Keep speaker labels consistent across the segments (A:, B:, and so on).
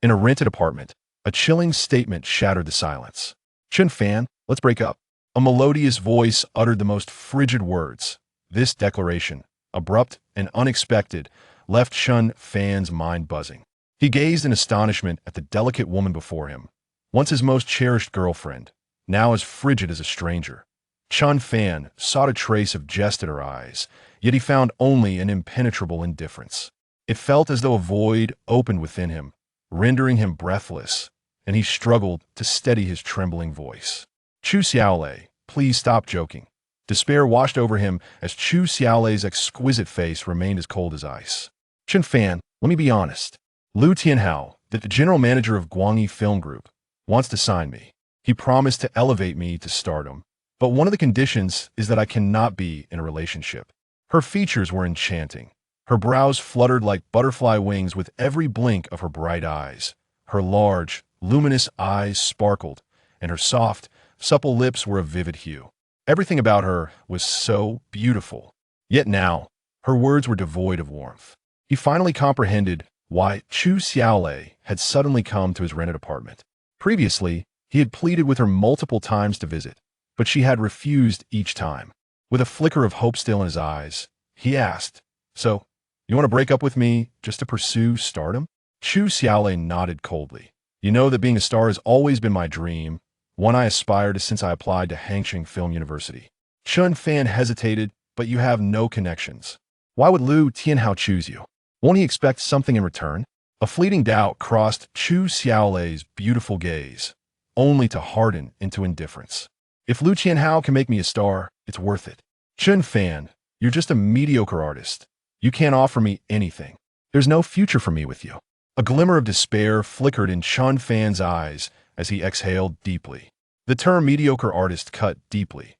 A: In a rented apartment, a chilling statement shattered the silence. Chun Fan, let's break up. A melodious voice uttered the most frigid words. This declaration, abrupt and unexpected, left Chun Fan's mind buzzing. He gazed in astonishment at the delicate woman before him, once his most cherished girlfriend, now as frigid as a stranger. Chun Fan sought a trace of jest in her eyes, yet he found only an impenetrable indifference. It felt as though a void opened within him, rendering him breathless, and he struggled to steady his trembling voice. Chu Xiaolei, please stop joking. Despair washed over him as Chu Xiaolei's exquisite face remained as cold as ice. Chun Fan, let me be honest. Liu Tianhao, the general manager of Guangyi Film Group, wants to sign me. He promised to elevate me to stardom, but one of the conditions is that I cannot be in a relationship. Her features were enchanting. Her brows fluttered like butterfly wings with every blink of her bright eyes. Her large, luminous eyes sparkled, and her soft, supple lips were a vivid hue. Everything about her was so beautiful. Yet now, her words were devoid of warmth. He finally comprehended why Chu Xiaolei had suddenly come to his rented apartment. Previously, he had pleaded with her multiple times to visit, but she had refused each time. With a flicker of hope still in his eyes, he asked, "So, you want to break up with me just to pursue stardom?" Chu Xiaolei nodded coldly. "You know that being a star has always been my dream, one I aspired to since I applied to Hangsheng Film University." Chun Fan hesitated, "But you have no connections. Why would Liu Tianhao choose you? Won't he expect something in return?" A fleeting doubt crossed Chu Xiaolei's beautiful gaze, only to harden into indifference. "If Liu Tianhao can make me a star, it's worth it. Chun Fan, you're just a mediocre artist. You can't offer me anything. There's no future for me with you." A glimmer of despair flickered in Chun Fan's eyes as he exhaled deeply. The term mediocre artist cut deeply.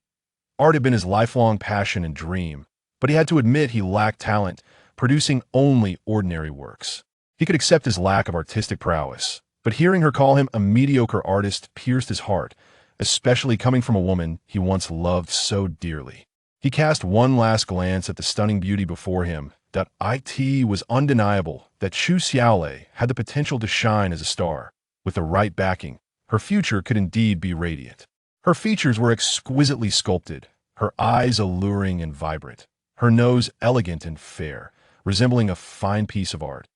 A: Art had been his lifelong passion and dream, but he had to admit he lacked talent, producing only ordinary works. He could accept his lack of artistic prowess, but hearing her call him a mediocre artist pierced his heart, especially coming from a woman he once loved so dearly. He cast one last glance at the stunning beauty before him. That it was undeniable that Chu Xiaolei had the potential to shine as a star. With the right backing, her future could indeed be radiant. Her features were exquisitely sculpted, her eyes alluring and vibrant, her nose elegant and fair, resembling a fine piece of art.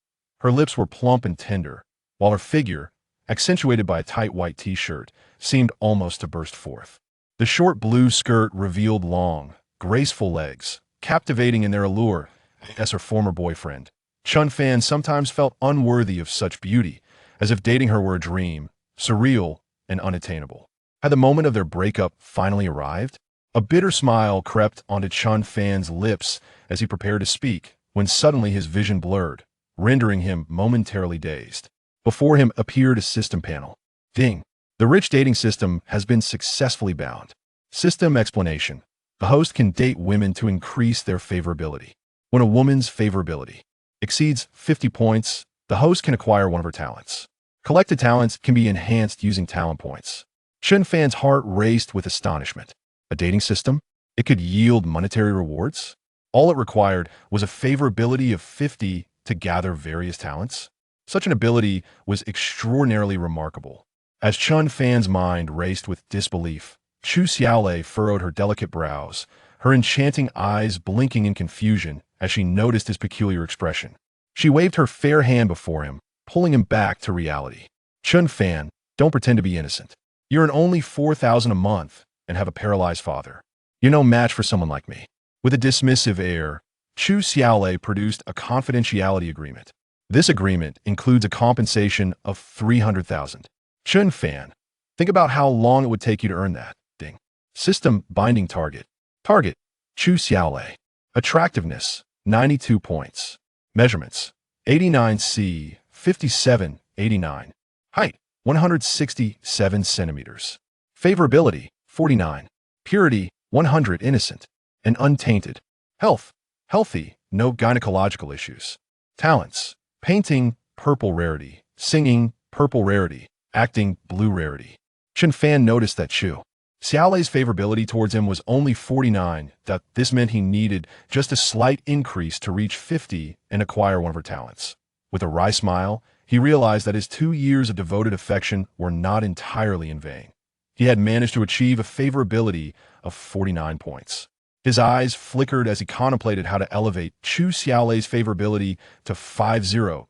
A: Her lips were plump and tender, while her figure, accentuated by a tight white t-shirt, seemed almost to burst forth. The short blue skirt revealed long, graceful legs, captivating in their allure. As her former boyfriend, Chun Fan sometimes felt unworthy of such beauty, as if dating her were a dream, surreal and unattainable. Had the moment of their breakup finally arrived? A bitter smile crept onto Chun Fan's lips as he prepared to speak, when suddenly his vision blurred, rendering him momentarily dazed. Before him appeared a system panel. Ding! The rich dating system has been successfully bound. System explanation. The host can date women to increase their favorability. When a woman's favorability exceeds 50 points, the host can acquire one of her talents. Collected talents can be enhanced using talent points. Chun Fan's heart raced with astonishment. A dating system? It could yield monetary rewards? All it required was a favorability of 50 to gather various talents. Such an ability was extraordinarily remarkable. As Chun Fan's mind raced with disbelief, Chu Xiaolei furrowed her delicate brows, her enchanting eyes blinking in confusion as she noticed his peculiar expression. She waved her fair hand before him, pulling him back to reality. "Chun Fan, don't pretend to be innocent. You earn only 4,000 a month and have a paralyzed father. You're no match for someone like me." With a dismissive air, Chu Xiaolei produced a confidentiality agreement. This agreement includes a compensation of 300,000. Chun Fan, think about how long it would take you to earn that. Ding. System binding target. Target, Chu Xiaolei. Attractiveness, 92 points. Measurements, 89 c, 57, 89. Height, 167 centimeters. Favorability, 49. Purity, 100. Innocent and untainted. Health, healthy, no gynecological issues. Talents, painting, purple rarity. Singing, purple rarity. Acting, blue rarity. Chun Fan noticed that Chu Xiaolei's favorability towards him was only 49, that this meant he needed just a slight increase to reach 50 and acquire one of her talents. With a wry smile, he realized that his 2 years of devoted affection were not entirely in vain. He had managed to achieve a favorability of 49 points. His eyes flickered as he contemplated how to elevate Chu Xiaolei's favorability to 5-0,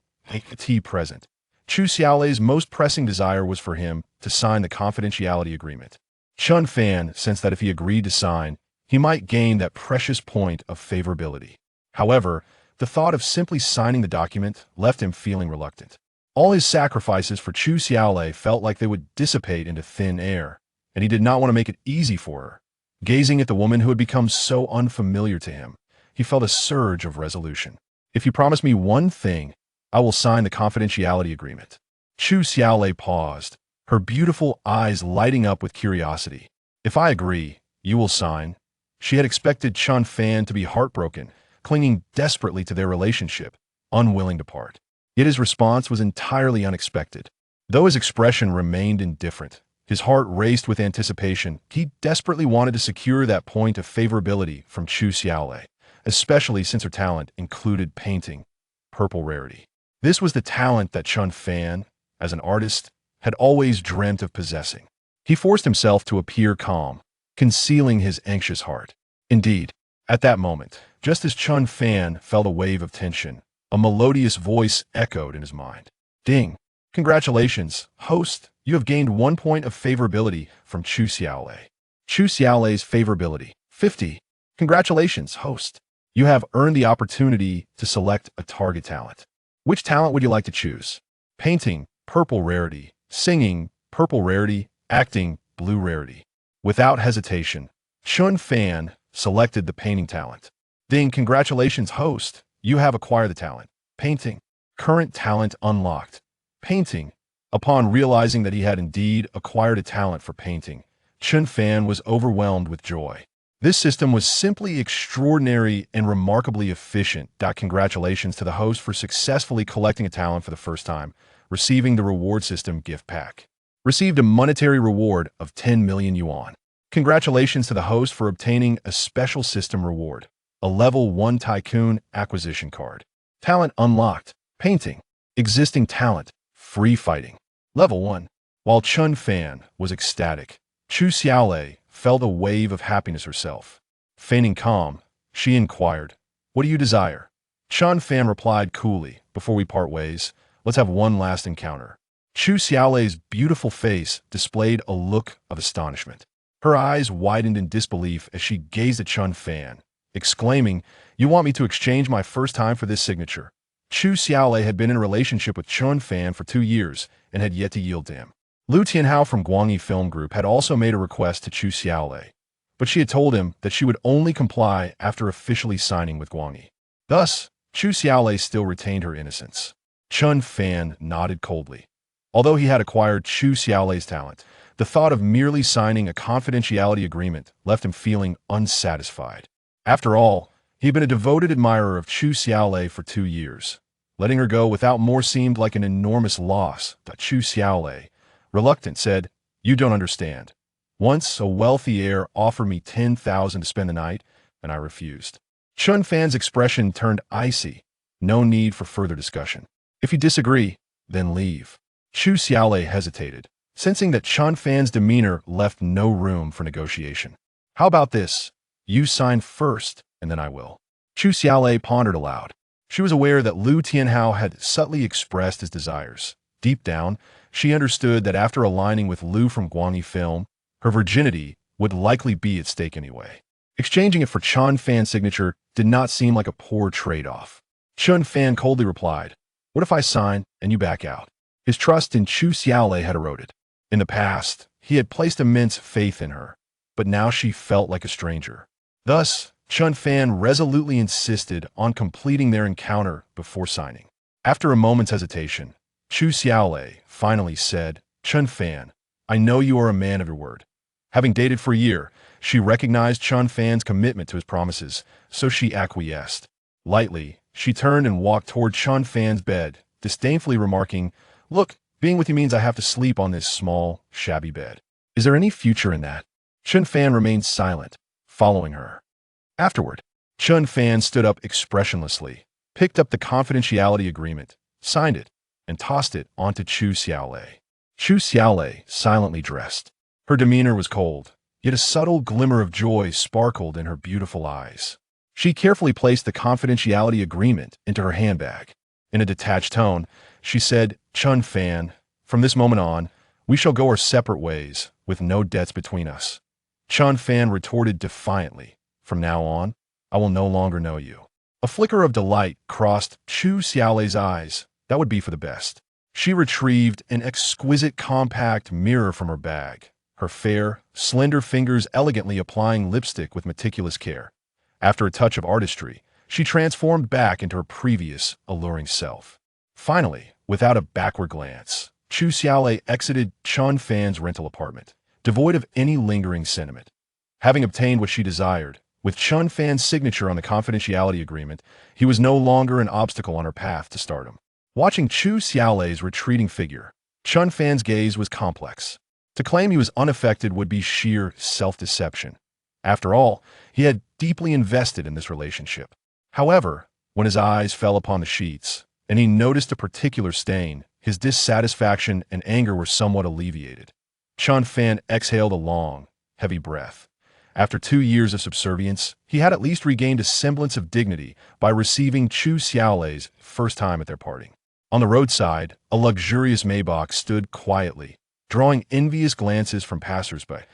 A: T present. Chu Xiaolei's most pressing desire was for him to sign the confidentiality agreement. Chun Fan sensed that if he agreed to sign, he might gain that precious point of favorability. However, the thought of simply signing the document left him feeling reluctant. All his sacrifices for Chu Xiaolei felt like they would dissipate into thin air, and he did not want to make it easy for her. Gazing at the woman who had become so unfamiliar to him, he felt a surge of resolution. If you promise me one thing, I will sign the confidentiality agreement. Chu Xiaolei paused, her beautiful eyes lighting up with curiosity. If I agree, you will sign. She had expected Chun Fan to be heartbroken, clinging desperately to their relationship, unwilling to part. Yet his response was entirely unexpected. Though his expression remained indifferent, his heart raced with anticipation. He desperately wanted to secure that point of favorability from Chu Xiaolei, especially since her talent included painting, purple rarity. This was the talent that Chun Fan, as an artist, had always dreamt of possessing. He forced himself to appear calm, concealing his anxious heart. Indeed, at that moment, just as Chun Fan felt a wave of tension, a melodious voice echoed in his mind. Ding! Congratulations, host! You have gained 1 point of favorability from Chu Xiaolei. Chu Xiaolei's favorability, 50. Congratulations, host! You have earned the opportunity to select a target talent. Which talent would you like to choose? Painting, purple rarity. Singing, purple rarity. Acting, blue rarity. Without hesitation, Chun Fan selected the painting talent. Ding! Congratulations, host! You have acquired the talent. Painting. Current talent unlocked. Painting. Upon realizing that he had indeed acquired a talent for painting, Chun Fan was overwhelmed with joy. This system was simply extraordinary and remarkably efficient. Congratulations to the host for successfully collecting a talent for the first time, receiving the reward system gift pack. Received a monetary reward of 10 million yuan. Congratulations to the host for obtaining a special system reward, a level 1 tycoon acquisition card. Talent unlocked. Painting. Existing talent. Free fighting. Level 1. While Chun Fan was ecstatic, Chu Xiaolei felt a wave of happiness herself. Feigning calm, she inquired, "What do you desire?" Chun Fan replied coolly, "Before we part ways, let's have one last encounter." Chu Xiaolei's beautiful face displayed a look of astonishment. Her eyes widened in disbelief as she gazed at Chun Fan, exclaiming, "You want me to exchange my first time for this signature?" Chu Xiaolei had been in a relationship with Chun Fan for 2 years and had yet to yield to him. Lu Tianhao from Guangyi Film Group had also made a request to Chu Xiaolei, but she had told him that she would only comply after officially signing with Guangyi. Thus, Chu Xiaolei still retained her innocence. Chun Fan nodded coldly. Although he had acquired Chu Xiaolei's talent, the thought of merely signing a confidentiality agreement left him feeling unsatisfied. After all, he had been a devoted admirer of Chu Xiaolei for 2 years. Letting her go without more seemed like an enormous loss. Chu Xiaolei, reluctant, said, "You don't understand. Once a wealthy heir offered me 10,000 to spend the night, and I refused." Chun Fan's expression turned icy. No need for further discussion. If you disagree, then leave. Chu Xiaolei hesitated, sensing that Chun Fan's demeanor left no room for negotiation. "How about this? You sign first, and then I will." Chu Xiaolei pondered aloud. She was aware that Lu Tianhao had subtly expressed his desires. Deep down, she understood that after aligning with Lu from Guangyi Film, her virginity would likely be at stake anyway. Exchanging it for Chun Fan's signature did not seem like a poor trade-off. Chun Fan coldly replied, "What if I sign and you back out?" His trust in Chu Xiaolei had eroded. In the past, he had placed immense faith in her, but now she felt like a stranger. Thus, Chun Fan resolutely insisted on completing their encounter before signing. After a moment's hesitation, Chu Xiaolei finally said, "Chun Fan, I know you are a man of your word." Having dated for a year, she recognized Chun Fan's commitment to his promises, so she acquiesced. Lightly, she turned and walked toward Chun Fan's bed, disdainfully remarking, "Look, being with you means I have to sleep on this small, shabby bed. Is there any future in that?" Chun Fan remained silent, following her. Afterward, Chun Fan stood up expressionlessly, picked up the confidentiality agreement, signed it, and tossed it onto Chu Xiaolei. Chu Xiaolei silently dressed. Her demeanor was cold, yet a subtle glimmer of joy sparkled in her beautiful eyes. She carefully placed the confidentiality agreement into her handbag. In a detached tone, she said, "Chun Fan, from this moment on, we shall go our separate ways, with no debts between us." Chun Fan retorted defiantly, "From now on, I will no longer know you." A flicker of delight crossed Chu Xiaolei's eyes. That would be for the best. She retrieved an exquisite compact mirror from her bag, her fair, slender fingers elegantly applying lipstick with meticulous care. After a touch of artistry, she transformed back into her previous, alluring self. Finally, without a backward glance, Chu Xiaolei exited Chun Fan's rental apartment, devoid of any lingering sentiment. Having obtained what she desired, with Chun Fan's signature on the confidentiality agreement, he was no longer an obstacle on her path to stardom. Watching Chu Xiaolei's retreating figure, Chun Fan's gaze was complex. To claim he was unaffected would be sheer self-deception. After all, he had deeply invested in this relationship. However, when his eyes fell upon the sheets, and he noticed a particular stain, his dissatisfaction and anger were somewhat alleviated. Chun Fan exhaled a long, heavy breath. After 2 years of subservience, he had at least regained a semblance of dignity by receiving Chu Xiaolei's first time at their party. On the roadside, a luxurious Maybach stood quietly, drawing envious glances from passers-by.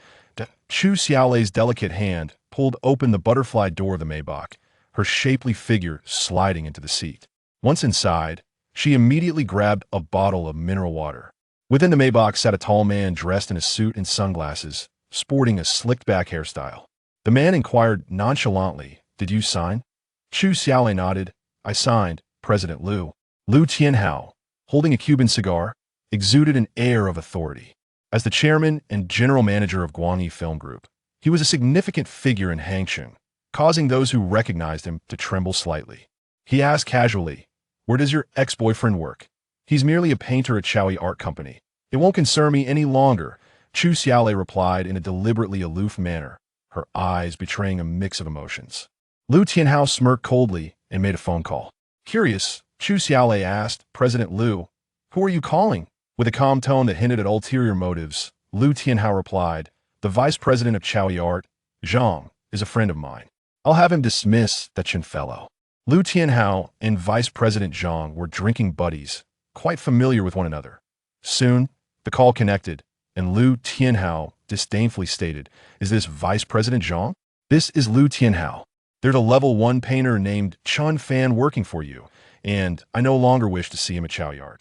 A: Chu Xiaolei's delicate hand pulled open the butterfly door of the Maybach, her shapely figure sliding into the seat. Once inside, she immediately grabbed a bottle of mineral water. Within the Maybach sat a tall man dressed in a suit and sunglasses, sporting a slicked-back hairstyle. The man inquired nonchalantly, "Did you sign?" Chu Xiaolei nodded. "I signed, President Liu." Liu Tianhao, holding a Cuban cigar, exuded an air of authority. As the chairman and general manager of Guangyi Film Group, he was a significant figure in Hangzhou, causing those who recognized him to tremble slightly. He asked casually, "Where does your ex-boyfriend work?" "He's merely a painter at Chaoyi Art Company. It won't concern me any longer," Chu Xiaolei replied in a deliberately aloof manner, her eyes betraying a mix of emotions. Liu Tianhao smirked coldly and made a phone call. Curious, Chu Xiaolei asked, "President Liu, who are you calling?" With a calm tone that hinted at ulterior motives, Liu Tianhao replied, "The vice president of Chaoyi Art, Zhang, is a friend of mine. I'll have him dismiss that Chen fellow." Liu Tianhao and Vice President Zhang were drinking buddies, quite familiar with one another. Soon, the call connected, and Liu Tianhao disdainfully stated, "Is this Vice President Zhang?" "This is Liu Tianhao. There's a level 1 painter named Chun Fan working for you, and I no longer wish to see him at Chaoyi Art."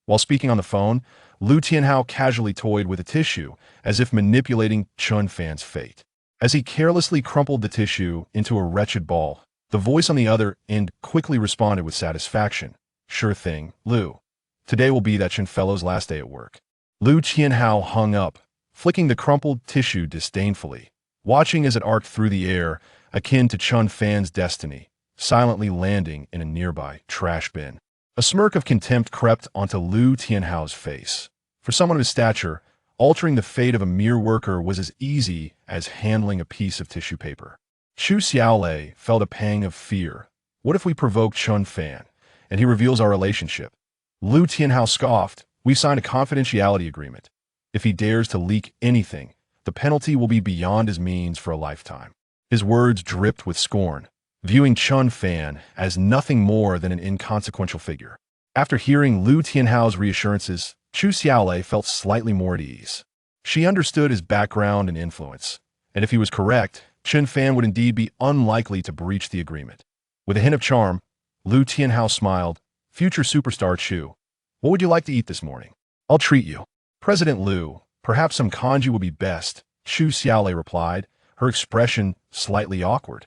A: While speaking on the phone, Liu Tianhao casually toyed with a tissue, as if manipulating Chun Fan's fate. As he carelessly crumpled the tissue into a wretched ball, the voice on the other end quickly responded with satisfaction. "Sure thing, Liu. Today will be that Chen fellow's last day at work." Liu Tianhao hung up, flicking the crumpled tissue disdainfully, watching as it arced through the air, akin to Chun Fan's destiny, silently landing in a nearby trash bin. A smirk of contempt crept onto Liu Tianhao's face. For someone of his stature, altering the fate of a mere worker was as easy as handling a piece of tissue paper. Chu Xiaolei felt a pang of fear. What if we provoke Chun Fan, and he reveals our relationship? Liu Tianhao scoffed. "We signed a confidentiality agreement. If he dares to leak anything, the penalty will be beyond his means for a lifetime." His words dripped with scorn, viewing Chun Fan as nothing more than an inconsequential figure. After hearing Liu Tianhao's reassurances, Chu Xiaolei felt slightly more at ease. She understood his background and influence, and if he was correct, Chun Fan would indeed be unlikely to breach the agreement. With a hint of charm, Liu Tianhao smiled. "Future superstar Chu, what would you like to eat this morning? I'll treat you." "President Liu, perhaps some congee would be best," Chu Xiaolei replied, her expression slightly awkward.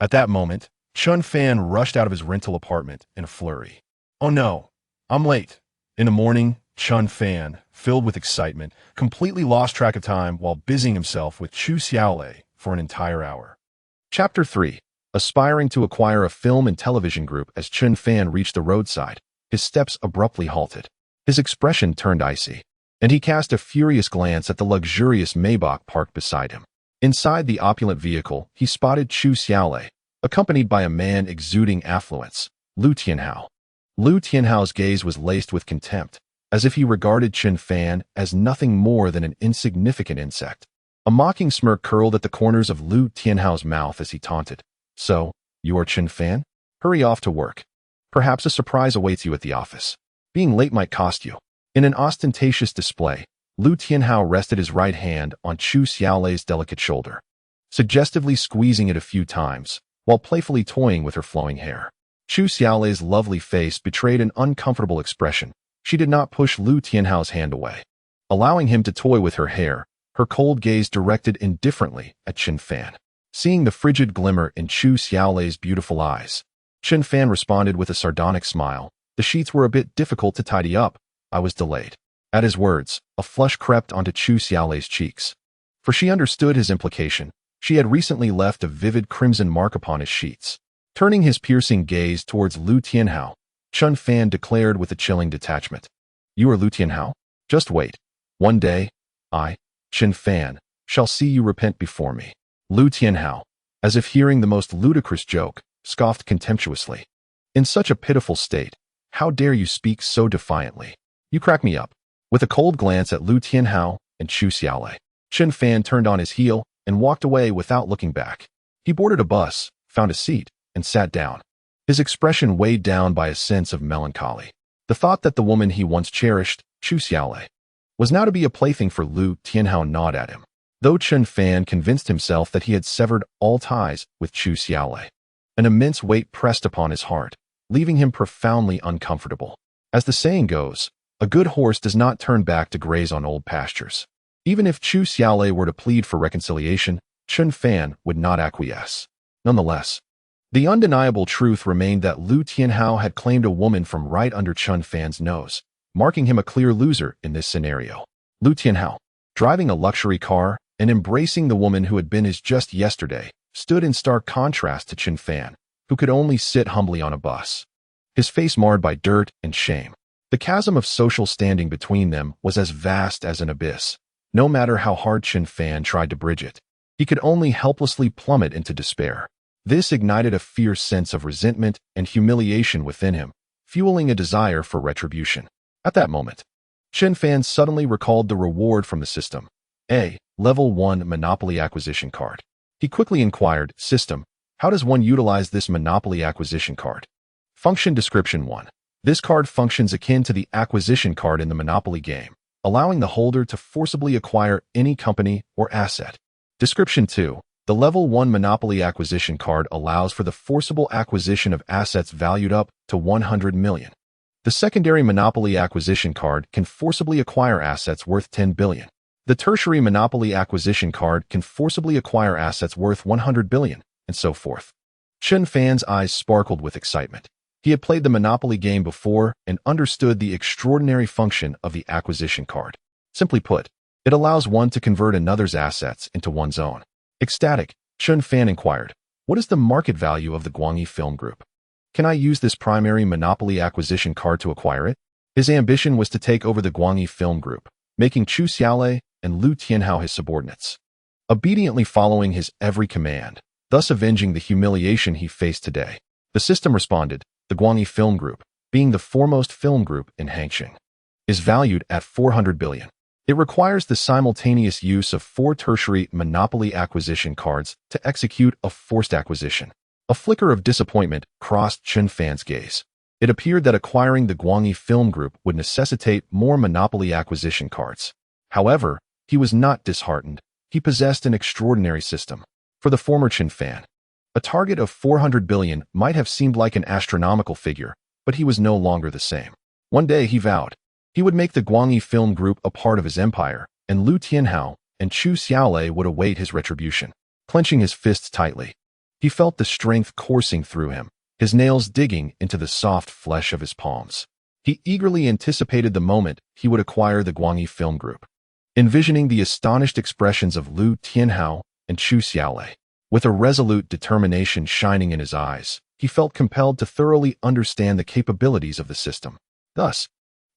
A: At that moment, Chun Fan rushed out of his rental apartment in a flurry. "Oh no, I'm late." In the morning, Chun Fan, filled with excitement, completely lost track of time while busying himself with Chu Xiaolei for an entire hour. Chapter 3. Aspiring to acquire a film and television group. As Chun Fan reached the roadside, his steps abruptly halted. His expression turned icy, and he cast a furious glance at the luxurious Maybach parked beside him. Inside the opulent vehicle, he spotted Chu Xiaolei, accompanied by a man exuding affluence, Liu Tianhao. Lu Tianhao's gaze was laced with contempt, as if he regarded Chen Fan as nothing more than an insignificant insect. A mocking smirk curled at the corners of Lu Tianhao's mouth as he taunted. So, you are Chen Fan? Hurry off to work. Perhaps a surprise awaits you at the office. Being late might cost you. In an ostentatious display, Lu Tianhao rested his right hand on Chu Xiaolei's delicate shoulder, suggestively squeezing it a few times, while playfully toying with her flowing hair. Chu Xiaolei's lovely face betrayed an uncomfortable expression. She did not push Lu Tianhao's hand away. Allowing him to toy with her hair, her cold gaze directed indifferently at Chen Fan. Seeing the frigid glimmer in Chu Xiaolei's beautiful eyes, Chen Fan responded with a sardonic smile. The sheets were a bit difficult to tidy up. I was delayed. At his words, a flush crept onto Chu Xiaolei's cheeks. For she understood his implication. She had recently left a vivid crimson mark upon his sheets. Turning his piercing gaze towards Lu Tianhao, Chen Fan declared with a chilling detachment. You are Lu Tianhao? Just wait. One day, I, Chen Fan, shall see you repent before me. Lu Tianhao, as if hearing the most ludicrous joke, scoffed contemptuously. In such a pitiful state, how dare you speak so defiantly? You crack me up. With a cold glance at Lu Tianhao and Chu Xiaolei, Chen Fan turned on his heel and walked away without looking back. He boarded a bus, found a seat, and sat down. His expression weighed down by a sense of melancholy. The thought that the woman he once cherished, Chu Xiaolei, was now to be a plaything for Lu Tianhao gnawed at him. Though Chen Fan convinced himself that he had severed all ties with Chu Xiaolei, an immense weight pressed upon his heart, leaving him profoundly uncomfortable. As the saying goes, a good horse does not turn back to graze on old pastures. Even if Chu Xiaolei were to plead for reconciliation, Chen Fan would not acquiesce. Nonetheless, the undeniable truth remained that Lu Tianhao had claimed a woman from right under Chen Fan's nose, marking him a clear loser in this scenario. Lu Tianhao, driving a luxury car and embracing the woman who had been his just yesterday, stood in stark contrast to Chen Fan, who could only sit humbly on a bus, his face marred by dirt and shame. The chasm of social standing between them was as vast as an abyss. No matter how hard Chen Fan tried to bridge it, he could only helplessly plummet into despair. This ignited a fierce sense of resentment and humiliation within him, fueling a desire for retribution. At that moment, Chen Fan suddenly recalled the reward from the system, a Level 1 Monopoly Acquisition Card. He quickly inquired, System, how does one utilize this Monopoly Acquisition Card? Function Description 1. This card functions akin to the acquisition card in the Monopoly game, allowing the holder to forcibly acquire any company or asset. Description 2. The Level 1 Monopoly Acquisition Card allows for the forcible acquisition of assets valued up to 100 million. The Secondary Monopoly Acquisition Card can forcibly acquire assets worth 10 billion. The Tertiary Monopoly Acquisition Card can forcibly acquire assets worth 100 billion, and so forth. Chen Fan's eyes sparkled with excitement. He had played the Monopoly game before and understood the extraordinary function of the acquisition card. Simply put, it allows one to convert another's assets into one's own. Ecstatic, Chen Fan inquired, what is the market value of the Guangyi Film Group? Can I use this primary Monopoly acquisition card to acquire it? His ambition was to take over the Guangyi Film Group, making Chu Xiaolei and Lu Tianhao his subordinates, obediently following his every command, thus avenging the humiliation he faced today. The system responded, the Guangyi Film Group, being the foremost film group in Hangqing, is valued at 400 billion. It requires the simultaneous use of 4 tertiary monopoly acquisition cards to execute a forced acquisition. A flicker of disappointment crossed Chen Fan's gaze. It appeared that acquiring the Guangyi Film Group would necessitate more monopoly acquisition cards. However, he was not disheartened. He possessed an extraordinary system. For the former Chen Fan, a target of 400 billion might have seemed like an astronomical figure, but he was no longer the same. One day, he vowed, he would make the Guangyi Film Group a part of his empire, and Lu Tianhao and Chu Xiaolei would await his retribution. Clenching his fists tightly, he felt the strength coursing through him, his nails digging into the soft flesh of his palms. He eagerly anticipated the moment he would acquire the Guangyi Film Group, envisioning the astonished expressions of Lu Tianhao and Chu Xiaolei. With a resolute determination shining in his eyes, he felt compelled to thoroughly understand the capabilities of the system. Thus,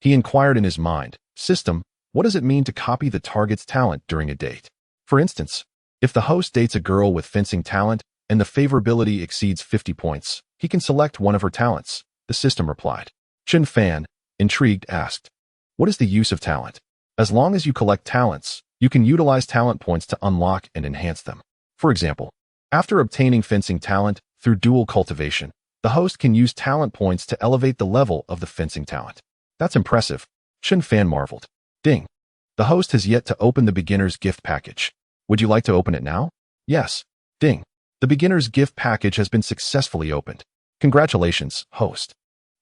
A: he inquired in his mind, System, what does it mean to copy the target's talent during a date? For instance, if the host dates a girl with fencing talent and the favorability exceeds 50 points, he can select one of her talents, the system replied. Chen Fan, intrigued, asked, "What is the use of talent?" "As long as you collect talents, you can utilize talent points to unlock and enhance them. For example, after obtaining fencing talent through dual cultivation, the host can use talent points to elevate the level of the fencing talent." "That's impressive," Chen Fan marveled. Ding. The host has yet to open the beginner's gift package. Would you like to open it now? Yes. Ding. The beginner's gift package has been successfully opened. Congratulations, host.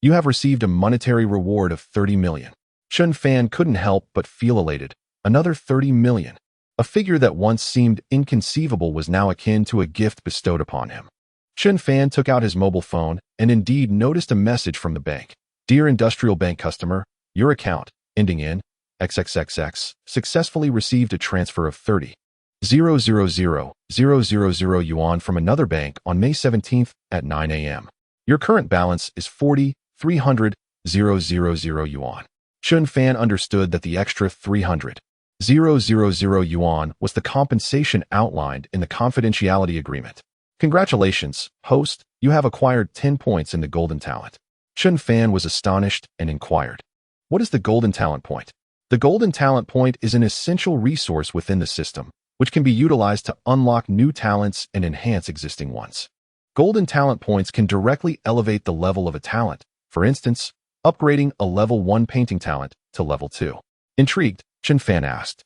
A: You have received a monetary reward of 30 million. Chen Fan couldn't help but feel elated. Another 30 million. A figure that once seemed inconceivable was now akin to a gift bestowed upon him. Chen Fan took out his mobile phone and indeed noticed a message from the bank. "Dear Industrial Bank customer, your account, ending in XXXX, successfully received a transfer of 30,000,000 yuan from another bank on May 17th at 9 a.m. Your current balance is 40,300,000 yuan." Chen Fan understood that the extra 300,000 yuan was the compensation outlined in the confidentiality agreement. "Congratulations, host, you have acquired 10 points in the golden talent." Chen Fan was astonished and inquired, "What is the golden talent point?" The golden talent point is an essential resource within the system, which can be utilized to unlock new talents and enhance existing ones. Golden talent points can directly elevate the level of a talent, for instance, upgrading a level 1 painting talent to level 2. Intrigued, Chen Fan asked,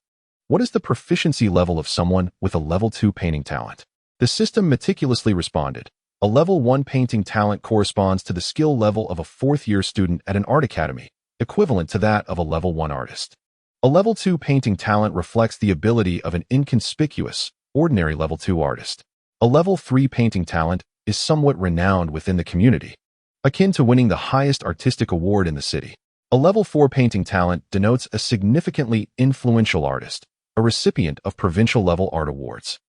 A: "What is the proficiency level of someone with a level 2 painting talent?" The system meticulously responded, "A level 1 painting talent corresponds to the skill level of a 4th-year student at an art academy, equivalent to that of a level 1 artist. A level 2 painting talent reflects the ability of an inconspicuous, ordinary level 2 artist. A level 3 painting talent is somewhat renowned within the community, akin to winning the highest artistic award in the city. A level 4 painting talent denotes a significantly influential artist, a recipient of provincial-level art awards.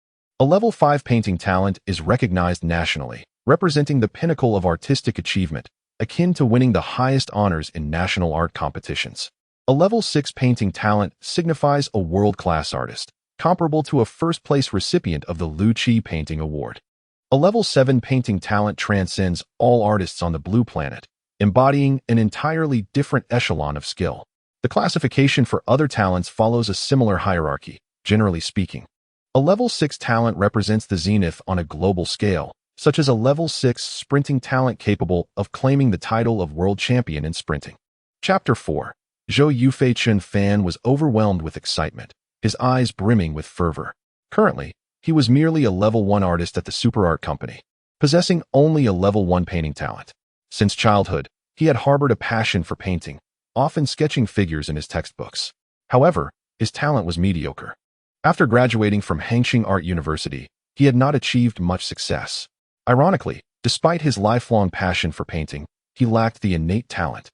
A: A level 5 painting talent is recognized nationally, representing the pinnacle of artistic achievement, akin to winning the highest honors in national art competitions. A level 6 painting talent signifies a world-class artist, comparable to a first-place recipient of the Lu Qi Painting Award. A level 7 painting talent transcends all artists on the blue planet, embodying an entirely different echelon of skill. The classification for other talents follows a similar hierarchy, generally speaking. A level 6 talent represents the zenith on a global scale, such as a level 6 sprinting talent capable of claiming the title of world champion in sprinting. Chapter 4. Zhou Yufei. Chen Fan was overwhelmed with excitement, his eyes brimming with fervor. Currently, he was merely a level 1 artist at the Super Art Company, possessing only a level 1 painting talent. Since childhood, he had harbored a passion for painting, often sketching figures in his textbooks. However, his talent was mediocre. After graduating from Hangqing Art University, he had not achieved much success. Ironically, despite his lifelong passion for painting, he lacked the innate talent.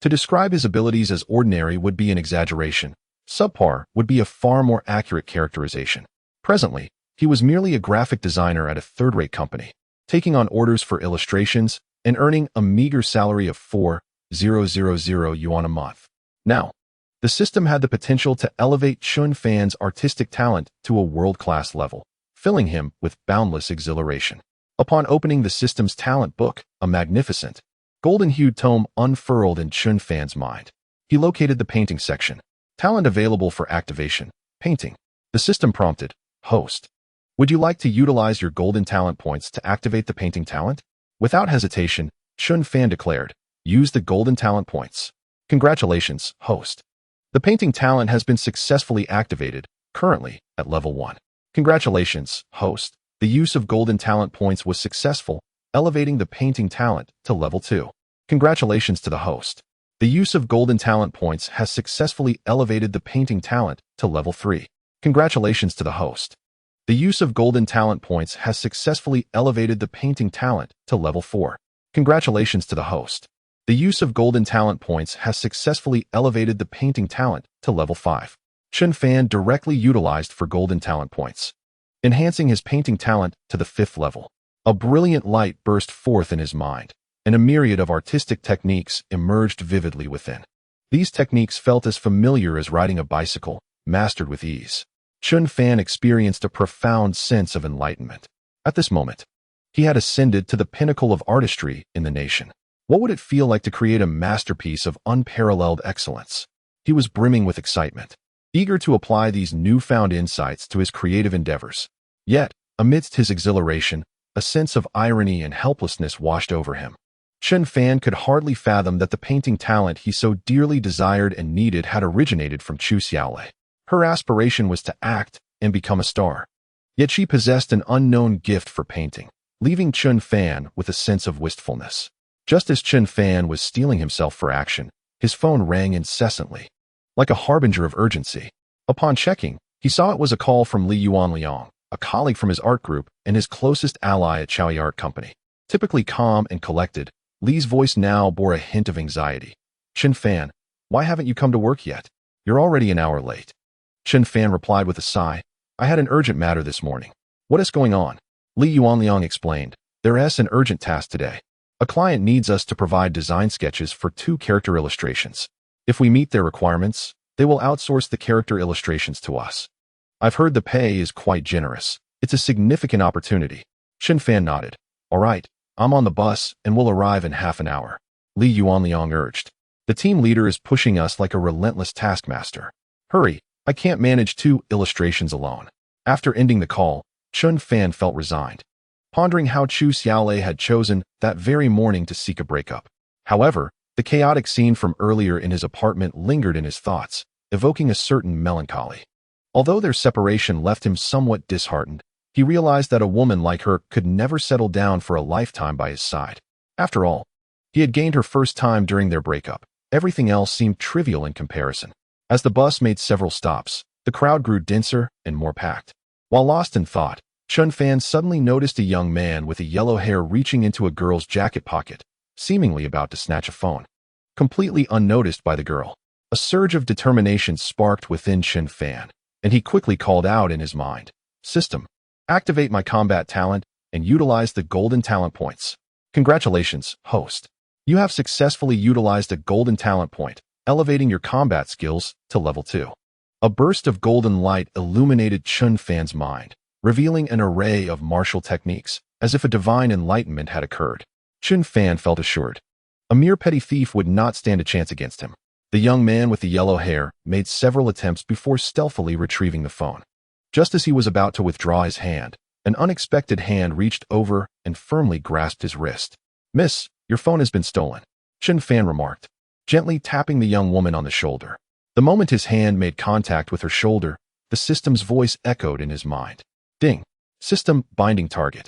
A: To describe his abilities as ordinary would be an exaggeration. Subpar would be a far more accurate characterization. Presently, he was merely a graphic designer at a third-rate company, taking on orders for illustrations and earning a meager salary of 4,000 yuan a month. Now, the system had the potential to elevate Chen Fan's artistic talent to a world-class level, filling him with boundless exhilaration. Upon opening the system's talent book, a magnificent, golden-hued tome unfurled in Chen Fan's mind. He located the painting section. Talent available for activation. Painting. The system prompted, "Host, would you like to utilize your golden talent points to activate the painting talent?" Without hesitation, Chen Fan declared, "Use the golden talent points." "Congratulations, host. The painting talent has been successfully activated, currently at level 1. "Congratulations, host. The use of golden talent points was successful, elevating the painting talent to level 2. "Congratulations to the host. The use of golden talent points has successfully elevated the painting talent to level 3. "Congratulations to the host. The use of golden talent points has successfully elevated the painting talent to level 4. "Congratulations to the host. The use of golden talent points has successfully elevated the painting talent to level 5. Chen Fan directly utilized for golden talent points, enhancing his painting talent to the 5th level. A brilliant light burst forth in his mind, and a myriad of artistic techniques emerged vividly within. These techniques felt as familiar as riding a bicycle, mastered with ease. Chen Fan experienced a profound sense of enlightenment. At this moment, he had ascended to the pinnacle of artistry in the nation. What would it feel like to create a masterpiece of unparalleled excellence? He was brimming with excitement, eager to apply these newfound insights to his creative endeavors. Yet, amidst his exhilaration, a sense of irony and helplessness washed over him. Chen Fan could hardly fathom that the painting talent he so dearly desired and needed had originated from Chu Xiaolei. Her aspiration was to act and become a star. Yet she possessed an unknown gift for painting, leaving Chen Fan with a sense of wistfulness. Just as Chen Fan was steeling himself for action, his phone rang incessantly, like a harbinger of urgency. Upon checking, he saw it was a call from Li Yuanliang, a colleague from his art group and his closest ally at Chaoyi Art Company. Typically calm and collected, Li's voice now bore a hint of anxiety. Chen Fan, why haven't you come to work yet? You're already an hour late. Chen Fan replied with a sigh. I had an urgent matter this morning. What is going on? Li Yuanliang explained. There's an urgent task today. A client needs us to provide design sketches for 2 character illustrations. If we meet their requirements, they will outsource the character illustrations to us. I've heard the pay is quite generous. It's a significant opportunity. Chen Fan nodded. All right, I'm on the bus and will arrive in half an hour. Li Yuanliang urged. The team leader is pushing us like a relentless taskmaster. Hurry, I can't manage 2 illustrations alone. After ending the call, Chen Fan felt resigned, pondering how Chu Xiaolei had chosen that very morning to seek a breakup. However, the chaotic scene from earlier in his apartment lingered in his thoughts, evoking a certain melancholy. Although their separation left him somewhat disheartened, he realized that a woman like her could never settle down for a lifetime by his side. After all, he had gained her first time during their breakup. Everything else seemed trivial in comparison. As the bus made several stops, the crowd grew denser and more packed. While lost in thought, Chen Fan suddenly noticed a young man with a yellow hair reaching into a girl's jacket pocket, seemingly about to snatch a phone. Completely unnoticed by the girl, a surge of determination sparked within Chen Fan, and he quickly called out in his mind, System, activate my combat talent and utilize the golden talent points. Congratulations, host. You have successfully utilized a golden talent point, elevating your combat skills to level 2. A burst of golden light illuminated Chen Fan's mind, revealing an array of martial techniques, as if a divine enlightenment had occurred. Chen Fan felt assured. A mere petty thief would not stand a chance against him. The young man with the yellow hair made several attempts before stealthily retrieving the phone. Just as he was about to withdraw his hand, an unexpected hand reached over and firmly grasped his wrist. Miss, your phone has been stolen, Chen Fan remarked, gently tapping the young woman on the shoulder. The moment his hand made contact with her shoulder, the system's voice echoed in his mind. Ding. System binding target.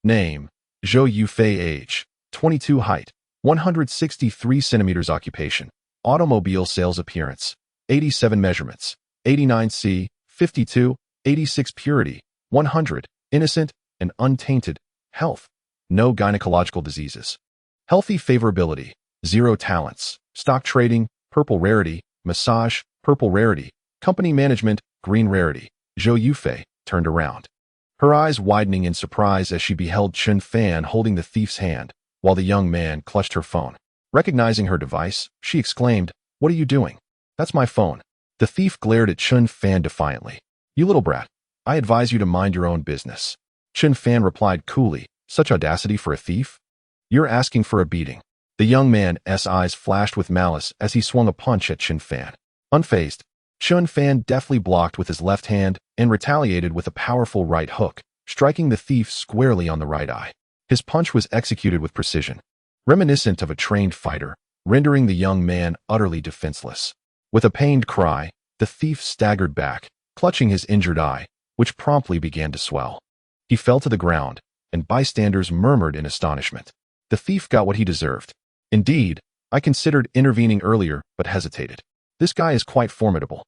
A: Name, Zhou Yufei. Age, 22. Height, 163 centimeters. Occupation, automobile sales. Appearance, 87. Measurements, 89 c, 52, 86. Purity, 100. Innocent and untainted. Health, no gynecological diseases. Healthy. Favorability, 0. Talents, stock trading, purple rarity. Massage, purple rarity. Company management, green rarity. Zhou Yufei turned around, her eyes widening in surprise as she beheld Chen Fan holding the thief's hand, while the young man clutched her phone. Recognizing her device, she exclaimed, What are you doing? That's my phone. The thief glared at Chen Fan defiantly. You little brat, I advise you to mind your own business. Chen Fan replied coolly, Such audacity for a thief? You're asking for a beating. The young man's eyes flashed with malice as he swung a punch at Chen Fan. Unfazed, Chen Fan deftly blocked with his left hand and retaliated with a powerful right hook, striking the thief squarely on the right eye. His punch was executed with precision, reminiscent of a trained fighter, rendering the young man utterly defenseless. With a pained cry, the thief staggered back, clutching his injured eye, which promptly began to swell. He fell to the ground, and bystanders murmured in astonishment. The thief got what he deserved. Indeed, I considered intervening earlier, but hesitated. This guy is quite formidable.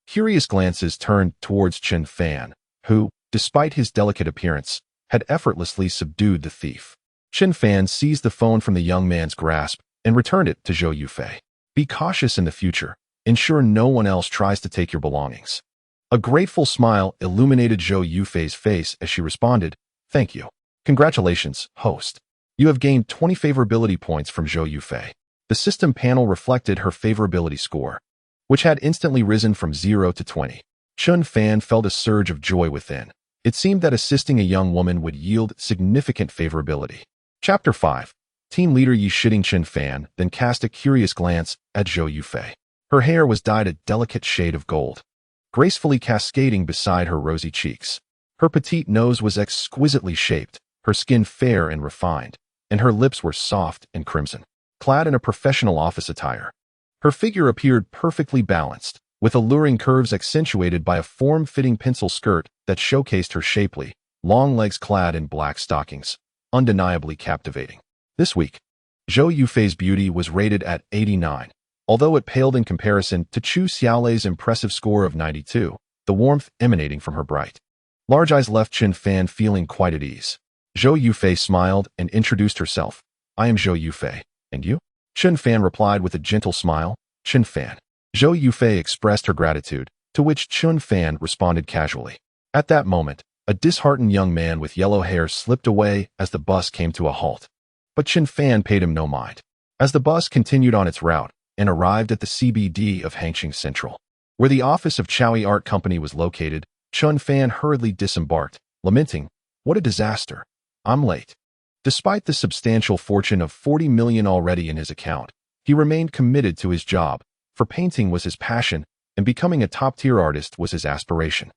A: Curious glances turned towards Chen Fan, who, despite his delicate appearance, had effortlessly subdued the thief. Chen Fan seized the phone from the young man's grasp and returned it to Zhou Yufei. Be cautious in the future. Ensure no one else tries to take your belongings. A grateful smile illuminated Zhou Yufei's face as she responded, Thank you. Congratulations, host. You have gained 20 favorability points from Zhou Yufei. The system panel reflected her favorability score, which had instantly risen from 0 to 20. Chen Fan felt a surge of joy within. It seemed that assisting a young woman would yield significant favorability. Chapter 5. Team leader Yi Shitting Chen Fan then cast a curious glance at Zhou Yufei. Her hair was dyed a delicate shade of gold, gracefully cascading beside her rosy cheeks. Her petite nose was exquisitely shaped, her skin fair and refined, and her lips were soft and crimson. Clad in a professional office attire, her figure appeared perfectly balanced, with alluring curves accentuated by a form-fitting pencil skirt that showcased her shapely, long legs clad in black stockings, undeniably captivating. This week, Zhou Yufei's beauty was rated at 89. Although it paled in comparison to Chu Xiaolei's impressive score of 92, the warmth emanating from her bright large eyes left Chen Fan feeling quite at ease. Zhou Yufei smiled and introduced herself. I am Zhou Yufei. And you? Chen Fan replied with a gentle smile. Chen Fan. Zhou Yufei expressed her gratitude, to which Chen Fan responded casually. At that moment, a disheartened young man with yellow hair slipped away as the bus came to a halt. But Chen Fan paid him no mind. As the bus continued on its route and arrived at the CBD of Hangqing Central, where the office of Chowie Art Company was located, Chen Fan hurriedly disembarked, lamenting, "What a disaster. I'm late." Despite the substantial fortune of 40 million already in his account, he remained committed to his job, for painting was his passion and becoming a top-tier artist was his aspiration.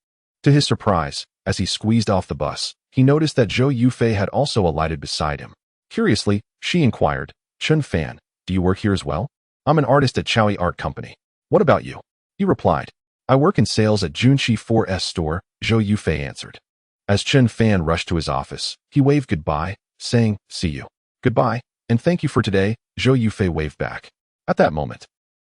A: To his surprise, as he squeezed off the bus, he noticed that Zhou Yufei had also alighted beside him. Curiously, she inquired, "Chen Fan, do you work here as well?" "I'm an artist at Chowie Art Company. What about you?" He replied. "I work in sales at Junshi 4S store," Zhou Yufei answered. As Chen Fan rushed to his office, he waved goodbye, saying, "See you." "Goodbye, and thank you for today," Zhou Yufei waved back. At that moment,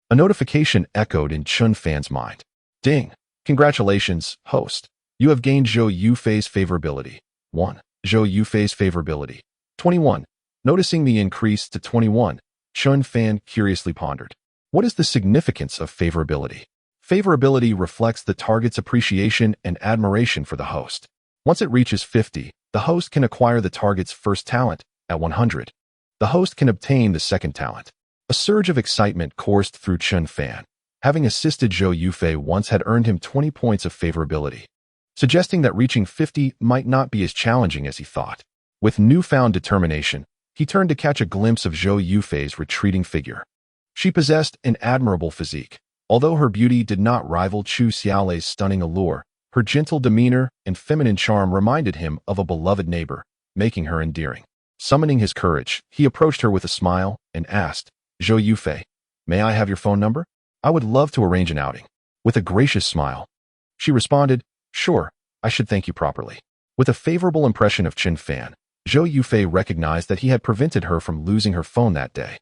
A: a notification echoed in Chen Fan's mind. Ding! Congratulations, host. You have gained Zhou Yufei's favorability. 1. Zhou Yufei's favorability. 21. Noticing the increase to 21, Chen Fan curiously pondered. What is the significance of favorability? Favorability reflects the target's appreciation and admiration for the host. Once it reaches 50, the host can acquire the target's first talent. At 100, the host can obtain the second talent. A surge of excitement coursed through Chen Fan. Having assisted Zhou Yufei once had earned him 20 points of favorability, suggesting that reaching 50 might not be as challenging as he thought. With newfound determination, he turned to catch a glimpse of Zhou Yufei's retreating figure. She possessed an admirable physique. Although her beauty did not rival Chu Xiaolei's stunning allure, her gentle demeanor and feminine charm reminded him of a beloved neighbor, making her endearing. Summoning his courage, he approached her with a smile and asked, "Zhou Yufei, may I have your phone number? I would love to arrange an outing." With a gracious smile, she responded, "Sure, I should thank you properly." With a favorable impression of Chen Fan, Zhou Yufei recognized that he had prevented her from losing her phone that day.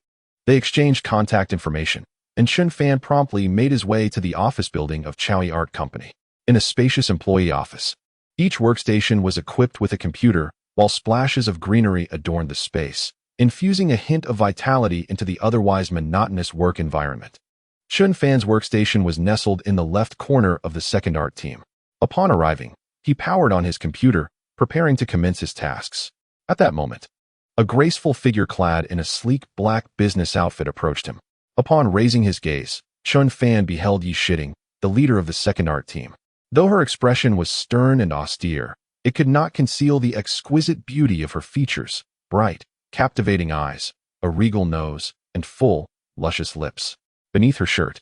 A: They exchanged contact information, and Chen Fan promptly made his way to the office building of Chowie Art Company. In a spacious employee office, each workstation was equipped with a computer, while splashes of greenery adorned the space, infusing a hint of vitality into the otherwise monotonous work environment. Chen Fan's workstation was nestled in the left corner of the second art team. Upon arriving, he powered on his computer, preparing to commence his tasks. At that moment, a graceful figure clad in a sleek black business outfit approached him. Upon raising his gaze, Chen Fan beheld Yi Shitting, the leader of the second art team. Though her expression was stern and austere, it could not conceal the exquisite beauty of her features, bright, captivating eyes, a regal nose, and full, luscious lips. Beneath her shirt,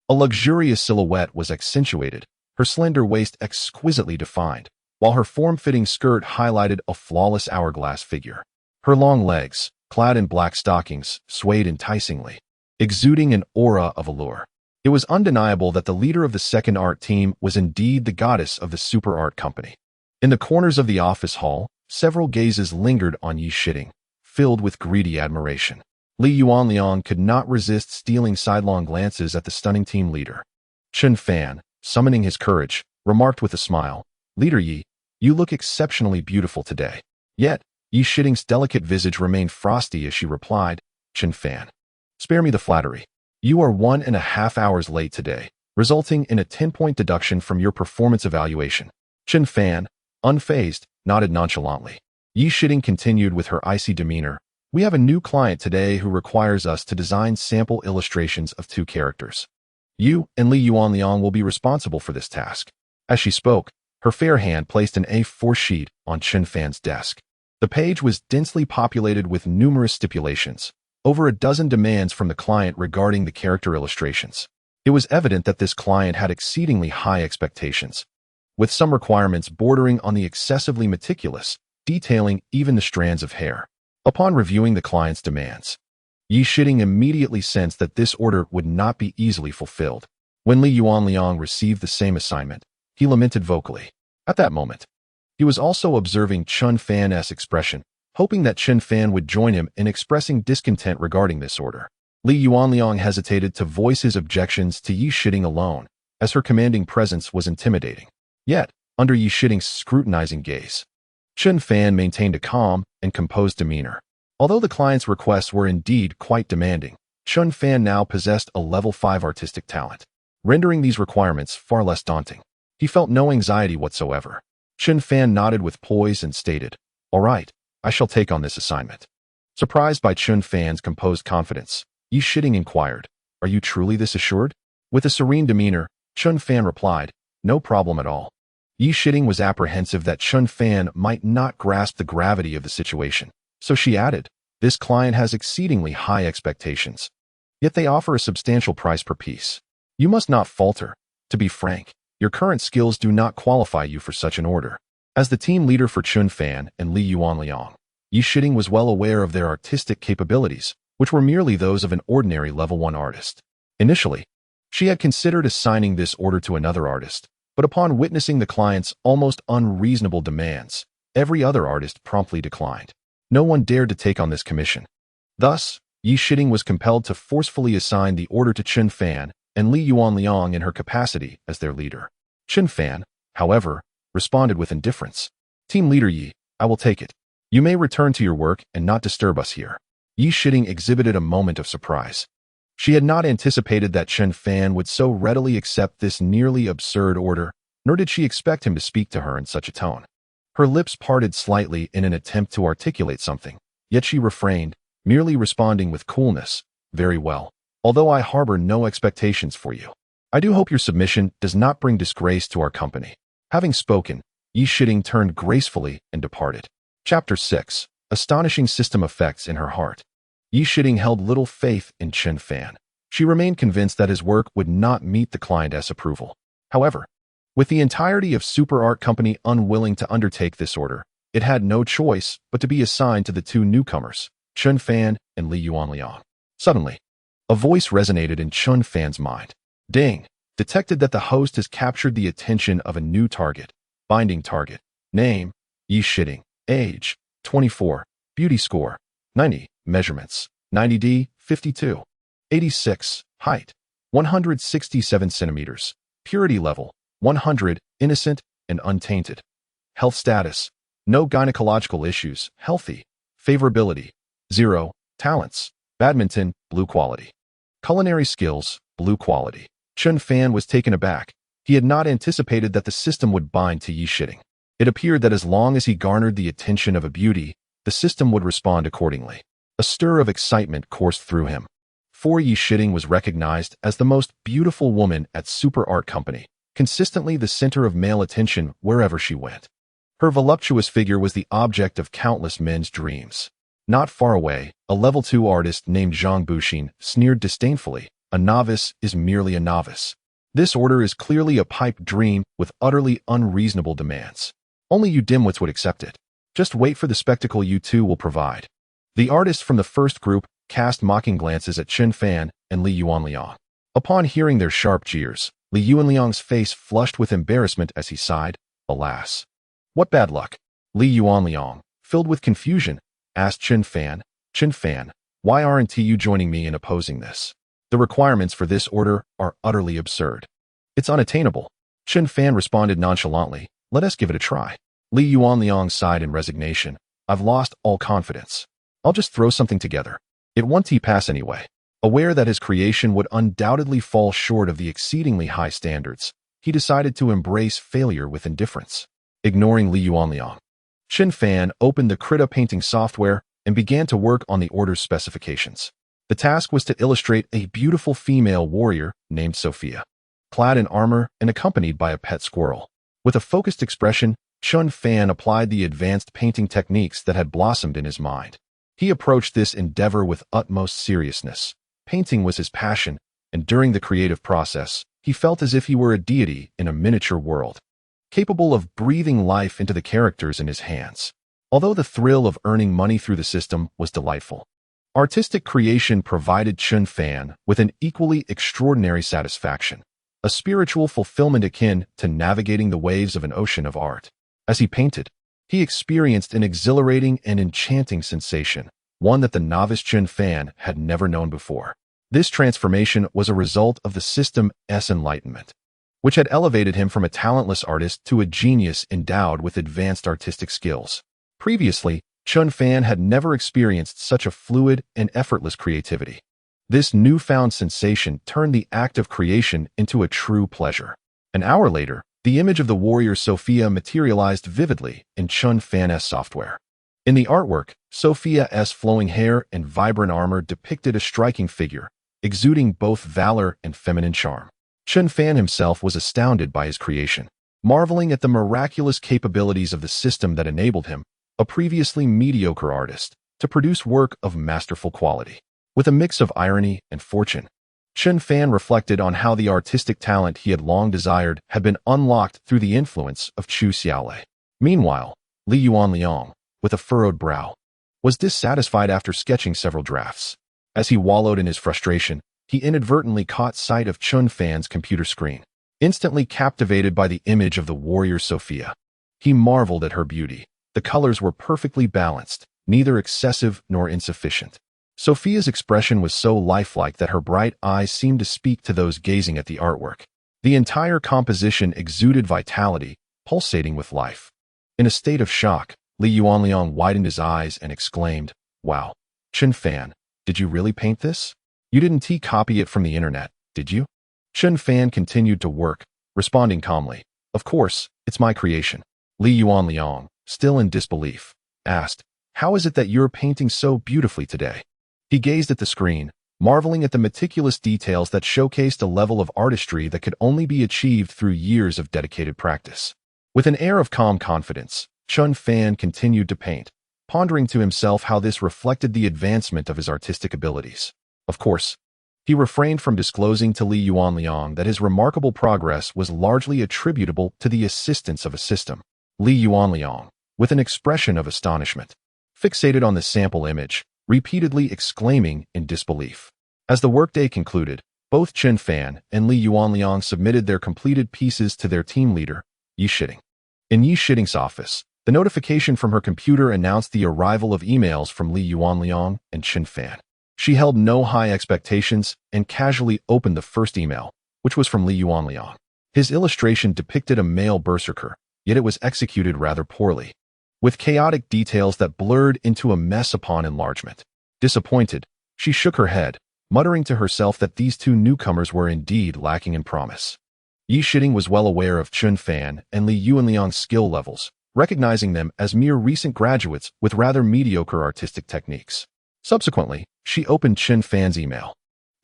A: a luxurious silhouette was accentuated, her slender waist exquisitely defined, while her form-fitting skirt highlighted a flawless hourglass figure. Her long legs, clad in black stockings, swayed enticingly, exuding an aura of allure. It was undeniable that the leader of the second art team was indeed the goddess of the super art company. In the corners of the office hall, several gazes lingered on Yi Shitting, filled with greedy admiration. Li Yuanliang could not resist stealing sidelong glances at the stunning team leader. Chen Fan, summoning his courage, remarked with a smile, "Leader Yi, you look exceptionally beautiful today." Yet, Yi Shitting's delicate visage remained frosty as she replied, "Chen Fan, spare me the flattery. You are 1.5 hours late today, resulting in a 10-point deduction from your performance evaluation." Chen Fan, unfazed, nodded nonchalantly. Yi Shitting continued with her icy demeanor, "We have a new client today who requires us to design sample illustrations of 2 characters. You and Li Yuanliang will be responsible for this task." As she spoke, her fair hand placed an A4 sheet on Chen Fan's desk. The page was densely populated with numerous stipulations, over a dozen demands from the client regarding the character illustrations. It was evident that this client had exceedingly high expectations, with some requirements bordering on the excessively meticulous, detailing even the strands of hair. Upon reviewing the client's demands, Yi Shiding immediately sensed that this order would not be easily fulfilled. When Li Yuanliang received the same assignment, he lamented vocally. At that moment, he was also observing Chun Fan's expression, hoping that Chen Fan would join him in expressing discontent regarding this order. Li Yuanliang hesitated to voice his objections to Yi Shiding alone, as her commanding presence was intimidating. Yet, under Yi Shiding's scrutinizing gaze, Chen Fan maintained a calm and composed demeanor. Although the client's requests were indeed quite demanding, Chen Fan now possessed a level 5 artistic talent, rendering these requirements far less daunting. He felt no anxiety whatsoever. Chen Fan nodded with poise and stated, "All right, I shall take on this assignment." Surprised by Chen Fan's composed confidence, Yi Shiding inquired, "Are you truly this assured?" With a serene demeanor, Chen Fan replied, "No problem at all." Yi Shiding was apprehensive that Chen Fan might not grasp the gravity of the situation, so she added, "This client has exceedingly high expectations, yet they offer a substantial price per piece. You must not falter. To be frank, your current skills do not qualify you for such an order." As the team leader for Chun Fan and Li Yuanliang, Yi Shiding was well aware of their artistic capabilities, which were merely those of an ordinary level 1 artist. Initially, she had considered assigning this order to another artist, but upon witnessing the client's almost unreasonable demands, every other artist promptly declined. No one dared to take on this commission. Thus, Yi Shiding was compelled to forcefully assign the order to Chun Fan and Li Yuanliang in her capacity as their leader. Chun Fan, however, responded with indifference. "Team leader Yi, I will take it. You may return to your work and not disturb us here." Yi Shiding exhibited a moment of surprise. She had not anticipated that Chen Fan would so readily accept this nearly absurd order, nor did she expect him to speak to her in such a tone. Her lips parted slightly in an attempt to articulate something, yet she refrained, merely responding with coolness, "Very well. Although I harbor no expectations for you, I do hope your submission does not bring disgrace to our company." Having spoken, Yi Shiding turned gracefully and departed. Chapter 6. Astonishing System Effects in Her Heart. Yi Shiding held little faith in Chen Fan. She remained convinced that his work would not meet the client's approval. However, with the entirety of Super Art Company unwilling to undertake this order, it had no choice but to be assigned to the two newcomers, Chen Fan and Li Yuanliang. Suddenly, a voice resonated in Chen Fan's mind. Ding! Detected that the host has captured the attention of a new target. Binding target. Name, Yi Shiding. Age, 24. Beauty score, 90. Measurements, 90D, 52. 86. Height, 167 centimeters. Purity level, 100. Innocent and untainted. Health status, no gynecological issues. Healthy. Favorability, 0. Talents, badminton, blue quality. Culinary skills, blue quality. Chen Fan was taken aback. He had not anticipated that the system would bind to Yi Shiding. It appeared that as long as he garnered the attention of a beauty, the system would respond accordingly. A stir of excitement coursed through him. For Yi Shiding was recognized as the most beautiful woman at Super Art Company, consistently the center of male attention wherever she went. Her voluptuous figure was the object of countless men's dreams. Not far away, a level 2 artist named Zhang Buxin sneered disdainfully, "A novice is merely a novice. This order is clearly a pipe dream with utterly unreasonable demands. Only you dimwits would accept it. Just wait for the spectacle you two will provide." The artists from the first group cast mocking glances at Chen Fan and Li Yuanliang. Upon hearing their sharp jeers, Li Yuanliang's face flushed with embarrassment as he sighed, "Alas. What bad luck." Li Yuanliang, filled with confusion, asked Chen Fan, "Chen Fan, why aren't you joining me in opposing this? The requirements for this order are utterly absurd. It's unattainable." Chen Fan responded nonchalantly, "Let us give it a try." Li Yuanliang sighed in resignation, "I've lost all confidence. I'll just throw something together. It won't pass anyway." Aware that his creation would undoubtedly fall short of the exceedingly high standards, he decided to embrace failure with indifference. Ignoring Li Yuanliang, Chen Fan opened the Krita painting software and began to work on the order's specifications. The task was to illustrate a beautiful female warrior named Sophia, clad in armor and accompanied by a pet squirrel. With a focused expression, Chun Fan applied the advanced painting techniques that had blossomed in his mind. He approached this endeavor with utmost seriousness. Painting was his passion, and during the creative process, he felt as if he were a deity in a miniature world, capable of breathing life into the characters in his hands. Although the thrill of earning money through the system was delightful, artistic creation provided Chun Fan with an equally extraordinary satisfaction, a spiritual fulfillment akin to navigating the waves of an ocean of art. As he painted, he experienced an exhilarating and enchanting sensation, one that the novice Chun Fan had never known before. This transformation was a result of the system's enlightenment, which had elevated him from a talentless artist to a genius endowed with advanced artistic skills. Previously, Chun Fan had never experienced such a fluid and effortless creativity. This newfound sensation turned the act of creation into a true pleasure. An hour later, the image of the warrior Sophia materialized vividly in Chun Fan's software. In the artwork, Sophia's flowing hair and vibrant armor depicted a striking figure, exuding both valor and feminine charm. Chun Fan himself was astounded by his creation, marveling at the miraculous capabilities of the system that enabled him, a previously mediocre artist, to produce work of masterful quality. With a mix of irony and fortune, Chun Fan reflected on how the artistic talent he had long desired had been unlocked through the influence of Chu Xiaolei. Meanwhile, Li Yuanliang, with a furrowed brow, was dissatisfied after sketching several drafts. As he wallowed in his frustration, he inadvertently caught sight of Chun Fan's computer screen. Instantly captivated by the image of the warrior Sophia, he marveled at her beauty. The colors were perfectly balanced, neither excessive nor insufficient. Sophia's expression was so lifelike that her bright eyes seemed to speak to those gazing at the artwork. The entire composition exuded vitality, pulsating with life. In a state of shock, Li Yuanliang widened his eyes and exclaimed, "Wow, Chun Fan, did you really paint this? You didn't copy it from the internet, did you?" Chun Fan continued to work, responding calmly, "Of course, it's my creation." Li Yuanliang, still in disbelief, asked, "How is it that you're painting so beautifully today?" He gazed at the screen, marveling at the meticulous details that showcased a level of artistry that could only be achieved through years of dedicated practice. With an air of calm confidence, Chun Fan continued to paint, pondering to himself how this reflected the advancement of his artistic abilities. Of course, he refrained from disclosing to Li Yuanliang that his remarkable progress was largely attributable to the assistance of a system. Li Yuanliang, with an expression of astonishment, fixated on the sample image, repeatedly exclaiming in disbelief. As the workday concluded, both Chun Fan and Li Yuanliang submitted their completed pieces to their team leader, Yi Shiding. In Yi Shiding's office, the notification from her computer announced the arrival of emails from Li Yuanliang and Chun Fan. She held no high expectations and casually opened the first email, which was from Li Yuanliang. His illustration depicted a male berserker, yet it was executed rather poorly, with chaotic details that blurred into a mess upon enlargement. Disappointed, she shook her head, muttering to herself that these two newcomers were indeed lacking in promise. Yi Shiding was well aware of Chun Fan and Li Yuanliang's skill levels, recognizing them as mere recent graduates with rather mediocre artistic techniques. Subsequently, she opened Chun Fan's email,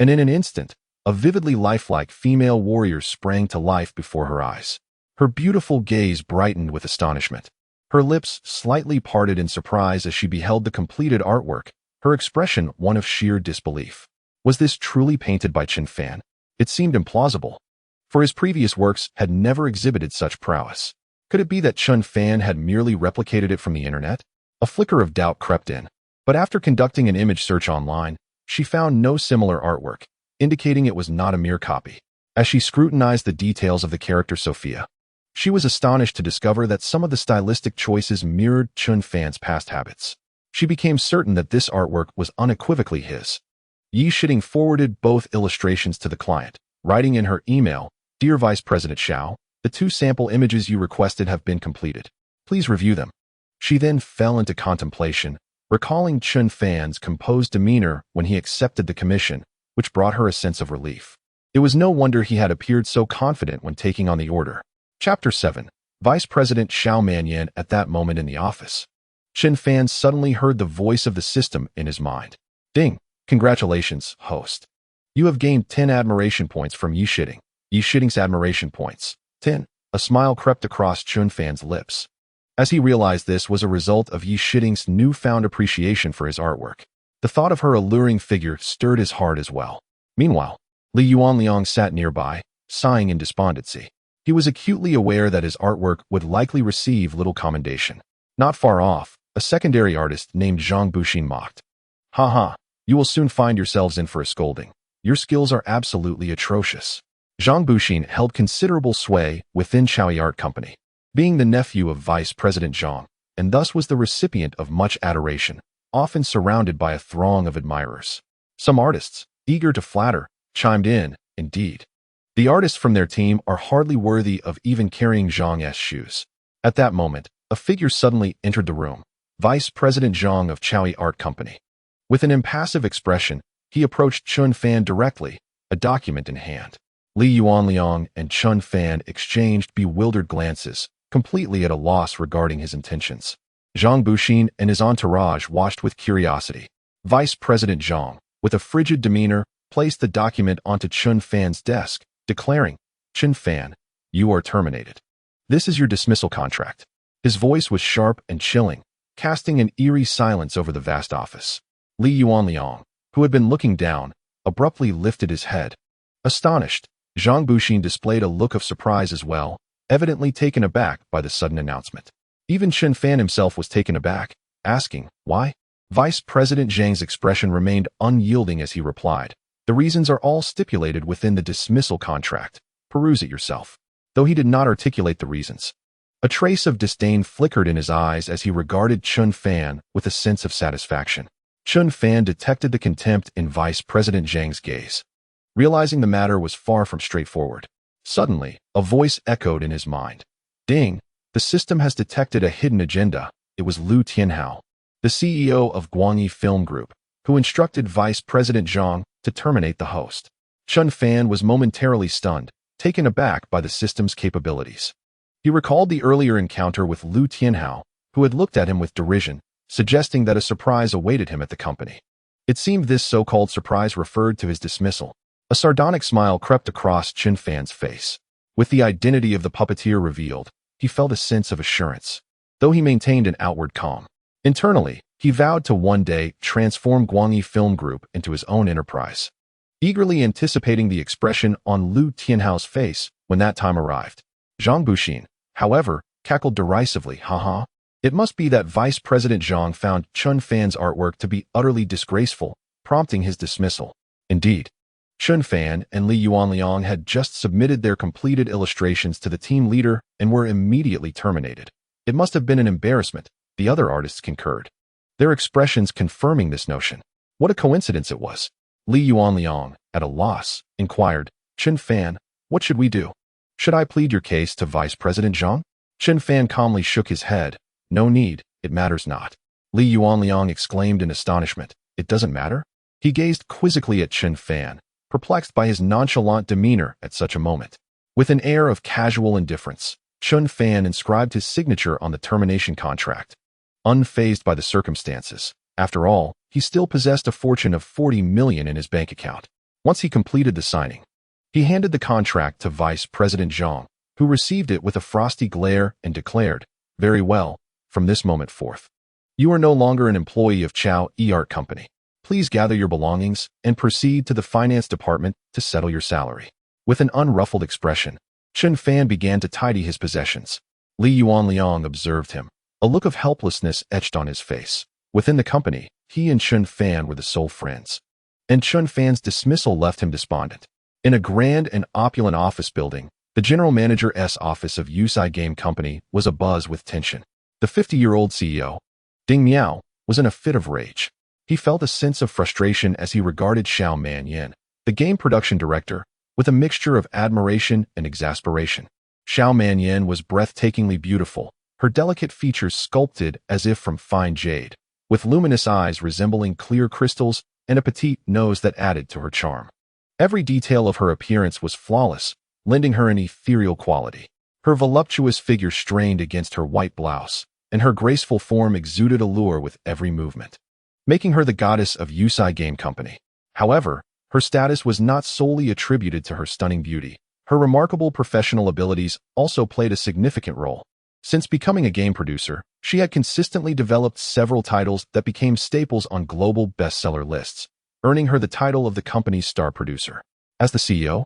A: and in an instant, a vividly lifelike female warrior sprang to life before her eyes. Her beautiful gaze brightened with astonishment. Her lips slightly parted in surprise as she beheld the completed artwork, her expression one of sheer disbelief. Was this truly painted by Chun Fan? It seemed implausible, for his previous works had never exhibited such prowess. Could it be that Chun Fan had merely replicated it from the internet? A flicker of doubt crept in, but after conducting an image search online, she found no similar artwork, indicating it was not a mere copy. As she scrutinized the details of the character Sophia, she was astonished to discover that some of the stylistic choices mirrored Chun Fan's past habits. She became certain that this artwork was unequivocally his. Yi Shiding forwarded both illustrations to the client, writing in her email, "Dear Vice President Xiao, the 2 sample images you requested have been completed. Please review them." She then fell into contemplation, recalling Chun Fan's composed demeanor when he accepted the commission, which brought her a sense of relief. It was no wonder he had appeared so confident when taking on the order. Chapter 7. Vice President Xiao Manyan at that moment in the office. Chun Fan suddenly heard the voice of the system in his mind. "Ding! Congratulations, host. You have gained 10 admiration points from Yi Shiding." Yi Shiding's admiration points. 10. A smile crept across Chun Fan's lips. as he realized this was a result of Yi Shiding's newfound appreciation for his artwork. The thought of her alluring figure stirred his heart as well. Meanwhile, Li Yuanliang sat nearby, sighing in despondency. He was acutely aware that his artwork would likely receive little commendation. Not far off, a secondary artist named Zhang Buxin mocked. "Ha, you will soon find yourselves in for a scolding. Your skills are absolutely atrocious." Zhang Buxin held considerable sway within Chaoyi Art Company, being the nephew of Vice President Zhang, and thus was the recipient of much adoration, often surrounded by a throng of admirers. Some artists, eager to flatter, chimed in, "Indeed, the artists from their team are hardly worthy of even carrying Zhang's shoes." At that moment, a figure suddenly entered the room, Vice President Zhang of Chaoyi Art Company. With an impassive expression, he approached Chun Fan directly, a document in hand. Li Yuanliang and Chun Fan exchanged bewildered glances, completely at a loss regarding his intentions. Zhang Buxin and his entourage watched with curiosity. Vice President Zhang, with a frigid demeanor, placed the document onto Chun Fan's desk, declaring, "Chun Fan, you are terminated. This is your dismissal contract." His voice was sharp and chilling, casting an eerie silence over the vast office. Li Yuanliang, who had been looking down, abruptly lifted his head. Astonished, Zhang Buxin displayed a look of surprise as well, evidently taken aback by the sudden announcement. Even Chun Fan himself was taken aback, asking, "Why?" Vice President Zhang's expression remained unyielding as he replied, "The reasons are all stipulated within the dismissal contract. Peruse it yourself." Though he did not articulate the reasons, a trace of disdain flickered in his eyes as he regarded Chun Fan with a sense of satisfaction. Chun Fan detected the contempt in Vice President Zhang's gaze. Realizing the matter was far from straightforward, suddenly, a voice echoed in his mind. "Ding! The system has detected a hidden agenda." It was Liu Tianhao, the CEO of Guangyi Film Group, who instructed Vice President Zhang to terminate the host. Chun Fan was momentarily stunned, taken aback by the system's capabilities. He recalled the earlier encounter with Liu Tianhao, who had looked at him with derision, suggesting that a surprise awaited him at the company. It seemed this so-called surprise referred to his dismissal. A sardonic smile crept across Chun Fan's face. With the identity of the puppeteer revealed, he felt a sense of assurance, though he maintained an outward calm. Internally, he vowed to one day transform Guangyi Film Group into his own enterprise, eagerly anticipating the expression on Liu Tianhao's face when that time arrived. Zhang Buxin, however, cackled derisively, "Ha. It must be that Vice President Zhang found Chun Fan's artwork to be utterly disgraceful, prompting his dismissal." Indeed, Chun Fan and Li Yuanliang had just submitted their completed illustrations to the team leader and were immediately terminated. It must have been an embarrassment, the other artists concurred, their expressions confirming this notion. What a coincidence it was. Li Yuanliang, at a loss, inquired, "Chun Fan, what should we do? Should I plead your case to Vice President Zhang?" Chun Fan calmly shook his head. "No need, it matters not." Li Yuanliang exclaimed in astonishment, "It doesn't matter?" He gazed quizzically at Chun Fan, perplexed by his nonchalant demeanor at such a moment. With an air of casual indifference, Chun Fan inscribed his signature on the termination contract. Unfazed by the circumstances, after all, he still possessed a fortune of 40 million in his bank account. Once he completed the signing, he handed the contract to Vice President Zhang, who received it with a frosty glare and declared, "Very well, from this moment forth, you are no longer an employee of Chaoyi Art Company. Please gather your belongings and proceed to the finance department to settle your salary." With an unruffled expression, Chun Fan began to tidy his possessions. Li Yuanliang observed him. A look of helplessness etched on his face. Within the company, he and Chun Fan were the sole friends, and Chun Fan's dismissal left him despondent. In a grand and opulent office building, the general manager's office of Yusai Game Company was abuzz with tension. The 50-year-old CEO, Ding Miao, was in a fit of rage. He felt a sense of frustration as he regarded Xiao Manyan, the game production director, with a mixture of admiration and exasperation. Xiao Manyan was breathtakingly beautiful, her delicate features sculpted as if from fine jade, with luminous eyes resembling clear crystals and a petite nose that added to her charm. Every detail of her appearance was flawless, lending her an ethereal quality. Her voluptuous figure strained against her white blouse, and her graceful form exuded allure with every movement, making her the goddess of Yusai Game Company. However, her status was not solely attributed to her stunning beauty. Her remarkable professional abilities also played a significant role. Since becoming a game producer, she had consistently developed several titles that became staples on global bestseller lists, earning her the title of the company's star producer. As the CEO,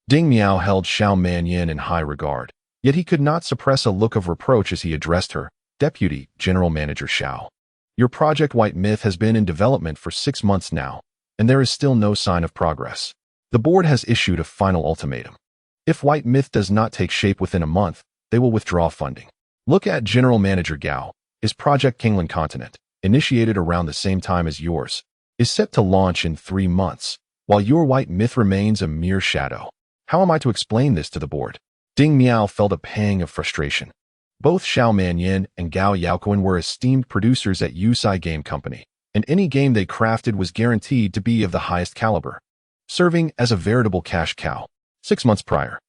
A: Ding Miao held Xiao Manyan in high regard, yet he could not suppress a look of reproach as he addressed her, Deputy General Manager Xiao. Your project White Myth has been in development for 6 months now, and there is still no sign of progress. The board has issued a final ultimatum. If White Myth does not take shape within a month, they will withdraw funding. Look at General Manager Gao. His project Kingland Continent, initiated around the same time as yours, is set to launch in 3 months, while your White Myth remains a mere shadow. How am I to explain this to the board? Ding Miao felt a pang of frustration. Both Xiao Manyan and Gao Yaoquan were esteemed producers at Yusai Game Company, and any game they crafted was guaranteed to be of the highest caliber, serving as a veritable cash cow. 6 months prior,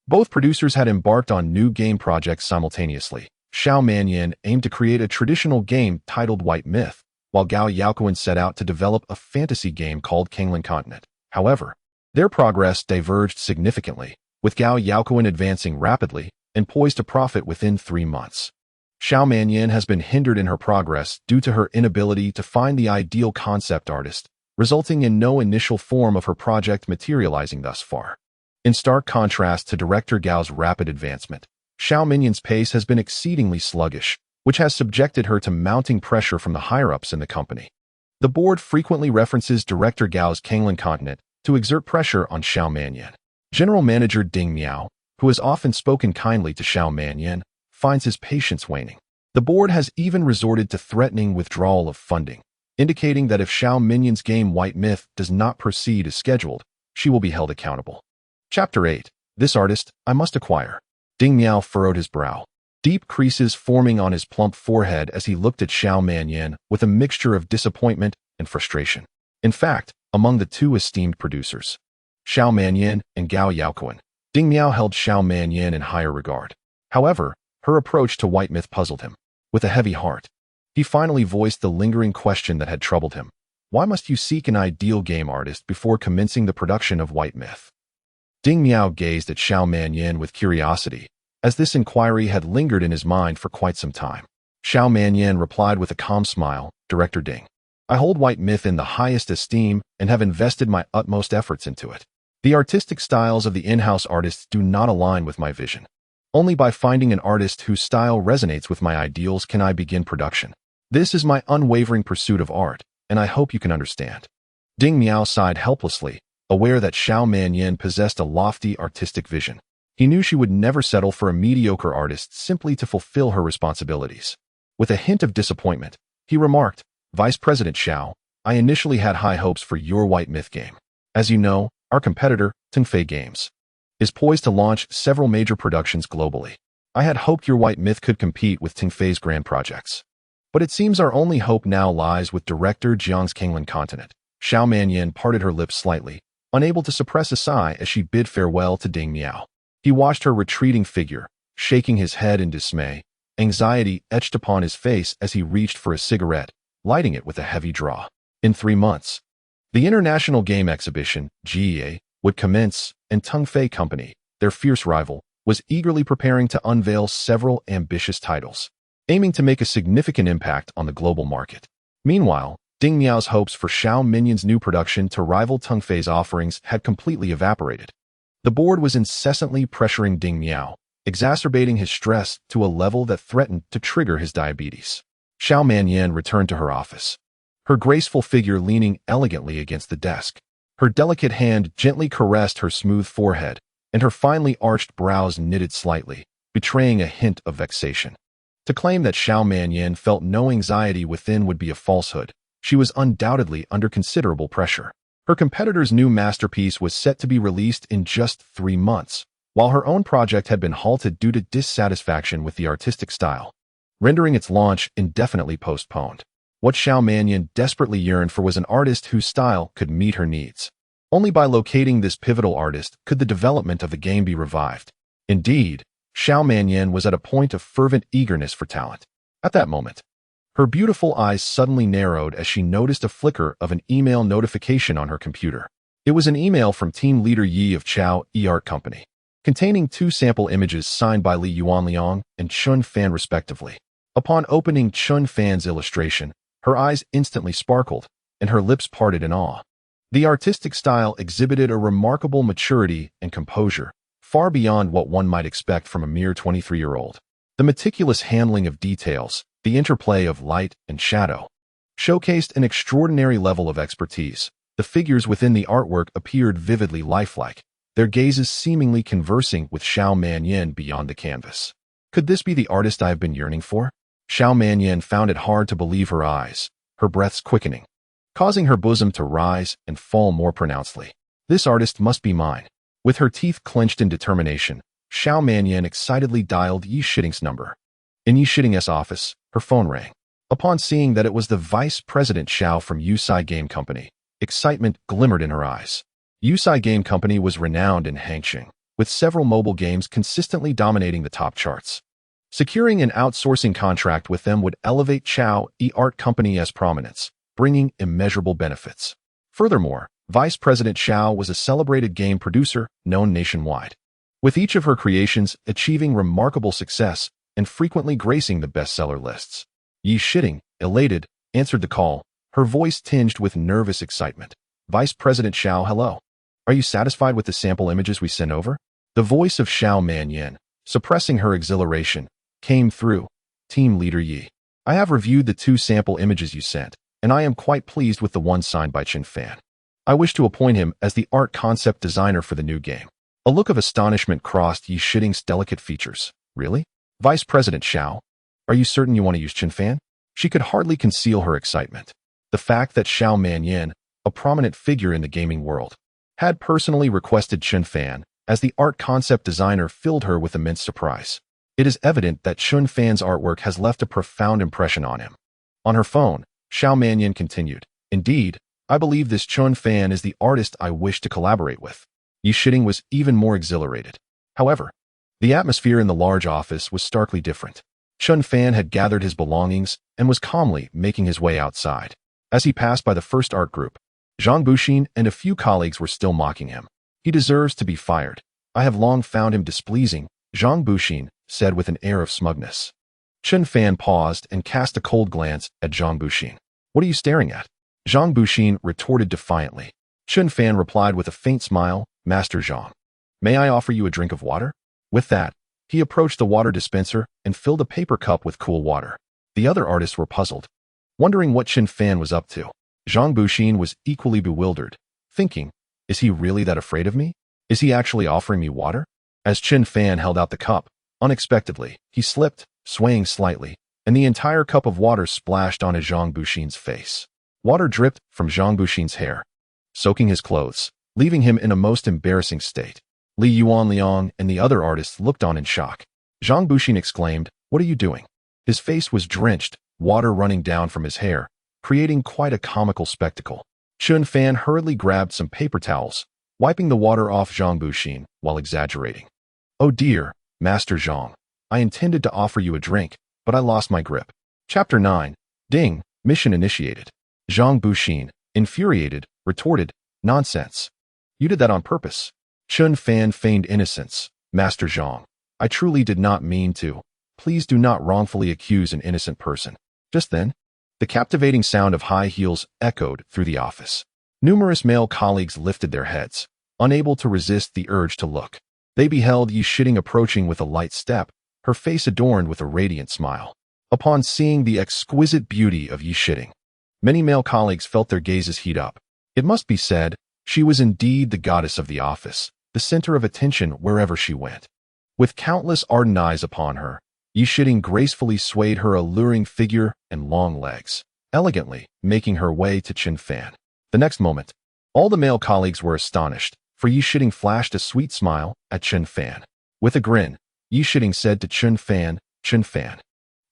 A: both producers had embarked on new game projects simultaneously. Xiao Manyan aimed to create a traditional game titled White Myth, while Gao Yaoquan set out to develop a fantasy game called Kingland Continent. However, their progress diverged significantly, with Gao Yaoquan advancing rapidly and poised to profit within 3 months. Xiao Manyan has been hindered in her progress due to her inability to find the ideal concept artist, resulting in no initial form of her project materializing thus far. In stark contrast to director Gao's rapid advancement, Xiao Manyan's pace has been exceedingly sluggish, which has subjected her to mounting pressure from the higher-ups in the company. The board frequently references director Gao's Kingland Continent to exert pressure on Xiao Manyan. General Manager Ding Miao, who has often spoken kindly to Xiao Manyan, finds his patience waning. The board has even resorted to threatening withdrawal of funding, indicating that if Xiao Manyan's game White Myth does not proceed as scheduled, she will be held accountable. Chapter 8. This artist I must acquire. Ding Miao furrowed his brow, deep creases forming on his plump forehead as he looked at Xiao Manyan with a mixture of disappointment and frustration. In fact, among the two esteemed producers, Xiao Manyan and Gao Yaoquan, Ding Miao held Xiao Manyan in higher regard. However, her approach to White Myth puzzled him. With a heavy heart, he finally voiced the lingering question that had troubled him. Why must you seek an ideal game artist before commencing the production of White Myth? Ding Miao gazed at Xiao Manyan with curiosity, as this inquiry had lingered in his mind for quite some time. Xiao Manyan replied with a calm smile, Director Ding, I hold White Myth in the highest esteem and have invested my utmost efforts into it. The artistic styles of the in-house artists do not align with my vision. Only by finding an artist whose style resonates with my ideals can I begin production. This is my unwavering pursuit of art, and I hope you can understand. Ding Miao sighed helplessly, aware that Xiao Manyan possessed a lofty artistic vision. He knew she would never settle for a mediocre artist simply to fulfill her responsibilities. With a hint of disappointment, he remarked, Vice President Xiao, I initially had high hopes for your White Myth game. As you know, our competitor, Tongfei Games, is poised to launch several major productions globally. I had hoped your White Myth could compete with Tongfei's grand projects. But it seems our only hope now lies with director Jiang's Kingland Continent. Xiao Manyan parted her lips slightly, unable to suppress a sigh as she bid farewell to Ding Miao. He watched her retreating figure, shaking his head in dismay. Anxiety etched upon his face as he reached for a cigarette, lighting it with a heavy draw. In 3 months, the International Game Exhibition, GEA, would commence, and Tongfei Company, their fierce rival, was eagerly preparing to unveil several ambitious titles, aiming to make a significant impact on the global market. Meanwhile, Ding Miao's hopes for Xiao Manyan's new production to rival Tongfei's offerings had completely evaporated. The board was incessantly pressuring Ding Miao, exacerbating his stress to a level that threatened to trigger his diabetes. Xiao Manyan returned to her office, her graceful figure leaning elegantly against the desk. Her delicate hand gently caressed her smooth forehead, and her finely arched brows knitted slightly, betraying a hint of vexation. To claim that Xiao Manyan felt no anxiety within would be a falsehood. She was undoubtedly under considerable pressure. Her competitor's new masterpiece was set to be released in just 3 months, while her own project had been halted due to dissatisfaction with the artistic style, rendering its launch indefinitely postponed. What Xiao Manyan desperately yearned for was an artist whose style could meet her needs. Only by locating this pivotal artist could the development of the game be revived. Indeed, Xiao Manyan was at a point of fervent eagerness for talent. At that moment, her beautiful eyes suddenly narrowed as she noticed a flicker of an email notification on her computer. It was an email from team leader Yi of Chao E-Art Company. containing 2 sample images signed by Li Yuanliang and Chun Fan respectively. Upon opening Chun Fan's illustration, her eyes instantly sparkled, and her lips parted in awe. The artistic style exhibited a remarkable maturity and composure, far beyond what one might expect from a mere 23-year-old. The meticulous handling of details, the interplay of light and shadow, showcased an extraordinary level of expertise. The figures within the artwork appeared vividly lifelike, their gazes seemingly conversing with Xiao Manyan beyond the canvas. Could this be the artist I have been yearning for? Xiao Manyan found it hard to believe her eyes, her breaths quickening, causing her bosom to rise and fall more pronouncedly. This artist must be mine. With her teeth clenched in determination, Xiao Manyan excitedly dialed Yi Shiting's number. In Yi Shiting's office, her phone rang. Upon seeing that it was the Vice President Xiao from Yusai Game Company, excitement glimmered in her eyes. Yusai Game Company was renowned in Hangqing, with several mobile games consistently dominating the top charts. Securing an outsourcing contract with them would elevate Xiao Art Company's prominence, bringing immeasurable benefits. Furthermore, Vice President Xiao was a celebrated game producer known nationwide, with each of her creations achieving remarkable success and frequently gracing the bestseller lists. Yi Shiting, elated, answered the call, her voice tinged with nervous excitement. Vice President Xiao, hello. Are you satisfied with the sample images we sent over? The voice of Xiao Manyan, suppressing her exhilaration, came through. Team Leader Yi. I have reviewed the 2 sample images you sent, and I am quite pleased with the one signed by Chun Fan. I wish to appoint him as the art concept designer for the new game. A look of astonishment crossed Yi Shiting's delicate features. Really? Vice President Xiao? Are you certain you want to use Chun Fan? She could hardly conceal her excitement. The fact that Xiao Manyan, a prominent figure in the gaming world, had personally requested Chun Fan as the art concept designer filled her with immense surprise. It is evident that Chun Fan's artwork has left a profound impression on him. On her phone, Xiao Manyan continued, Indeed, I believe this Chun Fan is the artist I wish to collaborate with. Yi Shiting was even more exhilarated. However, the atmosphere in the large office was starkly different. Chun Fan had gathered his belongings and was calmly making his way outside. As he passed by the first art group, Zhang Buxin and a few colleagues were still mocking him. He deserves to be fired. I have long found him displeasing, Zhang Buxin said with an air of smugness. Chun Fan paused and cast a cold glance at Zhang Buxin. What are you staring at? Zhang Buxin retorted defiantly. Chun Fan replied with a faint smile, Master Zhang. May I offer you a drink of water? With that, he approached the water dispenser and filled a paper cup with cool water. The other artists were puzzled, wondering what Chun Fan was up to. Zhang Buxin was equally bewildered, thinking, is he really that afraid of me? Is he actually offering me water? As Chun Fan held out the cup, unexpectedly, he slipped, swaying slightly, and the entire cup of water splashed onto Zhang Buxin's face. Water dripped from Zhang Buxin's hair, soaking his clothes, leaving him in a most embarrassing state. Li Yuanliang and the other artists looked on in shock. Zhang Buxin exclaimed, What are you doing? His face was drenched, water running down from his hair, creating quite a comical spectacle. Chun Fan hurriedly grabbed some paper towels, wiping the water off Zhang Buxin while exaggerating. Oh dear, Master Zhang, I intended to offer you a drink, but I lost my grip. Chapter 9. Ding, mission initiated. Zhang Buxin, infuriated, retorted, Nonsense. You did that on purpose. Chun Fan feigned innocence. Master Zhang, I truly did not mean to. Please do not wrongfully accuse an innocent person. Just then, the captivating sound of high heels echoed through the office. Numerous male colleagues lifted their heads, unable to resist the urge to look. They beheld Yi Shiting approaching with a light step, her face adorned with a radiant smile. Upon seeing the exquisite beauty of Yi Shiting, many male colleagues felt their gazes heat up. It must be said, she was indeed the goddess of the office, the center of attention wherever she went. With countless ardent eyes upon her, Yi Shiting gracefully swayed her alluring figure and long legs, elegantly making her way to Chun Fan. The next moment, all the male colleagues were astonished, for Yi Shiting flashed a sweet smile at Chun Fan. With a grin, Yi Shiting said to Chun Fan,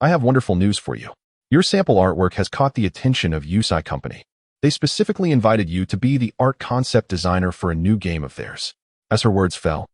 A: I have wonderful news for you. Your sample artwork has caught the attention of Yusai Company. They specifically invited you to be the art concept designer for a new game of theirs. As her words fell,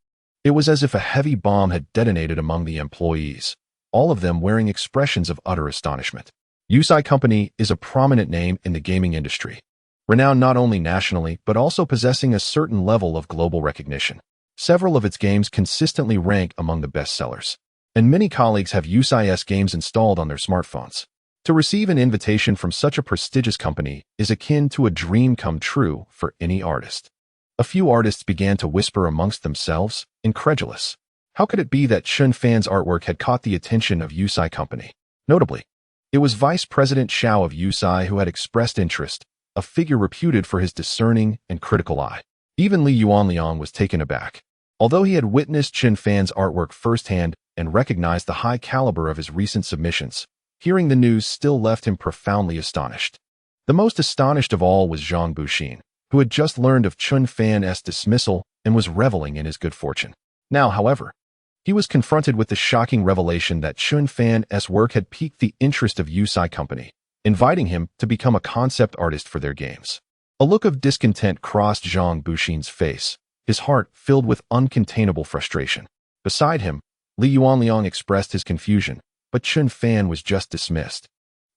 A: it was as if a heavy bomb had detonated among the employees, all of them wearing expressions of utter astonishment. Yusai Company is a prominent name in the gaming industry, renowned not only nationally but also possessing a certain level of global recognition. Several of its games consistently rank among the best sellers, and many colleagues have USI's games installed on their smartphones. To receive an invitation from such a prestigious company is akin to a dream come true for any artist. A few artists began to whisper amongst themselves, incredulous. How could it be that Chun Fan's artwork had caught the attention of USI Company? Notably, it was Vice President Xiao of USI who had expressed interest, a figure reputed for his discerning and critical eye. Even Li Yuanliang was taken aback. Although he had witnessed Chun Fan's artwork firsthand and recognized the high caliber of his recent submissions, hearing the news still left him profoundly astonished. The most astonished of all was Zhang Buxin, who had just learned of Chun Fan's dismissal and was reveling in his good fortune. Now, however, he was confronted with the shocking revelation that Chun Fan's work had piqued the interest of USI Company, inviting him to become a concept artist for their games. A look of discontent crossed Zhang Buxin's face, his heart filled with uncontainable frustration. Beside him, Li Yuanliang expressed his confusion, but Chun Fan was just dismissed.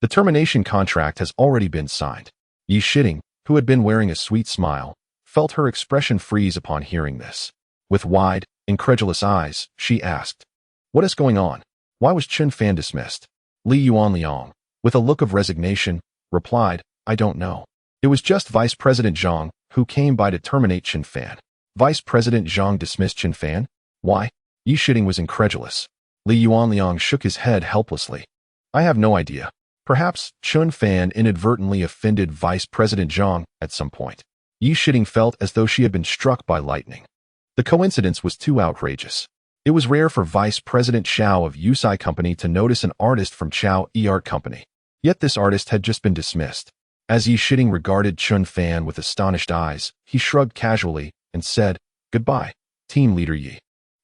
A: The termination contract has already been signed. Yi Shitting, who had been wearing a sweet smile, felt her expression freeze upon hearing this. With wide, incredulous eyes, she asked, "What is going on? Why was Chun Fan dismissed?" Li Yuanliang, with a look of resignation, replied, "I don't know. It was just Vice President Zhang who came by to terminate Chun Fan." Vice President Zhang dismissed Chun Fan? Why? Yi Shitting was incredulous. Li Yuanliang shook his head helplessly. "I have no idea. Perhaps Chun Fan inadvertently offended Vice President Zhang at some point." Yi Shitting felt as though she had been struck by lightning. The coincidence was too outrageous. It was rare for Vice President Xiao of USI Company to notice an artist from Xiao Art Company. Yet this artist had just been dismissed. As Yi Shitting regarded Chun Fan with astonished eyes, he shrugged casually and said, "Goodbye, Team Leader Yi.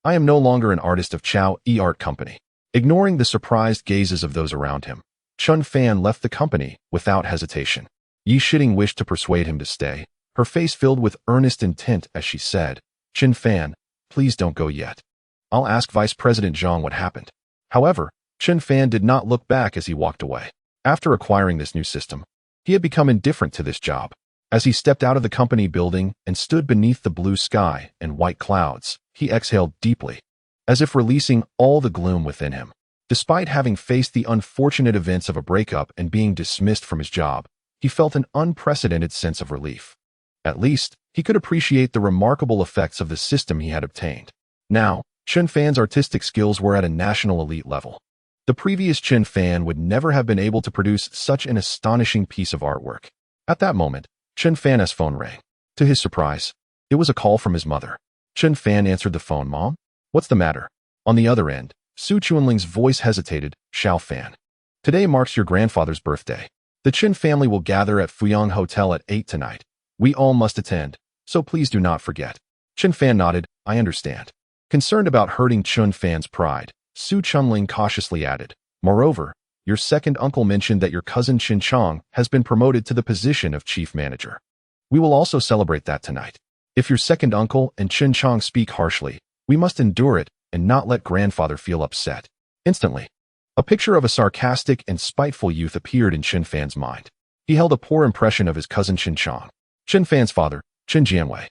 A: I am no longer an artist of Xiao Art Company." Ignoring the surprised gazes of those around him, Chun Fan left the company without hesitation. Yi Shitting wished to persuade him to stay, her face filled with earnest intent as she said, "Chun Fan, please don't go yet. I'll ask Vice President Zhang what happened." However, Chun Fan did not look back as he walked away. After acquiring this new system, he had become indifferent to this job. As he stepped out of the company building and stood beneath the blue sky and white clouds, he exhaled deeply, as if releasing all the gloom within him. Despite having faced the unfortunate events of a breakup and being dismissed from his job, he felt an unprecedented sense of relief. At least, he could appreciate the remarkable effects of the system he had obtained. Now, Chun Fan's artistic skills were at a national elite level. The previous Chun Fan would never have been able to produce such an astonishing piece of artwork. At that moment, Chun Fan's phone rang. To his surprise, it was a call from his mother. Chun Fan answered the phone. "Mom? What's the matter?" On the other end, Su Chunling's voice hesitated. "Xiao Fan. Today marks your grandfather's birthday. The Chun family will gather at Fuyang Hotel at 8 tonight. We all must attend, so please do not forget." Chun Fan nodded. "I understand." Concerned about hurting Chun Fan's pride, Su Chunling cautiously added, "Moreover, your second uncle mentioned that your cousin Chin Chong has been promoted to the position of chief manager. We will also celebrate that tonight. If your second uncle and Chin Chong speak harshly, we must endure it and not let grandfather feel upset." Instantly, a picture of a sarcastic and spiteful youth appeared in Chun Fan's mind. He held a poor impression of his cousin Chin Chong. Chun Fan's father, Chin Jianwei,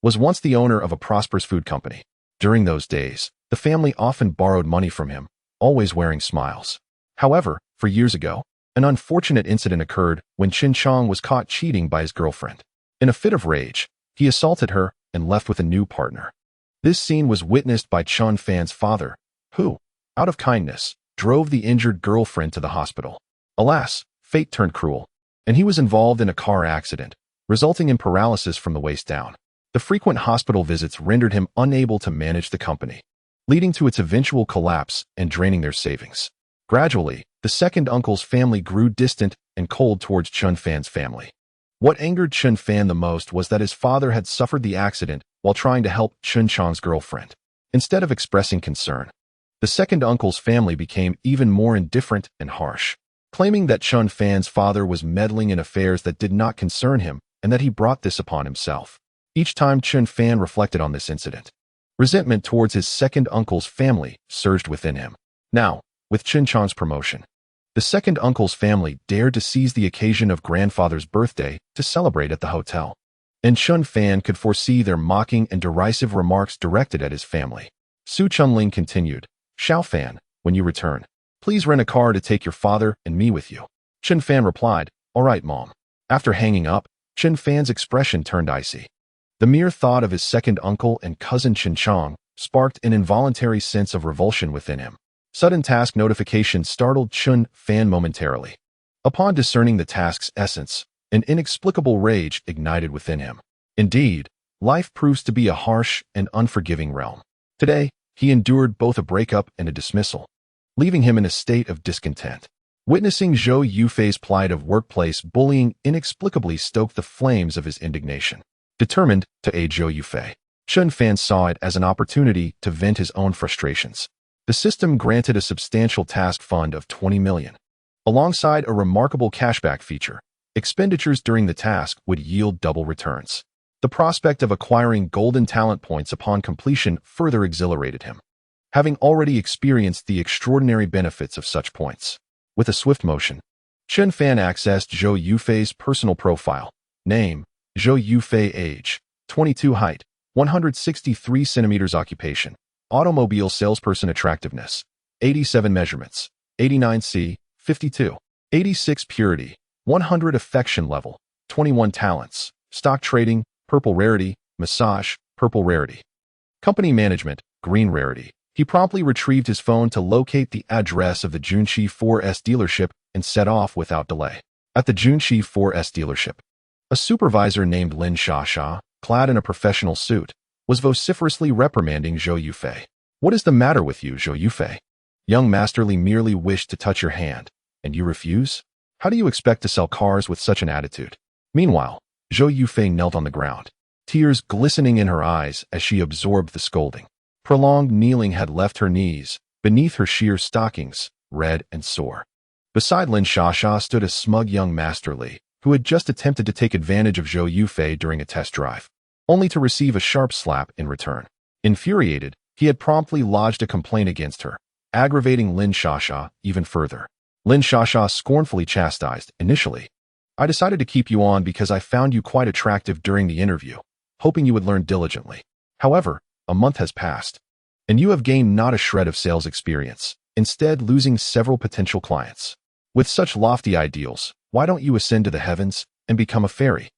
A: was once the owner of a prosperous food company. During those days, the family often borrowed money from him, always wearing smiles. However, 4 years ago, an unfortunate incident occurred when Chin Chong was caught cheating by his girlfriend. In a fit of rage, he assaulted her and left with a new partner. This scene was witnessed by Chun Fan's father, who, out of kindness, drove the injured girlfriend to the hospital. Alas, fate turned cruel, and he was involved in a car accident, resulting in paralysis from the waist down. The frequent hospital visits rendered him unable to manage the company, leading to its eventual collapse and draining their savings. Gradually, the second uncle's family grew distant and cold towards Chun Fan's family. What angered Chun Fan the most was that his father had suffered the accident while trying to help Chun Chong's girlfriend. Instead of expressing concern, the second uncle's family became even more indifferent and harsh, claiming that Chun Fan's father was meddling in affairs that did not concern him and that he brought this upon himself. Each time Chun Fan reflected on this incident, resentment towards his second uncle's family surged within him. Now, with Chin Chong's promotion, the second uncle's family dared to seize the occasion of grandfather's birthday to celebrate at the hotel. and Chun Fan could foresee their mocking and derisive remarks directed at his family. Su Chunling continued, Xiao Fan, when you return, please rent a car to take your father and me with you. Chun Fan replied, all right, Mom. After hanging up, Chun Fan's expression turned icy. The mere thought of his second uncle and cousin Chin Chong sparked an involuntary sense of revulsion within him. Sudden task notification startled Chun Fan momentarily. Upon discerning the task's essence, an inexplicable rage ignited within him. Indeed, life proves to be a harsh and unforgiving realm. Today, he endured both a breakup and a dismissal, leaving him in a state of discontent. Witnessing Zhou Yufei's plight of workplace bullying inexplicably stoked the flames of his indignation. Determined to aid Zhou Yufei, Chun Fan saw it as an opportunity to vent his own frustrations. The system granted a substantial task fund of 20 million. Alongside a remarkable cashback feature, expenditures during the task would yield double returns. The prospect of acquiring golden talent points upon completion further exhilarated him, having already experienced the extraordinary benefits of such points. With a swift motion, Chun Fan accessed Zhou Yufei's personal profile. Name, Zhou Yufei. Age, 22. Height, 163 centimeters. Occupation, automobile salesperson. Attractiveness, 87. Measurements, 89 c, 52. 86. Purity, 100. Affection level, 21. Talents, stock trading, purple rarity, massage, purple rarity. Company management, green rarity. He promptly retrieved his phone to locate the address of the Junshi 4S dealership and set off without delay. At the Junshi 4S dealership, a supervisor named Lin Shasha, clad in a professional suit, was vociferously reprimanding Zhou Yufei. What is the matter with you, Zhou Yufei? Young Masterly merely wished to touch your hand, and you refuse? How do you expect to sell cars with such an attitude? Meanwhile, Zhou Yufei knelt on the ground, tears glistening in her eyes as she absorbed the scolding. Prolonged kneeling had left her knees, beneath her sheer stockings, red and sore. Beside Lin Shasha stood a smug young Masterly, who had just attempted to take advantage of Zhou Yufei during a test drive, only to receive a sharp slap in return. Infuriated, he had promptly lodged a complaint against her, aggravating Lin Shasha even further. Lin Shasha scornfully chastised, initially, I decided to keep you on because I found you quite attractive during the interview, hoping you would learn diligently. However, a month has passed, and you have gained not a shred of sales experience, instead losing several potential clients. With such lofty ideals, why don't you ascend to the heavens and become a fairy?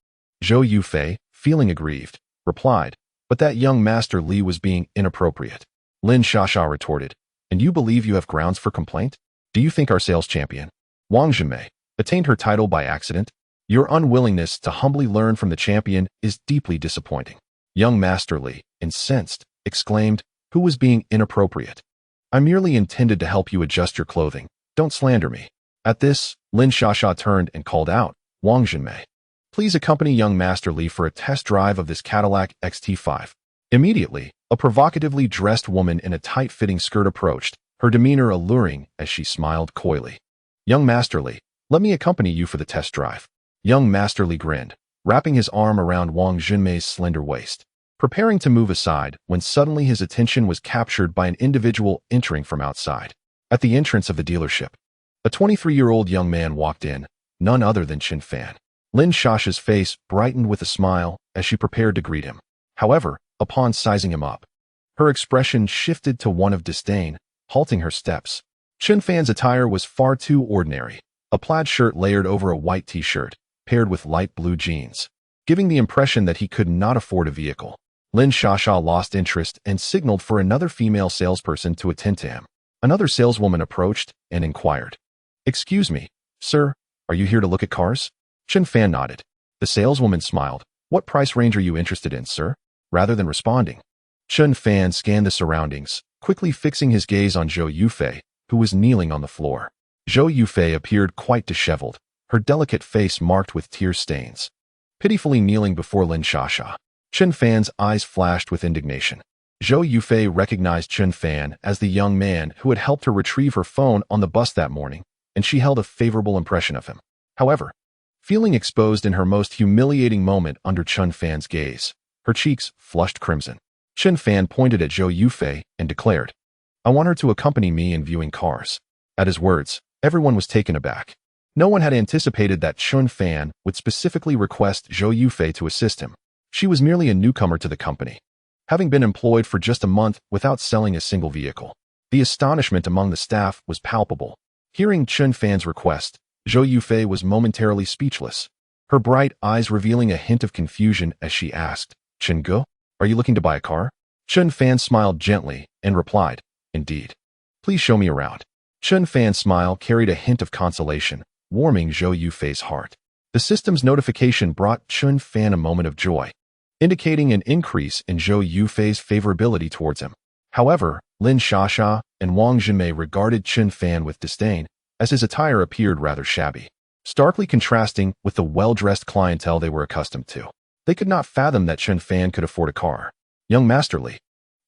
A: Zhou Yufei, feeling aggrieved, replied, but that young Master Li was being inappropriate. Lin Shasha retorted, and you believe you have grounds for complaint? Do you think our sales champion, Wang Zhenmei, attained her title by accident? Your unwillingness to humbly learn from the champion is deeply disappointing. Young Master Li, incensed, exclaimed, who was being inappropriate? I merely intended to help you adjust your clothing. Don't slander me. At this, Lin Shasha turned and called out, Wang Zhenmei, please accompany young Master Li for a test drive of this Cadillac XT5. Immediately, a provocatively dressed woman in a tight-fitting skirt approached, her demeanor alluring as she smiled coyly. Young Master Li, let me accompany you for the test drive. Young Master Li grinned, wrapping his arm around Wang Zhenmei's slender waist, preparing to move aside when suddenly his attention was captured by an individual entering from outside. At the entrance of the dealership, a 23-year-old young man walked in, none other than Chun Fan. Lin Shasha's face brightened with a smile as she prepared to greet him. However, upon sizing him up, her expression shifted to one of disdain, halting her steps. Chun Fan's attire was far too ordinary, a plaid shirt layered over a white t-shirt, paired with light blue jeans, giving the impression that he could not afford a vehicle. Lin Shasha lost interest and signaled for another female salesperson to attend to him. Another saleswoman approached and inquired, excuse me, sir, are you here to look at cars? Chun Fan nodded. The saleswoman smiled. What price range are you interested in, sir? Rather than responding, Chun Fan scanned the surroundings, quickly fixing his gaze on Zhou Yufei, who was kneeling on the floor. Zhou Yufei appeared quite disheveled, her delicate face marked with tear stains. Pitifully kneeling before Lin Shasha, Chun Fan's eyes flashed with indignation. Zhou Yufei recognized Chun Fan as the young man who had helped her retrieve her phone on the bus that morning, and she held a favorable impression of him. However, feeling exposed in her most humiliating moment under Chun Fan's gaze, her cheeks flushed crimson. Chun Fan pointed at Zhou Yufei and declared, I want her to accompany me in viewing cars. At his words, everyone was taken aback. No one had anticipated that Chun Fan would specifically request Zhou Yufei to assist him. She was merely a newcomer to the company, having been employed for just a month without selling a single vehicle. The astonishment among the staff was palpable. Hearing Chen Fan's request, Zhou Yufei was momentarily speechless, her bright eyes revealing a hint of confusion as she asked, "Chen Ge, are you looking to buy a car?" Chen Fan smiled gently and replied, "Indeed. Please show me around." Chen Fan's smile carried a hint of consolation, warming Zhou Yufei's heart. The system's notification brought Chen Fan a moment of joy, indicating an increase in Zhou Yufei's favorability towards him. However, Lin Shasha and Wang Jinmei regarded Chen Fan with disdain, as his attire appeared rather shabby, starkly contrasting with the well-dressed clientele they were accustomed to. They could not fathom that Chen Fan could afford a car. Young Master Li,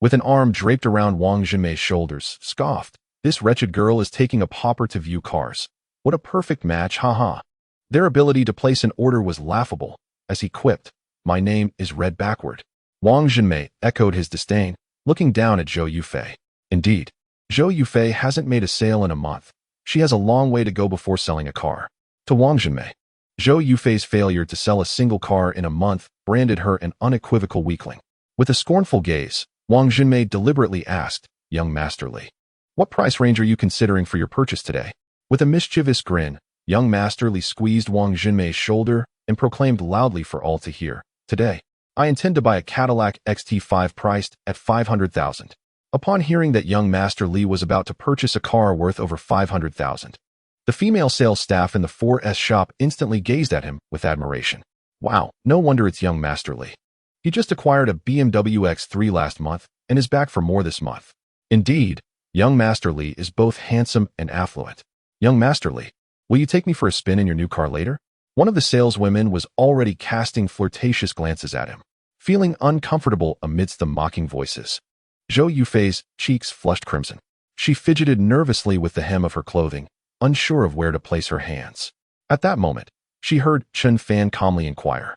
A: with an arm draped around Wang Jinmei's shoulders, scoffed, "This wretched girl is taking a pauper to view cars. What a perfect match, haha." Their ability to place an order was laughable, as he quipped, "My name is read backward." Wang Jinmei echoed his disdain, looking down at Zhou Yufei. Indeed, Zhou Yufei hasn't made a sale in a month. She has a long way to go before selling a car. To Wang Jinmei, Zhou Yufei's failure to sell a single car in a month branded her an unequivocal weakling. With a scornful gaze, Wang Jinmei deliberately asked, "Young Master Li, what price range are you considering for your purchase today?" With a mischievous grin, young Master Li squeezed Wang Jinmei's shoulder and proclaimed loudly for all to hear, "Today, I intend to buy a Cadillac XT5 priced at 500,000. Upon hearing that young Master Li was about to purchase a car worth over 500,000, the female sales staff in the 4S shop instantly gazed at him with admiration. Wow, no wonder it's young Master Li. He just acquired a BMW X3 last month and is back for more this month. Indeed, young Master Li is both handsome and affluent. Young Master Li, will you take me for a spin in your new car later?" One of the saleswomen was already casting flirtatious glances at him, feeling uncomfortable amidst the mocking voices. Zhou Yufei's cheeks flushed crimson. She fidgeted nervously with the hem of her clothing, unsure of where to place her hands. At that moment, she heard Chen Fan calmly inquire,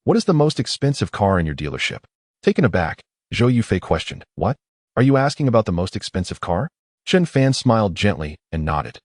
A: "What is the most expensive car in your dealership?" Taken aback, Zhou Yufei questioned, "What? Are you asking about the most expensive car?" Chen Fan smiled gently and nodded.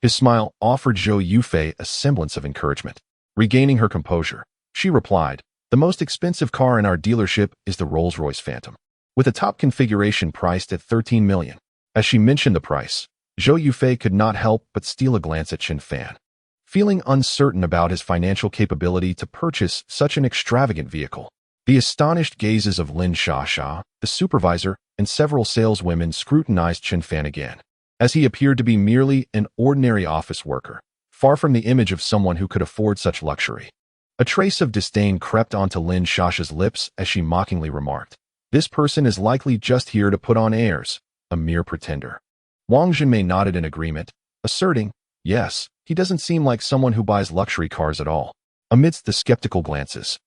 A: His smile offered Zhou Yufei a semblance of encouragement. Regaining her composure, she replied, "The most expensive car in our dealership is the Rolls-Royce Phantom, with a top configuration priced at 13 million. As she mentioned the price, Zhou Yufei could not help but steal a glance at Chen Fan. Feeling uncertain about his financial capability to purchase such an extravagant vehicle, the astonished gazes of Lin Shasha, the supervisor, and several saleswomen scrutinized Chen Fan again, as he appeared to be merely an ordinary office worker, far from the image of someone who could afford such luxury. A trace of disdain crept onto Lin Shasha's lips as she mockingly remarked, "This person is likely just here to put on airs, a mere pretender." Wang Jinmei nodded in agreement, asserting, "Yes, he doesn't seem like someone who buys luxury cars at all." Amidst the skeptical glances,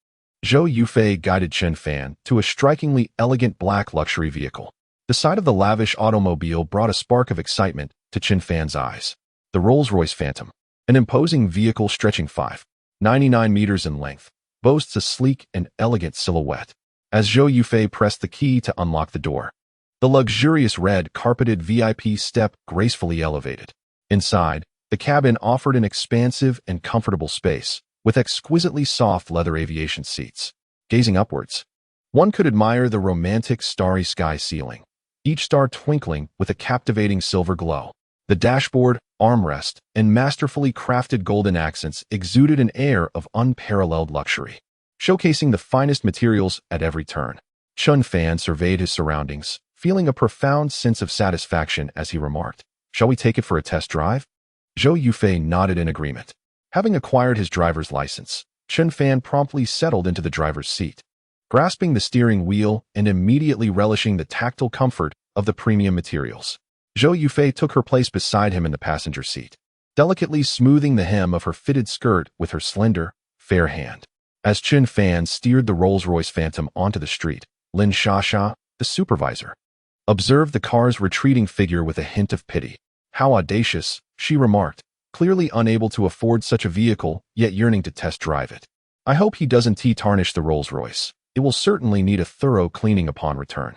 A: Zhou Yufei guided Chen Fan to a strikingly elegant black luxury vehicle. The sight of the lavish automobile brought a spark of excitement to Chen Fan's eyes. The Rolls-Royce Phantom, an imposing vehicle stretching 5.99 meters in length, boasts a sleek and elegant silhouette. As Zhou Yufei pressed the key to unlock the door, the luxurious red carpeted VIP step gracefully elevated. Inside, the cabin offered an expansive and comfortable space, with exquisitely soft leather aviation seats. Gazing upwards, one could admire the romantic starry sky ceiling, each star twinkling with a captivating silver glow. The dashboard, armrest, and masterfully crafted golden accents exuded an air of unparalleled luxury, showcasing the finest materials at every turn. Chen Fan surveyed his surroundings, feeling a profound sense of satisfaction as he remarked, "Shall we take it for a test drive?" Zhou Yufei nodded in agreement. Having acquired his driver's license, Chen Fan promptly settled into the driver's seat, grasping the steering wheel and immediately relishing the tactile comfort of the premium materials. Zhou Yufei took her place beside him in the passenger seat, delicately smoothing the hem of her fitted skirt with her slender, fair hand. As Chen Fan steered the Rolls-Royce Phantom onto the street, Lin Shasha, the supervisor, observed the car's retreating figure with a hint of pity. "How audacious," she remarked, clearly unable to afford such a vehicle, yet yearning to test drive it. "I hope he doesn't tarnish the Rolls-Royce. It will certainly need a thorough cleaning upon return."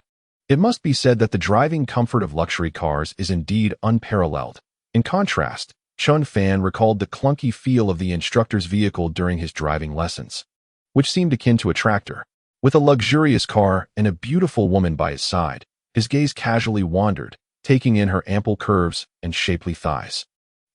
A: It must be said that the driving comfort of luxury cars is indeed unparalleled. In contrast, Chen Fan recalled the clunky feel of the instructor's vehicle during his driving lessons, which seemed akin to a tractor. With a luxurious car and a beautiful woman by his side, his gaze casually wandered, taking in her ample curves and shapely thighs.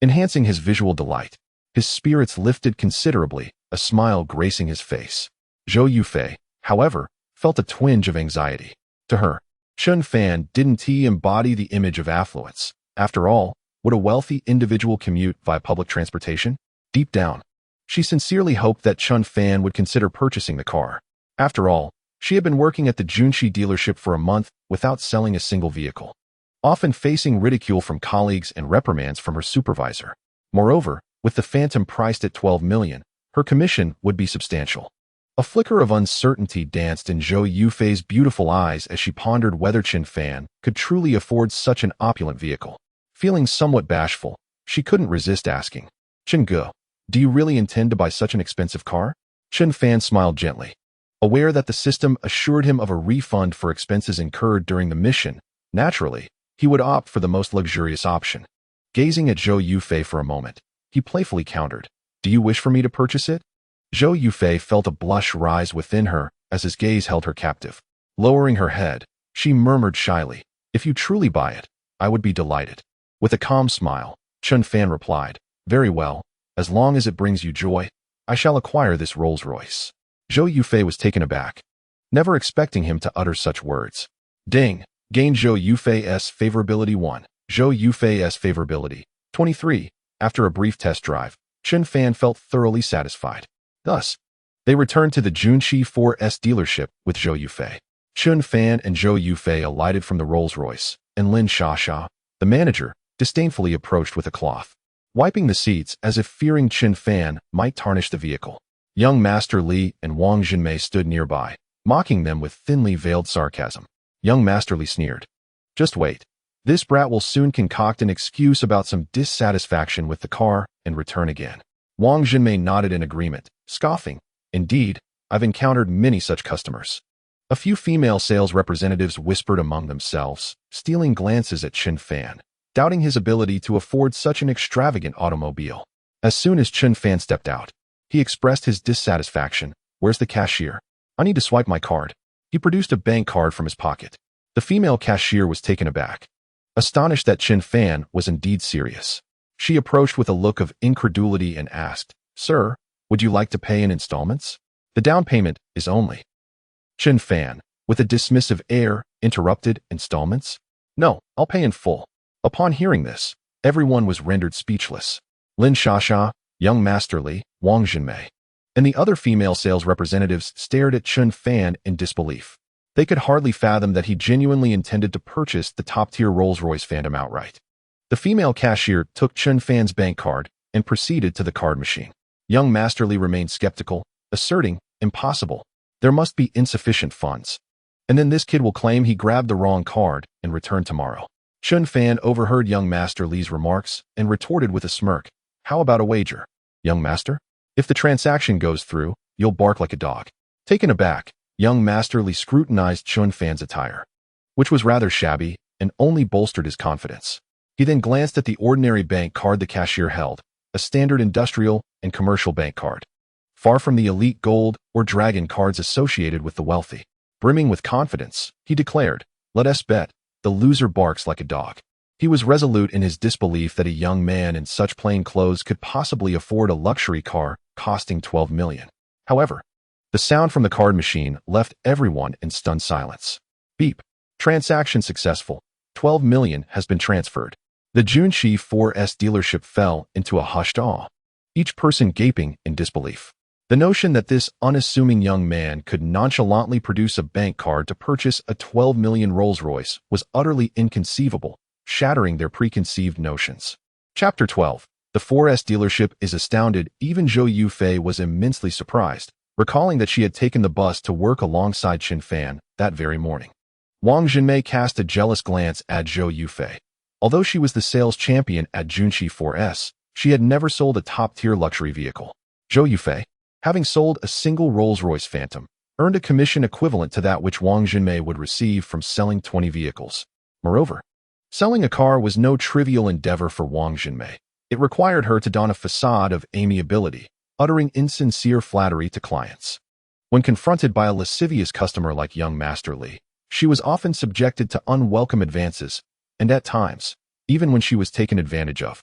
A: Enhancing his visual delight, his spirits lifted considerably, a smile gracing his face. Zhou Yufei, however, felt a twinge of anxiety. To her, Chun Fan didn't he embody the image of affluence? After all, would a wealthy individual commute via public transportation? Deep down, she sincerely hoped that Chun Fan would consider purchasing the car. After all, she had been working at the Junshi dealership for a month without selling a single vehicle, often facing ridicule from colleagues and reprimands from her supervisor. Moreover, with the Phantom priced at 12 million, her commission would be substantial. A flicker of uncertainty danced in Zhou Yufei's beautiful eyes as she pondered whether Chin Fan could truly afford such an opulent vehicle. Feeling somewhat bashful, she couldn't resist asking, "Chin Ge, do you really intend to buy such an expensive car?" Chin Fan smiled gently. Aware that the system assured him of a refund for expenses incurred during the mission, naturally, he would opt for the most luxurious option. Gazing at Zhou Yufei for a moment, he playfully countered, "Do you wish for me to purchase it?" Zhou Yufei felt a blush rise within her as his gaze held her captive. Lowering her head, she murmured shyly, "If you truly buy it, I would be delighted." With a calm smile, Chun Fan replied, "Very well, as long as it brings you joy, I shall acquire this Rolls-Royce." Zhou Yufei was taken aback, never expecting him to utter such words. Ding! Gained Zhou Yufei's favorability 1. Zhou Yufei's favorability 23. After a brief test drive, Chun Fan felt thoroughly satisfied. Thus, they returned to the Junshi 4S dealership with Zhou Yufei. Chun Fan and Zhou Yufei alighted from the Rolls-Royce, and Lin Shasha, the manager, disdainfully approached with a cloth, wiping the seats as if fearing Chin Fan might tarnish the vehicle. Young Master Li and Wang Jinmei stood nearby, mocking them with thinly veiled sarcasm. Young Master Li sneered, "Just wait. This brat will soon concoct an excuse about some dissatisfaction with the car and return again." Wang Jinmei nodded in agreement, scoffing, "Indeed, I've encountered many such customers." A few female sales representatives whispered among themselves, stealing glances at Chin Fan, doubting his ability to afford such an extravagant automobile. As soon as Chin Fan stepped out, he expressed his dissatisfaction. "Where's the cashier? I need to swipe my card." He produced a bank card from his pocket. The female cashier was taken aback, astonished that Chin Fan was indeed serious. She approached with a look of incredulity and asked, "Sir, would you like to pay in installments? The down payment is only—" Chin Fan, with a dismissive air, interrupted, "Installments? No, I'll pay in full." Upon hearing this, everyone was rendered speechless. Lin Shasha, Young Master Li, Wang Jinmei, and the other female sales representatives stared at Chun Fan in disbelief. They could hardly fathom that he genuinely intended to purchase the top-tier Rolls-Royce Phantom outright. The female cashier took Chun Fan's bank card and proceeded to the card machine. Young Master Li remained skeptical, asserting, "Impossible. There must be insufficient funds. And then this kid will claim he grabbed the wrong card and returned tomorrow." Chun Fan overheard young Master Li's remarks and retorted with a smirk, "How about a wager, young master? If the transaction goes through, you'll bark like a dog." Taken aback, young Master Li scrutinized Chun Fan's attire, which was rather shabby and only bolstered his confidence. He then glanced at the ordinary bank card the cashier held, a standard industrial and commercial bank card, far from the elite gold or dragon cards associated with the wealthy. Brimming with confidence, he declared, "Let us bet, the loser barks like a dog." He was resolute in his disbelief that a young man in such plain clothes could possibly afford a luxury car costing 12 million. However, the sound from the card machine left everyone in stunned silence. Beep. Transaction successful. 12 million has been transferred. The Junshi 4S dealership fell into a hushed awe, each person gaping in disbelief. The notion that this unassuming young man could nonchalantly produce a bank card to purchase a 12 million Rolls-Royce was utterly inconceivable, shattering their preconceived notions. Chapter 12. The 4S dealership is astounded. Even Zhou Yufei was immensely surprised, recalling that she had taken the bus to work alongside Chin Fan that very morning. Wang Jinmei cast a jealous glance at Zhou Yufei. Although she was the sales champion at Junshi 4S, she had never sold a top-tier luxury vehicle. Zhou Yufei, having sold a single Rolls-Royce Phantom, earned a commission equivalent to that which Wang Jinmei would receive from selling 20 vehicles. Moreover, selling a car was no trivial endeavor for Wang Jinmei. It required her to don a facade of amiability, uttering insincere flattery to clients. When confronted by a lascivious customer like young Master Li, she was often subjected to unwelcome advances, and at times, even when she was taken advantage of,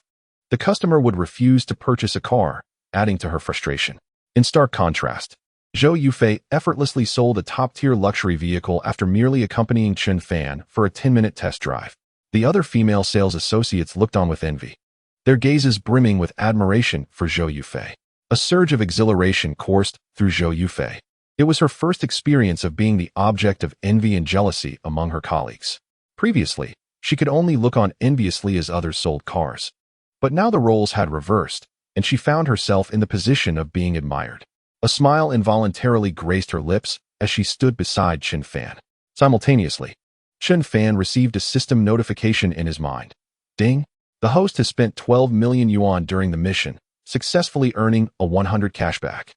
A: the customer would refuse to purchase a car, adding to her frustration. In stark contrast, Zhou Yufei effortlessly sold a top-tier luxury vehicle after merely accompanying Chen Fan for a 10-minute test drive. The other female sales associates looked on with envy, their gazes brimming with admiration for Zhou Yufei. A surge of exhilaration coursed through Zhou Yufei. It was her first experience of being the object of envy and jealousy among her colleagues. Previously, she could only look on enviously as others sold cars. But now the roles had reversed, and she found herself in the position of being admired. A smile involuntarily graced her lips as she stood beside Chen Fan. Simultaneously, Chen Fan received a system notification in his mind. Ding! The host has spent 12 million yuan during the mission, successfully earning a 100 cashback.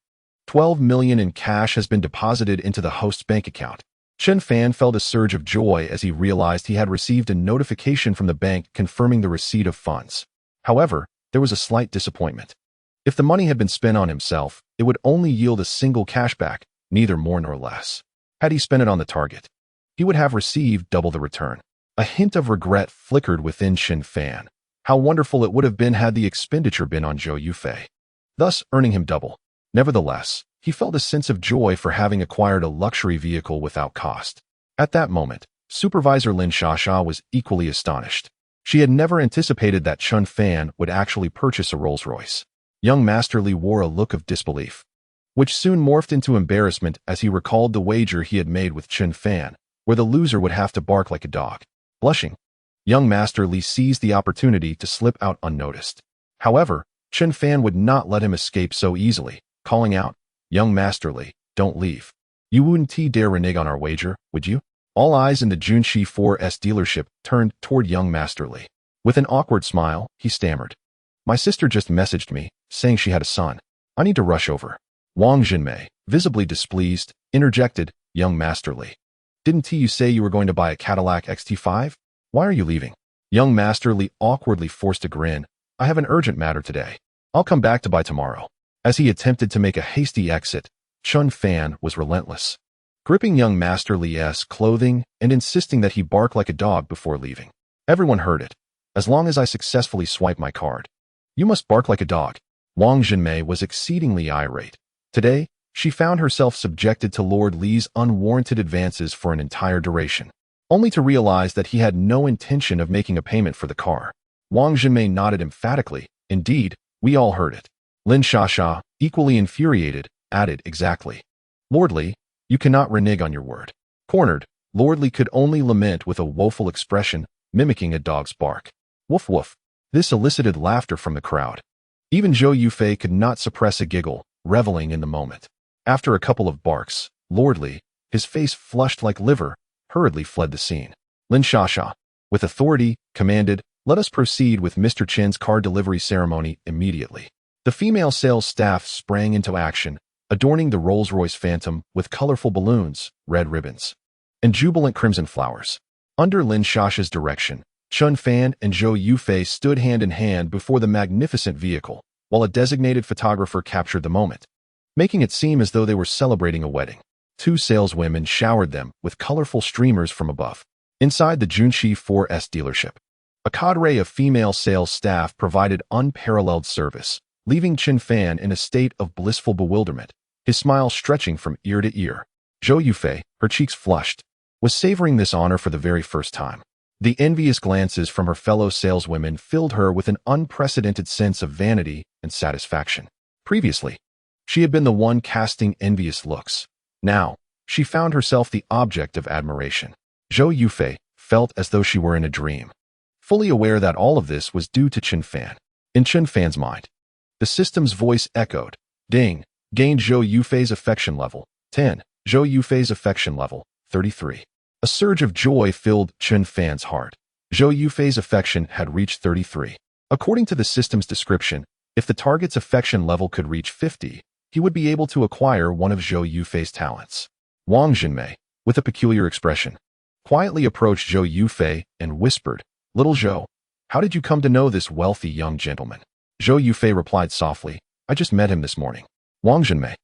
A: 12 million in cash has been deposited into the host's bank account. Chen Fan felt a surge of joy as he realized he had received a notification from the bank confirming the receipt of funds. However, there was a slight disappointment. If the money had been spent on himself, it would only yield a single cashback, neither more nor less. Had he spent it on the target, he would have received double the return. A hint of regret flickered within Chen Fan. How wonderful it would have been had the expenditure been on Zhou Yufei, thus earning him double. Nevertheless, he felt a sense of joy for having acquired a luxury vehicle without cost. At that moment, Supervisor Lin Shasha was equally astonished. She had never anticipated that Chen Fan would actually purchase a Rolls-Royce. Young Master Li wore a look of disbelief, which soon morphed into embarrassment as he recalled the wager he had made with Chen Fan, where the loser would have to bark like a dog. Blushing, young Master Li seized the opportunity to slip out unnoticed. However, Chen Fan would not let him escape so easily, calling out, "Young Master Li, don't leave. You wouldn't dare renege on our wager, would you?" All eyes in the Junshi 4S dealership turned toward young Master Li. With an awkward smile, he stammered, "My sister just messaged me, saying she had a son. I need to rush over." Wang Jinmei, visibly displeased, interjected, "Young Master Li, didn't you say you were going to buy a Cadillac XT5? Why are you leaving?" Young Master Li awkwardly forced a grin. "I have an urgent matter today. I'll come back to buy tomorrow." As he attempted to make a hasty exit, Chen Fan was relentless, gripping young Master Li's clothing and insisting that he bark like a dog before leaving. "Everyone heard it. As long as I successfully swipe my card, you must bark like a dog." Wang Jinmei was exceedingly irate. Today, she found herself subjected to Lord Li's unwarranted advances for an entire duration, only to realize that he had no intention of making a payment for the car. Wang Jinmei nodded emphatically. "Indeed, we all heard it." Lin Shasha, equally infuriated, added, "Exactly. Lord Li, you cannot renege on your word." Cornered, Lord Li could only lament with a woeful expression, mimicking a dog's bark. Woof woof. This elicited laughter from the crowd. Even Zhou Yufei could not suppress a giggle, reveling in the moment. After a couple of barks, Lord Li, his face flushed like liver, hurriedly fled the scene. Lin Shasha, with authority, commanded, "Let us proceed with Mr. Chen's car delivery ceremony immediately." The female sales staff sprang into action, adorning the Rolls-Royce Phantom with colorful balloons, red ribbons, and jubilant crimson flowers. Under Lin Shasha's direction, Chen Fan and Zhou Yufei stood hand in hand before the magnificent vehicle, while a designated photographer captured the moment, making it seem as though they were celebrating a wedding. Two saleswomen showered them with colorful streamers from above. Inside the Junshi 4S dealership, a cadre of female sales staff provided unparalleled service, leaving Chen Fan in a state of blissful bewilderment, his smile stretching from ear to ear. Zhou Yufei, her cheeks flushed, was savoring this honor for the very first time. The envious glances from her fellow saleswomen filled her with an unprecedented sense of vanity and satisfaction. Previously, she had been the one casting envious looks. Now, she found herself the object of admiration. Zhou Yufei felt as though she were in a dream, fully aware that all of this was due to Chen Fan. In Chen Fan's mind, the system's voice echoed, "Ding, gained Zhou Yufei's affection level, 10, Zhou Yufei's affection level, 33. A surge of joy filled Chen Fan's heart. Zhou Yufei's affection had reached 33. According to the system's description, if the target's affection level could reach 50, he would be able to acquire one of Zhou Yufei's talents. Wang Jinmei, with a peculiar expression, quietly approached Zhou Yufei and whispered, "Little Zhou, how did you come to know this wealthy young gentleman?" Zhou Yufei replied softly, "I just met him this morning." Wang Jinmei,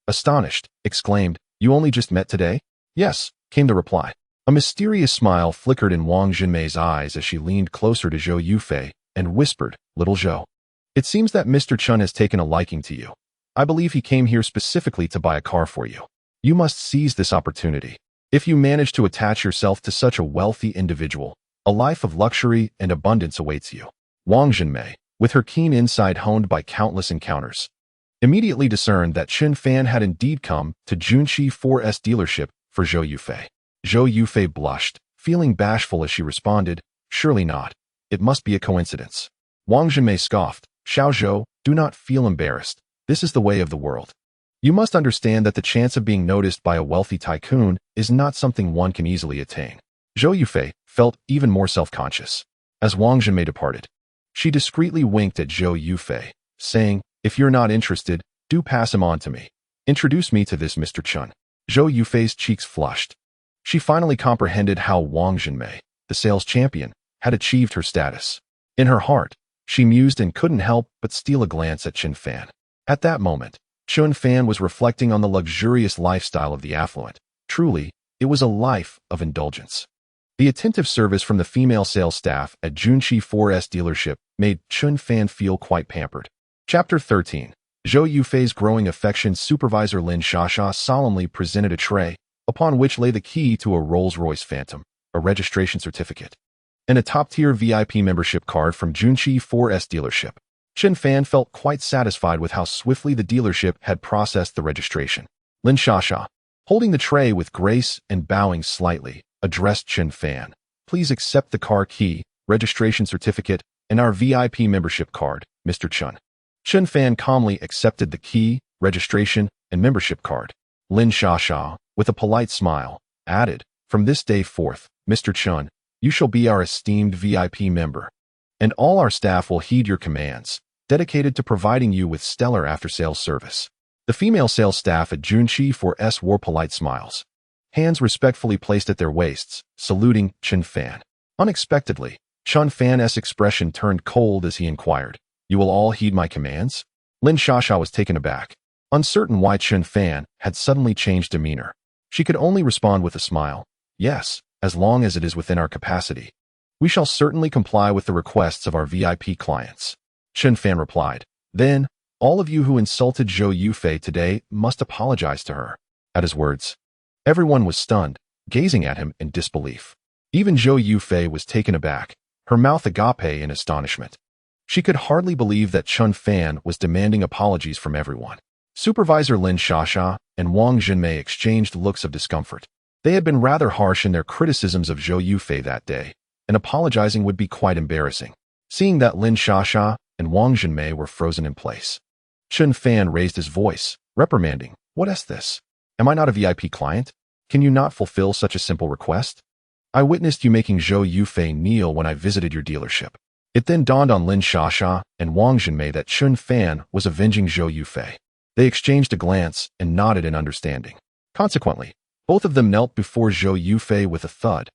A: astonished, exclaimed, You only just met today? Yes, came the reply. A mysterious smile flickered in Wang Jinmei's eyes as she leaned closer to Zhou Yufei and whispered, "Little Zhou. It seems that Mr. Chun has taken a liking to you. I believe he came here specifically to buy a car for you. You must seize this opportunity. If you manage to attach yourself to such a wealthy individual, a life of luxury and abundance awaits you." Wang Jinmei, with her keen insight honed by countless encounters, immediately discerned that Chen Fan had indeed come to Junqi 4S dealership for Zhou Yufei. Zhou Yufei blushed, feeling bashful as she responded, "Surely not. It must be a coincidence." Wang Jinmei scoffed, "Xiao Zhou, do not feel embarrassed. This is the way of the world. You must understand that the chance of being noticed by a wealthy tycoon is not something one can easily attain." Zhou Yufei felt even more self-conscious. As Wang Jinmei departed, she discreetly winked at Zhou Yufei, saying, "If you're not interested, do pass him on to me. Introduce me to this Mr. Chun." Zhou Yufei's cheeks flushed. She finally comprehended how Wang Jinmei, the sales champion, had achieved her status. In her heart, she mused and couldn't help but steal a glance at Chen Fan. At that moment, Chen Fan was reflecting on the luxurious lifestyle of the affluent. Truly, it was a life of indulgence. The attentive service from the female sales staff at Junqi 4S dealership made Chen Fan feel quite pampered. Chapter 13. Zhou Yufei's growing affection. Supervisor Lin Shasha solemnly presented a tray, upon which lay the key to a Rolls-Royce Phantom, a registration certificate, and a top-tier VIP membership card from Junqi 4S dealership. Chen Fan felt quite satisfied with how swiftly the dealership had processed the registration. Lin Shasha, holding the tray with grace and bowing slightly, addressed Chen Fan. "Please accept the car key, registration certificate, and our VIP membership card, Mr. Chun." Chen Fan calmly accepted the key, registration, and membership card. Lin Shasha, with a polite smile, added, "From this day forth, Mr. Chun, you shall be our esteemed VIP member, and all our staff will heed your commands, dedicated to providing you with stellar after-sales service." The female sales staff at Junqi 4S wore polite smiles, hands respectfully placed at their waists, saluting Chen Fan. Unexpectedly, Chen Fan's expression turned cold as he inquired, "You will all heed my commands?" Lin Shasha was taken aback, uncertain why Chen Fan had suddenly changed demeanor. She could only respond with a smile, "Yes, as long as it is within our capacity. We shall certainly comply with the requests of our VIP clients." Chen Fan replied, "Then, all of you who insulted Zhou Yufei today must apologize to her." At his words, everyone was stunned, gazing at him in disbelief. Even Zhou Yufei was taken aback, her mouth agape in astonishment. She could hardly believe that Chen Fan was demanding apologies from everyone. Supervisor Lin Shasha and Wang Jinmei exchanged looks of discomfort. They had been rather harsh in their criticisms of Zhou Yufei that day, and apologizing would be quite embarrassing. Seeing that Lin Shasha and Wang Jinmei were frozen in place, Chen Fan raised his voice, reprimanding, "What is this? Am I not a VIP client? Can you not fulfill such a simple request? I witnessed you making Zhou Yufei kneel when I visited your dealership." It then dawned on Lin Shasha and Wang Jinmei that Chen Fan was avenging Zhou Yufei. They exchanged a glance and nodded in understanding. Consequently, both of them knelt before Zhou Yufei with a thud.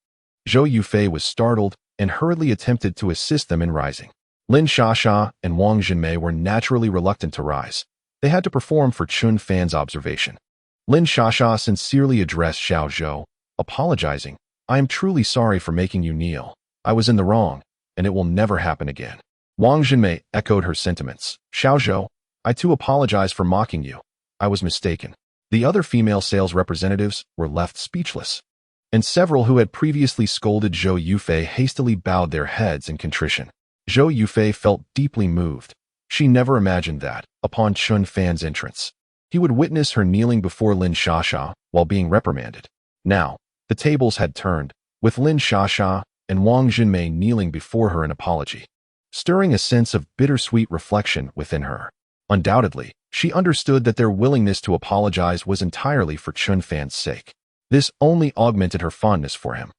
A: Zhou Yufei was startled and hurriedly attempted to assist them in rising. Lin Shasha and Wang Jinmei were naturally reluctant to rise. They had to perform for Chen Fan's observation. Lin Shasha sincerely addressed Xiao Zhou, apologizing, "I am truly sorry for making you kneel. I was in the wrong, and it will never happen again." Wang Jinmei echoed her sentiments. "Xiao Zhou, I too apologize for mocking you. I was mistaken." The other female sales representatives were left speechless, and several who had previously scolded Zhou Yufei hastily bowed their heads in contrition. Zhou Yufei felt deeply moved. She never imagined that, upon Chen Fan's entrance, he would witness her kneeling before Lin Shasha while being reprimanded. Now, the tables had turned, with Lin Shasha and Wang Jinmei kneeling before her in apology, stirring a sense of bittersweet reflection within her. Undoubtedly, she understood that their willingness to apologize was entirely for Chen Fan's sake. This only augmented her fondness for him.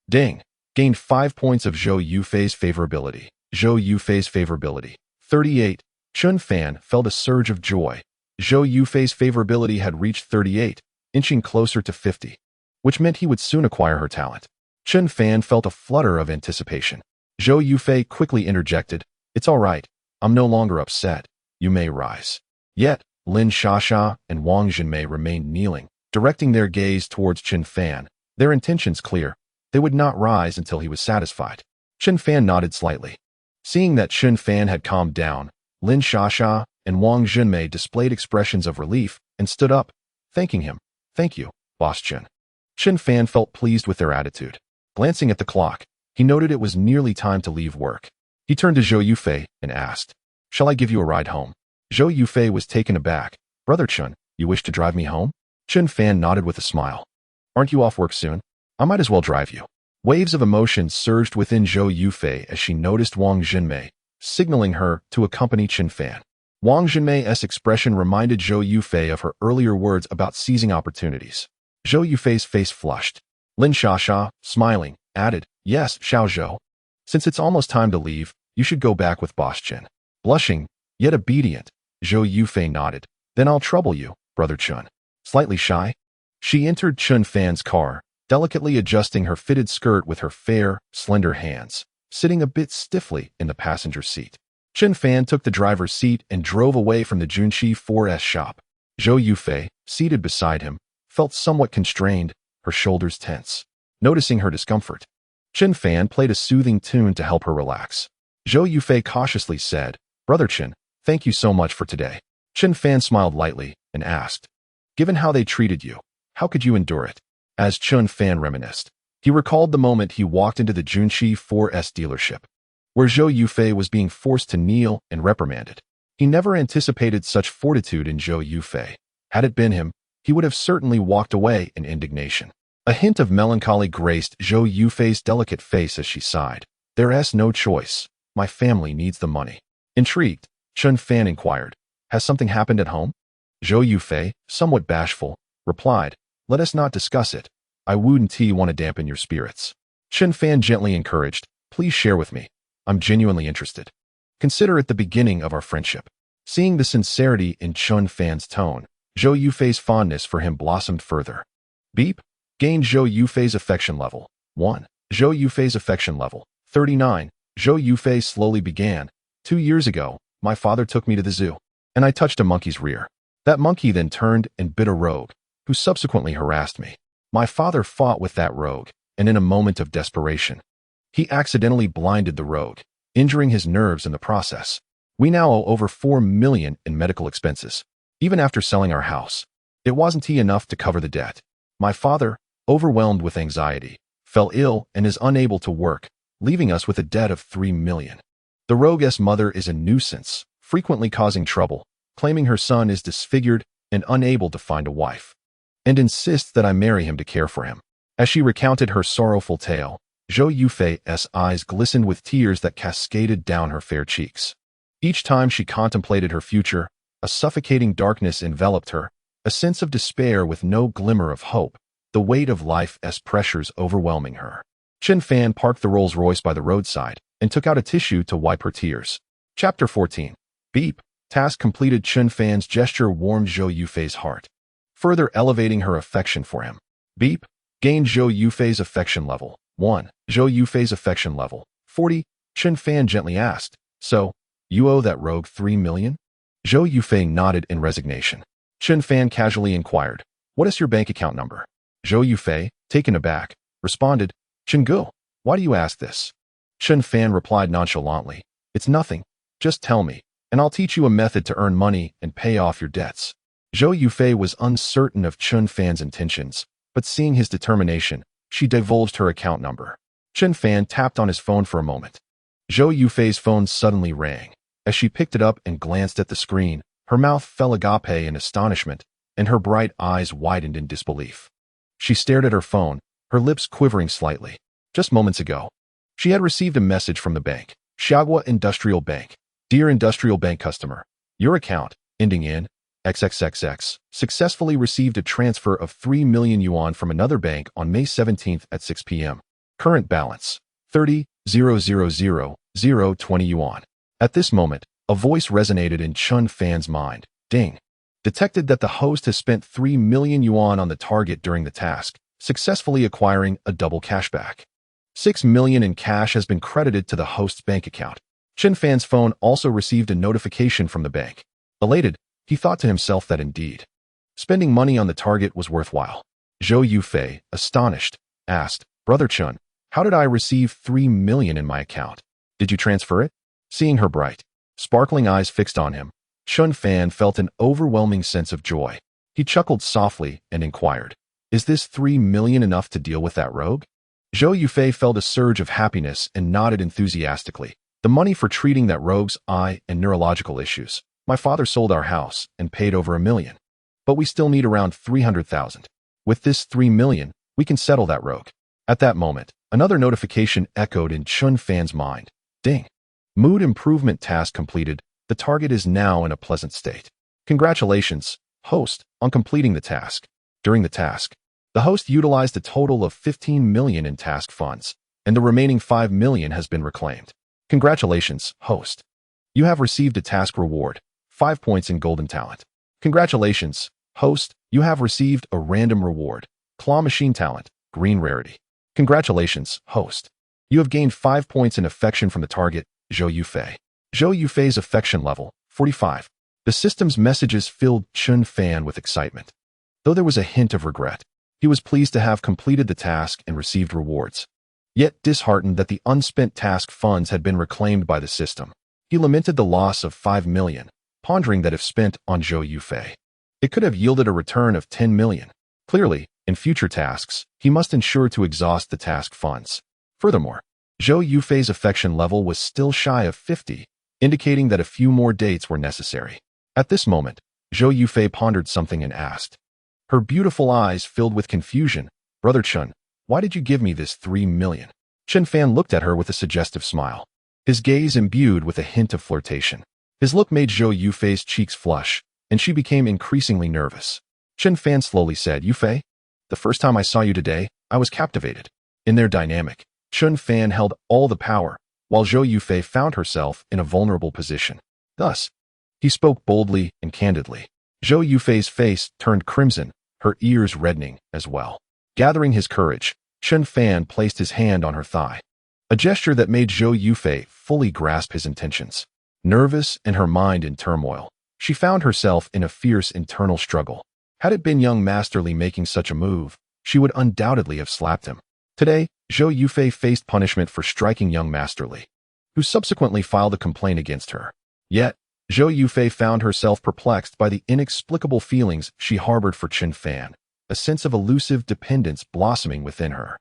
A: Ding! Gained 5 points of Zhou Yufei's favorability. Zhou Yufei's favorability. 38. Chen Fan felt a surge of joy. Zhou Yufei's favorability had reached 38, inching closer to 50, which meant he would soon acquire her talent. Chen Fan felt a flutter of anticipation. Zhou Yufei quickly interjected, "It's all right. I'm no longer upset. You may rise." Yet, Lin Shasha and Wang Jinmei remained kneeling, directing their gaze towards Chen Fan, their intentions clear. They would not rise until he was satisfied. Chen Fan nodded slightly. Seeing that Chen Fan had calmed down, Lin Shasha and Wang Junmei displayed expressions of relief and stood up, thanking him. Thank you, Boss Chen. Chen Fan felt pleased with their attitude. Glancing at the clock, he noted it was nearly time to leave work. He turned to Zhou Yufei and asked, "Shall I give you a ride home?" Zhou Yufei was taken aback. "Brother Chen, you wish to drive me home?" Chen Fan nodded with a smile. "Aren't you off work soon? I might as well drive you." Waves of emotion surged within Zhou Yufei as she noticed Wang Junmei, signaling her to accompany Chen Fan. Wang Junmei's expression reminded Zhou Yufei of her earlier words about seizing opportunities. Zhou Yufei's face flushed. Lin Shasha, smiling, added, "Yes, Xiao Zhou. Since it's almost time to leave, you should go back with Boss Chen." Blushing, yet obedient, Zhou Yufei nodded. "Then I'll trouble you, Brother Chen." Slightly shy, she entered Chen Fan's car, delicately adjusting her fitted skirt with her fair, slender hands, sitting a bit stiffly in the passenger seat. Chen Fan took the driver's seat and drove away from the Junshi 4S shop. Zhou Yufei, seated beside him, felt somewhat constrained, her shoulders tense. Noticing her discomfort, Chen Fan played a soothing tune to help her relax. Zhou Yufei cautiously said, "Brother Chen, thank you so much for today." Chen Fan smiled lightly and asked, "Given how they treated you, how could you endure it?" As Chen Fan reminisced, he recalled the moment he walked into the Junshi 4S dealership, where Zhou Yufei was being forced to kneel and reprimanded. He never anticipated such fortitude in Zhou Yufei. Had it been him, he would have certainly walked away in indignation. A hint of melancholy graced Zhou Yufei's delicate face as she sighed. "There's no choice. My family needs the money." Intrigued, Chen Fan inquired, "Has something happened at home?" Zhou Yufei, somewhat bashful, replied, "Let us not discuss it. I wouldn't want to dampen your spirits." Chen Fan gently encouraged, "Please share with me. I'm genuinely interested. Consider it the beginning of our friendship." Seeing the sincerity in Chen Fan's tone, Zhou Yufei's fondness for him blossomed further. Beep. Gained Zhou Yufei's affection level. 1. Zhou Yufei's affection level. 39. Zhou Yufei slowly began. 2 years ago, my father took me to the zoo, and I touched a monkey's rear. That monkey then turned and bit a rogue, who subsequently harassed me. My father fought with that rogue, and in a moment of desperation, he accidentally blinded the rogue, injuring his nerves in the process. We now owe over 4 million in medical expenses. Even after selling our house, it wasn't enough to cover the debt. My father, overwhelmed with anxiety, fell ill and is unable to work, leaving us with a debt of 3 million. The rogue's mother is a nuisance, frequently causing trouble, claiming her son is disfigured and unable to find a wife, and insists that I marry him to care for him. As she recounted her sorrowful tale, Zhou Yufei's eyes glistened with tears that cascaded down her fair cheeks. Each time she contemplated her future, a suffocating darkness enveloped her, a sense of despair with no glimmer of hope, the weight of life's pressures overwhelming her. Chen Fan parked the Rolls-Royce by the roadside and took out a tissue to wipe her tears. Chapter 14. Beep. Task completed. Chen Fan's gesture warmed Zhou Yufei's heart, further elevating her affection for him. Beep. Gained Zhou Yufei's affection level. 1. Zhou Yufei's affection level. 40. Chen Fan gently asked, "So, you owe that rogue 3 million? Zhou Yufei nodded in resignation. Chen Fan casually inquired, "What is your bank account number?" Zhou Yufei, taken aback, responded, "Chen Gu, why do you ask this?" Chen Fan replied nonchalantly, "It's nothing. Just tell me, and I'll teach you a method to earn money and pay off your debts." Zhou Yufei was uncertain of Chen Fan's intentions, but seeing his determination, she divulged her account number. Chen Fan tapped on his phone for a moment. Zhou Yufei's phone suddenly rang. As she picked it up and glanced at the screen, her mouth fell agape in astonishment, and her bright eyes widened in disbelief. She stared at her phone, her lips quivering slightly. Just moments ago, she had received a message from the bank. Xiagua Industrial Bank. Dear Industrial Bank customer, your account, ending in XXXX, successfully received a transfer of 3 million yuan from another bank on May 17th at 6 p.m. Current balance, 30,000,020 yuan. At this moment, a voice resonated in Chen Fan's mind. Ding. Detected that the host has spent 3 million yuan on the target during the task, successfully acquiring a double cashback. 6 million in cash has been credited to the host's bank account. Chen Fan's phone also received a notification from the bank. Elated, he thought to himself that indeed, Spending money on the target was worthwhile. Zhou Yufei, astonished, asked, Brother Chun, how did I receive 3 million in my account? Did you transfer it? Seeing her bright, sparkling eyes fixed on him, Chun Fan felt an overwhelming sense of joy. He chuckled softly and inquired, is this 3 million enough to deal with that rogue? Zhou Yufei felt a surge of happiness and nodded enthusiastically. The money for treating that rogue's eye and neurological issues. My father sold our house and paid over 1 million. But we still need around 300,000. With this 3 million, we can settle that rogue. At that moment, another notification echoed in Chun Fan's mind. Ding. Mood improvement task completed. The target is now in a pleasant state. Congratulations, host, on completing the task. During the task, the host utilized a total of 15 million in task funds, and the remaining 5 million has been reclaimed. Congratulations, host. You have received a task reward, 5 points in golden talent. Congratulations, host. You have received a random reward, claw machine talent, green rarity. Congratulations, host. You have gained 5 points in affection from the target, Zhou Yufei. Zhou Yufei's affection level, 45. The system's messages filled Chun Fan with excitement. Though there was a hint of regret, he was pleased to have completed the task and received rewards. Yet disheartened that the unspent task funds had been reclaimed by the system, he lamented the loss of 5 million, pondering that if spent on Zhou Yufei, it could have yielded a return of 10 million. Clearly, in future tasks, he must ensure to exhaust the task funds. Furthermore, Zhou Yufei's affection level was still shy of 50, indicating that a few more dates were necessary. At this moment, Zhou Yufei pondered something and asked. Her beautiful eyes filled with confusion, Brother Chun, why did you give me this 3 million? Chun Fan looked at her with a suggestive smile, his gaze imbued with a hint of flirtation. His look made Zhou Yufei's cheeks flush, and she became increasingly nervous. Chun Fan slowly said, Yufei, the first time I saw you today, I was captivated. In their dynamic, Chun Fan held all the power, while Zhou Yufei found herself in a vulnerable position. Thus, he spoke boldly and candidly. Zhou Yufei's face turned crimson, her ears reddening as well. Gathering his courage, Chun Fan placed his hand on her thigh, a gesture that made Zhou Yufei fully grasp his intentions. Nervous and her mind in turmoil, she found herself in a fierce internal struggle. Had it been young Master Li making such a move, she would undoubtedly have slapped him. Today, Zhou Yufei faced punishment for striking young Master Li, who subsequently filed a complaint against her. Yet, Zhou Yufei found herself perplexed by the inexplicable feelings she harbored for Chun Fan, a sense of elusive dependence blossoming within her.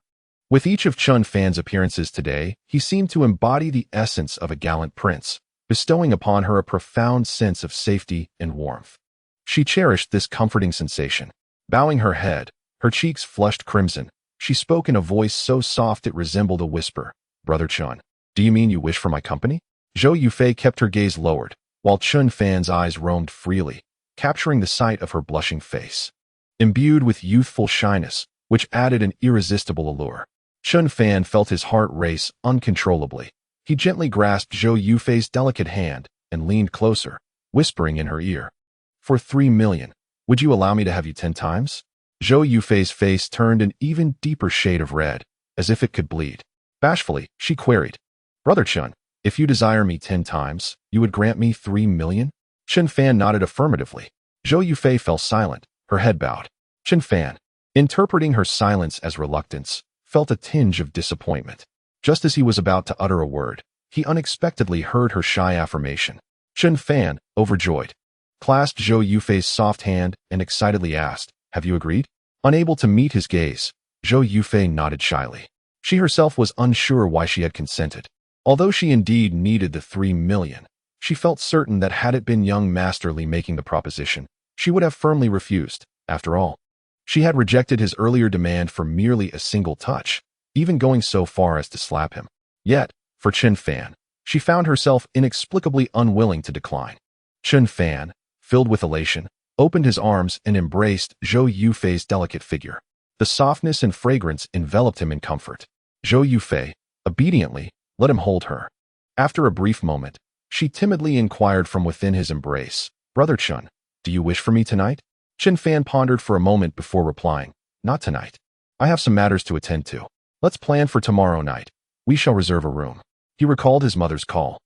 A: With each of Chun Fan's appearances today, he seemed to embody the essence of a gallant prince, bestowing upon her a profound sense of safety and warmth. She cherished this comforting sensation. Bowing her head, her cheeks flushed crimson, she spoke in a voice so soft it resembled a whisper. Brother Chun, do you mean you wish for my company? Zhou Yufei kept her gaze lowered, while Chun Fan's eyes roamed freely, capturing the sight of her blushing face. Imbued with youthful shyness, which added an irresistible allure, Chun Fan felt his heart race uncontrollably. He gently grasped Zhou Yufei's delicate hand and leaned closer, whispering in her ear. For 3 million, would you allow me to have you 10 times? Zhou Yufei's face turned an even deeper shade of red, as if it could bleed. Bashfully, she queried, Brother Chun, if you desire me 10 times, you would grant me 3 million? Chun Fan nodded affirmatively. Zhou Yufei fell silent, her head bowed. Chun Fan, interpreting her silence as reluctance, felt a tinge of disappointment. Just as he was about to utter a word, he unexpectedly heard her shy affirmation. Chun Fan, overjoyed, clasped Zhou Yufei's soft hand and excitedly asked, Have you agreed? Unable to meet his gaze, Zhou Yufei nodded shyly. She herself was unsure why she had consented. Although she indeed needed the 3 million, she felt certain that had it been young Master Li making the proposition, she would have firmly refused. After all, she had rejected his earlier demand for merely a single touch, even going so far as to slap him. Yet, for Chun Fan, she found herself inexplicably unwilling to decline. Chun Fan, filled with elation, opened his arms and embraced Zhou Yufei's delicate figure. The softness and fragrance enveloped him in comfort. Zhou Yufei, obediently, let him hold her. After a brief moment, she timidly inquired from within his embrace, Brother Chun, do you wish for me tonight? Chun Fan pondered for a moment before replying, Not tonight. I have some matters to attend to. Let's plan for tomorrow night. We shall reserve a room. He recalled his mother's call,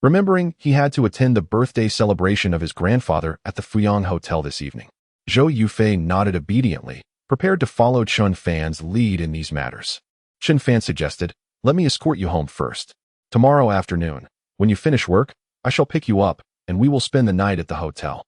A: remembering he had to attend the birthday celebration of his grandfather at the Fuyang Hotel this evening. Zhou Yufei nodded obediently, prepared to follow Chun Fan's lead in these matters. Chun Fan suggested, "Let me escort you home first. Tomorrow afternoon, when you finish work, I shall pick you up, and we will spend the night at the hotel."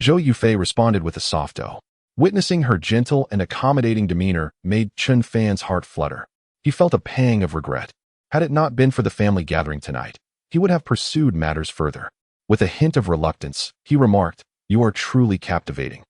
A: Zhou Yufei responded with a soft "oh." Witnessing her gentle and accommodating demeanor made Chun Fan's heart flutter. He felt a pang of regret. Had it not been for the family gathering tonight, he would have pursued matters further. With a hint of reluctance, he remarked, "You are truly captivating.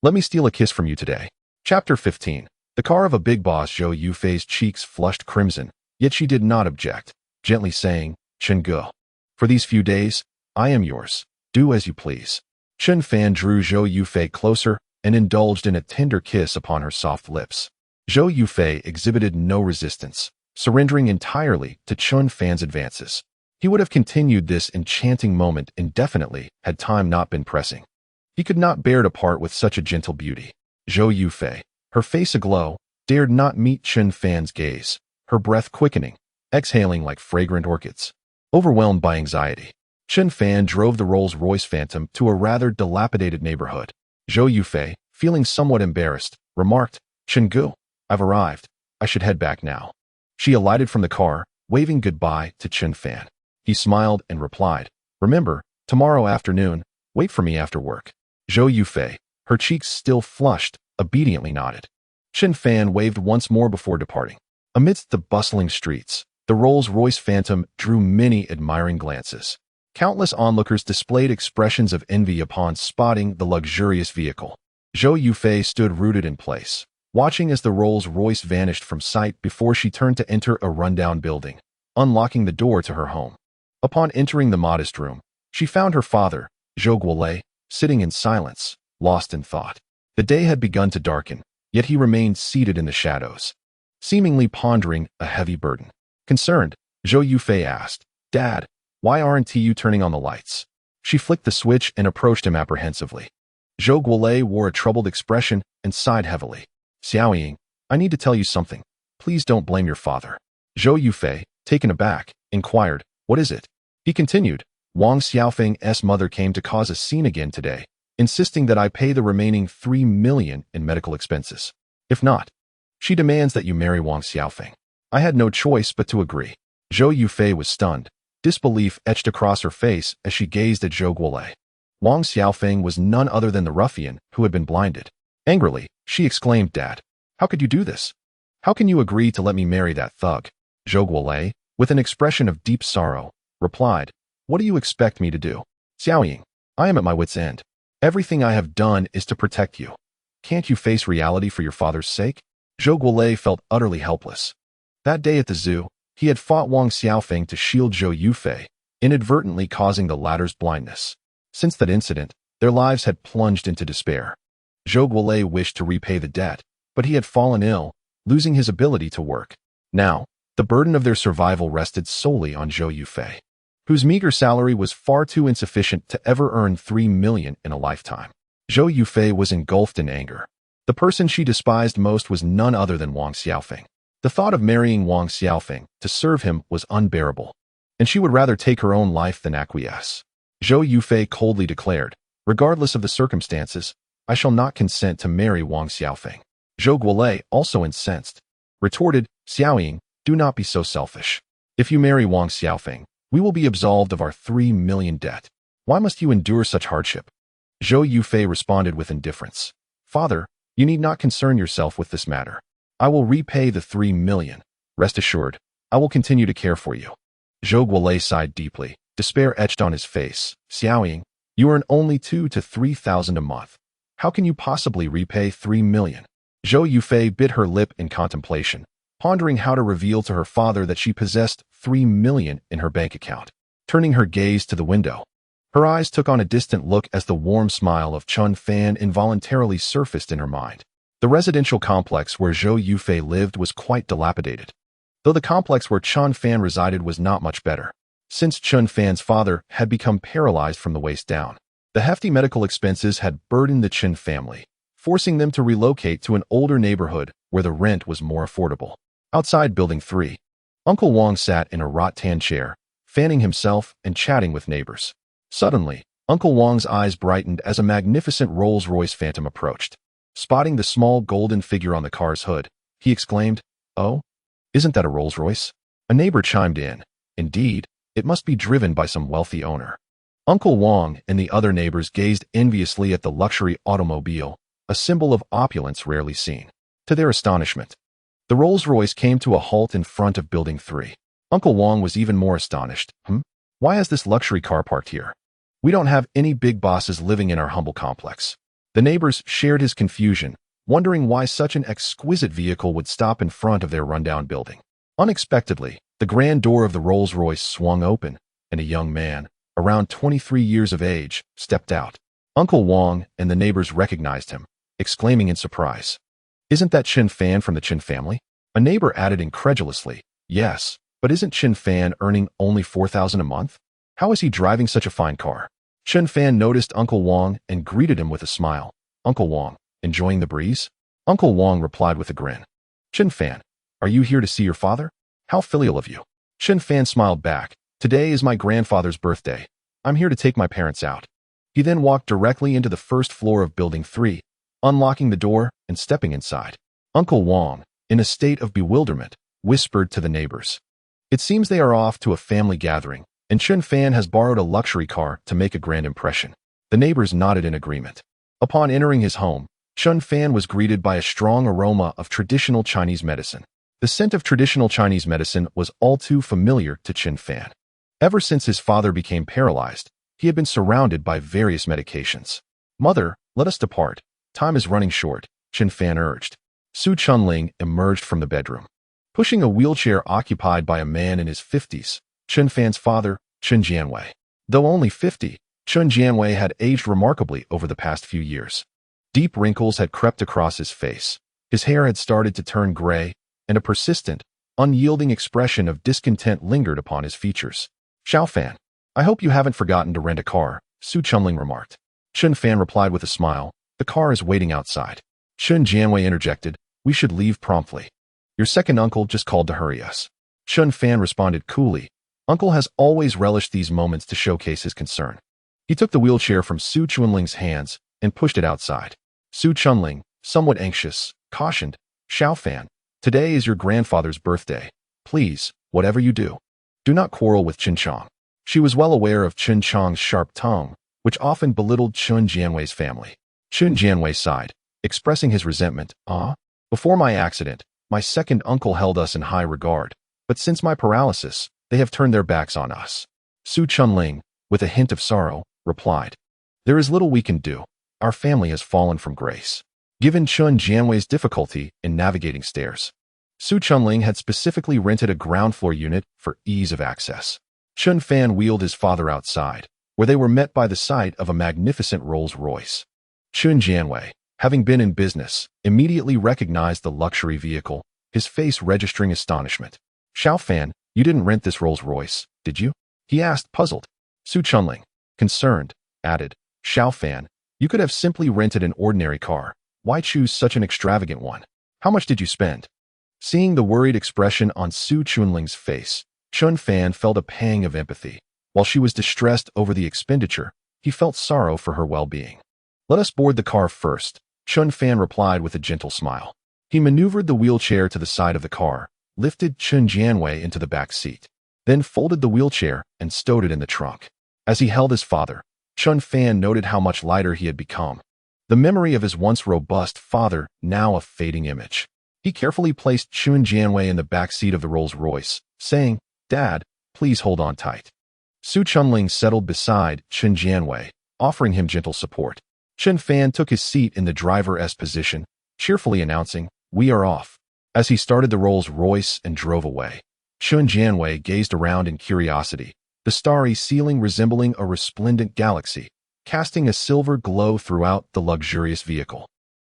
A: Let me steal a kiss from you today." Chapter 15. The car of a big boss. Zhou Yufei's cheeks flushed crimson, yet she did not object, gently saying, "Chen Ge, for these few days, I am yours. Do as you please." Chun Fan drew Zhou Yufei closer and indulged in a tender kiss upon her soft lips. Zhou Yufei exhibited no resistance, surrendering entirely to Chun Fan's advances. He would have continued this enchanting moment indefinitely had time not been pressing. He could not bear to part with such a gentle beauty. Zhou Yufei, her face aglow, dared not meet Chun Fan's gaze, her breath quickening, exhaling like fragrant orchids. Overwhelmed by anxiety, Chun Fan drove the Rolls-Royce Phantom to a rather dilapidated neighborhood. Zhou Yufei, feeling somewhat embarrassed, remarked, "Chen Ge, I've arrived. I should head back now." She alighted from the car, waving goodbye to Chun Fan. He smiled and replied, "Remember, tomorrow afternoon, wait for me after work." Zhou Yufei, her cheeks still flushed, obediently nodded. Chun Fan waved once more before departing. Amidst the bustling streets, the Rolls-Royce Phantom drew many admiring glances. Countless onlookers displayed expressions of envy upon spotting the luxurious vehicle. Zhou Yufei stood rooted in place, watching as the Rolls-Royce vanished from sight before she turned to enter a rundown building, unlocking the door to her home. Upon entering the modest room, she found her father, Zhou Guolei, sitting in silence, lost in thought. The day had begun to darken, yet he remained seated in the shadows, seemingly pondering a heavy burden. Concerned, Zhou Yufei asked, "Dad, why aren't you turning on the lights?" She flicked the switch and approached him apprehensively. Zhou Guolei wore a troubled expression and sighed heavily. "Xiaoying, I need to tell you something. Please don't blame your father." Zhou Yufei, taken aback, inquired, "What is it?" He continued, "Wang Xiaofeng's mother came to cause a scene again today, insisting that I pay the remaining 3 million in medical expenses. If not, she demands that you marry Wang Xiaofeng." I had no choice but to agree. Zhou Yufei was stunned. Disbelief etched across her face as she gazed at Zhou Guolei. Wang Xiaofeng was none other than the ruffian who had been blinded. Angrily, she exclaimed, "Dad, how could you do this? How can you agree to let me marry that thug?" Zhou Guolei, with an expression of deep sorrow, replied, "What do you expect me to do? Xiaoying, I am at my wit's end. Everything I have done is to protect you. Can't you face reality for your father's sake?" Zhou Guolei felt utterly helpless. That day at the zoo, he had fought Wang Xiaofeng to shield Zhou Yufei, inadvertently causing the latter's blindness. Since that incident, their lives had plunged into despair. Zhou Guolei wished to repay the debt, but he had fallen ill, losing his ability to work. Now, the burden of their survival rested solely on Zhou Yufei, whose meager salary was far too insufficient to ever earn 3 million in a lifetime. Zhou Yufei was engulfed in anger. The person she despised most was none other than Wang Xiaofeng. The thought of marrying Wang Xiaofeng to serve him was unbearable, and she would rather take her own life than acquiesce. Zhou Yufei coldly declared, "Regardless of the circumstances, I shall not consent to marry Wang Xiaofeng." Zhou Guolei, also incensed, retorted, "Xiaoying, do not be so selfish. If you marry Wang Xiaofeng, we will be absolved of our 3 million debt. Why must you endure such hardship?" Zhou Yufei responded with indifference, "Father, you need not concern yourself with this matter. I will repay the 3 million. Rest assured, I will continue to care for you." Zhou Guolei sighed deeply, despair etched on his face. "Xiaoying, you earn only 2,000 to 3,000 a month. How can you possibly repay 3 million? Zhou Yufei bit her lip in contemplation, pondering how to reveal to her father that she possessed 3 million in her bank account. Turning her gaze to the window, her eyes took on a distant look as the warm smile of Chun Fan involuntarily surfaced in her mind. The residential complex where Zhou Yufei lived was quite dilapidated, though the complex where Chun Fan resided was not much better, since Chun Fan's father had become paralyzed from the waist down. The hefty medical expenses had burdened the Chen family, forcing them to relocate to an older neighborhood where the rent was more affordable. Outside Building 3, Uncle Wang sat in a rattan chair, fanning himself and chatting with neighbors. Suddenly, Uncle Wong's eyes brightened as a magnificent Rolls-Royce Phantom approached. Spotting the small golden figure on the car's hood, he exclaimed, "Oh, isn't that a Rolls-Royce?" A neighbor chimed in, "Indeed, it must be driven by some wealthy owner." Uncle Wong and the other neighbors gazed enviously at the luxury automobile, a symbol of opulence rarely seen. To their astonishment, the Rolls-Royce came to a halt in front of Building 3. Uncle Wong was even more astonished. Why is this luxury car parked here? We don't have any big bosses living in our humble complex. The neighbors shared his confusion, wondering why such an exquisite vehicle would stop in front of their rundown building. Unexpectedly, the grand door of the Rolls-Royce swung open, and a young man, around 23 years of age, stepped out. Uncle Wong and the neighbors recognized him, exclaiming in surprise, "Isn't that Chen Fan from the Chen family?" A neighbor added incredulously, "Yes, but isn't Chen Fan earning only 4,000 a month? How is he driving such a fine car?" Chen Fan noticed Uncle Wong and greeted him with a smile. "Uncle Wong, enjoying the breeze?" Uncle Wong replied with a grin. "Chen Fan, are you here to see your father? How filial of you." Chen Fan smiled back. "Today is my grandfather's birthday. I'm here to take my parents out." He then walked directly into the first floor of Building 3, unlocking the door and stepping inside. Uncle Wong, in a state of bewilderment, whispered to the neighbors, "It seems they are off to a family gathering, and Chen Fan has borrowed a luxury car to make a grand impression." The neighbors nodded in agreement. Upon entering his home, Chen Fan was greeted by a strong aroma of traditional Chinese medicine. The scent of traditional Chinese medicine was all too familiar to Chen Fan. Ever since his father became paralyzed, he had been surrounded by various medications. "Mother, let us depart. Time is running short," Chen Fan urged. Su Chunling emerged from the bedroom, pushing a wheelchair occupied by a man in his 50s, Chen Fan's father, Chen Jianwei. Though only 50, Chen Jianwei had aged remarkably over the past few years. Deep wrinkles had crept across his face, his hair had started to turn gray, and a persistent, unyielding expression of discontent lingered upon his features. "Xiao Fan, I hope you haven't forgotten to rent a car," Su Chunling remarked. Chen Fan replied with a smile, "The car is waiting outside." Chen Jianwei interjected, "We should leave promptly. Your second uncle just called to hurry us." Chen Fan responded coolly. Uncle has always relished these moments to showcase his concern. He took the wheelchair from Su Chunling's hands and pushed it outside. Su Chunling, somewhat anxious, cautioned, "Xiao Fan, today is your grandfather's birthday. Please, whatever you do, do not quarrel with Chen Chong." She was well aware of Chen Chong's sharp tongue, which often belittled Chen Jianwei's family. Chen Jianwei sighed, expressing his resentment. Before my accident, my second uncle held us in high regard, but since my paralysis, they have turned their backs on us." Su Chunling, with a hint of sorrow, replied, "There is little we can do. Our family has fallen from grace." Given Chen Jianwei's difficulty in navigating stairs, Su Chunling had specifically rented a ground floor unit for ease of access. Chen Fan wheeled his father outside, where they were met by the sight of a magnificent Rolls-Royce. Chen Jianwei, having been in business, immediately recognized the luxury vehicle, his face registering astonishment. "Xiao Fan, you didn't rent this Rolls-Royce, did you?" he asked, puzzled. Su Chunling, concerned, added, "Xiao Fan, you could have simply rented an ordinary car. Why choose such an extravagant one? How much did you spend?" Seeing the worried expression on Su Chunling's face, Chen Fan felt a pang of empathy. While she was distressed over the expenditure, he felt sorrow for her well-being. "Let us board the car first," Chen Fan replied with a gentle smile. He maneuvered the wheelchair to the side of the car, lifted Chen Jianwei into the back seat, then folded the wheelchair and stowed it in the trunk. As he held his father, Chen Fan noted how much lighter he had become. The memory of his once robust father, now a fading image. He carefully placed Chen Jianwei in the back seat of the Rolls-Royce, saying, "Dad, please hold on tight." Su Chunling settled beside Chen Jianwei, offering him gentle support. Chen Fan took his seat in the driver's position, cheerfully announcing, "We are off." As he started the Rolls-Royce and drove away, Chen Jianwei gazed around in curiosity, the starry ceiling resembling a resplendent galaxy, casting a silver glow throughout the luxurious vehicle,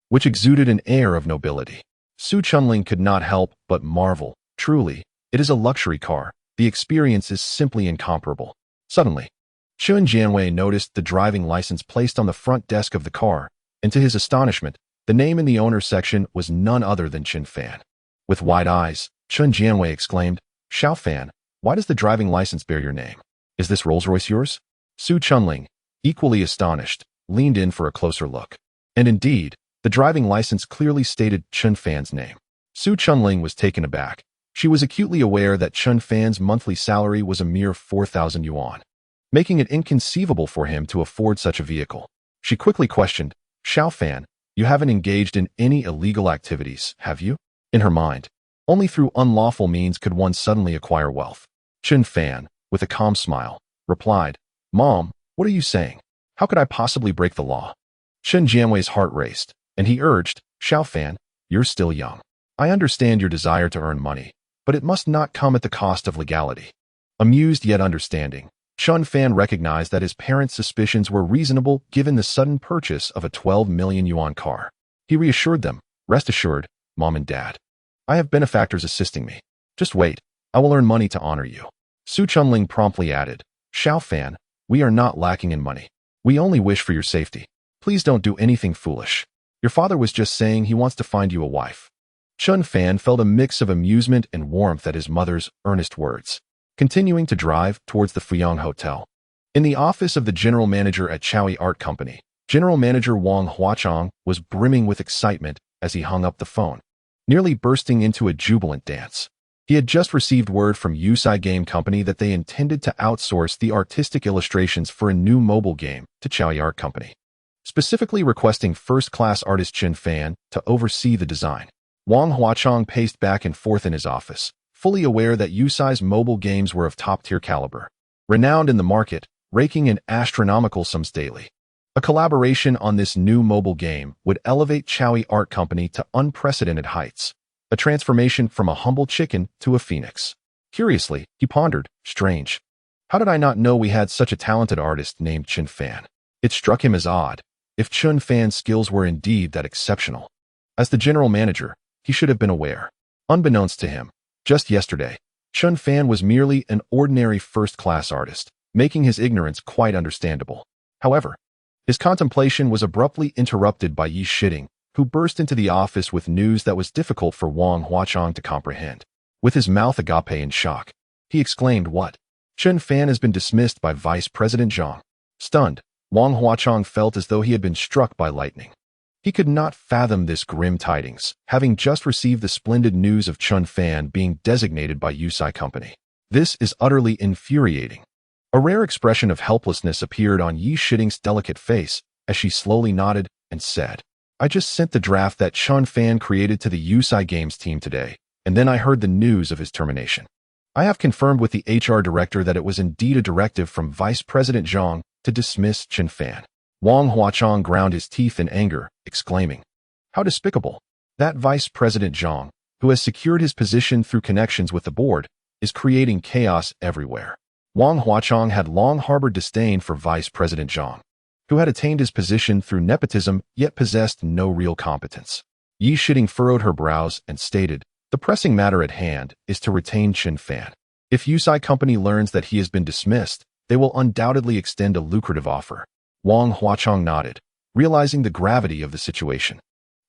A: which exuded an air of nobility. Su Chunling could not help but marvel. Truly, it is a luxury car. The experience is simply incomparable. Suddenly, Chen Jianwei noticed the driving license placed on the front desk of the car, and to his astonishment, the name in the owner's section was none other than Chen Fan. With wide eyes, Chen Jianwei exclaimed, "Xiao Fan, why does the driving license bear your name? Is this Rolls-Royce yours?" Su Chunling, equally astonished, leaned in for a closer look. And indeed, the driving license clearly stated Chen Fan's name. Su Chunling was taken aback. She was acutely aware that Chen Fan's monthly salary was a mere 4,000 yuan, making it inconceivable for him to afford such a vehicle. She quickly questioned, Xiao Fan, you haven't engaged in any illegal activities, have you? In her mind, only through unlawful means could one suddenly acquire wealth. Chen Fan, with a calm smile, replied, Mom, what are you saying? How could I possibly break the law? Chen Jianwei's heart raced, and he urged, Xiao Fan, you're still young. I understand your desire to earn money, but it must not come at the cost of legality. Amused yet understanding, Chen Fan recognized that his parents' suspicions were reasonable given the sudden purchase of a 12 million yuan car. He reassured them, rest assured, Mom and Dad, I have benefactors assisting me. Just wait, I will earn money to honor you. Su Chunling promptly added, Xiao Fan, we are not lacking in money. We only wish for your safety. Please don't do anything foolish. Your father was just saying he wants to find you a wife. Chen Fan felt a mix of amusement and warmth at his mother's earnest words, continuing to drive towards the Fuyang Hotel. In the office of the general manager at Chowie Art Company, General Manager Wang Huachong was brimming with excitement as he hung up the phone, nearly bursting into a jubilant dance. He had just received word from Yusai Game Company that they intended to outsource the artistic illustrations for a new mobile game to Chowie Art Company, specifically requesting first-class artist Chen Fan to oversee the design. Wang Huachong paced back and forth in his office, fully aware that Yusai's mobile games were of top-tier caliber, renowned in the market, raking in astronomical sums daily. A collaboration on this new mobile game would elevate Chowie Art Company to unprecedented heights, a transformation from a humble chicken to a phoenix. Curiously, he pondered, strange. How did I not know we had such a talented artist named Chen Fan? It struck him as odd, if Chen Fan's skills were indeed that exceptional. As the general manager, he should have been aware. Unbeknownst to him, just yesterday, Chen Fan was merely an ordinary first-class artist, making his ignorance quite understandable. However, his contemplation was abruptly interrupted by Yi Shiding, who burst into the office with news that was difficult for Wang Huachong to comprehend. With his mouth agape in shock, he exclaimed, What? Chen Fan has been dismissed by Vice President Zhang. Stunned, Wang Huachong felt as though he had been struck by lightning. He could not fathom this grim tidings, having just received the splendid news of Chen Fan being designated by Yusai Company. This is utterly infuriating. A rare expression of helplessness appeared on Yi Shiding's delicate face as she slowly nodded and said, I just sent the draft that Chen Fan created to the Yusai Games team today, and then I heard the news of his termination. I have confirmed with the HR director that it was indeed a directive from Vice President Zhang to dismiss Chen Fan. Wang Huachong ground his teeth in anger, exclaiming, How despicable! That Vice President Zhang, who has secured his position through connections with the board, is creating chaos everywhere. Wang Huachong had long harbored disdain for Vice President Zhang, who had attained his position through nepotism yet possessed no real competence. Yi Shiding furrowed her brows and stated, The pressing matter at hand is to retain Chen Fan. If Yusai Company learns that he has been dismissed, they will undoubtedly extend a lucrative offer. Wang Huachong nodded, realizing the gravity of the situation.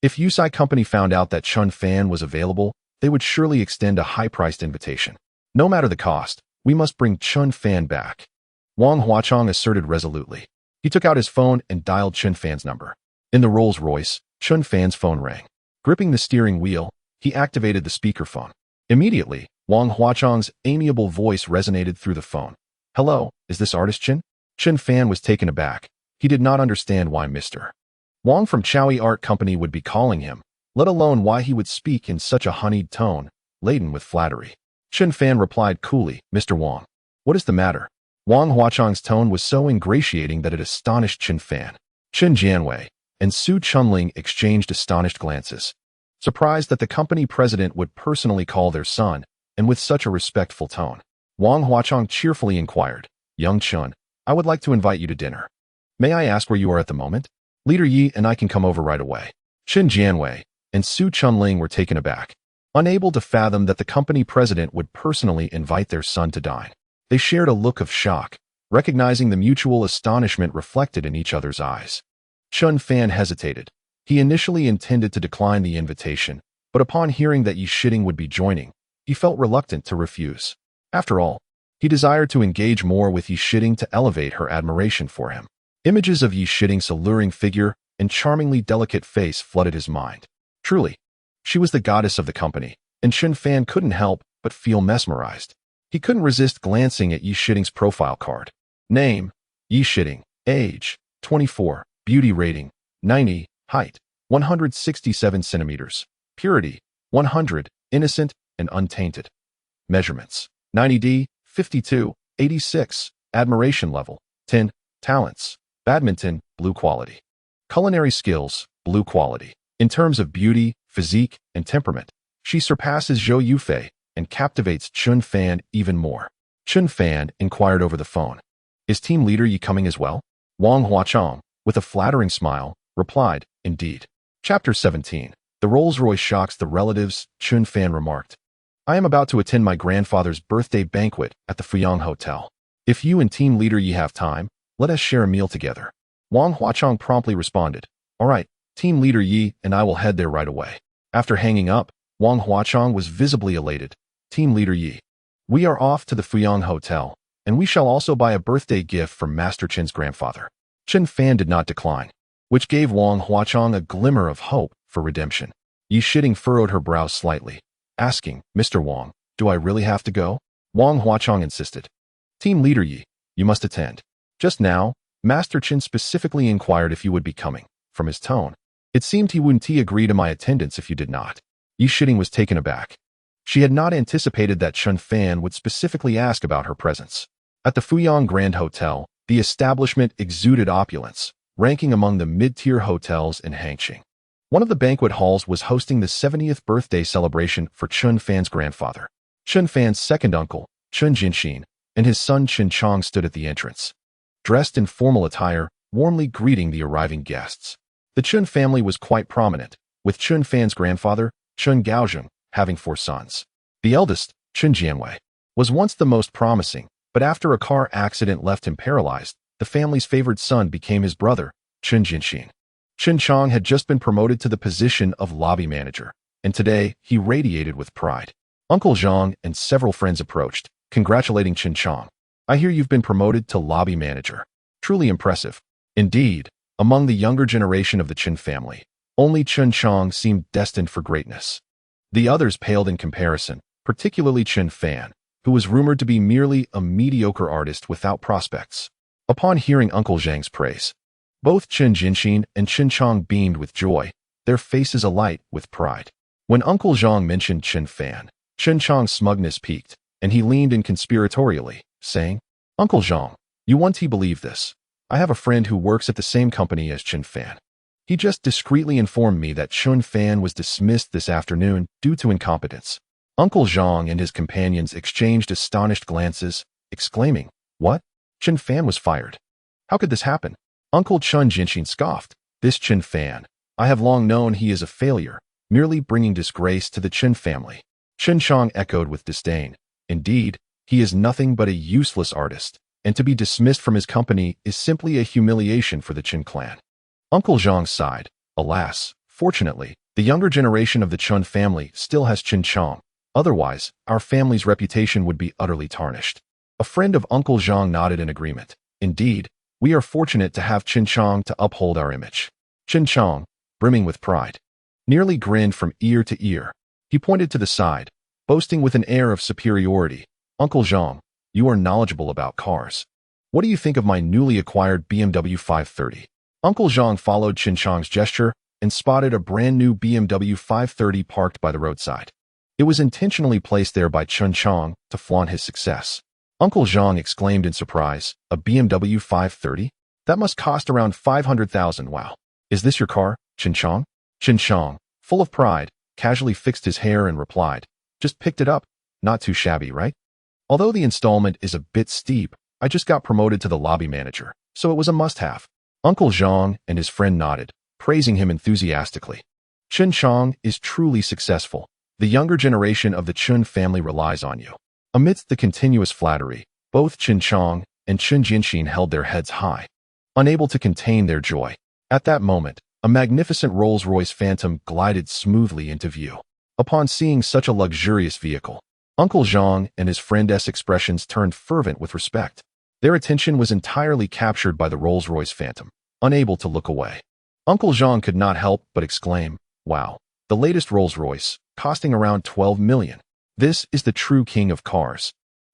A: If Yusai Company found out that Chen Fan was available, they would surely extend a high-priced invitation. No matter the cost, we must bring Chen Fan back. Wang Huachong asserted resolutely. He took out his phone and dialed Chen Fan's number. In the Rolls-Royce, Chen Fan's phone rang. Gripping the steering wheel, he activated the speakerphone. Immediately, Wang Huachong's amiable voice resonated through the phone. Hello, is this artist Chen? Chen Fan was taken aback. He did not understand why Mr. Wang from Chowie Art Company would be calling him, let alone why he would speak in such a honeyed tone, laden with flattery. Chen Fan replied coolly, Mr. Wang, what is the matter? Wang Huachong's tone was so ingratiating that it astonished Chen Fan. Chen Jianwei and Su Chunling exchanged astonished glances, surprised that the company president would personally call their son, and with such a respectful tone. Wang Huachong cheerfully inquired, Young Chen, I would like to invite you to dinner. May I ask where you are at the moment? Leader Yi and I can come over right away. Chen Jianwei and Su Chunling were taken aback, unable to fathom that the company president would personally invite their son to dine. They shared a look of shock, recognizing the mutual astonishment reflected in each other's eyes. Chen Fan hesitated. He initially intended to decline the invitation, but upon hearing that Yi Shiding would be joining, he felt reluctant to refuse. After all, he desired to engage more with Yi Shiding to elevate her admiration for him. Images of Yi Shitting's alluring figure and charmingly delicate face flooded his mind. Truly, she was the goddess of the company, and Chen Fan couldn't help but feel mesmerized. He couldn't resist glancing at Yi Shitting's profile card. Name: Yi Shitting. Age: 24. Beauty rating: 90. Height: 167 centimeters. Purity: 100. Innocent and untainted. Measurements: 90D, 52, 86. Admiration level: 10. Talents: badminton, blue quality. Culinary skills, blue quality. In terms of beauty, physique, and temperament, she surpasses Zhou Yufei and captivates Chen Fan even more. Chen Fan inquired over the phone. Is team leader Yi coming as well? Wang Huachong, with a flattering smile, replied, indeed. Chapter 17. The Rolls-Royce shocks the relatives. Chen Fan remarked, I am about to attend my grandfather's birthday banquet at the Fuyang Hotel. If you and team leader Yi have time, let us share a meal together. Wang Huachong promptly responded, all right, team leader Yi and I will head there right away. After hanging up, Wang Huachong was visibly elated. Team leader Yi, we are off to the Fuyang Hotel, and we shall also buy a birthday gift for Master Chen's grandfather. Chen Fan did not decline, which gave Wang Huachong a glimmer of hope for redemption. Yi Shitting furrowed her brows slightly, asking, Mr. Wang, do I really have to go? Wang Huachong insisted. Team leader Yi, you must attend. Just now, Master Chen specifically inquired if you would be coming. From his tone, it seemed he wouldn't agree to my attendance if you did not. Yi Shitting was taken aback. She had not anticipated that Chen Fan would specifically ask about her presence. At the Fuyang Grand Hotel, the establishment exuded opulence, ranking among the mid-tier hotels in Hangqing. One of the banquet halls was hosting the 70th birthday celebration for Chen Fan's grandfather. Chen Fan's second uncle, Chen Jinxin, and his son Chen Chong stood at the entrance, dressed in formal attire, warmly greeting the arriving guests. The Chen family was quite prominent, with Chen Fan's grandfather, Chen Gaozheng, having 4 sons. The eldest, Chen Jianwei, was once the most promising, but after a car accident left him paralyzed, the family's favored son became his brother, Chen Jinxin. Chen Chong had just been promoted to the position of lobby manager, and today he radiated with pride. Uncle Zhang and several friends approached, congratulating Chen Chong. I hear you've been promoted to lobby manager. Truly impressive. Indeed, among the younger generation of the Chen family, only Chen Chong seemed destined for greatness. The others paled in comparison, particularly Chen Fan, who was rumored to be merely a mediocre artist without prospects. Upon hearing Uncle Zhang's praise, both Chen Jinxin and Chen Chong beamed with joy, their faces alight with pride. When Uncle Zhang mentioned Chen Fan, Chen Chong's smugness peaked, and he leaned in conspiratorially, saying, Uncle Zhang, you won't believe this. I have a friend who works at the same company as Chen Fan. He just discreetly informed me that Chen Fan was dismissed this afternoon due to incompetence. Uncle Zhang and his companions exchanged astonished glances, exclaiming, What? Chen Fan was fired. How could this happen? Uncle Chen Jinxin scoffed. This Chen Fan, I have long known he is a failure, merely bringing disgrace to the Chen family. Chen Chong echoed with disdain. Indeed, he is nothing but a useless artist, and to be dismissed from his company is simply a humiliation for the Chen clan. Uncle Zhang sighed. Alas, fortunately, the younger generation of the Chen family still has Chen Chong. Otherwise, our family's reputation would be utterly tarnished. A friend of Uncle Zhang nodded in agreement. Indeed, we are fortunate to have Chen Chong to uphold our image. Chen Chong, brimming with pride, nearly grinned from ear to ear. He pointed to the side, boasting with an air of superiority. Uncle Zhang, you are knowledgeable about cars. What do you think of my newly acquired BMW 530? Uncle Zhang followed Chen Chong's gesture and spotted a brand new BMW 530 parked by the roadside. It was intentionally placed there by Chen Chong to flaunt his success. Uncle Zhang exclaimed in surprise, a BMW 530? That must cost around 500,000. Wow. Is this your car, Chen Chong? Chen Chong, full of pride, casually fixed his hair and replied, Just picked it up. Not too shabby, right? Although the installment is a bit steep, I just got promoted to the lobby manager, so it was a must-have. Uncle Zhang and his friend nodded, praising him enthusiastically. Chen Chong is truly successful. The younger generation of the Chen family relies on you. Amidst the continuous flattery, both Chen Chong and Chen Jinxin held their heads high, unable to contain their joy. At that moment, a magnificent Rolls-Royce Phantom glided smoothly into view. Upon seeing such a luxurious vehicle, Uncle Zhang and his friend's expressions turned fervent with respect. Their attention was entirely captured by the Rolls-Royce Phantom, unable to look away. Uncle Jean could not help but exclaim, "Wow, the latest Rolls-Royce, costing around 12 million. This is the true king of cars.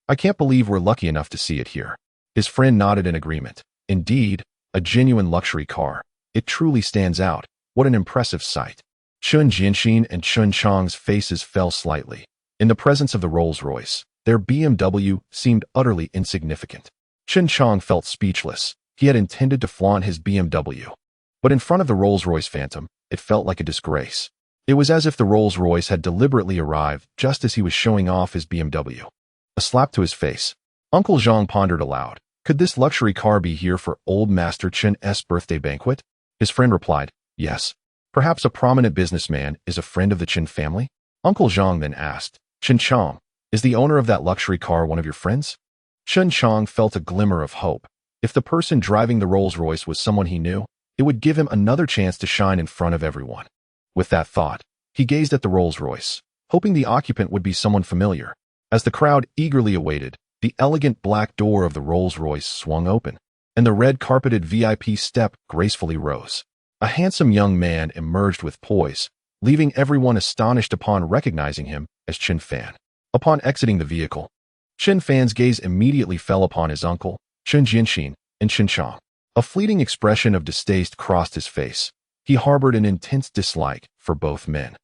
A: I can't believe we're lucky enough to see it here." His friend nodded in agreement. Indeed, a genuine luxury car. It truly stands out. What an impressive sight. Chun Jianxin and Chun Chang's faces fell slightly. In the presence of the Rolls-Royce, their BMW seemed utterly insignificant. Chun Chang felt speechless. He had intended to flaunt his BMW. But in front of the Rolls-Royce Phantom, it felt like a disgrace. It was as if the Rolls-Royce had deliberately arrived just as he was showing off his BMW. A slap to his face. Uncle Jean pondered aloud. Could this luxury car be here for old Master Chen's birthday banquet? His friend replied, "Yes. Perhaps a prominent businessman is a friend of the Chen family?" Uncle Jean then asked, "Chen Chang, is the owner of that luxury car one of your friends?" Chen Chang felt a glimmer of hope. If the person driving the Rolls-Royce was someone he knew, it would give him another chance to shine in front of everyone. With that thought, he gazed at the Rolls-Royce, hoping the occupant would be someone familiar. As the crowd eagerly awaited, the elegant black door of the Rolls-Royce swung open, and the red-carpeted VIP step gracefully rose. A handsome young man emerged with poise, leaving everyone astonished upon recognizing him as Chen Fan. Upon exiting the vehicle, Chen Fan's gaze immediately fell upon his uncle, Chun Jianxin, and Chen Chang. A fleeting expression of distaste crossed his face. He harbored an intense dislike for both men.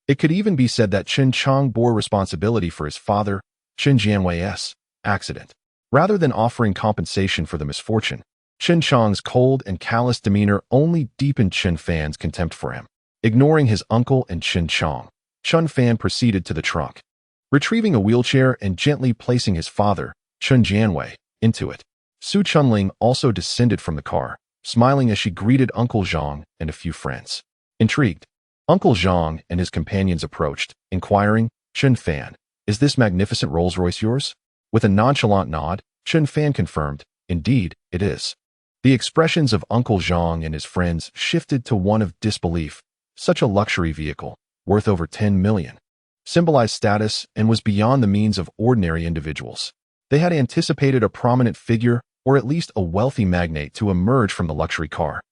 A: It could even be said that Chen Chang bore responsibility for his father, Chen Jianwei's, accident. Rather than offering compensation for the misfortune, Chen Chang's cold and callous demeanor only deepened Chen Fan's contempt for him. Ignoring his uncle and Chen Chang, Chen Fan proceeded to the trunk, retrieving a wheelchair and gently placing his father, Chen Jianwei, into it. Su Chunling also descended from the car, smiling as she greeted Uncle Zhang and a few friends. Intrigued, Uncle Zhang and his companions approached, inquiring, "Chen Fan, is this magnificent Rolls-Royce yours?" With a nonchalant nod, Chen Fan confirmed, "Indeed, it is." The expressions of Uncle Zhang and his friends shifted to one of disbelief. Such a luxury vehicle, worth over 10 million, symbolized status and was beyond the means of ordinary individuals. They had anticipated a prominent figure or at least a wealthy magnate to emerge from the luxury car.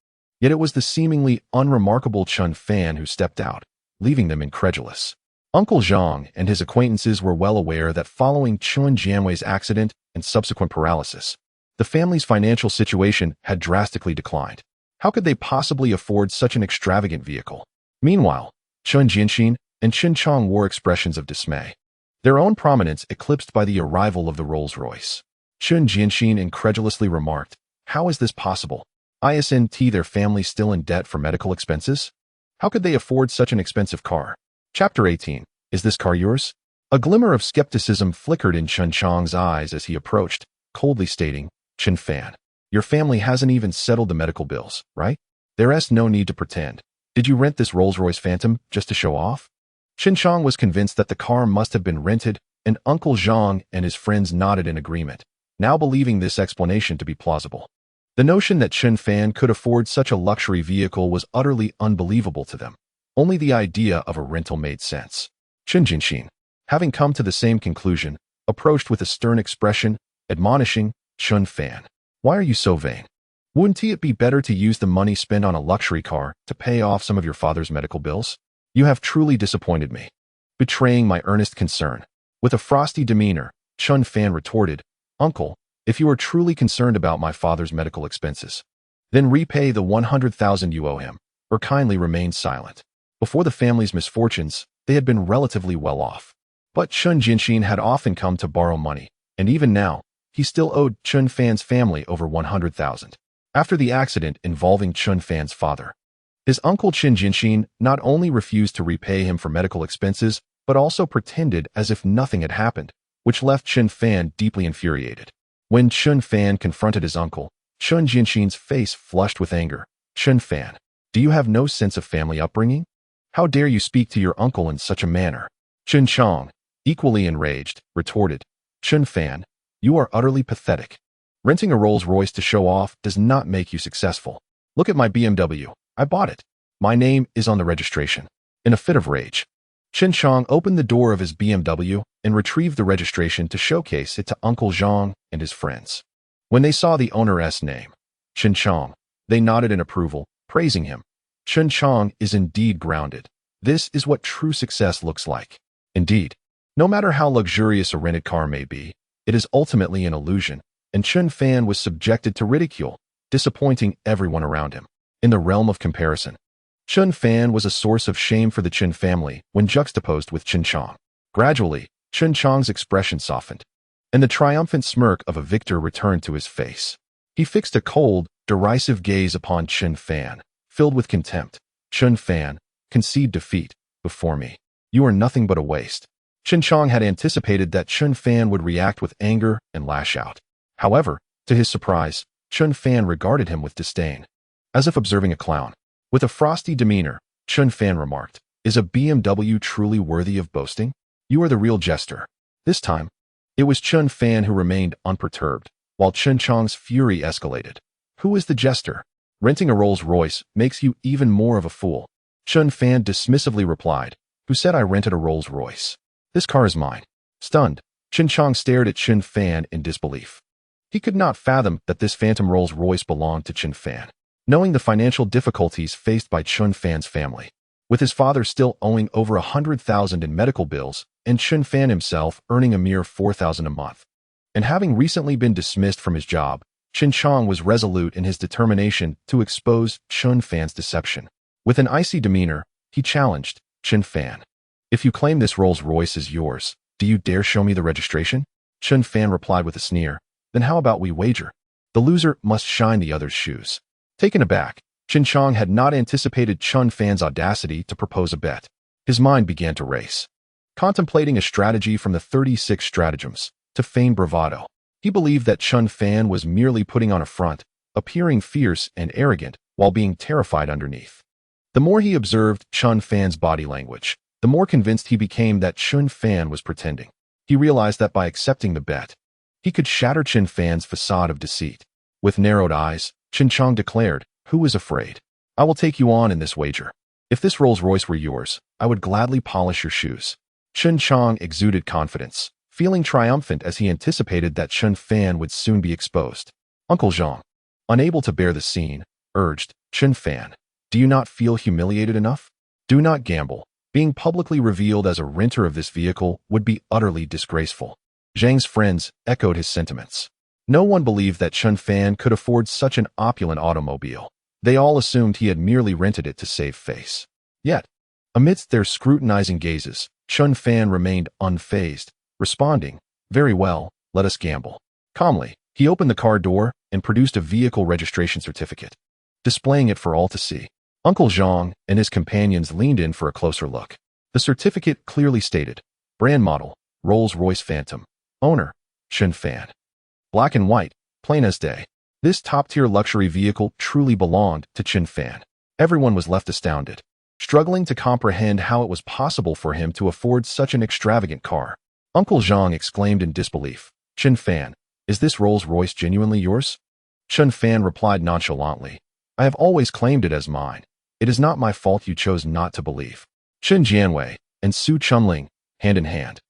A: Yet it was the seemingly unremarkable Chen Fan who stepped out, leaving them incredulous. Uncle Zhang and his acquaintances were well aware that following Chun Jianwei's accident and subsequent paralysis, the family's financial situation had drastically declined. How could they possibly afford such an extravagant vehicle? Meanwhile, Chun Jianxin and Chen Chang wore expressions of dismay, their own prominence eclipsed by the arrival of the Rolls-Royce. Chun Jianxin incredulously remarked, "How is this possible? Isn't their family still in debt for medical expenses? How could they afford such an expensive car?" Chapter 18. Is this car yours? A glimmer of skepticism flickered in Chen Chang's eyes as he approached, coldly stating, "Chen Fan, your family hasn't even settled the medical bills, right? There's no need to pretend. Did you rent this Rolls-Royce Phantom just to show off?" Chen Chang was convinced that the car must have been rented, and Uncle Zhang and his friends nodded in agreement, now believing this explanation to be plausible. The notion that Chen Fan could afford such a luxury vehicle was utterly unbelievable to them. Only the idea of a rental made sense. Chen Jianxin, having come to the same conclusion, approached with a stern expression, admonishing, "Chen Fan, why are you so vain? Wouldn't it be better to use the money spent on a luxury car to pay off some of your father's medical bills? You have truly disappointed me." Betraying my earnest concern, with a frosty demeanor, Chen Fan retorted, "Uncle, if you are truly concerned about my father's medical expenses, then repay the 100,000 you owe him, or kindly remain silent." Before the family's misfortunes, they had been relatively well off. But Chun Jianxin had often come to borrow money, and even now, he still owed Chun Fan's family over 100,000. After the accident involving Chun Fan's father, his uncle Chen Jianxin not only refused to repay him for medical expenses, but also pretended as if nothing had happened, which left Chen Fan deeply infuriated. When Chen Fan confronted his uncle, Chun Jianxin's face flushed with anger. "Chen Fan, do you have no sense of family upbringing? How dare you speak to your uncle in such a manner?" Chen Chang, equally enraged, retorted, "Chen Fan, you are utterly pathetic. Renting a Rolls-Royce to show off does not make you successful. Look at my BMW. I bought it. My name is on the registration." In a fit of rage, Chen Chang opened the door of his BMW and retrieved the registration to showcase it to Uncle Zhang and his friends. When they saw the owner's name, Chen Chong, they nodded in approval, praising him. Chen Chong is indeed grounded. This is what true success looks like. Indeed, no matter how luxurious a rented car may be, it is ultimately an illusion, and Chen Fan was subjected to ridicule, disappointing everyone around him. In the realm of comparison, Chen Fan was a source of shame for the Chen family when juxtaposed with Chen Chong. Gradually, Chen Chong's expression softened, and the triumphant smirk of a victor returned to his face. He fixed a cold, derisive gaze upon Chen Fan, filled with contempt. Chen Fan, concede defeat before me. You are nothing but a waste. Chen Chong had anticipated that Chen Fan would react with anger and lash out. However, to his surprise, Chen Fan regarded him with disdain, as if observing a clown. With a frosty demeanor, Chen Fan remarked, "Is a BMW truly worthy of boasting? You are the real jester." This time, it was Chen Fan who remained unperturbed, while Chen Chong's fury escalated. Who is the jester? Renting a Rolls-Royce makes you even more of a fool. Chen Fan dismissively replied, "Who said I rented a Rolls-Royce? This car is mine." Stunned, Chen Chong stared at Chen Fan in disbelief. He could not fathom that this phantom Rolls-Royce belonged to Chen Fan. Knowing the financial difficulties faced by Chen Fan's family, with his father still owing over 100,000 in medical bills and Chen Fan himself earning a mere 4,000 a month, and having recently been dismissed from his job, Chen Chong was resolute in his determination to expose Chen Fan's deception. With an icy demeanor, he challenged Chen Fan. "If you claim this Rolls-Royce is yours, do you dare show me the registration?" Chen Fan replied with a sneer, "Then how about we wager? The loser must shine the other's shoes." Taken aback, Chen Chong had not anticipated Chen Fan's audacity to propose a bet. His mind began to race, contemplating a strategy from the 36 stratagems to feign bravado. He believed that Chen Fan was merely putting on a front, appearing fierce and arrogant while being terrified underneath. The more he observed Chen Fan's body language, the more convinced he became that Chen Fan was pretending. He realized that by accepting the bet, he could shatter Chen Fan's facade of deceit. With narrowed eyes, Chen Chong declared, "Who is afraid? I will take you on in this wager. If this Rolls-Royce were yours, I would gladly polish your shoes." Chen Chong exuded confidence, feeling triumphant as he anticipated that Chen Fan would soon be exposed. Uncle Zhang, unable to bear the scene, urged, "Chen Fan, do you not feel humiliated enough? Do not gamble. Being publicly revealed as a renter of this vehicle would be utterly disgraceful." Zhang's friends echoed his sentiments. No one believed that Chen Fan could afford such an opulent automobile. They all assumed he had merely rented it to save face. Yet, amidst their scrutinizing gazes, Chen Fan remained unfazed, responding, "Very well, let us gamble." Calmly, he opened the car door and produced a vehicle registration certificate, displaying it for all to see. Uncle Zhang and his companions leaned in for a closer look. The certificate clearly stated, brand model, Rolls-Royce Phantom, owner, Chen Fan. Black and white, plain as day. This top-tier luxury vehicle truly belonged to Chen Fan. Everyone was left astounded, struggling to comprehend how it was possible for him to afford such an extravagant car. Uncle Zhang exclaimed in disbelief, "Chen Fan, is this Rolls-Royce genuinely yours?" Chen Fan replied nonchalantly, "I have always claimed it as mine. It is not my fault you chose not to believe." Chen Jianwei and Su Chunling, hand in hand,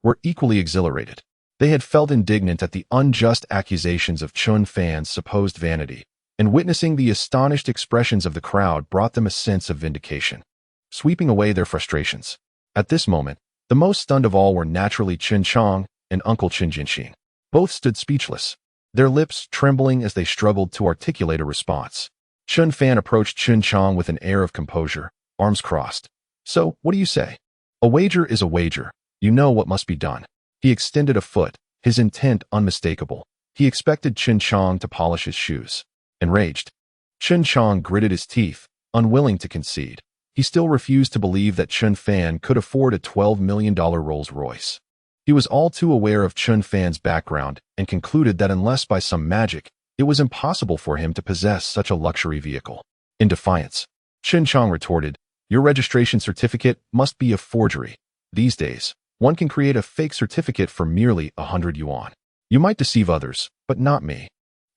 A: were equally exhilarated. They had felt indignant at the unjust accusations of Chen Fan's supposed vanity, and witnessing the astonished expressions of the crowd brought them a sense of vindication, sweeping away their frustrations. At this moment, the most stunned of all were naturally Chen Chong and Uncle Chen Jinxing. Both stood speechless, their lips trembling as they struggled to articulate a response. Chen Fan approached Chen Chong with an air of composure, arms crossed. "So, what do you say? A wager is a wager. You know what must be done." He extended a foot, his intent unmistakable. He expected Chen Chong to polish his shoes. Enraged, Chen Chong gritted his teeth, unwilling to concede. He still refused to believe that Chen Fan could afford a $12 million Rolls-Royce. He was all too aware of Chen Fan's background and concluded that unless by some magic, it was impossible for him to possess such a luxury vehicle. In defiance, Chen Chong retorted, "Your registration certificate must be a forgery. These days, one can create a fake certificate for merely 100 yuan. You might deceive others, but not me."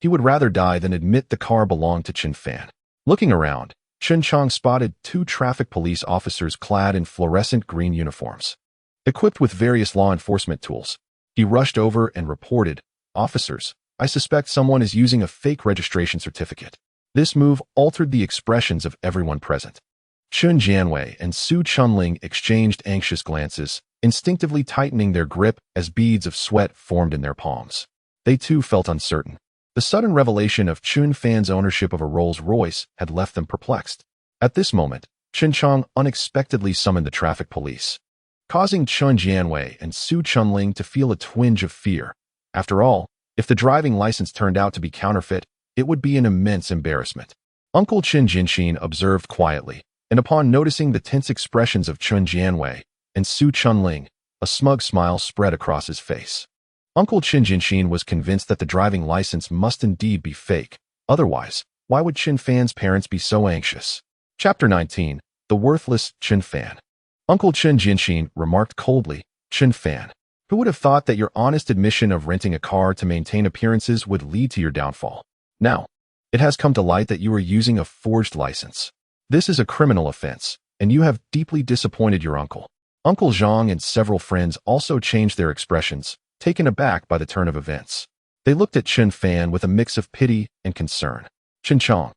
A: He would rather die than admit the car belonged to Chen Fan. Looking around, Chen Chong spotted 2 traffic police officers clad in fluorescent green uniforms, equipped with various law enforcement tools. He rushed over and reported, "Officers, I suspect someone is using a fake registration certificate. This move altered the expressions of everyone present. Chun Jianwei and Su Chunling exchanged anxious glances, instinctively tightening their grip as beads of sweat formed in their palms. They too felt uncertain. The sudden revelation of Chun Fan's ownership of a Rolls-Royce had left them perplexed. At this moment, Chen Chong unexpectedly summoned the traffic police, causing Chun Jianwei and Su Chunling to feel a twinge of fear. After all, if the driving license turned out to be counterfeit, it would be an immense embarrassment. Uncle Chen Jinshin observed quietly, and upon noticing the tense expressions of Chun Jianwei and Su Chunling, a smug smile spread across his face. Uncle Chen Jinshin was convinced that the driving license must indeed be fake. Otherwise, why would Chen Fan's parents be so anxious? Chapter 19. The Worthless Chen Fan. Uncle Chen Jinshin remarked coldly, "Chen Fan, who would have thought that your honest admission of renting a car to maintain appearances would lead to your downfall? Now, it has come to light that you are using a forged license. This is a criminal offense, and you have deeply disappointed your uncle." Uncle Zhang and several friends also changed their expressions, taken aback by the turn of events. They looked at Chen Fan with a mix of pity and concern. Chen Chong,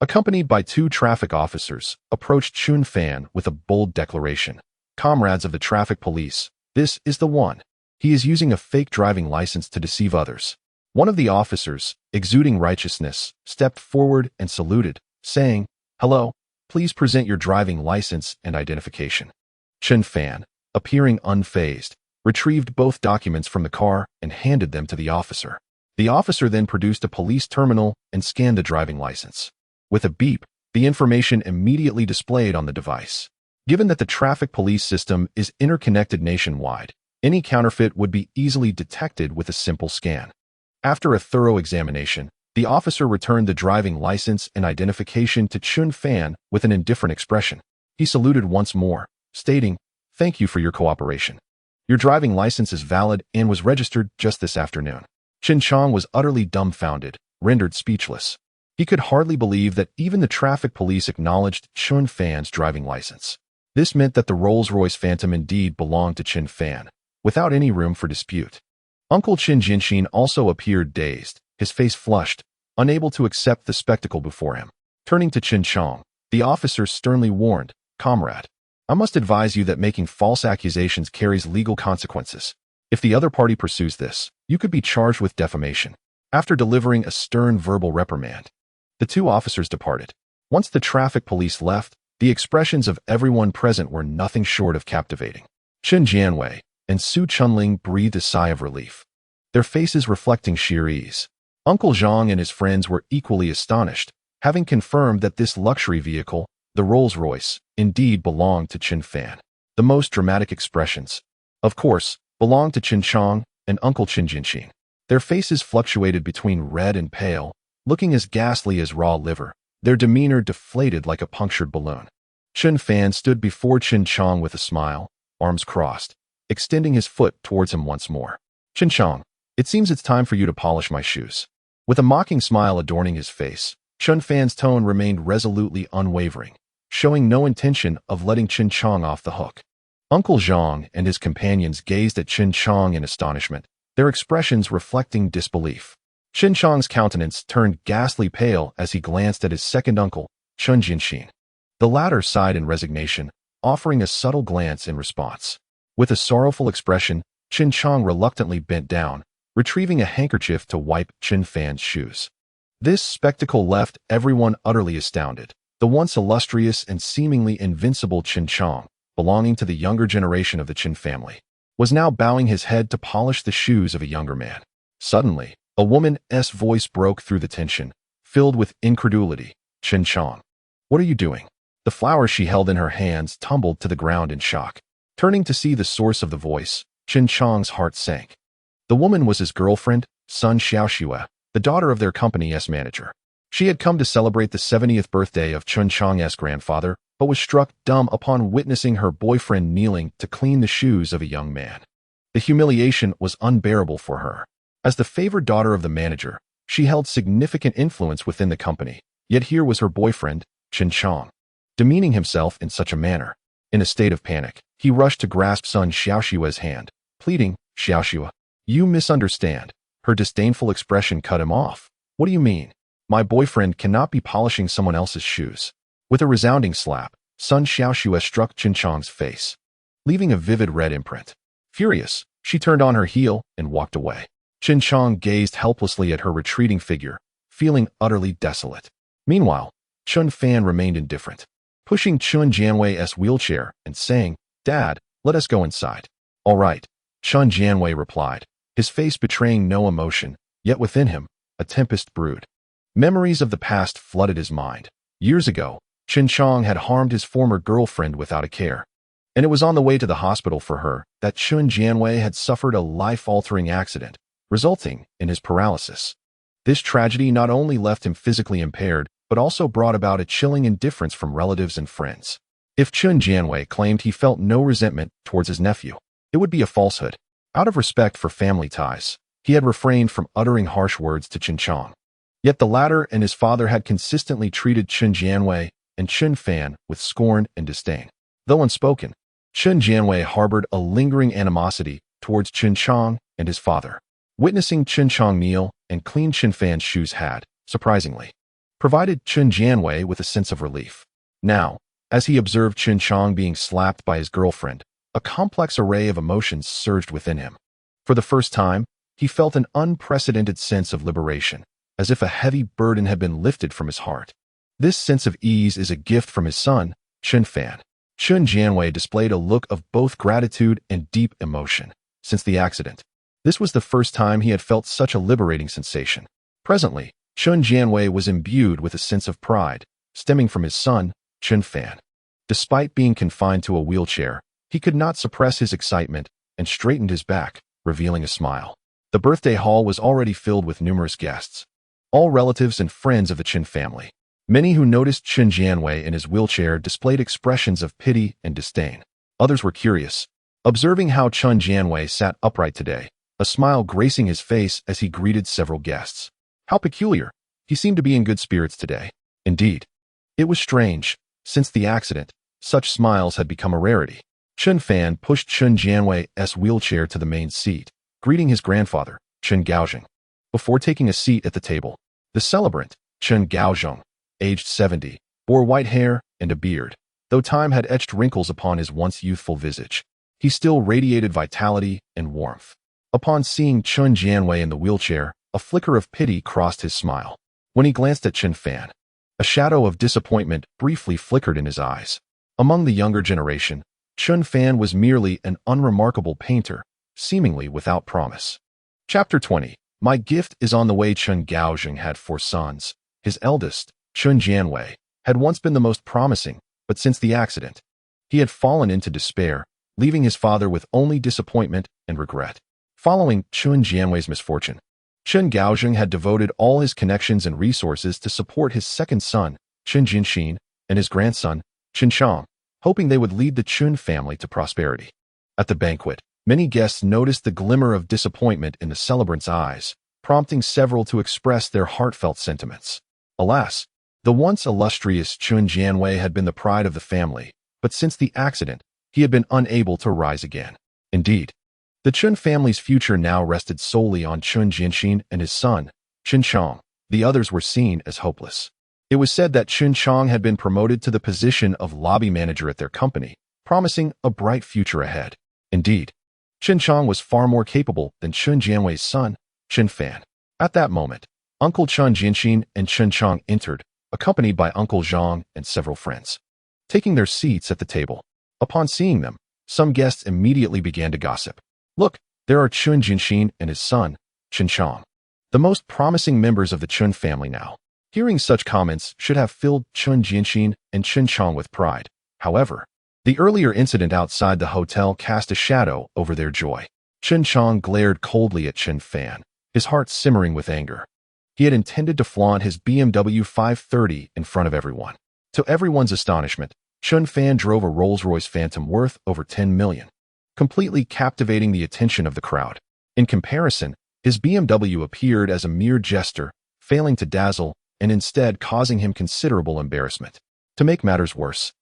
A: accompanied by 2 traffic officers, approached Chun Fan with a bold declaration. "Comrades of the traffic police, this is the one. He is using a fake driving license to deceive others." One of the officers, exuding righteousness, stepped forward and saluted, saying, "Hello, please present your driving license and identification." Chen Fan, appearing unfazed, retrieved both documents from the car and handed them to the officer. The officer then produced a police terminal and scanned the driving license. With a beep, the information immediately displayed on the device. Given that the traffic police system is interconnected nationwide, any counterfeit would be easily detected with a simple scan. After a thorough examination, the officer returned the driving license and identification to Chun Fan with an indifferent expression. He saluted once more, stating, "Thank you for your cooperation. Your driving license is valid and was registered just this afternoon." Chen Chong was utterly dumbfounded, rendered speechless. He could hardly believe that even the traffic police acknowledged Chun Fan's driving license. This meant that the Rolls-Royce Phantom indeed belonged to Chen Fan, without any room for dispute. Uncle Chen Jinshin also appeared dazed, his face flushed, unable to accept the spectacle before him. Turning to Chen Chong, the officer sternly warned, "Comrade, I must advise you that making false accusations carries legal consequences. If the other party pursues this, you could be charged with defamation." After delivering a stern verbal reprimand, the 2 officers departed. Once the traffic police left, the expressions of everyone present were nothing short of captivating. Chen Jianwei and Su Chunling breathed a sigh of relief, their faces reflecting sheer ease. Uncle Zhang and his friends were equally astonished, having confirmed that this luxury vehicle, the Rolls-Royce, indeed belonged to Chen Fan. The most dramatic expressions, of course, belonged to Chen Chong and Uncle Chen Jinshin. Their faces fluctuated between red and pale, looking as ghastly as raw liver, their demeanor deflated like a punctured balloon. Chen Fan stood before Chen Chong with a smile, arms crossed, extending his foot towards him once more. "Chen Chong, it seems it's time for you to polish my shoes." With a mocking smile adorning his face, Chen Fan's tone remained resolutely unwavering, showing no intention of letting Chen Chong off the hook. Uncle Zhang and his companions gazed at Chen Chong in astonishment, their expressions reflecting disbelief. Chen Chong's countenance turned ghastly pale as he glanced at his second uncle, Chun Jinshin. The latter sighed in resignation, offering a subtle glance in response. With a sorrowful expression, Chen Chong reluctantly bent down, retrieving a handkerchief to wipe Chen Fan's shoes. This spectacle left everyone utterly astounded. The once illustrious and seemingly invincible Chen Chong, belonging to the younger generation of the Chen family, was now bowing his head to polish the shoes of a younger man. Suddenly, a woman's voice broke through the tension, filled with incredulity. "Chen Chong, what are you doing?" The flowers she held in her hands tumbled to the ground in shock. Turning to see the source of the voice, Chen Chong's heart sank. The woman was his girlfriend, Sun Xiaoxue, the daughter of their company's manager. She had come to celebrate the 70th birthday of Chen Chong's grandfather, but was struck dumb upon witnessing her boyfriend kneeling to clean the shoes of a young man. The humiliation was unbearable for her. As the favored daughter of the manager, she held significant influence within the company, yet here was her boyfriend, Chen Chong, demeaning himself in such a manner. In a state of panic, he rushed to grasp Sun Xiaoxue's hand, pleading, "Xiaoxue, you misunderstand. Her disdainful expression cut him off. What do you mean? My boyfriend cannot be polishing someone else's shoes. With a resounding slap, Sun Xiaoxue struck Chen Chang's face, leaving a vivid red imprint. Furious, she turned on her heel and walked away. Chen Chang gazed helplessly at her retreating figure, feeling utterly desolate. Meanwhile, Chun Fan remained indifferent, pushing Chun Jianwei's wheelchair and saying, "Dad, let us go inside." "All right," Chun Jianwei replied, his face betraying no emotion, yet within him, a tempest brewed. Memories of the past flooded his mind. Years ago, Chen Chang had harmed his former girlfriend without a care, and it was on the way to the hospital for her that Chun Jianwei had suffered a life-altering accident, resulting in his paralysis. This tragedy not only left him physically impaired, but also brought about a chilling indifference from relatives and friends. If Chun Jianwei claimed he felt no resentment towards his nephew, it would be a falsehood. Out of respect for family ties, he had refrained from uttering harsh words to Chen Chang. Yet the latter and his father had consistently treated Chun Jianwei and Chun Fan with scorn and disdain. Though unspoken, Chun Jianwei harbored a lingering animosity towards Chen Chang and his father. Witnessing Chen Chang kneel and clean Chun Fan's shoes had, surprisingly, provided Chun Jianwei with a sense of relief. Now, as he observed Chen Chang being slapped by his girlfriend, a complex array of emotions surged within him. For the first time, he felt an unprecedented sense of liberation, as if a heavy burden had been lifted from his heart. This sense of ease is a gift from his son, Chun Fan. Chun Jianwei displayed a look of both gratitude and deep emotion. Since the accident, this was the first time he had felt such a liberating sensation. Presently, Chun Jianwei was imbued with a sense of pride, stemming from his son, Chun Fan. Despite being confined to a wheelchair, he could not suppress his excitement and straightened his back, revealing a smile. The birthday hall was already filled with numerous guests, all relatives and friends of the Chen family. Many who noticed Chun Jianwei in his wheelchair displayed expressions of pity and disdain. Others were curious, observing how Chun Jianwei sat upright today, a smile gracing his face as he greeted several guests. How peculiar! He seemed to be in good spirits today. Indeed, it was strange. Since the accident, such smiles had become a rarity. Chun Fan pushed Chun Jianwei's wheelchair to the main seat, greeting his grandfather, Chen Gaozhong. Before taking a seat at the table, the celebrant, Chen Gaozhong, aged 70, bore white hair and a beard. Though time had etched wrinkles upon his once youthful visage, he still radiated vitality and warmth. Upon seeing Chun Jianwei in the wheelchair, a flicker of pity crossed his smile. When he glanced at Chen Fan, a shadow of disappointment briefly flickered in his eyes. Among the younger generation, Chun Fan was merely an unremarkable painter, seemingly without promise. Chapter 20. My gift is on the way. Chen Gaozhong had 4 sons. His eldest, Chun Jianwei, had once been the most promising, but since the accident, he had fallen into despair, leaving his father with only disappointment and regret. Following Chun Jianwei's misfortune, Chen Gaozhong had devoted all his connections and resources to support his second son, Chen Jinxin, and his grandson, Chen Chang, hoping they would lead the Chun family to prosperity. At the banquet, many guests noticed the glimmer of disappointment in the celebrant's eyes, prompting several to express their heartfelt sentiments. Alas, the once illustrious Chun Jianwei had been the pride of the family, but since the accident, he had been unable to rise again. Indeed, the Chun family's future now rested solely on Chun Jinxin and his son, Chen Chang. The others were seen as hopeless. It was said that Chen Chang had been promoted to the position of lobby manager at their company, promising a bright future ahead. Indeed, Chen Chang was far more capable than Chun Jianwei's son, Chen Fan. At that moment, Uncle Chun Jinxin and Chen Chang entered, accompanied by Uncle Zhang and several friends, taking their seats at the table. Upon seeing them, some guests immediately began to gossip. Look, there are Chun Jinxin and his son, Chen Chang, the most promising members of the Chun family now. Hearing such comments should have filled Chun Jinxin and Chen Chang with pride. However, the earlier incident outside the hotel cast a shadow over their joy. Chen Chang glared coldly at Chen Fan, his heart simmering with anger. He had intended to flaunt his BMW 530 in front of everyone. To everyone's astonishment, Chen Fan drove a Rolls-Royce Phantom worth over 10 million, completely captivating the attention of the crowd. In comparison, his BMW appeared as a mere jester, failing to dazzle and instead causing him considerable embarrassment. To make matters worse,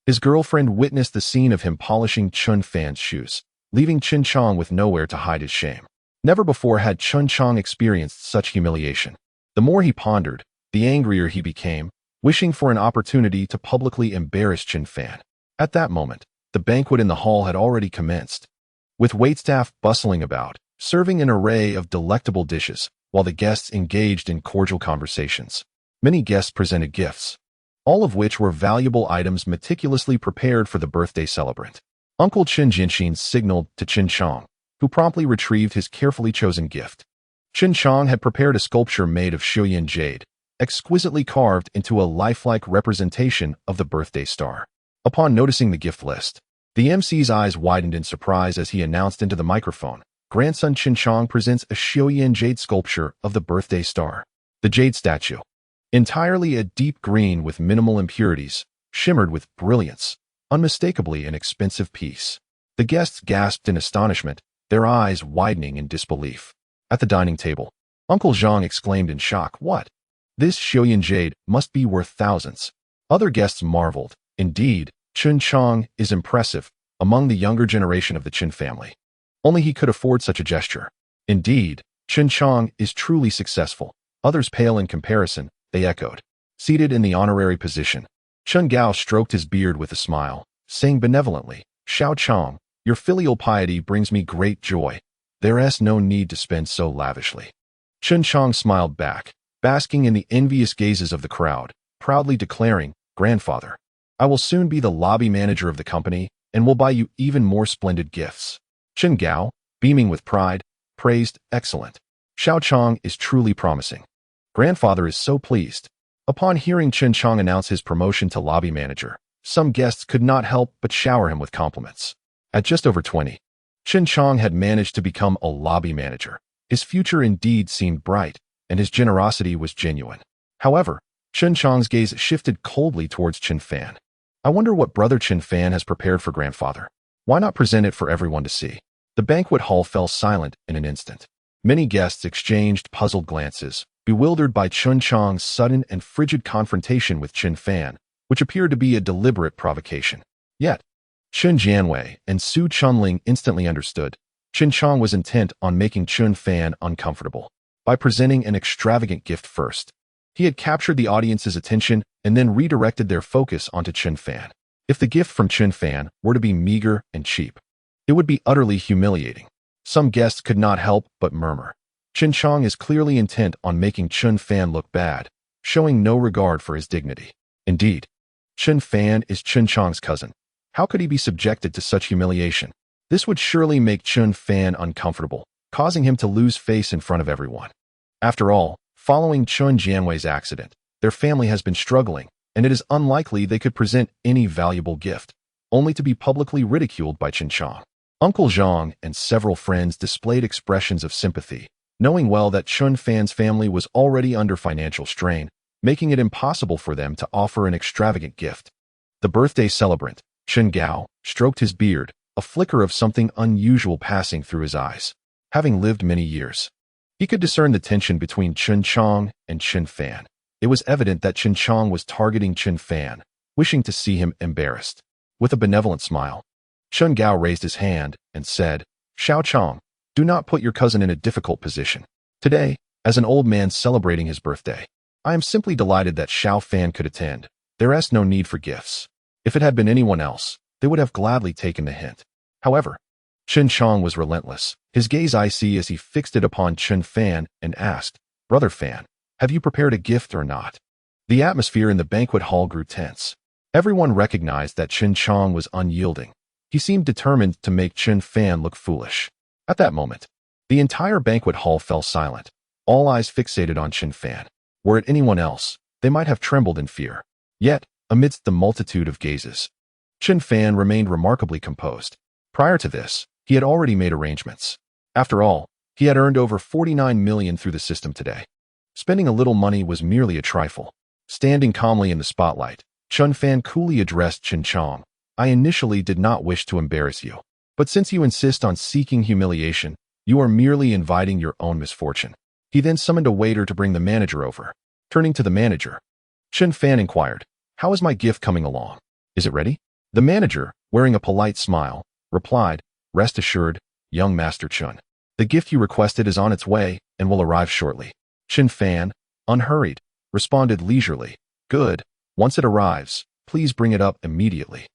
A: his girlfriend witnessed the scene of him polishing Chun Fan's shoes, leaving Chen Chang with nowhere to hide his shame. Never before had Chun Chang experienced such humiliation. The more he pondered, the angrier he became, wishing for an opportunity to publicly embarrass Chen Fan. At that moment, the banquet in the hall had already commenced, with waitstaff bustling about, serving an array of delectable dishes, while the guests engaged in cordial conversations. Many guests presented gifts, all of which were valuable items meticulously prepared for the birthday celebrant. Uncle Chen Jinshin signaled to Chen Chang, who promptly retrieved his carefully chosen gift. Chen Chang had prepared a sculpture made of Xiuyan jade, exquisitely carved into a lifelike representation of the birthday star. Upon noticing the gift list, the MC's eyes widened in surprise as he announced into the microphone, "Grandson Chen Chang presents a Xiuyan jade sculpture of the birthday star." The jade statue, entirely a deep green with minimal impurities, shimmered with brilliance, unmistakably an expensive piece. The guests gasped in astonishment, their eyes widening in disbelief. At the dining table, Uncle Zhang exclaimed in shock, "What? This Xiuyan jade must be worth thousands." Other guests marveled. Indeed, Chen Chang is impressive among the younger generation of the Chen family. Only he could afford such a gesture. Indeed, Chen Chang is truly successful. Others pale in comparison, they echoed. Seated in the honorary position, Chen Gao stroked his beard with a smile, saying benevolently, "Xiao Chang, your filial piety brings me great joy. There's no need to spend so lavishly." Chen Chang smiled back, basking in the envious gazes of the crowd, proudly declaring, "Grandfather, I will soon be the lobby manager of the company and will buy you even more splendid gifts." Chen Gao, beaming with pride, praised, "Excellent. Xiao Chang is truly promising. Grandfather is so pleased." Upon hearing Chen Chang announce his promotion to lobby manager, some guests could not help but shower him with compliments. At just over 20, Chen Chang had managed to become a lobby manager. His future indeed seemed bright, and his generosity was genuine. However, Chen Chang's gaze shifted coldly towards Chen Fan. "I wonder what brother Chen Fan has prepared for grandfather. Why not present it for everyone to see?" The banquet hall fell silent in an instant. Many guests exchanged puzzled glances, bewildered by Chen Chang's sudden and frigid confrontation with Chen Fan, which appeared to be a deliberate provocation. Yet, Chen Jianwei and Su Chunling instantly understood. Chen Chang was intent on making Chen Fan uncomfortable. By presenting an extravagant gift first, he had captured the audience's attention and then redirected their focus onto Chen Fan. If the gift from Chen Fan were to be meager and cheap, it would be utterly humiliating. Some guests could not help but murmur, "Chen Chang is clearly intent on making Chen Fan look bad, showing no regard for his dignity." Indeed, Chen Fan is Chen Chang's cousin. How could he be subjected to such humiliation? This would surely make Chen Fan uncomfortable, causing him to lose face in front of everyone. After all, following Chen Jianwei's accident, their family has been struggling, and it is unlikely they could present any valuable gift, only to be publicly ridiculed by Chen Chang. Uncle Zhang and several friends displayed expressions of sympathy, knowing well that Chen Fan's family was already under financial strain, making it impossible for them to offer an extravagant gift. The birthday celebrant, Chen Gao, stroked his beard, a flicker of something unusual passing through his eyes. Having lived many years, he could discern the tension between Chen Chang and Chen Fan. It was evident that Chen Chang was targeting Chen Fan, wishing to see him embarrassed. With a benevolent smile, Chen Gao raised his hand and said, "Xiao Chang, do not put your cousin in a difficult position. Today, as an old man celebrating his birthday, I am simply delighted that Xiao Fan could attend. There is no need for gifts. If it had been anyone else, they would have gladly taken the hint." However, Chen Chang was relentless, his gaze icy as he fixed it upon Chen Fan and asked, "Brother Fan, have you prepared a gift or not?" The atmosphere in the banquet hall grew tense. Everyone recognized that Chen Chang was unyielding. He seemed determined to make Chen Fan look foolish. At that moment, the entire banquet hall fell silent, all eyes fixated on Chen Fan. Were it anyone else, they might have trembled in fear. Yet, amidst the multitude of gazes, Chen Fan remained remarkably composed. Prior to this, he had already made arrangements. After all, he had earned over 49 million through the system today. Spending a little money was merely a trifle. Standing calmly in the spotlight, Chen Fan coolly addressed Chen Chang. "I initially did not wish to embarrass you, but since you insist on seeking humiliation, you are merely inviting your own misfortune." He then summoned a waiter to bring the manager over. Turning to the manager, Chen Fan inquired, "How is my gift coming along? Is it ready?" The manager, wearing a polite smile, replied, "Rest assured, young Master Chen. The gift you requested is on its way and will arrive shortly. Chen Fan, unhurried, responded leisurely. Good. Once it arrives, please bring it up immediately.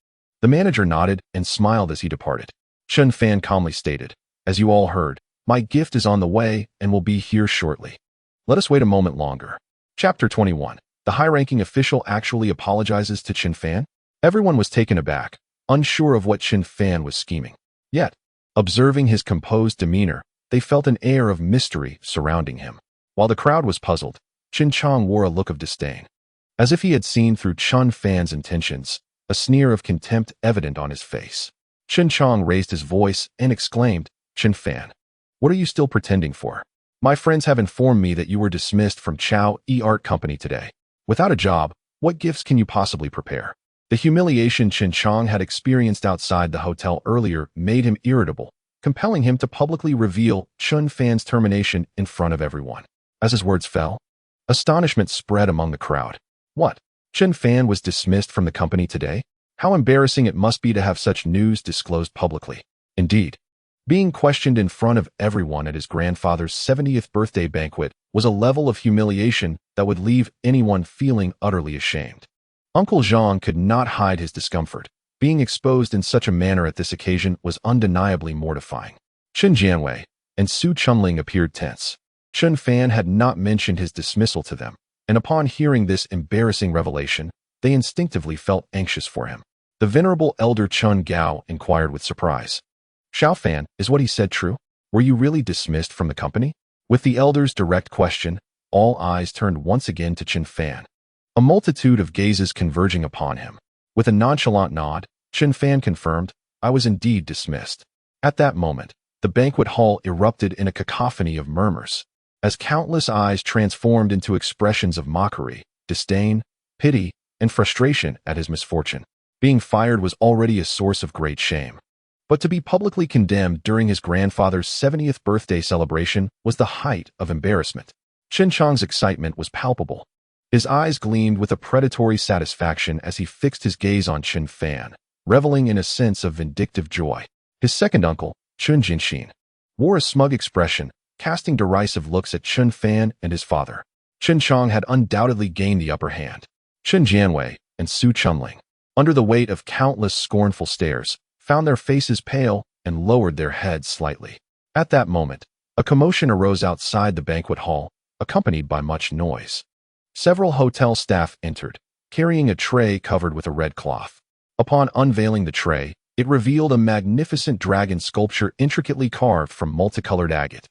A: The manager nodded and smiled as he departed. Chen Fan calmly stated, as you all heard, my gift is on the way and will be here shortly. Let us wait a moment longer. Chapter 21. The high-ranking official actually apologizes to Chen Fan? Everyone was taken aback, unsure of what Chen Fan was scheming. Yet, observing his composed demeanor, they felt an air of mystery surrounding him. While the crowd was puzzled, Chen Chang wore a look of disdain. As if he had seen through Chen Fan's intentions, a sneer of contempt evident on his face. Chen Chang raised his voice and exclaimed, Chen Fan, what are you still pretending for? My friends have informed me that you were dismissed from Chao E Art Company today. Without a job, what gifts can you possibly prepare? The humiliation Chen Chang had experienced outside the hotel earlier made him irritable, compelling him to publicly reveal Chen Fan's termination in front of everyone. As his words fell, astonishment spread among the crowd. What? Chen Fan was dismissed from the company today? How embarrassing it must be to have such news disclosed publicly. Indeed, being questioned in front of everyone at his grandfather's 70th birthday banquet was a level of humiliation that would leave anyone feeling utterly ashamed. Uncle Zhang could not hide his discomfort. Being exposed in such a manner at this occasion was undeniably mortifying. Chen Jianwei and Su Chunling appeared tense. Chen Fan had not mentioned his dismissal to them, and upon hearing this embarrassing revelation, they instinctively felt anxious for him. The venerable elder Chun Gao inquired with surprise. Xiao Fan, is what he said true? Were you really dismissed from the company? With the elder's direct question, all eyes turned once again to Chen Fan. A multitude of gazes converging upon him. With a nonchalant nod, Chen Fan confirmed, I was indeed dismissed. At that moment, the banquet hall erupted in a cacophony of murmurs, as countless eyes transformed into expressions of mockery, disdain, pity, and frustration at his misfortune. Being fired was already a source of great shame. But to be publicly condemned during his grandfather's 70th birthday celebration was the height of embarrassment. Chen Chang's excitement was palpable. His eyes gleamed with a predatory satisfaction as he fixed his gaze on Chen Fan, reveling in a sense of vindictive joy. His second uncle, Chen Jinxin, wore a smug expression, casting derisive looks at Chen Fan and his father. Chen Chang had undoubtedly gained the upper hand. Chen Jianwei and Su Chunling, under the weight of countless scornful stares, found their faces pale and lowered their heads slightly. At that moment, a commotion arose outside the banquet hall, accompanied by much noise. Several hotel staff entered, carrying a tray covered with a red cloth. Upon unveiling the tray, it revealed a magnificent dragon sculpture intricately carved from multicolored agate,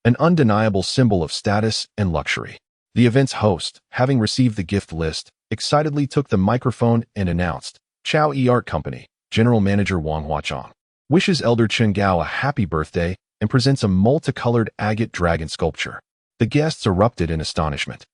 A: an undeniable symbol of status and luxury. The event's host, having received the gift list, excitedly took the microphone and announced, Chao E Art Company, General Manager Wang Huachang, wishes Elder Chen Gao a happy birthday and presents a multicolored agate dragon sculpture. The guests erupted in astonishment.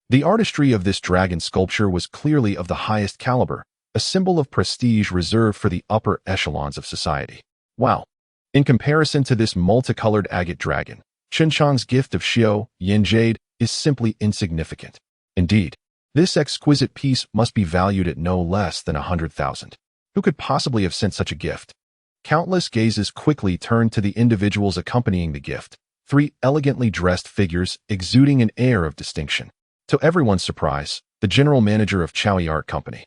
A: The artistry of this dragon sculpture was clearly of the highest caliber, a symbol of prestige reserved for the upper echelons of society. Wow! In comparison to this multicolored agate dragon, Chen Chang's gift of Xiao Yin Jade is simply insignificant. Indeed, this exquisite piece must be valued at no less than 100,000. Who could possibly have sent such a gift? Countless gazes quickly turned to the individuals accompanying the gift, three elegantly dressed figures exuding an air of distinction. To everyone's surprise, the general manager of Chao E Art Company,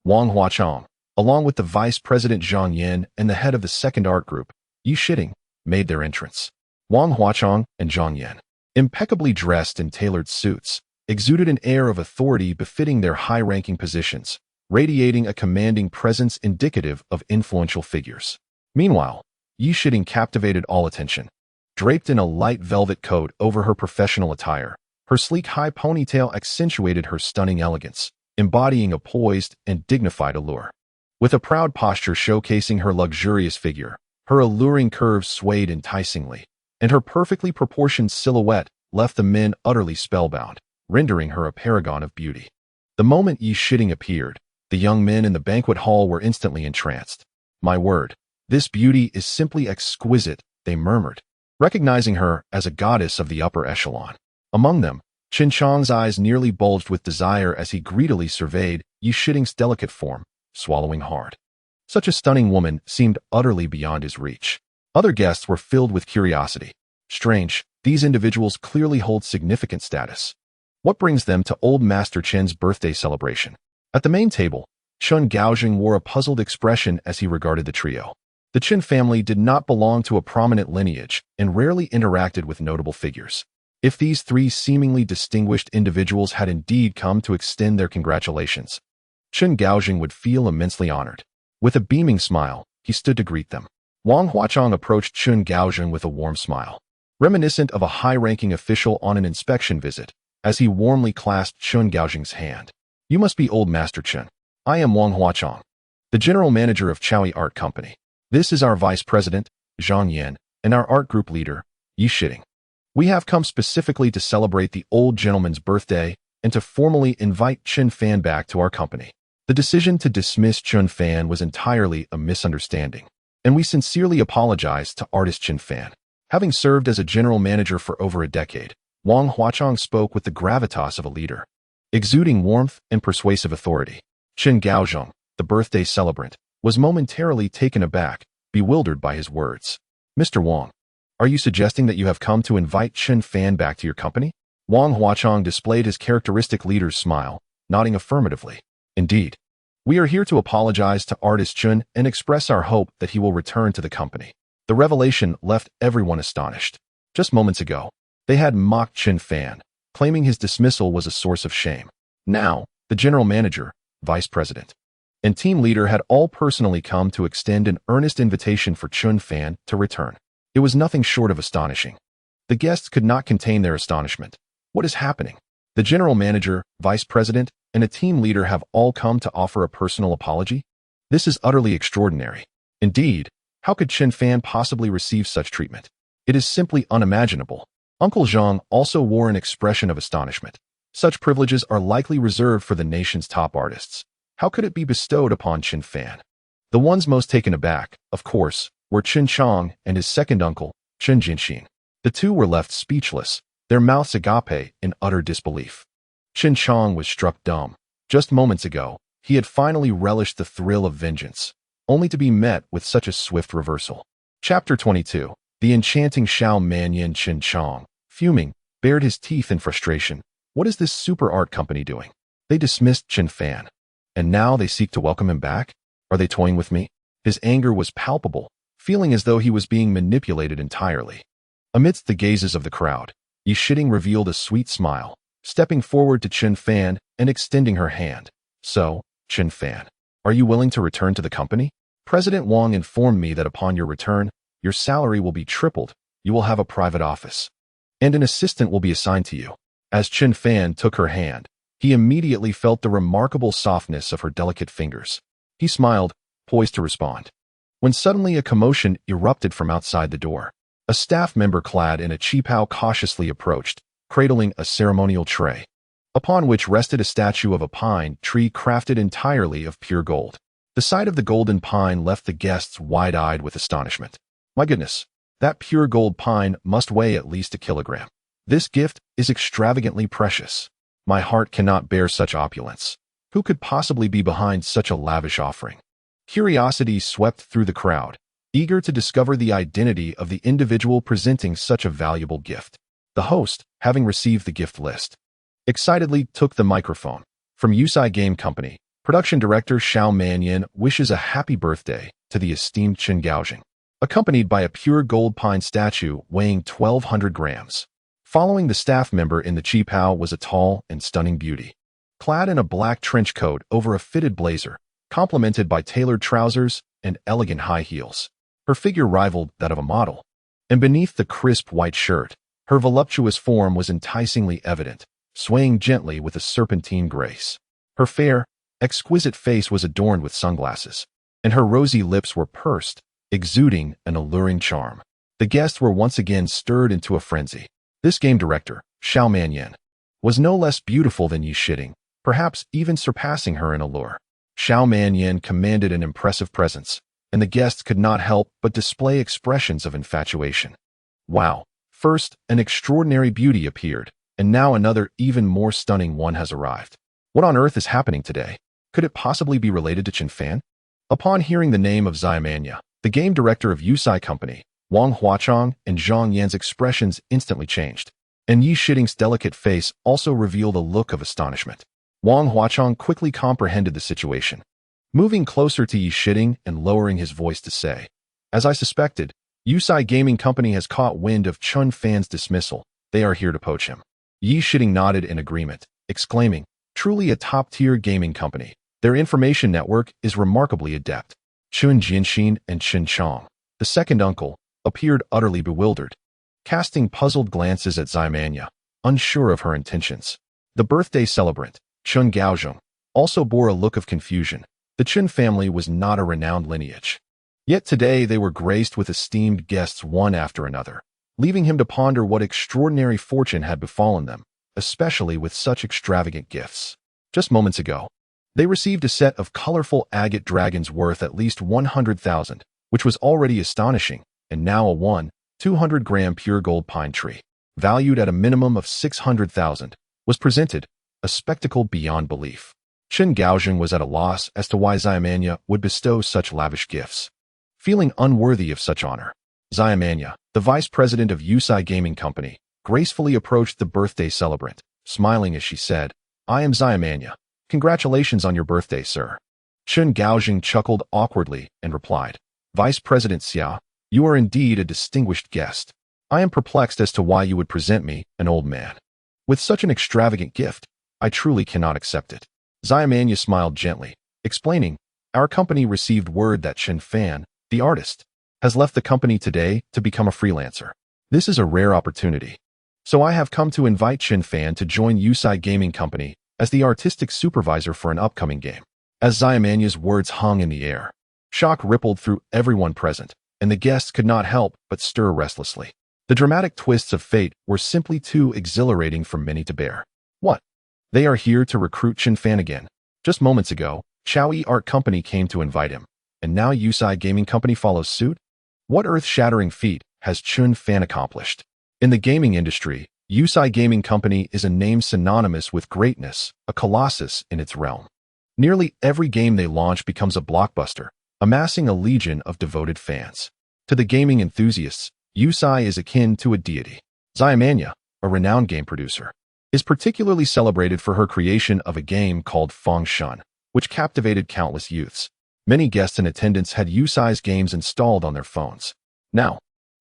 A: Wang Huachang, along with the vice president Zhang Yin and the head of the second art group, Yi Shiting, made their entrance. Wang Huachang and Zhang Yin, impeccably dressed in tailored suits, exuded an air of authority befitting their high-ranking positions, radiating a commanding presence indicative of influential figures. Meanwhile, Yi Shiting captivated all attention. Draped in a light velvet coat over her professional attire, her sleek high ponytail accentuated her stunning elegance, embodying a poised and dignified allure. With a proud posture showcasing her luxurious figure, her alluring curves swayed enticingly, and her perfectly proportioned silhouette left the men utterly spellbound, rendering her a paragon of beauty. The moment Yi Shiting appeared, the young men in the banquet hall were instantly entranced. My word, this beauty is simply exquisite, they murmured, recognizing her as a goddess of the upper echelon. Among them, Chen Chang's eyes nearly bulged with desire as he greedily surveyed Yi Shiting's delicate form, swallowing hard. Such a stunning woman seemed utterly beyond his reach. Other guests were filled with curiosity. Strange, these individuals clearly hold significant status. What brings them to old Master Chen's birthday celebration? At the main table, Chun Gaojing wore a puzzled expression as he regarded the trio. The Chen family did not belong to a prominent lineage and rarely interacted with notable figures. If these three seemingly distinguished individuals had indeed come to extend their congratulations, Chun Gaojing would feel immensely honored. With a beaming smile, he stood to greet them. Wang Huachong approached Chun Gaojing with a warm smile, reminiscent of a high-ranking official on an inspection visit, as he warmly clasped Chun Gaojing's hand. You must be old Master Chen. I am Wang Huachong, the general manager of Chaoyi Art Company. This is our vice president, Zhang Yan, and our art group leader, Yi Shiting. We have come specifically to celebrate the old gentleman's birthday and to formally invite Chen Fan back to our company. The decision to dismiss Chen Fan was entirely a misunderstanding, and we sincerely apologize to artist Chen Fan. Having served as a general manager for over a decade, Wang Huachong spoke with the gravitas of a leader, exuding warmth and persuasive authority. Chen Gaozhong, the birthday celebrant, was momentarily taken aback, bewildered by his words. Mr. Wang, are you suggesting that you have come to invite Chen Fan back to your company? Wang Huachong displayed his characteristic leader's smile, nodding affirmatively. Indeed. We are here to apologize to artist Chen and express our hope that he will return to the company. The revelation left everyone astonished. Just moments ago, they had mocked Chen Fan, claiming his dismissal was a source of shame. Now, the general manager, vice president, and team leader had all personally come to extend an earnest invitation for Chen Fan to return. It was nothing short of astonishing. The guests could not contain their astonishment. What is happening? The general manager, vice president, and a team leader have all come to offer a personal apology? This is utterly extraordinary. Indeed, how could Chen Fan possibly receive such treatment? It is simply unimaginable. Uncle Zhang also wore an expression of astonishment. Such privileges are likely reserved for the nation's top artists. How could it be bestowed upon Chen Fan? The ones most taken aback, of course, were Chen Chong and his second uncle, Chen Jinxin. The two were left speechless, their mouths agape in utter disbelief. Chen Chong was struck dumb. Just moments ago, he had finally relished the thrill of vengeance, only to be met with such a swift reversal. Chapter 22. The enchanting Xiao Manyan Chen Chong, fuming, bared his teeth in frustration. What is this super art company doing? They dismissed Chen Fan, and now they seek to welcome him back? Are they toying with me? His anger was palpable, feeling as though he was being manipulated entirely. Amidst the gazes of the crowd, Yi Shiting revealed a sweet smile, stepping forward to Chen Fan and extending her hand. So, Chen Fan, are you willing to return to the company? President Wang informed me that upon your return, your salary will be tripled, you will have a private office, and an assistant will be assigned to you. As Chen Fan took her hand, he immediately felt the remarkable softness of her delicate fingers. He smiled, poised to respond, when suddenly a commotion erupted from outside the door. A staff member clad in a qipao cautiously approached, cradling a ceremonial tray, upon which rested a statue of a pine tree crafted entirely of pure gold. The sight of the golden pine left the guests wide-eyed with astonishment. My goodness, that pure gold pine must weigh at least 1 kilogram. This gift is extravagantly precious. My heart cannot bear such opulence. Who could possibly be behind such a lavish offering? Curiosity swept through the crowd, eager to discover the identity of the individual presenting such a valuable gift. The host, having received the gift list, excitedly took the microphone. From Yusai Game Company, production director Xiao Manyan wishes a happy birthday to the esteemed Chen Gaojing, accompanied by a pure gold pine statue weighing 1,200 grams. Following the staff member in the qipao was a tall and stunning beauty, clad in a black trench coat over a fitted blazer, complemented by tailored trousers and elegant high heels. Her figure rivaled that of a model, and beneath the crisp white shirt, her voluptuous form was enticingly evident, swaying gently with a serpentine grace. Her fair, exquisite face was adorned with sunglasses, and her rosy lips were pursed, exuding an alluring charm. The guests were once again stirred into a frenzy. This game director, Xiao Manyan, was no less beautiful than Yi Shiting, perhaps even surpassing her in allure. Xiao Manyan commanded an impressive presence, and the guests could not help but display expressions of infatuation. Wow! First, an extraordinary beauty appeared, and now another even more stunning one has arrived. What on earth is happening today? Could it possibly be related to Chen Fan? Upon hearing the name of Xiao Manyan, the game director of Yusai Company, Wang Huachong and Zhang Yan's expressions instantly changed, and Yi Shiding's delicate face also revealed a look of astonishment. Wang Huachong quickly comprehended the situation, moving closer to Yi Shiding and lowering his voice to say, "As I suspected, Yusai Gaming Company has caught wind of Chun Fan's dismissal. They are here to poach him." Yi Shiding nodded in agreement, exclaiming, "Truly a top-tier gaming company. Their information network is remarkably adept." Chun Jianxin and Chen Chong, the second uncle, appeared utterly bewildered, casting puzzled glances at Zaimanya, unsure of her intentions. The birthday celebrant, Chun Gaozhong, also bore a look of confusion. The Chun family was not a renowned lineage. Yet today they were graced with esteemed guests one after another, leaving him to ponder what extraordinary fortune had befallen them, especially with such extravagant gifts. Just moments ago, they received a set of colorful agate dragons worth at least 100,000, which was already astonishing, and now a 200-gram pure gold pine tree, valued at a minimum of 600,000, was presented, a spectacle beyond belief. Chen Gaozhong was at a loss as to why Zaimanya would bestow such lavish gifts. Feeling unworthy of such honor, Zaimanya, the vice president of Yusai Gaming Company, gracefully approached the birthday celebrant, smiling as she said, "I am Zaimanya. Congratulations on your birthday, sir." Chen Gaozhong chuckled awkwardly and replied, "Vice President Xia, you are indeed a distinguished guest. I am perplexed as to why you would present me, an old man, with such an extravagant gift. I truly cannot accept it." Zaimanya smiled gently, explaining, "Our company received word that Chen Fan, the artist, has left the company today to become a freelancer. This is a rare opportunity. So I have come to invite Chen Fan to join Yusai Gaming Company as the artistic supervisor for an upcoming game." As Zaimanya's words hung in the air, shock rippled through everyone present, and the guests could not help but stir restlessly. The dramatic twists of fate were simply too exhilarating for many to bear. What? They are here to recruit Chen Fan again. Just moments ago, Chaoyi Art Company came to invite him, and now Yusai Gaming Company follows suit? What earth-shattering feat has Chun Fan accomplished? In the gaming industry, Yusai Gaming Company is a name synonymous with greatness, a colossus in its realm. Nearly every game they launch becomes a blockbuster, amassing a legion of devoted fans. To the gaming enthusiasts, Yusai is akin to a deity. Zaimanya, a renowned game producer, is particularly celebrated for her creation of a game called Feng Shun, which captivated countless youths. Many guests in attendance had Yusai's games installed on their phones. Now,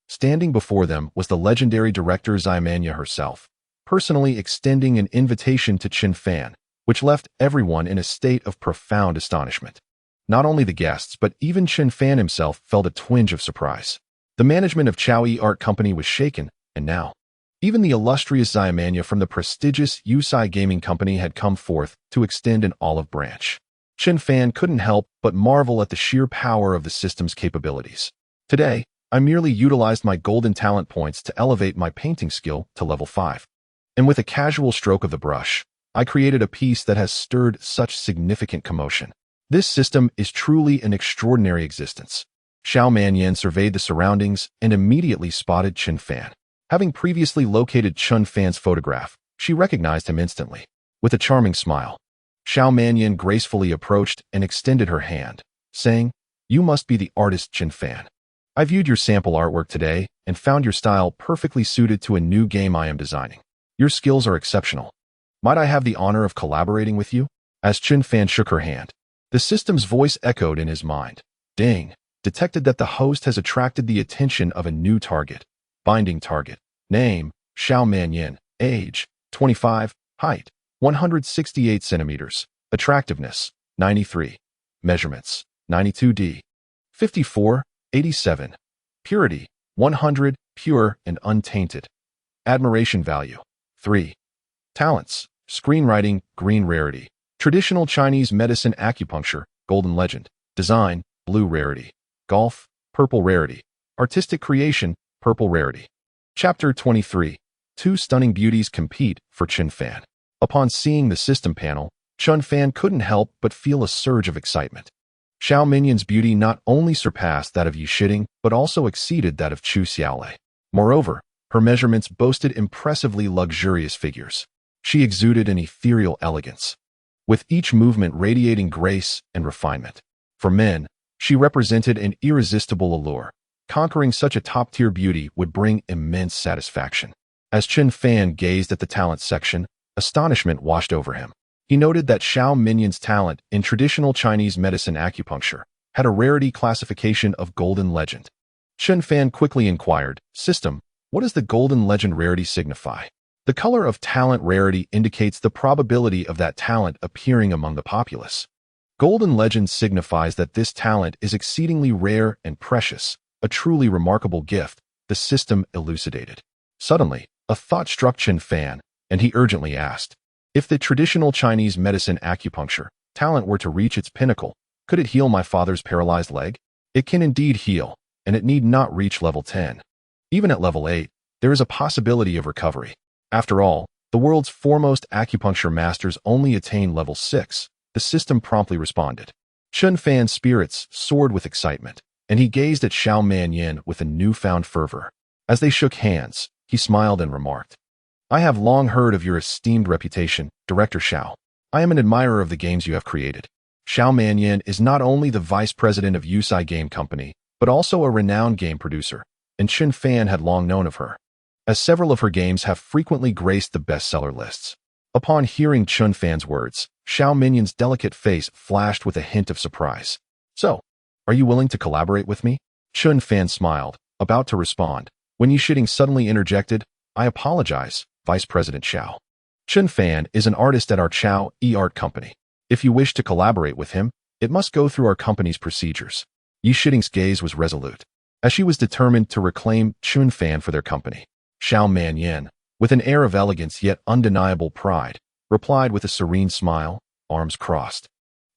A: standing before them was the legendary director Zaimanya herself, personally extending an invitation to Chen Fan, which left everyone in a state of profound astonishment. Not only the guests, but even Chen Fan himself felt a twinge of surprise. The management of Chaoyi Art Company was shaken, and now, even the illustrious Zaimanya from the prestigious Yusai Gaming Company had come forth to extend an olive branch. Chen Fan couldn't help but marvel at the sheer power of the system's capabilities. "Today, I merely utilized my golden talent points to elevate my painting skill to level 5. And with a casual stroke of the brush, I created a piece that has stirred such significant commotion. This system is truly an extraordinary existence." Xiao Manyan surveyed the surroundings and immediately spotted Chen Fan. Having previously located Chen Fan's photograph, she recognized him instantly. With a charming smile, Xiao Manyan gracefully approached and extended her hand, saying, "You must be the artist Chen Fan. I viewed your sample artwork today and found your style perfectly suited to a new game I am designing. Your skills are exceptional. Might I have the honor of collaborating with you?" As Chen Fan shook her hand, the system's voice echoed in his mind. Ding, detected that the host has attracted the attention of a new target. Binding target. Name, Xiao Manyan. Age, 25. Height, 168 centimeters. Attractiveness, 93. Measurements, 92D. 54, 87. Purity, 100, pure and untainted. Admiration value, 3. Talents, screenwriting, green rarity. Traditional Chinese medicine acupuncture, golden legend. Design, blue rarity. Golf, purple rarity. Artistic creation, purple rarity. Chapter 23. Two stunning beauties compete for Chen Fan. Upon seeing the system panel, Chen Fan couldn't help but feel a surge of excitement. Xiao Minyan's beauty not only surpassed that of Yi Shiding, but also exceeded that of Chu Xiaolei. Moreover, her measurements boasted impressively luxurious figures. She exuded an ethereal elegance, with each movement radiating grace and refinement. For men, she represented an irresistible allure, Conquering such a top-tier beauty would bring immense satisfaction. As Chen Fan gazed at the talent section, astonishment washed over him. He noted that Xiao Minyan's talent in traditional Chinese medicine acupuncture had a rarity classification of Golden Legend. Chen Fan quickly inquired, "System, what does the Golden Legend rarity signify?" The color of talent rarity indicates the probability of that talent appearing among the populace. Golden Legend signifies that this talent is exceedingly rare and precious, a truly remarkable gift, the system elucidated. Suddenly, a thought struck Chen Fan, and he urgently asked, "If the traditional Chinese medicine acupuncture talent were to reach its pinnacle, could it heal my father's paralyzed leg?" "It can indeed heal, and it need not reach level 10. Even at level 8, there is a possibility of recovery. After all, the world's foremost acupuncture masters only attain level 6, the system promptly responded. Chen Fan's spirits soared with excitement, and he gazed at Xiao Manyan with a newfound fervor. As they shook hands, he smiled and remarked, "I have long heard of your esteemed reputation, Director Xiao. I am an admirer of the games you have created." Xiao Manyan is not only the vice president of Yusai Game Company, but also a renowned game producer, and Chen Fan had long known of her, as several of her games have frequently graced the bestseller lists. Upon hearing Chen Fan's words, Xiao Minyan's delicate face flashed with a hint of surprise. "So, are you willing to collaborate with me?" Chen Fan smiled, about to respond, when Yi Shiding suddenly interjected, "I apologize, Vice President Xiao. Chen Fan is an artist at our Chao E-Art Company. If you wish to collaborate with him, it must go through our company's procedures." Yi Shiding's gaze was resolute, as she was determined to reclaim Chen Fan for their company. Xiao Manyan, with an air of elegance yet undeniable pride, replied with a serene smile, arms crossed,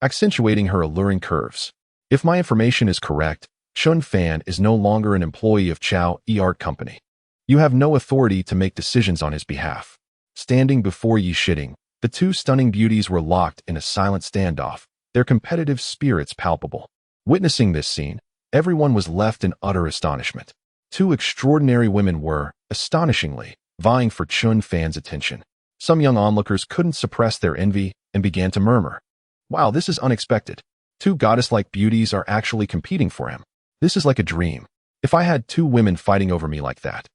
A: accentuating her alluring curves. "If my information is correct, Chen Fan is no longer an employee of Chao E-Art Company. You have no authority to make decisions on his behalf." Standing before Yi Shiding, the two stunning beauties were locked in a silent standoff, their competitive spirits palpable. Witnessing this scene, everyone was left in utter astonishment. Two extraordinary women were, astonishingly, vying for Chen Fan's attention. Some young onlookers couldn't suppress their envy and began to murmur, "Wow, this is unexpected. Two goddess-like beauties are actually competing for him. This is like a dream. If I had two women fighting over me like that,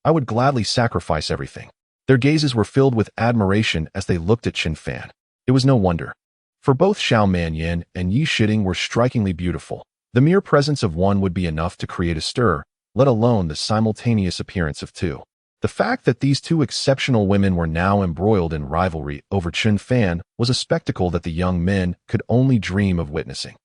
A: I would gladly sacrifice everything." Their gazes were filled with admiration as they looked at Chen Fan. It was no wonder, for both Xiao Manyan and Yi Shiding were strikingly beautiful. The mere presence of one would be enough to create a stir, let alone the simultaneous appearance of two. The fact that these two exceptional women were now embroiled in rivalry over Chen Fan was a spectacle that the young men could only dream of witnessing.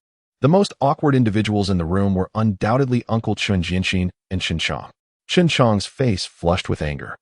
A: The most awkward individuals in the room were undoubtedly Uncle Chen Jianxin and Chen Chong. Chen Chong's face flushed with anger.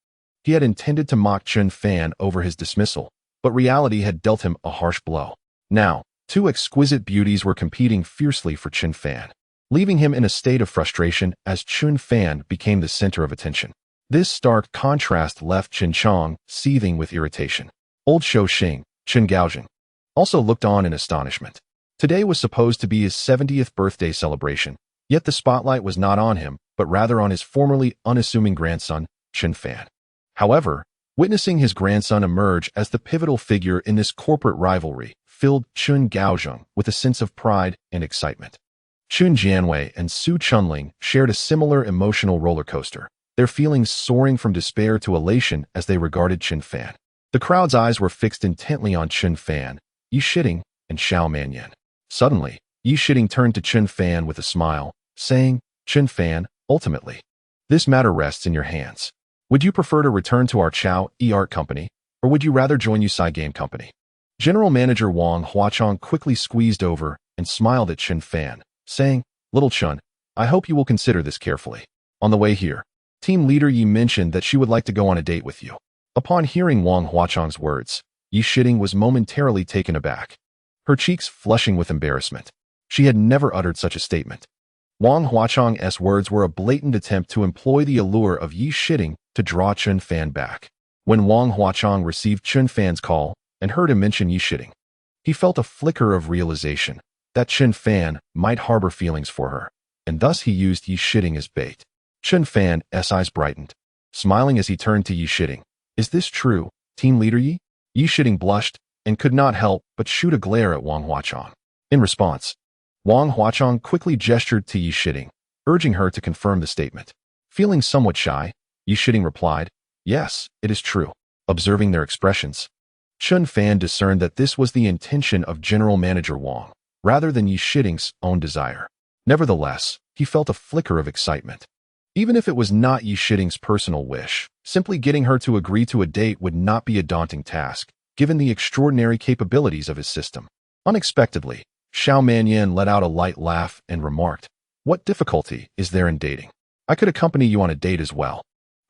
A: He had intended to mock Chen Fan over his dismissal, but reality had dealt him a harsh blow. Now, two exquisite beauties were competing fiercely for Chen Fan, leaving him in a state of frustration as Chen Fan became the center of attention. This stark contrast left Chen Chong seething with irritation. Old Shou Xing, Chen Gaojing, also looked on in astonishment. Today was supposed to be his 70th birthday celebration, yet the spotlight was not on him, but rather on his formerly unassuming grandson, Chen Fan. However, witnessing his grandson emerge as the pivotal figure in this corporate rivalry filled Chen Gaozheng with a sense of pride and excitement. Chun Jianwei and Su Chunling shared a similar emotional roller coaster, their feelings soaring from despair to elation as they regarded Chen Fan. The crowd's eyes were fixed intently on Chen Fan, Yi Shiding, and Xiao Manyan. Suddenly, Yi Shiding turned to Chen Fan with a smile, saying, "Chen Fan, ultimately, this matter rests in your hands. Would you prefer to return to our Chao E-Art Company, or would you rather join Yusai Game Company?" General Manager Wang Huachong quickly squeezed over and smiled at Chen Fan, saying, "Little Chen, I hope you will consider this carefully. On the way here, Team Leader Yi mentioned that she would like to go on a date with you." Upon hearing Wang Huachong's words, Yi Shiding was momentarily taken aback, her cheeks flushing with embarrassment. She had never uttered such a statement. Wang Huachong's words were a blatant attempt to employ the allure of Yi Shiding to draw Chen Fan back. When Wang Huachong received Chen Fan's call and heard him mention Yi Shiding, he felt a flicker of realization that Chen Fan might harbor feelings for her, and thus he used Yi Shiding as bait. Chen Fan's eyes brightened, smiling as he turned to Yi Shiding. "Is this true, Team Leader Yi?" Yi Shiding blushed and could not help but shoot a glare at Wang Huachong. In response, Wang Huachong quickly gestured to Yi Shiding, urging her to confirm the statement. Feeling somewhat shy, Yi Shiding replied, "Yes, it is true." Observing their expressions, Chun Fan discerned that this was the intention of General Manager Wang, rather than Yi Shiding's own desire. Nevertheless, he felt a flicker of excitement. Even if it was not Yi Shiding's personal wish, simply getting her to agree to a date would not be a daunting task, given the extraordinary capabilities of his system. Unexpectedly, Xiao Manyan let out a light laugh and remarked, "What difficulty is there in dating? I could accompany you on a date as well."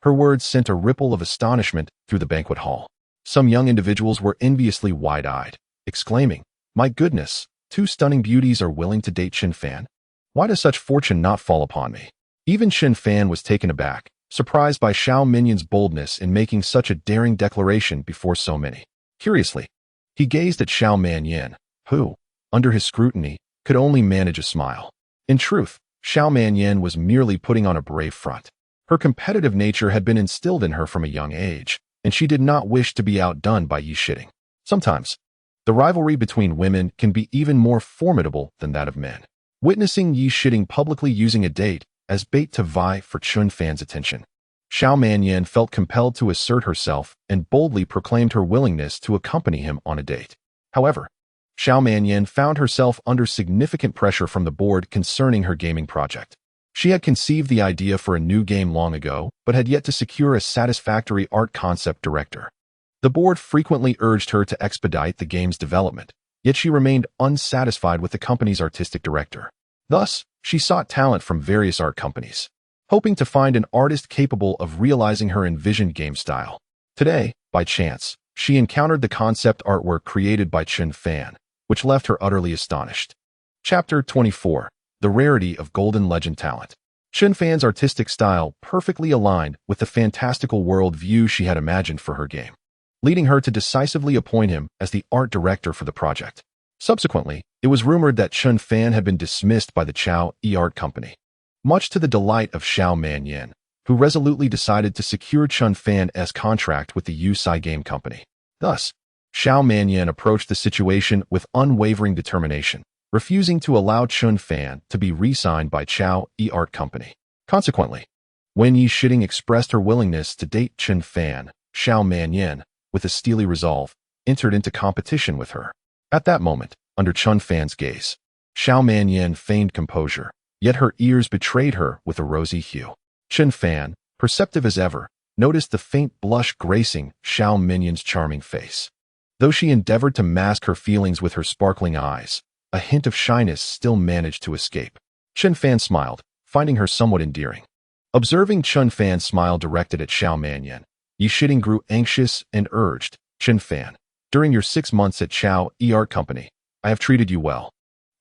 A: Her words sent a ripple of astonishment through the banquet hall. Some young individuals were enviously wide-eyed, exclaiming, "My goodness, two stunning beauties are willing to date Chun Fan? Why does such fortune not fall upon me?" Even Chun Fan was taken aback, surprised by Xiao Minyan's boldness in making such a daring declaration before so many. Curiously, he gazed at Xiao Manyan, who, under his scrutiny, could only manage a smile. In truth, Xiao Manyan was merely putting on a brave front. Her competitive nature had been instilled in her from a young age, and she did not wish to be outdone by Yi Shiding. Sometimes, the rivalry between women can be even more formidable than that of men. Witnessing Yi Shiding publicly using a date as bait to vie for Chun Fan's attention, Xiao Manyan felt compelled to assert herself and boldly proclaimed her willingness to accompany him on a date. However, Xiao Manyan found herself under significant pressure from the board concerning her gaming project. She had conceived the idea for a new game long ago, but had yet to secure a satisfactory art concept director. The board frequently urged her to expedite the game's development, yet she remained unsatisfied with the company's artistic director. Thus, she sought talent from various art companies, hoping to find an artist capable of realizing her envisioned game style. Today, by chance, she encountered the concept artwork created by Chun Fan, which left her utterly astonished. Chapter 24. The Rarity of Golden Legend Talent. Chun Fan's artistic style perfectly aligned with the fantastical world view she had imagined for her game, leading her to decisively appoint him as the art director for the project. Subsequently, it was rumored that Chun Fan had been dismissed by the Chao Art Company, much to the delight of Xiao Manyan, who resolutely decided to secure Chun Fan's contract with the Yusai Game Company. Thus, Xiao Manyan approached the situation with unwavering determination, refusing to allow Chun Fan to be re-signed by Chao Art Company. Consequently, when Yi Shiding expressed her willingness to date Chun Fan, Xiao Manyan, with a steely resolve, entered into competition with her. At that moment, under Chun Fan's gaze, Xiao Manyan feigned composure, yet her ears betrayed her with a rosy hue. Chun Fan, perceptive as ever, noticed the faint blush gracing Xiao Manyan's charming face. Though she endeavored to mask her feelings with her sparkling eyes, a hint of shyness still managed to escape. Chun Fan smiled, finding her somewhat endearing. Observing Chun Fan's smile directed at Xiao Manyan, Yi Shiding grew anxious and urged, "Chun Fan, during your 6 months at Chao Art Company, I have treated you well.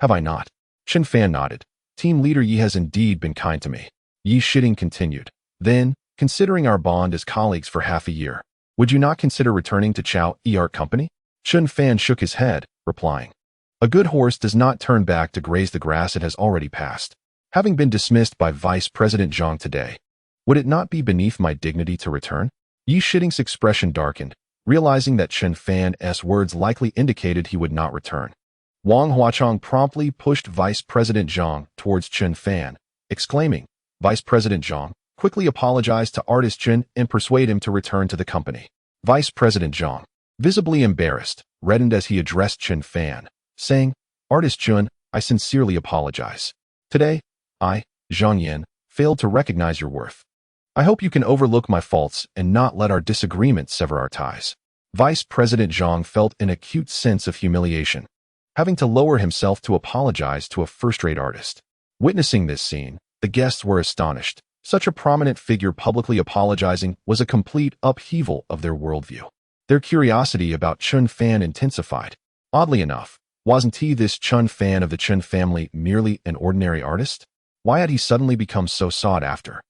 A: Have I not?" Chun Fan nodded. "Team leader Yi has indeed been kind to me." Yi Shiding continued, "Then, considering our bond as colleagues for half a year, would you not consider returning to Chao Art Company?" Chun Fan shook his head, replying, "A good horse does not turn back to graze the grass it has already passed. Having been dismissed by Vice President Zhang today, would it not be beneath my dignity to return?" Yi Shiding's expression darkened, realizing that Chun Fan's words likely indicated he would not return. Wang Huachong promptly pushed Vice President Zhang towards Chun Fan, exclaiming, "Vice President Zhang, quickly apologize to artist Chun and persuade him to return to the company." Vice President Zhang, visibly embarrassed, reddened as he addressed Chun Fan, saying, "Artist Chun, I sincerely apologize. Today, I, Zhang Yin, failed to recognize your worth. I hope you can overlook my faults and not let our disagreement sever our ties." Vice President Zhang felt an acute sense of humiliation, having to lower himself to apologize to a first-rate artist. Witnessing this scene, the guests were astonished. Such a prominent figure publicly apologizing was a complete upheaval of their worldview. Their curiosity about Chun Fan intensified. Oddly enough, wasn't he, this Chun Fan of the Chun family, merely an ordinary artist? Why had he suddenly become so sought after?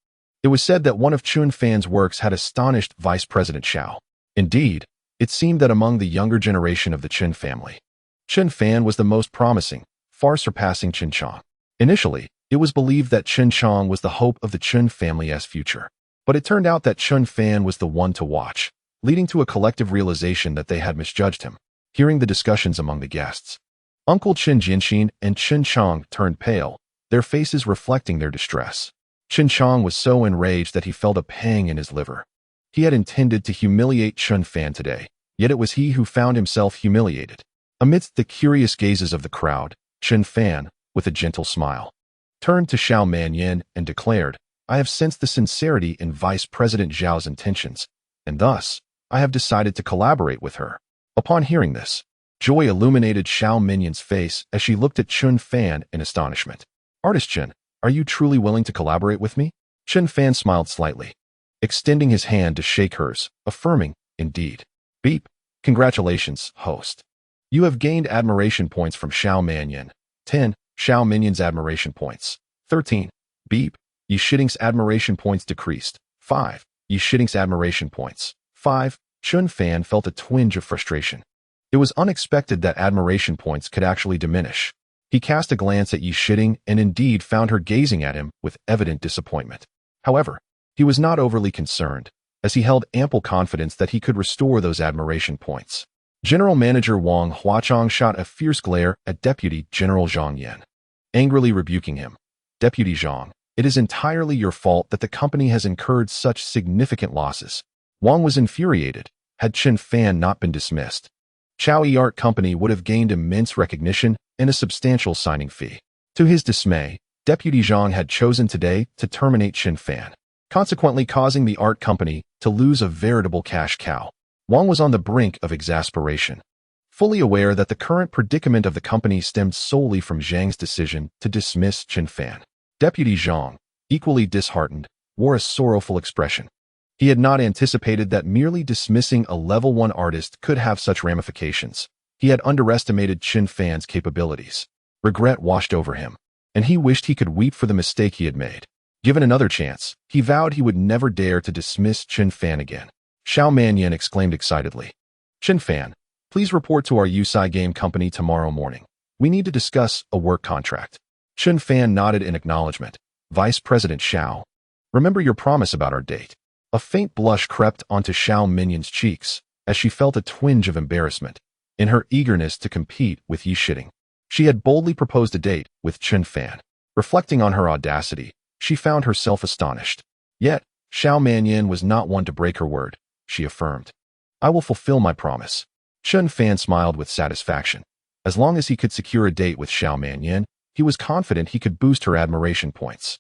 A: It was said that one of Chun Fan's works had astonished Vice President Xiao. Indeed, it seemed that among the younger generation of the Chun family, Chun Fan was the most promising, far surpassing Chun Chong. Initially, it was believed that Chun Chong was the hope of the Chun family's future, but it turned out that Chun Fan was the one to watch, leading to a collective realization that they had misjudged him. Hearing the discussions among the guests, Uncle Chun Jinshin and Chun Chong turned pale, their faces reflecting their distress. Chen Chang was so enraged that he felt a pang in his liver. He had intended to humiliate Chen Fan today, yet it was he who found himself humiliated. Amidst the curious gazes of the crowd, Chen Fan, with a gentle smile, turned to Xiao Manyan and declared, "I have sensed the sincerity in Vice President Zhao's intentions, and thus, I have decided to collaborate with her." Upon hearing this, joy illuminated Xiao Minyan's face as she looked at Chen Fan in astonishment. "Artist Chen, are you truly willing to collaborate with me?" Chen Fan smiled slightly, extending his hand to shake hers, affirming, "Indeed." Beep. Congratulations, host. You have gained admiration points from Xiao Manyan. 10. Xiao Minyan's admiration points. 13. Beep. Yi Shiting's admiration points decreased. 5. Yi Shiting's admiration points. 5. Chen Fan felt a twinge of frustration. It was unexpected that admiration points could actually diminish. He cast a glance at Yi Shiting and indeed found her gazing at him with evident disappointment. However, he was not overly concerned, as he held ample confidence that he could restore those admiration points. General Manager Wang Huachong shot a fierce glare at Deputy General Zhang Yan, angrily rebuking him. "Deputy Zhang, it is entirely your fault that the company has incurred such significant losses." Wang was infuriated. Had Chen Fan not been dismissed, Chao Yi Art Company would have gained immense recognition and a substantial signing fee. To his dismay, Deputy Zhang had chosen today to terminate Chen Fan, consequently causing the art company to lose a veritable cash cow. Wang was on the brink of exasperation, fully aware that the current predicament of the company stemmed solely from Zhang's decision to dismiss Chen Fan. Deputy Zhang, equally disheartened, wore a sorrowful expression. He had not anticipated that merely dismissing a level 1 artist could have such ramifications. He had underestimated Chen Fan's capabilities. Regret washed over him, and he wished he could weep for the mistake he had made. Given another chance, he vowed he would never dare to dismiss Chen Fan again. Xiao Manyan exclaimed excitedly, "Chen Fan, please report to our Yusai Game Company tomorrow morning. We need to discuss a work contract." Chen Fan nodded in acknowledgement. "Vice President Xiao, remember your promise about our date." A faint blush crept onto Xiao Minyan's cheeks as she felt a twinge of embarrassment in her eagerness to compete with Yi Shiting. She had boldly proposed a date with Chen Fan. Reflecting on her audacity, she found herself astonished. Yet, Xiao Manyan was not one to break her word. She affirmed, "I will fulfill my promise." Chen Fan smiled with satisfaction. As long as he could secure a date with Xiao Manyan, he was confident he could boost her admiration points.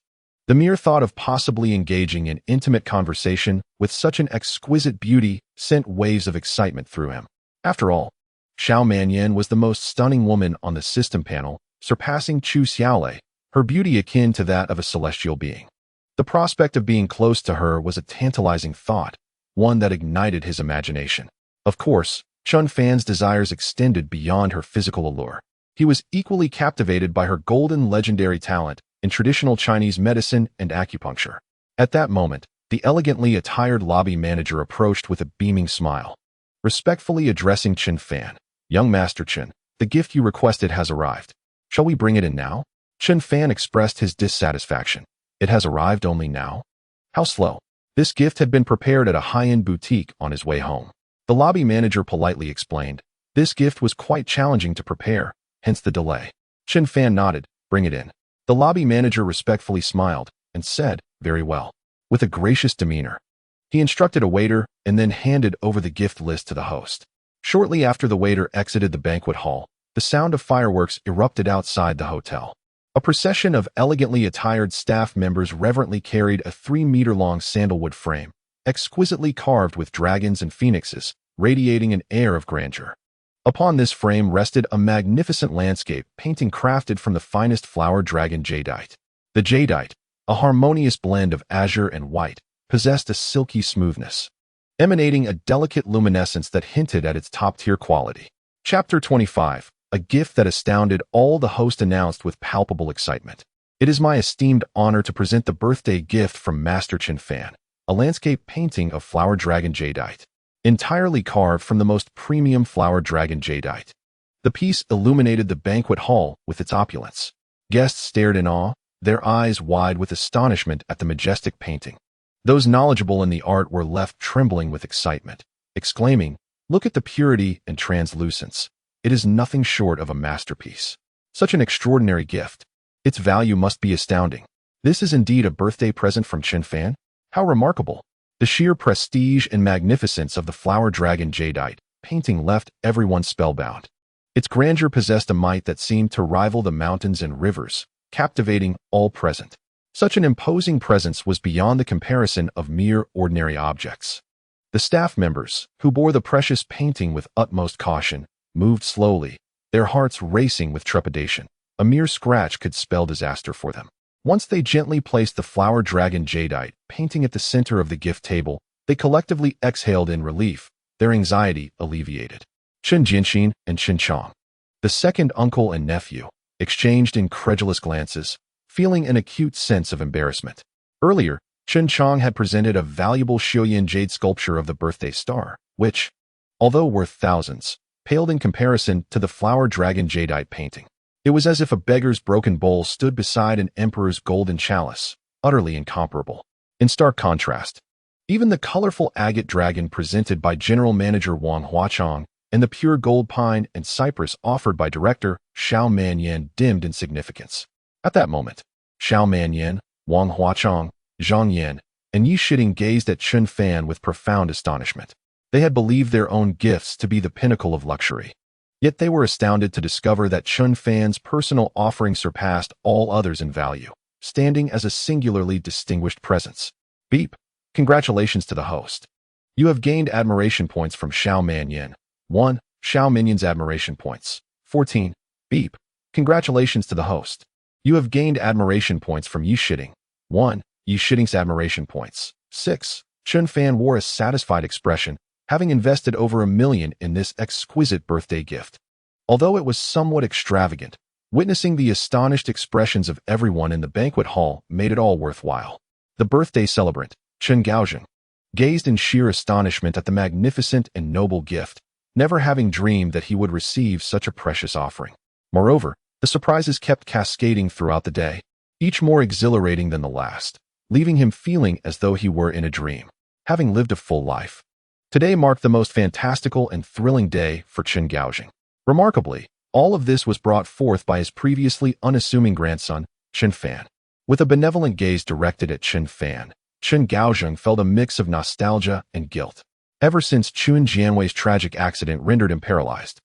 A: The mere thought of possibly engaging in intimate conversation with such an exquisite beauty sent waves of excitement through him. After all, Xiao Manyan was the most stunning woman on the system panel, surpassing Chu Xiaolei, her beauty akin to that of a celestial being. The prospect of being close to her was a tantalizing thought, one that ignited his imagination. Of course, Chen Fan's desires extended beyond her physical allure. He was equally captivated by her golden legendary talent in traditional Chinese medicine and acupuncture. At that moment, the elegantly attired lobby manager approached with a beaming smile. Respectfully addressing Chen Fan, "Young Master Chen, the gift you requested has arrived. Shall we bring it in now?" Chen Fan expressed his dissatisfaction. "It has arrived only now? How slow." This gift had been prepared at a high-end boutique on his way home. The lobby manager politely explained, "This gift was quite challenging to prepare, hence the delay." Chen Fan nodded, "Bring it in." The lobby manager respectfully smiled and said, "Very well." With a gracious demeanor, he instructed a waiter and then handed over the gift list to the host. Shortly after the waiter exited the banquet hall, the sound of fireworks erupted outside the hotel. A procession of elegantly attired staff members reverently carried a 3-meter-long sandalwood frame, exquisitely carved with dragons and phoenixes, radiating an air of grandeur. Upon this frame rested a magnificent landscape painting crafted from the finest flower dragon jadeite. The jadeite, a harmonious blend of azure and white, possessed a silky smoothness, emanating a delicate luminescence that hinted at its top-tier quality. Chapter 25, a gift that astounded all. The host announced with palpable excitement. "It is my esteemed honor to present the birthday gift from Master Chen Fan, a landscape painting of flower dragon jadeite, entirely carved from the most premium flower dragon jadeite." The piece illuminated the banquet hall with its opulence. Guests stared in awe, their eyes wide with astonishment at the majestic painting. Those knowledgeable in the art were left trembling with excitement, exclaiming, "Look at the purity and translucence. It is nothing short of a masterpiece. Such an extraordinary gift. Its value must be astounding. This is indeed a birthday present from Chen Fan? How remarkable! The sheer prestige and magnificence of the flower dragon jadeite painting left everyone spellbound. Its grandeur possessed a might that seemed to rival the mountains and rivers, captivating all present. Such an imposing presence was beyond the comparison of mere ordinary objects. The staff members, who bore the precious painting with utmost caution, moved slowly, their hearts racing with trepidation. A mere scratch could spell disaster for them. Once they gently placed the flower dragon jadeite painting at the center of the gift table, they collectively exhaled in relief, their anxiety alleviated. Chen Jianxin and Chen Chong, the second uncle and nephew, exchanged incredulous glances, feeling an acute sense of embarrassment. Earlier, Chen Chong had presented a valuable Xiuyan jade sculpture of the birthday star, which, although worth thousands, paled in comparison to the flower dragon jadeite painting. It was as if a beggar's broken bowl stood beside an emperor's golden chalice, utterly incomparable. In stark contrast, even the colorful agate dragon presented by General Manager Wang Huachong and the pure gold pine and cypress offered by Director Xiao Manyan dimmed in significance. At that moment, Xiao Manyan, Wang Huachong, Zhang Yan, and Yi Shiding gazed at Chen Fan with profound astonishment. They had believed their own gifts to be the pinnacle of luxury. Yet they were astounded to discover that Chen Fan's personal offering surpassed all others in value, standing as a singularly distinguished presence. Beep. Congratulations to the host. You have gained admiration points from Xiao Manyan. 1. Xiao Minyan's admiration points. 14. Beep. Congratulations to the host. You have gained admiration points from Yi Shiding. 1. Yi Shiding's admiration points. 6. Chen Fan wore a satisfied expression, having invested over $1 million in this exquisite birthday gift. Although it was somewhat extravagant, witnessing the astonished expressions of everyone in the banquet hall made it all worthwhile. The birthday celebrant, Chen Gaozheng, gazed in sheer astonishment at the magnificent and noble gift, never having dreamed that he would receive such a precious offering. Moreover, the surprises kept cascading throughout the day, each more exhilarating than the last, leaving him feeling as though he were in a dream, having lived a full life. Today marked the most fantastical and thrilling day for Chen Gaozheng. Remarkably, all of this was brought forth by his previously unassuming grandson, Chen Fan. With a benevolent gaze directed at Chen Fan, Chen Gaozheng felt a mix of nostalgia and guilt. Ever since Chen Jianwei's tragic accident rendered him paralyzed,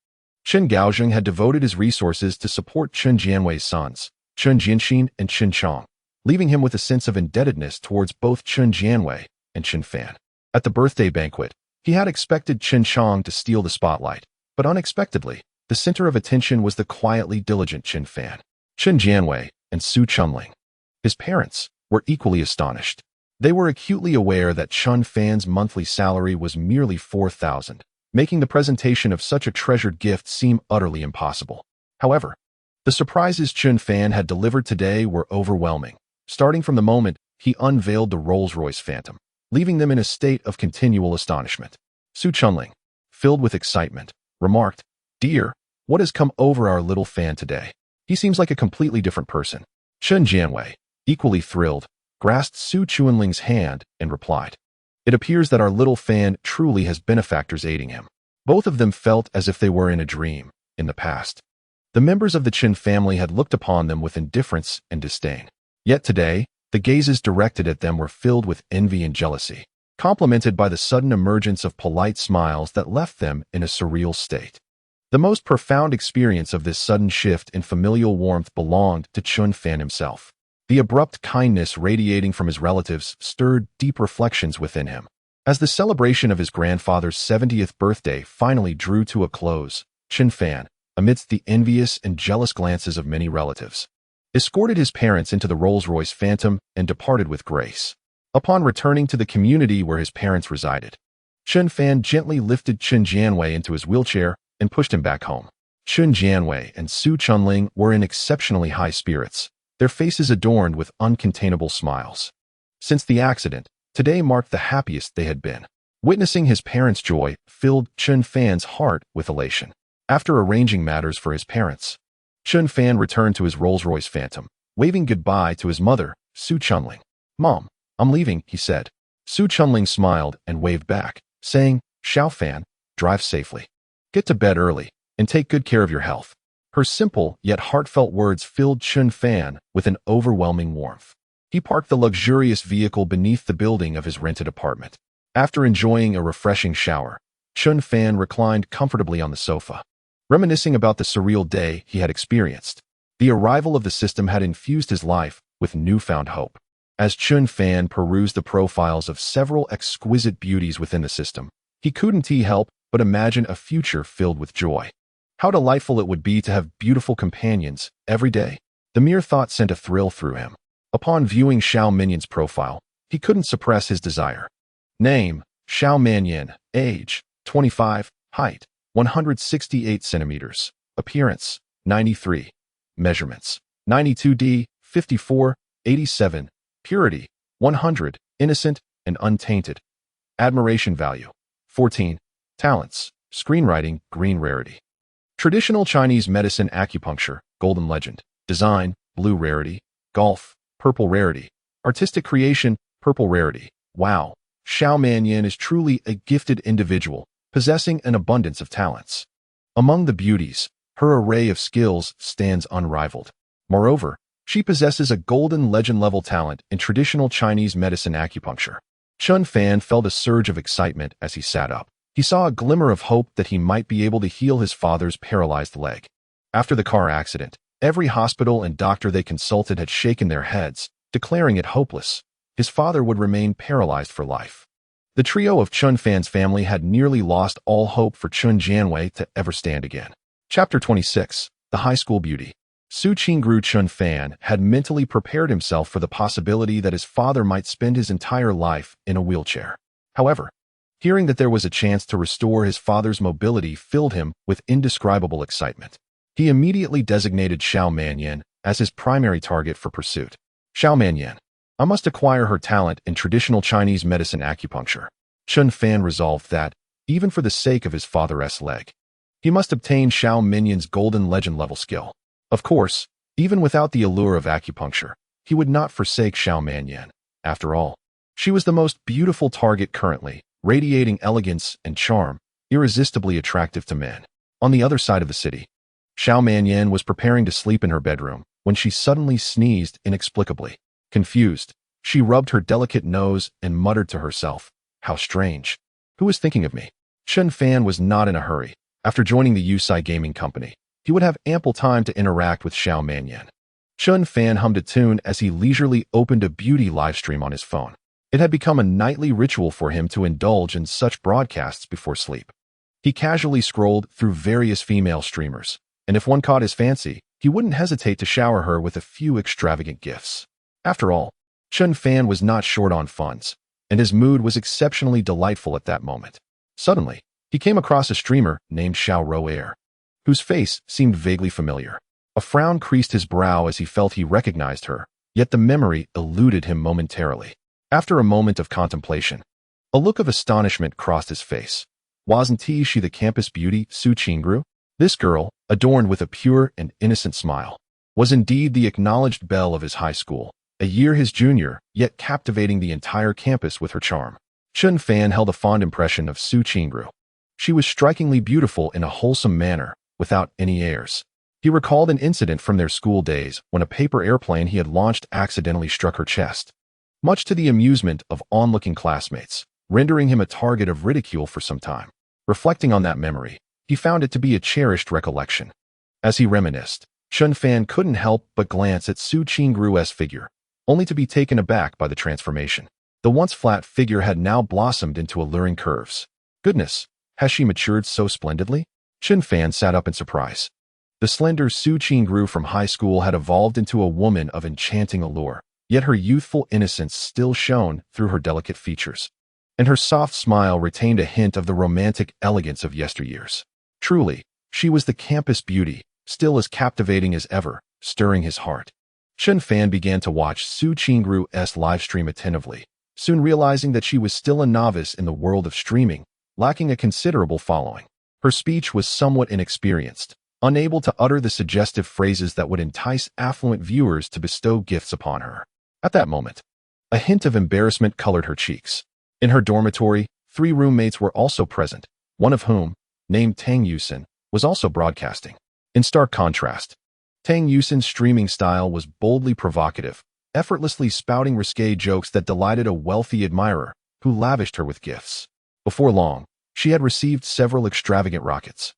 A: Chen Gaozheng had devoted his resources to support Chen Jianwei's sons, Chen Jianxin and Chen Chong, leaving him with a sense of indebtedness towards both Chen Jianwei and Chen Fan. At the birthday banquet, he had expected Chen Chong to steal the spotlight, but unexpectedly, the center of attention was the quietly diligent Chen Fan. Chen Jianwei and Su Chunling, his parents, were equally astonished. They were acutely aware that Chen Fan's monthly salary was merely 4,000, making the presentation of such a treasured gift seem utterly impossible. However, the surprises Chen Fan had delivered today were overwhelming, starting from the moment he unveiled the Rolls-Royce Phantom, leaving them in a state of continual astonishment. Su Chunling, filled with excitement, remarked, "Dear, what has come over our little Fan today? He seems like a completely different person." Chen Jianwei, equally thrilled, grasped Su Chunling's hand and replied, "It appears that our little Fan truly has benefactors aiding him." Both of them felt as if they were in a dream, in the past. The members of the Chen family had looked upon them with indifference and disdain. Yet today, the gazes directed at them were filled with envy and jealousy, complemented by the sudden emergence of polite smiles that left them in a surreal state. The most profound experience of this sudden shift in familial warmth belonged to Chen Fan himself. The abrupt kindness radiating from his relatives stirred deep reflections within him. As the celebration of his grandfather's 70th birthday finally drew to a close, Chen Fan, amidst the envious and jealous glances of many relatives, escorted his parents into the Rolls-Royce Phantom and departed with grace. Upon returning to the community where his parents resided, Chen Fan gently lifted Chen Jianwei into his wheelchair and pushed him back home. Chen Jianwei and Su Chunling were in exceptionally high spirits, their faces adorned with uncontainable smiles. Since the accident, today marked the happiest they had been. Witnessing his parents' joy filled Chen Fan's heart with elation. After arranging matters for his parents, Chen Fan returned to his Rolls-Royce Phantom, waving goodbye to his mother, Su Chunling. "Mom, I'm leaving," he said. Su Chunling smiled and waved back, saying, "Xiao Fan, drive safely. Get to bed early, and take good care of your health." Her simple yet heartfelt words filled Chun Fan with an overwhelming warmth. He parked the luxurious vehicle beneath the building of his rented apartment. After enjoying a refreshing shower, Chun Fan reclined comfortably on the sofa, reminiscing about the surreal day he had experienced. The arrival of the system had infused his life with newfound hope. As Chun Fan perused the profiles of several exquisite beauties within the system, he couldn't help but imagine a future filled with joy. How delightful it would be to have beautiful companions every day. The mere thought sent a thrill through him. Upon viewing Xiao Minyan's profile, he couldn't suppress his desire. Name: Xiao Minyan. Age: 25. Height: 168 centimeters. Appearance: 93. Measurements: 92D, 54, 87. Purity: 100. Innocent and untainted. Admiration value: 14. Talents: screenwriting, green rarity. Traditional Chinese medicine, acupuncture, golden legend. Design: blue rarity. Golf: purple rarity. Artistic creation: purple rarity. Wow, Xiao Minyan is truly a gifted individual, possessing an abundance of talents. Among the beauties, her array of skills stands unrivaled. Moreover, she possesses a golden legend-level talent in traditional Chinese medicine, acupuncture. Chun Fan felt a surge of excitement as he sat up. He saw a glimmer of hope that he might be able to heal his father's paralyzed leg. After the car accident, every hospital and doctor they consulted had shaken their heads, declaring it hopeless. His father would remain paralyzed for life. The trio of Chun Fan's family had nearly lost all hope for Chun Jianwei to ever stand again. Chapter 26. The High School Beauty. Su Qingru Chun Fan had mentally prepared himself for the possibility that his father might spend his entire life in a wheelchair. However, hearing that there was a chance to restore his father's mobility filled him with indescribable excitement. He immediately designated Xiao Minyan as his primary target for pursuit. Xiao Minyan. I must acquire her talent in traditional Chinese medicine, acupuncture. Chun Fan resolved that, even for the sake of his father's leg, he must obtain Xiao Minyan's golden legend-level skill. Of course, even without the allure of acupuncture, he would not forsake Xiao Minyan. After all, she was the most beautiful target currently, radiating elegance and charm, irresistibly attractive to men. On the other side of the city, Xiao Minyan was preparing to sleep in her bedroom when she suddenly sneezed inexplicably. Confused, she rubbed her delicate nose and muttered to herself, "How strange. Who is thinking of me?" Chun Fan was not in a hurry. After joining the Yusai Gaming Company, he would have ample time to interact with Xiao Minyan. Chun Fan hummed a tune as he leisurely opened a beauty livestream on his phone. It had become a nightly ritual for him to indulge in such broadcasts before sleep. He casually scrolled through various female streamers, and if one caught his fancy, he wouldn't hesitate to shower her with a few extravagant gifts. After all, Chun Fan was not short on funds, and his mood was exceptionally delightful at that moment. Suddenly, he came across a streamer named Xiao Roair, whose face seemed vaguely familiar. A frown creased his brow as he felt he recognized her, yet the memory eluded him momentarily. After a moment of contemplation, a look of astonishment crossed his face. Wasn't she the campus beauty, Su Qingru? This girl, adorned with a pure and innocent smile, was indeed the acknowledged belle of his high school, a year his junior, yet captivating the entire campus with her charm. Chun Fan held a fond impression of Su Qingru. She was strikingly beautiful in a wholesome manner, without any airs. He recalled an incident from their school days when a paper airplane he had launched accidentally struck her chest, much to the amusement of onlooking classmates, rendering him a target of ridicule for some time. Reflecting on that memory, he found it to be a cherished recollection. As he reminisced, Chun Fan couldn't help but glance at Su Qingru's figure, only to be taken aback by the transformation. The once flat figure had now blossomed into alluring curves. Goodness, has she matured so splendidly? Chun Fan sat up in surprise. The slender Su Qingru from high school had evolved into a woman of enchanting allure, yet her youthful innocence still shone through her delicate features, and her soft smile retained a hint of the romantic elegance of yesteryears. Truly, she was the campus beauty, still as captivating as ever, stirring his heart. Chun Fan began to watch Su Qingru's livestream attentively, soon realizing that she was still a novice in the world of streaming, lacking a considerable following. Her speech was somewhat inexperienced, unable to utter the suggestive phrases that would entice affluent viewers to bestow gifts upon her. At that moment, a hint of embarrassment colored her cheeks. In her dormitory, 3 roommates were also present, one of whom, named Tang Yusin, was also broadcasting. In stark contrast, Tang Yusin's streaming style was boldly provocative, effortlessly spouting risque jokes that delighted a wealthy admirer who lavished her with gifts. Before long, she had received several extravagant rockets.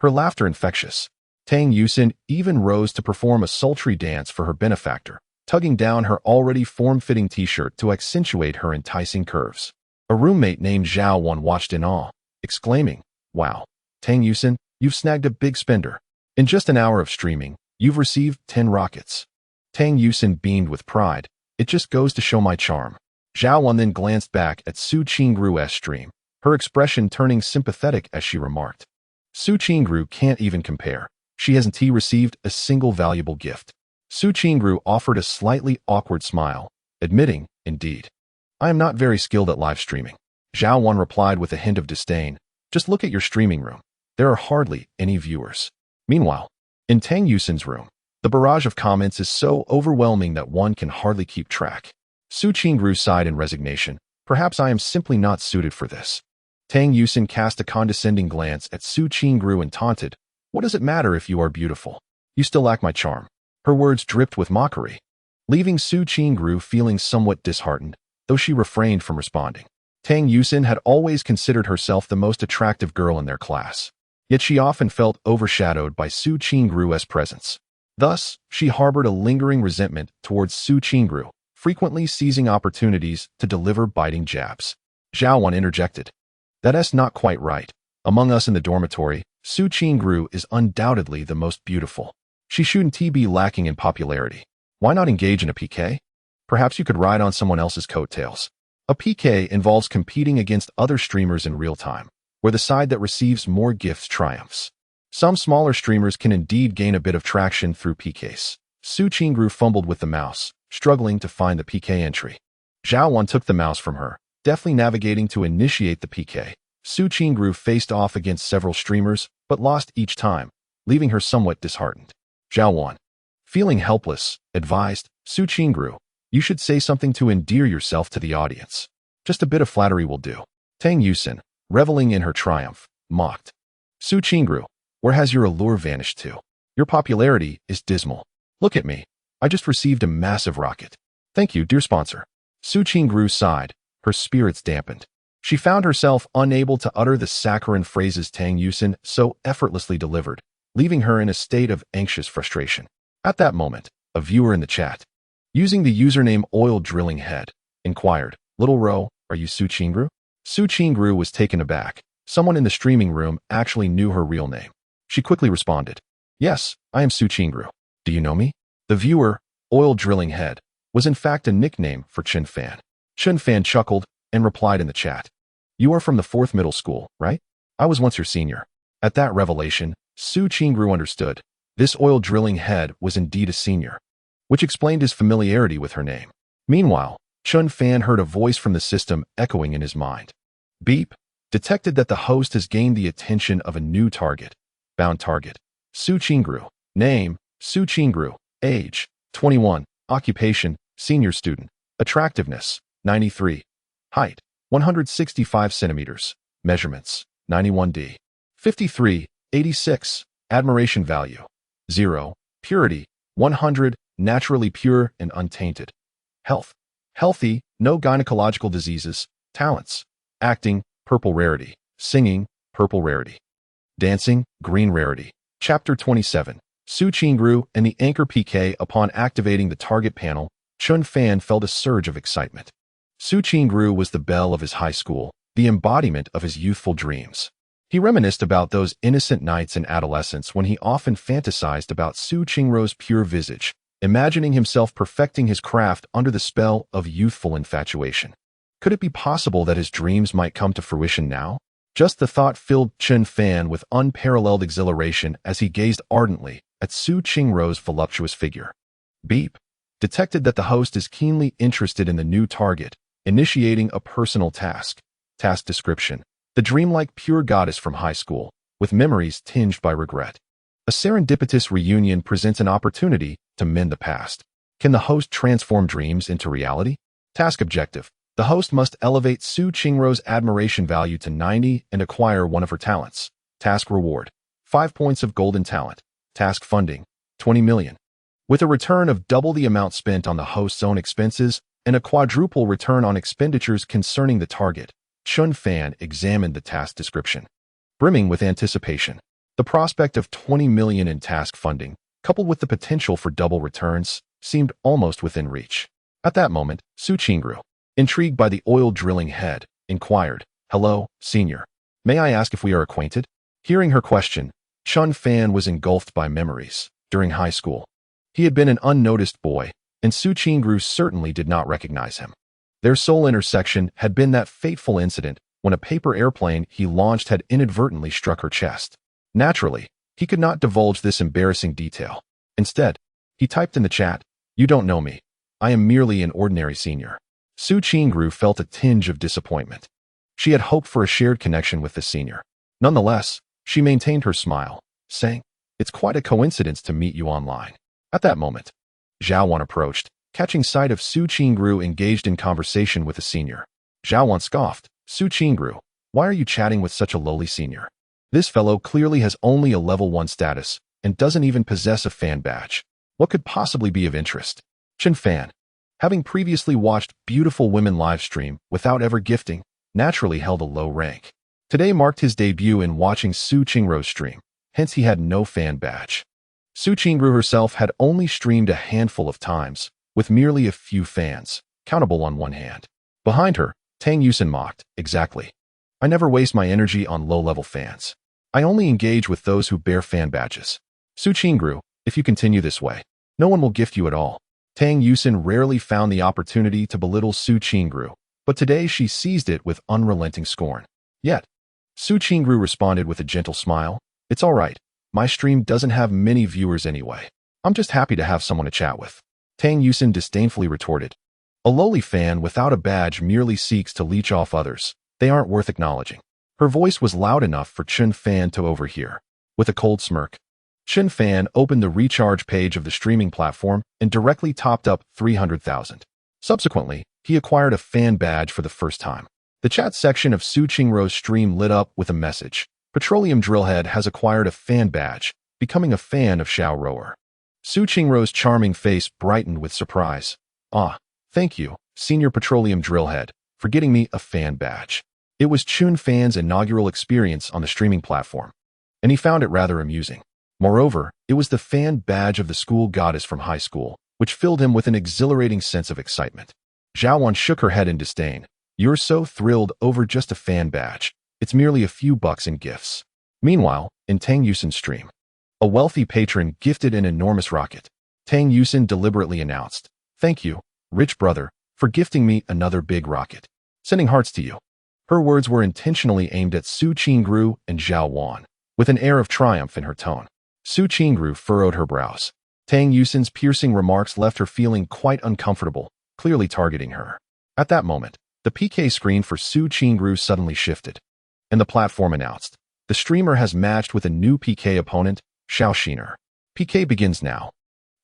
A: Her laughter infectious, Tang Yusin even rose to perform a sultry dance for her benefactor, tugging down her already form-fitting t-shirt to accentuate her enticing curves. A roommate named Zhao Wan watched in awe, exclaiming, "Wow, Tang Yusin, you've snagged a big spender. In just an hour of streaming, you've received 10 rockets." Tang Yusin beamed with pride. "It just goes to show my charm." Zhao Wan then glanced back at Su Qingru's stream, her expression turning sympathetic as she remarked, "Su Qingru can't even compare. She hasn't received a single valuable gift." Su Qingru offered a slightly awkward smile, admitting, "Indeed, I am not very skilled at live streaming." Zhao Wan replied with a hint of disdain, "Just look at your streaming room. There are hardly any viewers." Meanwhile, in Tang Yusin's room, the barrage of comments is so overwhelming that one can hardly keep track. Su Qingru sighed in resignation. "Perhaps I am simply not suited for this." Tang Yusin cast a condescending glance at Su Qingru and taunted, "What does it matter if you are beautiful? You still lack my charm." Her words dripped with mockery, leaving Su Qingru feeling somewhat disheartened, though she refrained from responding. Tang Yusin had always considered herself the most attractive girl in their class, yet she often felt overshadowed by Su Qingru's presence. Thus, she harbored a lingering resentment towards Su Qingru, frequently seizing opportunities to deliver biting jabs. Zhao Wan interjected, "That's not quite right. Among us in the dormitory, Su Qingru is undoubtedly the most beautiful. She shouldn't be lacking in popularity. Why not engage in a PK? Perhaps you could ride on someone else's coattails." A PK involves competing against other streamers in real time, where the side that receives more gifts triumphs. Some smaller streamers can indeed gain a bit of traction through PKs. Su Qingru fumbled with the mouse, struggling to find the PK entry. Zhao Wan took the mouse from her, deftly navigating to initiate the PK. Su Qingru faced off against several streamers, but lost each time, leaving her somewhat disheartened. Zhao Wan, feeling helpless, advised, "Su Qingru, you should say something to endear yourself to the audience. Just a bit of flattery will do." Tang Yusin, reveling in her triumph, mocked, "Su Qingru, where has your allure vanished to? Your popularity is dismal. Look at me. I just received a massive rocket. Thank you, dear sponsor." Su Qingru sighed, her spirits dampened. She found herself unable to utter the saccharine phrases Tang Yusin so effortlessly delivered, leaving her in a state of anxious frustration. At that moment, a viewer in the chat, using the username Oil Drilling Head, inquired, "Little Ro, are you Su Qingru?" Su Qingru was taken aback. Someone in the streaming room actually knew her real name. She quickly responded, "Yes, I am Su Qingru. Do you know me?" The viewer, Oil Drilling Head, was in fact a nickname for Chen Fan. Chen Fan chuckled and replied in the chat, "You are from the 4th middle school, right? I was once your senior." At that revelation, Su Qingru understood. This Oil Drilling Head was indeed a senior, which explained his familiarity with her name. Meanwhile, Chen Fan heard a voice from the system echoing in his mind. Beep, detected that the host has gained the attention of a new target. Bound target, Su Qingru. Name, Su Qingru. Age, 21. Occupation, senior student. Attractiveness, 93. Height, 165 centimeters. Measurements, 91D. 53, 86. Admiration value, 0. Purity, 100. Naturally pure and untainted. Health, healthy, no gynecological diseases. Talents, acting, purple rarity. Singing, purple rarity. Dancing, green rarity. Chapter 27. Su Qingru and the Anchor PK. Upon activating the target panel, Chen Fan felt a surge of excitement. Su Qingru was the belle of his high school, the embodiment of his youthful dreams. He reminisced about those innocent nights in adolescence when he often fantasized about Su Qingru's pure visage, imagining himself perfecting his craft under the spell of youthful infatuation. Could it be possible that his dreams might come to fruition now? Just the thought filled Chen Fan with unparalleled exhilaration as he gazed ardently at Su Qingru's voluptuous figure. Beep, detected that the host is keenly interested in the new target, initiating a personal task. Task description, the dreamlike pure goddess from high school, with memories tinged by regret. A serendipitous reunion presents an opportunity to mend the past. Can the host transform dreams into reality? Task objective, the host must elevate Su Qingru's admiration value to 90 and acquire one of her talents. Task reward, 5 points of golden talent. Task funding, 20 million. With a return of double the amount spent on the host's own expenses and a quadruple return on expenditures concerning the target, Chun Fan examined the task description. Brimming with anticipation, the prospect of 20 million in task funding, coupled with the potential for double returns, seemed almost within reach. At that moment, Su Qingru, intrigued by the oil drilling head, inquired, "Hello, senior. May I ask if we are acquainted?" Hearing her question, Chun Fan was engulfed by memories. During high school, he had been an unnoticed boy, and Su Qingru certainly did not recognize him. Their sole intersection had been that fateful incident when a paper airplane he launched had inadvertently struck her chest. Naturally, he could not divulge this embarrassing detail. Instead, he typed in the chat, "You don't know me. I am merely an ordinary senior." Su Qingru felt a tinge of disappointment. She had hoped for a shared connection with the senior. Nonetheless, she maintained her smile, saying, "It's quite a coincidence to meet you online." At that moment, Zhao Wan approached, catching sight of Su Qingru engaged in conversation with a senior. Zhao Wan scoffed, "Su Qingru, why are you chatting with such a lowly senior? This fellow clearly has only a level 1 status and doesn't even possess a fan badge. What could possibly be of interest?" Chun Fan, having previously watched beautiful women livestream without ever gifting, naturally held a low rank. Today marked his debut in watching Su Qingru's stream, hence he had no fan badge. Su Qingru herself had only streamed a handful of times, with merely a few fans, countable on one hand. Behind her, Tang Yusin mocked, "Exactly. I never waste my energy on low-level fans. I only engage with those who bear fan badges. Su Qingru, if you continue this way, no one will gift you at all." Tang Yusin rarely found the opportunity to belittle Su Qingru, but today she seized it with unrelenting scorn. Yet, Su Qingru responded with a gentle smile, "It's all right. My stream doesn't have many viewers anyway. I'm just happy to have someone to chat with." Tang Yusin disdainfully retorted, "A lowly fan without a badge merely seeks to leech off others. They aren't worth acknowledging." Her voice was loud enough for Chun Fan to overhear. With a cold smirk, Chun Fan opened the recharge page of the streaming platform and directly topped up 300,000. Subsequently, he acquired a fan badge for the first time. The chat section of Su Qingru's stream lit up with a message. Petroleum Drillhead has acquired a fan badge, becoming a fan of Xiao Rower. Su Qingru's charming face brightened with surprise. "Ah, thank you, Senior Petroleum Drillhead, for getting me a fan badge." It was Chun Fan's inaugural experience on the streaming platform, and he found it rather amusing. Moreover, it was the fan badge of the school goddess from high school, which filled him with an exhilarating sense of excitement. Zhao Wan shook her head in disdain. "You're so thrilled over just a fan badge. It's merely a few bucks in gifts." Meanwhile, in Tang Yusin's stream, a wealthy patron gifted an enormous rocket. Tang Yusin deliberately announced, "Thank you, rich brother, for gifting me another big rocket. Sending hearts to you." Her words were intentionally aimed at Su Qingru and Zhao Wan, with an air of triumph in her tone. Su Qingru furrowed her brows. Tang Yusin's piercing remarks left her feeling quite uncomfortable, clearly targeting her. At that moment, the PK screen for Su Qingru suddenly shifted, and the platform announced, "The streamer has matched with a new PK opponent, Xiao Shiner. PK begins now."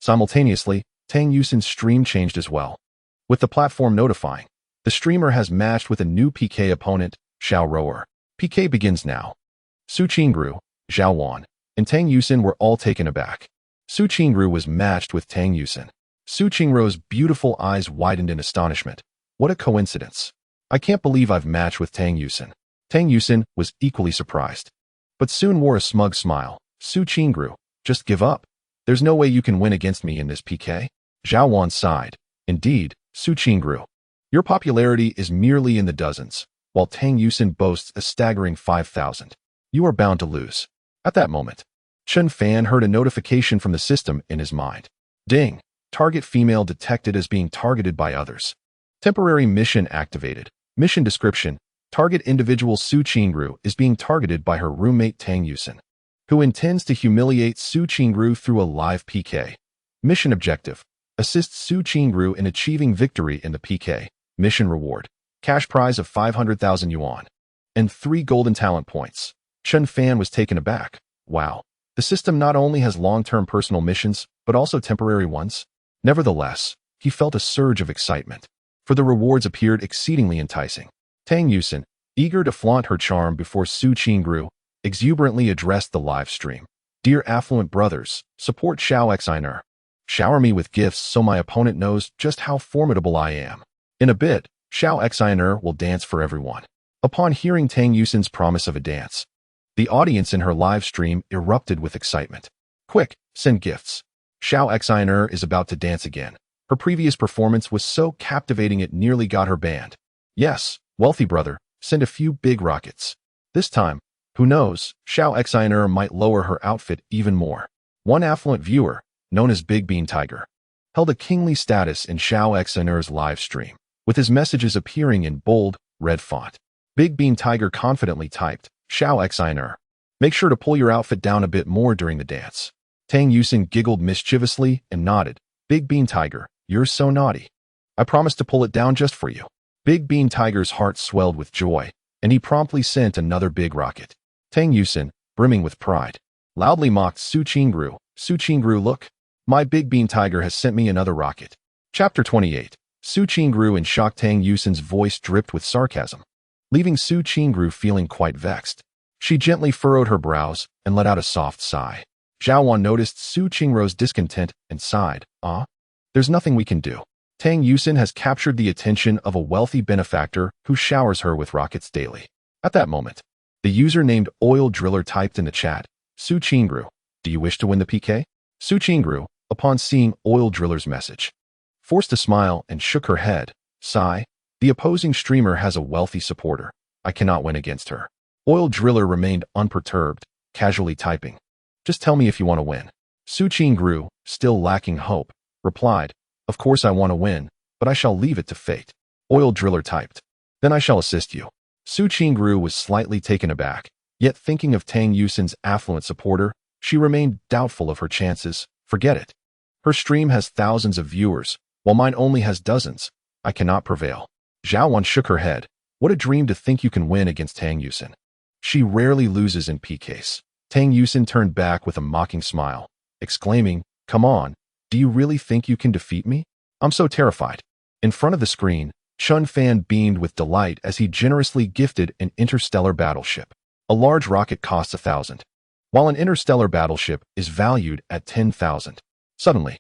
A: Simultaneously, Tang Yusin's stream changed as well, with the platform notifying, "The streamer has matched with a new PK opponent, Xiao Rower. PK begins now." Su Qingru, Zhao Wan, and Tang Yusin were all taken aback. Su Qingru was matched with Tang Yusin. Su Qingru's beautiful eyes widened in astonishment. "What a coincidence. I can't believe I've matched with Tang Yusin." Tang Yusin was equally surprised, but soon wore a smug smile. "Su Qingru, just give up. There's no way you can win against me in this PK." Zhao Wan sighed. "Indeed, Su Qingru, your popularity is merely in the dozens, while Tang Yusin boasts a staggering 5,000. You are bound to lose." At that moment, Chun Fan heard a notification from the system in his mind. "Ding. Target female detected as being targeted by others. Temporary mission activated. Mission description. Target individual Su Qingru is being targeted by her roommate Tang Yusin, who intends to humiliate Su Qingru through a live PK. Mission objective. Assist Su Qingru in achieving victory in the PK. Mission reward. Cash prize of 500,000 yuan. And 3 golden talent points." Chun Fan was taken aback. Wow. The system not only has long-term personal missions, but also temporary ones. Nevertheless, he felt a surge of excitement, for the rewards appeared exceedingly enticing. Tang Yusin, eager to flaunt her charm before Su Qingru, exuberantly addressed the live stream. Dear affluent brothers, support Xiao Xiner. Shower me with gifts so my opponent knows just how formidable I am. In a bit, Xiao Xiner will dance for everyone. Upon hearing Tang Yusin's promise of a dance, the audience in her live stream erupted with excitement. Quick, send gifts. Xiao Xiner is about to dance again. Her previous performance was so captivating it nearly got her banned. Yes, wealthy brother, send a few big rockets. This time, who knows, Xiao Xiner might lower her outfit even more. One affluent viewer, known as Big Bean Tiger, held a kingly status in Xiao Xiner's live stream, with his messages appearing in bold, red font. Big Bean Tiger confidently typed, Xiao Xiner, make sure to pull your outfit down a bit more during the dance. Tang Yusin giggled mischievously and nodded. Big Bean Tiger, you're so naughty. I promise to pull it down just for you. Big Bean Tiger's heart swelled with joy, and he promptly sent another big rocket. Tang Yusin, brimming with pride, loudly mocked Su Qingru. Su Qingru, look. My Big Bean Tiger has sent me another rocket. Chapter 28. Su Qingru in shock. Tang Yusin's voice dripped with sarcasm, leaving Su Qingru feeling quite vexed. She gently furrowed her brows and let out a soft sigh. Zhao Wan noticed Su Qingru's discontent and sighed. There's nothing we can do. Tang Yusin has captured the attention of a wealthy benefactor who showers her with rockets daily. At that moment, the user named Oil Driller typed in the chat, Su Qingru, do you wish to win the PK? Su Qingru, upon seeing Oil Driller's message, forced a smile and shook her head. Sigh, the opposing streamer has a wealthy supporter. I cannot win against her. Oil Driller remained unperturbed, casually typing, just tell me if you want to win. Su Qingru, still lacking hope, replied, of course I want to win, but I shall leave it to fate. Oil Driller typed, then I shall assist you. Su Qingru was slightly taken aback, yet thinking of Tang Yusin's affluent supporter, she remained doubtful of her chances. Forget it. Her stream has thousands of viewers, while mine only has dozens. I cannot prevail. Zhao Wan shook her head. What a dream to think you can win against Tang Yusin. She rarely loses in PKs. Tang Yusin turned back with a mocking smile, exclaiming, come on, do you really think you can defeat me? I'm so terrified. In front of the screen, Chun Fan beamed with delight as he generously gifted an interstellar battleship. A large rocket costs 1,000, while an interstellar battleship is valued at 10,000. Suddenly,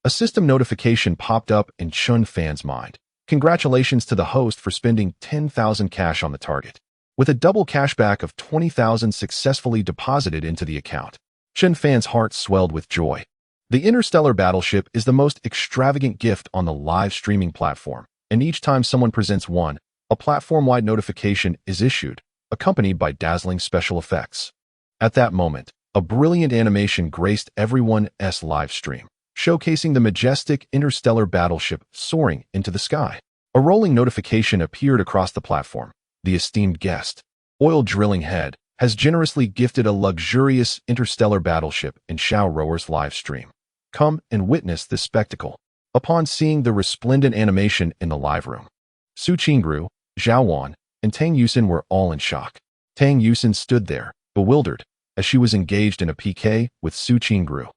A: a system notification popped up in Chun Fan's mind. Congratulations to the host for spending 10,000 cash on the target, with a double cashback of 20,000 successfully deposited into the account. Chun Fan's heart swelled with joy. The interstellar battleship is the most extravagant gift on the live streaming platform, and each time someone presents one, a platform-wide notification is issued, accompanied by dazzling special effects. At that moment, a brilliant animation graced everyone's live stream, showcasing the majestic interstellar battleship soaring into the sky. A rolling notification appeared across the platform. The esteemed guest, Oil Drilling Head, has generously gifted a luxurious interstellar battleship in Xiao Rower's live stream. Come and witness this spectacle. Upon seeing the resplendent animation in the live room, Su Qingru, Zhao Wan, and Tang Yusin were all in shock. Tang Yusin stood there, bewildered, as she was engaged in a PK with Su Qingru,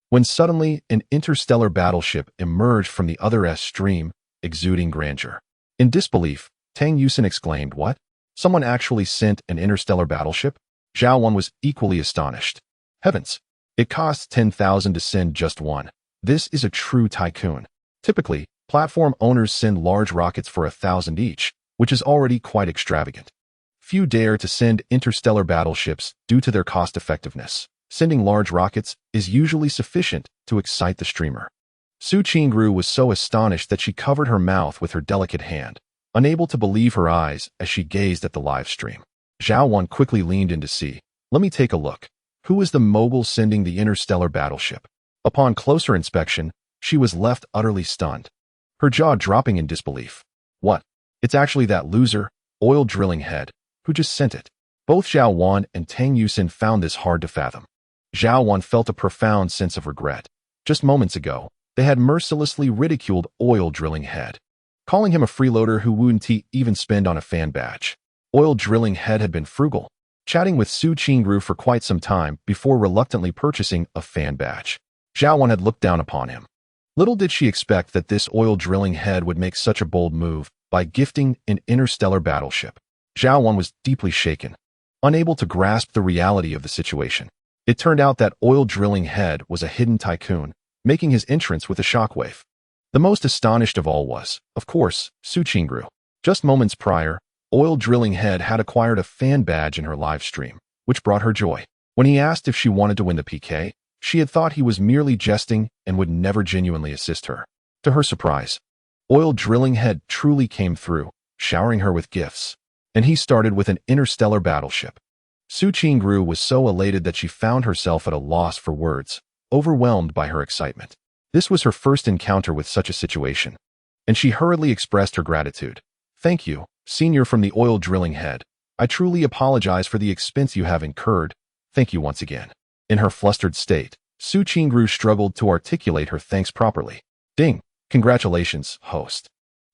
A: when suddenly an interstellar battleship emerged from the other's stream, exuding grandeur. In disbelief, Tang Yusin exclaimed, what? Someone actually sent an interstellar battleship? Zhao Wan was equally astonished. Heavens! It costs 10,000 to send just one. This is a true tycoon. Typically, platform owners send large rockets for 1,000 each, which is already quite extravagant. Few dare to send interstellar battleships due to their cost-effectiveness. Sending large rockets is usually sufficient to excite the streamer. Su Qingru was so astonished that she covered her mouth with her delicate hand, unable to believe her eyes as she gazed at the live stream. Zhao Wan quickly leaned in to see. Let me take a look. Who is the mogul sending the interstellar battleship? Upon closer inspection, she was left utterly stunned, her jaw dropping in disbelief. What? It's actually that loser, Oil Drilling Head, who just sent it. Both Zhao Wan and Tang Yusin found this hard to fathom. Zhao Wan felt a profound sense of regret. Just moments ago, they had mercilessly ridiculed Oil Drilling Head, calling him a freeloader who wouldn't even spend on a fan badge. Oil Drilling Head had been frugal, chatting with Su Qingru for quite some time before reluctantly purchasing a fan badge. Zhao Wan had looked down upon him. Little did she expect that this Oil Drilling Head would make such a bold move by gifting an interstellar battleship. Zhao Wan was deeply shaken, unable to grasp the reality of the situation. It turned out that Oil Drilling Head was a hidden tycoon, making his entrance with a shockwave. The most astonished of all was, of course, Su Qingru. Just moments prior, Oil Drilling Head had acquired a fan badge in her live stream, which brought her joy. When he asked if she wanted to win the PK, she had thought he was merely jesting and would never genuinely assist her. To her surprise, Oil Drilling Head truly came through, showering her with gifts. And he started with an interstellar battleship. Su Qingru was so elated that she found herself at a loss for words, overwhelmed by her excitement. This was her first encounter with such a situation, and she hurriedly expressed her gratitude. "Thank you, Senior from the Oil Drilling Head. I truly apologize for the expense you have incurred. Thank you once again." In her flustered state, Su Qingru struggled to articulate her thanks properly. Ding! Congratulations, host.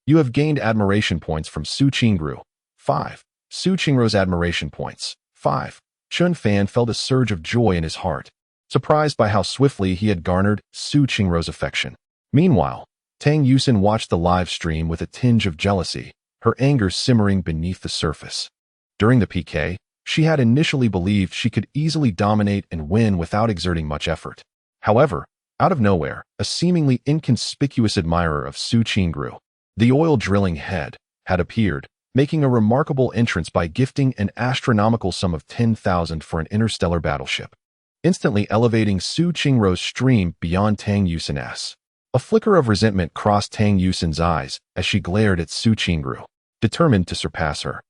A: You have gained admiration points from Su Qingru. 5. Su Qingru's admiration points. 5. Chun Fan felt a surge of joy in his heart, surprised by how swiftly he had garnered Su Qingru's affection. Meanwhile, Tang Yusin watched the live stream with a tinge of jealousy, her anger simmering beneath the surface. During the PK, she had initially believed she could easily dominate and win without exerting much effort. However, out of nowhere, a seemingly inconspicuous admirer of Su Qingru, the Oil Drilling Head, had appeared, making a remarkable entrance by gifting an astronomical sum of 10,000 for an interstellar battleship, instantly elevating Su Qingru's stream beyond Tang Yusin's. A flicker of resentment crossed Tang Yusin's eyes as she glared at Su Qingru, determined to surpass her.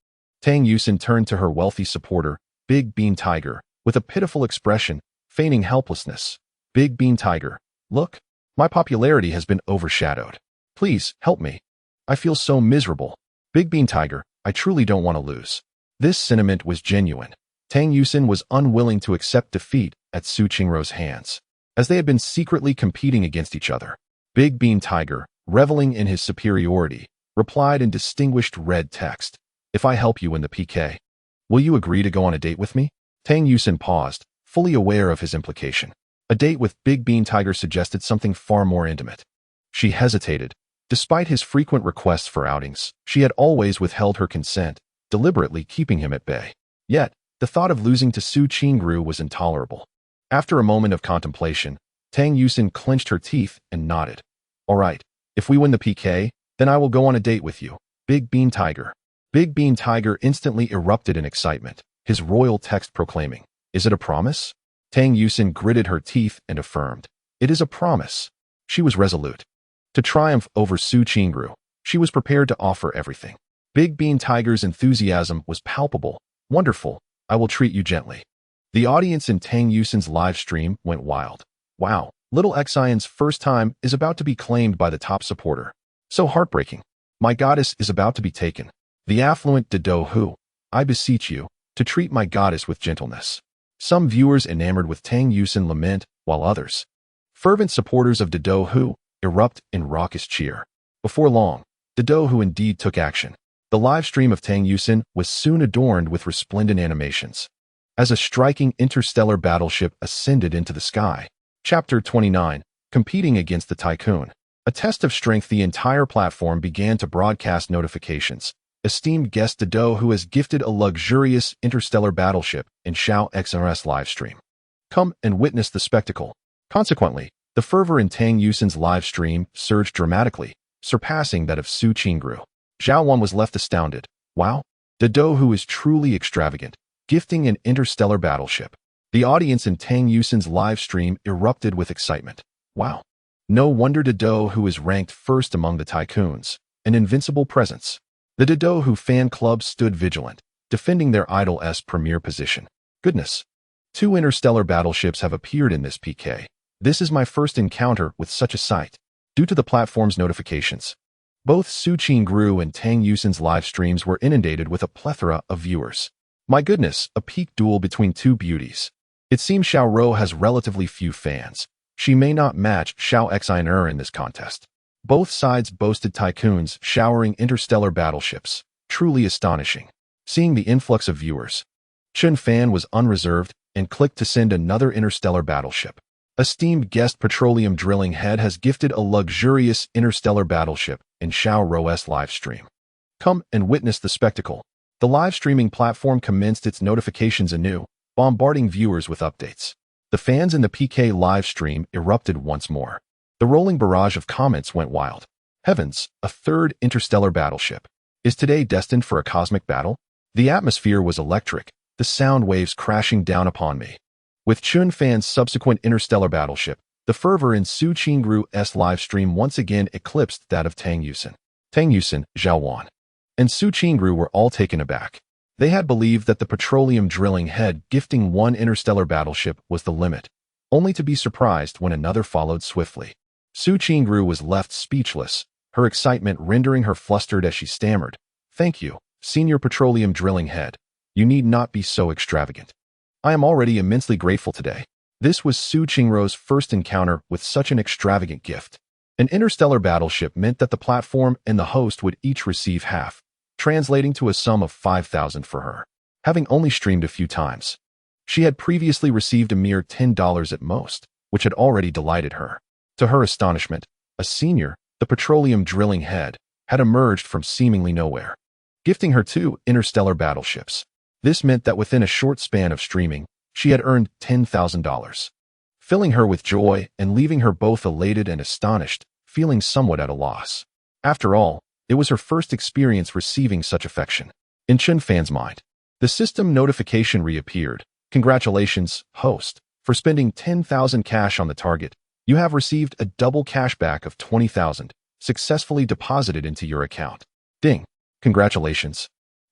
A: Tang Yusin turned to her wealthy supporter, Big Bean Tiger, with a pitiful expression, feigning helplessness. "Big Bean Tiger, look, my popularity has been overshadowed. Please, help me. I feel so miserable. Big Bean Tiger, I truly don't want to lose." This sentiment was genuine. Tang Yusin was unwilling to accept defeat at Su Qingru's hands, as they had been secretly competing against each other. Big Bean Tiger, reveling in his superiority, replied in distinguished red text, "If I help you in the PK, will you agree to go on a date with me?" Tang Yusin paused, fully aware of his implication. A date with Big Bean Tiger suggested something far more intimate. She hesitated. Despite his frequent requests for outings, she had always withheld her consent, deliberately keeping him at bay. Yet, the thought of losing to Su Qingru was intolerable. After a moment of contemplation, Tang Yusin clenched her teeth and nodded. "All right, if we win the PK, then I will go on a date with you, Big Bean Tiger." Big Bean Tiger instantly erupted in excitement, his royal text proclaiming, "Is it a promise?" Tang Yusin gritted her teeth and affirmed, "It is a promise." She was resolute. To triumph over Su Qingru, she was prepared to offer everything. Big Bean Tiger's enthusiasm was palpable. "Wonderful, I will treat you gently." The audience in Tang Yusin's live stream went wild. Wow, little Xion's first time is about to be claimed by the top supporter. So heartbreaking. My goddess is about to be taken. The affluent Dido Hu, I beseech you, to treat my goddess with gentleness. Some viewers enamored with Tang Yusin lament, while others, fervent supporters of Dido Hu, erupt in raucous cheer. Before long, Dido Hu indeed took action. The live stream of Tang Yusin was soon adorned with resplendent animations, as a striking interstellar battleship ascended into the sky. Chapter 29, Competing Against the Tycoon. A test of strength, the entire platform began to broadcast notifications. Esteemed guest Dido Hu has gifted a luxurious interstellar battleship in Xiao XRS livestream. Come and witness the spectacle. Consequently, the fervor in Tang Yusin's live stream surged dramatically, surpassing that of Su Qingru. Zhao Wan was left astounded. Wow, Dido Hu is truly extravagant, gifting an interstellar battleship. The audience in Tang Yusin's live stream erupted with excitement. Wow. No wonder Dido Hu is ranked first among the tycoons, an invincible presence. The Dido Hu fan club stood vigilant, defending their idol's premier position. Goodness. 2 interstellar battleships have appeared in this PK. This is my first encounter with such a sight. Due to the platform's notifications, both Su Qingru and Tang Yusin's live streams were inundated with a plethora of viewers. My goodness, a peak duel between 2 beauties. It seems Xiao Rou has relatively few fans. She may not match Xiao Xiner in this contest. Both sides boasted tycoons showering interstellar battleships. Truly astonishing. Seeing the influx of viewers, Chun Fan was unreserved and clicked to send another interstellar battleship. Esteemed guest Petroleum Drilling Head has gifted a luxurious interstellar battleship in Xiao Rou's live stream. Come and witness the spectacle. The live streaming platform commenced its notifications anew, bombarding viewers with updates. The fans in the PK live stream erupted once more. The rolling barrage of comments went wild. Heavens, a third interstellar battleship. Is today destined for a cosmic battle? The atmosphere was electric, the sound waves crashing down upon me. With Chun Fan's subsequent interstellar battleship, the fervor in Su Qingru's live stream once again eclipsed that of Tang Yusin. Tang Yusin, Zhao Wan, and Su Qingru were all taken aback. They had believed that the petroleum drilling head gifting one interstellar battleship was the limit, only to be surprised when another followed swiftly. Su Qingru was left speechless, her excitement rendering her flustered as she stammered, "Thank you, Senior Petroleum Drilling Head. You need not be so extravagant. I am already immensely grateful today." This was Su Qingru's first encounter with such an extravagant gift. An interstellar battleship meant that the platform and the host would each receive half, translating to a sum of 5,000 for her. Having only streamed a few times, she had previously received a mere $10 at most, which had already delighted her. To her astonishment, a senior, the petroleum drilling head, had emerged from seemingly nowhere, gifting her 2 interstellar battleships. This meant that within a short span of streaming, she had earned $10,000, filling her with joy and leaving her both elated and astonished, feeling somewhat at a loss. After all, it was her first experience receiving such affection. In Chun Fan's mind, the system notification reappeared. "Congratulations, host, for spending 10,000 cash on the target. You have received a double cashback of 20,000, successfully deposited into your account." Ding. "Congratulations,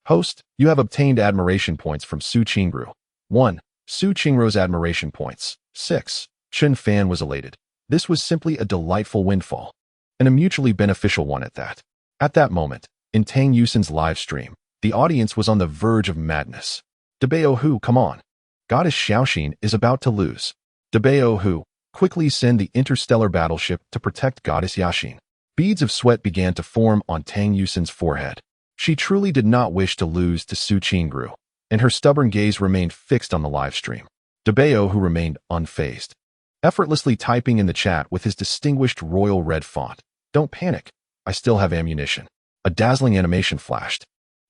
A: host, you have obtained admiration points from Su Qingru." 1. Su Qingru's admiration points. 6. Chun Fan was elated. This was simply a delightful windfall, and a mutually beneficial one at that. At that moment, in Tang Yusin's live stream, the audience was on the verge of madness. "Dabao Hu, come on. Goddess Xiaoxin is about to lose. Dabao Hu, quickly send the interstellar battleship to protect Goddess Yaxin." Beads of sweat began to form on Tang Yusin's forehead. She truly did not wish to lose to Su Qingru, and her stubborn gaze remained fixed on the live stream. Dabao Hu remained unfazed, effortlessly typing in the chat with his distinguished royal red font. "Don't panic. I still have ammunition." A dazzling animation flashed,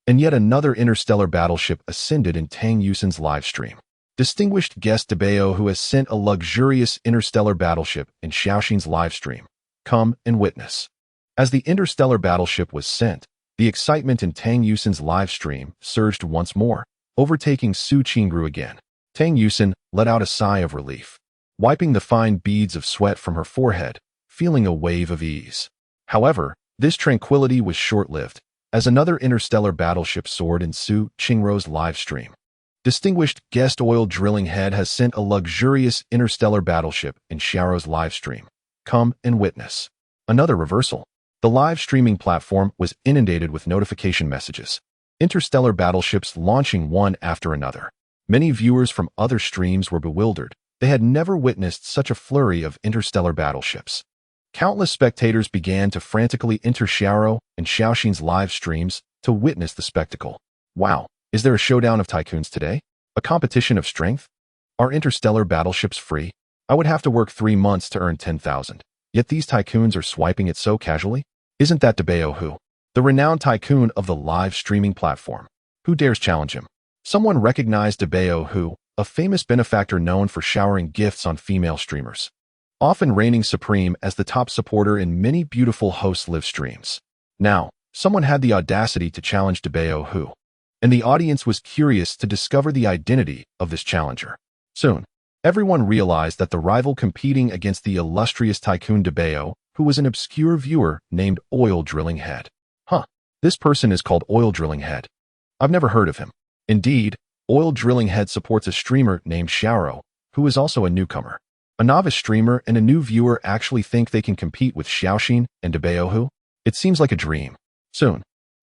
A: and yet another interstellar battleship ascended in Tang Yusin's live stream. Distinguished guest Dabao Hu has sent a luxurious interstellar battleship in Xiaoxin's live stream. Come and witness. As the interstellar battleship was sent, the excitement in Tang Yusin's live stream surged once more, overtaking Su Qingru again. Tang Yusin let out a sigh of relief, wiping the fine beads of sweat from her forehead, feeling a wave of ease. However, this tranquility was short-lived, as another interstellar battleship soared in Su Qingru's live stream. Distinguished guest oil drilling head has sent a luxurious interstellar battleship in Xiao's live stream. Come and witness. Another reversal. The live streaming platform was inundated with notification messages. Interstellar battleships launching one after another. Many viewers from other streams were bewildered. They had never witnessed such a flurry of interstellar battleships. Countless spectators began to frantically enter Xiao and Xiaoxin's live streams to witness the spectacle. Wow, is there a showdown of tycoons today? A competition of strength? Are interstellar battleships free? I would have to work 3 months to earn 10,000. Yet these tycoons are swiping it so casually? Isn't that Dabao Hu, the renowned tycoon of the live streaming platform? Who dares challenge him? Someone recognized Dabao Hu, a famous benefactor known for showering gifts on female streamers, often reigning supreme as the top supporter in many beautiful host live streams. Now, someone had the audacity to challenge Dabao Hu, and the audience was curious to discover the identity of this challenger. Soon, everyone realized that the rival competing against the illustrious tycoon Dabao, who was an obscure viewer named Oil Drilling Head. Huh, this person is called Oil Drilling Head. I've never heard of him. Indeed, Oil Drilling Head supports a streamer named Xiao, who is also a newcomer. A novice streamer and a new viewer actually think they can compete with Xiaoxin and Dabao Hu? It seems like a dream. Soon,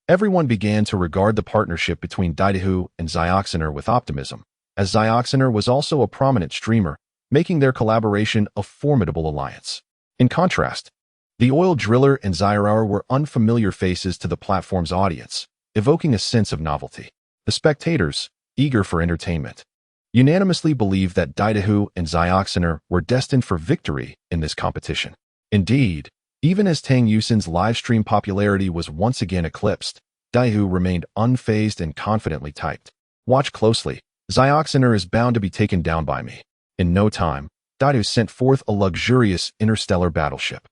A: everyone began to regard the partnership between Daidahu and Xioxiner with optimism, as Xioxiner was also a prominent streamer, making their collaboration a formidable alliance. In contrast, the oil driller and Xioxiner were unfamiliar faces to the platform's audience, evoking a sense of novelty. The spectators, eager for entertainment, unanimously believed that Daidahu and Xioxiner were destined for victory in this competition. Indeed, even as Tang Yusin's livestream popularity was once again eclipsed, Daidahu remained unfazed and confidently typed, "Watch closely. Xioxiner is bound to be taken down by me." In no time, Daidu sent forth a luxurious interstellar battleship.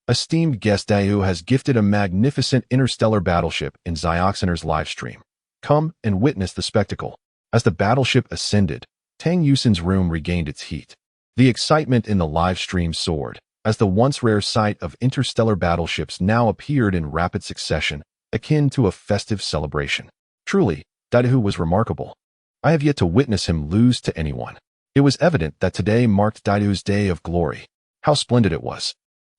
A: Esteemed guest Daidu has gifted a magnificent interstellar battleship in Xioxaner's livestream. Come and witness the spectacle. As the battleship ascended, Tang Yusin's room regained its heat. The excitement in the livestream soared, as the once rare sight of interstellar battleships now appeared in rapid succession, akin to a festive celebration. Truly, Daidu was remarkable. I have yet to witness him lose to anyone. It was evident that today marked Daidu's day of glory. How splendid it was.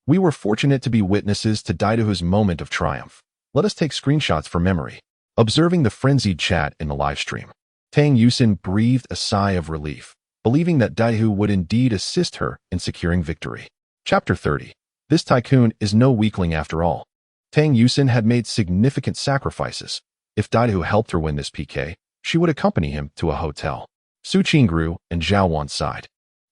A: We were fortunate to be witnesses to Daidu's moment of triumph. Let us take screenshots for memory. Observing the frenzied chat in the livestream, Tang Yusin breathed a sigh of relief, believing that Daidu would indeed assist her in securing victory. Chapter 30. This tycoon is no weakling after all. Tang Yusin had made significant sacrifices. If Daidu helped her win this PK, she would accompany him to a hotel. Su Qingru and Zhao Wan sighed.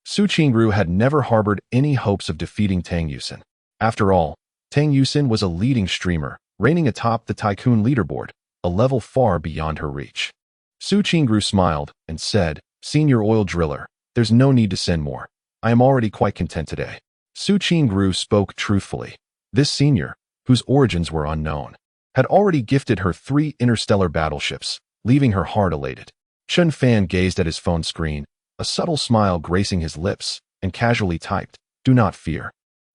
A: Su Qingru had never harbored any hopes of defeating Tang Yusin. After all, Tang Yusin was a leading streamer, reigning atop the tycoon leaderboard, a level far beyond her reach. Su Qingru smiled and said, "Senior oil driller, there's no need to send more. I am already quite content today." Su Qingru spoke truthfully. This senior, whose origins were unknown, had already gifted her 3 interstellar battleships, leaving her heart elated. Chun Fan gazed at his phone screen, a subtle smile gracing his lips, and casually typed, "Do not fear.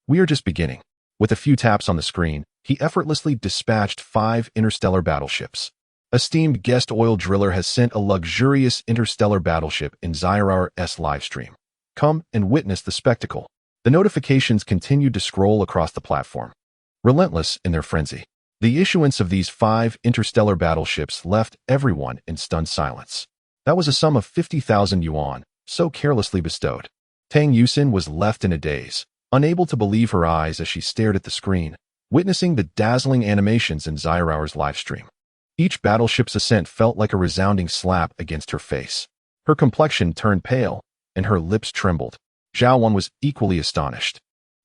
A: We are just beginning." With a few taps on the screen, he effortlessly dispatched 5 interstellar battleships. Esteemed guest oil driller has sent a luxurious interstellar battleship in Xioxaner's livestream. Come and witness the spectacle. The notifications continued to scroll across the platform. Relentless in their frenzy, the issuance of these 5 interstellar battleships left everyone in stunned silence. That was a sum of 50,000 yuan, so carelessly bestowed. Tang Yusin was left in a daze, unable to believe her eyes as she stared at the screen, witnessing the dazzling animations in Xioxaner's livestream. Each battleship's ascent felt like a resounding slap against her face. Her complexion turned pale, and her lips trembled. Zhao Wan was equally astonished.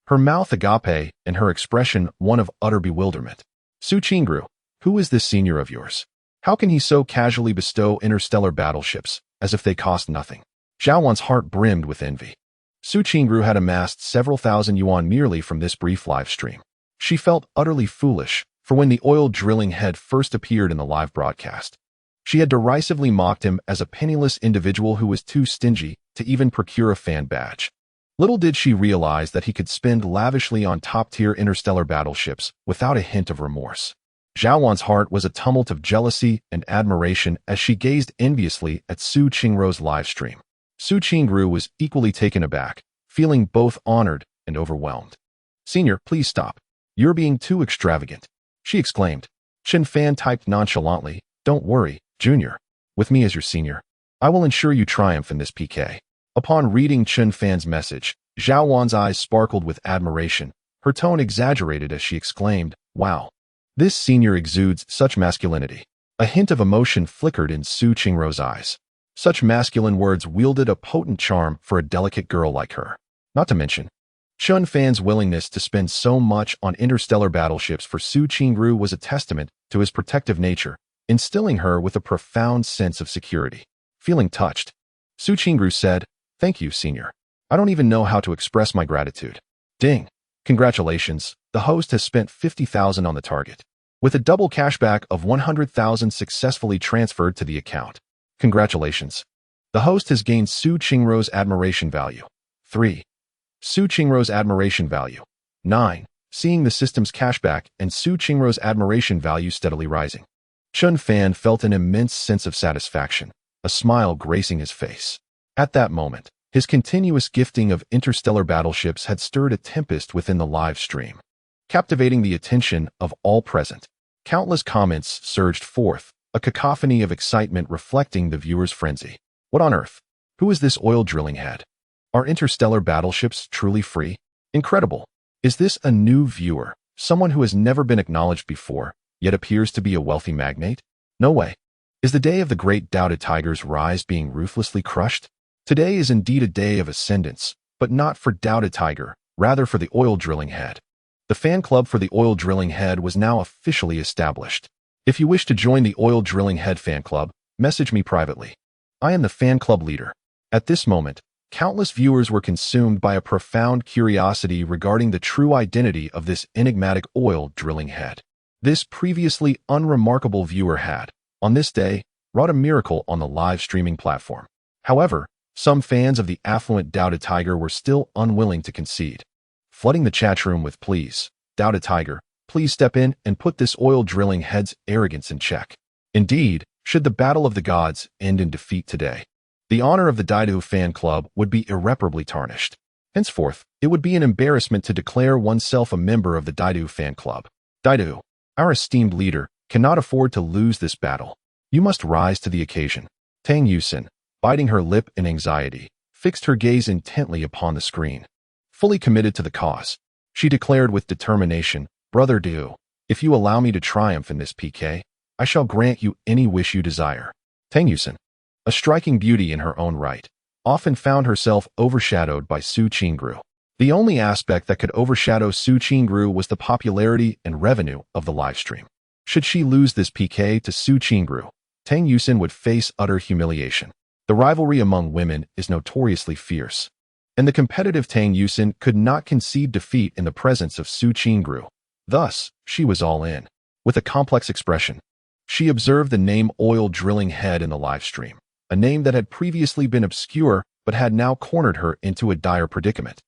A: Her mouth agape and her expression one of utter bewilderment. Su Qingru, who is this senior of yours? How can he so casually bestow interstellar battleships, as if they cost nothing? Zhao Wan's heart brimmed with envy. Su Qingru had amassed several thousand yuan merely from this brief live stream. She felt utterly foolish, for when the oil drilling head first appeared in the live broadcast, she had derisively mocked him as a penniless individual who was too stingy to even procure a fan badge. Little did she realize that he could spend lavishly on top-tier interstellar battleships without a hint of remorse. Zhao Wan's heart was a tumult of jealousy and admiration as she gazed enviously at Su Qingru's livestream. Su Qingru was equally taken aback, feeling both honored and overwhelmed. "Senior, please stop. You're being too extravagant," she exclaimed. Chen Fan typed nonchalantly, "Don't worry, Junior. With me as your senior, I will ensure you triumph in this PK." Upon reading Chen Fan's message, Zhao Wan's eyes sparkled with admiration, her tone exaggerated as she exclaimed, "Wow. This senior exudes such masculinity." A hint of emotion flickered in Su Qingru's eyes. Such masculine words wielded a potent charm for a delicate girl like her. Not to mention, Chun Fan's willingness to spend so much on interstellar battleships for Su Qingru was a testament to his protective nature, instilling her with a profound sense of security. Feeling touched, Su Qingru said, "Thank you, senior. I don't even know how to express my gratitude." Ding. Congratulations, the host has spent 50,000 on the target, with a double cashback of 100,000 successfully transferred to the account. Congratulations. The host has gained Su Qingru's admiration value. 3. Su Qingru's admiration value. 9. Seeing the system's cashback and Su Qingru's admiration value steadily rising. Chun Fan felt an immense sense of satisfaction, a smile gracing his face. At that moment, his continuous gifting of interstellar battleships had stirred a tempest within the live stream, captivating the attention of all present. Countless comments surged forth, a cacophony of excitement reflecting the viewer's frenzy. What on earth? Who is this oil drilling head? Are interstellar battleships truly free? Incredible. Is this a new viewer, someone who has never been acknowledged before, yet appears to be a wealthy magnate? No way. Is the day of the great doubted tiger's rise being ruthlessly crushed? Today is indeed a day of ascendance, but not for Doubted Tiger, rather for the oil drilling head. The fan club for the oil drilling head was now officially established. If you wish to join the oil drilling head fan club, message me privately. I am the fan club leader. At this moment, Countless viewers were consumed by a profound curiosity regarding the true identity of this enigmatic oil drilling head. This previously unremarkable viewer had, on this day, wrought a miracle on the live streaming platform. However, some fans of the affluent Doubted Tiger were still unwilling to concede, flooding the chat room with pleas. Doubted Tiger, please step in and put this oil drilling head's arrogance in check. Indeed, should the battle of the gods end in defeat today, the honor of the Daidu fan club would be irreparably tarnished. Henceforth, it would be an embarrassment to declare oneself a member of the Daidu fan club. Daidu, our esteemed leader, cannot afford to lose this battle. You must rise to the occasion. Tang Yusin, biting her lip in anxiety, fixed her gaze intently upon the screen. Fully committed to the cause, she declared with determination, Brother Du, if you allow me to triumph in this PK, I shall grant you any wish you desire. Tang Yusin, a striking beauty in her own right, often found herself overshadowed by Su Qingru. The only aspect that could overshadow Su Qingru was the popularity and revenue of the livestream. Should she lose this PK to Su Qingru, Tang Yusin would face utter humiliation. The rivalry among women is notoriously fierce, and the competitive Tang Yusin could not concede defeat in the presence of Su Qingru. Thus, she was all in. With a complex expression, she observed the name Oil Drilling Head in the livestream, a name that had previously been obscure but had now cornered her into a dire predicament.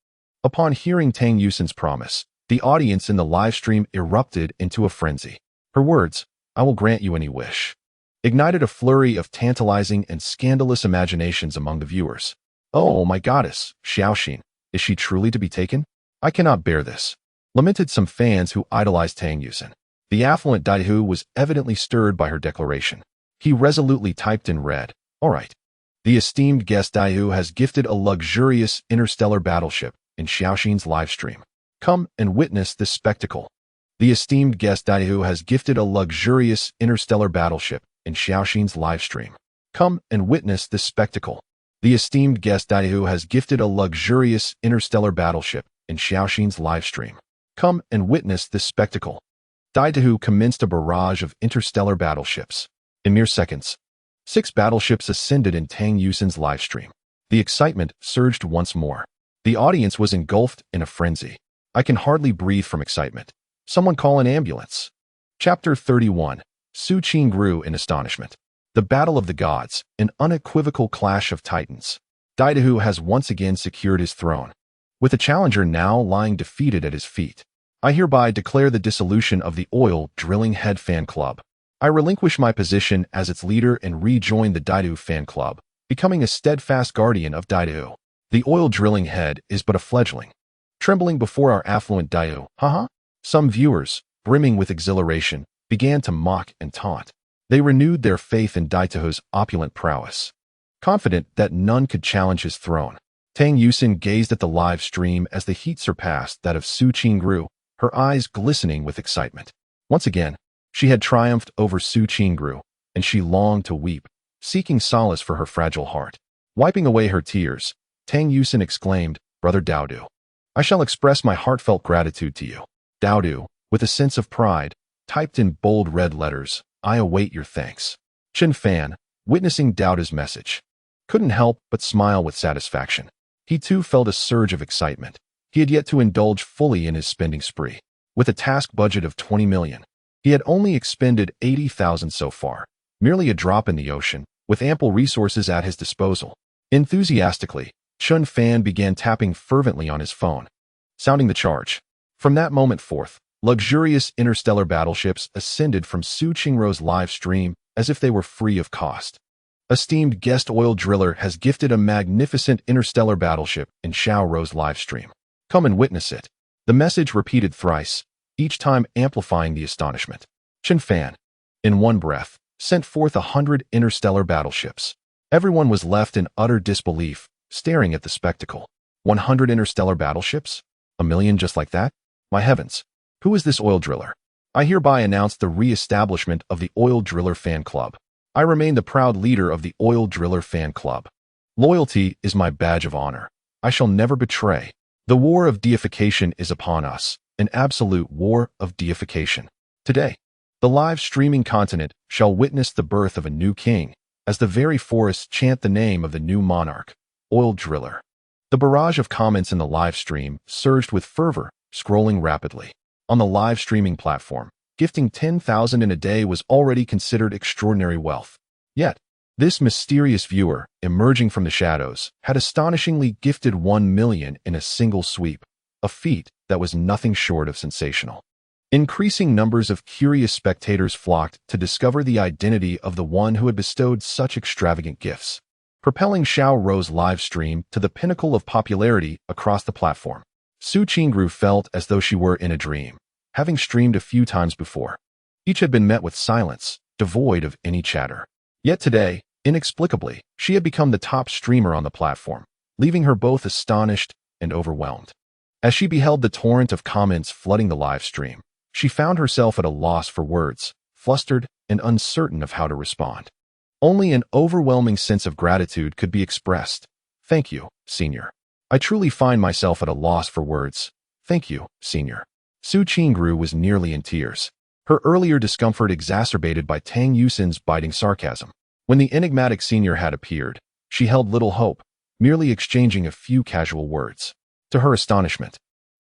A: Upon hearing Tang Yusin's promise, the audience in the livestream erupted into a frenzy. Her words, I will grant you any wish, ignited a flurry of tantalizing and scandalous imaginations among the viewers. Oh, my goddess, Xiaoxin, is she truly to be taken? I cannot bear this, lamented some fans who idolized Tang Yusin. The affluent Daihu was evidently stirred by her declaration. He resolutely typed in red, all right. The esteemed guest Daihu has gifted a luxurious interstellar battleship in Xiaoxin's livestream. Come and witness this spectacle. The esteemed guest Daihu has gifted a luxurious interstellar battleship in Xiaoxin's livestream. Come and witness this spectacle. The esteemed guest Daihu has gifted a luxurious interstellar battleship in Xiaoxin's livestream. Come and witness this spectacle. Daihu commenced a barrage of interstellar battleships. In mere seconds, 6 battleships ascended in Tang Yusin's livestream. The excitement surged once more. The audience was engulfed in a frenzy. I can hardly breathe from excitement. Someone call an ambulance. Chapter 31. Su Qingru in astonishment. The Battle of the Gods, an unequivocal clash of titans. Daihu has once again secured his throne, with the challenger now lying defeated at his feet. I hereby declare the dissolution of the Oil Drilling Head Fan Club. I relinquish my position as its leader and rejoin the Daidu Fan Club, becoming a steadfast guardian of Daidu. The Oil Drilling Head is but a fledgling, trembling before our affluent Daidu. Haha. Some viewers, brimming with exhilaration, began to mock and taunt. They renewed their faith in Daihu's opulent prowess, confident that none could challenge his throne. Tang Yusin gazed at the live stream as the heat surpassed that of Su Qingru, her eyes glistening with excitement. Once again, she had triumphed over Su Qingru, and she longed to weep, seeking solace for her fragile heart. Wiping away her tears, Tang Yusin exclaimed, Brother Daodu, I shall express my heartfelt gratitude to you. Daodu, with a sense of pride, typed in bold red letters, I await your thanks. Chen Fan, witnessing Daodu's message, couldn't help but smile with satisfaction. He too felt a surge of excitement. He had yet to indulge fully in his spending spree. With a task budget of 20 million, he had only expended 80,000 so far, merely a drop in the ocean, with ample resources at his disposal. Enthusiastically, Chen Fan began tapping fervently on his phone, sounding the charge. From that moment forth, luxurious interstellar battleships ascended from Su Qingru's live stream as if they were free of cost. Esteemed guest oil driller has gifted a magnificent interstellar battleship in Xiao Ro's live stream. Come and witness it. The message repeated thrice, each time amplifying the astonishment. Chen Fan, in one breath, sent forth 100 interstellar battleships. Everyone was left in utter disbelief, staring at the spectacle. 100 interstellar battleships? 1,000,000 just like that? My heavens, who is this oil driller? I hereby announce the re-establishment of the Oil Driller Fan Club. I remain the proud leader of the Oil Driller Fan Club. Loyalty is my badge of honor. I shall never betray. The war of deification is upon us, an absolute war of deification. Today, the live streaming continent shall witness the birth of a new king, as the very forests chant the name of the new monarch, Oil Driller. The barrage of comments in the live stream surged with fervor, scrolling rapidly. On the live streaming platform, gifting 10,000 in a day was already considered extraordinary wealth. Yet, this mysterious viewer, emerging from the shadows, had astonishingly gifted 1 million in a single sweep, a feat that was nothing short of sensational. Increasing numbers of curious spectators flocked to discover the identity of the one who had bestowed such extravagant gifts, propelling Xiao Rou's live stream to the pinnacle of popularity across the platform. Su Qingru felt as though she were in a dream, having streamed a few times before. Each had been met with silence, devoid of any chatter. Yet today, inexplicably, she had become the top streamer on the platform, leaving her both astonished and overwhelmed. As she beheld the torrent of comments flooding the live stream, she found herself at a loss for words, flustered and uncertain of how to respond. Only an overwhelming sense of gratitude could be expressed. Thank you, Senior. I truly find myself at a loss for words. Thank you, Senior. Su Qingru was nearly in tears, her earlier discomfort exacerbated by Tang Yusin's biting sarcasm. When the enigmatic senior had appeared, she held little hope, merely exchanging a few casual words. To her astonishment,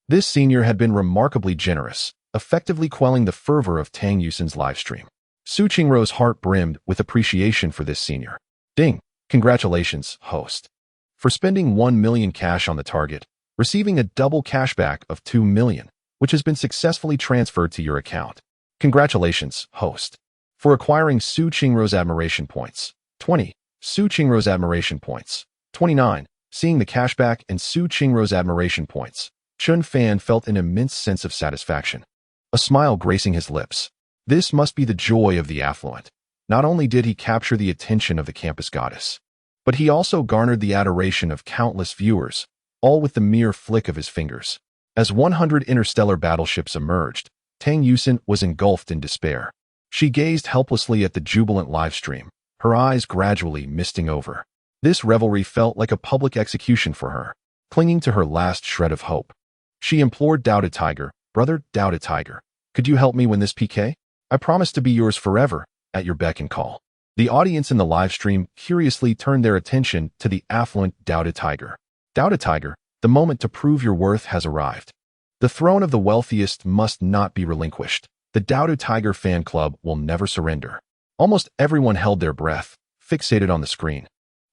A: this senior had been remarkably generous, effectively quelling the fervor of Tang Yusin's livestream. Su Qingru's heart brimmed with appreciation for this senior. Ding! Congratulations, host. For spending 1 million cash on the target, receiving a double cashback of 2 million, which has been successfully transferred to your account. Congratulations, host. For acquiring Su Qingru's admiration points. 20. Su Qingru's admiration points. 29. Seeing the cashback and Su Qingru's admiration points, Chun Fan felt an immense sense of satisfaction. A smile gracing his lips. This must be the joy of the affluent. Not only did he capture the attention of the campus goddess, but he also garnered the adoration of countless viewers, all with the mere flick of his fingers. As 100 interstellar battleships emerged, Tang Yusin was engulfed in despair. She gazed helplessly at the jubilant livestream, her eyes gradually misting over. This revelry felt like a public execution for her, clinging to her last shred of hope. She implored Doubted Tiger, "Brother Doubted Tiger, could you help me win this PK? I promise to be yours forever, at your beck and call." The audience in the livestream curiously turned their attention to the affluent Doubted Tiger. Doubted Tiger, the moment to prove your worth has arrived. The throne of the wealthiest must not be relinquished. The Doubted Tiger fan club will never surrender. Almost everyone held their breath, fixated on the screen,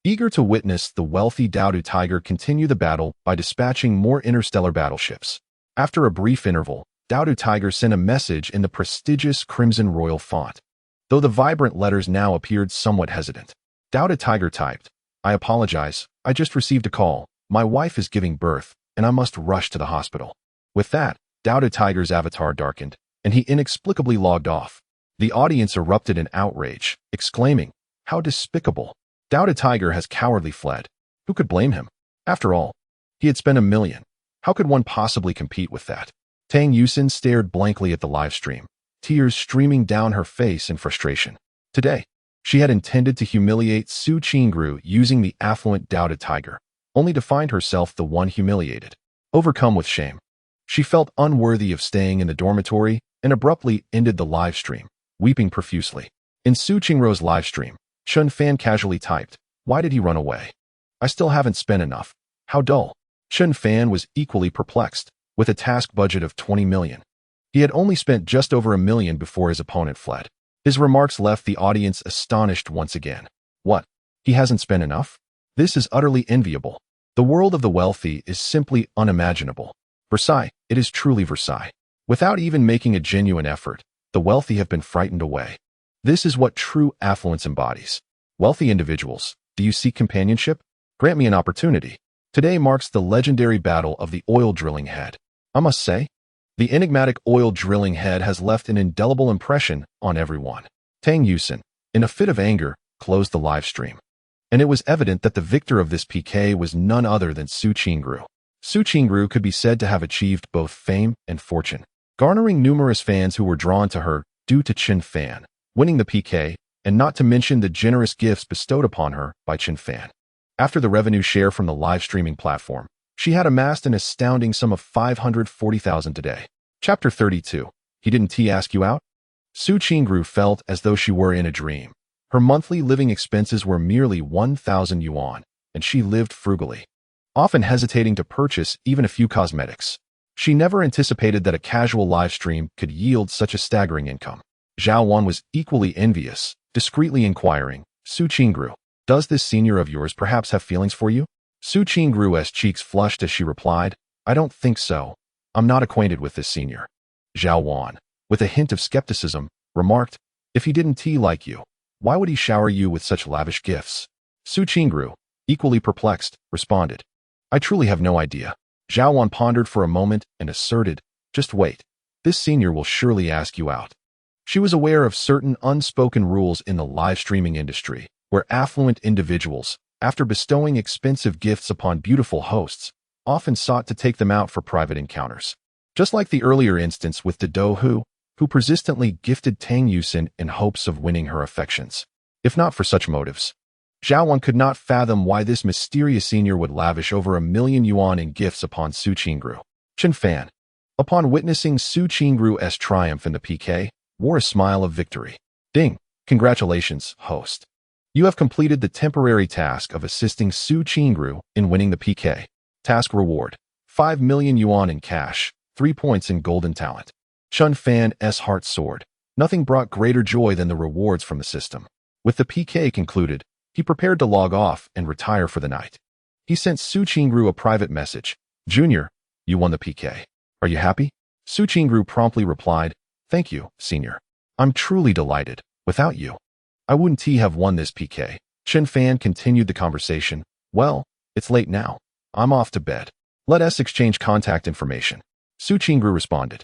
A: eager to witness the wealthy Doubted Tiger continue the battle by dispatching more interstellar battleships. After a brief interval, Doubted Tiger sent a message in the prestigious crimson royal font. Though the vibrant letters now appeared somewhat hesitant, Doubted Tiger typed, "I apologize, I just received a call. My wife is giving birth, and I must rush to the hospital." With that, Doubted Tiger's avatar darkened, and he inexplicably logged off. The audience erupted in outrage, exclaiming, "How despicable! Doubted Tiger has cowardly fled. Who could blame him? After all, he had spent 1 million. How could one possibly compete with that?" Tang Yusin stared blankly at the live stream, tears streaming down her face in frustration. Today, she had intended to humiliate Su Qingru using the affluent Doubted Tiger, only to find herself the one humiliated. Overcome with shame, she felt unworthy of staying in the dormitory and abruptly ended the live stream, weeping profusely. In Su Qingru's live stream, Chun Fan casually typed, "Why did he run away? I still haven't spent enough. How dull." Chun Fan was equally perplexed. With a task budget of 20 million, he had only spent just over 1 million before his opponent fled. His remarks left the audience astonished once again. What? He hasn't spent enough? This is utterly enviable. The world of the wealthy is simply unimaginable. Versailles, it is truly Versailles. Without even making a genuine effort, the wealthy have been frightened away. This is what true affluence embodies. Wealthy individuals, do you seek companionship? Grant me an opportunity. Today marks the legendary battle of the oil drilling head. I must say, the enigmatic oil drilling head has left an indelible impression on everyone. Tang Yusin, in a fit of anger, closed the live stream. And it was evident that the victor of this PK was none other than Su Qingru. Su Qingru could be said to have achieved both fame and fortune, garnering numerous fans who were drawn to her due to Chun Fan, winning the PK, and not to mention the generous gifts bestowed upon her by Chun Fan. After the revenue share from the live streaming platform, she had amassed an astounding sum of 540,000 today. Chapter 32. He didn't ask you out? Su Qingru felt as though she were in a dream. Her monthly living expenses were merely 1,000 yuan, and she lived frugally. often hesitating to purchase even a few cosmetics. She never anticipated that a casual live stream could yield such a staggering income. Zhao Wan was equally envious, discreetly inquiring, Su Qingru, does this senior of yours perhaps have feelings for you? Su Qingru's cheeks flushed as she replied, I don't think so. I'm not acquainted with this senior. Zhao Wan, with a hint of skepticism, remarked, if he didn't tea like you, why would he shower you with such lavish gifts? Su Qingru, equally perplexed, responded, I truly have no idea. Zhao Wan pondered for a moment and asserted, just wait. This senior will surely ask you out. She was aware of certain unspoken rules in the live streaming industry, where affluent individuals, after bestowing expensive gifts upon beautiful hosts, often sought to take them out for private encounters. Just like the earlier instance with the Do who persistently gifted Tang Yusin in hopes of winning her affections. If not for such motives, Zhao Wan could not fathom why this mysterious senior would lavish over 1,000,000 yuan in gifts upon Su Qingru. Chen Fan, upon witnessing Su Qingru's triumph in the PK, wore a smile of victory. Ding! Congratulations, host. You have completed the temporary task of assisting Su Qingru in winning the PK. Task reward, 5,000,000 yuan in cash, 3 points in golden talent. Chen Fan's heart soared. Nothing brought greater joy than the rewards from the system. With the PK concluded, he prepared to log off and retire for the night. He sent Su Qingru a private message. Junior, you won the PK. Are you happy? Su Qingru promptly replied, thank you, senior. I'm truly delighted. Without you, I wouldn't have won this PK. Chen Fan continued the conversation. Well, it's late now. I'm off to bed. Let us exchange contact information. Su Qingru responded.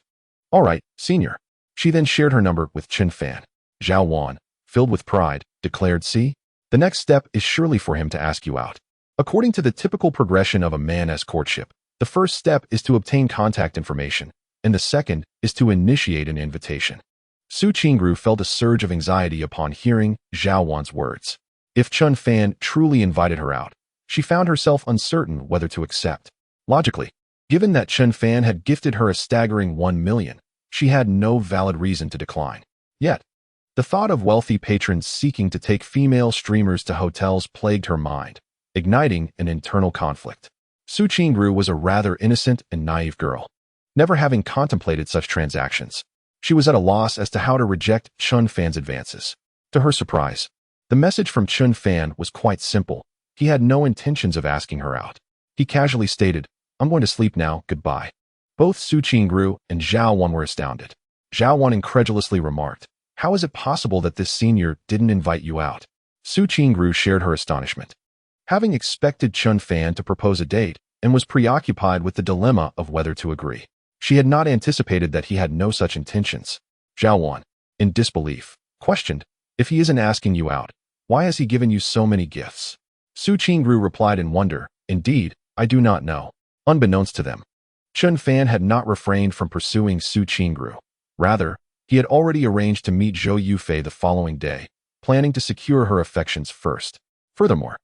A: All right, senior. She then shared her number with Chen Fan. Zhao Wan, filled with pride, declared, see, the next step is surely for him to ask you out. According to the typical progression of a man's courtship, the first step is to obtain contact information, and the second is to initiate an invitation. Su Qingru felt a surge of anxiety upon hearing Zhao Wan's words. If Chen Fan truly invited her out, she found herself uncertain whether to accept. Logically, given that Chen Fan had gifted her a staggering 1 million, she had no valid reason to decline. Yet, the thought of wealthy patrons seeking to take female streamers to hotels plagued her mind, igniting an internal conflict. Su Qingru was a rather innocent and naive girl. Never having contemplated such transactions, she was at a loss as to how to reject Chen Fan's advances. To her surprise, the message from Chen Fan was quite simple. He had no intentions of asking her out. He casually stated, I'm going to sleep now, goodbye. Both Su Qingru and Zhao Wan were astounded. Zhao Wan incredulously remarked, how is it possible that this senior didn't invite you out? Su Qingru shared her astonishment. Having expected Chen Fan to propose a date and was preoccupied with the dilemma of whether to agree, she had not anticipated that he had no such intentions. Zhao Wan, in disbelief, questioned, if he isn't asking you out, why has he given you so many gifts? Su Qingru replied in wonder, indeed, I do not know. Unbeknownst to them, Chen Fan had not refrained from pursuing Su Qingru. Rather, he had already arranged to meet Zhou Yufei the following day, planning to secure her affections first. Furthermore,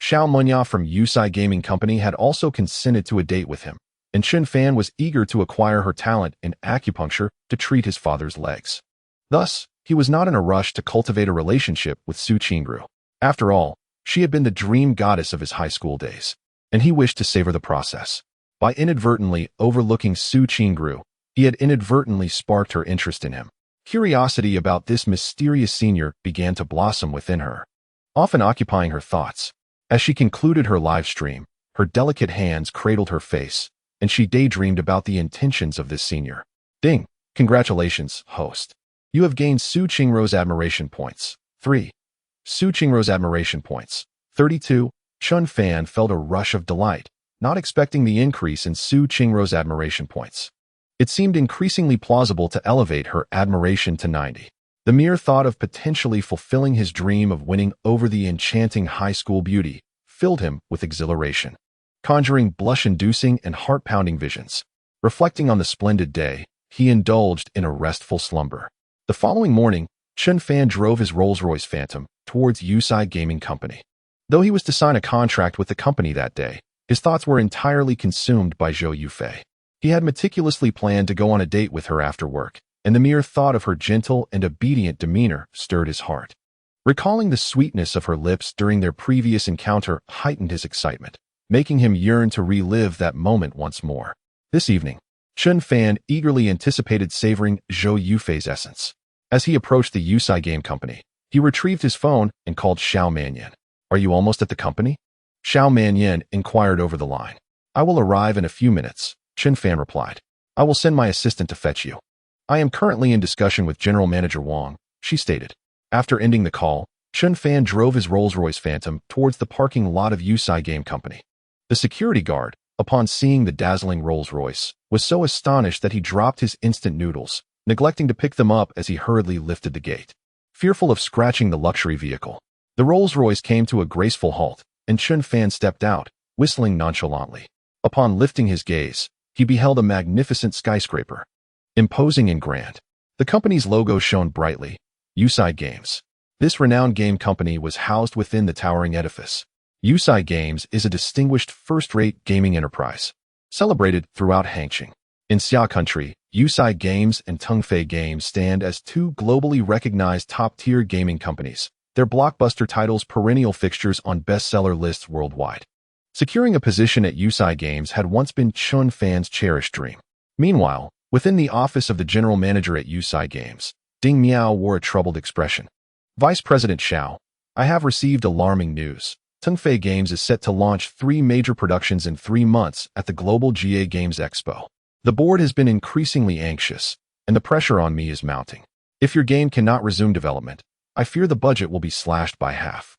A: Xiao Munya from Yusai Gaming Company had also consented to a date with him, and Chen Fan was eager to acquire her talent in acupuncture to treat his father's legs. Thus, he was not in a rush to cultivate a relationship with Su Qingru. After all, she had been the dream goddess of his high school days, and he wished to savor the process. By inadvertently overlooking Su Qingru, he had inadvertently sparked her interest in him. Curiosity about this mysterious senior began to blossom within her, often occupying her thoughts. As she concluded her live stream, her delicate hands cradled her face, and she daydreamed about the intentions of this senior. Ding! Congratulations, host. You have gained Su Qingru's admiration points. 3. Su Qingru's admiration points. 32. Chen Fan felt a rush of delight, not expecting the increase in Su Qingru's admiration points. It seemed increasingly plausible to elevate her admiration to 90. The mere thought of potentially fulfilling his dream of winning over the enchanting high school beauty filled him with exhilaration, conjuring blush-inducing and heart-pounding visions. Reflecting on the splendid day, he indulged in a restful slumber. The following morning, Chen Fan drove his Rolls-Royce Phantom towards Yusai Gaming Company. Though he was to sign a contract with the company that day, his thoughts were entirely consumed by Zhou Yufei. He had meticulously planned to go on a date with her after work, and the mere thought of her gentle and obedient demeanor stirred his heart. Recalling the sweetness of her lips during their previous encounter heightened his excitement. making him yearn to relive that moment once more. This evening, Chun Fan eagerly anticipated savoring Zhou Yufei's essence. As he approached the Yusai Game Company, he retrieved his phone and called Xiao Manyan. "Are you almost at the company?" Xiao Manyan inquired over the line. "I will arrive in a few minutes," Chun Fan replied. "I will send my assistant to fetch you." "I am currently in discussion with General Manager Wang," she stated. After ending the call, Chun Fan drove his Rolls-Royce Phantom towards the parking lot of Yusai Game Company. The security guard, upon seeing the dazzling Rolls-Royce, was so astonished that he dropped his instant noodles, neglecting to pick them up as he hurriedly lifted the gate. Fearful of scratching the luxury vehicle, the Rolls-Royce came to a graceful halt, and Chun Fan stepped out, whistling nonchalantly. Upon lifting his gaze, he beheld a magnificent skyscraper. Imposing and grand, the company's logo shone brightly. Yusai Games. This renowned game company was housed within the towering edifice. Yusai Games is a distinguished first-rate gaming enterprise, celebrated throughout Hangqing. In Xia Country, Yusai Games and Tongfei Games stand as two globally recognized top-tier gaming companies, their blockbuster titles perennial fixtures on bestseller lists worldwide. Securing a position at Yusai Games had once been Chun Fan's cherished dream. Meanwhile, within the office of the general manager at Yusai Games, Ding Miao wore a troubled expression. "Vice President Xiao, I have received alarming news. Tongfei Games is set to launch 3 major productions in 3 months at the Global GA Games Expo. The board has been increasingly anxious, and the pressure on me is mounting. If your game cannot resume development, I fear the budget will be slashed by half.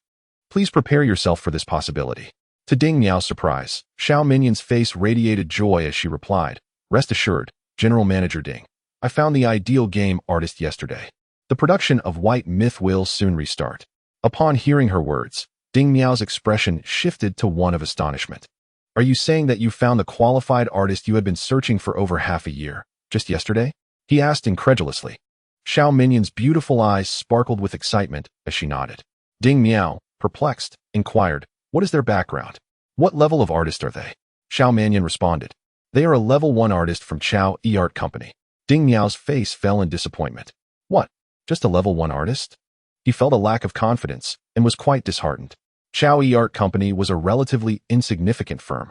A: Please prepare yourself for this possibility." To Ding Miao's surprise, Xiao Minyan's face radiated joy as she replied, "Rest assured, General Manager Ding, I found the ideal game artist yesterday. The production of White Myth will soon restart." Upon hearing her words, Ding Miao's expression shifted to one of astonishment. "Are you saying that you found the qualified artist you had been searching for over half a year, just yesterday?" he asked incredulously. Xiao Minyan's beautiful eyes sparkled with excitement as she nodded. Ding Miao, perplexed, inquired, "What is their background? What level of artist are they?" Xiao Manyan responded, "They are a level 1 artist from Chao E-Art Company." Ding Miao's face fell in disappointment. "What? Just a level 1 artist?" He felt a lack of confidence and was quite disheartened. Chao E-Art Company was a relatively insignificant firm,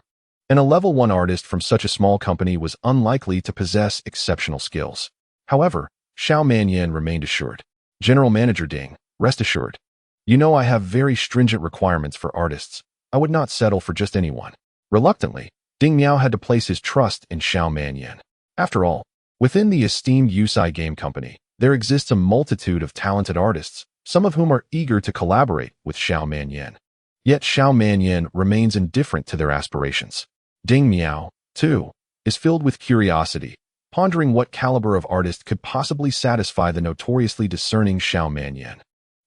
A: and a level 1 artist from such a small company was unlikely to possess exceptional skills. However, Xiao Manyan remained assured. "General Manager Ding, rest assured. You know I have very stringent requirements for artists. I would not settle for just anyone." Reluctantly, Ding Miao had to place his trust in Xiao Manyan. After all, within the esteemed Yusai Game Company, there exists a multitude of talented artists, some of whom are eager to collaborate with Xiao Manyan. Yet Xiao Manyan remains indifferent to their aspirations. Ding Miao, too, is filled with curiosity, pondering what caliber of artist could possibly satisfy the notoriously discerning Xiao Manyan.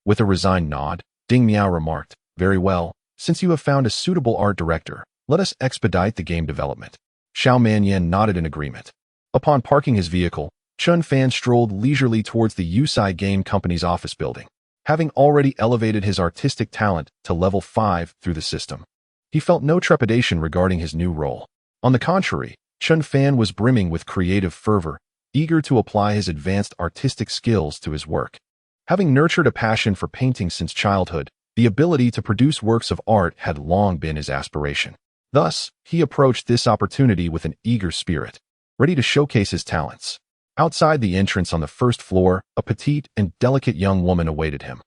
A: With a resigned nod, Ding Miao remarked, "Very well, since you have found a suitable art director, let us expedite the game development." Xiao Manyan nodded in agreement. Upon parking his vehicle, Chun Fan strolled leisurely towards the Yusai Game Company's office building. Having already elevated his artistic talent to level 5 through the system, he felt no trepidation regarding his new role. On the contrary, Chun Fan was brimming with creative fervor, eager to apply his advanced artistic skills to his work. Having nurtured a passion for painting since childhood, the ability to produce works of art had long been his aspiration. Thus, he approached this opportunity with an eager spirit, ready to showcase his talents. Outside the entrance on the first floor, a petite and delicate young woman awaited him.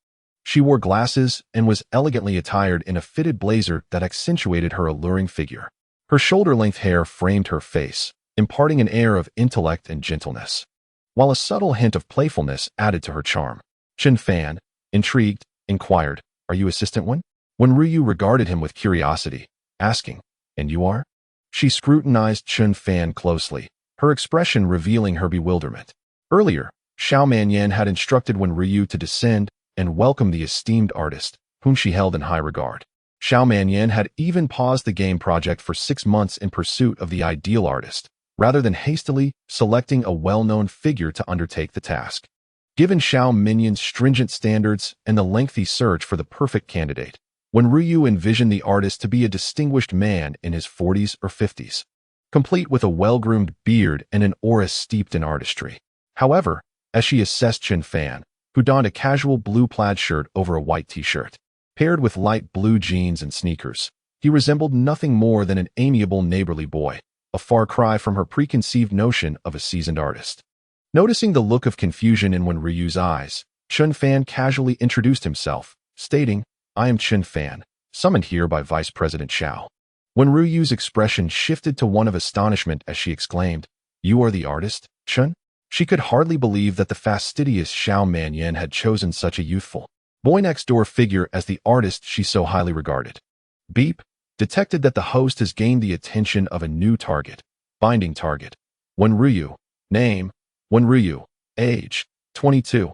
A: She wore glasses and was elegantly attired in a fitted blazer that accentuated her alluring figure. Her shoulder-length hair framed her face, imparting an air of intellect and gentleness, while a subtle hint of playfulness added to her charm. Chun Fan, intrigued, inquired, "Are you Assistant One?" When Ryu regarded him with curiosity, asking, "And you are?" She scrutinized Chun Fan closely, her expression revealing her bewilderment. Earlier, Xiao Manyan had instructed Wen Ryu to descend and welcome the esteemed artist, whom she held in high regard. Xiao Manyan had even paused the game project for 6 months in pursuit of the ideal artist, rather than hastily selecting a well-known figure to undertake the task. Given Xiao Minyan's stringent standards and the lengthy search for the perfect candidate, Wen Ryu envisioned the artist to be a distinguished man in his 40s or 50s, complete with a well-groomed beard and an aura steeped in artistry. However, as she assessed Chun Fan, who donned a casual blue plaid shirt over a white t-shirt, paired with light blue jeans and sneakers, He resembled nothing more than an amiable neighborly boy, a far cry from her preconceived notion of a seasoned artist. Noticing the look of confusion in Wenryu's eyes, Chun Fan casually introduced himself, stating, "I am Chun Fan, summoned here by Vice President Xiao." Wenryu's expression shifted to one of astonishment as she exclaimed, "You are the artist, Chun?" She could hardly believe that the fastidious Xiao Manyan had chosen such a youthful, boy-next-door figure as the artist she so highly regarded. Beep detected that the host has gained the attention of a new target, binding target. Wenryu. Name, Wenryu. Age, 22.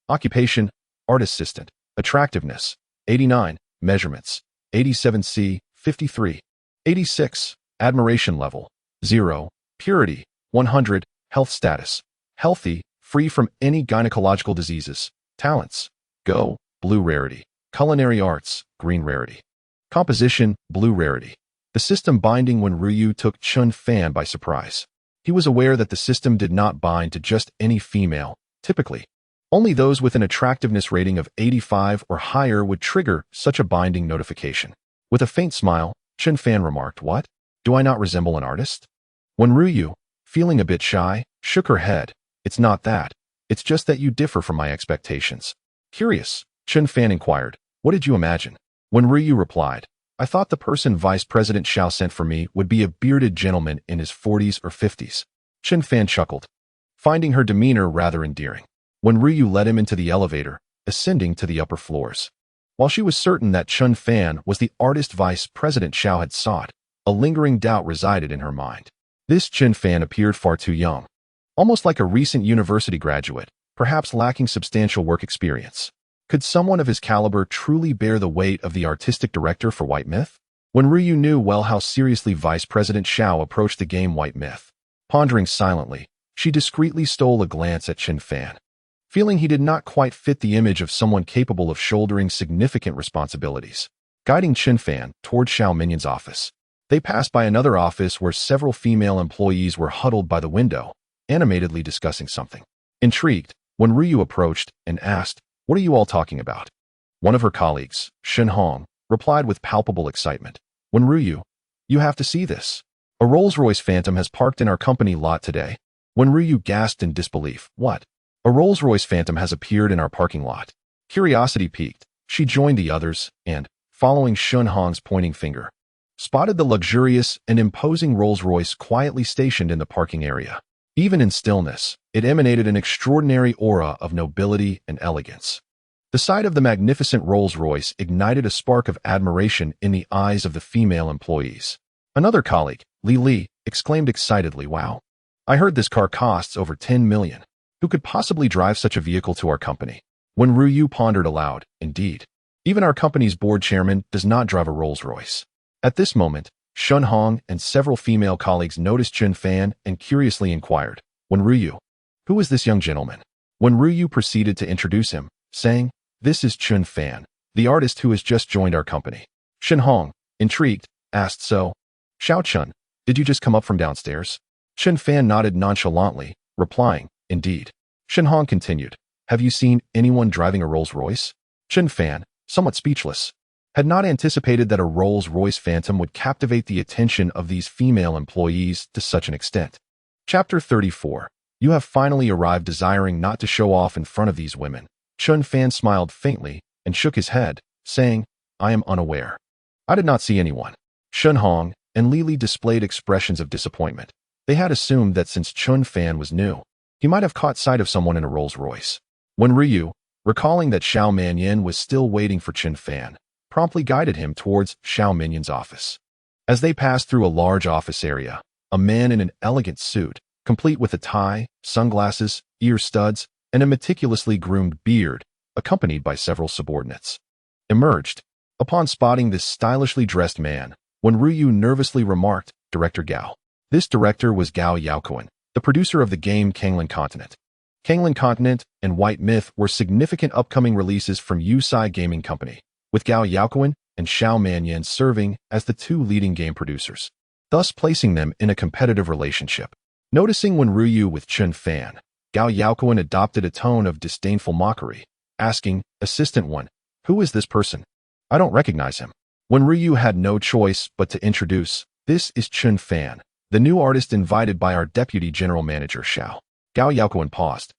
A: Occupation, art assistant. Attractiveness, 89. Measurements, 87C, 53. 86. Admiration level, 0. Purity, 100. Health status, healthy, free from any gynecological diseases. Talents, Go, blue rarity. Culinary arts, green rarity. Composition, blue rarity. The system binding Wenryu took Chun Fan by surprise. He was aware that the system did not bind to just any female. Typically, only those with an attractiveness rating of 85 or higher would trigger such a binding notification. With a faint smile, Chun Fan remarked, "What? Do I not resemble an artist?" Wenryu, feeling a bit shy, shook her head. "It's not that. It's just that you differ from my expectations." Curious, Chun Fan inquired, "What did you imagine?" Wenryu replied, "I thought the person Vice President Xiao sent for me would be a bearded gentleman in his 40s or 50s. Chun Fan chuckled, finding her demeanor rather endearing. Wenryu led him into the elevator, ascending to the upper floors. While she was certain that Chun Fan was the artist Vice President Xiao had sought, a lingering doubt resided in her mind. This Chun Fan appeared far too young, almost like a recent university graduate, perhaps lacking substantial work experience. Could someone of his caliber truly bear the weight of the artistic director for White Myth? Wenryu knew well how seriously Vice President Xiao approached the game White Myth. Pondering silently, she discreetly stole a glance at Chun Fan. Feeling he did not quite fit the image of someone capable of shouldering significant responsibilities, guiding Chun Fan toward Xiao Minyan's office. They passed by another office where several female employees were huddled by the window, animatedly discussing something. Intrigued, Wenryu approached and asked, "What are you all talking about?" One of her colleagues, Shen Hong, replied with palpable excitement, "Wenryu, you have to see this. A Rolls-Royce Phantom has parked in our company lot today." Wenryu gasped in disbelief. "What? A Rolls-Royce Phantom has appeared in our parking lot?" Curiosity piqued, she joined the others and, following Shen Hong's pointing finger, spotted the luxurious and imposing Rolls-Royce quietly stationed in the parking area. Even in stillness, it emanated an extraordinary aura of nobility and elegance. The sight of the magnificent Rolls-Royce ignited a spark of admiration in the eyes of the female employees. Another colleague, Li, exclaimed excitedly, "Wow! I heard this car costs over 10 million. Who could possibly drive such a vehicle to our company?" Wenryu pondered aloud, "Indeed. Even our company's board chairman does not drive a Rolls-Royce." At this moment, Shen Hong and several female colleagues noticed Chun Fan and curiously inquired, "Wenryu, who is this young gentleman?" Wenryu proceeded to introduce him, saying, "This is Chun Fan, the artist who has just joined our company." Shen Hong, intrigued, asked, "So, Xiao Chun, did you just come up from downstairs?" Chun Fan nodded nonchalantly, replying, "Indeed." Shen Hong continued, "Have you seen anyone driving a Rolls-Royce?" Chun Fan, somewhat speechless, had not anticipated that a Rolls-Royce Phantom would captivate the attention of these female employees to such an extent. Chapter 34. You have finally arrived, desiring not to show off in front of these women. Chun Fan smiled faintly and shook his head, saying, "I am unaware. I did not see anyone." Shen Hong and Li displayed expressions of disappointment. They had assumed that since Chun Fan was new, he might have caught sight of someone in a Rolls-Royce. Wenryu, recalling that Xiao Manyan was still waiting for Chun Fan, promptly guided him towards Xiao Minyan's office. As they passed through a large office area, a man in an elegant suit, complete with a tie, sunglasses, ear studs, and a meticulously groomed beard, accompanied by several subordinates, emerged. Upon spotting this stylishly dressed man, Wenryu nervously remarked, "Director Gao." This director was Gao Yaoquan, the producer of the game Kanglan Continent. Kanglan Continent and White Myth were significant upcoming releases from Yusai Gaming Company, with Gao Yaoquan and Xiao Manyan serving as the two leading game producers, thus placing them in a competitive relationship. Noticing Wenryu with Chun Fan, Gao Yaoquan adopted a tone of disdainful mockery, asking, "Assistant 1, who is this person? I don't recognize him." When Ryu had no choice but to introduce, "This is Chun Fan, the new artist invited by our deputy general manager Xiao." Gao Yaoquan paused,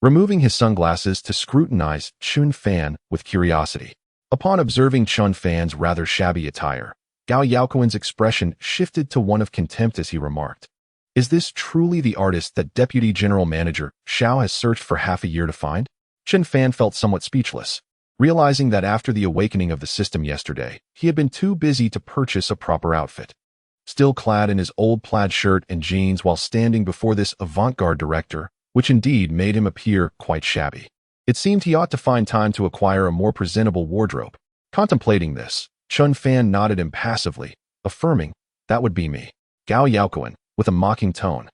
A: removing his sunglasses to scrutinize Chun Fan with curiosity. Upon observing Chun Fan's rather shabby attire, Gao Yaoquan's expression shifted to one of contempt as he remarked, "Is this truly the artist that Deputy General Manager Xiao has searched for half a year to find?" Chun Fan felt somewhat speechless, realizing that after the awakening of the system yesterday, he had been too busy to purchase a proper outfit. Still clad in his old plaid shirt and jeans while standing before this avant-garde director, which indeed made him appear quite shabby. It seemed he ought to find time to acquire a more presentable wardrobe. Contemplating this, Chun Fan nodded impassively, affirming, "That would be me." Gao Yaoquan, with a mocking tone,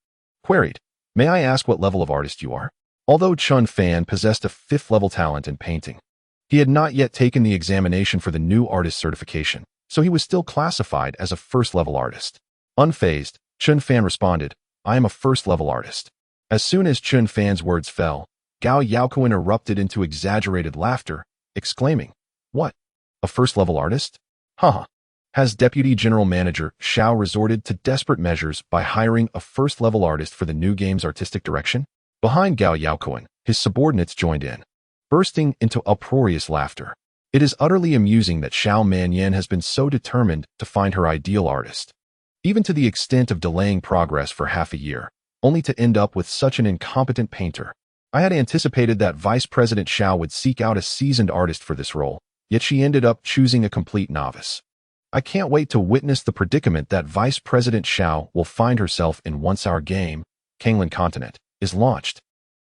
A: queried, "May I ask what level of artist you are?" Although Chun Fan possessed a 5th-level talent in painting, he had not yet taken the examination for the new artist certification, so he was still classified as a 1st-level artist. Unfazed, Chun Fan responded, "I am a 1st-level artist." As soon as Chun Fan's words fell, Gao Yaoquan erupted into exaggerated laughter, exclaiming, "What? A 1st-level artist? Haha. Has Deputy General Manager Xiao resorted to desperate measures by hiring a 1st-level artist for the new game's artistic direction?" Behind Gao Yaoquan, his subordinates joined in, bursting into uproarious laughter. It is utterly amusing that Xiao Manyan has been so determined to find her ideal artist, even to the extent of delaying progress for half a year, only to end up with such an incompetent painter. I had anticipated that Vice President Xiao would seek out a seasoned artist for this role, yet she ended up choosing a complete novice. I can't wait to witness the predicament that Vice President Xiao will find herself in once our game, Kanglan Continent, is launched.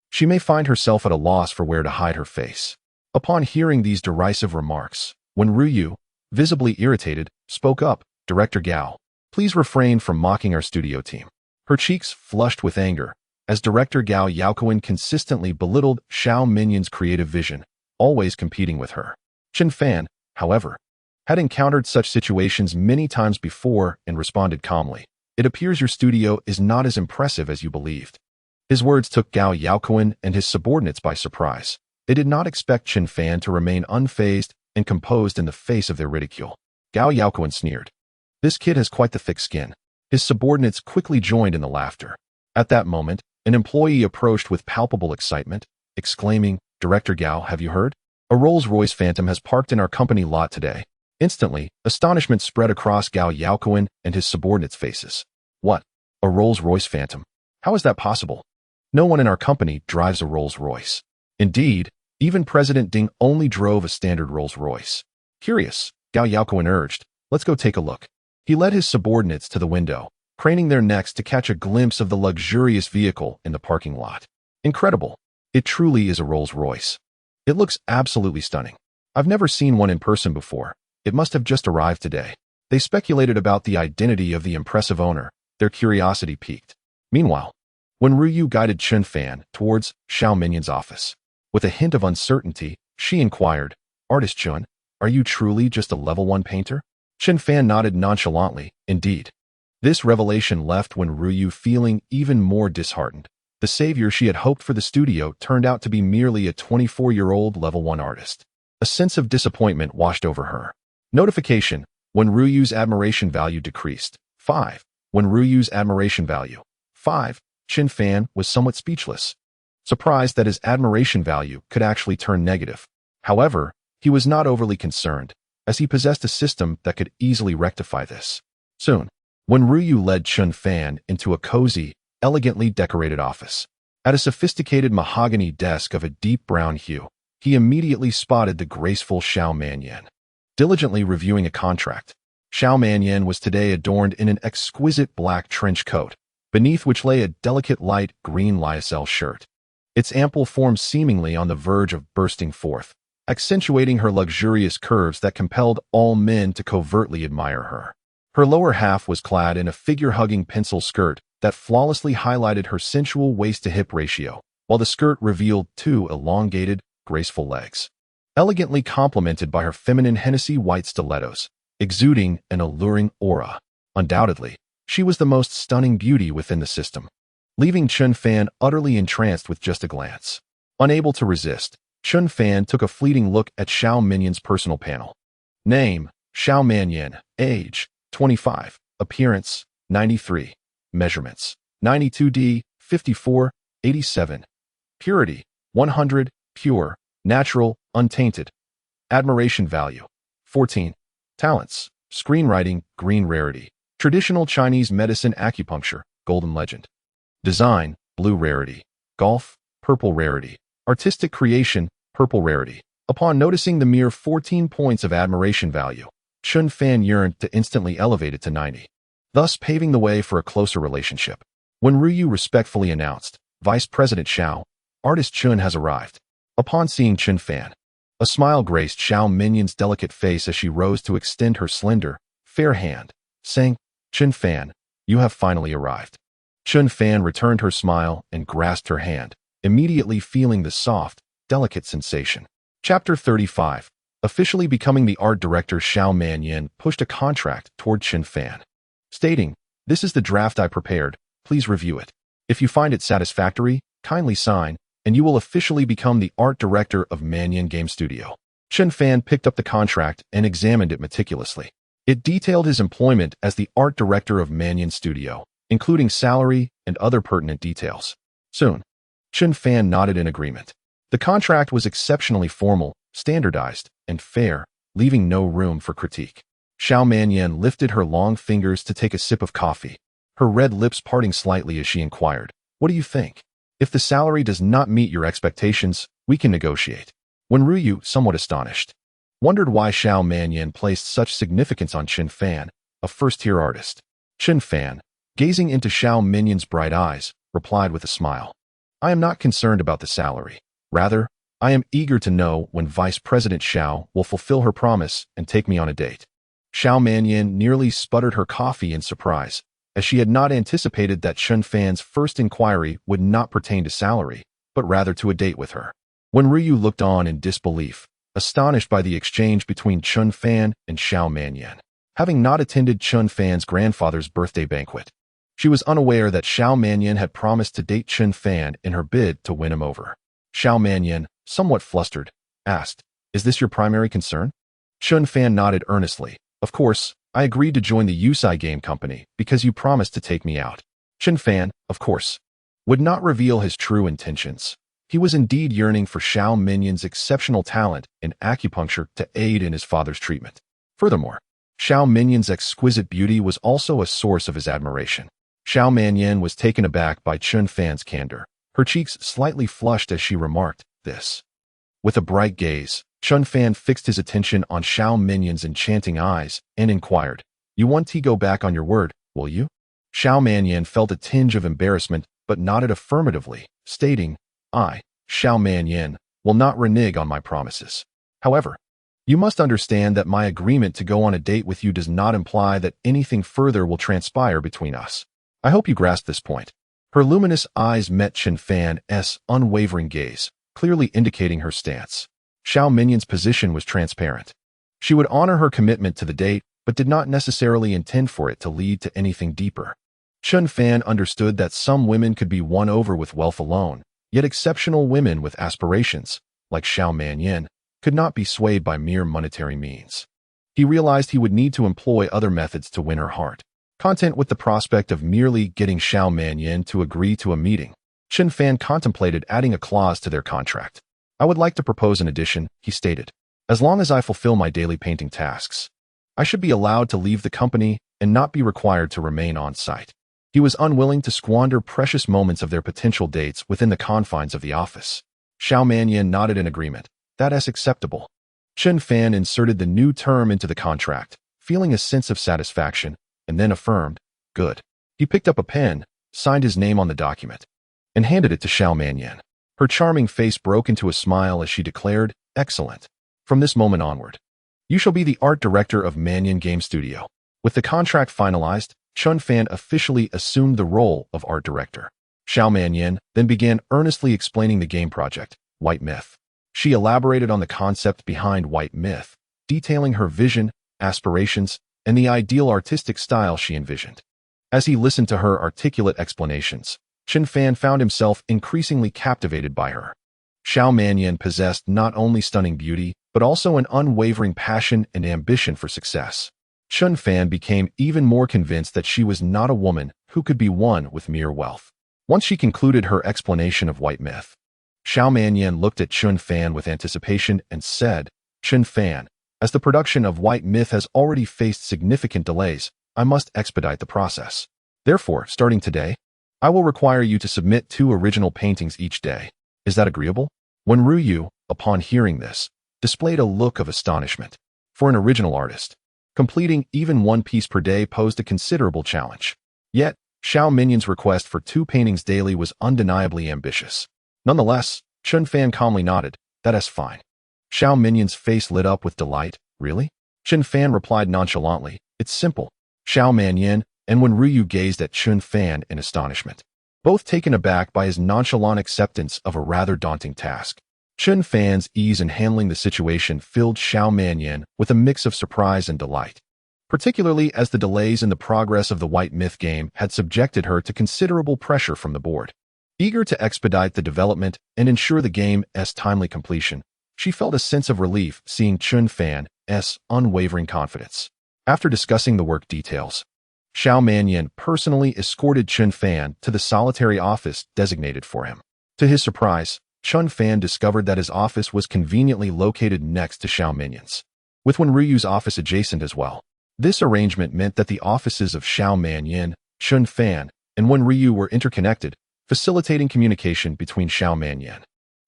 A: She may find herself at a loss for where to hide her face. Upon hearing these derisive remarks, when Ryu, visibly irritated, spoke up, "Director Gao, please refrain from mocking our studio team." Her cheeks flushed with anger, as Director Gao Yaoquan consistently belittled Xiao Minyan's creative vision, always competing with her. Chun Fan, however, had encountered such situations many times before and responded calmly, "It appears your studio is not as impressive as you believed." His words took Gao Yaoquan and his subordinates by surprise. They did not expect Chun Fan to remain unfazed and composed in the face of their ridicule. Gao Yaoquan sneered, "This kid has quite the thick skin." His subordinates quickly joined in the laughter. At that moment, an employee approached with palpable excitement, exclaiming, "Director Gao, have you heard? A Rolls-Royce Phantom has parked in our company lot today." Instantly, astonishment spread across Gao Yaoquan and his subordinates' faces. "What? A Rolls-Royce Phantom? How is that possible? No one in our company drives a Rolls-Royce." Indeed, even President Ding only drove a standard Rolls-Royce. Curious, Gao Yaoquan urged, "Let's go take a look." He led his subordinates to the window, craning their necks to catch a glimpse of the luxurious vehicle in the parking lot. Incredible. It truly is a Rolls-Royce. It looks absolutely stunning. I've never seen one in person before. It must have just arrived today. They speculated about the identity of the impressive owner. Their curiosity piqued. Meanwhile, when Ryu guided Chun Fan towards Xiao Minyan's office, with a hint of uncertainty, she inquired, "Artist Chun, are you truly just a level 1 painter?" Chun Fan nodded nonchalantly, "Indeed." This revelation left when Ryu feeling even more disheartened. The savior she had hoped for the studio turned out to be merely a 24-year-old level 1 artist. A sense of disappointment washed over her. Notification: when Ryu's admiration value decreased. 5. When Ryu's admiration value. 5. Chun Fan was somewhat speechless, surprised that his admiration value could actually turn negative. However, he was not overly concerned, as he possessed a system that could easily rectify this. Soon, when Ryu led Chun Fan into a cozy, elegantly decorated office, at a sophisticated mahogany desk of a deep brown hue, he immediately spotted the graceful Xiao Manyan, diligently reviewing a contract. Xiao Manyan was today adorned in an exquisite black trench coat, beneath which lay a delicate light green lyocell shirt, its ample form seemingly on the verge of bursting forth, accentuating her luxurious curves that compelled all men to covertly admire her. Her lower half was clad in a figure-hugging pencil skirt that flawlessly highlighted her sensual waist-to-hip ratio, while the skirt revealed 2 elongated, graceful legs, elegantly complemented by her feminine Hennessy white stilettos, exuding an alluring aura. Undoubtedly, she was the most stunning beauty within the system, leaving Chun Fan utterly entranced with just a glance. Unable to resist, Chun Fan took a fleeting look at Xiao Minyan's personal panel. Name: Xiao Manyan, age, 25, appearance, 93, measurements, 92D, 54, 87, purity, 100, pure, natural, untainted, admiration value, 14, talents, screenwriting, green rarity, traditional Chinese medicine acupuncture, golden legend, design, blue rarity, golf, purple rarity, artistic creation, purple rarity. Upon noticing the mere 14 points of admiration value, Chun Fan yearned to instantly elevate it to 90, thus paving the way for a closer relationship. When Ryu respectfully announced, Vice President Xiao, artist Chun has arrived. Upon seeing Chun Fan, a smile graced Xiao Minyan's delicate face as she rose to extend her slender, fair hand, saying, Chun Fan, you have finally arrived. Chun Fan returned her smile and grasped her hand, immediately feeling the soft, delicate sensation. Chapter 35. Officially becoming the art director, Xiao Manyan pushed a contract toward Chun Fan, stating, This is the draft I prepared, please review it. If you find it satisfactory, kindly sign, and you will officially become the art director of Manyan Game Studio. Chun Fan picked up the contract and examined it meticulously. It detailed his employment as the art director of Manyan Studio, including salary and other pertinent details. Soon, Chun Fan nodded in agreement. The contract was exceptionally formal, standardized, and fair, leaving no room for critique. Xiao Manyan lifted her long fingers to take a sip of coffee, her red lips parting slightly as she inquired, What do you think? If the salary does not meet your expectations, we can negotiate. When Ryu, somewhat astonished, wondered why Xiao Manyan placed such significance on Chun Fan, a first-tier artist, Chun Fan, gazing into Xiao Manyan's bright eyes, replied with a smile, I am not concerned about the salary. Rather, I am eager to know when Vice President Xiao will fulfill her promise and take me on a date. Xiao Manyan nearly sputtered her coffee in surprise, as she had not anticipated that Chun Fan's first inquiry would not pertain to salary, but rather to a date with her. When Ryu looked on in disbelief, astonished by the exchange between Chun Fan and Xiao Manyan, having not attended Chun Fan's grandfather's birthday banquet, she was unaware that Xiao Manyan had promised to date Chun Fan in her bid to win him over. Xiao Manyan, somewhat flustered, asked, Is this your primary concern? Chun Fan nodded earnestly. Of course, I agreed to join the Yusai Game Company because you promised to take me out. Chun Fan, of course, would not reveal his true intentions. He was indeed yearning for Xiao Manyan's exceptional talent in acupuncture to aid in his father's treatment. Furthermore, Xiao Manyan's exquisite beauty was also a source of his admiration. Xiao Manyan was taken aback by Chun Fan's candor. Her cheeks slightly flushed as she remarked this. With a bright gaze, Chun Fan fixed his attention on Xiao Manyan's enchanting eyes and inquired, You won't go back on your word, will you? Xiao Manyan felt a tinge of embarrassment but nodded affirmatively, stating, I, Xiao Manyan, will not renege on my promises. However, you must understand that my agreement to go on a date with you does not imply that anything further will transpire between us. I hope you grasp this point. Her luminous eyes met Chun Fan's unwavering gaze, clearly indicating her stance. Xiao Manyan's position was transparent. She would honor her commitment to the date, but did not necessarily intend for it to lead to anything deeper. Chun Fan understood that some women could be won over with wealth alone, yet exceptional women with aspirations, like Xiao Manyan, could not be swayed by mere monetary means. He realized he would need to employ other methods to win her heart. Content with the prospect of merely getting Xiao Manyan to agree to a meeting, Chun Fan contemplated adding a clause to their contract. I would like to propose an addition, he stated. As long as I fulfill my daily painting tasks, I should be allowed to leave the company and not be required to remain on site. He was unwilling to squander precious moments of their potential dates within the confines of the office. Xiao Manyan nodded in agreement. That is acceptable. Chun Fan inserted the new term into the contract, feeling a sense of satisfaction, and then affirmed, Good. He picked up a pen, signed his name on the document, and handed it to Xiao Manyan. Her charming face broke into a smile as she declared, Excellent. From this moment onward, you shall be the art director of Manyan Game Studio. With the contract finalized, Chun Fan officially assumed the role of art director. Xiao Manyan then began earnestly explaining the game project, White Myth. She elaborated on the concept behind White Myth, detailing her vision, aspirations, and the ideal artistic style she envisioned. As he listened to her articulate explanations, Chun Fan found himself increasingly captivated by her. Xiao Manyan possessed not only stunning beauty, but also an unwavering passion and ambition for success. Chun Fan became even more convinced that she was not a woman who could be won with mere wealth. Once she concluded her explanation of white myth, Xiao Manyan looked at Chun Fan with anticipation and said, "Chun Fan, as the production of white myth has already faced significant delays, I must expedite the process. Therefore, starting today, I will require you to submit 2 original paintings each day. Is that agreeable?" When Ruyu, upon hearing this, displayed a look of astonishment. For an original artist, completing even 1 piece per day posed a considerable challenge. Yet, Xiao Minyan's request for 2 paintings daily was undeniably ambitious. Nonetheless, Chun Fan calmly nodded, "That's fine." Xiao Minyan's face lit up with delight. "Really?" Chun Fan replied nonchalantly, "It's simple." Xiao Manyan and Wen Ruyu gazed at Chun Fan in astonishment, both taken aback by his nonchalant acceptance of a rather daunting task. Chun Fan's ease in handling the situation filled Xiao Manyan with a mix of surprise and delight, particularly as the delays in the progress of the White Myth game had subjected her to considerable pressure from the board. Eager to expedite the development and ensure the game's timely completion, she felt a sense of relief seeing Chun Fan's unwavering confidence. After discussing the work details, Xiao Manyan personally escorted Chun Fan to the solitary office designated for him. To his surprise, Chun Fan discovered that his office was conveniently located next to Xiao Manyan's, with Wen Ruyu's office adjacent as well. This arrangement meant that the offices of Xiao Manyan, Chun Fan, and Wen Ryu were interconnected, facilitating communication between Xiao Manyan,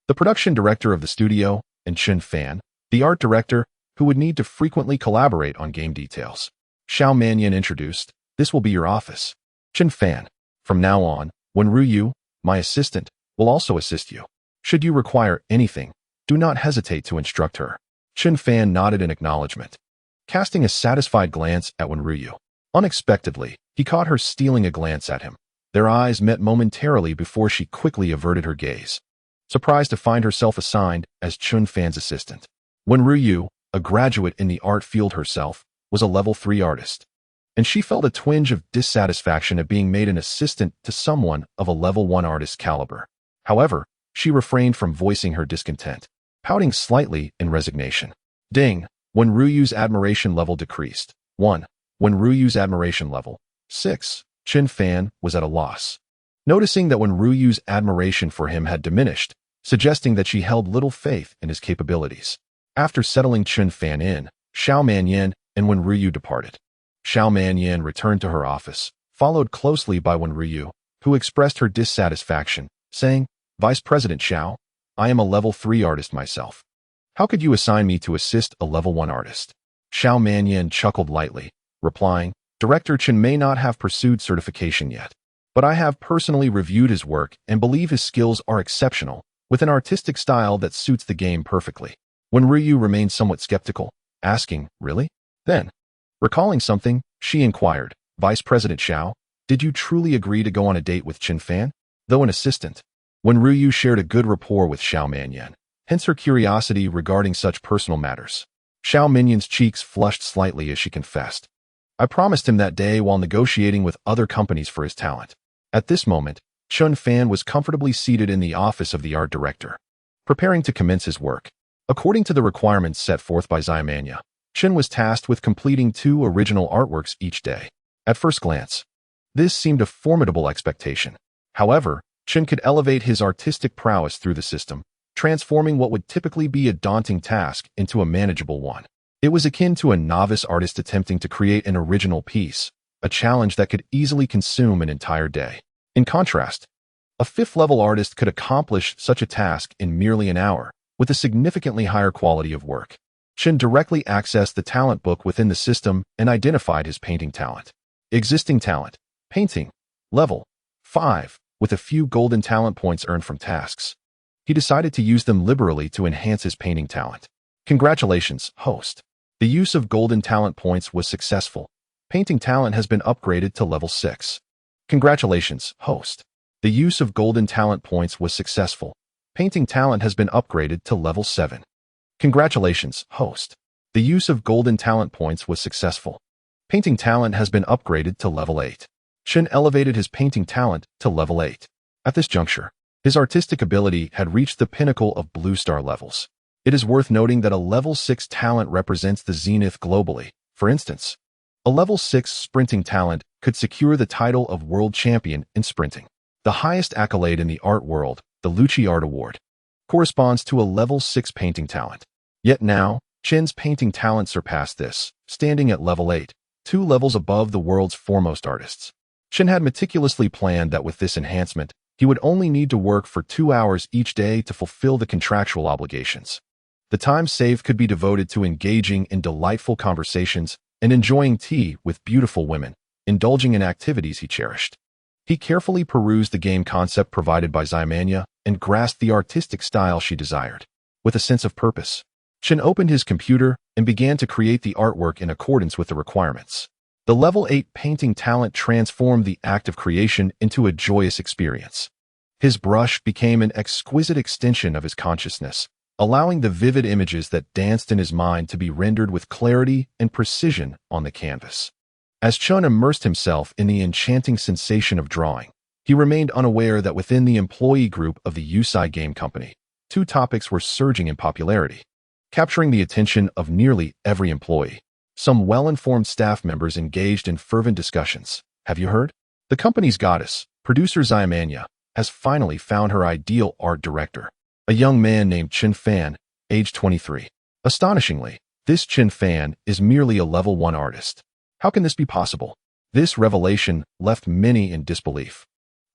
A: the production director of the studio, and Chun Fan, the art director, who would need to frequently collaborate on game details. Xiao Manyan introduced, "This will be your office. Chun Fan, from now on, Wen Ryu, my assistant, will also assist you. Should you require anything, do not hesitate to instruct her." Chun Fan nodded in acknowledgement, casting a satisfied glance at Wen Ryu. Unexpectedly, he caught her stealing a glance at him. Their eyes met momentarily before she quickly averted her gaze, surprised to find herself assigned as Chun Fan's assistant. Wen Ryu, a graduate in the art field herself, was a level 3 artist, and she felt a twinge of dissatisfaction at being made an assistant to someone of a level 1 artist caliber. However, she refrained from voicing her discontent, pouting slightly in resignation. Ding! Wen Ruyu's admiration level decreased. 1. Wen Ruyu's admiration level. 6. Chun Fan was at a loss, noticing that Wen Ruyu's admiration for him had diminished, suggesting that she held little faith in his capabilities. After settling Chun Fan in, Xiao Manyan and Wen Ryu departed. Xiao Manyan returned to her office, followed closely by Wen Ryu, who expressed her dissatisfaction, saying, "Vice President Xiao, I am a level 3 artist myself. How could you assign me to assist a level 1 artist?" Xiao Manyan chuckled lightly, replying, "Director Chen may not have pursued certification yet, but I have personally reviewed his work and believe his skills are exceptional, with an artistic style that suits the game perfectly." Wen Ryu remained somewhat skeptical, asking, "Really?" Then, recalling something, she inquired, "Vice President Xiao, did you truly agree to go on a date with Chun Fan?" Though an assistant, Wen Ryu shared a good rapport with Xiao Manyan, hence her curiosity regarding such personal matters. Xiao Minyan's cheeks flushed slightly as she confessed, "I promised him that day while negotiating with other companies for his talent." At this moment, Chun Fan was comfortably seated in the office of the art director, preparing to commence his work. According to the requirements set forth by Xiaomanya, Chen was tasked with completing 2 original artworks each day. At first glance, this seemed a formidable expectation. However, Chen could elevate his artistic prowess through the system, transforming what would typically be a daunting task into a manageable one. It was akin to a novice artist attempting to create an original piece, a challenge that could easily consume an entire day. In contrast, a 5th-level artist could accomplish such a task in merely an hour, with a significantly higher quality of work. Chen directly accessed the talent book within the system and identified his painting talent. Existing talent, painting, level 5, with a few golden talent points earned from tasks. He decided to use them liberally to enhance his painting talent. Congratulations, host. The use of golden talent points was successful. Painting talent has been upgraded to level 6. Congratulations, host. The use of golden talent points was successful. Painting talent has been upgraded to level 7. Congratulations, host. The use of golden talent points was successful. Painting talent has been upgraded to level 8. Chen elevated his painting talent to level 8. At this juncture, his artistic ability had reached the pinnacle of blue star levels. It is worth noting that a level 6 talent represents the zenith globally. For instance, a level 6 sprinting talent could secure the title of world champion in sprinting. The highest accolade in the art world, the Lucci Art Award, corresponds to a level 6 painting talent. Yet now, Chen's painting talent surpassed this, standing at level 8, 2 levels above the world's foremost artists. Chen had meticulously planned that with this enhancement, he would only need to work for 2 hours each day to fulfill the contractual obligations. The time saved could be devoted to engaging in delightful conversations and enjoying tea with beautiful women, indulging in activities he cherished. He carefully perused the game concept provided by Zymania and grasped the artistic style she desired. With a sense of purpose, Chen opened his computer and began to create the artwork in accordance with the requirements. The level 8 painting talent transformed the act of creation into a joyous experience. His brush became an exquisite extension of his consciousness, allowing the vivid images that danced in his mind to be rendered with clarity and precision on the canvas. As Chun immersed himself in the enchanting sensation of drawing, he remained unaware that within the employee group of the Yusai Game Company, 2 topics were surging in popularity, capturing the attention of nearly every employee. Some well-informed staff members engaged in fervent discussions. Have you heard? The company's goddess, producer Zymania, has finally found her ideal art director, a young man named Chen Fan, age 23. Astonishingly, this Chen Fan is merely a level 1 artist. How can this be possible? This revelation left many in disbelief.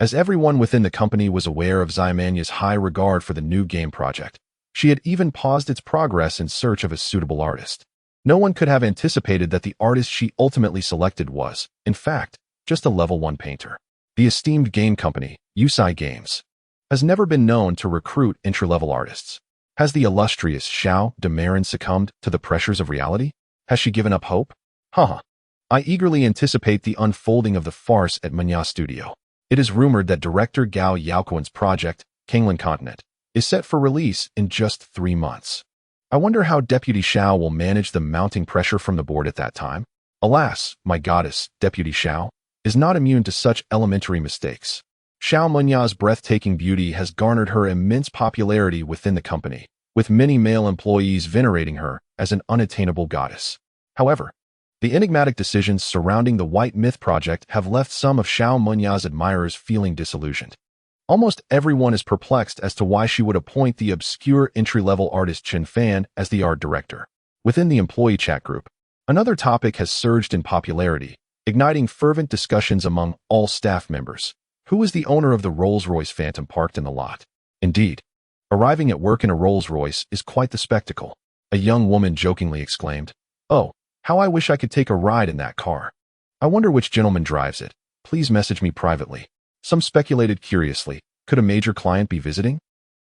A: As everyone within the company was aware of Zymania's high regard for the new game project, she had even paused its progress in search of a suitable artist. No one could have anticipated that the artist she ultimately selected was, in fact, just a level 1 painter. The esteemed game company, Yusai Games, has never been known to recruit entry-level artists. Has the illustrious Xiao de Marin succumbed to the pressures of reality? Has she given up hope? I eagerly anticipate the unfolding of the farce at Manya Studio. It is rumored that director Gao Yaoquan's project, Kanglan Continent, is set for release in just 3 months. I wonder how Deputy Xiao will manage the mounting pressure from the board at that time. Alas, my goddess, Deputy Xiao, is not immune to such elementary mistakes. Xiao Munya's breathtaking beauty has garnered her immense popularity within the company, with many male employees venerating her as an unattainable goddess. However, the enigmatic decisions surrounding the White Myth project have left some of Xiao Munya's admirers feeling disillusioned. Almost everyone is perplexed as to why she would appoint the obscure entry-level artist Chen Fan as the art director. Within the employee chat group, another topic has surged in popularity, igniting fervent discussions among all staff members. Who is the owner of the Rolls-Royce Phantom parked in the lot? Indeed, arriving at work in a Rolls-Royce is quite the spectacle. A young woman jokingly exclaimed, "Oh, how I wish I could take a ride in that car. I wonder which gentleman drives it. Please message me privately." Some speculated curiously, could a major client be visiting?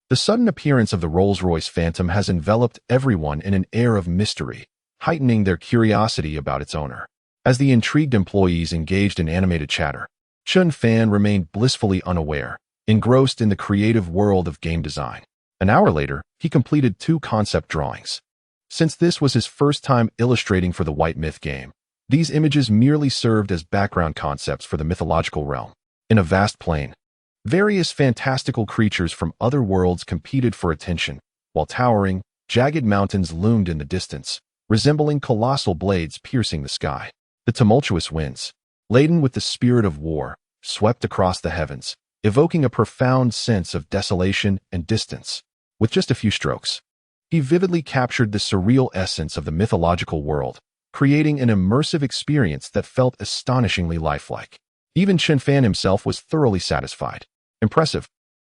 A: The sudden appearance of the Rolls-Royce Phantom has enveloped everyone in an air of mystery, heightening their curiosity about its owner. As the intrigued employees engaged in animated chatter, Chen Fan remained blissfully unaware, engrossed in the creative world of game design. An hour later, he completed 2 concept drawings. Since this was his first time illustrating for the White Myth game, these images merely served as background concepts for the mythological realm. In a vast plain, various fantastical creatures from other worlds competed for attention, while towering, jagged mountains loomed in the distance, resembling colossal blades piercing the sky. The tumultuous winds, laden with the spirit of war, swept across the heavens, evoking a profound sense of desolation and distance. With just a few strokes, he vividly captured the surreal essence of the mythological world, creating an immersive experience that felt astonishingly lifelike. Even Chen Fan himself was thoroughly satisfied. Impressive,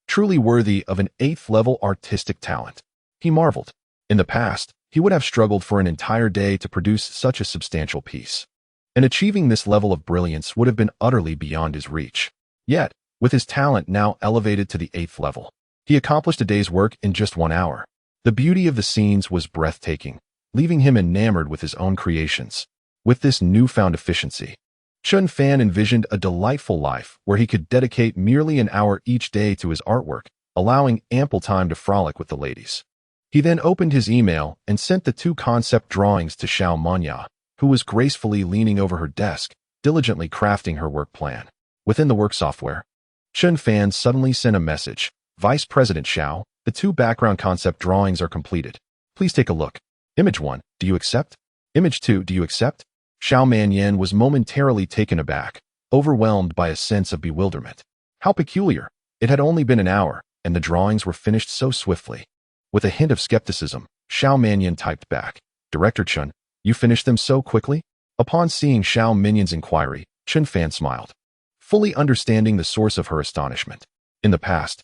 A: truly worthy of an 8th-level artistic talent. He marveled. In the past, he would have struggled for an entire day to produce such a substantial piece. And achieving this level of brilliance would have been utterly beyond his reach. Yet, with his talent now elevated to the 8th level, he accomplished a day's work in just 1 hour. The beauty of the scenes was breathtaking, leaving him enamored with his own creations. With this newfound efficiency, Chen Fan envisioned a delightful life where he could dedicate merely an hour each day to his artwork, allowing ample time to frolic with the ladies. He then opened his email and sent the 2 concept drawings to Xiao Manya, who was gracefully leaning over her desk, diligently crafting her work plan. Within the work software, Chen Fan suddenly sent a message. "Vice President Xiao, the 2 background concept drawings are completed. Please take a look. Image 1, do you accept? Image 2, do you accept? Xiao Manyan was momentarily taken aback, overwhelmed by a sense of bewilderment. How peculiar. It had only been an hour, and the drawings were finished so swiftly. With a hint of skepticism, Xiao Manyan typed back, Director Chun, you finished them so quickly? Upon seeing Xiao Manyan's inquiry, Chun Fan smiled, fully understanding the source of her astonishment. In the past,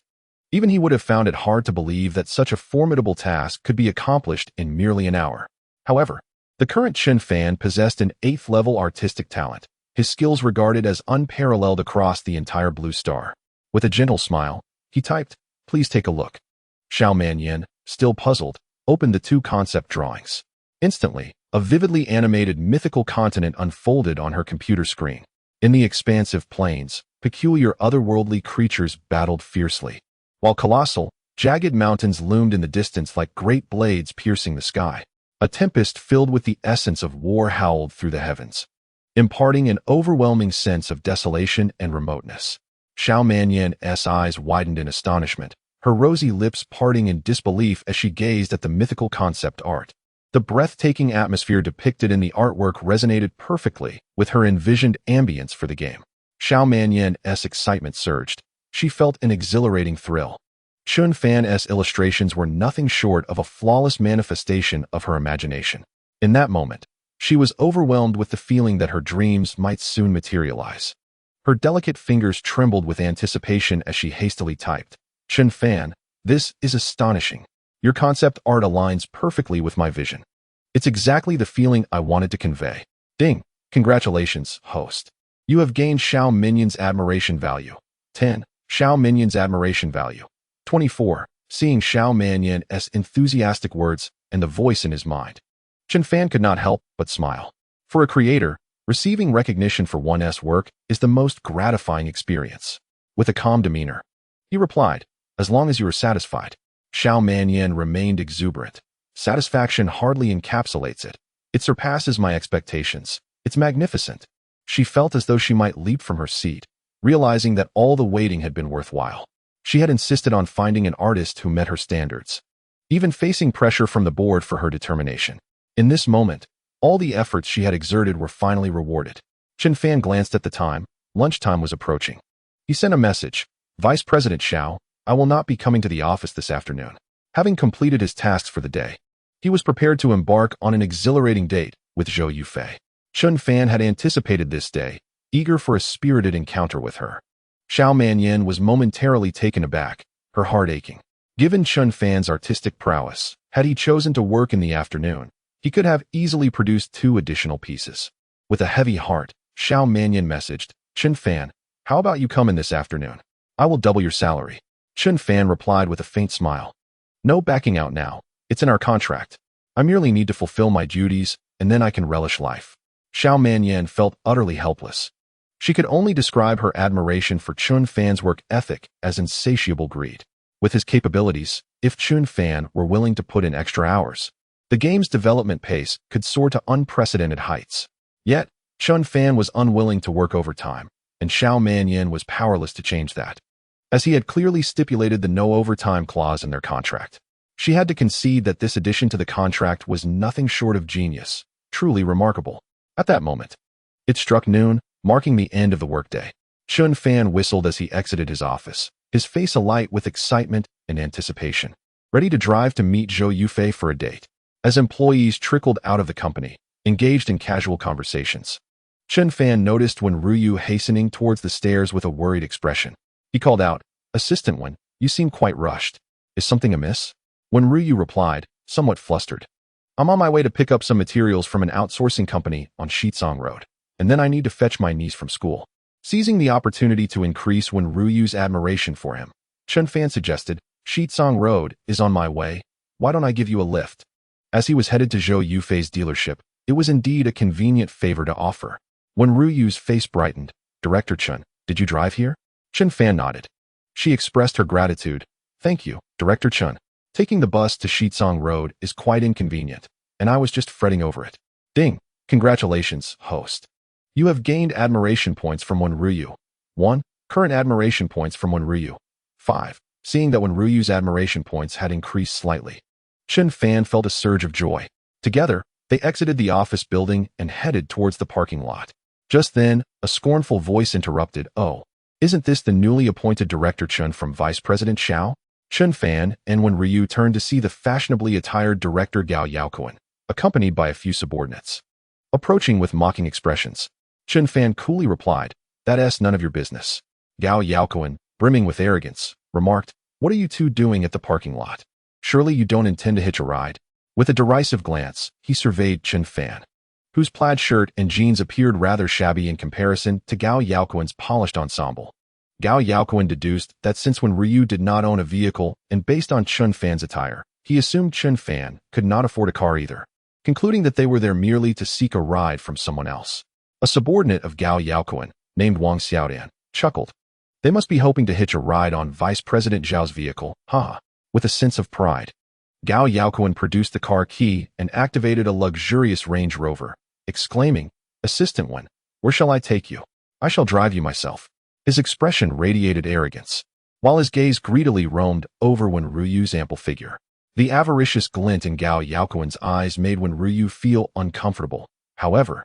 A: even he would have found it hard to believe that such a formidable task could be accomplished in merely an hour. However, the current Chun Fan possessed an 8th-level artistic talent, his skills regarded as unparalleled across the entire Blue Star. With a gentle smile, he typed, Please take a look. Xiao Manyan, still puzzled, opened the 2 concept drawings. Instantly, a vividly animated mythical continent unfolded on her computer screen. In the expansive plains, peculiar otherworldly creatures battled fiercely, while colossal, jagged mountains loomed in the distance like great blades piercing the sky. A tempest filled with the essence of war howled through the heavens, imparting an overwhelming sense of desolation and remoteness. Xiao Manyan's eyes widened in astonishment, her rosy lips parting in disbelief as she gazed at the mythical concept art. The breathtaking atmosphere depicted in the artwork resonated perfectly with her envisioned ambience for the game. Xiao Manyan's excitement surged. She felt an exhilarating thrill. Chun Fan's illustrations were nothing short of a flawless manifestation of her imagination. In that moment, she was overwhelmed with the feeling that her dreams might soon materialize. Her delicate fingers trembled with anticipation as she hastily typed, Chun Fan, this is astonishing. Your concept art aligns perfectly with my vision. It's exactly the feeling I wanted to convey. Ding! Congratulations, host. You have gained Xiao Minyan's admiration value. 10. Xiao Minyan's admiration value. 24. Seeing Xiao Manyan's enthusiastic words and the voice in his mind, Chun Fan could not help but smile. For a creator, receiving recognition for one's work is the most gratifying experience. With a calm demeanor, he replied, As long as you are satisfied. Xiao Manyan remained exuberant. Satisfaction hardly encapsulates it. It surpasses my expectations. It's magnificent. She felt as though she might leap from her seat, realizing that all the waiting had been worthwhile. She had insisted on finding an artist who met her standards, even facing pressure from the board for her determination. In this moment, all the efforts she had exerted were finally rewarded. Chun Fan glanced at the time. Lunchtime was approaching. He sent a message, Vice President Xiao, I will not be coming to the office this afternoon. Having completed his tasks for the day, he was prepared to embark on an exhilarating date with Zhou Yufei. Chun Fan had anticipated this day, eager for a spirited encounter with her. Xiao Manyan was momentarily taken aback, her heart aching. Given Chun Fan's artistic prowess, had he chosen to work in the afternoon, he could have easily produced 2 additional pieces. With a heavy heart, Xiao Manyan messaged, Chun Fan, how about you come in this afternoon? I will double your salary. Chun Fan replied with a faint smile. No backing out now. It's in our contract. I merely need to fulfill my duties, and then I can relish life. Xiao Manyan felt utterly helpless. She could only describe her admiration for Chun Fan's work ethic as insatiable greed. With his capabilities, if Chun Fan were willing to put in extra hours, the game's development pace could soar to unprecedented heights. Yet, Chun Fan was unwilling to work overtime, and Xiao Manyan was powerless to change that, as he had clearly stipulated the no overtime clause in their contract. She had to concede that this addition to the contract was nothing short of genius, truly remarkable. At that moment, it struck noon, marking the end of the workday. Chun Fan whistled as he exited his office, his face alight with excitement and anticipation, ready to drive to meet Zhou Yufei for a date. As employees trickled out of the company, engaged in casual conversations, Chun Fan noticed Wen Ruyu hastening towards the stairs with a worried expression. He called out, Assistant Wen, you seem quite rushed. Is something amiss? Wen Ruyu replied, somewhat flustered. I'm on my way to pick up some materials from an outsourcing company on Shitsong Road, and then I need to fetch my niece from school. Seizing the opportunity to increase Wen Ruyu's admiration for him, Chun Fan suggested, Shitsong Road is on my way. Why don't I give you a lift? As he was headed to Zhou Yufei's dealership, it was indeed a convenient favor to offer. Wen Ruyu's face brightened. Director Chun, did you drive here? Chun Fan nodded. She expressed her gratitude. Thank you, Director Chun. Taking the bus to Shitsong Road is quite inconvenient, and I was just fretting over it. Ding! Congratulations, host. You have gained admiration points from Wen Ruyu. 1. Current admiration points from Wen Ruyu. 5. Seeing that Wen Ruyu's admiration points had increased slightly, Chen Fan felt a surge of joy. Together, they exited the office building and headed towards the parking lot. Just then, a scornful voice interrupted, "Oh, isn't this the newly appointed Director Chen from Vice President Xiao?" Chen Fan and when Ryu turned to see the fashionably attired Director Gao Yaoquan, accompanied by a few subordinates. Approaching with mocking expressions, Chen Fan coolly replied, "That's none of your business." Gao Yaoquan, brimming with arrogance, remarked, "What are you two doing at the parking lot? Surely you don't intend to hitch a ride?" With a derisive glance, he surveyed Chen Fan, whose plaid shirt and jeans appeared rather shabby in comparison to Gao Yaoquan's polished ensemble. Gao Yaoquan deduced that since when Ryu did not own a vehicle and based on Chen Fan's attire, he assumed Chen Fan could not afford a car either, concluding that they were there merely to seek a ride from someone else. A subordinate of Gao Yaoquan, named Wang Xiaodan, chuckled. They must be hoping to hitch a ride on Vice President Zhao's vehicle, haha, with a sense of pride. Gao Yaoquan produced the car key and activated a luxurious Range Rover, exclaiming, "Assistant Wen, where shall I take you? I shall drive you myself." His expression radiated arrogance, while his gaze greedily roamed over Wen Ryu's ample figure. The avaricious glint in Gao Yaoquan's eyes made Wen Ryu feel uncomfortable. However,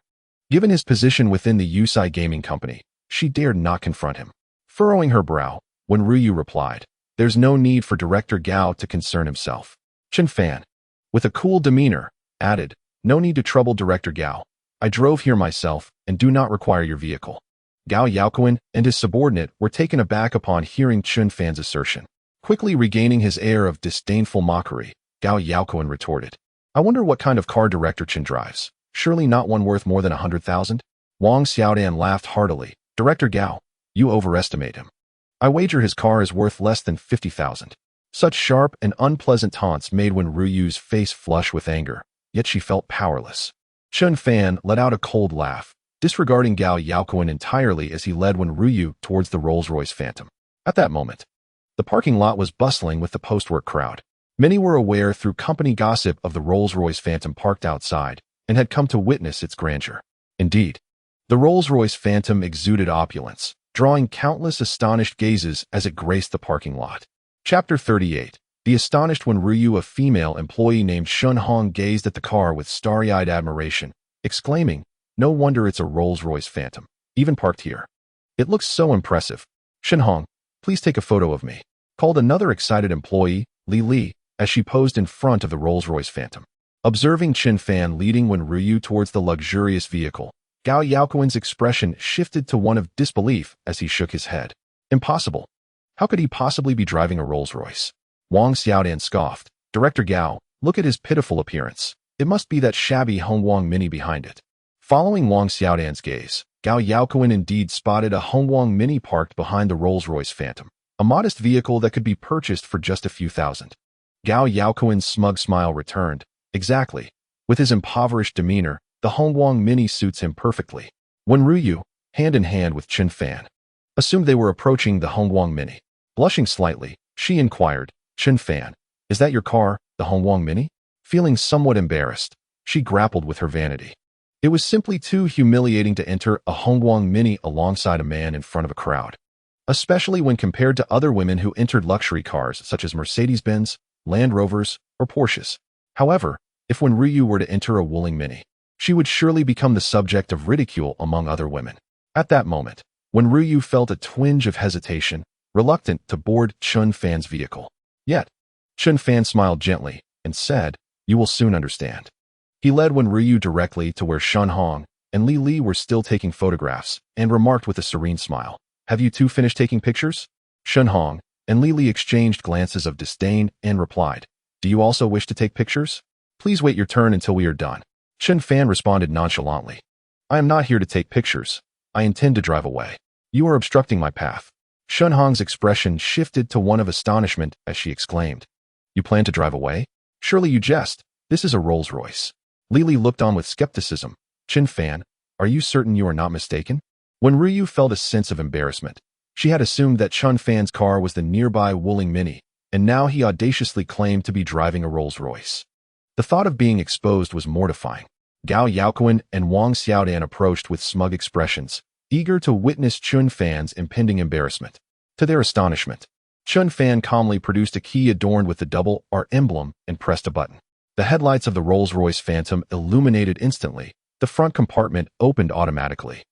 A: given his position within the Yusai Gaming Company, she dared not confront him. Furrowing her brow, Wen Ryu replied, "There's no need for Director Gao to concern himself." Chen Fan, with a cool demeanor, added, "No need to trouble Director Gao. I drove here myself and do not require your vehicle." Gao Yaoquan and his subordinate were taken aback upon hearing Chen Fan's assertion. Quickly regaining his air of disdainful mockery, Gao Yaoquan retorted, "I wonder what kind of car Director Chen drives. Surely not one worth more than 100,000? Wang Xiaodan laughed heartily. "Director Gao, you overestimate him. I wager his car is worth less than 50,000. Such sharp and unpleasant taunts made Wen Ryu's face flush with anger, yet she felt powerless. Chen Fan let out a cold laugh, disregarding Gao Yaoquan entirely as he led Wen Ryu towards the Rolls-Royce Phantom. At that moment, the parking lot was bustling with the post-work crowd. Many were aware through company gossip of the Rolls-Royce Phantom parked outside and had come to witness its grandeur. Indeed, the Rolls-Royce Phantom exuded opulence, drawing countless astonished gazes as it graced the parking lot. Chapter 38. The astonished Wen Ryu, a female employee named Shun Hong, gazed at the car with starry-eyed admiration, exclaiming, "No wonder it's a Rolls-Royce Phantom, even parked here. It looks so impressive. Shun Hong, please take a photo of me," called another excited employee, Li, as she posed in front of the Rolls-Royce Phantom. Observing Chen Fan leading Wen Ryu towards the luxurious vehicle, Gao Yaoquan's expression shifted to one of disbelief as he shook his head. Impossible. How could he possibly be driving a Rolls-Royce? Wang Xiaodan scoffed. "Director Gao, look at his pitiful appearance. It must be that shabby Hongguang Mini behind it." Following Wang Xiaodan's gaze, Gao Yaoquan indeed spotted a Hongguang Mini parked behind the Rolls-Royce Phantom, a modest vehicle that could be purchased for just a few thousand. Gao Yaoquan's smug smile returned. Exactly. With his impoverished demeanor, the Hongguang Mini suits him perfectly. Wen Ryu, hand in hand with Chen Fan, assumed they were approaching the Hongguang Mini. Blushing slightly, she inquired, "Chen Fan, is that your car, the Hongguang Mini?" Feeling somewhat embarrassed, she grappled with her vanity. It was simply too humiliating to enter a Hongguang Mini alongside a man in front of a crowd, especially when compared to other women who entered luxury cars such as Mercedes-Benz, Land Rovers, or Porsches. However, if Wen Ryu were to enter a Wuling Mini, she would surely become the subject of ridicule among other women. At that moment, Wen Ryu felt a twinge of hesitation, reluctant to board Chen Fan's vehicle. Yet, Chen Fan smiled gently and said, "You will soon understand." He led Wen Ryu directly to where Shun Hong and Li were still taking photographs and remarked with a serene smile, "Have you two finished taking pictures?" Shun Hong and Li exchanged glances of disdain and replied, "Do you also wish to take pictures? Please wait your turn until we are done." Chen Fan responded nonchalantly, "I am not here to take pictures. I intend to drive away. You are obstructing my path." Shun Hong's expression shifted to one of astonishment as she exclaimed, "You plan to drive away? Surely you jest. This is a Rolls-Royce." Li looked on with skepticism. "Chen Fan, are you certain you are not mistaken?" When Ryu felt a sense of embarrassment, she had assumed that Chen Fan's car was the nearby Wuling Mini, and now he audaciously claimed to be driving a Rolls-Royce. The thought of being exposed was mortifying. Gao Yaoquan and Wang Xiaodan approached with smug expressions, eager to witness Chen Fan's impending embarrassment. To their astonishment, Chun Fan calmly produced a key adorned with the double R emblem and pressed a button. The headlights of the Rolls-Royce Phantom illuminated instantly, the front compartment opened automatically,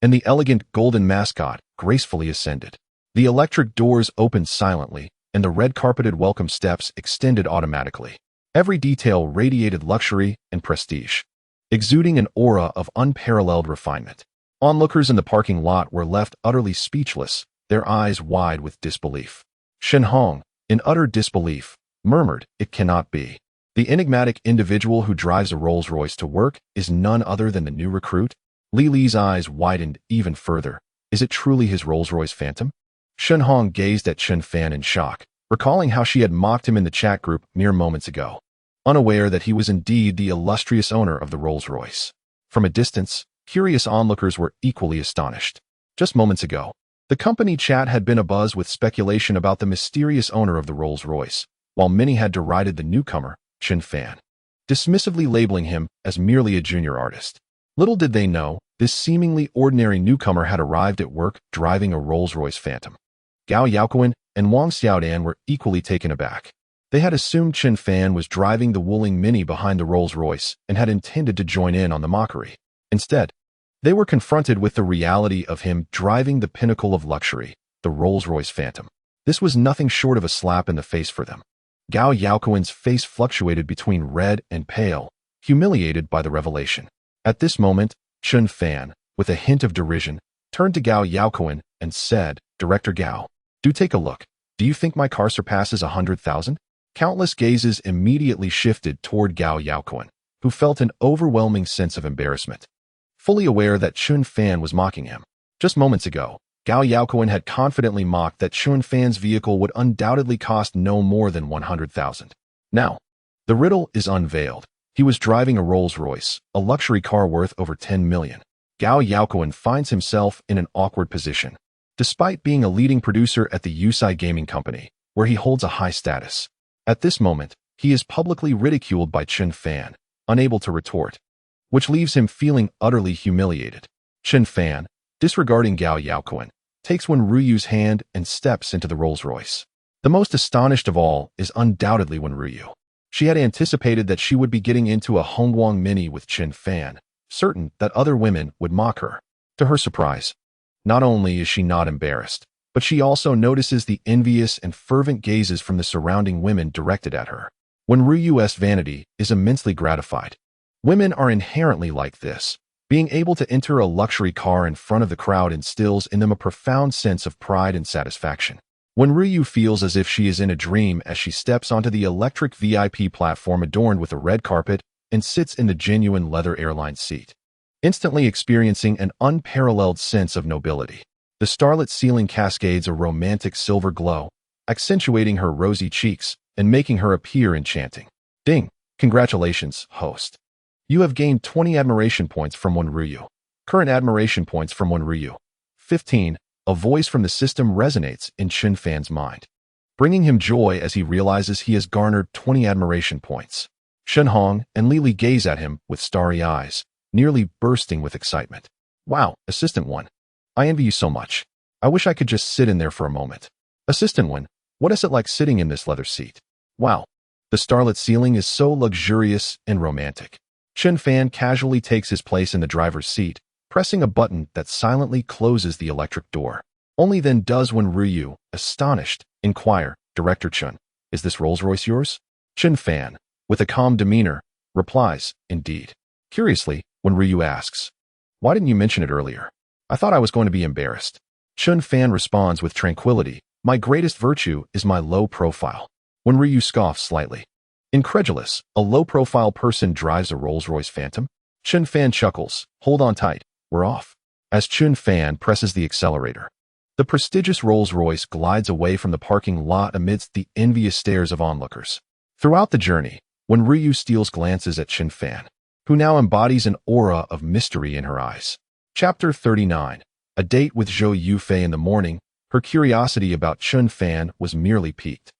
A: and the elegant golden mascot gracefully ascended. The electric doors opened silently, and the red-carpeted welcome steps extended automatically. Every detail radiated luxury and prestige, exuding an aura of unparalleled refinement. Onlookers in the parking lot were left utterly speechless, their eyes wide with disbelief. Shen Hong, in utter disbelief, murmured, "It cannot be. The enigmatic individual who drives a Rolls-Royce to work is none other than the new recruit?" Li Li's eyes widened even further. Is it truly his Rolls-Royce Phantom? Shen Hong gazed at Chun Fan in shock, recalling how she had mocked him in the chat group mere moments ago, unaware that he was indeed the illustrious owner of the Rolls-Royce. From a distance, curious onlookers were equally astonished. Just moments ago, the company chat had been abuzz with speculation about the mysterious owner of the Rolls-Royce, while many had derided the newcomer, Chun Fan, dismissively labeling him as merely a junior artist. Little did they know, this seemingly ordinary newcomer had arrived at work driving a Rolls-Royce Phantom. Gao Yaoquan and Wang Xiaodan were equally taken aback. They had assumed Chun Fan was driving the Wuling Mini behind the Rolls-Royce and had intended to join in on the mockery. Instead, they were confronted with the reality of him driving the pinnacle of luxury, the Rolls-Royce Phantom. This was nothing short of a slap in the face for them. Gao Yaoquan's face fluctuated between red and pale, humiliated by the revelation. At this moment, Chun Fan, with a hint of derision, turned to Gao Yaoquan and said, "Director Gao, do take a look. Do you think my car surpasses 100,000? Countless gazes immediately shifted toward Gao Yaoquan, who felt an overwhelming sense of embarrassment, fully aware that Chun Fan was mocking him. Just moments ago, Gao Yaoquan had confidently mocked that Chun Fan's vehicle would undoubtedly cost no more than 100,000. Now, the riddle is unveiled. He was driving a Rolls-Royce, a luxury car worth over 10 million. Gao Yaoquan finds himself in an awkward position. Despite being a leading producer at the Yusai Gaming Company, where he holds a high status, at this moment, he is publicly ridiculed by Chun Fan, unable to retort, which leaves him feeling utterly humiliated. Chun Fan, disregarding Gao Yaoquan, takes Wen Ruyu's hand and steps into the Rolls-Royce. The most astonished of all is undoubtedly Wen Ruyu. She had anticipated that she would be getting into a Hongguang Mini with Chun Fan, certain that other women would mock her. To her surprise, not only is she not embarrassed, but she also notices the envious and fervent gazes from the surrounding women directed at her. Wen Ruyu's vanity is immensely gratified. Women are inherently like this. Being able to enter a luxury car in front of the crowd instills in them a profound sense of pride and satisfaction. Wen Ruyu feels as if she is in a dream as she steps onto the electric VIP platform adorned with a red carpet and sits in the genuine leather airline seat, instantly experiencing an unparalleled sense of nobility. The starlit ceiling cascades a romantic silver glow, accentuating her rosy cheeks and making her appear enchanting. Ding! Congratulations, host. You have gained 20 admiration points from Wen Ruyu. Current admiration points from Wen Ruyu. 15. A voice from the system resonates in Chun Fan's mind, bringing him joy as he realizes he has garnered 20 admiration points. Shen Hong and Li Li gaze at him with starry eyes, nearly bursting with excitement. Wow, Assistant 1. I envy you so much. I wish I could just sit in there for a moment. Assistant 1, what is it like sitting in this leather seat? Wow, the starlit ceiling is so luxurious and romantic. Chun Fan casually takes his place in the driver's seat, pressing a button that silently closes the electric door. Only then does Wen Ruyu, astonished, inquire, "Director Chun, is this Rolls-Royce yours?" Chun Fan, with a calm demeanor, replies, "Indeed." Curiously, Wen Ruyu asks, "Why didn't you mention it earlier? I thought I was going to be embarrassed." Chun Fan responds with tranquility, "My greatest virtue is my low profile." Wen Ruyu scoffs slightly. Incredulous, a low-profile person drives a Rolls-Royce Phantom? Chun Fan chuckles, "Hold on tight. We're off." As Chun Fan presses the accelerator, the prestigious Rolls-Royce glides away from the parking lot amidst the envious stares of onlookers. Throughout the journey, Wen Ruyu steals glances at Chun Fan, who now embodies an aura of mystery in her eyes. Chapter 39. A date with Zhou Yufei in the morning. Her curiosity about Chun Fan was merely piqued.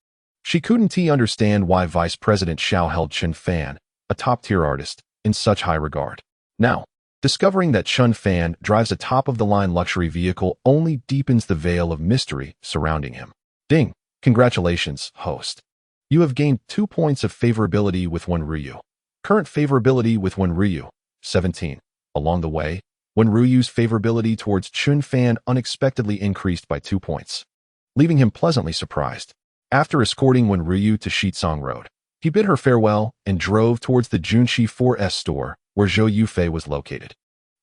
A: She couldn't understand why Vice President Xiao held Chun Fan, a top-tier artist, in such high regard. Now, discovering that Chun Fan drives a top-of-the-line luxury vehicle only deepens the veil of mystery surrounding him. Ding! Congratulations, host. You have gained 2 points of favorability with one Ryu. Current favorability with one Ryu, 17. Along the way, when Ryu's favorability towards Chun Fan unexpectedly increased by 2 points, leaving him pleasantly surprised. After escorting Wen Ryu to Shitsong Road, he bid her farewell and drove towards the Junshi 4S store where Zhou Yufei was located.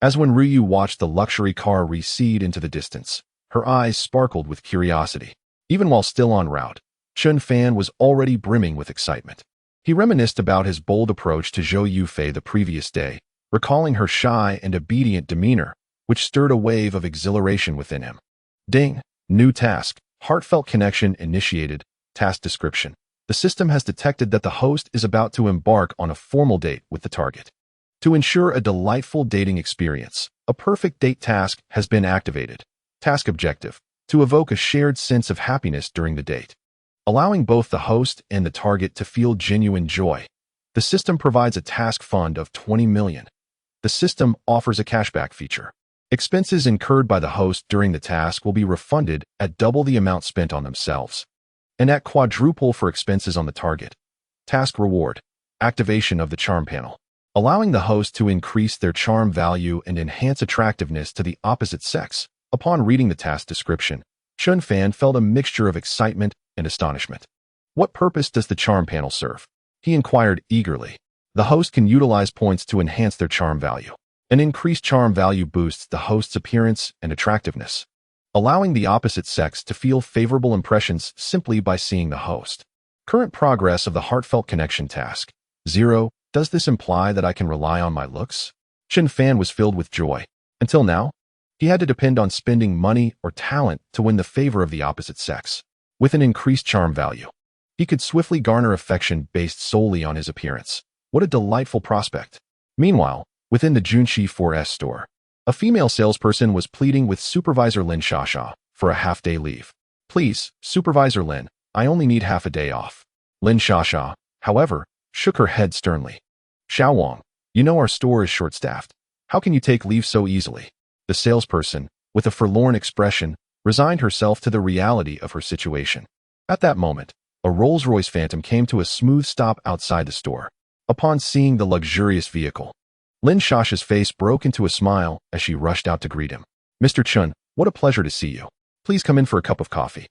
A: As Wen Ryu watched the luxury car recede into the distance, her eyes sparkled with curiosity. Even while still en route, Chun Fan was already brimming with excitement. He reminisced about his bold approach to Zhou Yufei the previous day, recalling her shy and obedient demeanor, which stirred a wave of exhilaration within him. Ding! New task. Heartfelt connection initiated. Task description. The system has detected that the host is about to embark on a formal date with the target. To ensure a delightful dating experience, a perfect date task has been activated. Task objective: to evoke a shared sense of happiness during the date. Allowing both the host and the target to feel genuine joy, the system provides a task fund of 20 million. The system offers a cashback feature. Expenses incurred by the host during the task will be refunded at double the amount spent on themselves, and at quadruple for expenses on the target. Task reward: activation of the charm panel. Allowing the host to increase their charm value and enhance attractiveness to the opposite sex. Upon reading the task description, Chun Fan felt a mixture of excitement and astonishment. What purpose does the charm panel serve? He inquired eagerly. The host can utilize points to enhance their charm value. An increased charm value boosts the host's appearance and attractiveness, allowing the opposite sex to feel favorable impressions simply by seeing the host. Current progress of the heartfelt connection task: 0. Does this imply that I can rely on my looks? Chun Fan was filled with joy. Until now, he had to depend on spending money or talent to win the favor of the opposite sex. With an increased charm value, he could swiftly garner affection based solely on his appearance. What a delightful prospect. Meanwhile, within the Junshi 4S store, a female salesperson was pleading with Supervisor Lin Shasha for a half-day leave. Please, Supervisor Lin, I only need half a day off. Lin Shasha, however, shook her head sternly. Xiao Wang, you know our store is short-staffed. How can you take leave so easily? The salesperson, with a forlorn expression, resigned herself to the reality of her situation. At that moment, a Rolls-Royce Phantom came to a smooth stop outside the store. Upon seeing the luxurious vehicle, Lin Shasha's face broke into a smile as she rushed out to greet him. Mr. Chun, what a pleasure to see you. Please come in for a cup of coffee.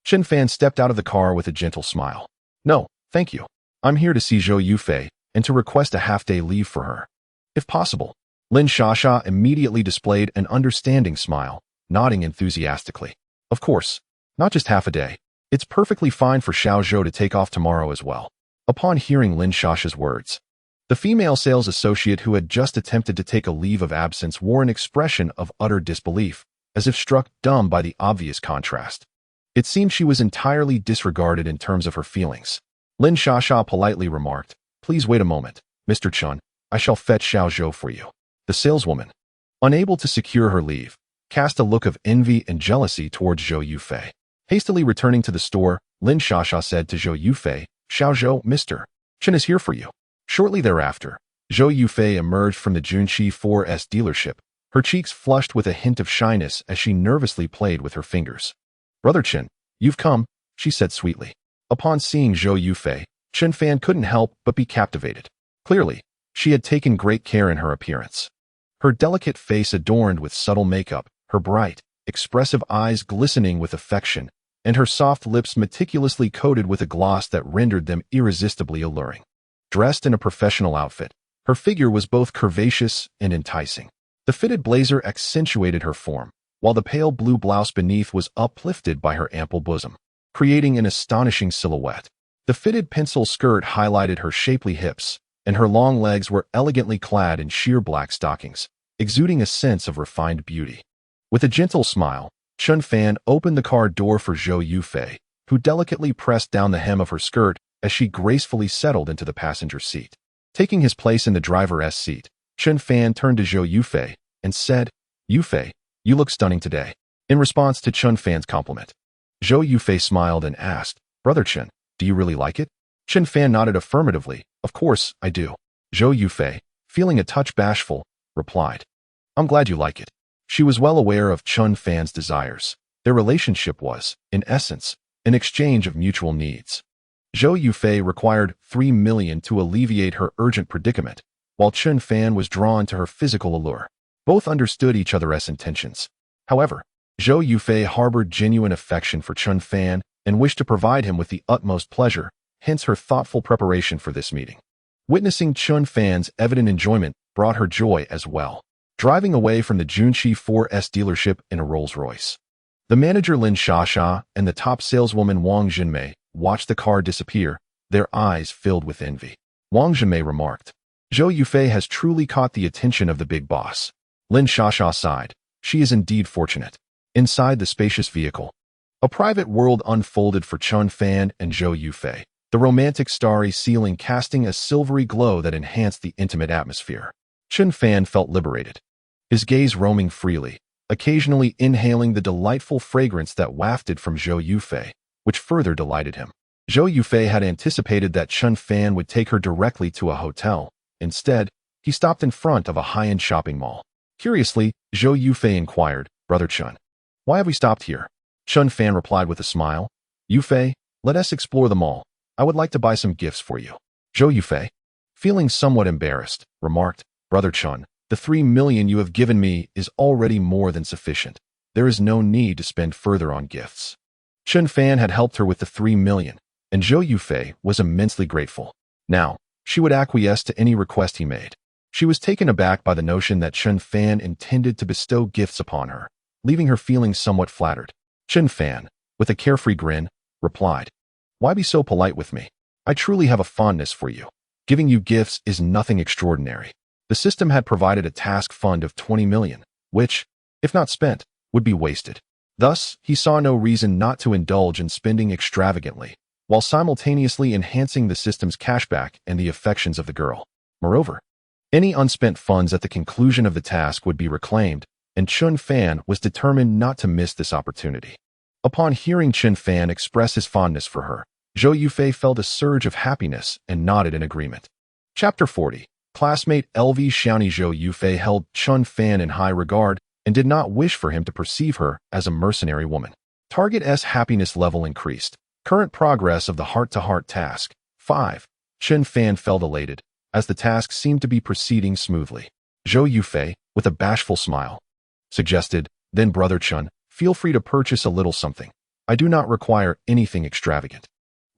A: Chun Fan stepped out of the car with a gentle smile. No, thank you. I'm here to see Zhou Yufei and to request a half-day leave for her. If possible. Lin Shasha immediately displayed an understanding smile, nodding enthusiastically. Of course, not just half a day. It's perfectly fine for Xiao Zhou to take off tomorrow as well. Upon hearing Lin Shasha's words, the female sales associate who had just attempted to take a leave of absence wore an expression of utter disbelief, as if struck dumb by the obvious contrast. It seemed she was entirely disregarded in terms of her feelings. Lin Shasha politely remarked, Please wait a moment, Mr. Chun, I shall fetch Xiao Zhou for you. The saleswoman, unable to secure her leave, cast a look of envy and jealousy towards Zhou Yufei. Hastily returning to the store, Lin Shasha said to Zhou Yufei, Xiao Zhou, Mr. Chun is here for you. Shortly thereafter, Zhou Yufei emerged from the Junshi 4S dealership, her cheeks flushed with a hint of shyness as she nervously played with her fingers. Brother Chun, you've come, she said sweetly. Upon seeing Zhou Yufei, Chun Fan couldn't help but be captivated. Clearly, she had taken great care in her appearance. Her delicate face adorned with subtle makeup, her bright, expressive eyes glistening with affection, and her soft lips meticulously coated with a gloss that rendered them irresistibly alluring. Dressed in a professional outfit, her figure was both curvaceous and enticing. The fitted blazer accentuated her form, while the pale blue blouse beneath was uplifted by her ample bosom, creating an astonishing silhouette. The fitted pencil skirt highlighted her shapely hips, and her long legs were elegantly clad in sheer black stockings, exuding a sense of refined beauty. With a gentle smile, Chun Fan opened the car door for Zhou Yufei, who delicately pressed down the hem of her skirt as she gracefully settled into the passenger seat. Taking his place in the driver's seat, Chun Fan turned to Zhou Yufei and said, Yufei, you look stunning today. In response to Chun Fan's compliment, Zhou Yufei smiled and asked, Brother Chun, do you really like it? Chun Fan nodded affirmatively. Of course, I do. Zhou Yufei, feeling a touch bashful, replied, I'm glad you like it. She was well aware of Chun Fan's desires. Their relationship was, in essence, in exchange of mutual needs. Zhou Yufei required 3 million to alleviate her urgent predicament, while Chun Fan was drawn to her physical allure. Both understood each other's intentions. However, Zhou Yufei harbored genuine affection for Chun Fan and wished to provide him with the utmost pleasure, hence her thoughtful preparation for this meeting. Witnessing Chun Fan's evident enjoyment brought her joy as well. Driving away from the Junshi 4S dealership in a Rolls-Royce, the manager Lin Shasha and the top saleswoman Wang Jinmei watched the car disappear, their eyes filled with envy. Wang Jinmei remarked, "Zhou Yufei has truly caught the attention of the big boss." Lin Shasha sighed. She is indeed fortunate. Inside the spacious vehicle, a private world unfolded for Chun Fan and Zhou Yufei, the romantic starry ceiling casting a silvery glow that enhanced the intimate atmosphere. Chun Fan felt liberated, his gaze roaming freely, occasionally inhaling the delightful fragrance that wafted from Zhou Yufei, which further delighted him. Zhou Yufei had anticipated that Chun Fan would take her directly to a hotel. Instead, he stopped in front of a high-end shopping mall. Curiously, Zhou Yufei inquired, "Brother Chun, why have we stopped here?" Chun Fan replied with a smile, "Yufei, let us explore the mall. I would like to buy some gifts for you." Zhou Yufei, feeling somewhat embarrassed, remarked, "Brother Chun, the 3 million you have given me is already more than sufficient. There is no need to spend further on gifts." Chun Fan had helped her with the 3 million, and Zhou Yufei was immensely grateful. Now, she would acquiesce to any request he made. She was taken aback by the notion that Chun Fan intended to bestow gifts upon her, leaving her feeling somewhat flattered. Chun Fan, with a carefree grin, replied, "Why be so polite with me? I truly have a fondness for you. Giving you gifts is nothing extraordinary." The system had provided a task fund of 20 million, which, if not spent, would be wasted. Thus, he saw no reason not to indulge in spending extravagantly, while simultaneously enhancing the system's cashback and the affections of the girl. Moreover, any unspent funds at the conclusion of the task would be reclaimed, and Chun Fan was determined not to miss this opportunity. Upon hearing Chun Fan express his fondness for her, Zhou Yufei felt a surge of happiness and nodded in agreement. Chapter 40. Classmate LV Xiaoni. Zhou Yufei held Chun Fan in high regard and did not wish for him to perceive her as a mercenary woman. Target S happiness level increased. Current progress of the heart-to-heart task. 5. Chun Fan felt elated, as the task seemed to be proceeding smoothly. Zhou Yufei, with a bashful smile, suggested, "Then Brother Chun, feel free to purchase a little something. I do not require anything extravagant."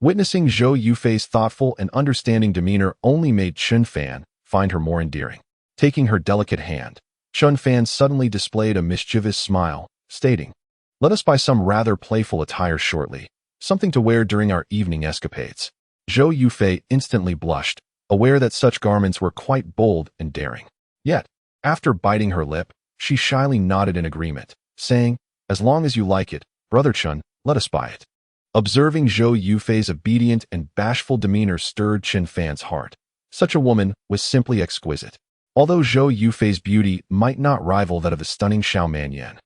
A: Witnessing Zhou Yufei's thoughtful and understanding demeanor only made Chun Fan find her more endearing. Taking her delicate hand, Chun Fan suddenly displayed a mischievous smile, stating, "Let us buy some rather playful attire shortly, something to wear during our evening escapades." Zhou Yufei instantly blushed, aware that such garments were quite bold and daring. Yet, after biting her lip, she shyly nodded in agreement, saying, "As long as you like it, Brother Chun, let us buy it." Observing Zhou Yufei's obedient and bashful demeanor stirred Chun Fan's heart. Such a woman was simply exquisite. Although Zhou Yufei's beauty might not rival that of the stunning Xiao Manyan,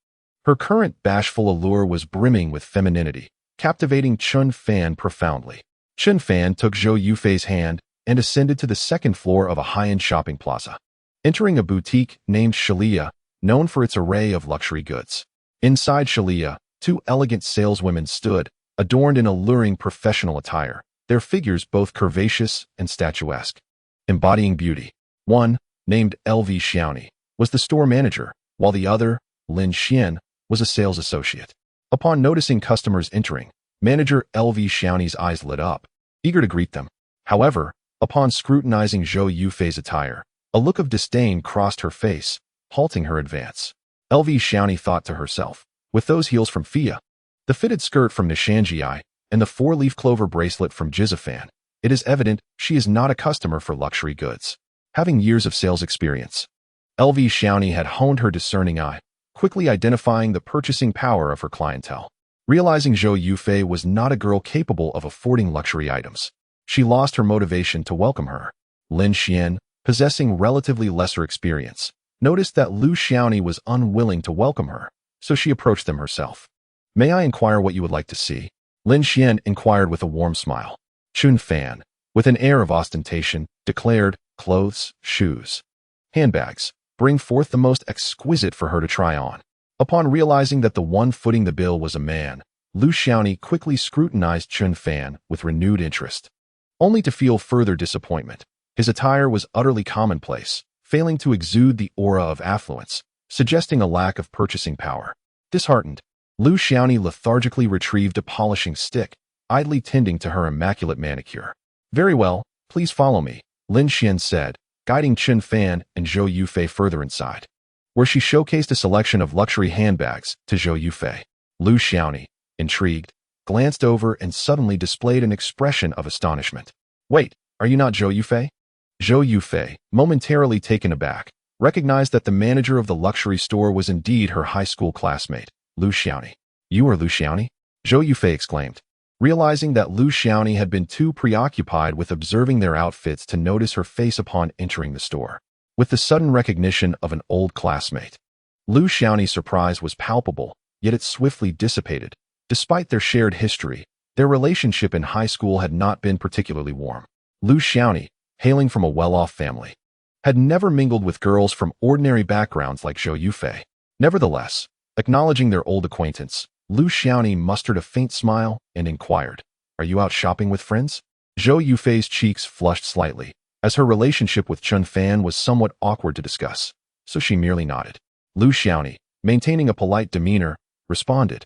A: her current bashful allure was brimming with femininity, captivating Chun Fan profoundly. Chun Fan took Zhou Yufei's hand and ascended to the second floor of a high-end shopping plaza, entering a boutique named Shalia, known for its array of luxury goods. Inside Shalia, 2 elegant saleswomen stood, adorned in alluring professional attire, their figures both curvaceous and statuesque, embodying beauty. One, named LV Xiaoni, was the store manager, while the other, Lin Xian, was a sales associate. Upon noticing customers entering, manager LV Xiaoni's eyes lit up, eager to greet them. However, upon scrutinizing Zhou Yufei's attire, a look of disdain crossed her face, halting her advance. LV Xiaoni thought to herself, with those heels from Fia, the fitted skirt from Nishanjiai, and the 4-leaf clover bracelet from Jizafan, it is evident she is not a customer for luxury goods. Having years of sales experience, LV Xiaoni had honed her discerning eye, quickly identifying the purchasing power of her clientele. Realizing Zhou Yufei was not a girl capable of affording luxury items, she lost her motivation to welcome her. Lin Xian, possessing relatively lesser experience, noticed that Lu Xiaoni was unwilling to welcome her, so she approached them herself. "May I inquire what you would like to see?" Lin Xian inquired with a warm smile. Chun Fan, with an air of ostentation, declared, "Clothes, shoes, handbags, bring forth the most exquisite for her to try on." Upon realizing that the one footing the bill was a man, Lu Xiaoni quickly scrutinized Chun Fan with renewed interest, only to feel further disappointment. His attire was utterly commonplace, failing to exude the aura of affluence, suggesting a lack of purchasing power. Disheartened, Lu Xiaoni lethargically retrieved a polishing stick, idly tending to her immaculate manicure. "Very well, please follow me," Lin Xian said, guiding Chun Fan and Zhou Yufei further inside, where she showcased a selection of luxury handbags to Zhou Yufei. Lu Xiaoni, intrigued, glanced over and suddenly displayed an expression of astonishment. "Wait, are you not Zhou Yufei?" Zhou Yufei, momentarily taken aback, recognized that the manager of the luxury store was indeed her high school classmate, Lu Xiaoni. "You are Lu Xiaoni?" Zhou Yufei exclaimed, realizing that Lu Xiaoni had been too preoccupied with observing their outfits to notice her face upon entering the store. With the sudden recognition of an old classmate, Lu Xiaoni's surprise was palpable, yet it swiftly dissipated. Despite their shared history, their relationship in high school had not been particularly warm. Lu Xiaoni, hailing from a well-off family, had never mingled with girls from ordinary backgrounds like Zhou Yufei. Nevertheless, acknowledging their old acquaintance, Lu Xiaoni mustered a faint smile and inquired, "Are you out shopping with friends?" Zhou Yufei's cheeks flushed slightly, as her relationship with Chun Fan was somewhat awkward to discuss, so she merely nodded. Lu Xiaoni, maintaining a polite demeanor, responded,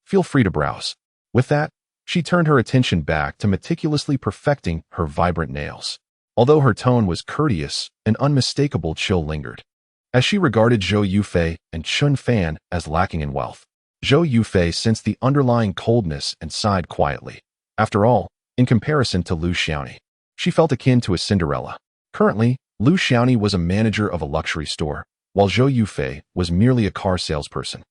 A: "Feel free to browse." With that, she turned her attention back to meticulously perfecting her vibrant nails. Although her tone was courteous, an unmistakable chill lingered, as she regarded Zhou Yufei and Chun Fan as lacking in wealth. Zhou Yufei sensed the underlying coldness and sighed quietly. After all, in comparison to Lu Xiaoni, she felt akin to a Cinderella. Currently, Lu Xiaoni was a manager of a luxury store, while Zhou Yufei was merely a car salesperson,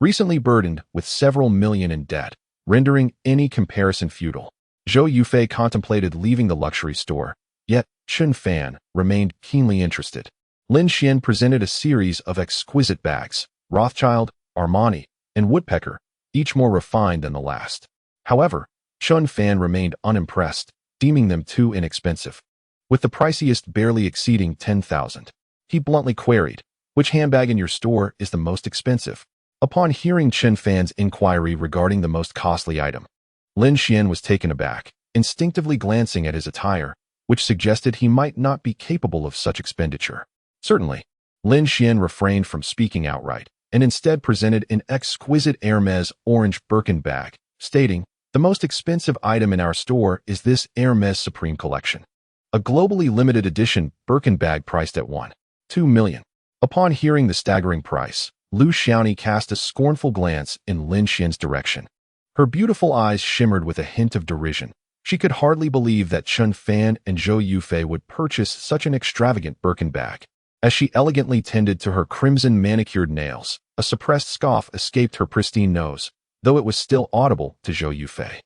A: recently burdened with several million in debt, rendering any comparison futile. Zhou Yufei contemplated leaving the luxury store, yet Chun Fan remained keenly interested. Lin Xian presented a series of exquisite bags, Rothschild, Armani, and Woodpecker, each more refined than the last. However, Chun Fan remained unimpressed, deeming them too inexpensive, with the priciest barely exceeding 10,000. He bluntly queried, "Which handbag in your store is the most expensive?" Upon hearing Chun Fan's inquiry regarding the most costly item, Lin Xian was taken aback, instinctively glancing at his attire, which suggested he might not be capable of such expenditure. Certainly, Lin Xian refrained from speaking outright, and instead presented an exquisite Hermes orange Birkin bag, stating, "The most expensive item in our store is this Hermes Supreme Collection, a globally limited edition Birkin bag priced at 1.2 million. Upon hearing the staggering price, Lu Xiaoni cast a scornful glance in Lin Xian's direction. Her beautiful eyes shimmered with a hint of derision. She could hardly believe that Chun Fan and Zhou Yufei would purchase such an extravagant Birkin bag. As she elegantly tended to her crimson manicured nails, a suppressed scoff escaped her pristine nose, though it was still audible to Zhou Yufei.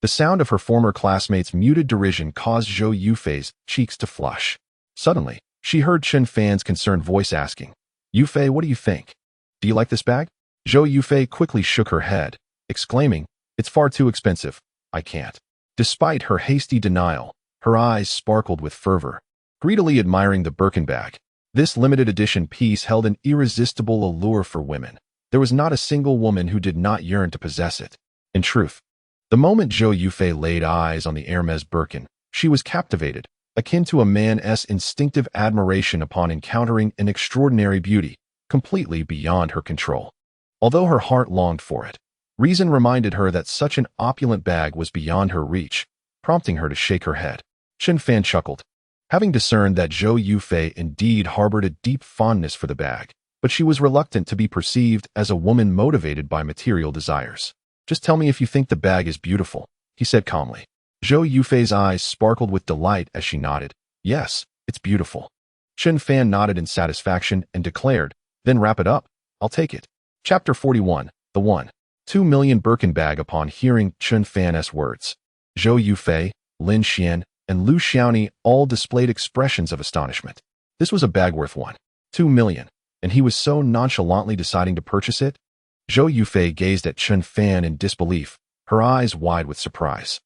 A: The sound of her former classmate's muted derision caused Zhou Yufei's cheeks to flush. Suddenly, she heard Chun Fan's concerned voice asking, "Yufei, what do you think? Do you like this bag?" Zhou Yufei quickly shook her head, exclaiming, "It's far too expensive. I can't." Despite her hasty denial, her eyes sparkled with fervor, greedily admiring the Birkin bag. This limited edition piece held an irresistible allure for women. There was not a single woman who did not yearn to possess it. In truth, the moment Zhou Yufei laid eyes on the Hermes Birkin, she was captivated, akin to a man's instinctive admiration upon encountering an extraordinary beauty, completely beyond her control. Although her heart longed for it, reason reminded her that such an opulent bag was beyond her reach, prompting her to shake her head. Chun Fan chuckled, having discerned that Zhou Yufei indeed harbored a deep fondness for the bag, but she was reluctant to be perceived as a woman motivated by material desires. "Just tell me if you think the bag is beautiful," he said calmly. Zhou Yufei's eyes sparkled with delight as she nodded. "Yes, it's beautiful." Chun Fan nodded in satisfaction and declared, "Then wrap it up. I'll take it." Chapter 41, The 1.2 million Birkin bag. Upon hearing Chun Fan's words, Zhou Yufei, Lin Xian, and Lu Xiaoni all displayed expressions of astonishment. This was a bag worth 1.2 million, and he was so nonchalantly deciding to purchase it? Zhou Yufei gazed at Chun Fan in disbelief, her eyes wide with surprise.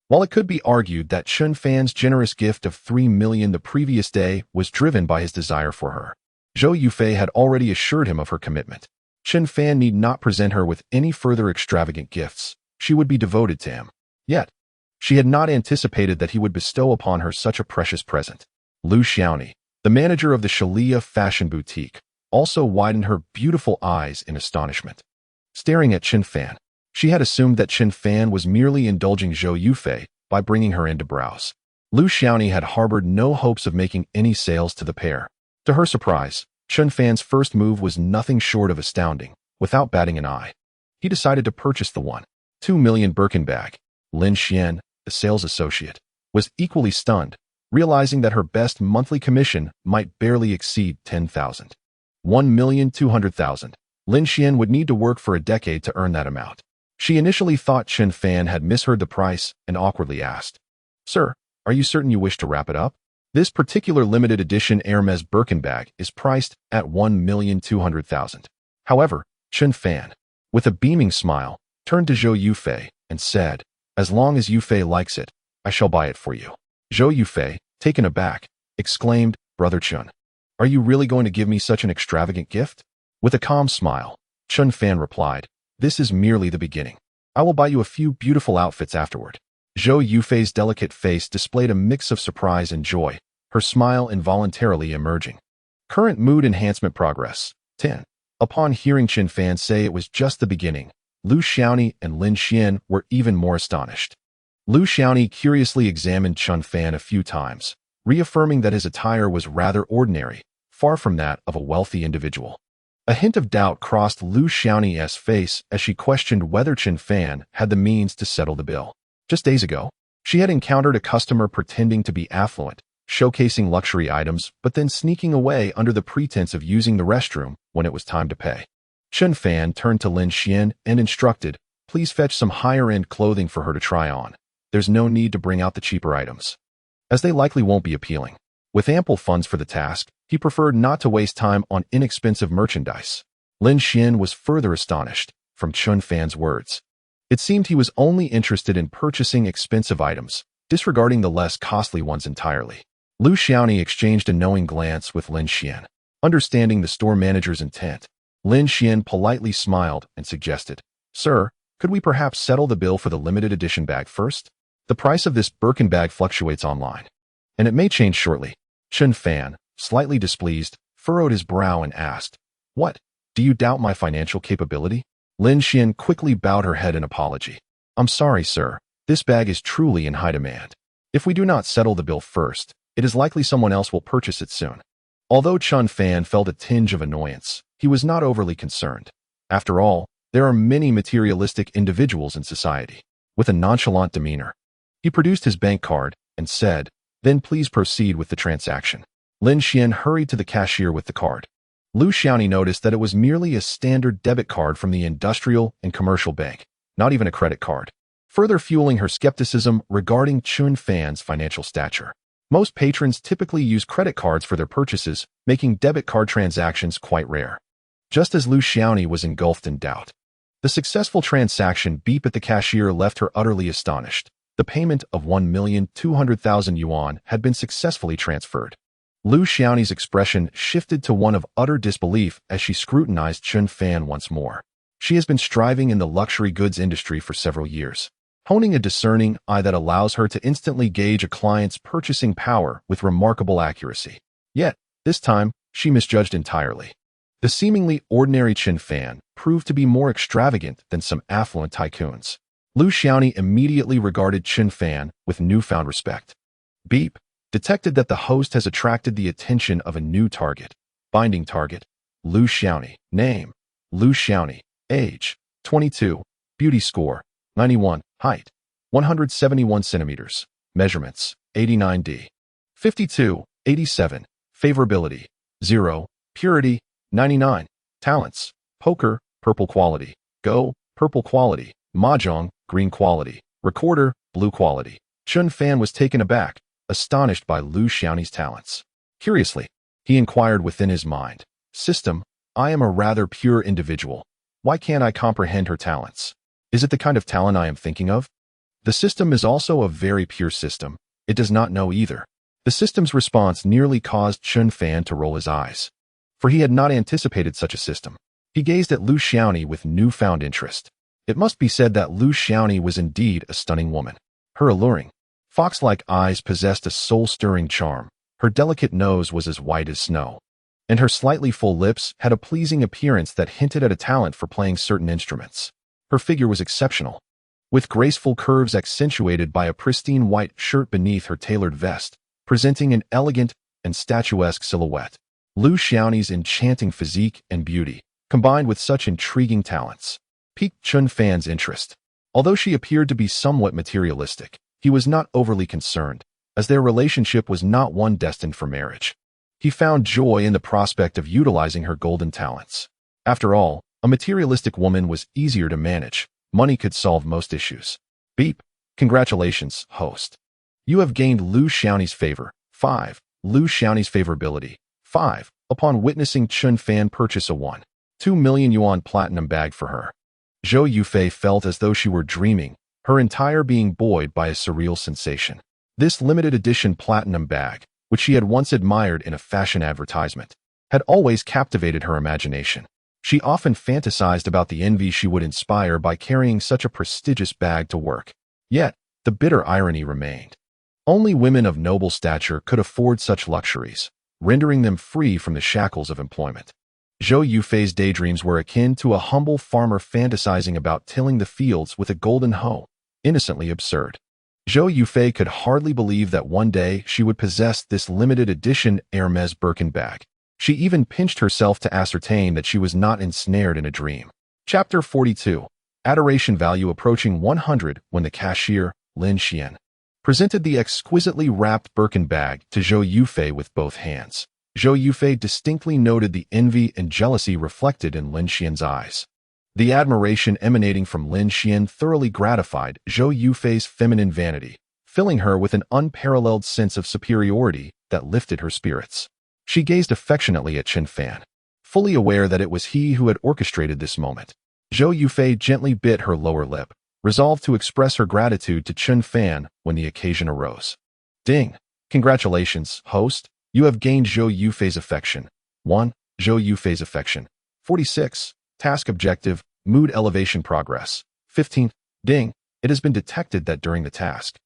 A: While it could be argued that Chun Fan's generous gift of 3 million the previous day was driven by his desire for her, Zhou Yufei had already assured him of her commitment. Chun Fan need not present her with any further extravagant gifts, she would be devoted to him. Yet, she had not anticipated that he would bestow upon her such a precious present. Lu Xiaoni, the manager of the Shalia fashion boutique, also widened her beautiful eyes in astonishment. Staring at Chen Fan, she had assumed that Chen Fan was merely indulging Zhou Yufei by bringing her in to browse. Lu Xiaoni had harbored no hopes of making any sales to the pair. To her surprise, Chen Fan's first move was nothing short of astounding. Without batting an eye, he decided to purchase the 1.2 million Birkin bag. Lin Xian, the sales associate, was equally stunned, realizing that her best monthly commission might barely exceed 10,000. 1,200,000. Lin Xian would need to work for a decade to earn that amount. She initially thought Chen Fan had misheard the price and awkwardly asked, "Sir, are you certain you wish to wrap it up? This particular limited edition Hermes Birkin bag is priced at 1,200,000. However, Chen Fan, with a beaming smile, turned to Zhou Yufei and said, "As long as Yufei likes it, I shall buy it for you." Zhou Yufei, taken aback, exclaimed, "Brother Chen, are you really going to give me such an extravagant gift?" With a calm smile, Chen Fan replied, "This is merely the beginning. I will buy you a few beautiful outfits afterward." Zhou Yufei's delicate face displayed a mix of surprise and joy, her smile involuntarily emerging. Current mood enhancement progress. 10. Upon hearing Chen Fan say it was just the beginning, Lu Xiaoni and Lin Xian were even more astonished. Lu Xiaoni curiously examined Chen Fan a few times, reaffirming that his attire was rather ordinary, far from that of a wealthy individual. A hint of doubt crossed Lu Xiaoni's face as she questioned whether Chen Fan had the means to settle the bill. Just days ago, she had encountered a customer pretending to be affluent, showcasing luxury items but then sneaking away under the pretense of using the restroom when it was time to pay. Chen Fan turned to Lin Xian and instructed, "Please fetch some higher-end clothing for her to try on. There's no need to bring out the cheaper items, as they likely won't be appealing." With ample funds for the task, he preferred not to waste time on inexpensive merchandise. Lin Xian was further astonished from Chen Fan's words. It seemed he was only interested in purchasing expensive items, disregarding the less costly ones entirely. Lu Xiaoni exchanged a knowing glance with Lin Xian. Understanding the store manager's intent, Lin Xian politely smiled and suggested, "Sir, could we perhaps settle the bill for the limited edition bag first? The price of this Birkin bag fluctuates online, and it may change shortly." Chen Fan, slightly displeased, furrowed his brow and asked, "What? Do you doubt my financial capability?" Lin Xian quickly bowed her head in apology. "I'm sorry, sir. This bag is truly in high demand. If we do not settle the bill first, it is likely someone else will purchase it soon." Although Chen Fan felt a tinge of annoyance, he was not overly concerned. After all, there are many materialistic individuals in society. With a nonchalant demeanor, he produced his bank card and said, "Then please proceed with the transaction." Lin Xian hurried to the cashier with the card. Lu Xiaoni noticed that it was merely a standard debit card from the industrial and commercial bank, not even a credit card, further fueling her skepticism regarding Chen Fan's financial stature. Most patrons typically use credit cards for their purchases, making debit card transactions quite rare. Just as Lu Xiaoni was engulfed in doubt, the successful transaction beep at the cashier left her utterly astonished. The payment of 1,200,000 yuan had been successfully transferred. Lu Xiaoni's expression shifted to one of utter disbelief as she scrutinized Chen Fan once more. She has been striving in the luxury goods industry for several years, honing a discerning eye that allows her to instantly gauge a client's purchasing power with remarkable accuracy. Yet, this time, she misjudged entirely. The seemingly ordinary Chen Fan proved to be more extravagant than some affluent tycoons. Lu Xiaoni immediately regarded Chen Fan with newfound respect. Beep detected that the host has attracted the attention of a new target. Binding target, Lu Xiaoni. Name, Lu Xiaoni. Age, 22. Beauty score, 91. Height, 171 centimeters. Measurements, 89D. 52, 87. Favorability, 0. Purity, 99. Talents, poker, purple quality. Go, purple quality. Mahjong, green quality. Recorder, blue quality. Chen Fan was taken aback, astonished by Lu Xiaoni's talents. Curiously, he inquired within his mind, "System, I am a rather pure individual. Why can't I comprehend her talents? Is it the kind of talent I am thinking of?" The system is also a very pure system. It does not know either. The system's response nearly caused Chen Fan to roll his eyes, for he had not anticipated such a system. He gazed at Lu Xiaoni with newfound interest. It must be said that Lu Xiaoni was indeed a stunning woman. Her alluring, fox-like eyes possessed a soul-stirring charm. Her delicate nose was as white as snow, and her slightly full lips had a pleasing appearance that hinted at a talent for playing certain instruments. Her figure was exceptional, with graceful curves accentuated by a pristine white shirt beneath her tailored vest, presenting an elegant and statuesque silhouette. Lu Xiaoni's enchanting physique and beauty, combined with such intriguing talents, piqued Chun Fan's interest. Although she appeared to be somewhat materialistic, he was not overly concerned, as their relationship was not one destined for marriage. He found joy in the prospect of utilizing her golden talents. After all, a materialistic woman was easier to manage. Money could solve most issues. Beep. Congratulations, host. You have gained Lu Xiaoni's favor. 5. Lu Xiaoni's favorability. 5. Upon witnessing Chun Fan purchase a 1.2 million yuan platinum bag for her, Zhou Yufei felt as though she were dreaming, her entire being buoyed by a surreal sensation. This limited edition platinum bag, which she had once admired in a fashion advertisement, had always captivated her imagination. She often fantasized about the envy she would inspire by carrying such a prestigious bag to work. Yet, the bitter irony remained. Only women of noble stature could afford such luxuries, rendering them free from the shackles of employment. Zhou Yufei's daydreams were akin to a humble farmer fantasizing about tilling the fields with a golden hoe, innocently absurd. Zhou Yufei could hardly believe that one day she would possess this limited edition Hermes Birkin bag. She even pinched herself to ascertain that she was not ensnared in a dream. Chapter 42. Adoration value approaching 100 when the cashier, Lin Xian, presented the exquisitely wrapped Birkin bag to Zhou Yufei with both hands. Zhou Yufei distinctly noted the envy and jealousy reflected in Lin Xian's eyes. The admiration emanating from Lin Xian thoroughly gratified Zhou Yufei's feminine vanity, filling her with an unparalleled sense of superiority that lifted her spirits. She gazed affectionately at Chun Fan, fully aware that it was he who had orchestrated this moment. Zhou Yufei gently bit her lower lip, resolved to express her gratitude to Chun Fan when the occasion arose. Ding! Congratulations, host. You have gained Zhou Yufei's affection. 1. Zhou Yufei's affection. 46. Task objective, mood elevation progress. 15. Ding! It has been detected that during the task,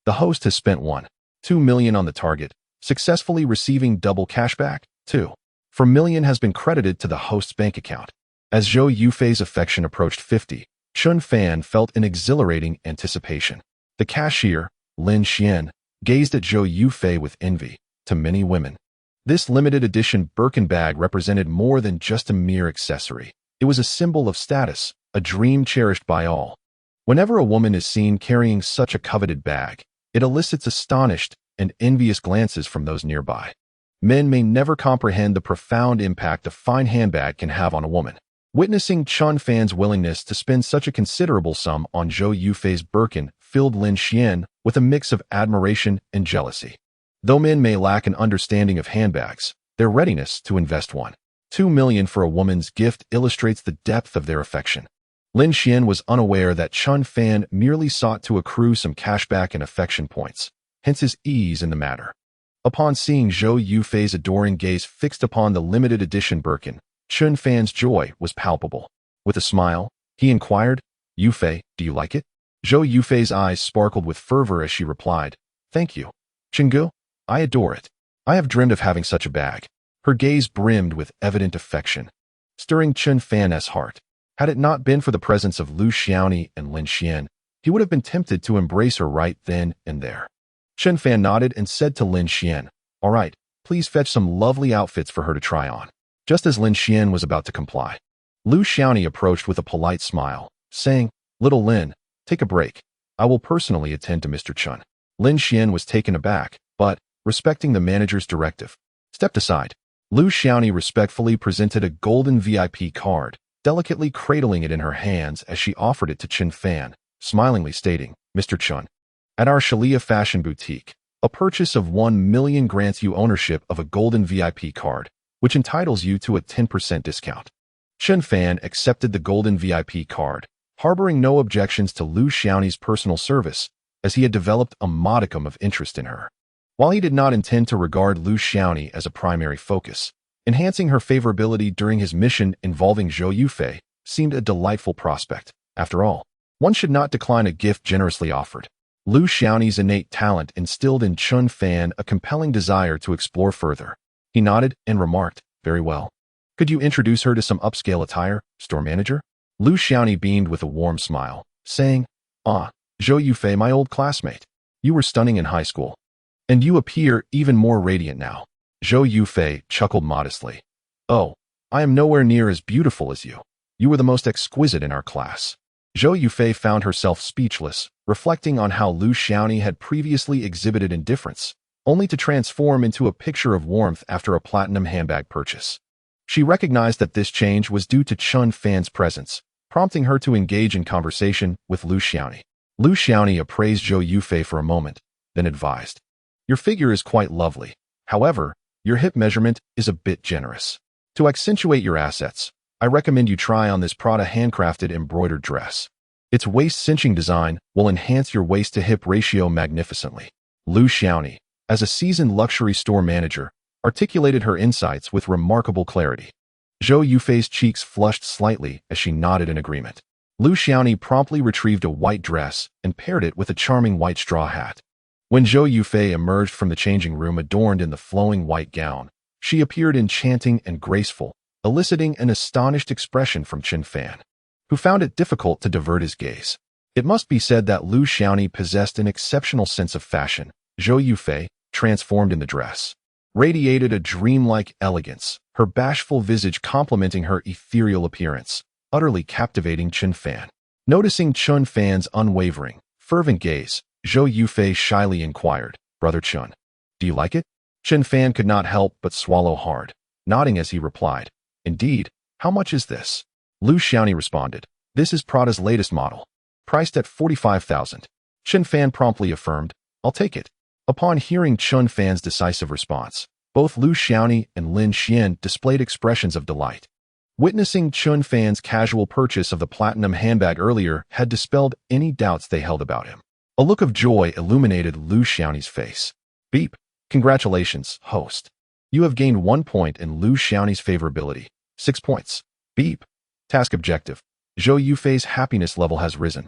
A: the host has spent 1.2 million on the target, successfully receiving double cashback. 2. 4 million has been credited to the host's bank account. As Zhou Yufei's affection approached 50, Chun Fan felt an exhilarating anticipation. The cashier, Lin Xian, gazed at Zhou Yufei with envy. To many women, this limited edition Birkin bag represented more than just a mere accessory. It was a symbol of status, a dream cherished by all. Whenever a woman is seen carrying such a coveted bag, it elicits astonished and envious glances from those nearby. Men may never comprehend the profound impact a fine handbag can have on a woman. Witnessing Chun Fan's willingness to spend such a considerable sum on Zhou Yufei's Birkin filled Lin Xian with a mix of admiration and jealousy. Though men may lack an understanding of handbags, their readiness to invest 1.2 million for a woman's gift illustrates the depth of their affection. Lin Xian was unaware that Chun Fan merely sought to accrue some cashback and affection points, hence his ease in the matter. Upon seeing Zhou Yufei's adoring gaze fixed upon the limited edition Birkin, Chun Fan's joy was palpable. With a smile, he inquired, "Yufei, do you like it?" Zhou Yufei's eyes sparkled with fervor as she replied, "Thank you, Chingu. I adore it. I have dreamed of having such a bag." Her gaze brimmed with evident affection, stirring Chun Fan's heart. Had it not been for the presence of Lu Xiaoni and Lin Xian, he would have been tempted to embrace her right then and there. Chun Fan nodded and said to Lin Xian, "All right, please fetch some lovely outfits for her to try on." Just as Lin Xian was about to comply, Lu Xiaoni approached with a polite smile, saying, "Little Lin, take a break. I will personally attend to Mr. Chun." Lin Xian was taken aback, but, respecting the manager's directive, stepped aside. Lu Xiaoni respectfully presented a golden VIP card, delicately cradling it in her hands as she offered it to Chun Fan, smilingly stating, "Mr. Chun, at our Shalia fashion boutique, a purchase of 1 million grants you ownership of a golden VIP card, which entitles you to a 10% discount." Chun Fan accepted the golden VIP card, harboring no objections to Lu Xiaoni's personal service, as he had developed a modicum of interest in her. While he did not intend to regard Lu Xiaoni as a primary focus, enhancing her favorability during his mission involving Zhou Yufei seemed a delightful prospect. After all, one should not decline a gift generously offered. Lu Xiaoni's innate talent instilled in Chun Fan a compelling desire to explore further. He nodded and remarked, "Very well. Could you introduce her to some upscale attire, store manager?" Lu Xiaoni beamed with a warm smile, saying, "Ah, Zhou Yufei, my old classmate. You were stunning in high school. And you appear even more radiant now." Zhou Yufei chuckled modestly. "Oh, I am nowhere near as beautiful as you. You were the most exquisite in our class." Zhou Yufei found herself speechless, reflecting on how Lu Xiaoni had previously exhibited indifference, only to transform into a picture of warmth after a platinum handbag purchase. She recognized that this change was due to Chun Fan's presence, prompting her to engage in conversation with Lu Xiaoni. Lu Xiaoni appraised Zhou Yufei for a moment, then advised, "Your figure is quite lovely. However, your hip measurement is a bit generous. To accentuate your assets, I recommend you try on this Prada handcrafted embroidered dress. Its waist-cinching design will enhance your waist-to-hip ratio magnificently." Lu Xiaoni, as a seasoned luxury store manager, articulated her insights with remarkable clarity. Zhou Yufei's cheeks flushed slightly as she nodded in agreement. Lu Xiaoni promptly retrieved a white dress and paired it with a charming white straw hat. When Zhou Yufei emerged from the changing room adorned in the flowing white gown, she appeared enchanting and graceful, eliciting an astonished expression from Chun Fan, who found it difficult to divert his gaze. It must be said that Lu Xiaoni possessed an exceptional sense of fashion. Zhou Yufei, transformed in the dress, radiated a dreamlike elegance, her bashful visage complementing her ethereal appearance, utterly captivating Chun Fan. Noticing Chun Fan's unwavering, fervent gaze, Zhou Yufei shyly inquired, "Brother Chun, do you like it?" Chun Fan could not help but swallow hard, nodding as he replied, "Indeed, how much is this?" Lu Xiaoni responded, "This is Prada's latest model, priced at 45,000. Chun Fan promptly affirmed, "I'll take it." Upon hearing Chun Fan's decisive response, both Lu Xiaoni and Lin Xian displayed expressions of delight. Witnessing Chun Fan's casual purchase of the platinum handbag earlier had dispelled any doubts they held about him. A look of joy illuminated Lu Xiaoni's face. "Beep. Congratulations, host. You have gained 1 point in Lu Xiaoni's favorability. 6 points. Beep. Task objective. Zhou Yufei's happiness level has risen.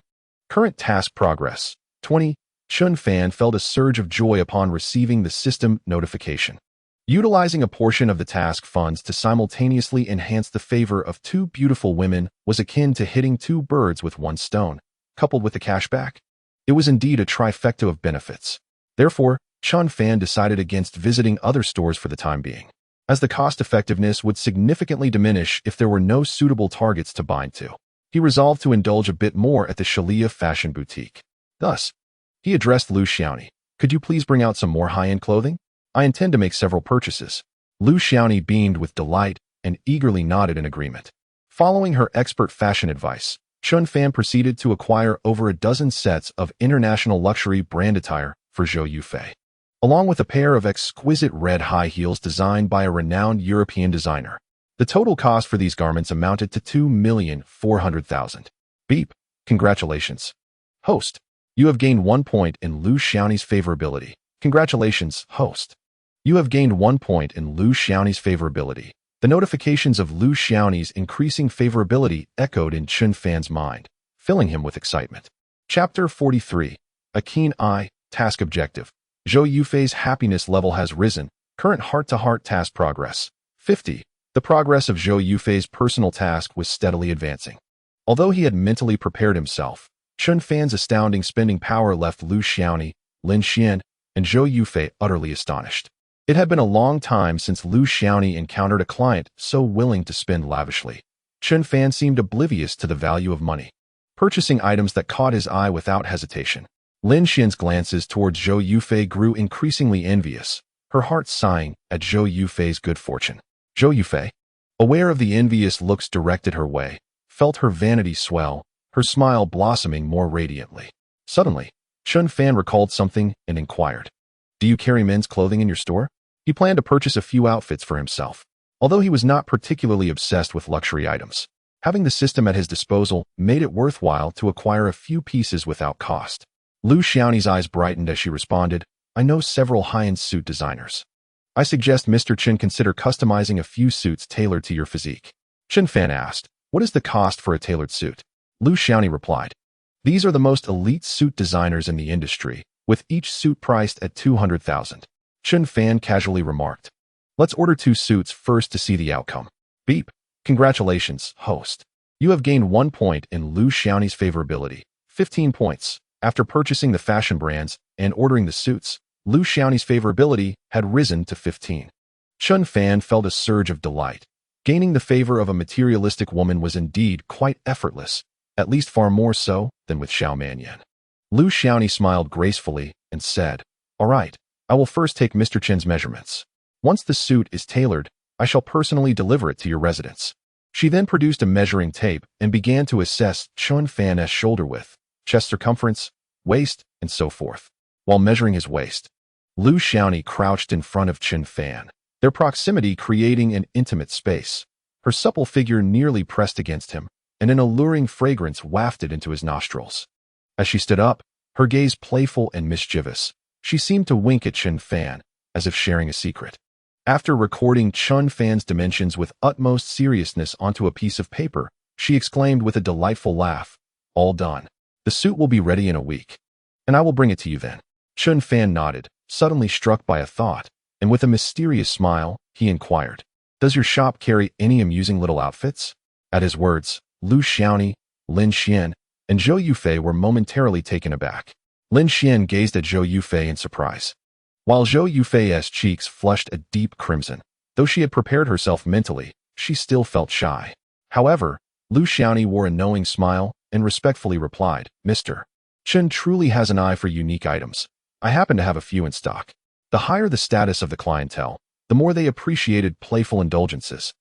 A: Current task progress. 20. Chun Fan felt a surge of joy upon receiving the system notification. Utilizing a portion of the task funds to simultaneously enhance the favor of two beautiful women was akin to hitting two birds with one stone, coupled with the cashback. It was indeed a trifecta of benefits. Therefore, Chun Fan decided against visiting other stores for the time being, as the cost-effectiveness would significantly diminish if there were no suitable targets to bind to. He resolved to indulge a bit more at the Shalia fashion boutique. Thus, he addressed Lu Xiaoni, "Could you please bring out some more high-end clothing? I intend to make several purchases." Lu Xiaoni beamed with delight and eagerly nodded in agreement. Following her expert fashion advice, Chun Fan proceeded to acquire over a dozen sets of international luxury brand attire for Zhou Yufei, along with a pair of exquisite red high heels designed by a renowned European designer. The total cost for these garments amounted to 2,400,000. Beep. Congratulations, host. You have gained 1 point in Lu Xiaoni's favorability. Congratulations, host. You have gained 1 point in Lu Xiaoni's favorability. The notifications of Lu Xiaoni's increasing favorability echoed in Chun Fan's mind, filling him with excitement. Chapter 43. A Keen Eye. Task Objective. Zhou Yufei's happiness level has risen. Current heart-to-heart task progress. 50. The progress of Zhou Yufei's personal task was steadily advancing. Although he had mentally prepared himself, Chun Fan's astounding spending power left Lu Xiaoni, Lin Xian, and Zhou Yufei utterly astonished. It had been a long time since Lu Xiaoni encountered a client so willing to spend lavishly. Chun Fan seemed oblivious to the value of money, purchasing items that caught his eye without hesitation. Lin Xian's glances towards Zhou Yufei grew increasingly envious, her heart sighing at Zhou Yufei's good fortune. Zhou Yufei, aware of the envious looks directed her way, felt her vanity swell, her smile blossoming more radiantly. Suddenly, Chun Fan recalled something and inquired, "Do you carry men's clothing in your store?" He planned to purchase a few outfits for himself. Although he was not particularly obsessed with luxury items, having the system at his disposal made it worthwhile to acquire a few pieces without cost. Lu Xiaoni's eyes brightened as she responded, "I know several high-end suit designers. I suggest Mr. Chen consider customizing a few suits tailored to your physique." Chun Fan asked, "What is the cost for a tailored suit?" Lu Xiaoni replied. These are the most elite suit designers in the industry, with each suit priced at 200,000. Chen Fan casually remarked. Let's order 2 suits first to see the outcome. Beep. Congratulations, host. You have gained 1 point in Lu Xiaoni's favorability, 15 points. After purchasing the fashion brands and ordering the suits, Lu Xiaoni's favorability had risen to 15. Chen Fan felt a surge of delight. Gaining the favor of a materialistic woman was indeed quite effortless, at least far more so than with Xiao Manyan. Lu Xiaoni smiled gracefully and said, All right, I will first take Mr. Chen's measurements. Once the suit is tailored, I shall personally deliver it to your residence. She then produced a measuring tape and began to assess Chen Fan's shoulder width, chest circumference, waist, and so forth. While measuring his waist, Lu Xiaoni crouched in front of Chen Fan, their proximity creating an intimate space. Her supple figure nearly pressed against him, and an alluring fragrance wafted into his nostrils. As she stood up, her gaze playful and mischievous, she seemed to wink at Chen Fan, as if sharing a secret. After recording Chen Fan's dimensions with utmost seriousness onto a piece of paper, she exclaimed with a delightful laugh, All done. The suit will be ready in a week, and I will bring it to you then. Chen Fan nodded, suddenly struck by a thought, and with a mysterious smile, he inquired, Does your shop carry any amusing little outfits? At his words, Lu Xiaoni, Lin Xian, and Zhou Yufei were momentarily taken aback. Lin Xian gazed at Zhou Yufei in surprise, while Zhou Yufei's cheeks flushed a deep crimson. Though she had prepared herself mentally, she still felt shy. However, Lu Xiaoni wore a knowing smile and respectfully replied, Mr. Chen truly has an eye for unique items. I happen to have a few in stock. The higher the status of the clientele, the more they appreciated playful indulgences.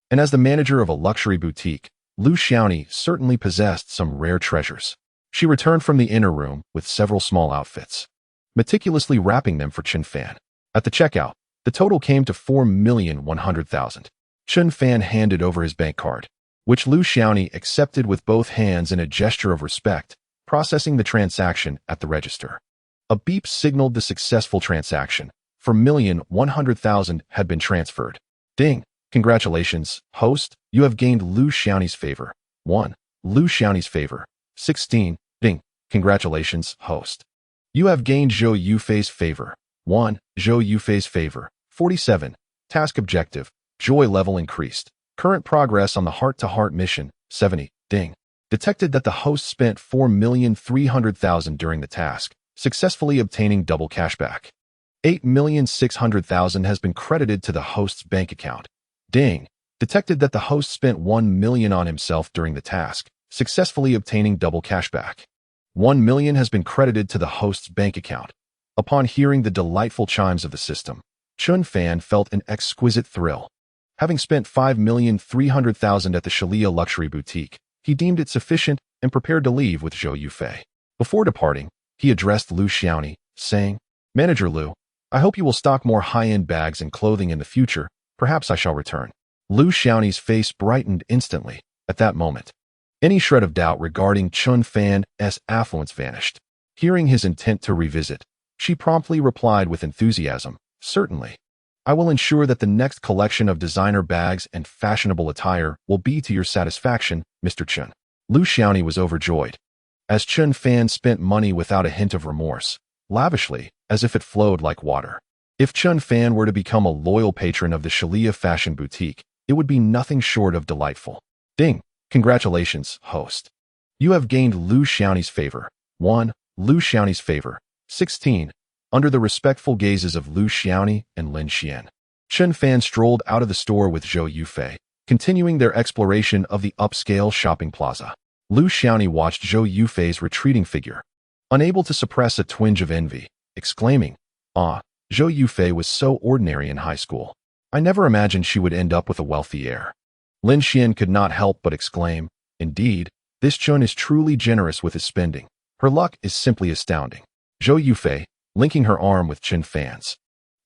A: And as the manager of a luxury boutique, Lu Xiaoni certainly possessed some rare treasures. She returned from the inner room with several small outfits, meticulously wrapping them for Chen Fan. At the checkout, the total came to 4,100,000. Chen Fan handed over his bank card, which Lu Xiaoni accepted with both hands in a gesture of respect, processing the transaction at the register. A beep signaled the successful transaction. 4,100,000 had been transferred. Ding! Congratulations, host, you have gained Lu Xiaoni's favor. 1. Lu Xiaoni's favor. 16. Ding! Congratulations, host. You have gained Zhou Yufei's favor. 1. Zhou Yufei's favor. 47. Task objective. Joy level increased. Current progress on the heart-to-heart mission. 70. Ding! Detected that the host spent 4,300,000 during the task, successfully obtaining double cashback. 8,600,000 has been credited to the host's bank account. Ding! Detected that the host spent 1 million on himself during the task, successfully obtaining double cashback. 1 million has been credited to the host's bank account. Upon hearing the delightful chimes of the system, Chen Fan felt an exquisite thrill. Having spent 5,300,000 at the Shalia luxury boutique, he deemed it sufficient and prepared to leave with Zhou Yufei. Before departing, he addressed Lu Xiaoni, saying, Manager Lu, I hope you will stock more high-end bags and clothing in the future. Perhaps I shall return. Lu Xiaoni's face brightened instantly at that moment. Any shred of doubt regarding Chen Fan's affluence vanished. Hearing his intent to revisit, she promptly replied with enthusiasm, Certainly. I will ensure that the next collection of designer bags and fashionable attire will be to your satisfaction, Mr. Chen. Lu Xiaoni was overjoyed, as Chen Fan spent money without a hint of remorse, lavishly, as if it flowed like water. If Chen Fan were to become a loyal patron of the Shalia fashion boutique, it would be nothing short of delightful. Ding! Congratulations, host. You have gained Lu Xiaoni's favor. 1. Lu Xiaoni's favor. 16. Under the respectful gazes of Lu Xiaoni and Lin Xian, Chen Fan strolled out of the store with Zhou Yufei, continuing their exploration of the upscale shopping plaza. Lu Xiaoni watched Zhou Yufei's retreating figure, unable to suppress a twinge of envy, exclaiming, Ah, Zhou Yufei was so ordinary in high school. I never imagined she would end up with a wealthy heir. Lin Xian could not help but exclaim, Indeed, this Chen is truly generous with his spending. Her luck is simply astounding. Zhou Yufei, linking her arm with Chen Fan's,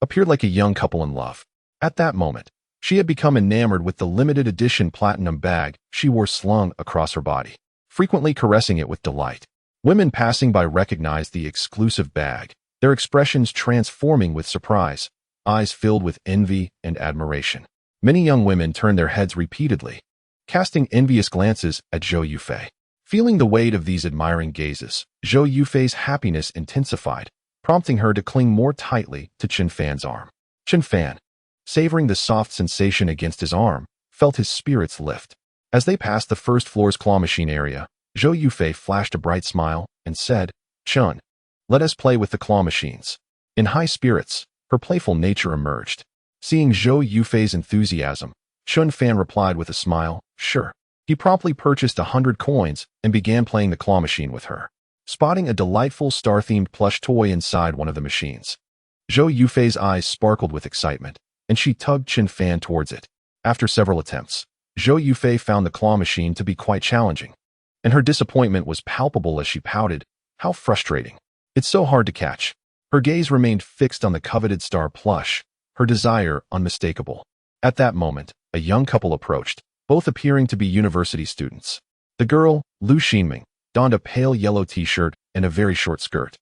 A: appeared like a young couple in love. At that moment, she had become enamored with the limited edition platinum bag she wore slung across her body, frequently caressing it with delight. Women passing by recognized the exclusive bag, their expressions transforming with surprise, eyes filled with envy and admiration. Many young women turned their heads repeatedly, casting envious glances at Zhou Yufei. Feeling the weight of these admiring gazes, Zhou Yufei's happiness intensified, prompting her to cling more tightly to Chen Fan's arm. Chen Fan, savoring the soft sensation against his arm, felt his spirits lift. As they passed the first floor's claw machine area, Zhou Yufei flashed a bright smile and said, "Chun, let us play with the claw machines." In high spirits, her playful nature emerged. Seeing Zhou Yufei's enthusiasm, Chen Fan replied with a smile, "Sure." He promptly purchased 100 coins and began playing the claw machine with her. Spotting a delightful star-themed plush toy inside one of the machines, Zhou Yufei's eyes sparkled with excitement, and she tugged Chen Fan towards it. After several attempts, Zhou Yufei found the claw machine to be quite challenging, and her disappointment was palpable as she pouted, "How frustrating. It's so hard to catch." Her gaze remained fixed on the coveted star plush, her desire unmistakable. At that moment, a young couple approached, both appearing to be university students. The girl, Lu Xinming, donned a pale yellow t-shirt and a very short skirt.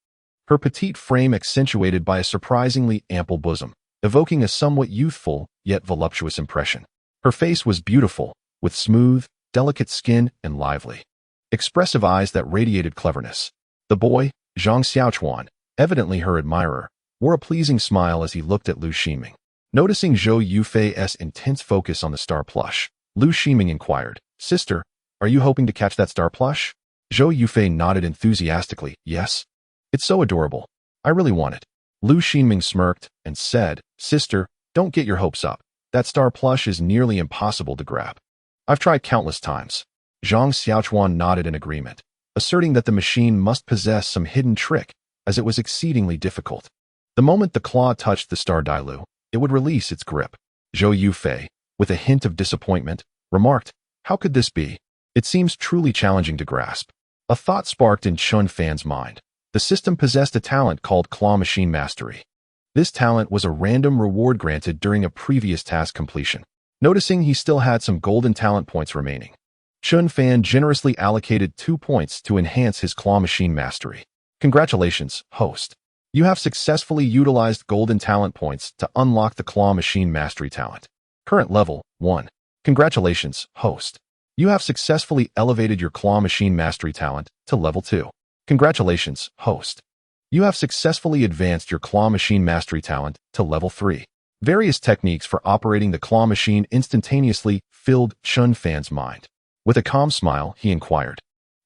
A: Her petite frame accentuated by a surprisingly ample bosom, evoking a somewhat youthful yet voluptuous impression. Her face was beautiful, with smooth, delicate skin and lively, expressive eyes that radiated cleverness. The boy, Zhang Xiaochuan, evidently her admirer, wore a pleasing smile as he looked at Lu Xinming. Noticing Zhou Yufei's intense focus on the star plush, Lu Xinming inquired, "Sister, are you hoping to catch that star plush?" Zhou Yufei nodded enthusiastically, "Yes. It's so adorable. I really want it." Lu Xinming smirked and said, "Sister, don't get your hopes up. That star plush is nearly impossible to grab. I've tried countless times." Zhang Xiaochuan nodded in agreement, asserting that the machine must possess some hidden trick, as it was exceedingly difficult. The moment the claw touched the star Dailu, it would release its grip. Zhou Yufei, with a hint of disappointment, remarked, "How could this be? It seems truly challenging to grasp." A thought sparked in Chen Fan's mind. The system possessed a talent called Claw Machine Mastery. This talent was a random reward granted during a previous task completion. Noticing he still had some golden talent points remaining, Chen Fan generously allocated 2 points to enhance his Claw Machine Mastery. "Congratulations, host. You have successfully utilized golden talent points to unlock the Claw Machine Mastery talent. Current level, 1. Congratulations, host. You have successfully elevated your Claw Machine Mastery talent to level 2. Congratulations, host. You have successfully advanced your Claw Machine Mastery talent to level 3. Various techniques for operating the claw machine instantaneously filled Chen Fan's mind. With a calm smile, he inquired,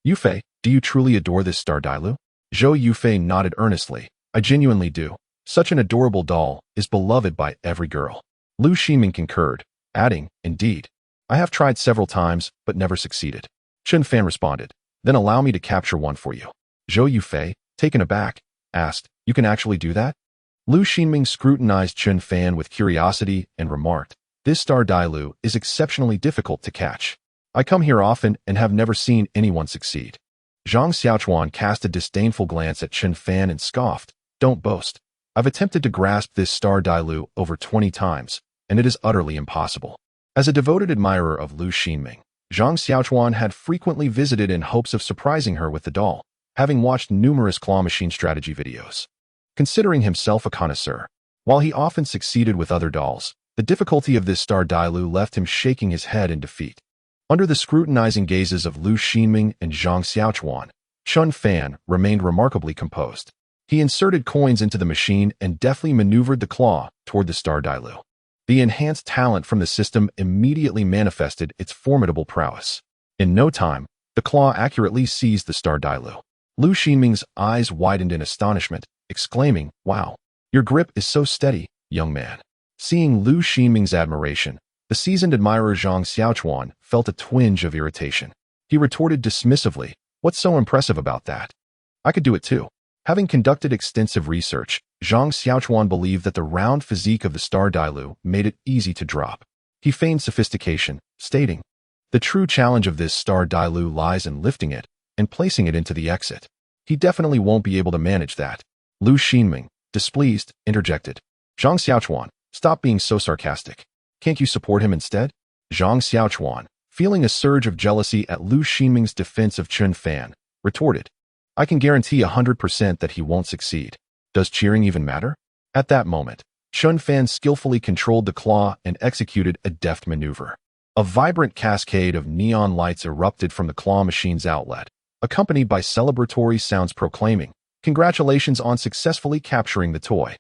A: "Yufei, do you truly adore this star Dailu?" Zhou Yufei nodded earnestly. "I genuinely do. Such an adorable doll is beloved by every girl." Lu Ximing concurred, adding, "Indeed. I have tried several times, but never succeeded." Chen Fan responded, "Then allow me to capture one for you." Zhou Yufei, taken aback, asked, "You can actually do that?" Lu Xinming scrutinized Chen Fan with curiosity and remarked, "This star Dailu is exceptionally difficult to catch. I come here often and have never seen anyone succeed." Zhang Xiaochuan cast a disdainful glance at Chen Fan and scoffed, "Don't boast. I've attempted to grasp this star Dailu over 20 times, and it is utterly impossible." As a devoted admirer of Lu Xinming, Zhang Xiaochuan had frequently visited in hopes of surprising her with the doll, having watched numerous claw machine strategy videos. Considering himself a connoisseur, while he often succeeded with other dolls, the difficulty of this star Dailu left him shaking his head in defeat. Under the scrutinizing gazes of Lu Xinming and Zhang Xiaochuan, Chen Fan remained remarkably composed. He inserted coins into the machine and deftly maneuvered the claw toward the star Dailu. The enhanced talent from the system immediately manifested its formidable prowess. In no time, the claw accurately seized the star Dailu. Lu Xinming's eyes widened in astonishment, exclaiming, "Wow, your grip is so steady, young man." Seeing Lu Xinming's admiration, the seasoned admirer Zhang Xiaochuan felt a twinge of irritation. He retorted dismissively, "What's so impressive about that? I could do it too." Having conducted extensive research, Zhang Xiaochuan believed that the round physique of the star Dailu made it easy to drop. He feigned sophistication, stating, "The true challenge of this star Dailu lies in lifting it and placing it into the exit. He definitely won't be able to manage that." Lu Xinming, displeased, interjected, "Zhang Xiaochuan, stop being so sarcastic. Can't you support him instead?" Zhang Xiaochuan, feeling a surge of jealousy at Lu Xinming's defense of Chen Fan, retorted, "I can guarantee 100% that he won't succeed. Does cheering even matter?" At that moment, Chen Fan skillfully controlled the claw and executed a deft maneuver. A vibrant cascade of neon lights erupted from the claw machine's outlet, accompanied by celebratory sounds proclaiming, "Congratulations on successfully capturing the toy."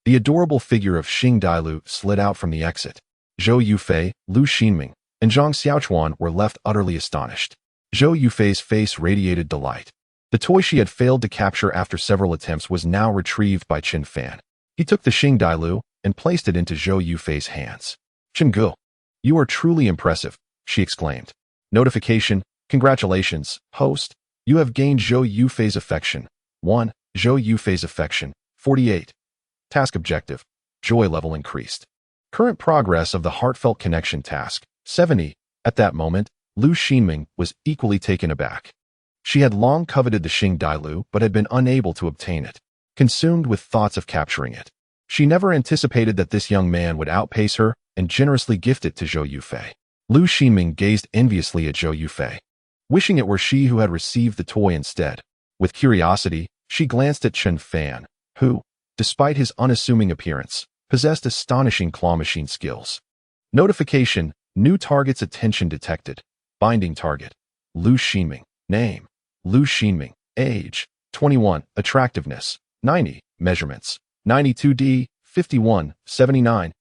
A: The adorable figure of Xing Dailu slid out from the exit. Zhou Yufei, Lu Xinming, and Zhang Xiaochuan were left utterly astonished. Zhou Yufei's face radiated delight. The toy she had failed to capture after several attempts was now retrieved by Qin Fan. He took the Xing Dailu and placed it into Zhou Yufei's hands. "Qin Gu, you are truly impressive," she exclaimed. Notification: "Congratulations, host. You have gained Zhou Yufei's affection. 1. Zhou Yufei's affection. 48. Task objective: joy level increased. Current progress of the heartfelt connection task: 70. At that moment, Lu Xinming was equally taken aback. She had long coveted the Xing Dailu but had been unable to obtain it. Consumed with thoughts of capturing it, she never anticipated that this young man would outpace her and generously gift it to Zhou Yufei. Lu Xinming gazed enviously at Zhou Yufei, wishing it were she who had received the toy instead. With curiosity, she glanced at Qin Fan, who, despite his unassuming appearance, possessed astonishing claw machine skills. Notification: new target's attention detected. Binding target: Lu Xinming. Name: Lu Xinming. Age: 21. Attractiveness: 90. Measurements: 92D, 51, 79.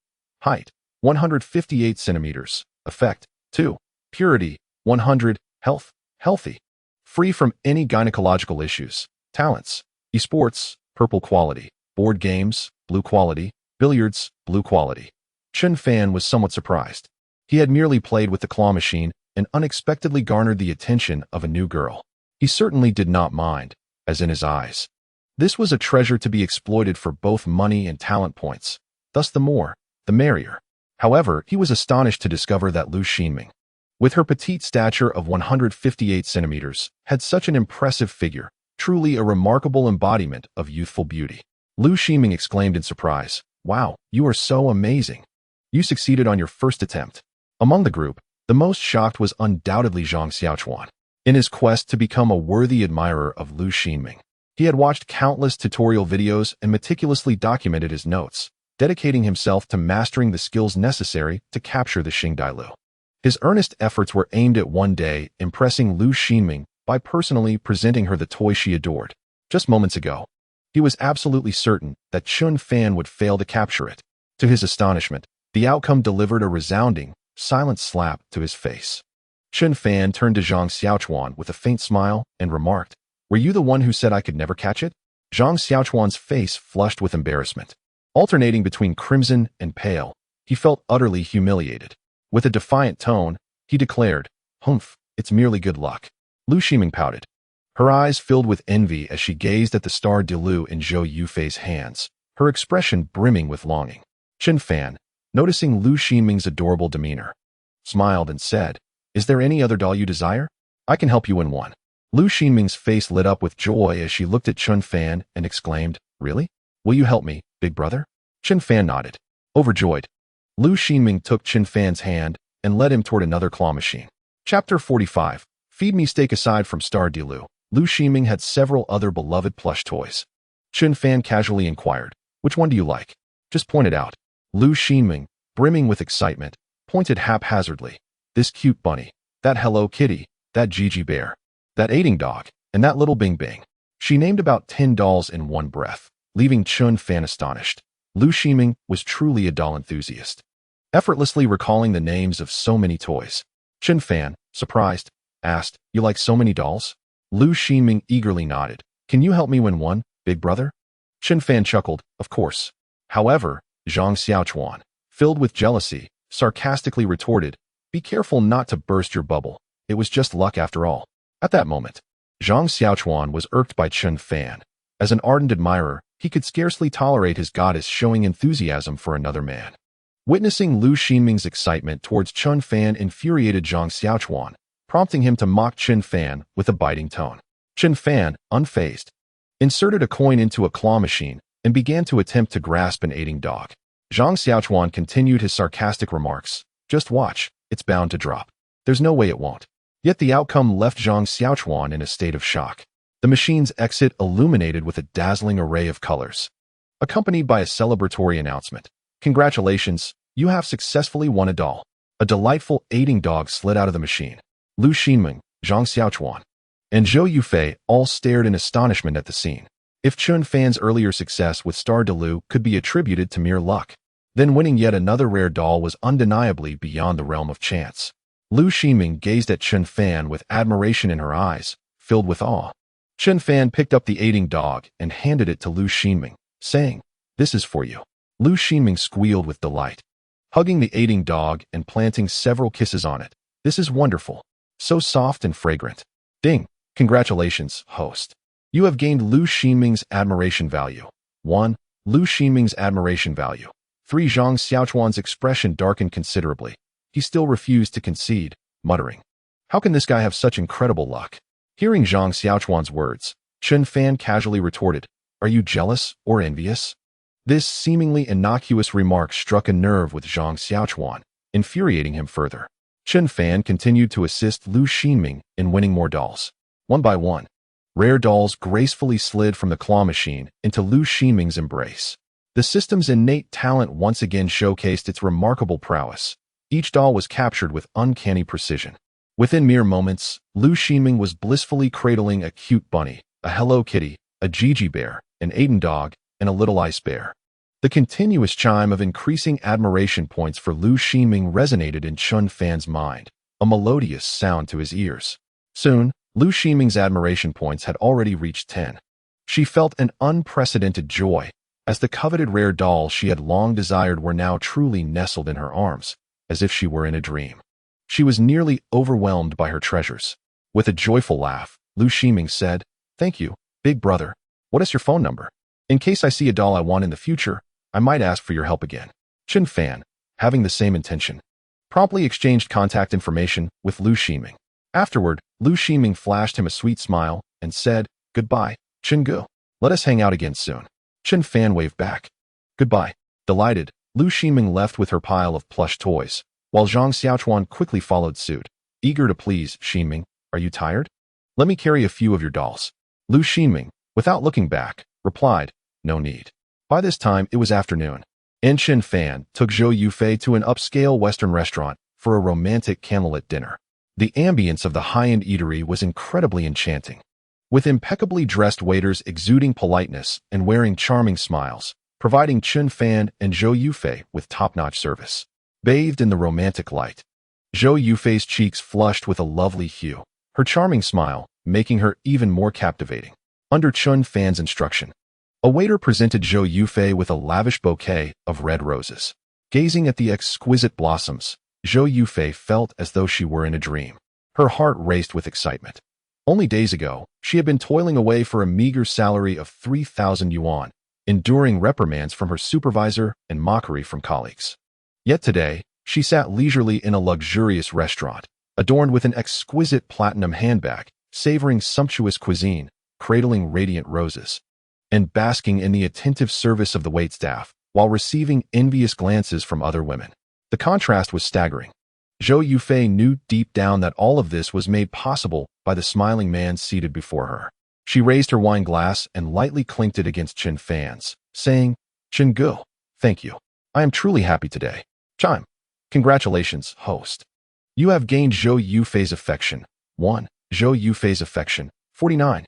A: Height: 158 centimeters. Effect: 2. Purity: 100. Health: healthy. Free from any gynecological issues. Talents: esports, purple quality. Board games, blue quality. Billiards, blue quality. Qin Fan was somewhat surprised. He had merely played with the claw machine and unexpectedly garnered the attention of a new girl. He certainly did not mind, as in his eyes. This was a treasure to be exploited for both money and talent points. Thus the more, the merrier. However, he was astonished to discover that Lu Xinming, with her petite stature of 158 centimeters, had such an impressive figure, truly a remarkable embodiment of youthful beauty. Lu Xinming exclaimed in surprise, "Wow, you are so amazing. You succeeded on your first attempt." Among the group, the most shocked was undoubtedly Zhang Xiaochuan. In his quest to become a worthy admirer of Lu Xinming, he had watched countless tutorial videos and meticulously documented his notes, dedicating himself to mastering the skills necessary to capture the Xing Dailu. His earnest efforts were aimed at one day impressing Lu Xinming by personally presenting her the toy she adored. Just moments ago, he was absolutely certain that Qin Fan would fail to capture it. To his astonishment, the outcome delivered a resounding, silent slap to his face. Qin Fan turned to Zhang Xiaochuan with a faint smile and remarked, "Were you the one who said I could never catch it?" Zhang Xiaochuan's face flushed with embarrassment. Alternating between crimson and pale, he felt utterly humiliated. With a defiant tone, he declared, "Humph, it's merely good luck." Lu Xinming pouted. Her eyes filled with envy as she gazed at the star Dilu in Zhou Yufei's hands, her expression brimming with longing. Qin Fan, noticing Lu Xinming's adorable demeanor, smiled and said, "Is there any other doll you desire? I can help you win one." Lu Xinming's face lit up with joy as she looked at Qin Fan and exclaimed, "Really? Will you help me, big brother?" Qin Fan nodded. Overjoyed, Lu Xinming took Qin Fan's hand and led him toward another claw machine. Chapter 45. Feed me steak. Aside from Star Dilu, Lu Xinming had several other beloved plush toys. Qin Fan casually inquired, "Which one do you like?" "Just point it out." Lu Xinming, brimming with excitement, pointed haphazardly. "This cute bunny, that Hello Kitty, that Gigi Bear, that eating dog, and that little Bing Bing." She named about 10 dolls in one breath, leaving Qin Fan astonished. Lu Xinming was truly a doll enthusiast, effortlessly recalling the names of so many toys. Qin Fan, surprised, asked, "You like so many dolls?" Lu Xinming eagerly nodded. "Can you help me win one, big brother?" Qin Fan chuckled, "Of course." However, Zhang Xiaochuan, filled with jealousy, sarcastically retorted, "Be careful not to burst your bubble. It was just luck after all." At that moment, Zhang Xiaochuan was irked by Qin Fan. As an ardent admirer, he could scarcely tolerate his goddess showing enthusiasm for another man. Witnessing Lu Xinming's excitement towards Qin Fan infuriated Zhang Xiaochuan, prompting him to mock Qin Fan with a biting tone. Qin Fan, unfazed, inserted a coin into a claw machine and began to attempt to grasp an eating dog. Zhang Xiaochuan continued his sarcastic remarks, "Just watch, it's bound to drop. There's no way it won't." Yet the outcome left Zhang Xiaochuan in a state of shock. The machine's exit illuminated with a dazzling array of colors, accompanied by a celebratory announcement. "Congratulations, you have successfully won a doll." A delightful aiding dog slid out of the machine. Lu Xinming, Zhang Xiaochuan, and Zhou Yufei all stared in astonishment at the scene. If Chun Fan's earlier success with Star de Lu could be attributed to mere luck, then winning yet another rare doll was undeniably beyond the realm of chance. Lu Xinming gazed at Chun Fan with admiration in her eyes, filled with awe. Chun Fan picked up the aiding dog and handed it to Lu Xinming, saying, "This is for you." Lu Xinming squealed with delight, hugging the aiding dog and planting several kisses on it. "This is wonderful. So soft and fragrant." Ding. Congratulations, host. You have gained Lu Xinming's admiration value. 1. Lu Xinming's admiration value. 3. Zhang Xiaochuan's expression darkened considerably. He still refused to concede, muttering, "How can this guy have such incredible luck?" Hearing Zhang Xiaochuan's words, Chun Fan casually retorted, "Are you jealous or envious?" This seemingly innocuous remark struck a nerve with Zhang Xiaochuan, infuriating him further. Chun Fan continued to assist Lu Xinming in winning more dolls. One by one, rare dolls gracefully slid from the claw machine into Lu Xinming's embrace. The system's innate talent once again showcased its remarkable prowess. Each doll was captured with uncanny precision. Within mere moments, Lu Xinming was blissfully cradling a cute bunny, a Hello Kitty, a Gigi bear, an Aiden dog, and a little ice bear. The continuous chime of increasing admiration points for Lu Xinming resonated in Chun Fan's mind, a melodious sound to his ears. Soon, Lu Xinming's admiration points had already reached 10. She felt an unprecedented joy, as the coveted rare dolls she had long desired were now truly nestled in her arms, as if she were in a dream. She was nearly overwhelmed by her treasures. With a joyful laugh, Lu Xinming said, "Thank you, big brother. What is your phone number? In case I see a doll I want in the future, I might ask for your help again." Chun Fan, having the same intention, promptly exchanged contact information with Lu Xinming. Afterward, Lu Xinming flashed him a sweet smile and said, "Goodbye, Chun Gu. Let us hang out again soon." Chun Fan waved back. "Goodbye." Delighted, Lu Xinming left with her pile of plush toys, while Zhang Xiaochuan quickly followed suit. Eager to please, "Xinming, are you tired? Let me carry a few of your dolls." Lu Xinming, without looking back, replied, "No need." By this time, it was afternoon, and Chun Fan took Zhou Yufei to an upscale Western restaurant for a romantic candlelit dinner. The ambience of the high-end eatery was incredibly enchanting, with impeccably dressed waiters exuding politeness and wearing charming smiles, providing Chun Fan and Zhou Yufei with top-notch service. Bathed in the romantic light, Zhou Yufei's cheeks flushed with a lovely hue, her charming smile making her even more captivating. Under Chun Fan's instruction, a waiter presented Zhou Yufei with a lavish bouquet of red roses. Gazing at the exquisite blossoms, Zhou Yufei felt as though she were in a dream. Her heart raced with excitement. Only days ago, she had been toiling away for a meager salary of 3,000 yuan, enduring reprimands from her supervisor and mockery from colleagues. Yet today, she sat leisurely in a luxurious restaurant, adorned with an exquisite platinum handbag, savoring sumptuous cuisine, cradling radiant roses, and basking in the attentive service of the waitstaff, while receiving envious glances from other women. The contrast was staggering. Zhou Yufei knew deep down that all of this was made possible by the smiling man seated before her. She raised her wine glass and lightly clinked it against Chun Fan's, saying, "Chun Gu, thank you. I am truly happy today." Chime. Congratulations, host. You have gained Zhou Yufei's affection. 1. Zhou Yufei's affection. 49.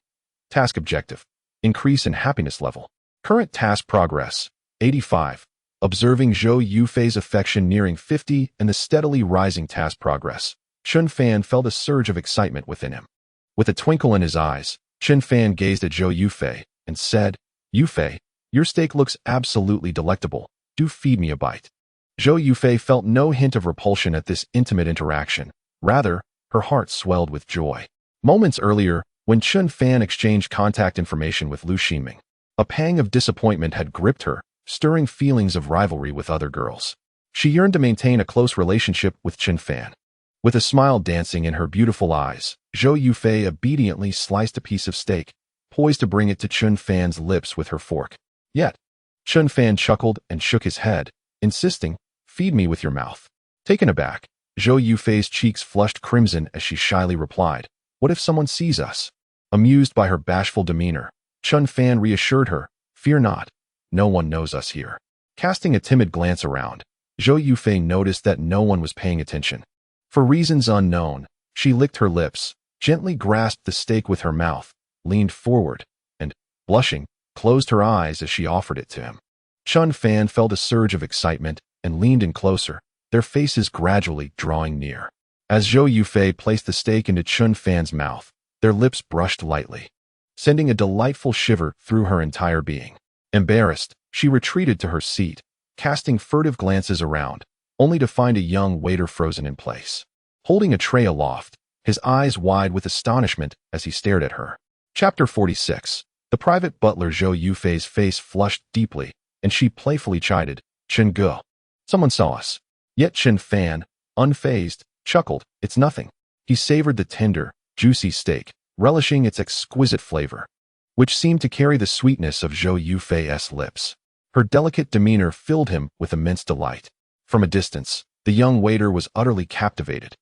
A: Task objective. Increase in happiness level. Current task progress. 85. Observing Zhou Yufei's affection nearing 50 and the steadily rising task progress, Chun Fan felt a surge of excitement within him. With a twinkle in his eyes, Chun Fan gazed at Zhou Yufei and said, "Yufei, your steak looks absolutely delectable. Do feed me a bite." Zhou Yufei felt no hint of repulsion at this intimate interaction. Rather, her heart swelled with joy. Moments earlier, when Chun Fan exchanged contact information with Lu Xinming, a pang of disappointment had gripped her, stirring feelings of rivalry with other girls. She yearned to maintain a close relationship with Chun Fan. With a smile dancing in her beautiful eyes, Zhou Yufei obediently sliced a piece of steak, poised to bring it to Chun Fan's lips with her fork. Yet, Chun Fan chuckled and shook his head, insisting, "Feed me with your mouth." Taken aback, Zhou Yufei's cheeks flushed crimson as she shyly replied, "What if someone sees us?" Amused by her bashful demeanor, Chun Fan reassured her, "Fear not. No one knows us here." Casting a timid glance around, Zhou Yufei noticed that no one was paying attention. For reasons unknown, she licked her lips, gently grasped the steak with her mouth, leaned forward, and, blushing, closed her eyes as she offered it to him. Chun Fan felt a surge of excitement and leaned in closer, their faces gradually drawing near. As Zhou Yufei placed the steak into Chun Fan's mouth, their lips brushed lightly, sending a delightful shiver through her entire being. Embarrassed, she retreated to her seat, casting furtive glances around, only to find a young waiter frozen in place. Holding a tray aloft, his eyes wide with astonishment as he stared at her. Chapter 46. The private butler Zhou Yufei's face flushed deeply, and she playfully chided, "Chen Ge. Someone saw us." Yet Chen Fan, unfazed, chuckled, "It's nothing." He savored the tender, juicy steak, relishing its exquisite flavor, which seemed to carry the sweetness of Zhou Yufei's lips. Her delicate demeanor filled him with immense delight. From a distance, the young waiter was utterly captivated,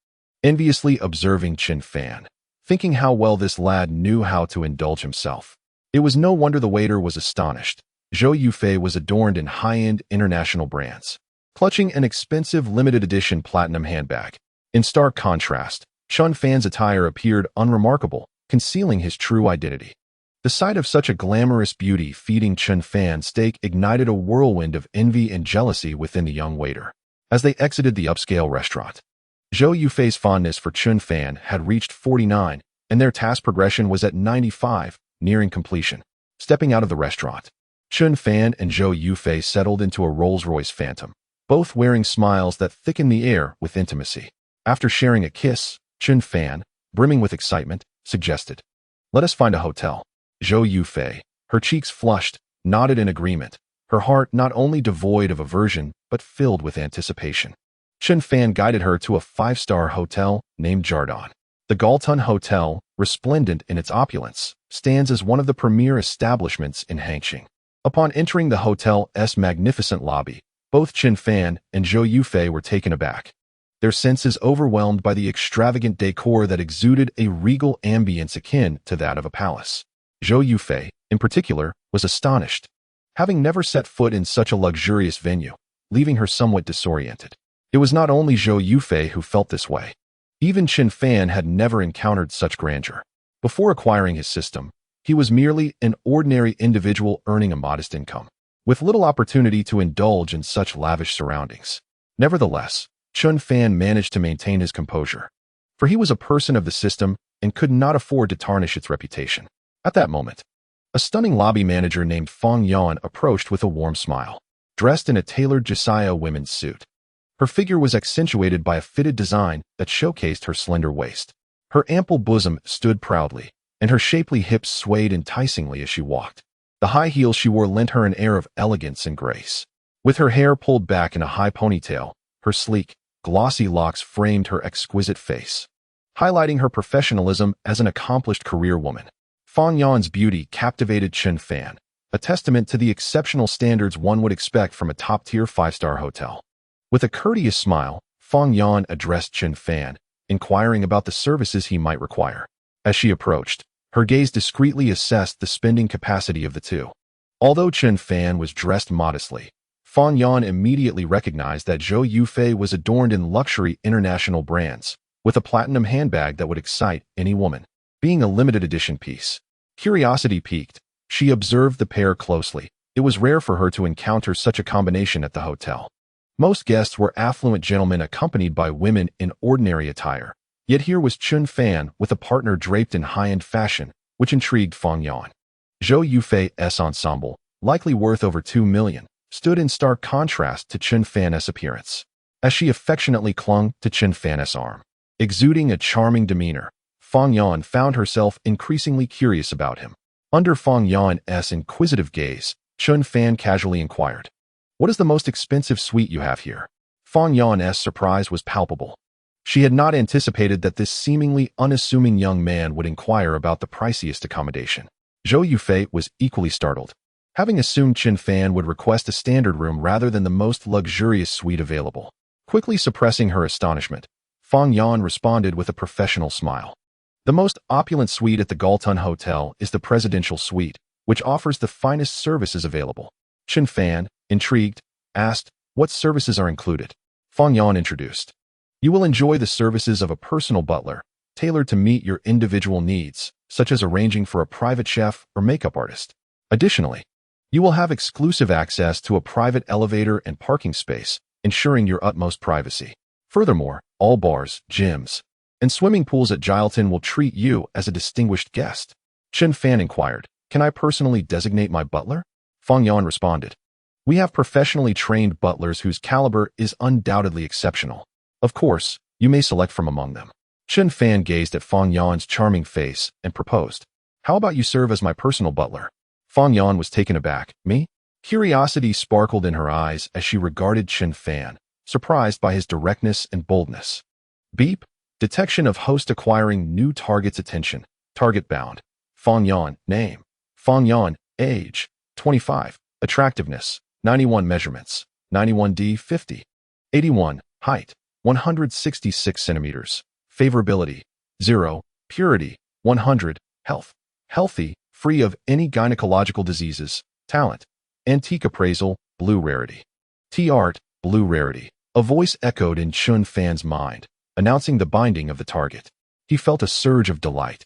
A: enviously observing Chen Fan, thinking how well this lad knew how to indulge himself. It was no wonder the waiter was astonished. Zhou Yufei was adorned in high-end international brands, clutching an expensive limited-edition platinum handbag. In stark contrast, Chun Fan's attire appeared unremarkable, concealing his true identity. The sight of such a glamorous beauty feeding Chun Fan's steak ignited a whirlwind of envy and jealousy within the young waiter. As they exited the upscale restaurant, Zhou Yufei's fondness for Chun Fan had reached 49, and their task progression was at 95, nearing completion. Stepping out of the restaurant, Chun Fan and Zhou Yufei settled into a Rolls-Royce Phantom, both wearing smiles that thickened the air with intimacy. After sharing a kiss, Chun Fan, brimming with excitement, suggested, "Let us find a hotel." Zhou Yufei, her cheeks flushed, nodded in agreement, her heart not only devoid of aversion but filled with anticipation. Chun Fan guided her to a 5-star hotel named Jardin. The Galton Hotel, resplendent in its opulence, stands as one of the premier establishments in Hangqing. Upon entering the hotel's magnificent lobby, both Chun Fan and Zhou Yufei were taken aback, their senses overwhelmed by the extravagant decor that exuded a regal ambience akin to that of a palace. Zhou Yufei, in particular, was astonished, having never set foot in such a luxurious venue, leaving her somewhat disoriented. It was not only Zhou Yufei who felt this way. Even Chun Fan had never encountered such grandeur. Before acquiring his system, he was merely an ordinary individual earning a modest income, with little opportunity to indulge in such lavish surroundings. Nevertheless, Chun Fan managed to maintain his composure, for he was a person of the system and could not afford to tarnish its reputation. At that moment, a stunning lobby manager named Fong Yan approached with a warm smile. Dressed in a tailored Josiah women's suit, her figure was accentuated by a fitted design that showcased her slender waist. Her ample bosom stood proudly, and her shapely hips swayed enticingly as she walked. The high heels she wore lent her an air of elegance and grace. With her hair pulled back in a high ponytail, her sleek, glossy locks framed her exquisite face, highlighting her professionalism as an accomplished career woman. Fong Yan's beauty captivated Chun Fan, a testament to the exceptional standards one would expect from a top-tier 5-star hotel. With a courteous smile, Fong Yan addressed Chun Fan, inquiring about the services he might require. As she approached, her gaze discreetly assessed the spending capacity of the two. Although Chun Fan was dressed modestly, Fong Yan immediately recognized that Zhou Yufei was adorned in luxury international brands, with a platinum handbag that would excite any woman. Being a limited edition piece, curiosity piqued, she observed the pair closely. It was rare for her to encounter such a combination at the hotel. Most guests were affluent gentlemen accompanied by women in ordinary attire, yet here was Chun Fan with a partner draped in high-end fashion, which intrigued Fong Yan. Zhou Yufei's ensemble, likely worth over 2 million, stood in stark contrast to Chun Fan's appearance. As she affectionately clung to Chun Fan's arm, exuding a charming demeanor, Fong Yan found herself increasingly curious about him. Under Fong Yan's inquisitive gaze, Chun Fan casually inquired, "What is the most expensive suite you have here?" Fong Yan's surprise was palpable. She had not anticipated that this seemingly unassuming young man would inquire about the priciest accommodation. Zhou Yufei was equally startled, having assumed Chun Fan would request a standard room rather than the most luxurious suite available. Quickly suppressing her astonishment, Fong Yan responded with a professional smile. The most opulent suite at the Galton Hotel is the Presidential Suite, which offers the finest services available. Chun Fan, intrigued, asked, What services are included? Fang Yan introduced. You will enjoy the services of a personal butler, tailored to meet your individual needs, such as arranging for a private chef or makeup artist. Additionally, you will have exclusive access to a private elevator and parking space, ensuring your utmost privacy. Furthermore, all bars, gyms, and swimming pools at Gilton will treat you as a distinguished guest. Chen Fan inquired, "Can I personally designate my butler?" Fang Yan responded, "We have professionally trained butlers whose caliber is undoubtedly exceptional. Of course, you may select from among them." Chen Fan gazed at Fang Yan's charming face and proposed, "How about you serve as my personal butler?" Fang Yan was taken aback. "Me?" Curiosity sparkled in her eyes as she regarded Chen Fan, surprised by his directness and boldness. Beep. Detection of host acquiring new target's attention. Target bound. Fang Yan. Name. Fang Yan. Age. 25. Attractiveness. 91 measurements. 91D 50. 81. Height. 166 centimeters. Favorability. 0. Purity. 100. Health. Healthy, free of any gynecological diseases. Talent. Antique appraisal. Blue rarity. T-art. Blue rarity. A voice echoed in Chen Fan's mind, announcing the binding of the target. He felt a surge of delight,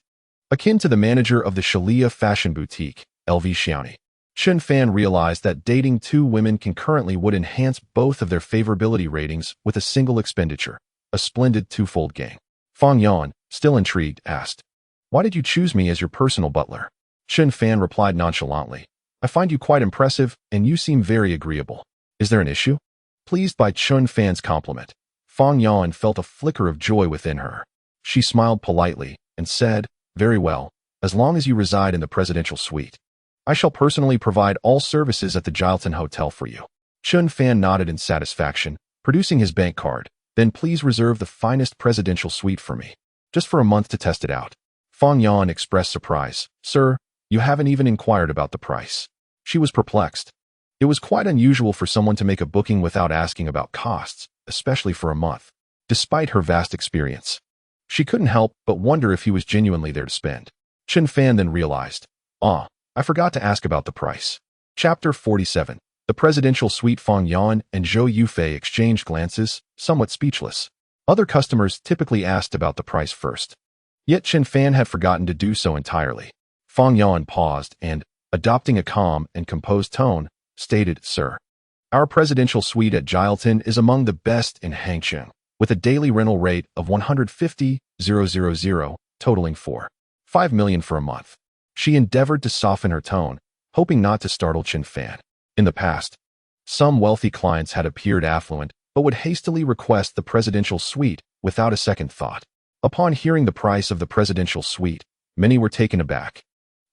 A: akin to the manager of the Shalia fashion boutique, LV Xiaoni. Chen Fan realized that dating two women concurrently would enhance both of their favorability ratings with a single expenditure, a splendid twofold gain. Fang Yan, still intrigued, asked, "Why did you choose me as your personal butler?" Chen Fan replied nonchalantly, "I find you quite impressive, and you seem very agreeable. Is there an issue?" Pleased by Chen Fan's compliment, Fang Yan felt a flicker of joy within her. She smiled politely and said, "Very well, as long as you reside in the presidential suite. I shall personally provide all services at the Gilton Hotel for you." Chen Fan nodded in satisfaction, producing his bank card. "Then please reserve the finest presidential suite for me, just for a month to test it out." Fang Yan expressed surprise. "Sir, you haven't even inquired about the price." She was perplexed. It was quite unusual for someone to make a booking without asking about costs, especially for a month. Despite her vast experience, she couldn't help but wonder if he was genuinely there to spend. Chen Fan then realized, I forgot to ask about the price." Chapter 47. The presidential suite. Fang Yan and Zhou Yufei exchanged glances, somewhat speechless. Other customers typically asked about the price first. Yet Chen Fan had forgotten to do so entirely. Fang Yan paused and, adopting a calm and composed tone, stated, "Sir, our presidential suite at Gilton is among the best in Hangzhou, with a daily rental rate of 150,000, totaling 5 million for a month." She endeavored to soften her tone, hoping not to startle Chen Fan. In the past, some wealthy clients had appeared affluent, but would hastily request the presidential suite without a second thought. Upon hearing the price of the presidential suite, many were taken aback,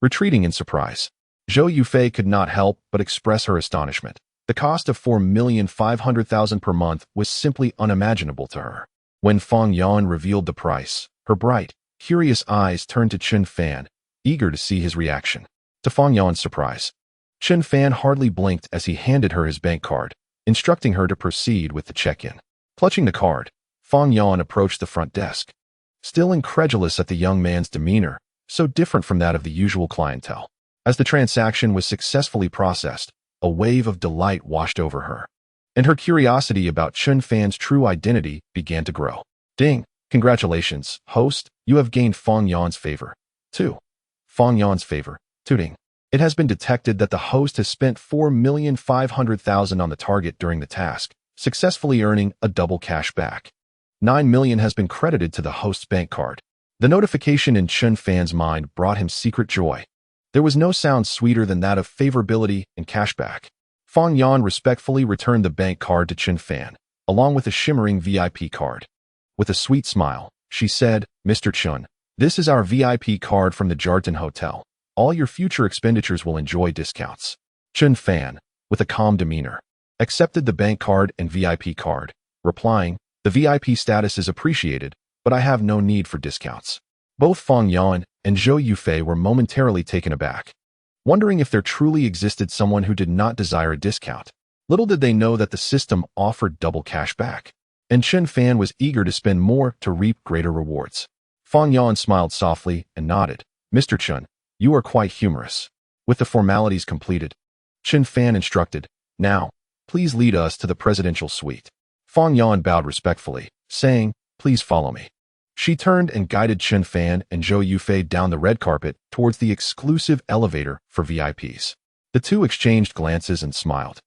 A: retreating in surprise. Zhou Yufei could not help but express her astonishment. The cost of 4,500,000 per month was simply unimaginable to her. When Fang Yan revealed the price, her bright, curious eyes turned to Chen Fan, eager to see his reaction. To Fang Yan's surprise, Chen Fan hardly blinked as he handed her his bank card, instructing her to proceed with the check-in. Clutching the card, Fang Yan approached the front desk, still incredulous at the young man's demeanor, so different from that of the usual clientele. As the transaction was successfully processed, a wave of delight washed over her, and her curiosity about Chen Fan's true identity began to grow. "Ding! Congratulations, host, you have gained Fang Yan's favor." 2. Fang Yan's favor. Tooting. It has been detected that the host has spent 4,500,000 on the target during the task, successfully earning a double cash back. 9 million has been credited to the host's bank card. The notification in Chen Fan's mind brought him secret joy. There was no sound sweeter than that of favorability and cashback. Fang Yan respectfully returned the bank card to Chen Fan, along with a shimmering VIP card. With a sweet smile, she said, "Mr. Chen, this is our VIP card from the Gilton Hotel. All your future expenditures will enjoy discounts." Chen Fan, with a calm demeanor, accepted the bank card and VIP card, replying, "The VIP status is appreciated, but I have no need for discounts." Both Fang Yan and Zhou Yufei were momentarily taken aback, wondering if there truly existed someone who did not desire a discount. Little did they know that the system offered double cash back, and Chen Fan was eager to spend more to reap greater rewards. Fang Yan smiled softly and nodded. "Mr. Chen, you are quite humorous." With the formalities completed, Chen Fan instructed, "Now, please lead us to the presidential suite." Fang Yan bowed respectfully, saying, "Please follow me." She turned and guided Chen Fan and Zhou Yufei down the red carpet towards the exclusive elevator for VIPs. The two exchanged glances and smiled.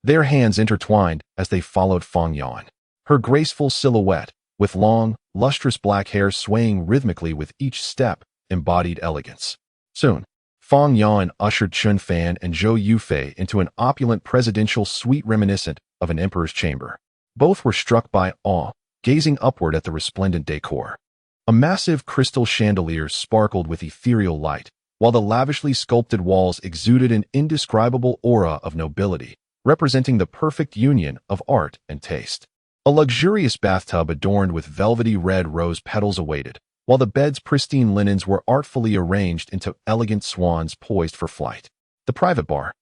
A: Their hands intertwined as they followed Fang Yan. Her graceful silhouette, with long, lustrous black hair swaying rhythmically with each step, embodied elegance. Soon, Fang Yan ushered Chen Fan and Zhou Yufei into an opulent presidential suite reminiscent of an emperor's chamber. Both were struck by awe, gazing upward at the resplendent decor. A massive crystal chandelier sparkled with ethereal light, while the lavishly sculpted walls exuded an indescribable aura of nobility, representing the perfect union of art and taste. A luxurious bathtub adorned with velvety red rose petals awaited, while the bed's pristine linens were artfully arranged into elegant swans poised for flight. The private bar,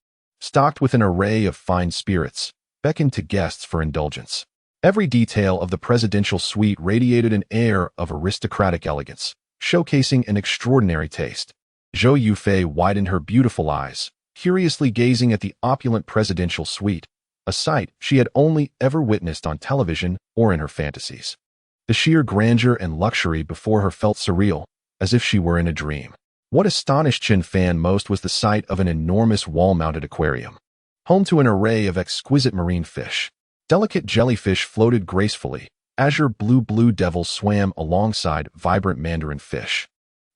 A: stocked with an array of fine spirits, beckoned to guests for indulgence. Every detail of the presidential suite radiated an air of aristocratic elegance, showcasing an extraordinary taste. Zhou Yufei widened her beautiful eyes, curiously gazing at the opulent presidential suite, a sight she had only ever witnessed on television or in her fantasies. The sheer grandeur and luxury before her felt surreal, as if she were in a dream. What astonished Chen Fan most was the sight of an enormous wall-mounted aquarium, home to an array of exquisite marine fish. Delicate jellyfish floated gracefully, azure blue devils swam alongside vibrant mandarin fish,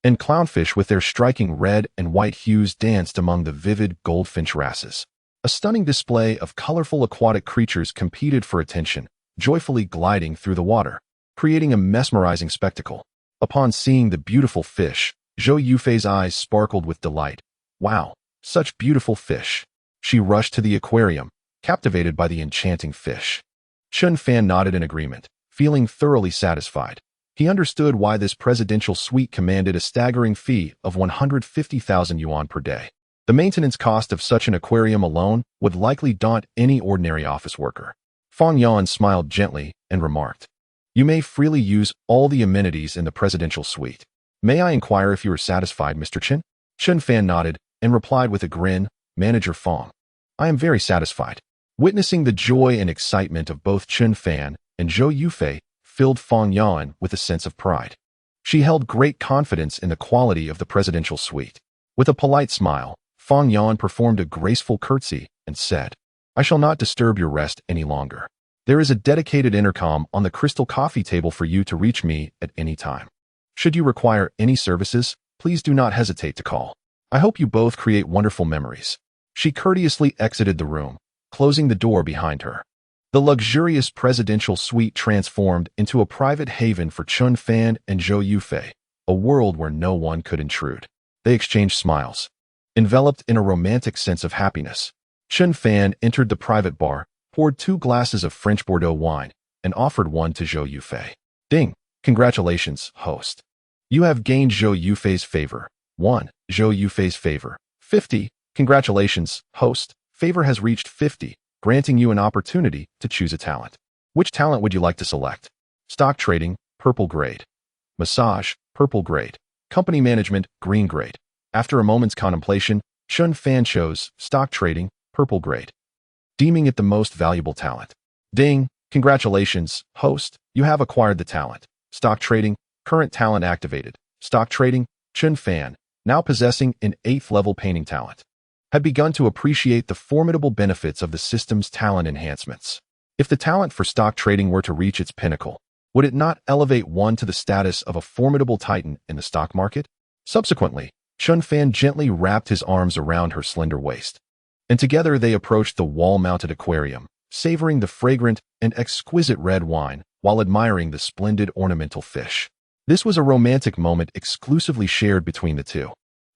A: and clownfish with their striking red and white hues danced among the vivid goldfinch wrasses. A stunning display of colorful aquatic creatures competed for attention, joyfully gliding through the water, creating a mesmerizing spectacle. Upon seeing the beautiful fish, Zhou Yufei's eyes sparkled with delight. Wow, such beautiful fish. She rushed to the aquarium, captivated by the enchanting fish. Chen Fan nodded in agreement, feeling thoroughly satisfied. He understood why this presidential suite commanded a staggering fee of 150,000 yuan per day. The maintenance cost of such an aquarium alone would likely daunt any ordinary office worker. Fang Yan smiled gently and remarked, "You may freely use all the amenities in the presidential suite. May I inquire if you are satisfied, Mr. Chen?" Chen Fan nodded and replied with a grin, "Manager Fang, I am very satisfied." Witnessing the joy and excitement of both Chen Fan and Zhou Yufei filled Fang Yan with a sense of pride. She held great confidence in the quality of the presidential suite. With a polite smile, Fang Yan performed a graceful curtsy and said, "I shall not disturb your rest any longer. There is a dedicated intercom on the crystal coffee table for you to reach me at any time. Should you require any services, please do not hesitate to call. I hope you both create wonderful memories." She courteously exited the room, closing the door behind her. The luxurious presidential suite transformed into a private haven for Chen Fan and Zhou Yufei, a world where no one could intrude. They exchanged smiles, enveloped in a romantic sense of happiness. Chen Fan entered the private bar, poured 2 glasses of French Bordeaux wine, and offered one to Zhou Yufei. "Ding! Congratulations, host. You have gained Zhou Yufei's favor. 1. Zhou Yufei's favor. 50. Congratulations, host. Favor has reached 50, granting you an opportunity to choose a talent. Which talent would you like to select? Stock trading, purple grade. Massage, purple grade. Company management, green grade." After a moment's contemplation, Chen Fan chose stock trading, purple grade, deeming it the most valuable talent. "Ding! Congratulations, host. You have acquired the talent. Stock trading, current talent activated. Stock trading." Chen Fan, now possessing an 8th level painting talent, had begun to appreciate the formidable benefits of the system's talent enhancements. If the talent for stock trading were to reach its pinnacle, would it not elevate one to the status of a formidable titan in the stock market? Subsequently, Chen Fan gently wrapped his arms around her slender waist, and together they approached the wall-mounted aquarium, savoring the fragrant and exquisite red wine while admiring the splendid ornamental fish. This was a romantic moment exclusively shared between the two.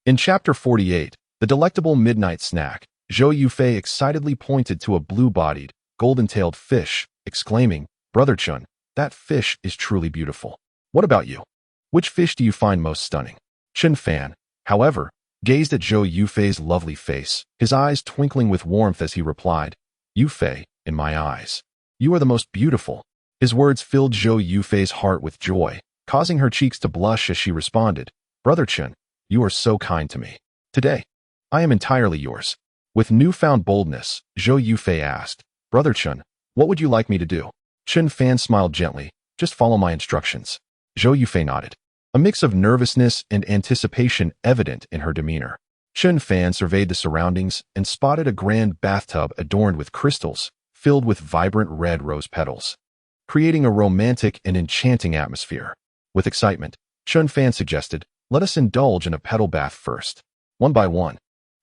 A: In Chapter 48, the delectable midnight snack, Zhou Yufei excitedly pointed to a blue-bodied, golden-tailed fish, exclaiming, "Brother Chen, that fish is truly beautiful. What about you? Which fish do you find most stunning?" Chen Fan, however, gazed at Zhou Yufei's lovely face, his eyes twinkling with warmth as he replied, "Yufei, in my eyes, you are the most beautiful." His words filled Zhou Yufei's heart with joy, causing her cheeks to blush as she responded, "Brother Chen, you are so kind to me. Today, I am entirely yours." With newfound boldness, Zhou Yufei asked, Brother Chun, what would you like me to do? Chun Fan smiled gently. Just follow my instructions. Zhou Yufei nodded, a mix of nervousness and anticipation evident in her demeanor. Chun Fan surveyed the surroundings and spotted a grand bathtub adorned with crystals, filled with vibrant red rose petals, creating a romantic and enchanting atmosphere. With excitement, Chun Fan suggested, let us indulge in a petal bath first. One by one,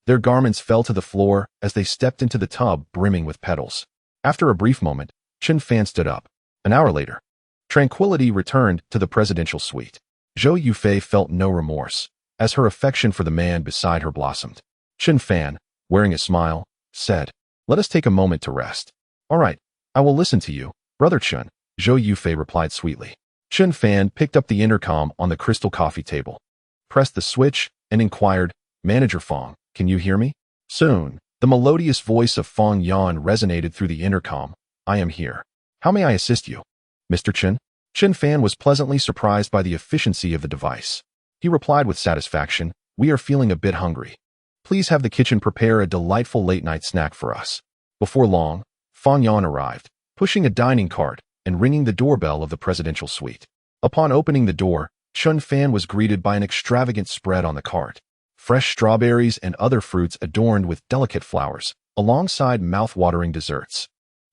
A: their garments fell to the floor as they stepped into the tub brimming with petals. After a brief moment, Chun Fan stood up. An hour later, tranquility returned to the presidential suite. Zhou Yufei felt no remorse, as her affection for the man beside her blossomed. Chun Fan, wearing a smile, said, let us take a moment to rest. All right, I will listen to you, Brother Chun, Zhou Yufei replied sweetly. Chun Fan picked up the intercom on the crystal coffee table, pressed the switch, and inquired, Manager Fong, can you hear me? Soon, the melodious voice of Fong Yan resonated through the intercom. I am here. How may I assist you? Mr. Chun? Chun Fan was pleasantly surprised by the efficiency of the device. He replied with satisfaction, we are feeling a bit hungry. Please have the kitchen prepare a delightful late-night snack for us. Before long, Fong Yan arrived, pushing a dining cart and ringing the doorbell of the presidential suite. Upon opening the door, Chun Fan was greeted by an extravagant spread on the cart. Fresh strawberries and other fruits adorned with delicate flowers, alongside mouth-watering desserts.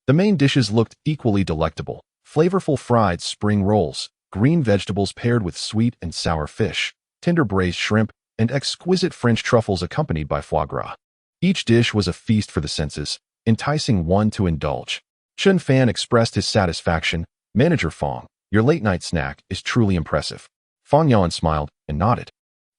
A: The main dishes looked equally delectable, flavorful fried spring rolls, green vegetables paired with sweet and sour fish, tender braised shrimp, and exquisite French truffles accompanied by foie gras. Each dish was a feast for the senses, enticing one to indulge. Chun Fan expressed his satisfaction. Manager Fong, your late-night snack is truly impressive. Fong Yan smiled and nodded.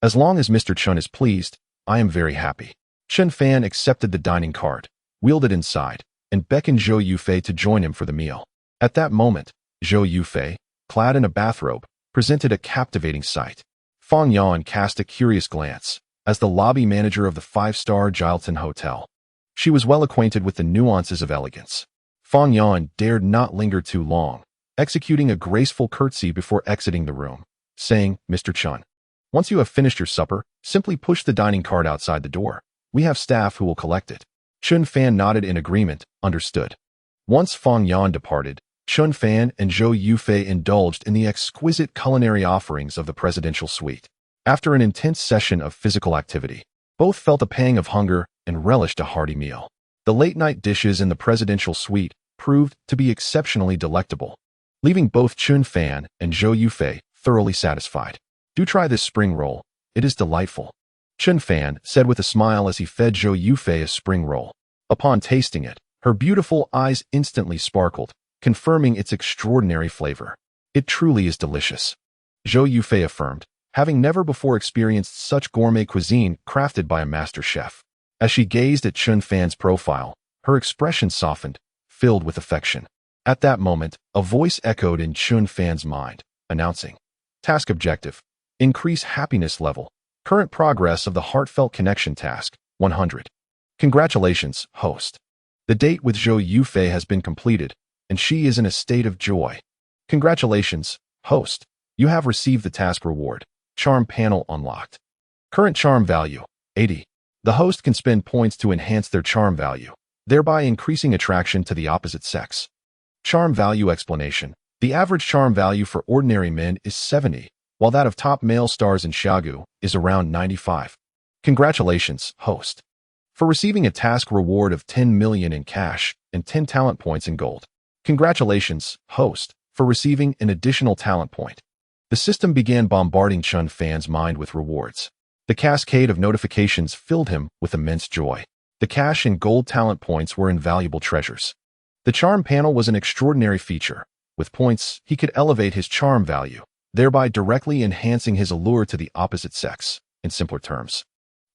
A: As long as Mr. Chun is pleased, I am very happy. Chun Fan accepted the dining cart, wheeled it inside, and beckoned Zhou Yufei to join him for the meal. At that moment, Zhou Yufei, clad in a bathrobe, presented a captivating sight. Fong Yan cast a curious glance, as the lobby manager of the five-star Jilton Hotel. She was well acquainted with the nuances of elegance. Fong Yan dared not linger too long, executing a graceful curtsy before exiting the room, saying, Mr. Chun, once you have finished your supper, simply push the dining cart outside the door. We have staff who will collect it. Chun Fan nodded in agreement, understood. Once Fong Yan departed, Chun Fan and Zhou Yufei indulged in the exquisite culinary offerings of the presidential suite. After an intense session of physical activity, both felt a pang of hunger and relished a hearty meal. The late-night dishes in the presidential suite proved to be exceptionally delectable, leaving both Chun Fan and Zhou Yufei thoroughly satisfied. Do try this spring roll. It is delightful. Chun Fan said with a smile as he fed Zhou Yufei a spring roll. Upon tasting it, her beautiful eyes instantly sparkled, confirming its extraordinary flavor. It truly is delicious. Zhou Yufei affirmed, having never before experienced such gourmet cuisine crafted by a master chef. As she gazed at Chun Fan's profile, her expression softened, filled with affection. At that moment, a voice echoed in Chun Fan's mind, announcing, Task objective. Increase happiness level. Current progress of the Heartfelt Connection task, 100. Congratulations, host. The date with Zhou Yufei has been completed, and she is in a state of joy. Congratulations, host. You have received the task reward. Charm panel unlocked. Current charm value, 80. The host can spend points to enhance their charm value, thereby increasing attraction to the opposite sex. Charm value explanation. The average charm value for ordinary men is 70, while that of top male stars in Xiaogu is around 95. Congratulations, host, for receiving a task reward of 10 million in cash and 10 talent points in gold. Congratulations, host, for receiving an additional talent point. The system began bombarding Chun Fan's mind with rewards. The cascade of notifications filled him with immense joy. The cash and gold talent points were invaluable treasures. The charm panel was an extraordinary feature. With points, he could elevate his charm value, thereby directly enhancing his allure to the opposite sex. In simpler terms,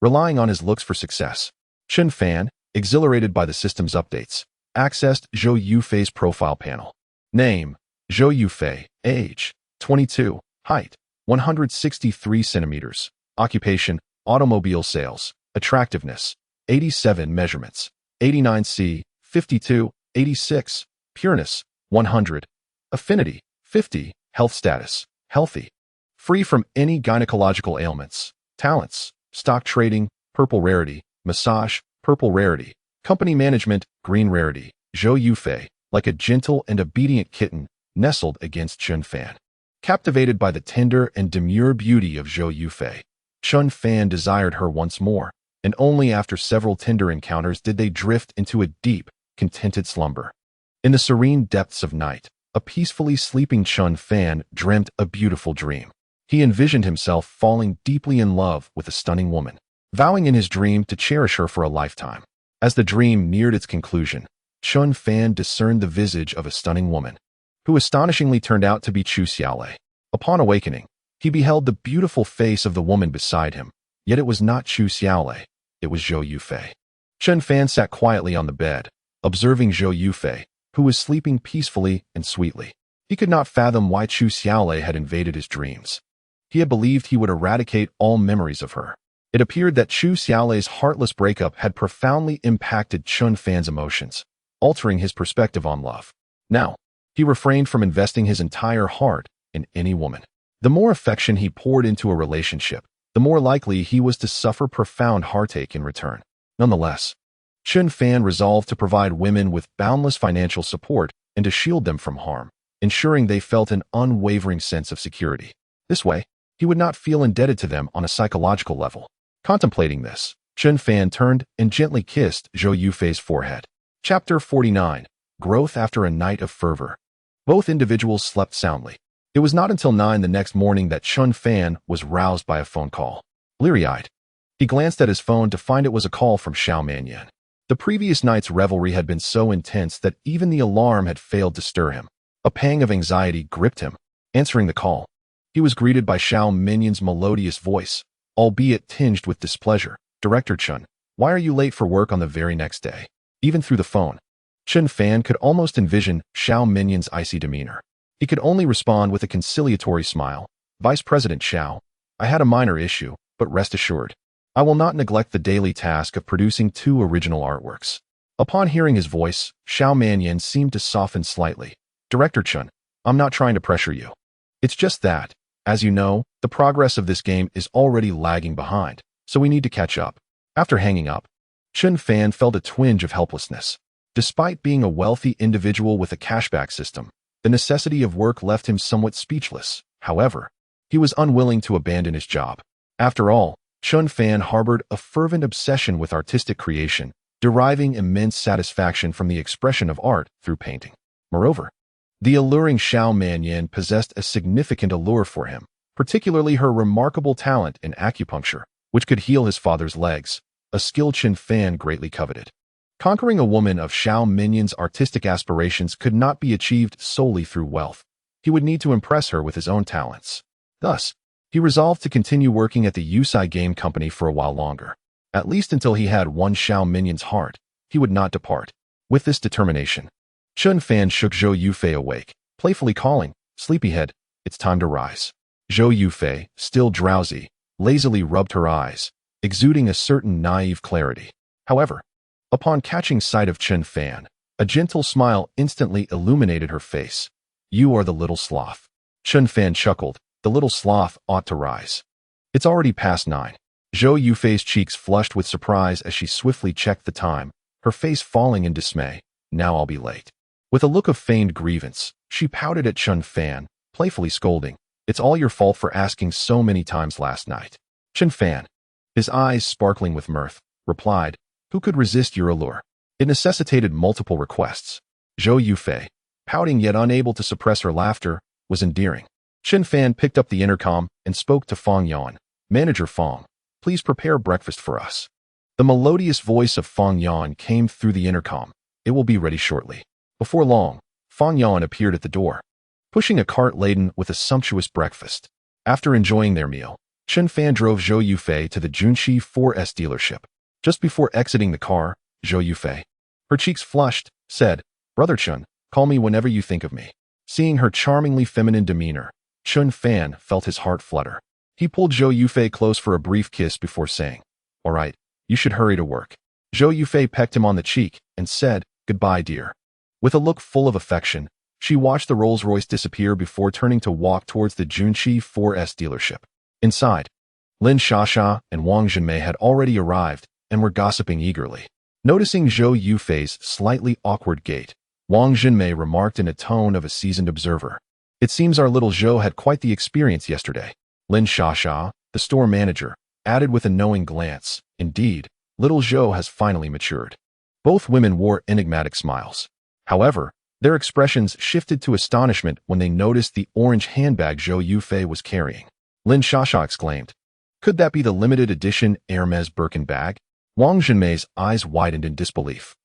A: relying on his looks for success. Chun Fan, exhilarated by the system's updates, accessed Zhou Yufei's profile panel. Name, Zhou Yufei. Age, 22. Height, 163 centimeters. Occupation, automobile sales. Attractiveness, 87. Measurements, 89 c, 52, 86. Pureness, 100. Affinity, 50. Health status, healthy. Free from any gynecological ailments. Talents, stock trading, purple rarity. Massage, purple rarity. Company management, green rarity. Zhou Yufei, like a gentle and obedient kitten, nestled against Chun Fan. Captivated by the tender and demure beauty of Zhou Yufei, Chun Fan desired her once more, and only after several tender encounters did they drift into a deep, contented slumber. In the serene depths of night, a peacefully sleeping Chun Fan dreamt a beautiful dream. He envisioned himself falling deeply in love with a stunning woman, vowing in his dream to cherish her for a lifetime. As the dream neared its conclusion, Chun Fan discerned the visage of a stunning woman, who astonishingly turned out to be Chu Xiaolei. Upon awakening, he beheld the beautiful face of the woman beside him, yet it was not Chu Xiaolei, it was Zhou Yufei. Chun Fan sat quietly on the bed, observing Zhou Yufei, who was sleeping peacefully and sweetly. He could not fathom why Chu Xiaolei had invaded his dreams. He had believed he would eradicate all memories of her. It appeared that Chu Xiaolei's heartless breakup had profoundly impacted Chun Fan's emotions, altering his perspective on love. Now, he refrained from investing his entire heart in any woman. The more affection he poured into a relationship, the more likely he was to suffer profound heartache in return. Nonetheless, Chun Fan resolved to provide women with boundless financial support and to shield them from harm, ensuring they felt an unwavering sense of security. This way, he would not feel indebted to them on a psychological level. Contemplating this, Chun Fan turned and gently kissed Zhou Yufei's forehead. Chapter 49. Growth After a Night of Fervor. Both individuals slept soundly. It was not until 9 the next morning that Chun Fan was roused by a phone call. Bleary-eyed, he glanced at his phone to find it was a call from Xiao Manyan. The previous night's revelry had been so intense that even the alarm had failed to stir him. A pang of anxiety gripped him. Answering the call, he was greeted by Xiao Manyan's melodious voice, albeit tinged with displeasure. "Director Chun, why are you late for work on the very next day?" Even through the phone, Chun Fan could almost envision Xiao Manyan's icy demeanor. He could only respond with a conciliatory smile. "Vice President Xiao, I had a minor issue, but rest assured, I will not neglect the daily task of producing 2 original artworks." Upon hearing his voice, Xiao Manyan seemed to soften slightly. "Director Chun, I'm not trying to pressure you. It's just that, as you know, the progress of this game is already lagging behind, so we need to catch up." After hanging up, Chun Fan felt a twinge of helplessness. Despite being a wealthy individual with a cashback system, the necessity of work left him somewhat speechless. However, he was unwilling to abandon his job. After all, Chun Fan harbored a fervent obsession with artistic creation, deriving immense satisfaction from the expression of art through painting. Moreover, the alluring Xiao Manyan possessed a significant allure for him, particularly her remarkable talent in acupuncture, which could heal his father's legs, a skill Chun Fan greatly coveted. Conquering a woman of Xiao Manyan's artistic aspirations could not be achieved solely through wealth. He would need to impress her with his own talents. Thus, he resolved to continue working at the Yusai Game Company for a while longer. At least until he had won Xiao Manyan's heart, he would not depart. With this determination, Chun Fan shook Zhou Yufei awake, playfully calling, "Sleepyhead, it's time to rise." Zhou Yufei, still drowsy, lazily rubbed her eyes, exuding a certain naive clarity. However, upon catching sight of Chun Fan, a gentle smile instantly illuminated her face. "You are the little sloth." Chun Fan chuckled. "The little sloth ought to rise." "It's already past 9. Zhou Yufei's cheeks flushed with surprise as she swiftly checked the time, her face falling in dismay. "Now I'll be late." With a look of feigned grievance, she pouted at Chun Fan, playfully scolding, "It's all your fault for asking so many times last night." Chun Fan, his eyes sparkling with mirth, replied, "Who could resist your allure?" It necessitated multiple requests. Zhou Yufei, pouting yet unable to suppress her laughter, was endearing. Chun Fan picked up the intercom and spoke to Fong Yan. "Manager Fong, please prepare breakfast for us." The melodious voice of Fong Yan came through the intercom. "It will be ready shortly." Before long, Fong Yan appeared at the door, pushing a cart laden with a sumptuous breakfast. After enjoying their meal, Chun Fan drove Zhou Yufei to the Junshi 4S dealership. Just before exiting the car, Zhou Yufei, her cheeks flushed, said, "Brother Chun, call me whenever you think of me." Seeing her charmingly feminine demeanor, Chun Fan felt his heart flutter. He pulled Zhou Yufei close for a brief kiss before saying, "All right, you should hurry to work." Zhou Yufei pecked him on the cheek and said, "Goodbye, dear." With a look full of affection, she watched the Rolls-Royce disappear before turning to walk towards the Junshi 4S dealership. Inside, Lin Shasha and Wang Jinmei had already arrived and were gossiping eagerly. Noticing Zhou Yufei's slightly awkward gait, Wang Junmei remarked in a tone of a seasoned observer. It seems our little Zhou had quite the experience yesterday. Lin Shasha, the store manager, added with a knowing glance. Indeed, little Zhou has finally matured. Both women wore enigmatic smiles. However, their expressions shifted to astonishment when they noticed the orange handbag Zhou Yufei was carrying. Lin Shasha exclaimed, "Could that be the limited edition Hermes Birkin bag?" Wang Junmei's eyes widened in disbelief.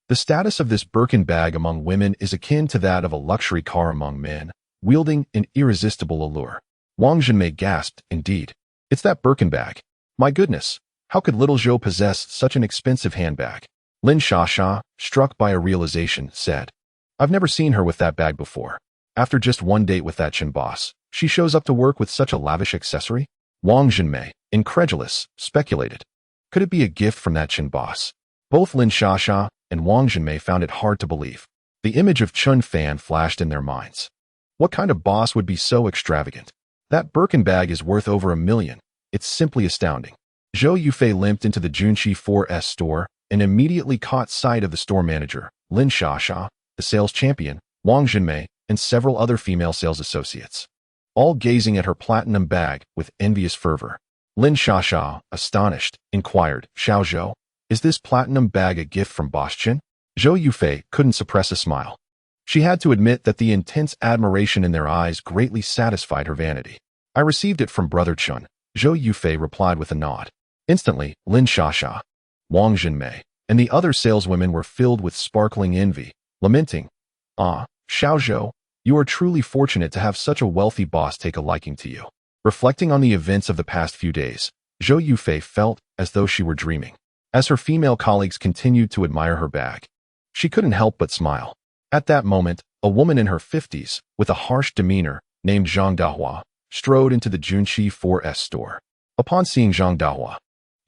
A: The status of this Birkin bag among women is akin to that of a luxury car among men, wielding an irresistible allure. Wang Junmei gasped, "Indeed, it's that Birkin bag. My goodness, how could little Zhou possess such an expensive handbag?" Lin Shasha, struck by a realization, said, "I've never seen her with that bag before. After just one date with that Chin boss, she shows up to work with such a lavish accessory?" Wang Junmei, incredulous, speculated, "Could it be a gift from that Chin boss?" Both Lin Shasha and Wang Junmei found it hard to believe. The image of Chun Fan flashed in their minds. What kind of boss would be so extravagant? That Birkin bag is worth over $1 million. It's simply astounding. Zhou Yufei limped into the Junshi 4S store and immediately caught sight of the store manager, Lin Shasha, the sales champion, Wang Junmei, and several other female sales associates, all gazing at her platinum bag with envious fervor. Lin Shasha, astonished, inquired, "Xiao Zhou, is this platinum bag a gift from Boss Chen?" Zhou Yufei couldn't suppress a smile. She had to admit that the intense admiration in their eyes greatly satisfied her vanity. "I received it from Brother Chun," Zhou Yufei replied with a nod. Instantly, Lin Shasha, Wang Junmei, and the other saleswomen were filled with sparkling envy, lamenting, "Ah, Xiao Zhou, you are truly fortunate to have such a wealthy boss take a liking to you." Reflecting on the events of the past few days, Zhou Yufei felt as though she were dreaming. As her female colleagues continued to admire her bag, she couldn't help but smile. At that moment, a woman in her 50s, with a harsh demeanor, named Zhang Dahua, strode into the Junshi 4S store. Upon seeing Zhang Dahua,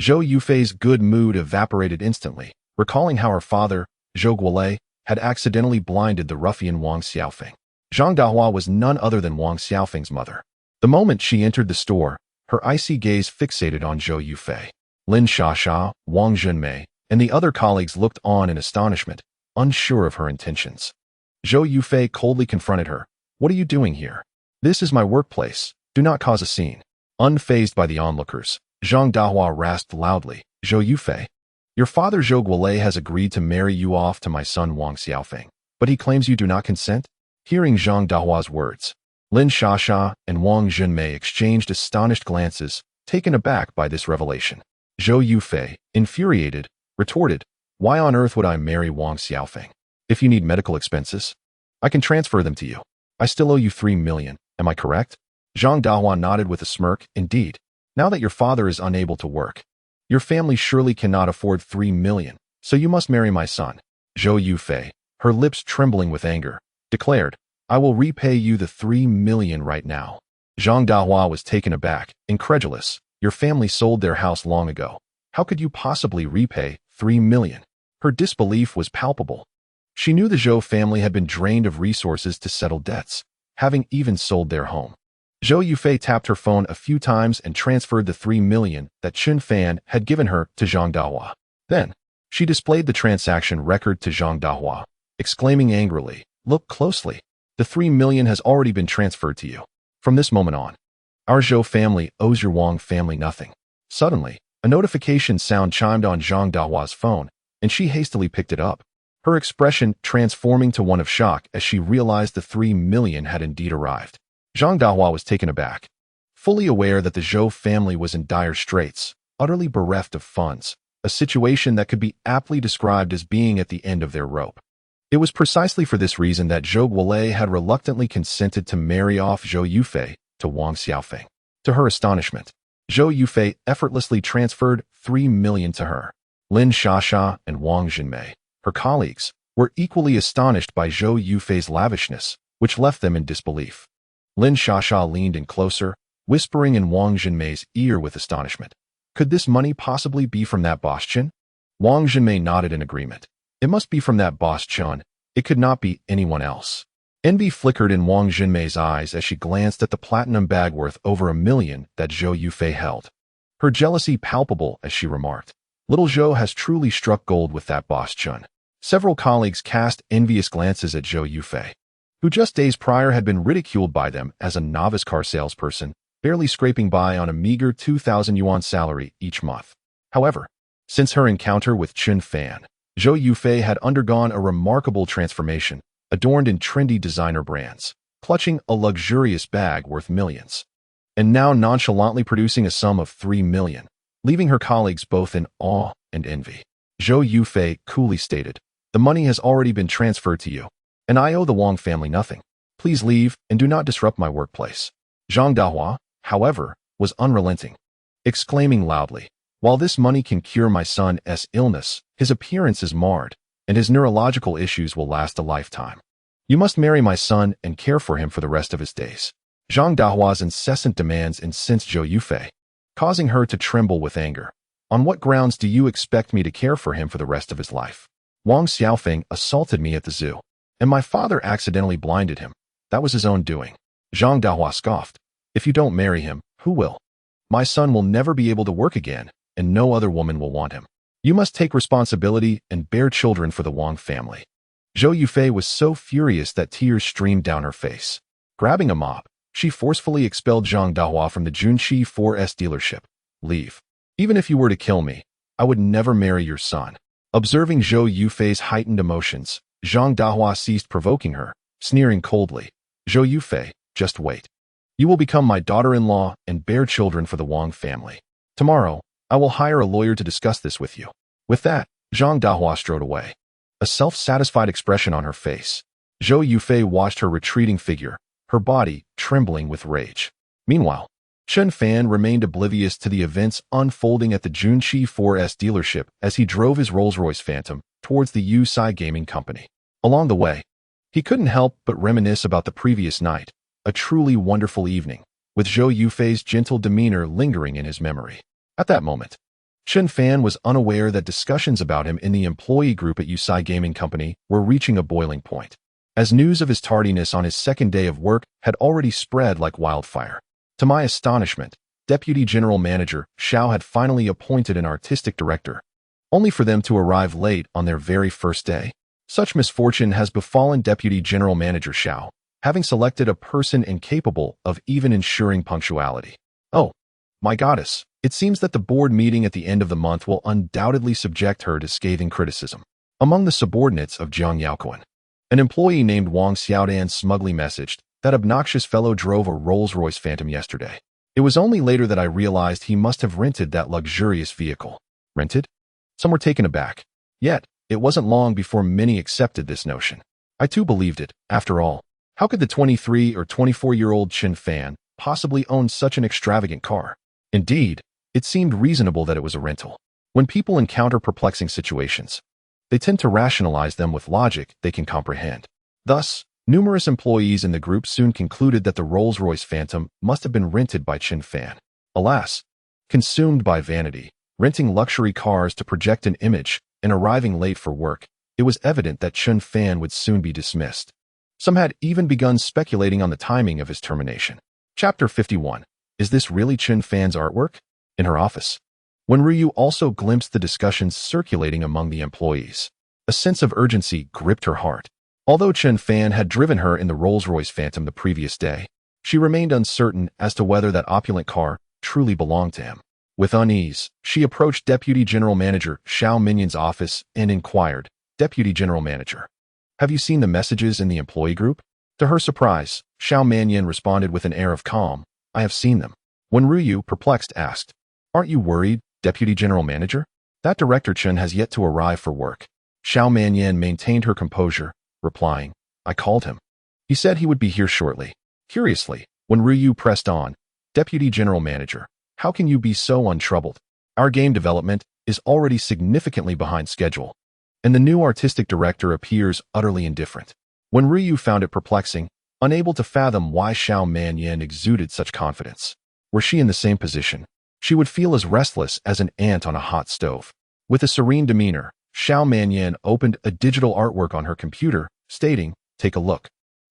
A: Zhou Yufei's good mood evaporated instantly, recalling how her father, Zhou Guolei, had accidentally blinded the ruffian Wang Xiaofeng. Zhang Dahua was none other than Wang Xiaofeng's mother. The moment she entered the store, her icy gaze fixated on Zhou Yufei. Lin Shasha, Wang Junmei, and the other colleagues looked on in astonishment, unsure of her intentions. Zhou Yufei coldly confronted her. "What are you doing here? This is my workplace. Do not cause a scene." Unfazed by the onlookers, Zhang Dahua rasped loudly, "Zhou Yufei, your father Zhou Guolei has agreed to marry you off to my son Wang Xiaofeng, but he claims you do not consent?" Hearing Zhang Dahua's words, Lin Shasha and Wang Junmei exchanged astonished glances, taken aback by this revelation. Zhou Yufei, infuriated, retorted, "Why on earth would I marry Wang Xiaofeng? If you need medical expenses, I can transfer them to you. I still owe you $3 million, am I correct?" Zhang Dahua nodded with a smirk. "Indeed. Now that your father is unable to work, your family surely cannot afford $3 million, so you must marry my son." Zhou Yufei, her lips trembling with anger, declared, "I will repay you the $3 million right now." Zhang Dahua was taken aback, incredulous. "Your family sold their house long ago. How could you possibly repay $3 million? Her disbelief was palpable. She knew the Zhou family had been drained of resources to settle debts, having even sold their home. Zhou Yufei tapped her phone a few times and transferred the $3 million that Chun Fan had given her to Zhang Dahua. Then, she displayed the transaction record to Zhang Dahua, exclaiming angrily, "Look closely. The $3 million has already been transferred to you. From this moment on, our Zhou family owes your Wang family nothing." Suddenly, a notification sound chimed on Zhang Dahua's phone, and she hastily picked it up, her expression transforming to one of shock as she realized the $3 million had indeed arrived. Zhang Dahua was taken aback, fully aware that the Zhou family was in dire straits, utterly bereft of funds, a situation that could be aptly described as being at the end of their rope. It was precisely for this reason that Zhou Guolei had reluctantly consented to marry off Zhou Yufei to Wang Xiaofeng. To her astonishment, Zhou Yufei effortlessly transferred $3 million to her. Lin Shasha and Wang Junmei, her colleagues, were equally astonished by Zhou Yufei's lavishness, which left them in disbelief. Lin Shasha leaned in closer, whispering in Wang Junmei's ear with astonishment. "Could this money possibly be from that Boss Chen?" Wang Junmei nodded in agreement. "It must be from that Boss Chen. It could not be anyone else." Envy flickered in Wang Junmei's eyes as she glanced at the platinum bag worth over $1 million that Zhou Yufei held. Her jealousy palpable as she remarked, Little Zhou has truly struck gold with that boss Chun. Several colleagues cast envious glances at Zhou Yufei, who just days prior had been ridiculed by them as a novice car salesperson, barely scraping by on a meager 2,000 yuan salary each month. However, since her encounter with Chun Fan, Zhou Yufei had undergone a remarkable transformation, adorned in trendy designer brands, clutching a luxurious bag worth millions, and now nonchalantly producing a sum of 3 million, leaving her colleagues both in awe and envy. Zhou Yufei coolly stated, "The money has already been transferred to you, and I owe the Wang family nothing. Please leave and do not disrupt my workplace." Zhang Dahua, however, was unrelenting, exclaiming loudly, "While this money can cure my son's illness, his appearance is marred, and his neurological issues will last a lifetime. You must marry my son and care for him for the rest of his days." Zhang Dahua's incessant demands incensed Zhou Yufei, causing her to tremble with anger. "On what grounds do you expect me to care for him for the rest of his life? Wang Xiaofeng assaulted me at the zoo, and my father accidentally blinded him. That was his own doing." Zhang Dahua scoffed, "If you don't marry him, who will? My son will never be able to work again, and no other woman will want him. You must take responsibility and bear children for the Wang family." Zhou Yufei was so furious that tears streamed down her face. Grabbing a mop, she forcefully expelled Zhang Dahua from the Junqi 4S dealership. "Leave. Even if you were to kill me, I would never marry your son." Observing Zhou Yufei's heightened emotions, Zhang Dahua ceased provoking her, sneering coldly, "Zhou Yufei, just wait. You will become my daughter-in-law and bear children for the Wang family. Tomorrow, I will hire a lawyer to discuss this with you." With that, Zhang Dahua strode away, a self-satisfied expression on her face. Zhou Yufei watched her retreating figure, her body trembling with rage. Meanwhile, Chun Fan remained oblivious to the events unfolding at the Junqi 4S dealership as he drove his Rolls-Royce Phantom towards the Yusai Gaming Company. Along the way, he couldn't help but reminisce about the previous night, a truly wonderful evening, with Zhou Yufei's gentle demeanor lingering in his memory. At that moment, Chun Fan was unaware that discussions about him in the employee group at Yusai Gaming Company were reaching a boiling point, as news of his tardiness on his second day of work had already spread like wildfire. To my astonishment, Deputy General Manager Xiao had finally appointed an artistic director, only for them to arrive late on their very first day. Such misfortune has befallen Deputy General Manager Xiao, having selected a person incapable of even ensuring punctuality. Oh, my goddess, it seems that the board meeting at the end of the month will undoubtedly subject her to scathing criticism. Among the subordinates of Jiang Yaoquan, an employee named Wang Xiaodan smugly messaged, "That obnoxious fellow drove a Rolls-Royce Phantom yesterday. It was only later that I realized he must have rented that luxurious vehicle." Rented? Some were taken aback. Yet, it wasn't long before many accepted this notion. I too believed it. After all, how could the 23 or 24-year-old Chun Fan possibly own such an extravagant car? Indeed, it seemed reasonable that it was a rental. When people encounter perplexing situations, they tend to rationalize them with logic they can comprehend. Thus, numerous employees in the group soon concluded that the Rolls-Royce Phantom must have been rented by Chun Fan. Alas, consumed by vanity, renting luxury cars to project an image, and arriving late for work, it was evident that Chun Fan would soon be dismissed. Some had even begun speculating on the timing of his termination. Chapter 51. Is this really Chun Fan's artwork? In her office, when Ryu also glimpsed the discussions circulating among the employees, a sense of urgency gripped her heart. Although Chun Fan had driven her in the Rolls-Royce Phantom the previous day, she remained uncertain as to whether that opulent car truly belonged to him. With unease, she approached Deputy General Manager Xiao Minyan's office and inquired, "Deputy General Manager, have you seen the messages in the employee group?" To her surprise, Xiao Minyan responded with an air of calm, "I have seen them." When Ryu, perplexed, asked, "Aren't you worried, Deputy General Manager? That Director Chun has yet to arrive for work." Xiao Minyan maintained her composure, replying, "I called him. He said he would be here shortly." Curiously, when Ryu pressed on, "Deputy General Manager, how can you be so untroubled? Our game development is already significantly behind schedule, and the new artistic director appears utterly indifferent." When Ryu found it perplexing, unable to fathom why Xiao Minyan exuded such confidence. Were she in the same position, she would feel as restless as an ant on a hot stove. With a serene demeanor, Xiao Minyan opened a digital artwork on her computer, stating, "Take a look.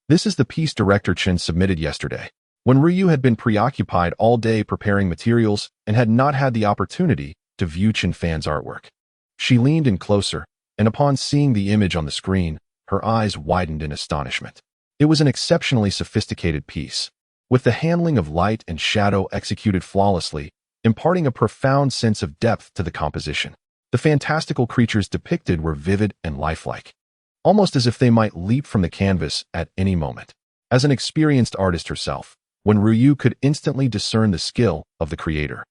A: This is the piece Director Chen submitted yesterday." When Ryu had been preoccupied all day preparing materials and had not had the opportunity to view Chen Fan's artwork. She leaned in closer, and upon seeing the image on the screen, her eyes widened in astonishment. It was an exceptionally sophisticated piece, with the handling of light and shadow executed flawlessly, imparting a profound sense of depth to the composition. The fantastical creatures depicted were vivid and lifelike, almost as if they might leap from the canvas at any moment. As an experienced artist herself, Wenru could instantly discern the skill of the creator.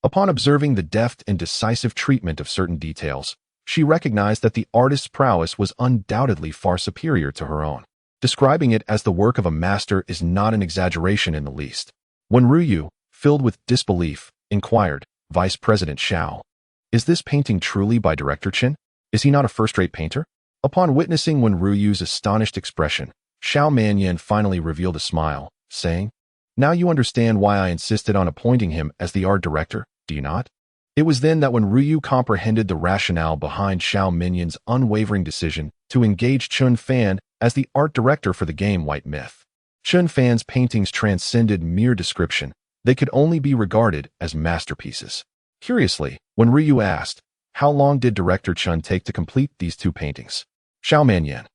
A: Upon observing the deft and decisive treatment of certain details, she recognized that the artist's prowess was undoubtedly far superior to her own. Describing it as the work of a master is not an exaggeration in the least. Wenru, filled with disbelief, inquired, Vice President Xiao, "Is this painting truly by Director Chen? Is he not a first-rate painter?" Upon witnessing Wenru's astonished expression, Xiao Manyan finally revealed a smile, saying, "Now you understand why I insisted on appointing him as the art director, do you not?" It was then that Wenru comprehended the rationale behind Xiao Minyan's unwavering decision to engage Chen Fan as the art director for the game White Myth. Chen Fan's paintings transcended mere description. They could only be regarded as masterpieces. Curiously, Wenru asked, "How long did Director Chen take to complete these two paintings?" Xiao Manyan,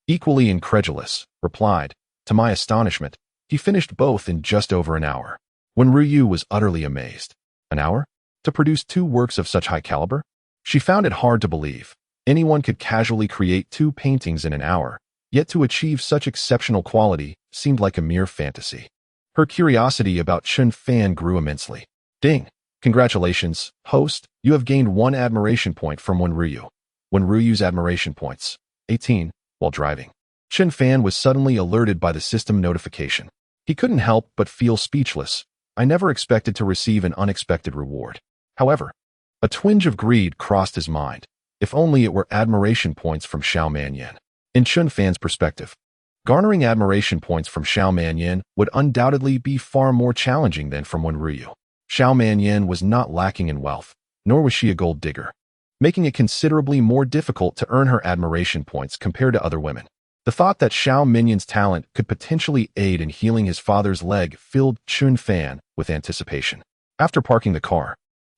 A: equally incredulous, replied, "To my astonishment, he finished both in just over an hour." Wenru was utterly amazed. An hour? To produce two works of such high caliber? She found it hard to believe. Anyone could casually create two paintings in an hour, yet to achieve such exceptional quality seemed like a mere fantasy. Her curiosity about Chen Fan grew immensely. Ding! Congratulations, host, you have gained 1 admiration point from Wenru. Wenru's admiration points. 18, while driving. Chen Fan was suddenly alerted by the system notification. He couldn't help but feel speechless. I never expected to receive an unexpected reward. However, a twinge of greed crossed his mind. If only it were admiration points from Xiao Manyan. In Chen Fan's perspective, garnering admiration points from Xiao Manyan would undoubtedly be far more challenging than from Wenru. Xiao Manyan was not lacking in wealth, nor was she a gold digger, making it considerably more difficult to earn her admiration points compared to other women. The thought that Xiao Minyan's talent could potentially aid in healing his father's leg filled Chen Fan with anticipation. After parking the car,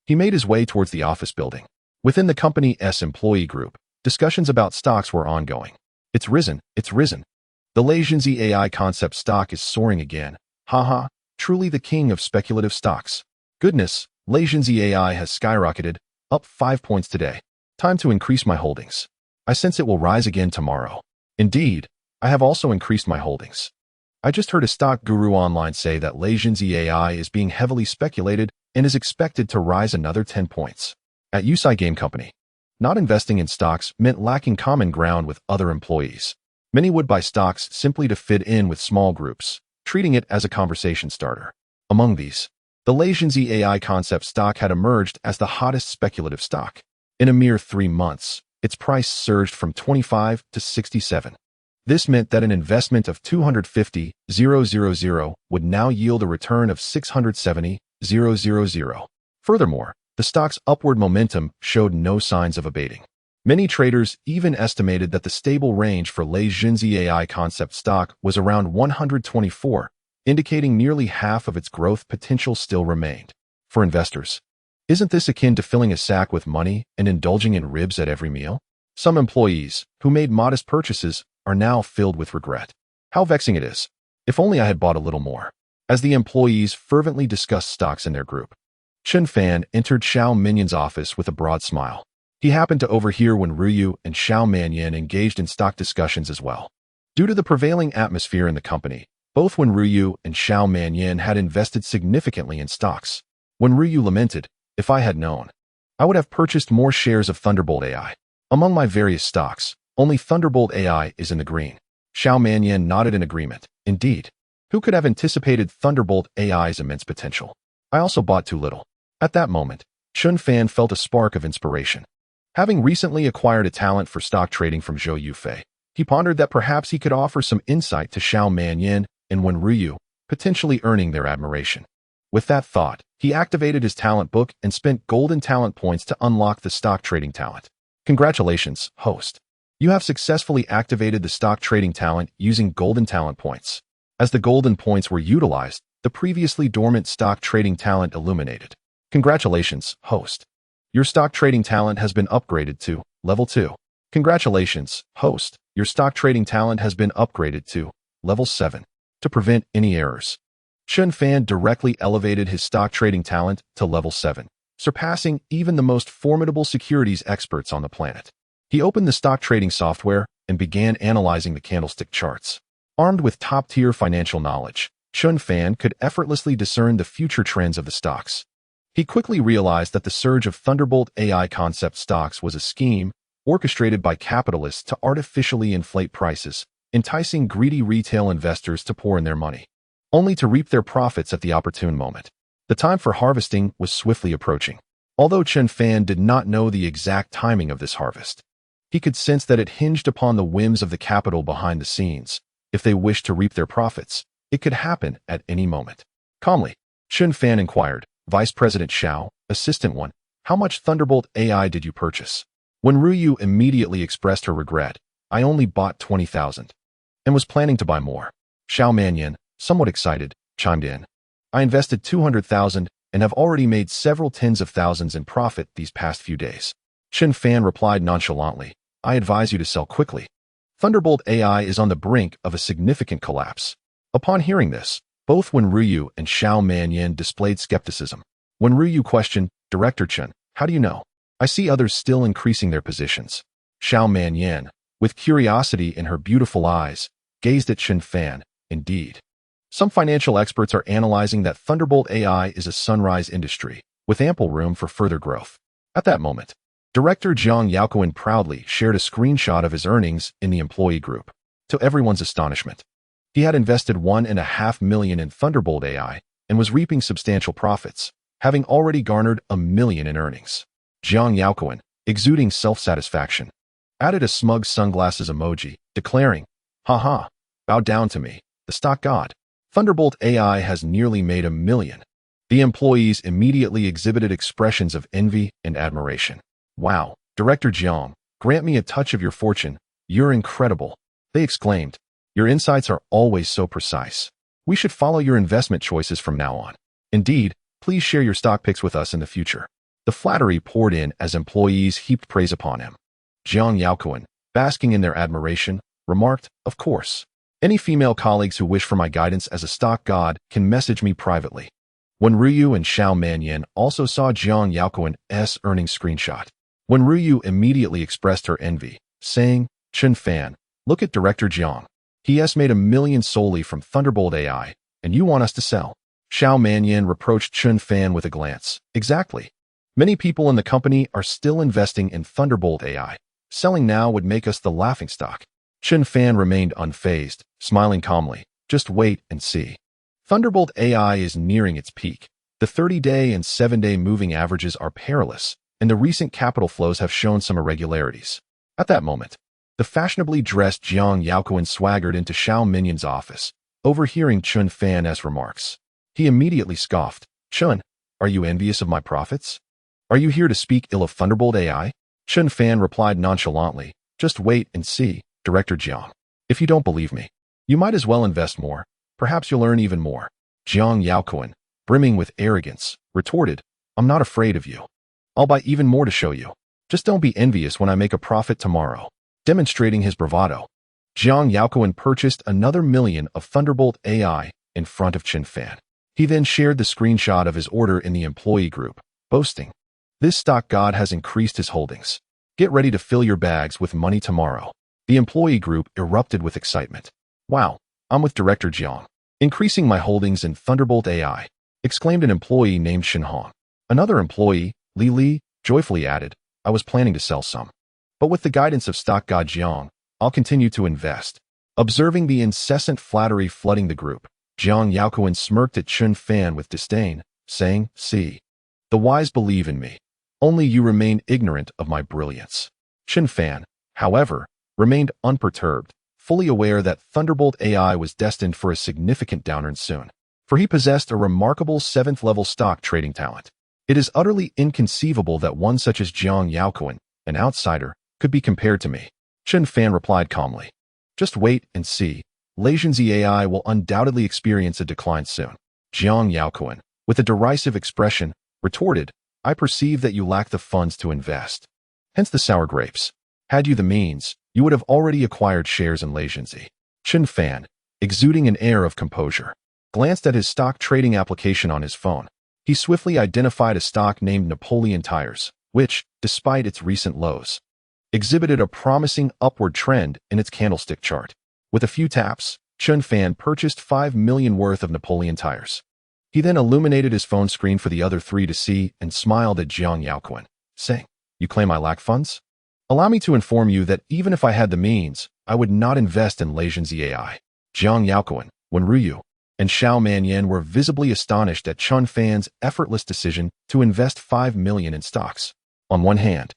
A: he made his way towards the office building. Within the company's employee group, discussions about stocks were ongoing. It's risen. The Leizhenzi AI concept stock is soaring again. Haha, truly the king of speculative stocks. Goodness, Leizhenzi AI has skyrocketed, up 5 points today. Time to increase my holdings. I sense it will rise again tomorrow. Indeed, I have also increased my holdings. I just heard a stock guru online say that Leizhenzi AI is being heavily speculated and is expected to rise another 10 points. At Yusai Game Company, not investing in stocks meant lacking common ground with other employees. Many would buy stocks simply to fit in with small groups, treating it as a conversation starter. Among these, the Leizhenzi AI concept stock had emerged as the hottest speculative stock. In a mere 3 months, its price surged from 25 to 67. This meant that an investment of 250,000 would now yield a return of 670,000. Furthermore, the stock's upward momentum showed no signs of abating. Many traders even estimated that the stable range for Leizhenzi AI concept stock was around 124, indicating nearly half of its growth potential still remained. For investors, isn't this akin to filling a sack with money and indulging in ribs at every meal? Some employees, who made modest purchases, are now filled with regret. How vexing it is. If only I had bought a little more. As the employees fervently discussed stocks in their group, Chen Fan entered Xiao Minyan's office with a broad smile. He happened to overhear when Wenru and Xiao Manyan engaged in stock discussions as well. Due to the prevailing atmosphere in the company, both Wenru and Xiao Manyan had invested significantly in stocks. Wenru lamented, "If I had known, I would have purchased more shares of Thunderbolt AI. Among my various stocks, only Thunderbolt AI is in the green." Xiao Manyan nodded in agreement. Indeed, who could have anticipated Thunderbolt AI's immense potential? I also bought too little. At that moment, Chen Fan felt a spark of inspiration. Having recently acquired a talent for stock trading from Zhou Yufei, he pondered that perhaps he could offer some insight to Xiao Manyan and Wenru, potentially earning their admiration. With that thought, he activated his talent book and spent golden talent points to unlock the stock trading talent. Congratulations, host. You have successfully activated the stock trading talent using golden talent points. As the golden points were utilized, the previously dormant stock trading talent illuminated. Congratulations, host. Your stock trading talent has been upgraded to Level 2. Congratulations, host. Your stock trading talent has been upgraded to Level 7. To prevent any errors, Chun Fan directly elevated his stock trading talent to Level 7, surpassing even the most formidable securities experts on the planet. He opened the stock trading software and began analyzing the candlestick charts. Armed with top-tier financial knowledge, Chun Fan could effortlessly discern the future trends of the stocks. He quickly realized that the surge of Thunderbolt AI concept stocks was a scheme orchestrated by capitalists to artificially inflate prices, enticing greedy retail investors to pour in their money, only to reap their profits at the opportune moment. The time for harvesting was swiftly approaching. Although Chun Fan did not know the exact timing of this harvest, he could sense that it hinged upon the whims of the capital behind the scenes. If they wished to reap their profits, it could happen at any moment. Calmly, Chun Fan inquired, Vice President Xiao, Assistant 1, how much Thunderbolt AI did you purchase? When Ruyu immediately expressed her regret, I only bought 20,000 and was planning to buy more. Xiao Manyan, somewhat excited, chimed in. I invested 200,000 and have already made several tens of thousands in profit these past few days. Chun Fan replied nonchalantly, I advise you to sell quickly. Thunderbolt AI is on the brink of a significant collapse. Upon hearing this, both Wen Ruyu and Xiao Manyan displayed skepticism. When Ruyu questioned, Director Chun, how do you know? I see others still increasing their positions. Xiao Manyan, with curiosity in her beautiful eyes, gazed at Chun Fan. Indeed, some financial experts are analyzing that Thunderbolt AI is a sunrise industry, with ample room for further growth. At that moment, Director Jiang Yaoquan proudly shared a screenshot of his earnings in the employee group. To everyone's astonishment, he had invested $1.5 million in Thunderbolt AI and was reaping substantial profits, having already garnered $1 million in earnings. Jiang Yaoquan, exuding self-satisfaction, added a smug sunglasses emoji, declaring, haha, bow down to me, the stock god. Thunderbolt AI has nearly made $1 million. The employees immediately exhibited expressions of envy and admiration. Wow, Director Jiang, grant me a touch of your fortune. You're incredible, they exclaimed. Your insights are always so precise. We should follow your investment choices from now on. Indeed, please share your stock picks with us in the future. The flattery poured in as employees heaped praise upon him. Jiang Yaoquan, basking in their admiration, remarked, of course. Any female colleagues who wish for my guidance as a stock god can message me privately. When Ruyu and Xiao Manyan also saw Jiang Yaoquan's earnings screenshot, when Ruyu immediately expressed her envy, saying, Chun Fan, look at Director Jiang. He has made $1 million solely from Thunderbolt AI, and you want us to sell. Xiao Manyan reproached Chun Fan with a glance. Exactly. Many people in the company are still investing in Thunderbolt AI. Selling now would make us the laughingstock. Chun Fan remained unfazed, smiling calmly. Just wait and see. Thunderbolt AI is nearing its peak. The 30-day and 7-day moving averages are perilous, and the recent capital flows have shown some irregularities. At that moment, the fashionably dressed Jiang Yaoquan swaggered into Xiao Minyan's office, overhearing Chun Fan's remarks. He immediately scoffed. Chun, are you envious of my profits? Are you here to speak ill of Thunderbolt AI? Chun Fan replied nonchalantly, just wait and see, Director Jiang. If you don't believe me, you might as well invest more. Perhaps you'll earn even more. Jiang Yaoquan, brimming with arrogance, retorted, I'm not afraid of you. I'll buy even more to show you. Just don't be envious when I make a profit tomorrow. Demonstrating his bravado, Jiang Yaoquan purchased another $1 million of Thunderbolt AI in front of Chun Fan. He then shared the screenshot of his order in the employee group, boasting, this stock god has increased his holdings. Get ready to fill your bags with money tomorrow. The employee group erupted with excitement. Wow, I'm with Director Jiang. Increasing my holdings in Thunderbolt AI, exclaimed an employee named Shin Hong. Another employee, Li Li, joyfully added, I was planning to sell some. But with the guidance of stock god Jiang, I'll continue to invest. Observing the incessant flattery flooding the group, Jiang Yaoquan smirked at Chun Fan with disdain, saying, see, the wise believe in me. Only you remain ignorant of my brilliance. Chun Fan, however, remained unperturbed, fully aware that Thunderbolt AI was destined for a significant downturn soon, for he possessed a remarkable 7th-level stock trading talent. It is utterly inconceivable that one such as Jiang Yaoquan, an outsider, could be compared to me. Chun Fan replied calmly. Just wait and see. Legend's AI will undoubtedly experience a decline soon. Jiang Yaoquan, with a derisive expression, retorted, I perceive that you lack the funds to invest. Hence the sour grapes. Had you the means, you would have already acquired shares in Legendz. Chen Fan, exuding an air of composure, glanced at his stock trading application on his phone. He swiftly identified a stock named Napoleon Tires, which, despite its recent lows, exhibited a promising upward trend in its candlestick chart. With a few taps, Chen Fan purchased 5 million worth of Napoleon Tires. He then illuminated his phone screen for the other three to see and smiled at Jiang Yaoquan, saying, "You claim I lack funds? Allow me to inform you that even if I had the means, I would not invest in Legendz AI." Jiang Yaoquan, Wenruyu, and Xiao Manyan were visibly astonished at Chen Fan's effortless decision to invest 5 million in stocks. On one hand,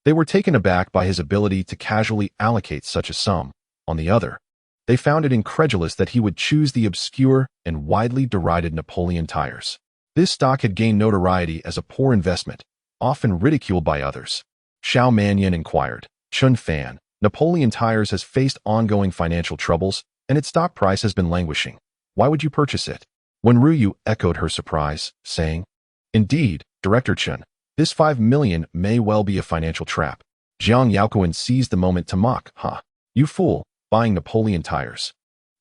A: they were taken aback by his ability to casually allocate such a sum. On the other, they found it incredulous that he would choose the obscure and widely derided Napoleon Tires. This stock had gained notoriety as a poor investment, often ridiculed by others. Xiao Manyan inquired, "Chen Fan, Napoleon Tires has faced ongoing financial troubles, and its stock price has been languishing. Why would you purchase it?" Wenruyu echoed her surprise, saying, "Indeed, Director Chen, this 5 million may well be a financial trap." Jiang Yaoquan seized the moment to mock, "Ha, you fool, buying Napoleon Tires,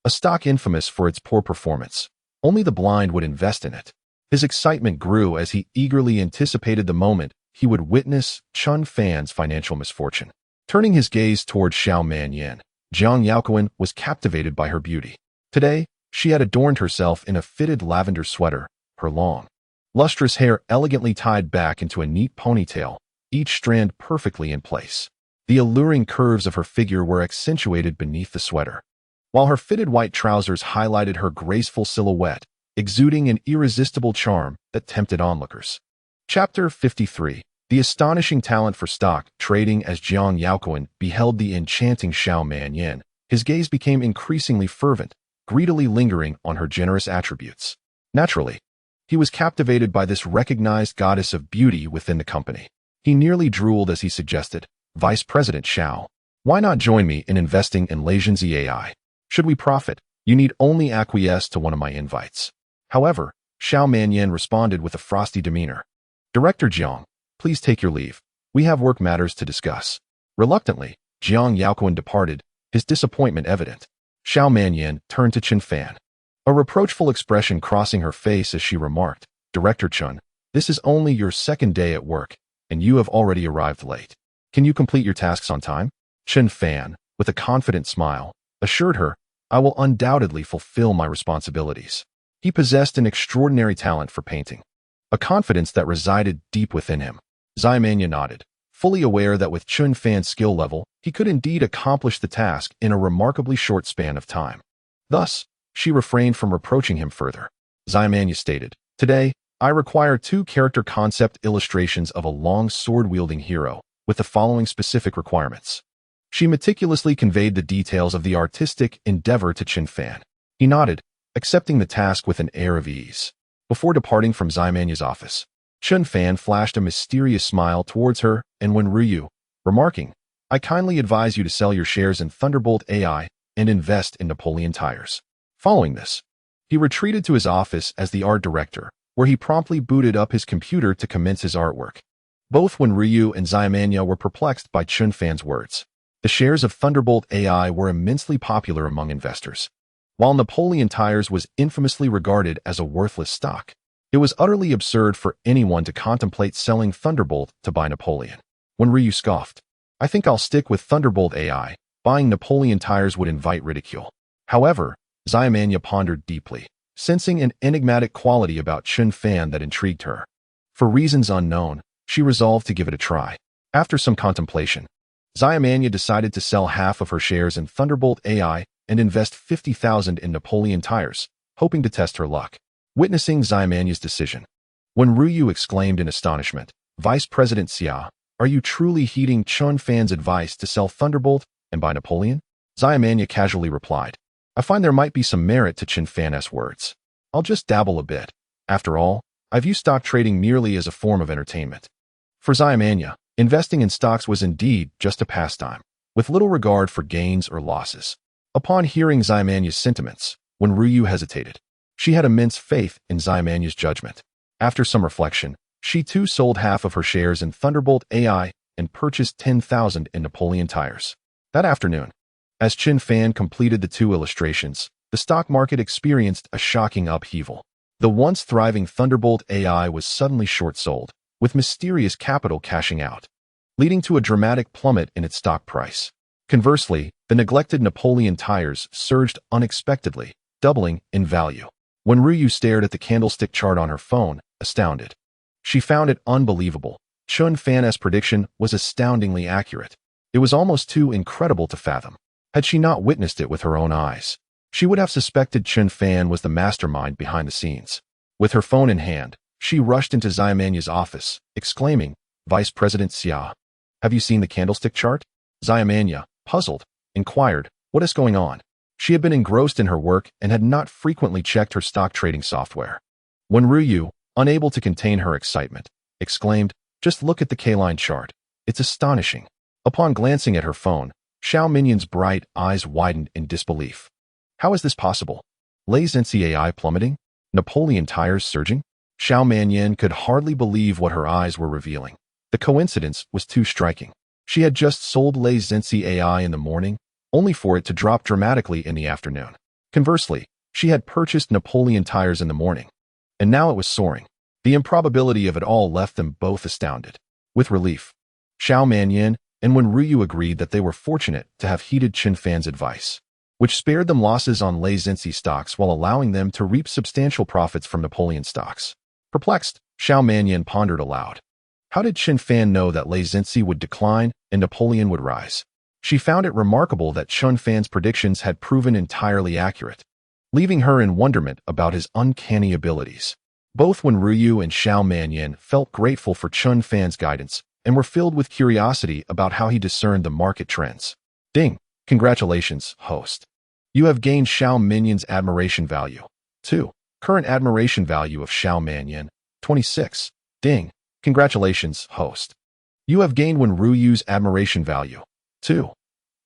A: a stock infamous for its poor performance. Only the blind would invest in it." His excitement grew as he eagerly anticipated the moment he would witness Chen Fan's financial misfortune. Turning his gaze toward Xiao Manyan, Jiang Yaoquan was captivated by her beauty. Today, she had adorned herself in a fitted lavender sweater, her long, lustrous hair elegantly tied back into a neat ponytail, each strand perfectly in place. The alluring curves of her figure were accentuated beneath the sweater, while her fitted white trousers highlighted her graceful silhouette, exuding an irresistible charm that tempted onlookers. Chapter 53. The astonishing talent for stock trading. As Jiang Yaoquan beheld the enchanting Xiao Manyan, his gaze became increasingly fervent, greedily lingering on her generous attributes. Naturally, he was captivated by this recognized goddess of beauty within the company. He nearly drooled as he suggested, "Vice President Xiao, why not join me in investing in Legendz AI? Should we profit, you need only acquiesce to one of my invites." However, Xiao Manyan responded with a frosty demeanor, "Director Jiang, please take your leave. We have work matters to discuss." Reluctantly, Jiang Yaoquan departed, his disappointment evident. Xiao Manyan turned to Chen Fan, a reproachful expression crossing her face as she remarked, "Director Chen, this is only your second day at work, and you have already arrived late. Can you complete your tasks on time?" Chen Fan, with a confident smile, assured her, "I will undoubtedly fulfill my responsibilities." He possessed an extraordinary talent for painting, a confidence that resided deep within him. Zaimanya nodded, fully aware that with Chen Fan's skill level, he could indeed accomplish the task in a remarkably short span of time. Thus, she refrained from reproaching him further. Zaimanya stated, "Today, I require 2 character concept illustrations of a long sword-wielding hero, with the following specific requirements." She meticulously conveyed the details of the artistic endeavor to Chen Fan. He nodded, accepting the task with an air of ease. Before departing from Zaimanya's office, Chen Fan flashed a mysterious smile towards her and Wenruyu, remarking, "I kindly advise you to sell your shares in Thunderbolt AI and invest in Napoleon Tires." Following this, he retreated to his office as the art director, where he promptly booted up his computer to commence his artwork. Both Wenruyu and Zaimanya were perplexed by Chen Fan's words. The shares of Thunderbolt AI were immensely popular among investors, while Napoleon Tires was infamously regarded as a worthless stock. It was utterly absurd for anyone to contemplate selling Thunderbolt to buy Napoleon. Wenruyu scoffed, "I think I'll stick with Thunderbolt AI. Buying Napoleon Tires would invite ridicule." However, Zaimanya pondered deeply, sensing an enigmatic quality about Chen Fan that intrigued her. For reasons unknown, she resolved to give it a try. After some contemplation, Zaimanya decided to sell half of her shares in Thunderbolt AI and invest 50,000 in Napoleon Tires, hoping to test her luck. Witnessing Zaimanya's decision, Wenruyu exclaimed in astonishment, "Vice President Xia, are you truly heeding Chen Fan's advice to sell Thunderbolt and buy Napoleon?" Zaimanya casually replied, "I find there might be some merit to Chen Fan's words. I'll just dabble a bit. After all, I view stock trading merely as a form of entertainment." For Zaimanya, investing in stocks was indeed just a pastime, with little regard for gains or losses. Upon hearing Zaimanya's sentiments, Wenruyu hesitated. She had immense faith in Zaimanya's judgment. After some reflection, She too sold half of her shares in Thunderbolt AI and purchased 10,000 in Napoleon tires. That afternoon, as Chen Fan completed the two illustrations, the stock market experienced a shocking upheaval. The once thriving Thunderbolt AI was suddenly short-sold, with mysterious capital cashing out, leading to a dramatic plummet in its stock price. Conversely, the neglected Napoleon tires surged unexpectedly, doubling in value. When Ryu stared at the candlestick chart on her phone, astounded, she found it unbelievable. Chen Fan's prediction was astoundingly accurate. It was almost too incredible to fathom. Had she not witnessed it with her own eyes, she would have suspected Chen Fan was the mastermind behind the scenes. With her phone in hand, she rushed into Xiaomanya's office, exclaiming, "Vice President Xia, have you seen the candlestick chart?" Xiaomanya, puzzled, inquired, "What is going on?" She had been engrossed in her work and had not frequently checked her stock trading software. When Ryu, unable to contain her excitement, exclaimed, "Just look at the K-line chart. It's astonishing." Upon glancing at her phone, Xiao Minyan's bright eyes widened in disbelief. How is this possible? Lei's NCAI plummeting? Napoleon tires surging? Xiao Minyan could hardly believe what her eyes were revealing. The coincidence was too striking. She had just sold Lei's NCAI in the morning, only for it to drop dramatically in the afternoon. Conversely, she had purchased Napoleon tires in the morning, and now it was soaring. The improbability of it all left them both astounded. With relief, Xiao Minyan and when Ryu agreed that they were fortunate to have heeded Chen Fan's advice, which spared them losses on Lei Zinci stocks while allowing them to reap substantial profits from Napoleon stocks. Perplexed, Xiao Minyan pondered aloud. How did Chen Fan know that Lei Zinci would decline and Napoleon would rise? She found it remarkable that Chen Fan's predictions had proven entirely accurate, leaving her in wonderment about his uncanny abilities. Both when Ryu and Xiao Minyan felt grateful for Chen Fan's guidance and were filled with curiosity about how he discerned the market trends. Ding! Congratulations, host. You have gained Xiao Minyan's admiration value. 2. Current admiration value of Xiao Minyan, 26. Ding! Congratulations, host. You have gained Wen Ryu's admiration value. 2.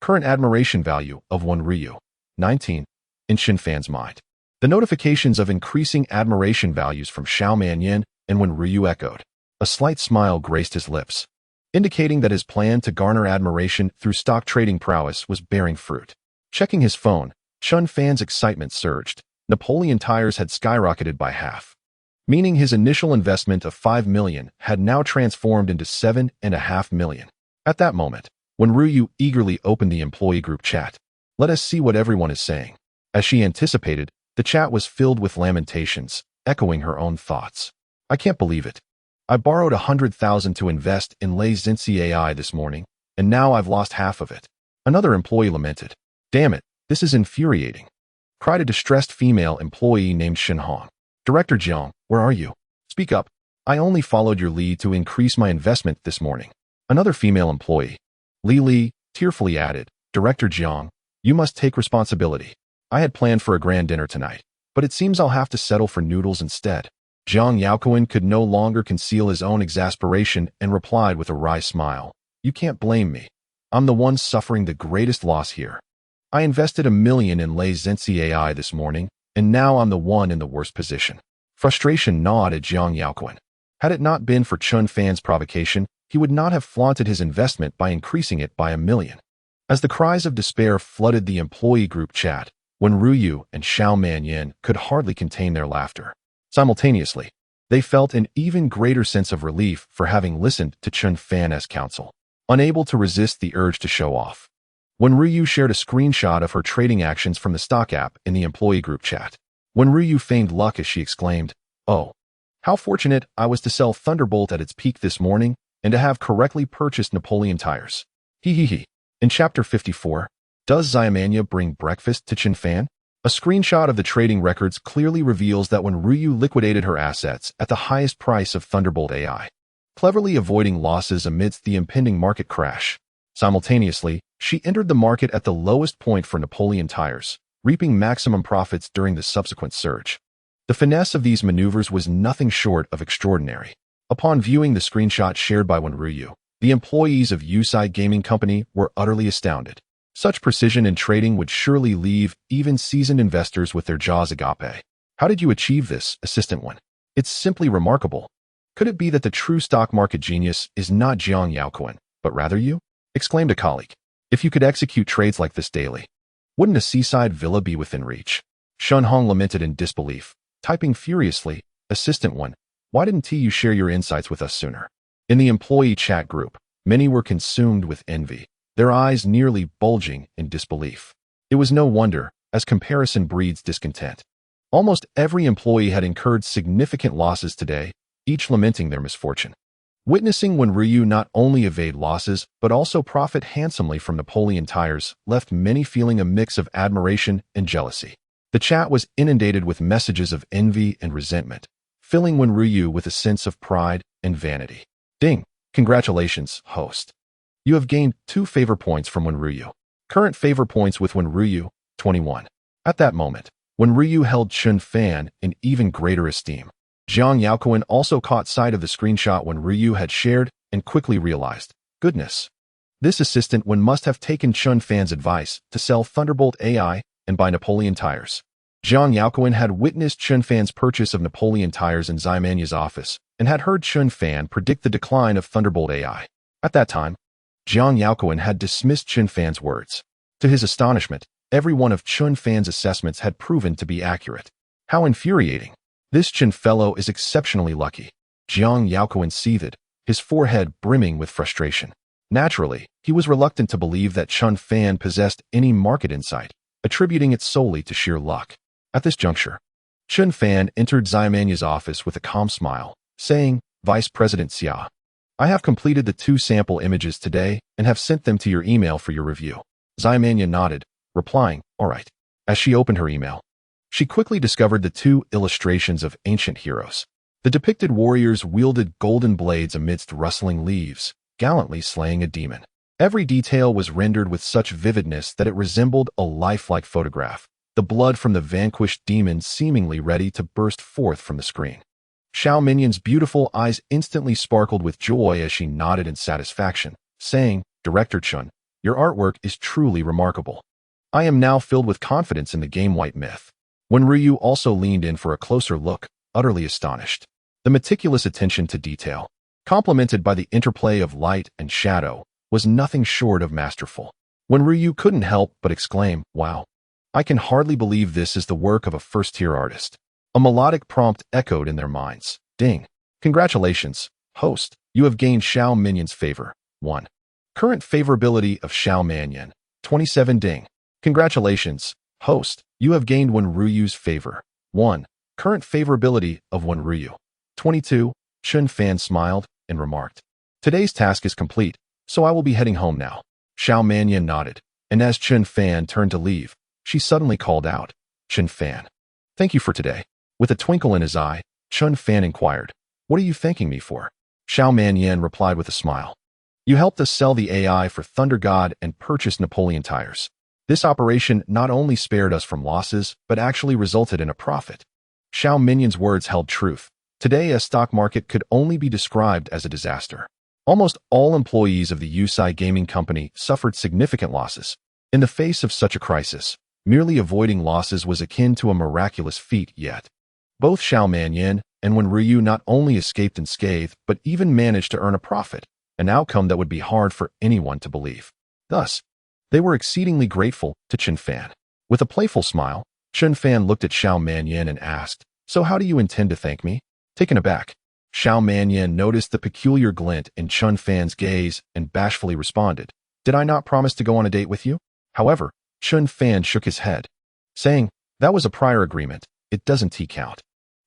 A: Current admiration value of Wen Ryu, 19. In Chen Fan's mind, the notifications of increasing admiration values from Xiao Minyan and Wen Ryu echoed. A slight smile graced his lips, indicating that his plan to garner admiration through stock trading prowess was bearing fruit. Checking his phone, Chen Fan's excitement surged. Napoleon tires had skyrocketed by half, meaning his initial investment of 5 million had now transformed into 7.5 million. At that moment, when Ryu eagerly opened the employee group chat, "Let us see what everyone is saying." As she anticipated, the chat was filled with lamentations, echoing her own thoughts. "I can't believe it. I borrowed 100,000 to invest in Lei Zinci AI this morning, and now I've lost half of it." Another employee lamented. "Damn it, this is infuriating," cried a distressed female employee named Shinhong. "Director Jiang, where are you? Speak up. I only followed your lead to increase my investment this morning." Another female employee, Li, tearfully added, "Director Jiang, you must take responsibility. I had planned for a grand dinner tonight, but it seems I'll have to settle for noodles instead." Jiang Yaoquan could no longer conceal his own exasperation and replied with a wry smile, "You can't blame me. I'm the one suffering the greatest loss here. I invested 1 million in Lei Zinci AI this morning, and now I'm the one in the worst position." Frustration gnawed at Jiang Yaoquan. Had it not been for Chen Fan's provocation, he would not have flaunted his investment by increasing it by 1 million. As the cries of despair flooded the employee group chat, when Ryu and Xiao Minyan could hardly contain their laughter. Simultaneously, they felt an even greater sense of relief for having listened to Chen Fan's counsel, unable to resist the urge to show off. When Ryu shared a screenshot of her trading actions from the stock app in the employee group chat, when Ryu feigned luck as she exclaimed, "Oh, how fortunate I was to sell Thunderbolt at its peak this morning and to have correctly purchased Napoleon tires. He. In Chapter 54, Does Xiaomanya bring breakfast to Chen Fan? A screenshot of the trading records clearly reveals that when Ryu liquidated her assets at the highest price of Thunderbolt AI, cleverly avoiding losses amidst the impending market crash. Simultaneously, she entered the market at the lowest point for Napoleon tires, reaping maximum profits during the subsequent surge. The finesse of these maneuvers was nothing short of extraordinary. Upon viewing the screenshot shared by Wen Ryu, the employees of Yusai Gaming Company were utterly astounded. Such precision in trading would surely leave even seasoned investors with their jaws agape. "How did you achieve this, Assistant One? It's simply remarkable," Could it be that the true stock market genius is not Jiang Yaoquan, but rather you? Exclaimed a colleague. If you could execute trades like this daily, wouldn't a seaside villa be within reach? Shun Hong lamented in disbelief, typing furiously, Assistant 1, why didn't you share your insights with us sooner? In the employee chat group, many were consumed with envy, their eyes nearly bulging in disbelief. It was no wonder, as comparison breeds discontent. Almost every employee had incurred significant losses today, each lamenting their misfortune. Witnessing when Ryu not only evade losses, but also profit handsomely from Napoleon tires left many feeling a mix of admiration and jealousy. The chat was inundated with messages of envy and resentment, filling Wen Ryu with a sense of pride and vanity. Ding! Congratulations, host. You have gained 2 favor points from Wen Ryu. Current favor points with Wen Ryu, 21. At that moment, Wen Ryu held Chun Fan in even greater esteem. Jiang Yaoquan also caught sight of the screenshot Wen Ryu had shared and quickly realized, goodness. This assistant Wen must have taken Chun Fan's advice to sell Thunderbolt AI and buy Napoleon tires. Jiang Yaoquan had witnessed Chun Fan's purchase of Napoleon tires in Ximanya's office and had heard Chun Fan predict the decline of Thunderbolt AI. At that time, Jiang Yaoquan had dismissed Chun Fan's words. To his astonishment, every one of Chun Fan's assessments had proven to be accurate. How infuriating! This Chun fellow is exceptionally lucky. Jiang Yaoquan seethed, his forehead brimming with frustration. Naturally, he was reluctant to believe that Chun Fan possessed any market insight, attributing it solely to sheer luck. At this juncture, Chun Fan entered Ximanya's office with a calm smile, saying, Vice President Xia, I have completed the 2 sample images today and have sent them to your email for your review. Ximanya nodded, replying, all right. As she opened her email, she quickly discovered the 2 illustrations of ancient heroes. The depicted warriors wielded golden blades amidst rustling leaves, gallantly slaying a demon. Every detail was rendered with such vividness that it resembled a lifelike photograph, the blood from the vanquished demon seemingly ready to burst forth from the screen. Xiao Minyan's beautiful eyes instantly sparkled with joy as she nodded in satisfaction, saying, Director Chun, your artwork is truly remarkable. I am now filled with confidence in the game White Myth. Wen Ryu also leaned in for a closer look, utterly astonished. The meticulous attention to detail, complemented by the interplay of light and shadow, was nothing short of masterful. Wen Ryu couldn't help but exclaim, wow. I can hardly believe this is the work of a first-tier artist. A melodic prompt echoed in their minds. Ding. Congratulations, host. You have gained Xiao Minyan's favor. 1. Current favorability of Xiao Minyan. 27 Ding. Congratulations, host. You have gained Wen Ryu's favor. 1. Current favorability of Wen Ryu. 22. Chun Fan smiled and remarked, today's task is complete, so I will be heading home now. Xiao Minyan nodded, and as Chun Fan turned to leave, she suddenly called out, Chun Fan. Thank you for today. With a twinkle in his eye, Chun Fan inquired, what are you thanking me for? Xiao Minyan replied with a smile. You helped us sell the AI for Thunder God and purchase Napoleon tires. This operation not only spared us from losses, but actually resulted in a profit. Xiao Minyan's words held truth. Today, a stock market could only be described as a disaster. Almost all employees of the Yusai Gaming Company suffered significant losses. In the face of such a crisis, merely avoiding losses was akin to a miraculous feat yet. Both Xiao Minyan and Wen Ryu not only escaped unscathed, but even managed to earn a profit, an outcome that would be hard for anyone to believe. Thus, they were exceedingly grateful to Chun Fan. With a playful smile, Chun Fan looked at Xiao Minyan and asked, so how do you intend to thank me? Taken aback, Xiao Minyan noticed the peculiar glint in Chun Fan's gaze and bashfully responded, did I not promise to go on a date with you? However, Chun Fan shook his head, saying, that was a prior agreement, it doesn't count.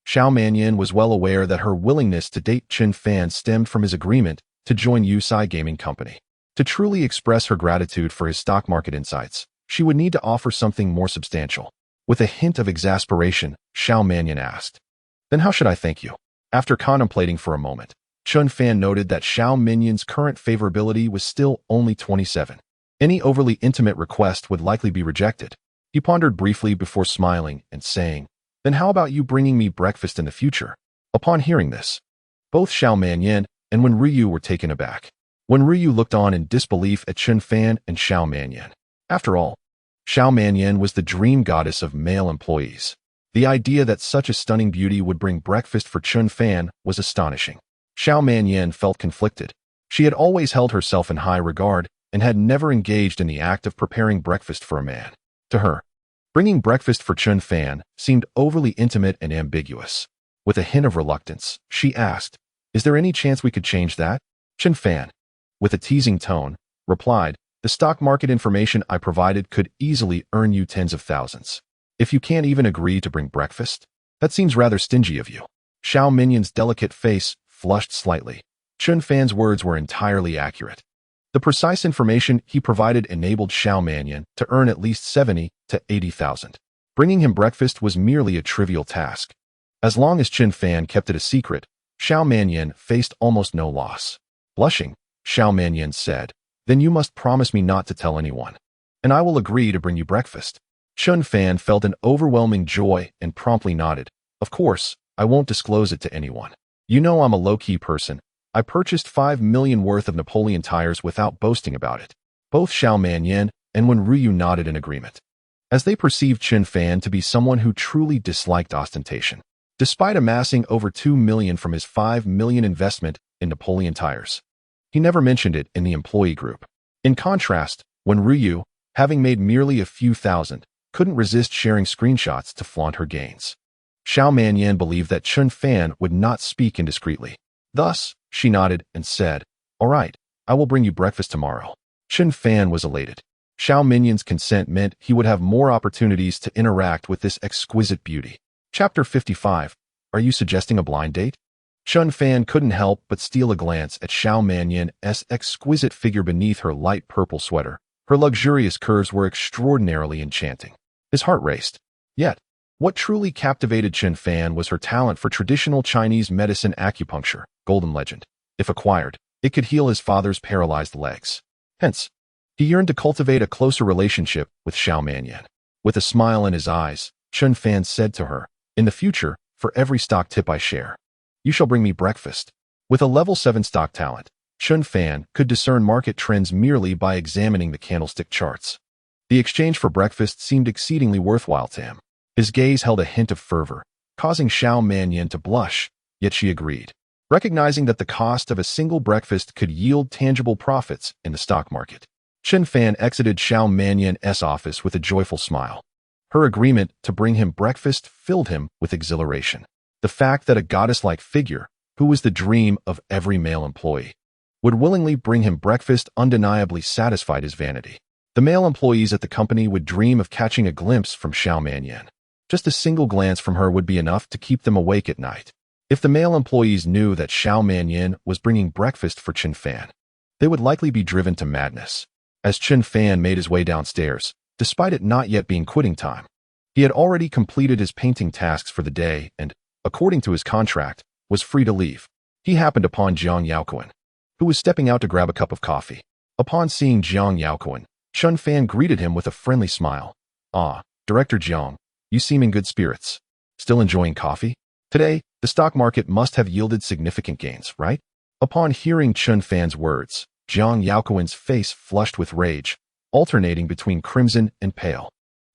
A: Xiao Minyan was well aware that her willingness to date Chun Fan stemmed from his agreement to join Yusai Gaming Company. To truly express her gratitude for his stock market insights, she would need to offer something more substantial. With a hint of exasperation, Xiao Minyan asked, then how should I thank you? After contemplating for a moment, Chun Fan noted that Xiao Minyan's current favorability was still only 27. Any overly intimate request would likely be rejected. He pondered briefly before smiling and saying, then how about you bringing me breakfast in the future? Upon hearing this, both Xiao Minyan and Wen Ryu were taken aback. Wen Ryu looked on in disbelief at Chun Fan and Xiao Minyan. After all, Xiao Minyan was the dream goddess of male employees. The idea that such a stunning beauty would bring breakfast for Chun Fan was astonishing. Xiao Manyan felt conflicted. She had always held herself in high regard and had never engaged in the act of preparing breakfast for a man. To her, bringing breakfast for Chun Fan seemed overly intimate and ambiguous. With a hint of reluctance, she asked, "Is there any chance we could change that?" Chun Fan, with a teasing tone, replied, "The stock market information I provided could easily earn you tens of thousands. If you can't even agree to bring breakfast, that seems rather stingy of you." Xiao Minyan's delicate face flushed slightly. Chun Fan's words were entirely accurate. The precise information he provided enabled Xiao Manyan to earn at least 70 to 80,000. Bringing him breakfast was merely a trivial task. As long as Chun Fan kept it a secret, Xiao Manyan faced almost no loss. Blushing, Xiao Manyan said, "Then you must promise me not to tell anyone, and I will agree to bring you breakfast." Chun Fan felt an overwhelming joy and promptly nodded. "Of course, I won't disclose it to anyone. You know I'm a low-key person. I purchased 5 million worth of Napoleon tires without boasting about it." Both Xiao Manyan and Wen Ruyu nodded in agreement, as they perceived Chun Fan to be someone who truly disliked ostentation. Despite amassing over 2 million from his 5 million investment in Napoleon tires, he never mentioned it in the employee group. In contrast, Wen Ruyu, having made merely a few thousand, couldn't resist sharing screenshots to flaunt her gains. Xiao Manyan believed that Chun Fan would not speak indiscreetly. Thus, she nodded and said, "All right, I will bring you breakfast tomorrow." Chun Fan was elated. Xiao Minyan's consent meant he would have more opportunities to interact with this exquisite beauty. Chapter 55. Are you suggesting a blind date? Chun Fan couldn't help but steal a glance at Xiao Manyan's exquisite figure beneath her light purple sweater. Her luxurious curves were extraordinarily enchanting. His heart raced. Yet, what truly captivated Chun Fan was her talent for traditional Chinese medicine acupuncture, golden legend. If acquired, it could heal his father's paralyzed legs. Hence, he yearned to cultivate a closer relationship with Xiao Manyan. With a smile in his eyes, Chun Fan said to her, "In the future, for every stock tip I share, you shall bring me breakfast." With a level 7 stock talent, Chun Fan could discern market trends merely by examining the candlestick charts. The exchange for breakfast seemed exceedingly worthwhile to him. His gaze held a hint of fervor, causing Xiao Manyan to blush, yet she agreed, recognizing that the cost of a single breakfast could yield tangible profits in the stock market. Chun Fan exited Xiao Manyan's office with a joyful smile. Her agreement to bring him breakfast filled him with exhilaration. The fact that a goddess-like figure, who was the dream of every male employee, would willingly bring him breakfast undeniably satisfied his vanity. The male employees at the company would dream of catching a glimpse from Xiao Manyan. Just a single glance from her would be enough to keep them awake at night. If the male employees knew that Xiao Manyan was bringing breakfast for Chun Fan, they would likely be driven to madness. As Chun Fan made his way downstairs, despite it not yet being quitting time, he had already completed his painting tasks for the day and, according to his contract, was free to leave. He happened upon Jiang Yaoquan, who was stepping out to grab a cup of coffee. Upon seeing Jiang Yaoquan, Chun Fan greeted him with a friendly smile. "Ah, Director Jiang, you seem in good spirits. Still enjoying coffee? Today, the stock market must have yielded significant gains, right?" Upon hearing Chun Fan's words, Jiang Yaoquan's face flushed with rage, alternating between crimson and pale.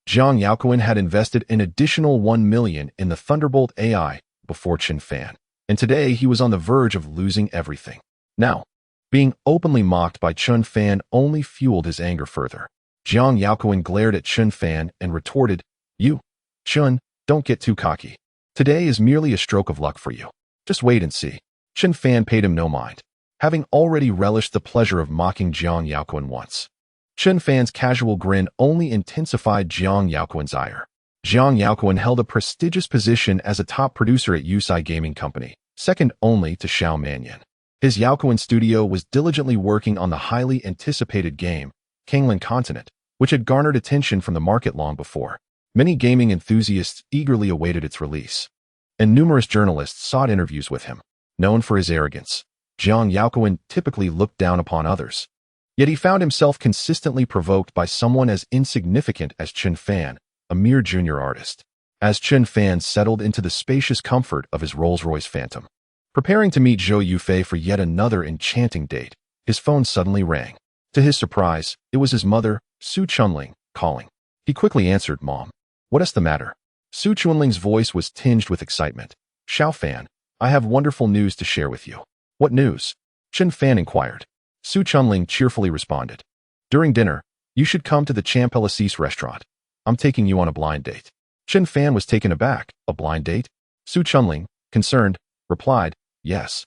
A: Jiang Yaoquan had invested an additional 1 million in the Thunderbolt AI before Chun Fan, and today he was on the verge of losing everything. Now, being openly mocked by Chun Fan only fueled his anger further. Jiang Yaoquan glared at Chun Fan and retorted, "You, Chun, don't get too cocky. Today is merely a stroke of luck for you. Just wait and see." Chun Fan paid him no mind, having already relished the pleasure of mocking Jiang Yaoquan once. Chun Fan's casual grin only intensified Jiang Yaoquan's ire. Jiang Yaoquan held a prestigious position as a top producer at Yusai Gaming Company, second only to Xiao Manyan. His Yaoquan studio was diligently working on the highly anticipated game, Kanglan Continent, which had garnered attention from the market long before. Many gaming enthusiasts eagerly awaited its release, and numerous journalists sought interviews with him. Known for his arrogance, Jiang Yaoquan typically looked down upon others. Yet he found himself consistently provoked by someone as insignificant as Chun Fan, a mere junior artist. As Chun Fan settled into the spacious comfort of his Rolls-Royce Phantom, preparing to meet Zhou Yufei for yet another enchanting date, his phone suddenly rang. To his surprise, it was his mother, Su Chunling, calling. He quickly answered, "Mom, what's the matter?" Su Chunling's voice was tinged with excitement. "Xiao Fan, I have wonderful news to share with you. What news? Chen Fan inquired. Su Chunling cheerfully responded. During dinner, you should come to the Champelasis restaurant. I'm taking you on a blind date. Chen Fan was taken aback. A blind date? Su Chunling, concerned, replied, yes.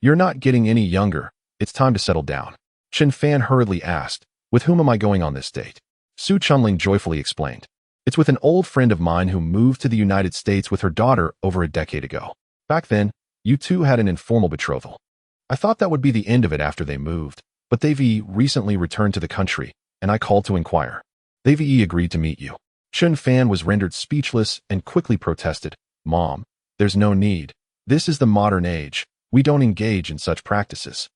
A: You're not getting any younger. It's time to settle down. Chen Fan hurriedly asked, with whom am I going on this date? Su Chunling joyfully explained. It's with an old friend of mine who moved to the United States with her daughter over a decade ago. Back then, you two had an informal betrothal. I thought that would be the end of it after they moved, but they've recently returned to the country, and I called to inquire. They've agreed to meet you. Chen Fan was rendered speechless and quickly protested. Mom, there's no need. This is the modern age. We don't engage in such practices.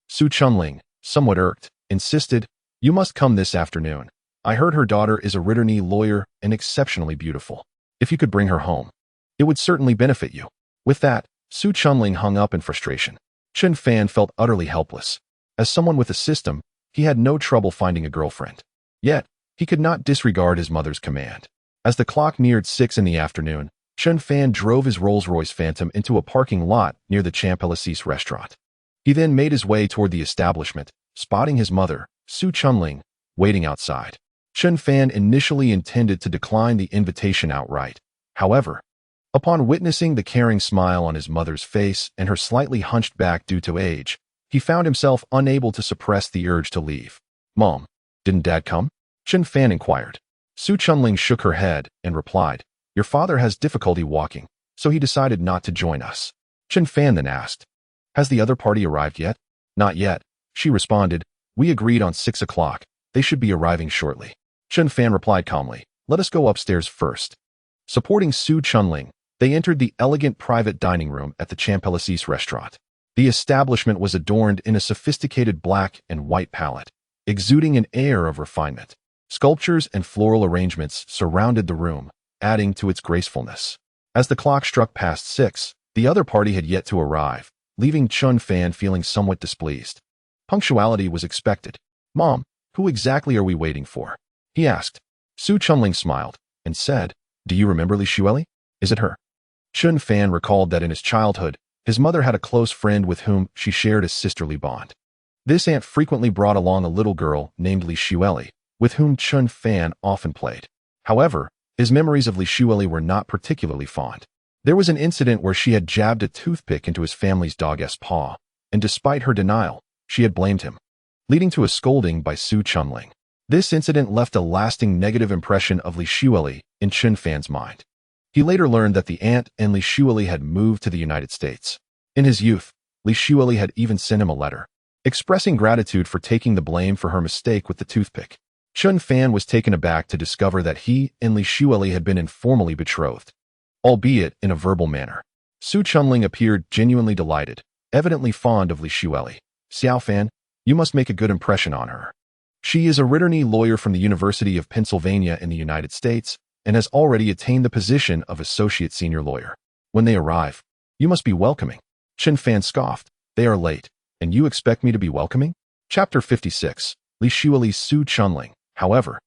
A: Su Chunling, somewhat irked, insisted, you must come this afternoon. I heard her daughter is a attorney lawyer and exceptionally beautiful. If you could bring her home, it would certainly benefit you. With that, Su Chunling hung up in frustration. Chen Fan felt utterly helpless. As someone with a system, he had no trouble finding a girlfriend. Yet, he could not disregard his mother's command. As the clock neared 6 in the afternoon, Chen Fan drove his Rolls-Royce Phantom into a parking lot near the Champelasis restaurant. He then made his way toward the establishment, spotting his mother, Su Chunling, waiting outside. Chen Fan initially intended to decline the invitation outright. However, upon witnessing the caring smile on his mother's face and her slightly hunched back due to age, he found himself unable to suppress the urge to leave. Mom, didn't Dad come? Chen Fan inquired. Su Chunling shook her head and replied, your father has difficulty walking, so he decided not to join us. Chen Fan then asked, has the other party arrived yet? Not yet, she responded. We agreed on 6 o'clock. They should be arriving shortly. Chen Fan replied calmly, let us go upstairs first. Supporting Su Chunling, they entered the elegant private dining room at the Champelasis restaurant. The establishment was adorned in a sophisticated black and white palette, exuding an air of refinement. Sculptures and floral arrangements surrounded the room, adding to its gracefulness. As the clock struck past 6, the other party had yet to arrive, leaving Chen Fan feeling somewhat displeased. Punctuality was expected. Mom, who exactly are we waiting for? He asked. Su Chunling smiled and said, do you remember Li Xueli? Is it her? Chen Fan recalled that in his childhood, his mother had a close friend with whom she shared a sisterly bond. This aunt frequently brought along a little girl named Li Xueli, with whom Chen Fan often played. However, his memories of Li Xueli were not particularly fond. There was an incident where she had jabbed a toothpick into his family's dog's paw, and despite her denial, she had blamed him, leading to a scolding by Su Chunling. This incident left a lasting negative impression of Li Xueli in Chen Fan's mind. He later learned that the aunt and Li Xueli had moved to the United States. In his youth, Li Xueli had even sent him a letter, expressing gratitude for taking the blame for her mistake with the toothpick. Chen Fan was taken aback to discover that he and Li Xueli had been informally betrothed, albeit in a verbal manner. Su Chunling appeared genuinely delighted, evidently fond of Li Xueli. Xiao Fan, you must make a good impression on her. She is a attorney lawyer from the University of Pennsylvania in the United States and has already attained the position of associate senior lawyer. When they arrive, you must be welcoming. Chen Fan scoffed. They are late, and you expect me to be welcoming? Chapter 56. Li Xueli's Su Chunling, however,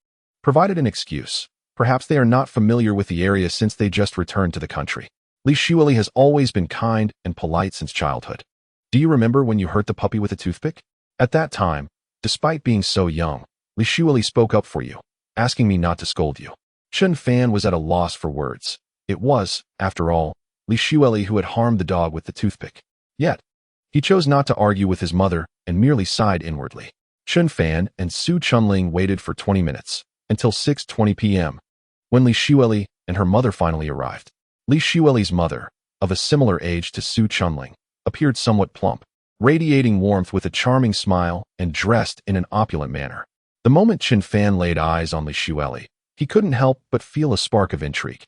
A: provided an excuse. Perhaps they are not familiar with the area since they just returned to the country. Li Xueli has always been kind and polite since childhood. Do you remember when you hurt the puppy with a toothpick? At that time, despite being so young, Li Xueli spoke up for you, asking me not to scold you. Chen Fan was at a loss for words. It was, after all, Li Xueli who had harmed the dog with the toothpick. Yet, he chose not to argue with his mother and merely sighed inwardly. Chen Fan and Su Chunling waited for 20 minutes, until 6:20 p.m., when Li Xueli and her mother finally arrived. Li Xueli's mother, of a similar age to Su Chunling, appeared somewhat plump, radiating warmth with a charming smile and dressed in an opulent manner. The moment Chen Fan laid eyes on Li Xueli, he couldn't help but feel a spark of intrigue.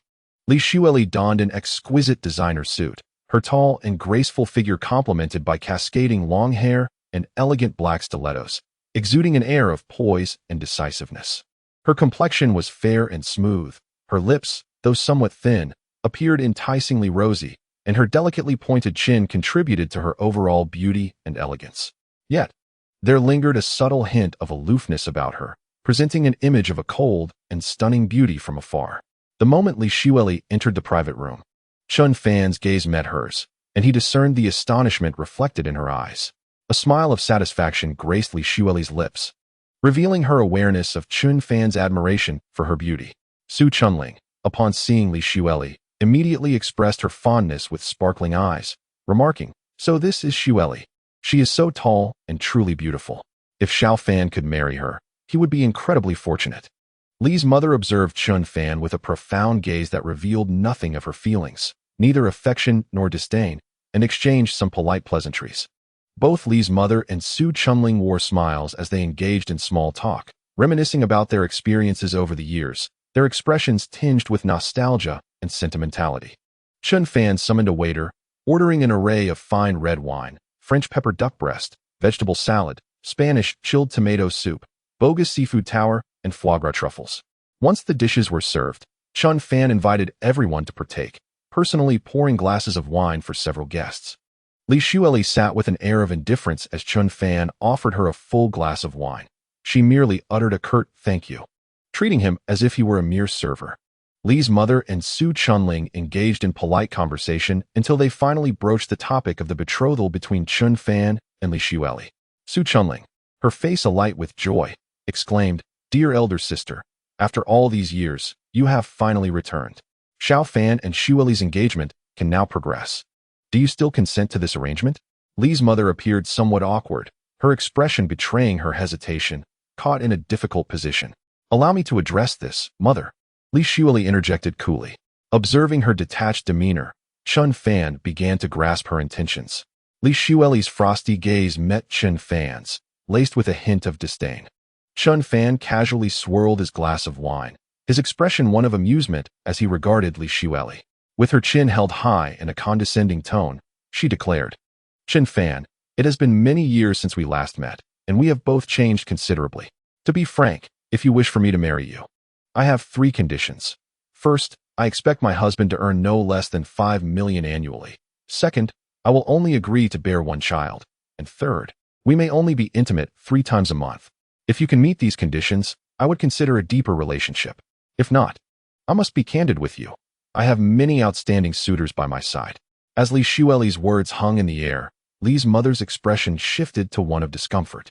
A: Li Xueli donned an exquisite designer suit, her tall and graceful figure complemented by cascading long hair and elegant black stilettos, exuding an air of poise and decisiveness. Her complexion was fair and smooth, her lips, though somewhat thin, appeared enticingly rosy, and her delicately pointed chin contributed to her overall beauty and elegance. Yet, there lingered a subtle hint of aloofness about her, presenting an image of a cold and stunning beauty from afar. The moment Li Xueli entered the private room, Chen Fan's gaze met hers, and he discerned the astonishment reflected in her eyes. A smile of satisfaction graced Li Xueli's lips, revealing her awareness of Chun Fan's admiration for her beauty. Su Chunling, upon seeing Li Xueli, immediately expressed her fondness with sparkling eyes, remarking, "So this is Xueli. She is so tall and truly beautiful. If Xiao Fan could marry her, he would be incredibly fortunate." Li's mother observed Chun Fan with a profound gaze that revealed nothing of her feelings, neither affection nor disdain, and exchanged some polite pleasantries. Both Li's mother and Su Chunling wore smiles as they engaged in small talk, reminiscing about their experiences over the years, their expressions tinged with nostalgia and sentimentality. Chun Fan summoned a waiter, ordering an array of fine red wine, French pepper duck breast, vegetable salad, Spanish chilled tomato soup, bogus seafood tower, and foie gras truffles. Once the dishes were served, Chun Fan invited everyone to partake, personally pouring glasses of wine for several guests. Li Xueli sat with an air of indifference as Chun Fan offered her a full glass of wine. She merely uttered a curt "thank you," treating him as if he were a mere server. Li's mother and Su Chunling engaged in polite conversation until they finally broached the topic of the betrothal between Chun Fan and Li Xueli. Su Chunling, her face alight with joy, exclaimed, "Dear elder sister, after all these years, you have finally returned. Xiao Fan and Xueli's engagement can now progress. Do you still consent to this arrangement?" Li's mother appeared somewhat awkward, her expression betraying her hesitation, caught in a difficult position. "Allow me to address this, mother," Li Xueli interjected coolly. Observing her detached demeanor, Chun Fan began to grasp her intentions. Li Xueli's frosty gaze met Chun Fan's, laced with a hint of disdain. Chun Fan casually swirled his glass of wine, his expression one of amusement as he regarded Li Xueli. With her chin held high in a condescending tone, she declared, "Chun Fan, it has been many years since we last met, and we have both changed considerably. To be frank, if you wish for me to marry you, I have 3 conditions. First, I expect my husband to earn no less than 5 million annually. Second, I will only agree to bear 1 child. And third, we may only be intimate 3 times a month. If you can meet these conditions, I would consider a deeper relationship. If not, I must be candid with you. I have many outstanding suitors by my side." As Li Xueli's words hung in the air, Li's mother's expression shifted to one of discomfort.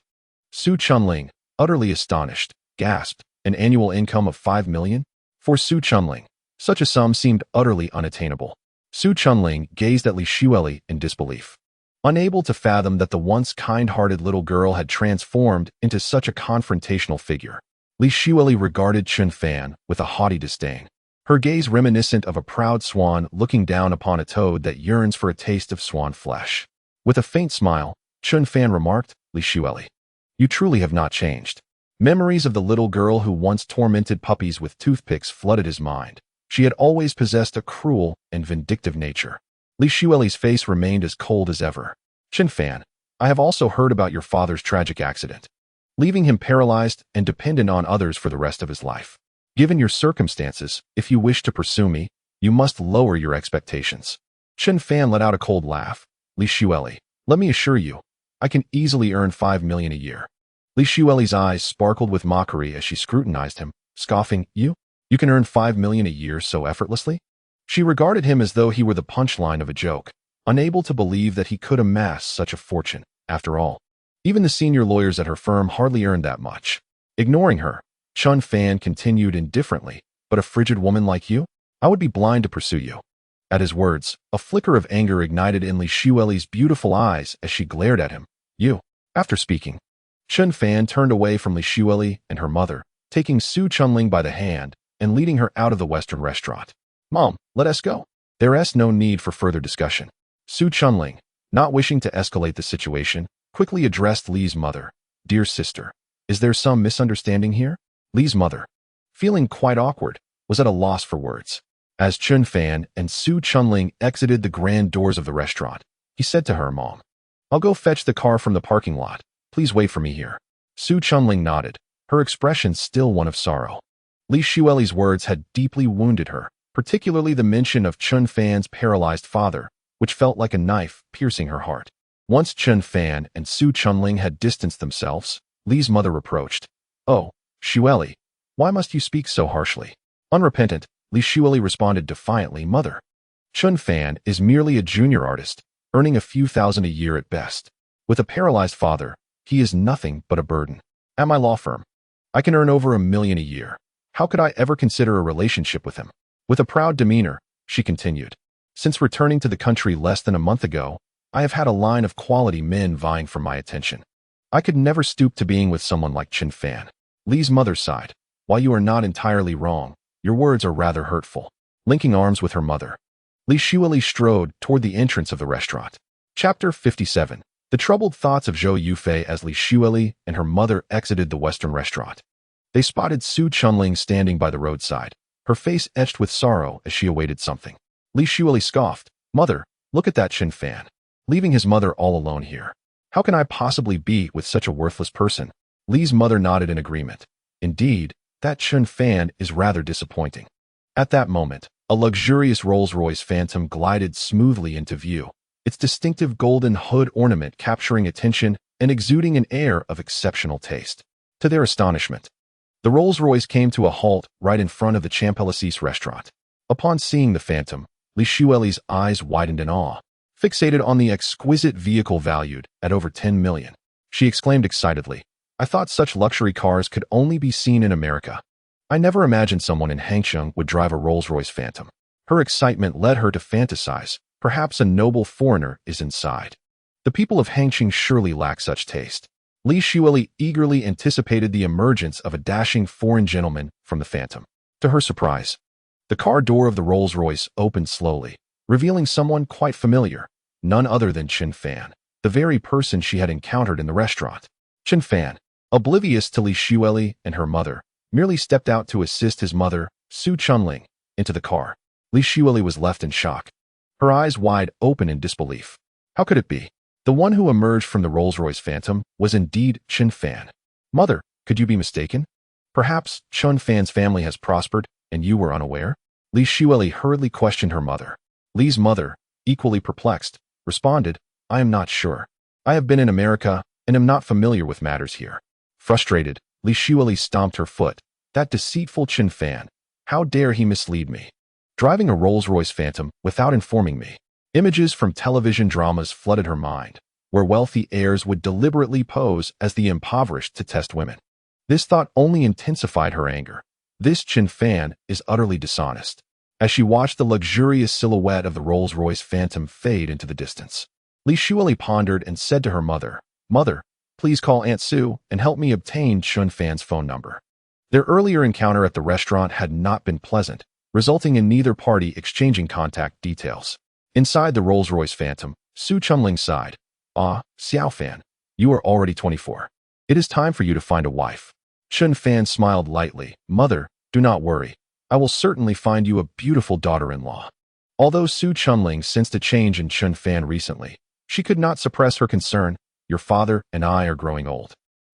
A: Su Chunling, utterly astonished, gasped, "An annual income of 5 million? For Su Chunling, such a sum seemed utterly unattainable. Su Chunling gazed at Li Xueli in disbelief, unable to fathom that the once kind-hearted little girl had transformed into such a confrontational figure. Li Xueli regarded Chun Fan with a haughty disdain, her gaze reminiscent of a proud swan looking down upon a toad that yearns for a taste of swan flesh. With a faint smile, Chun Fan remarked, "Li Xueli, you truly have not changed." Memories of the little girl who once tormented puppies with toothpicks flooded his mind. She had always possessed a cruel and vindictive nature. Li Xueli's face remained as cold as ever. "Chun Fan, I have also heard about your father's tragic accident, leaving him paralyzed and dependent on others for the rest of his life. Given your circumstances, if you wish to pursue me, you must lower your expectations." Chun Fan let out a cold laugh. "Li Xueli, let me assure you, I can easily earn 5 million a year." Li Xueli's eyes sparkled with mockery as she scrutinized him, scoffing, You can earn 5 million a year so effortlessly?" She regarded him as though he were the punchline of a joke, unable to believe that he could amass such a fortune. After all, even the senior lawyers at her firm hardly earned that much. Ignoring her, Chun Fan continued indifferently, "But a frigid woman like you? I would be blind to pursue you." At his words, a flicker of anger ignited in Li Xueli's beautiful eyes as she glared at him. "You." After speaking, Chun Fan turned away from Li Xueli and her mother, taking Su Chunling by the hand and leading her out of the Western restaurant. "Mom, let us go." There is no need for further discussion. Su Chunling, not wishing to escalate the situation, quickly addressed Li's mother. "Dear sister, is there some misunderstanding here?" Li's mother, feeling quite awkward, was at a loss for words. As Chun Fan and Su Chunling exited the grand doors of the restaurant, he said to her, "Mom, I'll go fetch the car from the parking lot. Please wait for me here." Su Chunling nodded, her expression still one of sorrow. Li Xueli's words had deeply wounded her, particularly the mention of Chun Fan's paralyzed father, which felt like a knife piercing her heart. Once Chun Fan and Su Chunling had distanced themselves, Li's mother reproached, "Oh, Xueli, why must you speak so harshly?" Unrepentant, Li Xueli responded defiantly, "Mother, Chun Fan is merely a junior artist, earning a few thousand a year at best. With a paralyzed father, he is nothing but a burden. At my law firm, I can earn over $1 million a year. How could I ever consider a relationship with him? With a proud demeanor, she continued. Since returning to the country less than a month ago, I have had a line of quality men vying for my attention. I could never stoop to being with someone like Chen Fan. Lee's mother sighed. While you are not entirely wrong, your words are rather hurtful. Linking arms with her mother, Li Shuili strode toward the entrance of the restaurant. Chapter 57. The troubled thoughts of Zhou Yufei as Li Shuili and her mother exited the Western restaurant. They spotted Su Chunling standing by the roadside, her face etched with sorrow as she awaited something. Li Shuili scoffed. Mother, look at that Chen Fan. Leaving his mother all alone here. How can I possibly be with such a worthless person? Li's mother nodded in agreement. Indeed, that Chen Fan is rather disappointing. At that moment, a luxurious Rolls-Royce Phantom glided smoothly into view, its distinctive golden hood ornament capturing attention and exuding an air of exceptional taste. To their astonishment, the Rolls-Royce came to a halt right in front of the Champelasis restaurant. Upon seeing the Phantom, Li Shuili's eyes widened in awe. Fixated on the exquisite vehicle valued at over 10 million, she exclaimed excitedly, I thought such luxury cars could only be seen in America. I never imagined someone in Hangzhou would drive a Rolls-Royce Phantom. Her excitement led her to fantasize, perhaps a noble foreigner is inside. The people of Hangzhou surely lack such taste. Li Shuili eagerly anticipated the emergence of a dashing foreign gentleman from the Phantom. To her surprise, the car door of the Rolls-Royce opened slowly, revealing someone quite familiar, none other than Chen Fan, the very person she had encountered in the restaurant. Chen Fan, oblivious to Li Shuili and her mother, merely stepped out to assist his mother, Su Chunling, into the car. Li Shuili was left in shock, her eyes wide open in disbelief. How could it be? The one who emerged from the Rolls-Royce Phantom was indeed Chen Fan. Mother, could you be mistaken? Perhaps Chen Fan's family has prospered and you were unaware? Li Shuili hurriedly questioned her mother. Li's mother, equally perplexed, responded, I am not sure. I have been in America and am not familiar with matters here. Frustrated, Li Shuili stomped her foot. That deceitful Chen Fan. How dare he mislead me? Driving a Rolls-Royce Phantom without informing me. Images from television dramas flooded her mind, where wealthy heirs would deliberately pose as the impoverished to test women. This thought only intensified her anger. This Chen Fan is utterly dishonest. As she watched the luxurious silhouette of the Rolls-Royce Phantom fade into the distance, Li Shuili pondered and said to her mother, Mother, please call Aunt Su and help me obtain Chen Fan's phone number. Their earlier encounter at the restaurant had not been pleasant, resulting in neither party exchanging contact details. Inside the Rolls-Royce Phantom, Su Chunling sighed. Ah, Xiao Fan, you are already 24. It is time for you to find a wife. Chen Fan smiled lightly. Mother, do not worry. I will certainly find you a beautiful daughter-in-law. Although Su Chunling sensed a change in Chen Fan recently, she could not suppress her concern. Your father and I are growing old.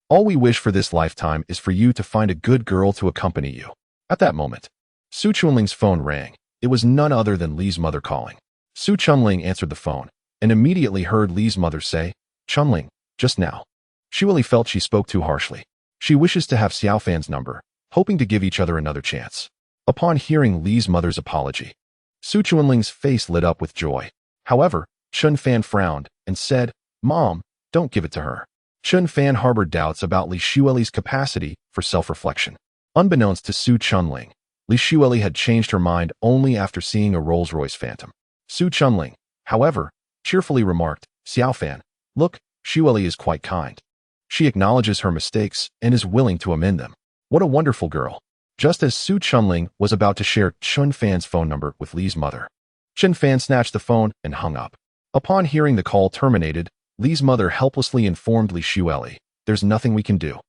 A: All we wish for this lifetime is for you to find a good girl to accompany you. At that moment, Su Chunling's phone rang. It was none other than Li's mother calling. Su Chunling answered the phone and immediately heard Li's mother say, Chunling, just now. Shuili felt she spoke too harshly. She wishes to have Xiao Fan's number, hoping to give each other another chance. Upon hearing Li's mother's apology, Su Chunling's face lit up with joy. However, Chen Fan frowned and said, Mom, don't give it to her. Chen Fan harbored doubts about Li Shuili's capacity for self-reflection. Unbeknownst to Su Chunling, Li Shuili had changed her mind only after seeing a Rolls-Royce Phantom. Su Chunling, however, cheerfully remarked, Xiao Fan, look, Shuili is quite kind. She acknowledges her mistakes and is willing to amend them. What a wonderful girl. Just as Su Chunling was about to share Chen Fan's phone number with Li's mother, Chen Fan snatched the phone and hung up. Upon hearing the call terminated, Li's mother helplessly informed Li Shuili, there's nothing we can do.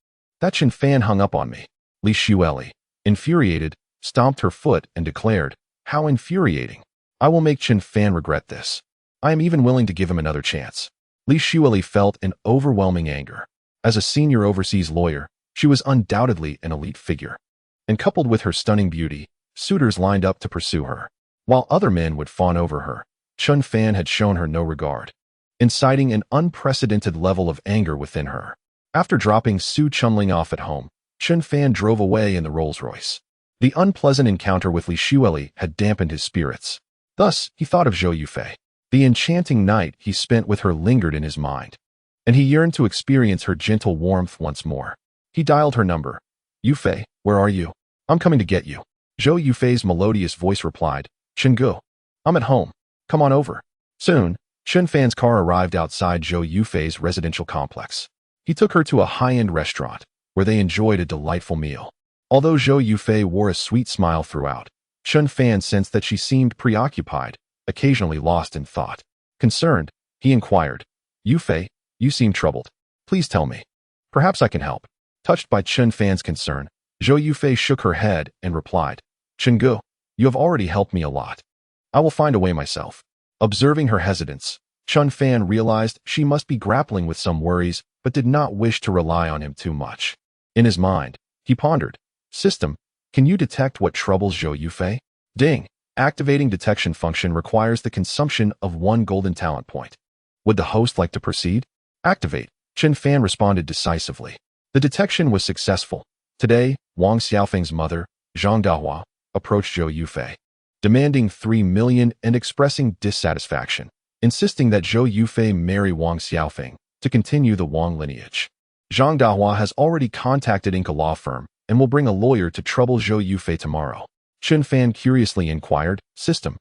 A: That Chen Fan hung up on me. Li Shuili, infuriated, stomped her foot and declared, how infuriating. I will make Chen Fan regret this. I am even willing to give him another chance. Li Shuili felt an overwhelming anger. As a senior overseas lawyer, she was undoubtedly an elite figure. And coupled with her stunning beauty, suitors lined up to pursue her. While other men would fawn over her, Chen Fan had shown her no regard, inciting an unprecedented level of anger within her. After dropping Su Chunling off at home, Chen Fan drove away in the Rolls-Royce. The unpleasant encounter with Li Shuili had dampened his spirits. Thus, he thought of Zhou Yufei. The enchanting night he spent with her lingered in his mind, and he yearned to experience her gentle warmth once more. He dialed her number. Yufei, where are you? I'm coming to get you. Zhou Yufei's melodious voice replied, Chenggu, I'm at home. Come on over. Soon, Chen Fan's car arrived outside Zhou Yufei's residential complex. He took her to a high-end restaurant, where they enjoyed a delightful meal. Although Zhou Yufei wore a sweet smile throughout, Chen Fan sensed that she seemed preoccupied, occasionally lost in thought. Concerned, he inquired, Yufei, you seem troubled. Please tell me. Perhaps I can help. Touched by Chen Fan's concern, Zhou Yufei shook her head and replied, Chenggu, you have already helped me a lot. I will find a way myself. Observing her hesitance, Chen Fan realized she must be grappling with some worries, but did not wish to rely on him too much. In his mind, he pondered, System, can you detect what troubles Zhou Yufei? Ding. Activating detection function requires the consumption of 1 golden talent point. Would the host like to proceed? Activate. Chen Fan responded decisively. The detection was successful. Today, Wang Xiaofeng's mother, Zhang Dahua, approached Zhou Yufei, demanding 3 million and expressing dissatisfaction, insisting that Zhou Yufei marry Wang Xiaofeng to continue the Wang lineage. Zhang Dahua has already contacted Inca law firm and will bring a lawyer to trouble Zhou Yufei tomorrow. Chen Fan curiously inquired, System,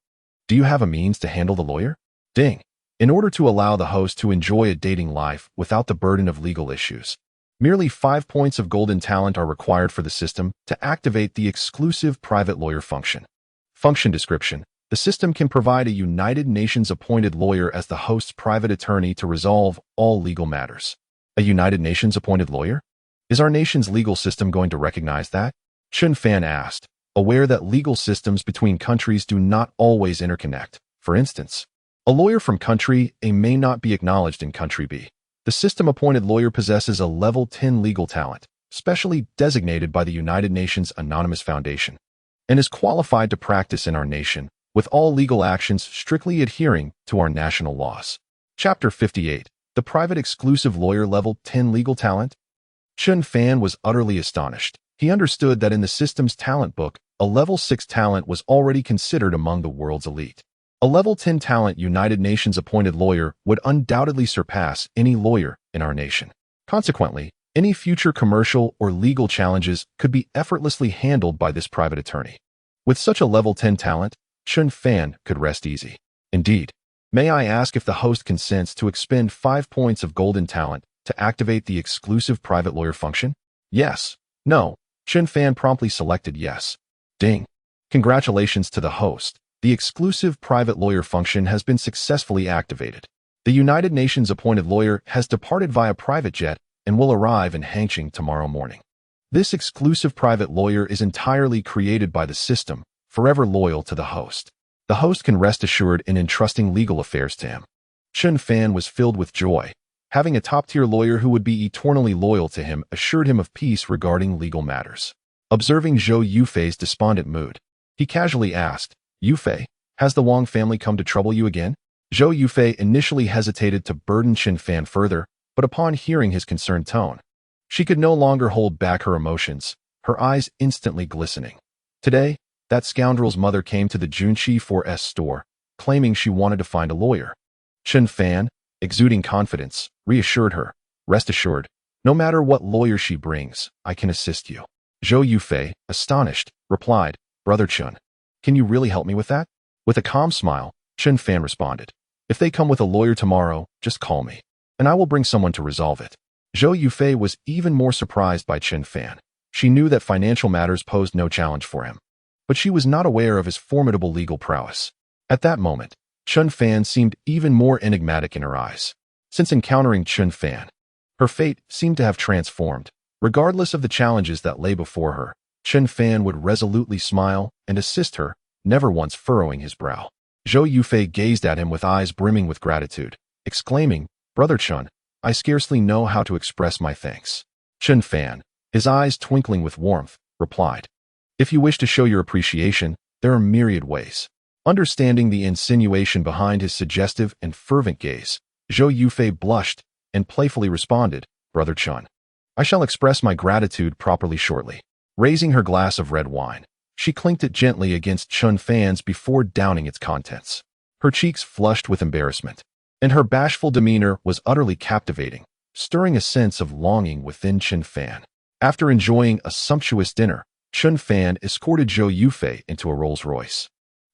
A: do you have a means to handle the lawyer? Ding. In order to allow the host to enjoy a dating life without the burden of legal issues, merely 5 points of golden talent are required for the system to activate the exclusive private lawyer function. Function description. The system can provide a United Nations appointed lawyer as the host's private attorney to resolve all legal matters. A United Nations appointed lawyer? Is our nation's legal system going to recognize that? Chen Fan asked, aware that legal systems between countries do not always interconnect. For instance, a lawyer from country A may not be acknowledged in country B. The system-appointed lawyer possesses a level 10 legal talent, specially designated by the United Nations Anonymous Foundation, and is qualified to practice in our nation, with all legal actions strictly adhering to our national laws. Chapter 58. The Private Exclusive Lawyer Level 10 Legal Talent. Chen Fan was utterly astonished. He understood that in the system's talent book, a level 6 talent was already considered among the world's elite. A level 10 talent United Nations appointed lawyer would undoubtedly surpass any lawyer in our nation. Consequently, any future commercial or legal challenges could be effortlessly handled by this private attorney. With such a level 10 talent, Chen Fan could rest easy. Indeed, may I ask if the host consents to expend 5 points of golden talent to activate the exclusive private lawyer function? Yes. No. Chen Fan promptly selected yes. Ding. Congratulations to the host. The exclusive private lawyer function has been successfully activated. The United Nations appointed lawyer has departed via private jet and will arrive in Hangqing tomorrow morning. This exclusive private lawyer is entirely created by the system, forever loyal to the host. The host can rest assured in entrusting legal affairs to him. Chen Fan was filled with joy. Having a top-tier lawyer who would be eternally loyal to him assured him of peace regarding legal matters. Observing Zhou Yufei's despondent mood, he casually asked, Yufei, has the Wang family come to trouble you again? Zhou Yufei initially hesitated to burden Chen Fan further, but upon hearing his concerned tone, she could no longer hold back her emotions, her eyes instantly glistening. Today, that scoundrel's mother came to the Junshi 4S store, claiming she wanted to find a lawyer. Chen Fan, exuding confidence, reassured her, rest assured, no matter what lawyer she brings, I can assist you. Zhou Yufei, astonished, replied, Brother Chen, can you really help me with that? With a calm smile, Chen Fan responded, if they come with a lawyer tomorrow, just call me, and I will bring someone to resolve it. Zhou Yufei was even more surprised by Chen Fan. She knew that financial matters posed no challenge for him, but she was not aware of his formidable legal prowess. At that moment, Chen Fan seemed even more enigmatic in her eyes. Since encountering Chen Fan, her fate seemed to have transformed. Regardless of the challenges that lay before her, Chen Fan would resolutely smile and assist her, never once furrowing his brow. Zhou Yufei gazed at him with eyes brimming with gratitude, exclaiming, Brother Chen, I scarcely know how to express my thanks. Chen Fan, his eyes twinkling with warmth, replied, if you wish to show your appreciation, there are myriad ways. Understanding the insinuation behind his suggestive and fervent gaze, Zhou Yufei blushed and playfully responded, Brother Chen, I shall express my gratitude properly shortly. Raising her glass of red wine, she clinked it gently against Chen Fan's before downing its contents. Her cheeks flushed with embarrassment, and her bashful demeanor was utterly captivating, stirring a sense of longing within Chen Fan. After enjoying a sumptuous dinner, Chen Fan escorted Zhou Yufei into a Rolls-Royce,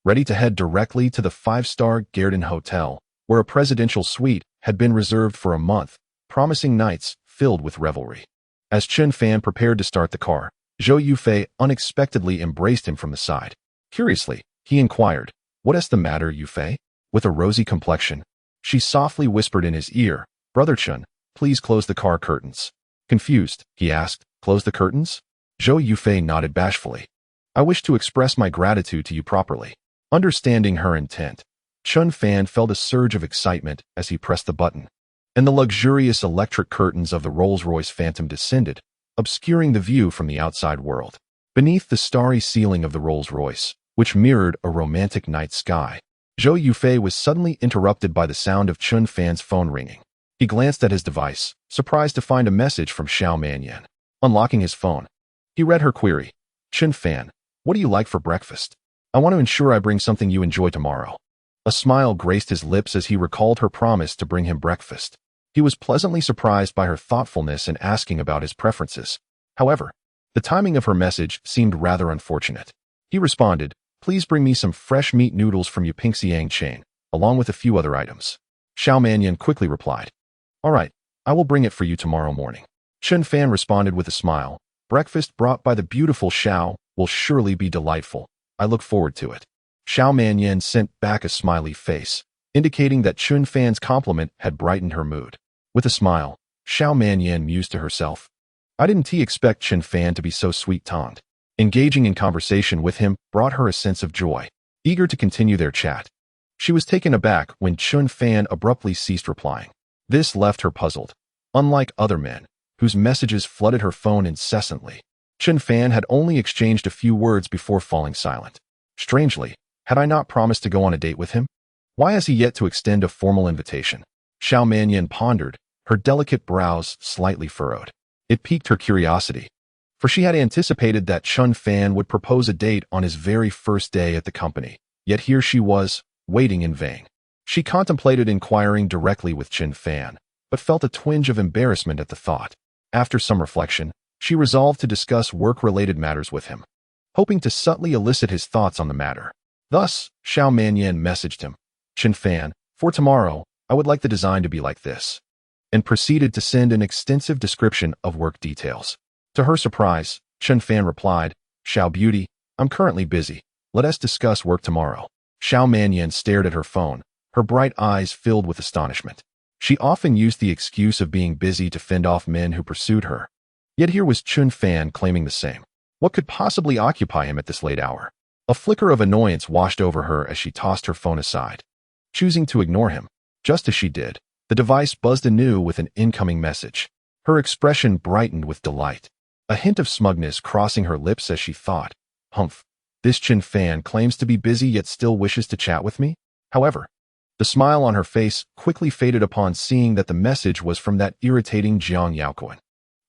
A: ready to head directly to the five-star Garden Hotel, where a presidential suite had been reserved for a month, promising nights filled with revelry. As Chen Fan prepared to start the car, Zhou Yufei unexpectedly embraced him from the side. Curiously, he inquired, "What is the matter, Yufei?" With a rosy complexion, she softly whispered in his ear, "Brother Chen, please close the car curtains." Confused, he asked, "Close the curtains?" Zhou Yufei nodded bashfully. "I wish to express my gratitude to you properly." Understanding her intent, Chen Fan felt a surge of excitement as he pressed the button, and the luxurious electric curtains of the Rolls-Royce Phantom descended, obscuring the view from the outside world. Beneath the starry ceiling of the Rolls-Royce, which mirrored a romantic night sky, Zhou Yufei was suddenly interrupted by the sound of Chen Fan's phone ringing. He glanced at his device, surprised to find a message from Xiao Manyan. Unlocking his phone, he read her query. "Chen Fan, what do you like for breakfast? I want to ensure I bring something you enjoy tomorrow." A smile graced his lips as he recalled her promise to bring him breakfast. He was pleasantly surprised by her thoughtfulness in asking about his preferences. However, the timing of her message seemed rather unfortunate. He responded, "Please bring me some fresh meat noodles from Yupingxiang chain, along with a few other items." Xiao Manyan quickly replied, "All right, I will bring it for you tomorrow morning." Chen Fan responded with a smile, "Breakfast brought by the beautiful Xiao will surely be delightful. I look forward to it." Xiao Manyan sent back a smiley face, indicating that Chen Fan's compliment had brightened her mood. With a smile, Xiao Manyan mused to herself, "I didn't expect Chen Fan to be so sweet-tongued." Engaging in conversation with him brought her a sense of joy. Eager to continue their chat, she was taken aback when Chen Fan abruptly ceased replying. This left her puzzled. Unlike other men, whose messages flooded her phone incessantly, Chen Fan had only exchanged a few words before falling silent. Strangely, had I not promised to go on a date with him? Why has he yet to extend a formal invitation? Xiao Manyan pondered, her delicate brows slightly furrowed. It piqued her curiosity, for she had anticipated that Chen Fan would propose a date on his very first day at the company, yet here she was, waiting in vain. She contemplated inquiring directly with Chen Fan, but felt a twinge of embarrassment at the thought. After some reflection, she resolved to discuss work-related matters with him, hoping to subtly elicit his thoughts on the matter. Thus, Xiao Manyan messaged him, "Chen Fan, for tomorrow, I would like the design to be like this," and proceeded to send an extensive description of work details. To her surprise, Chen Fan replied, "Xiao Beauty, I'm currently busy. Let us discuss work tomorrow." Xiao Manyan stared at her phone, her bright eyes filled with astonishment. She often used the excuse of being busy to fend off men who pursued her. Yet here was Chen Fan claiming the same. What could possibly occupy him at this late hour? A flicker of annoyance washed over her as she tossed her phone aside, choosing to ignore him. Just as she did, the device buzzed anew with an incoming message. Her expression brightened with delight, a hint of smugness crossing her lips as she thought, "Humph, this Chen Fan claims to be busy yet still wishes to chat with me?" However, the smile on her face quickly faded upon seeing that the message was from that irritating Jiang Yaoquan.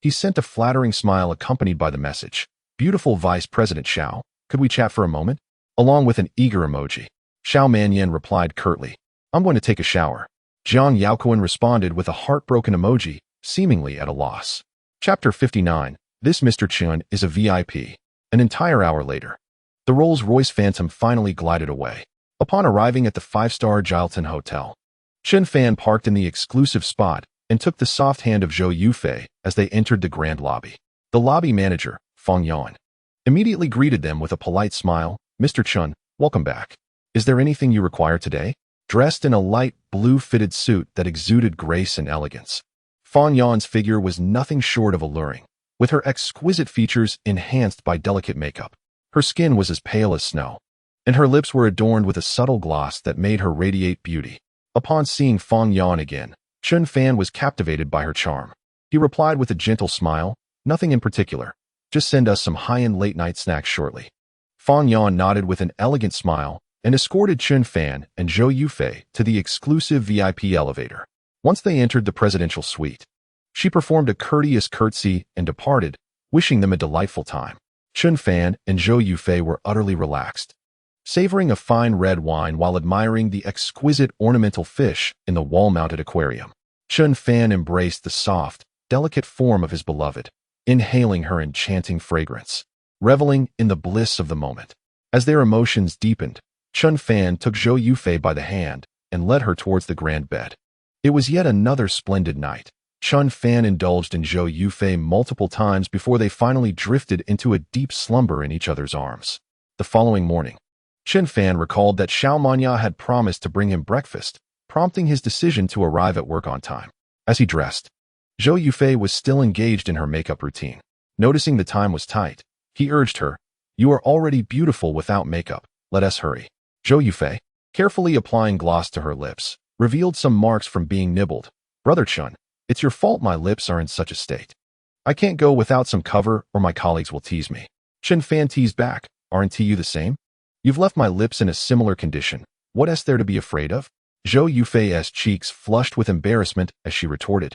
A: He sent a flattering smile accompanied by the message, "Beautiful Vice President Xiao, could we chat for a moment?" along with an eager emoji. Xiao Manyan replied curtly, "I'm going to take a shower." Jiang Yaoquan responded with a heartbroken emoji, seemingly at a loss. Chapter 59. This Mr. Chen is a VIP. An entire hour later, the Rolls-Royce Phantom finally glided away. Upon arriving at the five-star Jilton Hotel, Chen Fan parked in the exclusive spot and took the soft hand of Zhou Yufei as they entered the grand lobby. The lobby manager, Fang Yan, immediately greeted them with a polite smile. "Mr. Chen, welcome back. Is there anything you require today?" Dressed in a light blue-fitted suit that exuded grace and elegance, Fang Yan's figure was nothing short of alluring, with her exquisite features enhanced by delicate makeup. Her skin was as pale as snow, and her lips were adorned with a subtle gloss that made her radiate beauty. Upon seeing Fang Yan again, Chen Fan was captivated by her charm. He replied with a gentle smile, "Nothing in particular. Just send us some high-end late-night snacks shortly." Fang Yan nodded with an elegant smile and escorted Chen Fan and Zhou Yufei to the exclusive VIP elevator. Once they entered the presidential suite, she performed a courteous curtsy and departed, wishing them a delightful time. Chen Fan and Zhou Yufei were utterly relaxed, savoring a fine red wine while admiring the exquisite ornamental fish in the wall-mounted aquarium. Chun Fan embraced the soft, delicate form of his beloved, inhaling her enchanting fragrance, reveling in the bliss of the moment. As their emotions deepened, Chun Fan took Zhou Yufei by the hand and led her towards the grand bed. It was yet another splendid night. Chun Fan indulged in Zhou Yufei multiple times before they finally drifted into a deep slumber in each other's arms. The following morning, Chun Fan recalled that Xiao Manya had promised to bring him breakfast, prompting his decision to arrive at work on time. As he dressed, Zhou Yufei was still engaged in her makeup routine. Noticing the time was tight, he urged her, "You are already beautiful without makeup. Let us hurry." Zhou Yufei, carefully applying gloss to her lips, revealed some marks from being nibbled. "Brother Chun, it's your fault my lips are in such a state. I can't go without some cover or my colleagues will tease me." Chun Fan teased back, "Aren't you the same? You've left my lips in a similar condition. What is there to be afraid of?" Zhou Yufei's cheeks flushed with embarrassment as she retorted,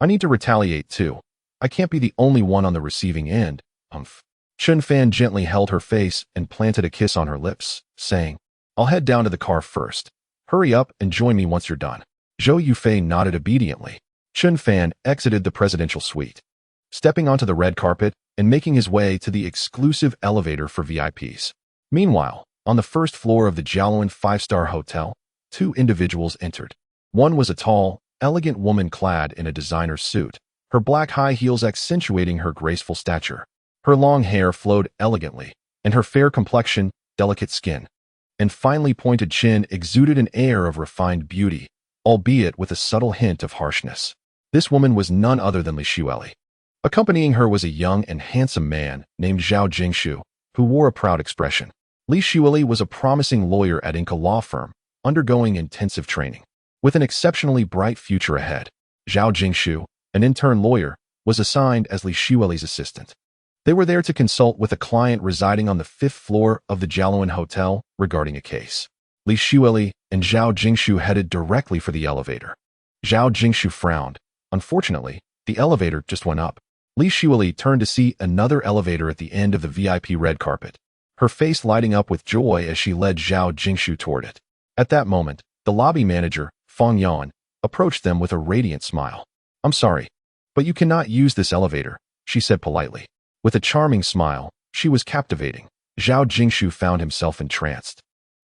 A: "I need to retaliate too. I can't be the only one on the receiving end, umph." Chun Fan gently held her face and planted a kiss on her lips, saying, "I'll head down to the car first. Hurry up and join me once you're done." Zhou Yufei nodded obediently. Chun Fan exited the presidential suite, stepping onto the red carpet and making his way to the exclusive elevator for VIPs. Meanwhile, on the first floor of the Jialuan five-star hotel, two individuals entered. One was a tall, elegant woman clad in a designer suit, her black high heels accentuating her graceful stature. Her long hair flowed elegantly, and her fair complexion, delicate skin, and finely pointed chin exuded an air of refined beauty, albeit with a subtle hint of harshness. This woman was none other than Li Xueli. Accompanying her was a young and handsome man named Zhao Jingshu, who wore a proud expression. Li Xueli was a promising lawyer at Inca law firm, undergoing intensive training. With an exceptionally bright future ahead, Zhao Jingshu, an intern lawyer, was assigned as Li Xueli's assistant. They were there to consult with a client residing on the 5th floor of the Jialuan Hotel regarding a case. Li Xueli and Zhao Jingshu headed directly for the elevator. Zhao Jingshu frowned. Unfortunately, the elevator just went up. Li Xueli turned to see another elevator at the end of the VIP red carpet, her face lighting up with joy as she led Zhao Jingshu toward it. At that moment, the lobby manager, Fang Yan, approached them with a radiant smile. "I'm sorry, but you cannot use this elevator," she said politely. With a charming smile, she was captivating. Zhao Jingshu found himself entranced,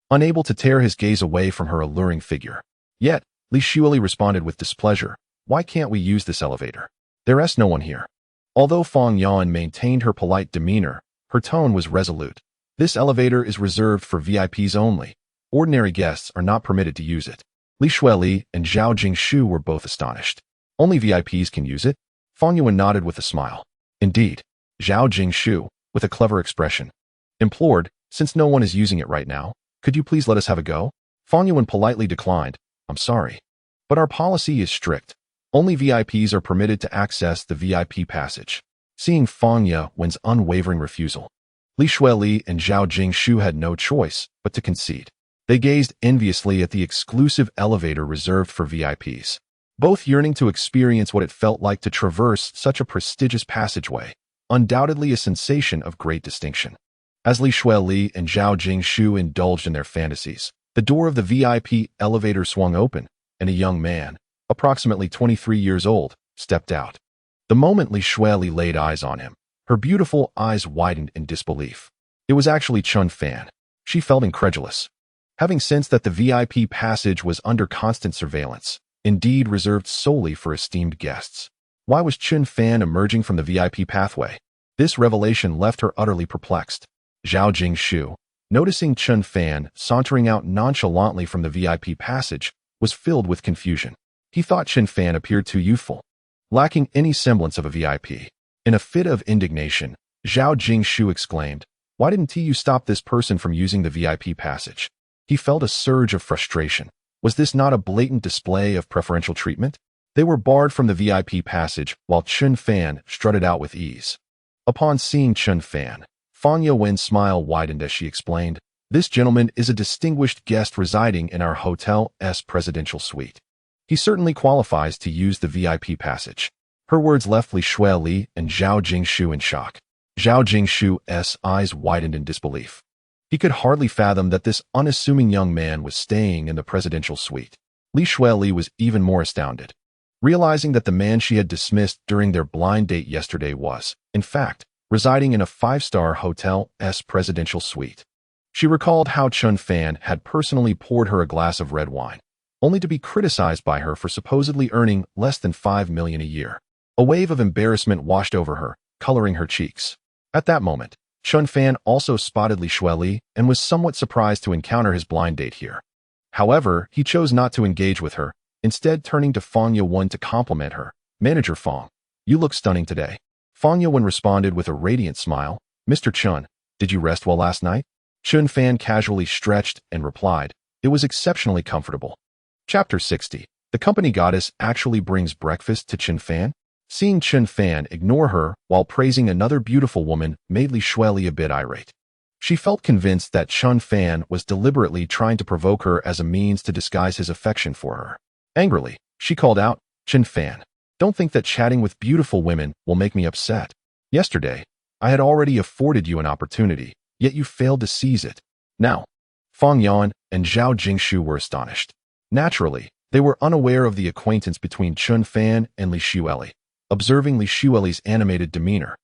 A: unable to tear his gaze away from her alluring figure. Yet, Li Xueli responded with displeasure, "Why can't we use this elevator? There's no one here." Although Fang Yan maintained her polite demeanor, her tone was resolute. "This elevator is reserved for VIPs only. Ordinary guests are not permitted to use it." Li Xueli and Zhao Jingshu were both astonished. "Only VIPs can use it?" Fang Yuan nodded with a smile. "Indeed," Zhao Jingshu, with a clever expression, implored, "Since no one is using it right now, could you please let us have a go?" Fang Yuan politely declined, "I'm sorry, but our policy is strict. Only VIPs are permitted to access the VIP passage." Seeing Fang Yuan's unwavering refusal, Li Xueli and Zhao Jingshu had no choice but to concede. They gazed enviously at the exclusive elevator reserved for VIPs, both yearning to experience what it felt like to traverse such a prestigious passageway, undoubtedly a sensation of great distinction. As Li Xueli and Zhao Jingshu indulged in their fantasies, the door of the VIP elevator swung open, and a young man, approximately 23 years old, stepped out. The moment Li Xueli laid eyes on him, her beautiful eyes widened in disbelief. It was actually Chun Fan. She felt incredulous, having sensed that the VIP passage was under constant surveillance, indeed reserved solely for esteemed guests. Why was Chun Fan emerging from the VIP pathway? This revelation left her utterly perplexed. Zhao Jingshu, noticing Chun Fan sauntering out nonchalantly from the VIP passage, was filled with confusion. He thought Chun Fan appeared too youthful, lacking any semblance of a VIP. In a fit of indignation, Zhao Jingshu exclaimed, "Why didn't you stop this person from using the VIP passage?" He felt a surge of frustration. Was this not a blatant display of preferential treatment? They were barred from the VIP passage while Chun Fan strutted out with ease. Upon seeing Chun Fan, Fang Yuan's smile widened as she explained, "This gentleman is a distinguished guest residing in our hotel's presidential suite. He certainly qualifies to use the VIP passage." Her words left Li Xueli and Zhao Jingshu in shock. Zhao Jingshu's eyes widened in disbelief. He could hardly fathom that this unassuming young man was staying in the presidential suite. Li Shueli was even more astounded, realizing that the man she had dismissed during their blind date yesterday was, in fact, residing in a five-star hotel's presidential suite. She recalled how Chun Fan had personally poured her a glass of red wine, only to be criticized by her for supposedly earning less than $5 million a year. A wave of embarrassment washed over her, coloring her cheeks. At that moment, Chun Fan also spotted Li Shueli and was somewhat surprised to encounter his blind date here. However, he chose not to engage with her, instead turning to Fang Yuan to compliment her. "Manager Fang, you look stunning today." Fang Yuan responded with a radiant smile. "Mr. Chun, did you rest well last night?" Chun Fan casually stretched and replied, "It was exceptionally comfortable." Chapter 60. The company goddess actually brings breakfast to Chun Fan? Seeing Chun Fan ignore her while praising another beautiful woman made Li Shueli a bit irate. She felt convinced that Chun Fan was deliberately trying to provoke her as a means to disguise his affection for her. Angrily, she called out, "Chun Fan, don't think that chatting with beautiful women will make me upset. Yesterday, I had already afforded you an opportunity, yet you failed to seize it." Now, Fang Yan and Zhao Jingshu were astonished. Naturally, they were unaware of the acquaintance between Chun Fan and Li Shueli. Observing Li Shueli's animated demeanor,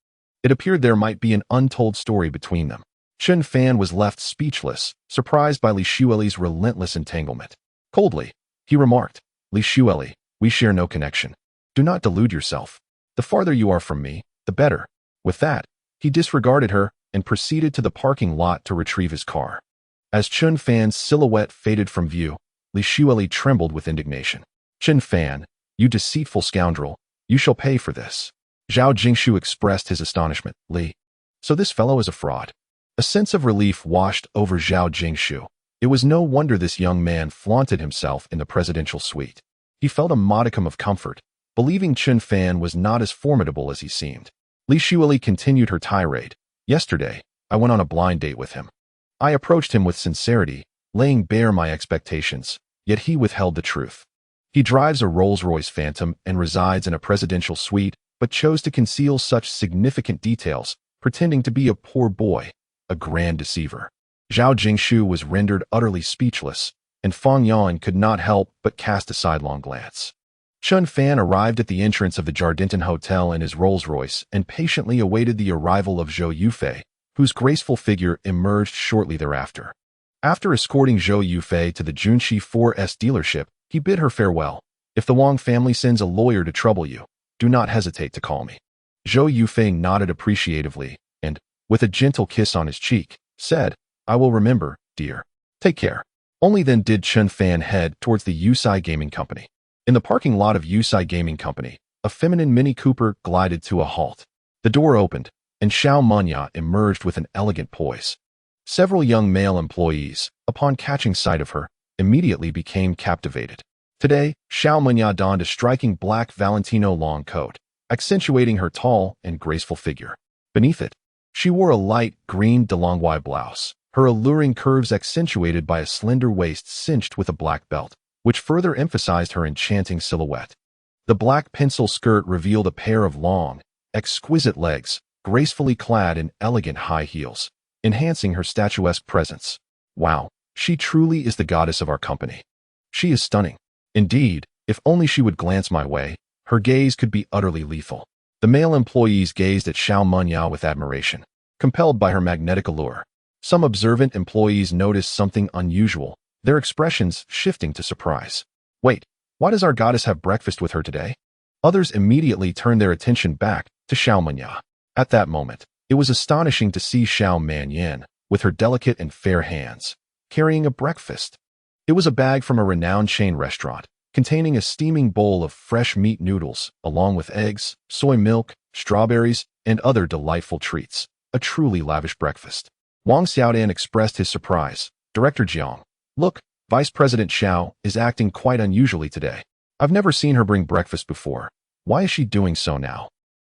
A: it appeared there might be an untold story between them. Chun Fan was left speechless, surprised by Li Shueli's relentless entanglement. Coldly, he remarked, "Li Shueli, we share no connection. Do not delude yourself. The farther you are from me, the better." With that, he disregarded her and proceeded to the parking lot to retrieve his car. As Chun Fan's silhouette faded from view, Li Shueli trembled with indignation. "Chun Fan, you deceitful scoundrel, you shall pay for this." Zhao Jingshu expressed his astonishment. "Li, so this fellow is a fraud." A sense of relief washed over Zhao Jingshu. It was no wonder this young man flaunted himself in the presidential suite. He felt a modicum of comfort, believing Chun Fan was not as formidable as he seemed. Li Shueli continued her tirade. "Yesterday, I went on a blind date with him. I approached him with sincerity, laying bare my expectations, yet he withheld the truth. He drives a Rolls-Royce Phantom and resides in a presidential suite, but chose to conceal such significant details, pretending to be a poor boy, a grand deceiver." Zhao Jingshu was rendered utterly speechless, and Fang Yan could not help but cast a sidelong glance. Chun Fan arrived at the entrance of the Jardinton Hotel in his Rolls-Royce and patiently awaited the arrival of Zhou Yufei, whose graceful figure emerged shortly thereafter. After escorting Zhou Yufei to the Junshi 4S dealership, he bid her farewell. "If the Wang family sends a lawyer to trouble you, do not hesitate to call me." Zhou Yufei nodded appreciatively and, with a gentle kiss on his cheek, said, "I will remember, dear. Take care." Only then did Chun Fan head towards the Yusai Gaming Company. In the parking lot of Yusai Gaming Company, a feminine Mini Cooper glided to a halt. The door opened, and Xiao Menya emerged with an elegant poise. Several young male employees, upon catching sight of her, immediately became captivated. Today, Xiao Menya donned a striking black Valentino long coat, accentuating her tall and graceful figure. Beneath it, she wore a light green DeLonghi blouse, her alluring curves accentuated by a slender waist cinched with a black belt, which further emphasized her enchanting silhouette. The black pencil skirt revealed a pair of long, exquisite legs, gracefully clad in elegant high heels, enhancing her statuesque presence. "Wow, she truly is the goddess of our company. She is stunning. Indeed, if only she would glance my way, her gaze could be utterly lethal." The male employees gazed at Xiao Menya with admiration, compelled by her magnetic allure. Some observant employees noticed something unusual, their expressions shifting to surprise. "Wait, why does our goddess have breakfast with her today?" Others immediately turned their attention back to Xiao Menya. At that moment, it was astonishing to see Xiao Manyan, with her delicate and fair hands, carrying a breakfast. It was a bag from a renowned chain restaurant, containing a steaming bowl of fresh meat noodles, along with eggs, soy milk, strawberries, and other delightful treats. A truly lavish breakfast. Wang Xiaodan expressed his surprise. "Director Jiang, look, Vice President Xiao is acting quite unusually today. I've never seen her bring breakfast before. Why is she doing so now?"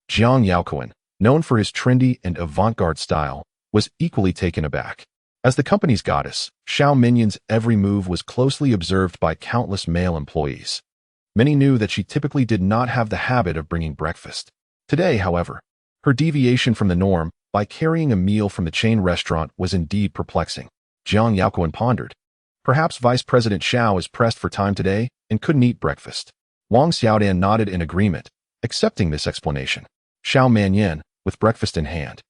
A: Jiang Yaoquan, known for his trendy and avant-garde style, was equally taken aback. As the company's goddess, Xiao Minyan's every move was closely observed by countless male employees. Many knew that she typically did not have the habit of bringing breakfast. Today, however, her deviation from the norm by carrying a meal from the chain restaurant was indeed perplexing. Jiang Yaoquan pondered. Perhaps Vice President Xiao is pressed for time today and couldn't eat breakfast. Wang Xiaodan nodded in agreement, accepting this explanation. Xiao Manyan, with breakfast in hand,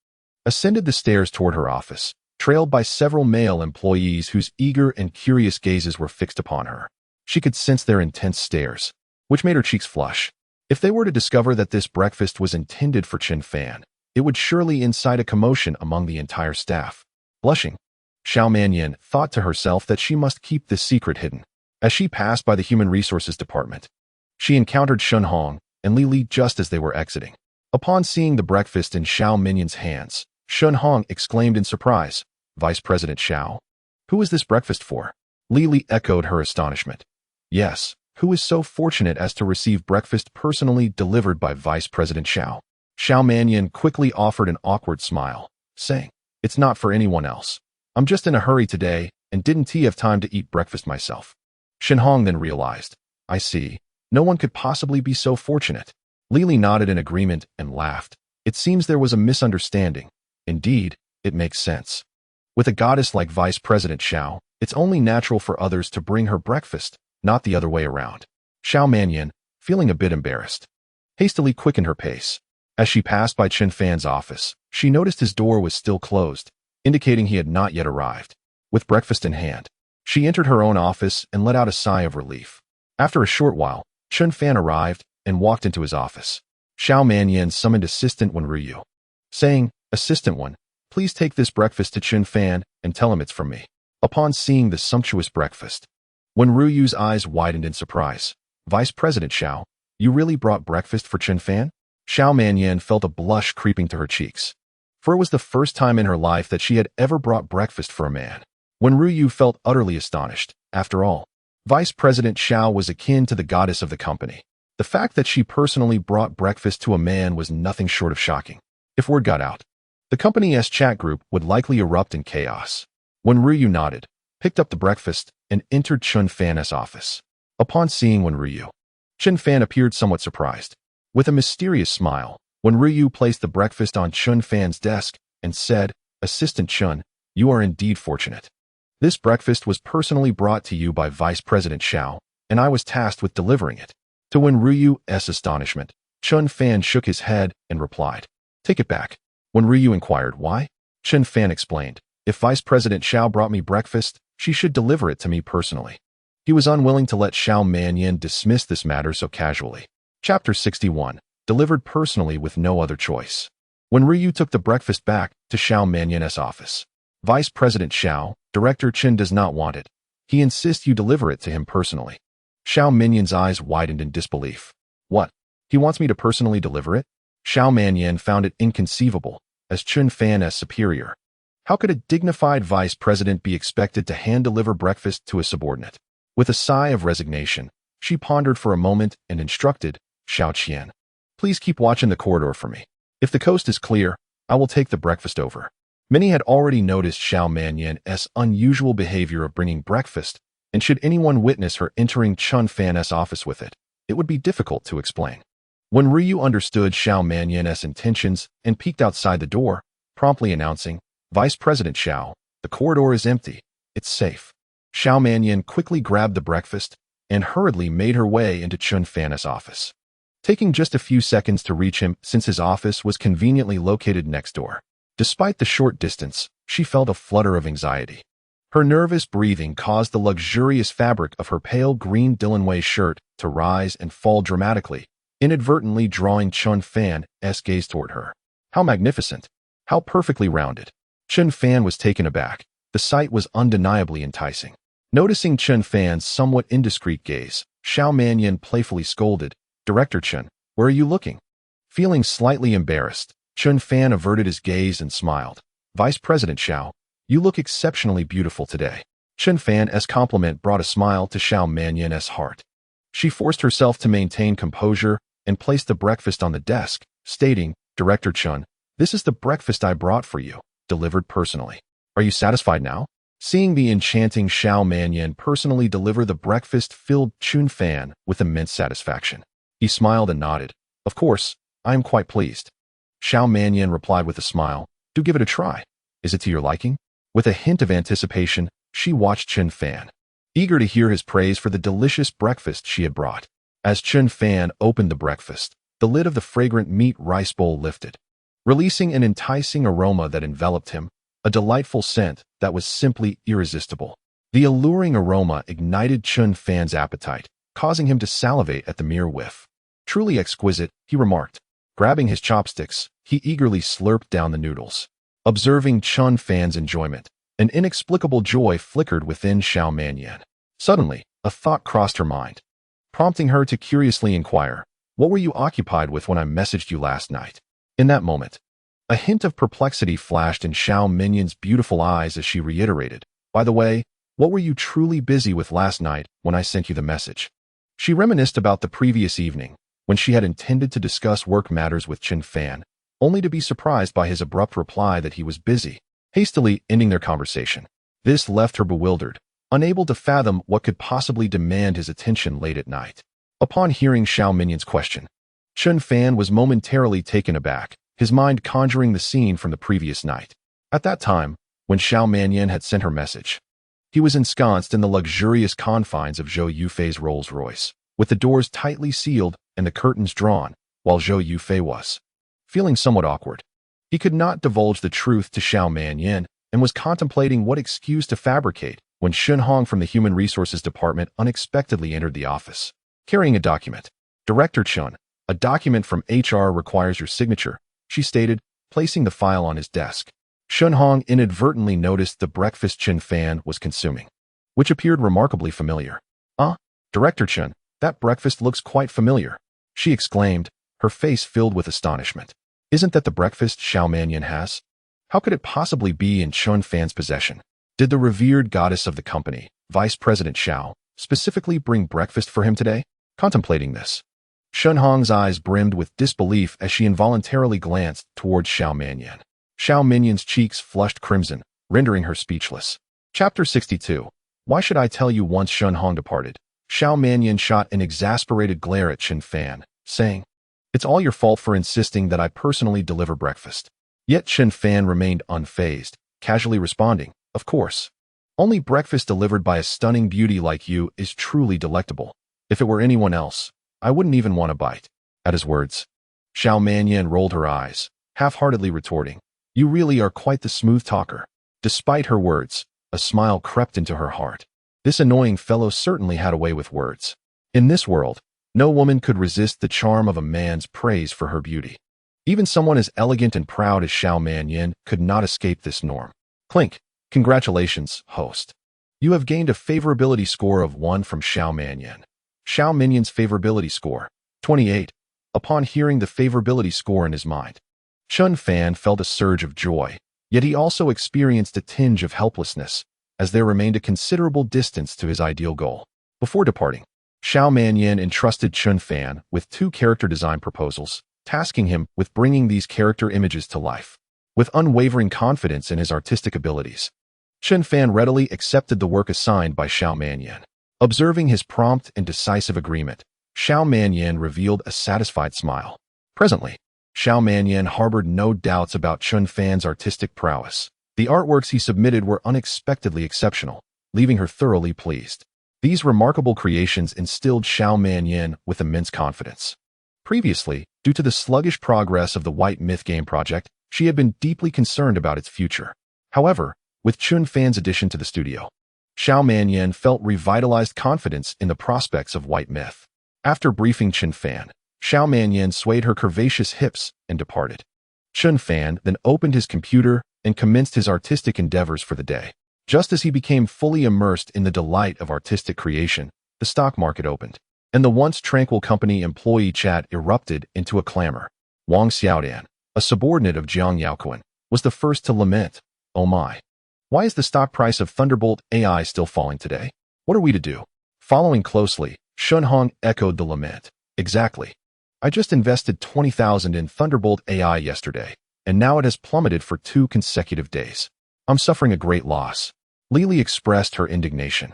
A: ascended the stairs toward her office, trailed by several male employees whose eager and curious gazes were fixed upon her. She could sense their intense stares, which made her cheeks flush. If they were to discover that this breakfast was intended for Chen Fan, it would surely incite a commotion among the entire staff. Blushing, Xiao Manyan thought to herself that she must keep this secret hidden. As she passed by the Human Resources Department, she encountered Shun Hong and Li Li just as they were exiting. Upon seeing the breakfast in Xiao Minyan's hands, Shun Hong exclaimed in surprise, "Vice President Xiao? Who is this breakfast for?" Li Li echoed her astonishment. "Yes, who is so fortunate as to receive breakfast personally delivered by Vice President Xiao?" Xiao Manyan quickly offered an awkward smile, saying, "It's not for anyone else. I'm just in a hurry today and didn't have time to eat breakfast myself." Shen Hong then realized, "I see. No one could possibly be so fortunate." Li Li nodded in agreement and laughed. It seems there was a misunderstanding. Indeed, it makes sense. With a goddess like Vice President Xiao, it's only natural for others to bring her breakfast, not the other way around. Xiao Manyan, feeling a bit embarrassed, hastily quickened her pace. As she passed by Chen Fan's office, she noticed his door was still closed, indicating he had not yet arrived. With breakfast in hand, she entered her own office and let out a sigh of relief. After a short while, Chen Fan arrived and walked into his office. Xiao Manyan summoned Assistant Wen Ruyu, saying, "Assistant Wen, please take this breakfast to Chen Fan and tell him it's from me." Upon seeing the sumptuous breakfast, Wen Ruyu's eyes widened in surprise. "Vice President Xiao, you really brought breakfast for Chen Fan?" Xiao Manyan felt a blush creeping to her cheeks, for it was the first time in her life that she had ever brought breakfast for a man. Wen Ruyu felt utterly astonished. After all, Vice President Xiao was akin to the goddess of the company. The fact that she personally brought breakfast to a man was nothing short of shocking. If word got out, the company's chat group would likely erupt in chaos. Wen Ruyu nodded, picked up the breakfast, and entered Chen Fan's office. Upon seeing Wen Ruyu, Chen Fan appeared somewhat surprised. With a mysterious smile, Wen Ruyu placed the breakfast on Chen Fan's desk and said, "Assistant Chen, you are indeed fortunate. This breakfast was personally brought to you by Vice President Xiao, and I was tasked with delivering it." To Wen Ruyu's astonishment, Chen Fan shook his head and replied, "Take it back." Wen Ruyu inquired why. Chen Fan explained, "If Vice President Xiao brought me breakfast, she should deliver it to me personally." He was unwilling to let Xiao Manyan dismiss this matter so casually. Chapter 61, delivered personally with no other choice. Wen Ruyu took the breakfast back to Xiao Manyan's office. "Vice President Xiao, Director Chen does not want it. He insists you deliver it to him personally." Xiao Manyan's eyes widened in disbelief. "What? He wants me to personally deliver it?" Xiao Manyan found it inconceivable, as Chen Fan's superior. How could a dignified vice president be expected to hand-deliver breakfast to a subordinate? With a sigh of resignation, she pondered for a moment and instructed, "Xiao Qian, please keep watch in the corridor for me. If the coast is clear, I will take the breakfast over." Many had already noticed Xiao Manyan's unusual behavior of bringing breakfast, and should anyone witness her entering Chen Fan's office with it, it would be difficult to explain. When Ryu understood Xiao Manyan's intentions and peeked outside the door, promptly announcing, "Vice President Xiao, the corridor is empty. It's safe." Xiao Manyan quickly grabbed the breakfast and hurriedly made her way into Chen Fan's office, taking just a few seconds to reach him since his office was conveniently located next door. Despite the short distance, she felt a flutter of anxiety. Her nervous breathing caused the luxurious fabric of her pale green Dylanway shirt to rise and fall dramatically, inadvertently drawing Chen Fan's gaze toward her. How magnificent! How perfectly rounded! Chen Fan was taken aback. The sight was undeniably enticing. Noticing Chen Fan's somewhat indiscreet gaze, Xiao Manyan playfully scolded, "Director Chen, where are you looking?" Feeling slightly embarrassed, Chen Fan averted his gaze and smiled. "Vice President Xiao, you look exceptionally beautiful today." Chen Fan's compliment brought a smile to Xiao Manyan's heart. She forced herself to maintain composure and placed the breakfast on the desk, stating, "Director Chen, this is the breakfast I brought for you, delivered personally. Are you satisfied now?" Seeing the enchanting Xiao Manyan personally deliver the breakfast filled Chen Fan with immense satisfaction. He smiled and nodded. "Of course, I am quite pleased." Xiao Manyan replied with a smile, Do give it a try. Is it to your liking? With a hint of anticipation, she watched Chen Fan, eager to hear his praise for the delicious breakfast she had brought. As Chen Fan opened the breakfast, the lid of the fragrant meat rice bowl lifted, releasing an enticing aroma that enveloped him, a delightful scent that was simply irresistible. The alluring aroma ignited Chen Fan's appetite, causing him to salivate at the mere whiff. Truly exquisite, he remarked. Grabbing his chopsticks, he eagerly slurped down the noodles. Observing Chen Fan's enjoyment, an inexplicable joy flickered within Xiao Manyan. Suddenly, a thought crossed her mind, prompting her to curiously inquire, "What were you occupied with when I messaged you last night?" In that moment, a hint of perplexity flashed in Xiao Minyan's beautiful eyes as she reiterated, "By the way, what were you truly busy with last night when I sent you the message?" She reminisced about the previous evening, when she had intended to discuss work matters with Chen Fan, only to be surprised by his abrupt reply that he was busy, hastily ending their conversation. This left her bewildered, unable to fathom what could possibly demand his attention late at night. Upon hearing Xiao Minyan's question, Chen Fan was momentarily taken aback, his mind conjuring the scene from the previous night. At that time, when Xiao Manyan had sent her message, he was ensconced in the luxurious confines of Zhou Yufei's Rolls-Royce, with the doors tightly sealed and the curtains drawn, while Zhou Yufei was feeling somewhat awkward. He could not divulge the truth to Xiao Manyan and was contemplating what excuse to fabricate when Shun Hong from the Human Resources Department unexpectedly entered the office, carrying a document. "Director Chun, a document from HR requires your signature," she stated, placing the file on his desk. Shun Hong inadvertently noticed the breakfast Chen Fan was consuming, which appeared remarkably familiar. Director Chun, that breakfast looks quite familiar," she exclaimed, her face filled with astonishment. "Isn't that the breakfast Xiao Manyan has? How could it possibly be in Chen Fan's possession? Did the revered goddess of the company, Vice President Xiao, specifically bring breakfast for him today?" Contemplating this, Shun Hong's eyes brimmed with disbelief as she involuntarily glanced towards Xiao Manyan. Xiao Minyan's cheeks flushed crimson, rendering her speechless. Chapter 62. Why should I tell you? Once Shun Hong departed, Xiao Manyan shot an exasperated glare at Chen Fan, saying, "It's all your fault for insisting that I personally deliver breakfast." Yet Chen Fan remained unfazed, casually responding, "Of course. Only breakfast delivered by a stunning beauty like you is truly delectable. If it were anyone else, I wouldn't even want a bite." At his words, Xiao Manyan rolled her eyes, half-heartedly retorting, "You really are quite the smooth talker." Despite her words, a smile crept into her heart. This annoying fellow certainly had a way with words. In this world, no woman could resist the charm of a man's praise for her beauty. Even someone as elegant and proud as Xiao Manyan could not escape this norm. Clink. Congratulations, host. You have gained a favorability score of 1 from Xiao Manyan. Xiao Minyan's favorability score, 28. Upon hearing the favorability score in his mind, Chen Fan felt a surge of joy, yet he also experienced a tinge of helplessness, as there remained a considerable distance to his ideal goal. Before departing, Xiao Manyan entrusted Chen Fan with 2 character design proposals, tasking him with bringing these character images to life. With unwavering confidence in his artistic abilities, Chen Fan readily accepted the work assigned by Xiao Manyan. Observing his prompt and decisive agreement, Xiao Manyan revealed a satisfied smile. Presently, Xiao Manyan harbored no doubts about Chen Fan's artistic prowess. The artworks he submitted were unexpectedly exceptional, leaving her thoroughly pleased. These remarkable creations instilled Xiao Manyan with immense confidence. Previously, due to the sluggish progress of the White Myth game project, she had been deeply concerned about its future. However, with Chen Fan's addition to the studio, Xiao Manyan felt revitalized confidence in the prospects of White Myth. After briefing Chen Fan, Xiao Manyan swayed her curvaceous hips and departed. Chen Fan then opened his computer and commenced his artistic endeavors for the day. Just as he became fully immersed in the delight of artistic creation, the stock market opened, and the once tranquil company employee chat erupted into a clamor. Wang Xiaodan, a subordinate of Jiang Yaoquan, was the first to lament, "Oh my. Why is the stock price of Thunderbolt AI still falling today? What are we to do?" Following closely, Shun Hong echoed the lament. "Exactly. I just invested 20,000 in Thunderbolt AI yesterday, and now it has plummeted for 2 consecutive days. I'm suffering a great loss." Lili expressed her indignation,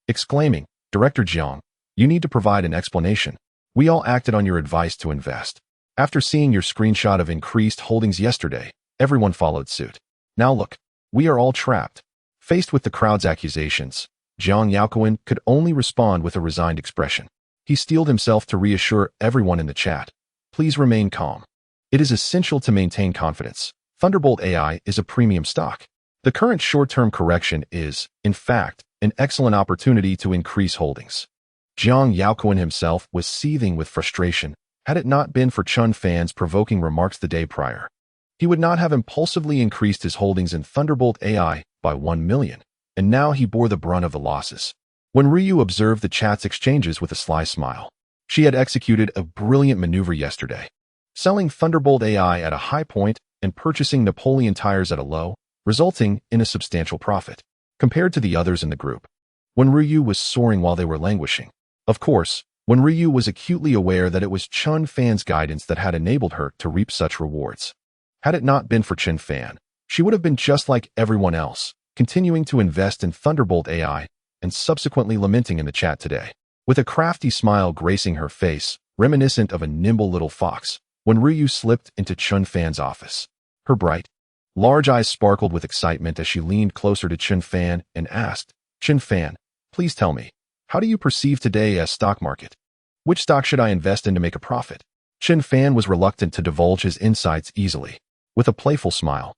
A: exclaiming, "Director Jiang, you need to provide an explanation. We all acted on your advice to invest. After seeing your screenshot of increased holdings yesterday, Everyone followed suit. Now look, we are all trapped. Faced with the crowd's accusations, Jiang Yaoquan could only respond with a resigned expression. He steeled himself to reassure everyone in the chat. Please remain calm. It is essential to maintain confidence. Thunderbolt AI is a premium stock. The current short-term correction is, in fact, an excellent opportunity to increase holdings. Jiang Yaoquan himself was seething with frustration had it not been for Chun Fan's provoking remarks the day prior. He would not have impulsively increased his holdings in Thunderbolt AI by 1 million, and now he bore the brunt of the losses. When Ryu observed the chat's exchanges with a sly smile, she had executed a brilliant maneuver yesterday, selling Thunderbolt AI at a high point and purchasing Napoleon tires at a low, resulting in a substantial profit, compared to the others in the group. When Ryu was soaring while they were languishing. Of course, when Ryu was acutely aware that it was Chun Fan's guidance that had enabled her to reap such rewards. Had it not been for Chun Fan, she would have been just like everyone else, continuing to invest in Thunderbolt AI and subsequently lamenting in the chat today. With a crafty smile gracing her face, reminiscent of a nimble little fox, when Ryu slipped into Chun Fan's office. Her bright, large eyes sparkled with excitement as she leaned closer to Chun Fan and asked, Chun Fan, please tell me, how do you perceive today's stock market? Which stock should I invest in to make a profit? Chun Fan was reluctant to divulge his insights easily. With a playful smile,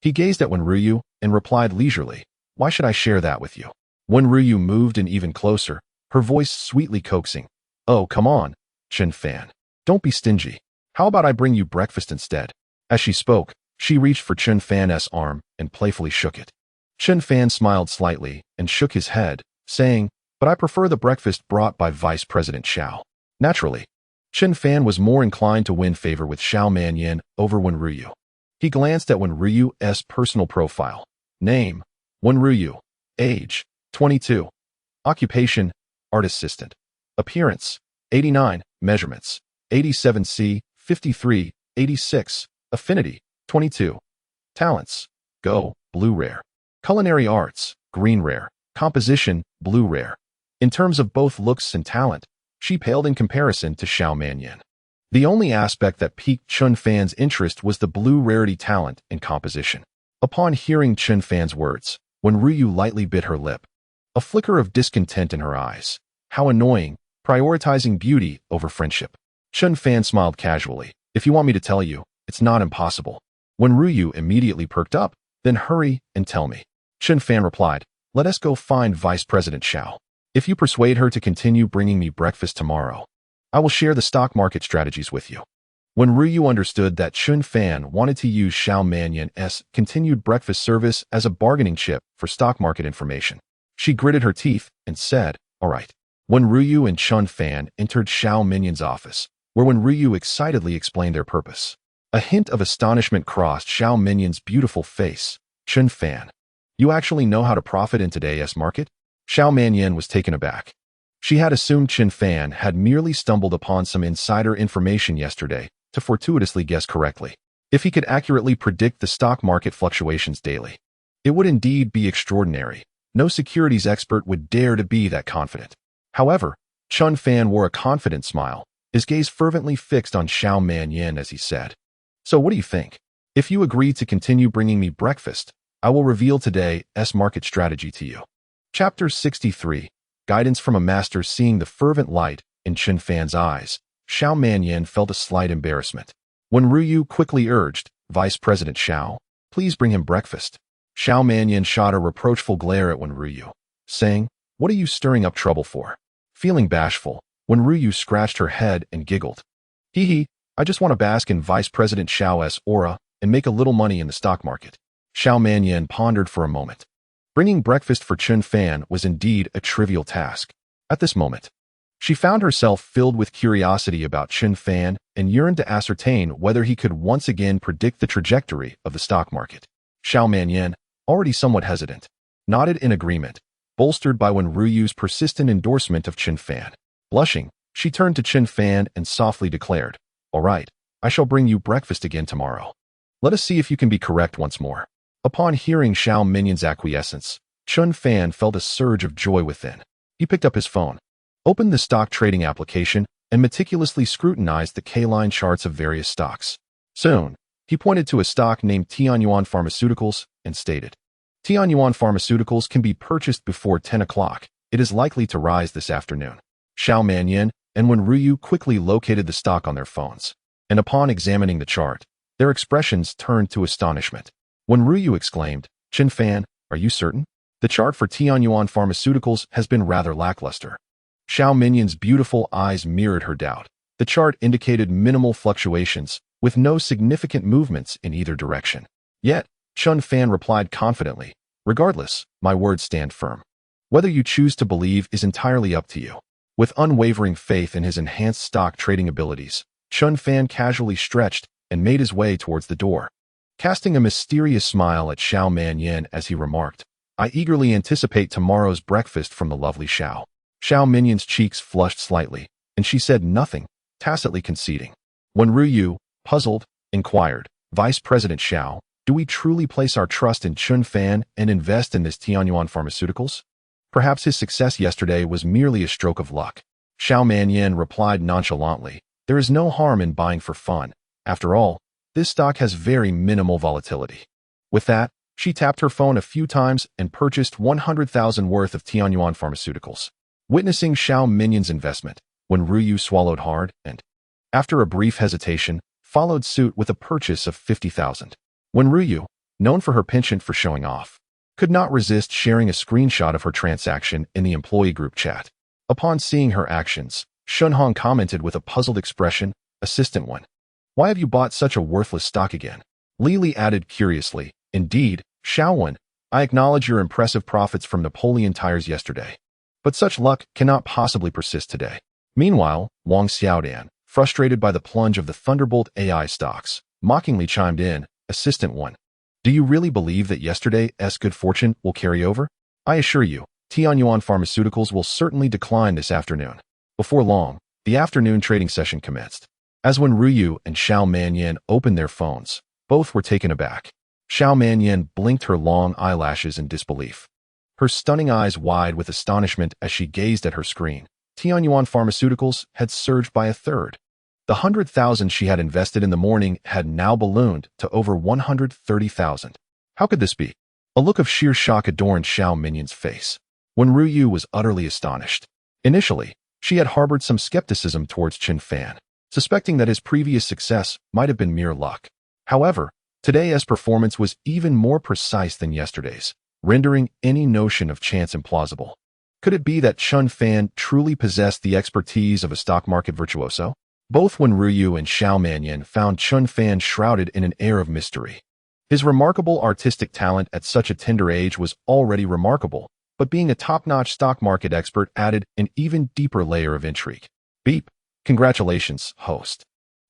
A: he gazed at Ryu and replied leisurely, why should I share that with you? When Ryu moved in even closer, her voice sweetly coaxing, oh, come on, Chun Fan. Don't be stingy. How about I bring you breakfast instead? As she spoke, she reached for Chun Fan's arm and playfully shook it. Chun Fan smiled slightly and shook his head, saying, but I prefer the breakfast brought by Vice President Xiao. Naturally, Chun Fan was more inclined to win favor with Xiao Manyan over Ryu. He glanced at Ryu's personal profile. Name, Ryu. Age, 22. Occupation, art assistant. Appearance, 89. Measurements, 87C, 53, 86. Affinity, 22. Talents, Go, blue rare. Culinary arts, green rare. Composition, blue rare. In terms of both looks and talent, she paled in comparison to Xiao Manyan. The only aspect that piqued Chun Fan's interest was the blue rarity talent and composition. Upon hearing Chun Fan's words, Ryu lightly bit her lip, a flicker of discontent in her eyes. How annoying, prioritizing beauty over friendship. Chun Fan smiled casually. If you want me to tell you, it's not impossible. Ryu immediately perked up, then hurry and tell me. Chun Fan replied, let us go find Vice President Xiao. If you persuade her to continue bringing me breakfast tomorrow, I will share the stock market strategies with you. When Ryu understood that Chun Fan wanted to use Xiao Manyan's continued breakfast service as a bargaining chip for stock market information, she gritted her teeth and said, all right. When Ryu and Chun Fan entered Xiao Manyan's office, where Ryu excitedly explained their purpose, a hint of astonishment crossed Xiao Manyan's beautiful face. Chun Fan, you actually know how to profit in today's market? Xiao Manyan was taken aback. She had assumed Chun Fan had merely stumbled upon some insider information yesterday to fortuitously guess correctly. If he could accurately predict the stock market fluctuations daily, it would indeed be extraordinary. No securities expert would dare to be that confident. However, Chun Fan wore a confident smile, his gaze fervently fixed on Xiao Manyan as he said, so what do you think? If you agree to continue bringing me breakfast, I will reveal today's market strategy to you. Chapter 63. Guidance from a master. Seeing the fervent light in Chun Fan's eyes, Xiao Manyan felt a slight embarrassment. When Ryu quickly urged, Vice President Xiao, please bring him breakfast, Xiao Manyan shot a reproachful glare at Ryu, saying, what are you stirring up trouble for? Feeling bashful, Ryu scratched her head and giggled. Hee hee, I just want to bask in Vice President Xiao's aura and make a little money in the stock market. Xiao Manyan pondered for a moment. Bringing breakfast for Chun Fan was indeed a trivial task. At this moment, she found herself filled with curiosity about Chun Fan and yearned to ascertain whether he could once again predict the trajectory of the stock market. Xiao Manyan, already somewhat hesitant, nodded in agreement, bolstered by Ryu's persistent endorsement of Chun Fan. Blushing, she turned to Chun Fan and softly declared, all right, I shall bring you breakfast again tomorrow. Let us see if you can be correct once more. Upon hearing Xiao Manyan's acquiescence, Chun Fan felt a surge of joy within. He picked up his phone, opened the stock trading application, and meticulously scrutinized the K-line charts of various stocks. Soon, He pointed to a stock named Tianyuan Pharmaceuticals and stated, Tianyuan Pharmaceuticals can be purchased before 10 o'clock. It is likely to rise this afternoon. Xiao Manyan and Wen Ruyu quickly located the stock on their phones, and upon examining the chart, their expressions turned to astonishment. Wen Ruyu exclaimed, Chen Fan, are you certain? The chart for Tianyuan Pharmaceuticals has been rather lackluster. Xiao Minyan's beautiful eyes mirrored her doubt. The chart indicated minimal fluctuations, with no significant movements in either direction. Yet, Chen Fan replied confidently, regardless, my words stand firm. Whether you choose to believe is entirely up to you. With unwavering faith in his enhanced stock trading abilities, Chen Fan casually stretched and made his way towards the door, casting a mysterious smile at Xiao Manyan as he remarked, I eagerly anticipate tomorrow's breakfast from the lovely Xiao. Xiao Minyan's cheeks flushed slightly, and she said nothing, tacitly conceding. When Ruyu, puzzled, inquired, Vice President Xiao, do we truly place our trust in Chen Fan and invest in this Tianyuan Pharmaceuticals? Perhaps his success yesterday was merely a stroke of luck. Xiao Manyan replied nonchalantly, there is no harm in buying for fun. After all, this stock has very minimal volatility. With that, she tapped her phone a few times and purchased 100,000 worth of Tianyuan Pharmaceuticals. Witnessing Xiao Minyan's investment, Wen Ruyu swallowed hard and, after a brief hesitation, followed suit with a purchase of 50,000. Wen Ruyu, known for her penchant for showing off, could not resist sharing a screenshot of her transaction in the employee group chat. Upon seeing her actions, Shunhong commented with a puzzled expression, Assistant Wen, why have you bought such a worthless stock again? Lili added curiously, Indeed, Xiao Wen, I acknowledge your impressive profits from Napoleon Tires yesterday. But such luck cannot possibly persist today. Meanwhile, Wang Xiaodan, frustrated by the plunge of the Thunderbolt AI stocks, mockingly chimed in, Assistant Wen, do you really believe that yesterday's good fortune will carry over? I assure you, Tianyuan Pharmaceuticals will certainly decline this afternoon. Before long, the afternoon trading session commenced. As when Ruyu and Xiao Manyan opened their phones, both were taken aback. Xiao Manyan blinked her long eyelashes in disbelief, her stunning eyes wide with astonishment as she gazed at her screen. Tianyuan Pharmaceuticals had surged by a third. The 100,000 she had invested in the morning had now ballooned to over 130,000. How could this be? A look of sheer shock adorned Xiao Minyan's face. When Ruyu was utterly astonished. Initially, she had harbored some skepticism towards Chen Fan, suspecting that his previous success might have been mere luck. However, today's performance was even more precise than yesterday's, rendering any notion of chance implausible. Could it be that Chen Fan truly possessed the expertise of a stock market virtuoso? Both Wen Ruyu and Xiao Manyan found Chen Fan shrouded in an air of mystery. His remarkable artistic talent at such a tender age was already remarkable, but being a top-notch stock market expert added an even deeper layer of intrigue. Beep. Congratulations, host.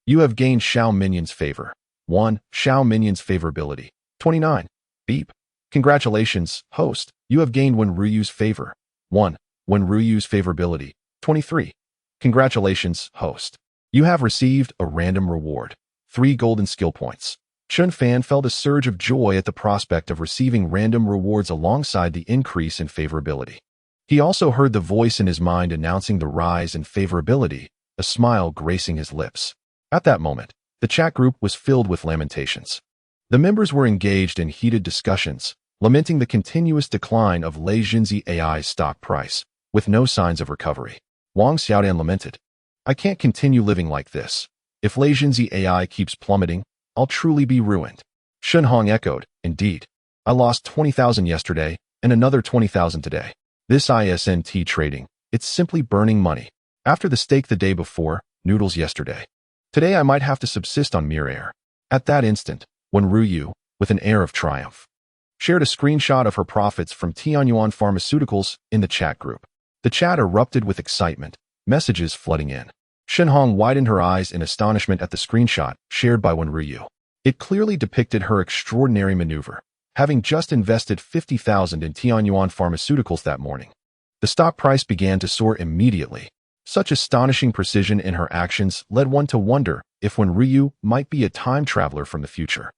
A: You have gained Xiao Minyan's favor. 1. Xiao Minyan's favorability. 29. Beep. Congratulations, host. You have gained Wen Ruyu's favor. 1. Wen Ruyu's favorability. 23. Congratulations, host. You have received a random reward. 3 golden skill points. Chen Fan felt a surge of joy at the prospect of receiving random rewards alongside the increase in favorability. He also heard the voice in his mind announcing the rise in favorability, a smile gracing his lips. At that moment, the chat group was filled with lamentations. The members were engaged in heated discussions, lamenting the continuous decline of Lei Jinzi AI's stock price, with no signs of recovery. Wang Xiaodan lamented, I can't continue living like this. If Lei Jinzi AI keeps plummeting, I'll truly be ruined. Shunhong echoed, Indeed. I lost 20,000 yesterday and another 20,000 today. This ISNT trading, it's simply burning money. After the steak the day before, noodles yesterday. Today I might have to subsist on mere air. At that instant, when Ruyu, with an air of triumph, shared a screenshot of her profits from Tianyuan Pharmaceuticals in the chat group. The chat erupted with excitement, messages flooding in. Shunhong widened her eyes in astonishment at the screenshot shared by Wen Ruyu. It clearly depicted her extraordinary maneuver, having just invested 50,000 in Tianyuan Pharmaceuticals that morning. The stock price began to soar immediately. Such astonishing precision in her actions led one to wonder if Wen Ruyu might be a time traveler from the future.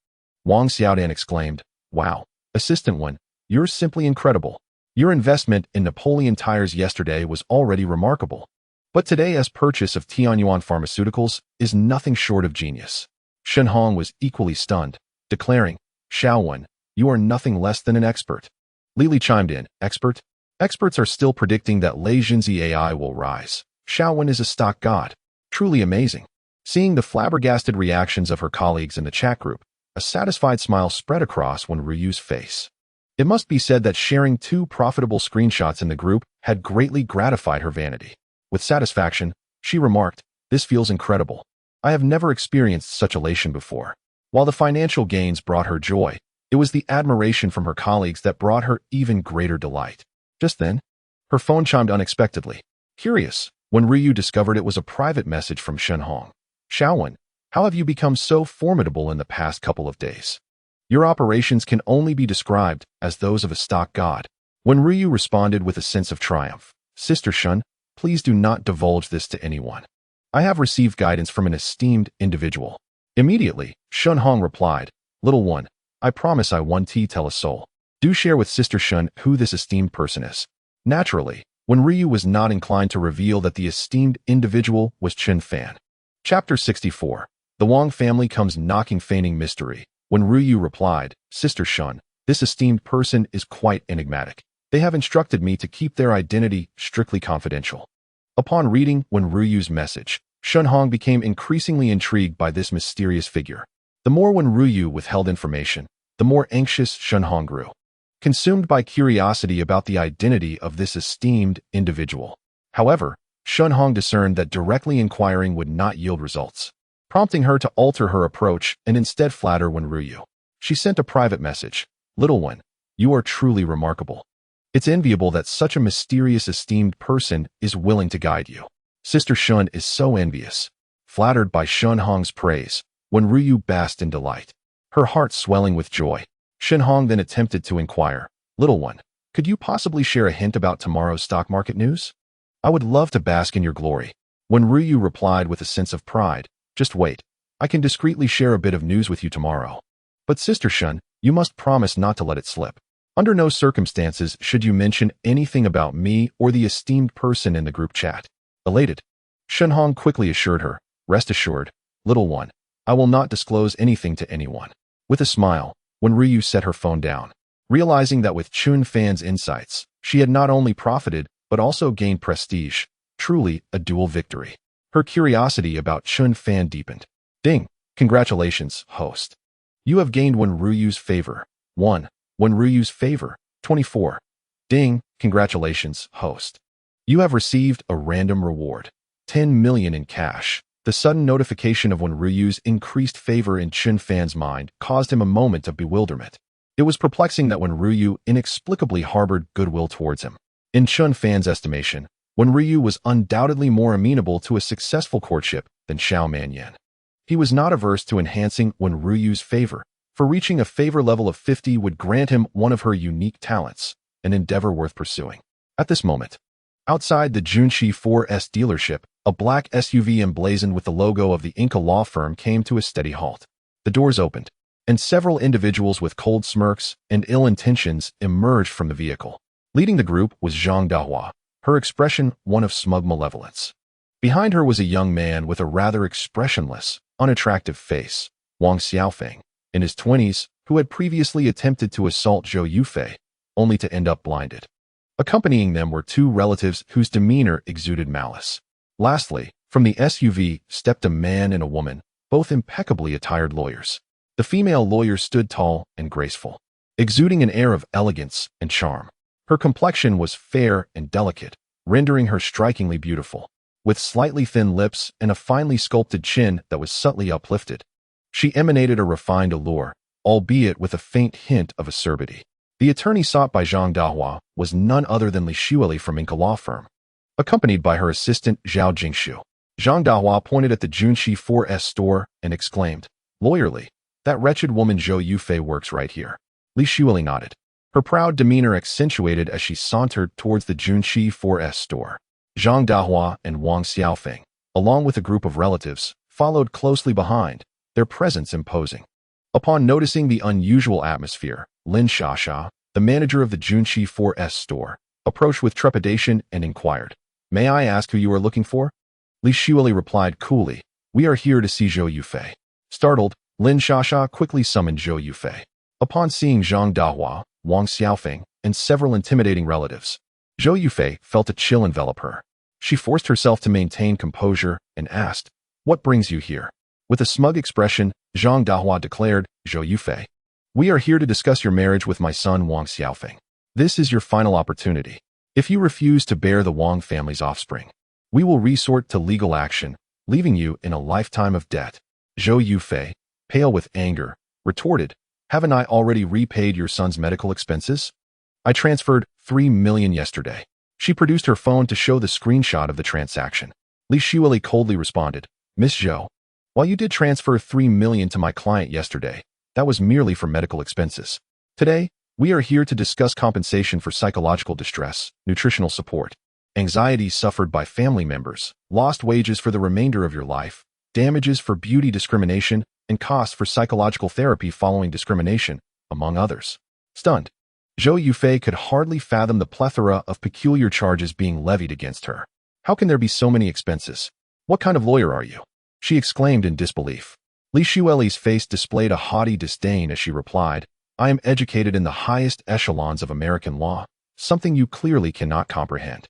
A: Wang Xiaodan exclaimed, Wow, Assistant Wen, you're simply incredible. Your investment in Napoleon Tires yesterday was already remarkable. But today's purchase of Tianyuan Pharmaceuticals is nothing short of genius. Shen Hong was equally stunned, declaring, "Xiao Wen, you are nothing less than an expert." Li Li chimed in, "Expert? Experts are still predicting that Lei Jinzi AI will rise. Xiao Wen is a stock god. Truly amazing." Seeing the flabbergasted reactions of her colleagues in the chat group, a satisfied smile spread across Wen Ruyu's face. It must be said that sharing 2 profitable screenshots in the group had greatly gratified her vanity. With satisfaction, she remarked, "This feels incredible. I have never experienced such elation before." While the financial gains brought her joy, it was the admiration from her colleagues that brought her even greater delight. Just then, her phone chimed unexpectedly. Curious, when Ryu discovered it was a private message from Shen Hong. "Xiao Wen, how have you become so formidable in the past couple of days? Your operations can only be described as those of a stock god." When Ryu responded with a sense of triumph, "Sister Shun, please do not divulge this to anyone. I have received guidance from an esteemed individual." Immediately, Shun Hong replied, "Little one, I promise I won't tell a soul. Do share with Sister Shun who this esteemed person is." Naturally, when Ryu was not inclined to reveal that the esteemed individual was Chen Fan. Chapter 64. The Wang family comes knocking, feigning mystery. When Ryu replied, "Sister Shun, this esteemed person is quite enigmatic. They have instructed me to keep their identity strictly confidential." Upon reading Wen Ruyu's message, Shun Hong became increasingly intrigued by this mysterious figure. The more Wen Ryu withheld information, the more anxious Shun Hong grew, consumed by curiosity about the identity of this esteemed individual. However, Shun Hong discerned that directly inquiring would not yield results, prompting her to alter her approach and instead flatter Wen Ryu. She sent a private message, "Little one, you are truly remarkable. It's enviable that such a mysterious esteemed person is willing to guide you." Sister Shun is so envious. Flattered by Shun Hong's praise, Wen Ryu basked in delight, her heart swelling with joy. Shen Hong then attempted to inquire, "Little one, could you possibly share a hint about tomorrow's stock market news? I would love to bask in your glory." Wen Ryu replied with a sense of pride, "Just wait. I can discreetly share a bit of news with you tomorrow. But Sister Shun, you must promise not to let it slip. Under no circumstances should you mention anything about me or the esteemed person in the group chat." Elated, Shen Hong quickly assured her, "Rest assured, little one, I will not disclose anything to anyone." With a smile, Wen Ryu set her phone down, realizing that with Chun Fan's insights, she had not only profited but also gained prestige, truly a dual victory. Her curiosity about Chun Fan deepened. Ding! Congratulations, host. You have gained Wen Ryu's favor. 1. Wen Ryu's favor. 24. Ding! Congratulations, host. You have received a random reward. 10 million in cash. The sudden notification of Wen Ryu's increased favor in Chun Fan's mind caused him a moment of bewilderment. It was perplexing that Wen Ryu inexplicably harbored goodwill towards him. In Chun Fan's estimation, Wen Ryu was undoubtedly more amenable to a successful courtship than Xiao Manyan. He was not averse to enhancing Wen Ryu's favor, for reaching a favor level of 50 would grant him one of her unique talents, an endeavor worth pursuing. At this moment, outside the Junshi 4S dealership, a black SUV emblazoned with the logo of the Inca law firm came to a steady halt. The doors opened, and several individuals with cold smirks and ill intentions emerged from the vehicle. Leading the group was Zhang Dahua, her expression one of smug malevolence. Behind her was a young man with a rather expressionless, unattractive face, Wang Xiaofeng, in his 20s, who had previously attempted to assault Zhou Yufei, only to end up blinded. Accompanying them were 2 relatives whose demeanor exuded malice. Lastly, from the SUV stepped a man and a woman, both impeccably attired lawyers. The female lawyer stood tall and graceful, exuding an air of elegance and charm. Her complexion was fair and delicate, rendering her strikingly beautiful, with slightly thin lips and a finely sculpted chin that was subtly uplifted. She emanated a refined allure, albeit with a faint hint of acerbity. The attorney sought by Zhang Dahua was none other than Li Shuili from Inca law firm, accompanied by her assistant Zhao Jingshu. Zhang Dahua pointed at the Junshi 4S store and exclaimed, "Lawyerly, that wretched woman Zhou Yufei works right here." Li Shuili nodded, her proud demeanor accentuated as she sauntered towards the Junshi 4S store. Zhang Dahua and Wang Xiaofeng, along with a group of relatives, followed closely behind, their presence imposing. Upon noticing the unusual atmosphere, Lin Shasha, the manager of the Junshi 4S store, approached with trepidation and inquired, "May I ask who you are looking for?" Li Shuili replied coolly, "We are here to see Zhou Yufei." Startled, Lin Shasha quickly summoned Zhou Yufei. Upon seeing Zhang Dahua, Wang Xiaofeng, and several intimidating relatives, Zhou Yufei felt a chill envelop her. She forced herself to maintain composure and asked, "What brings you here?" With a smug expression, Zhang Dahua declared, "Zhou Yufei, we are here to discuss your marriage with my son Wang Xiaofeng. This is your final opportunity. If you refuse to bear the Wang family's offspring, we will resort to legal action, leaving you in a lifetime of debt." Zhou Yufei, pale with anger, retorted, "Haven't I already repaid your son's medical expenses? I transferred 3 million yesterday." She produced her phone to show the screenshot of the transaction. Li Xueli coldly responded, "Miss Zhou, while you did transfer 3 million to my client yesterday, that was merely for medical expenses. Today, we are here to discuss compensation for psychological distress, nutritional support, anxiety suffered by family members, lost wages for the remainder of your life, damages for beauty discrimination, and costs for psychological therapy following discrimination, among others." Stunned, Zhou Yufei could hardly fathom the plethora of peculiar charges being levied against her. "How can there be so many expenses? What kind of lawyer are you?" she exclaimed in disbelief. Li Xueli's face displayed a haughty disdain as she replied, "I am educated in the highest echelons of American law, something you clearly cannot comprehend."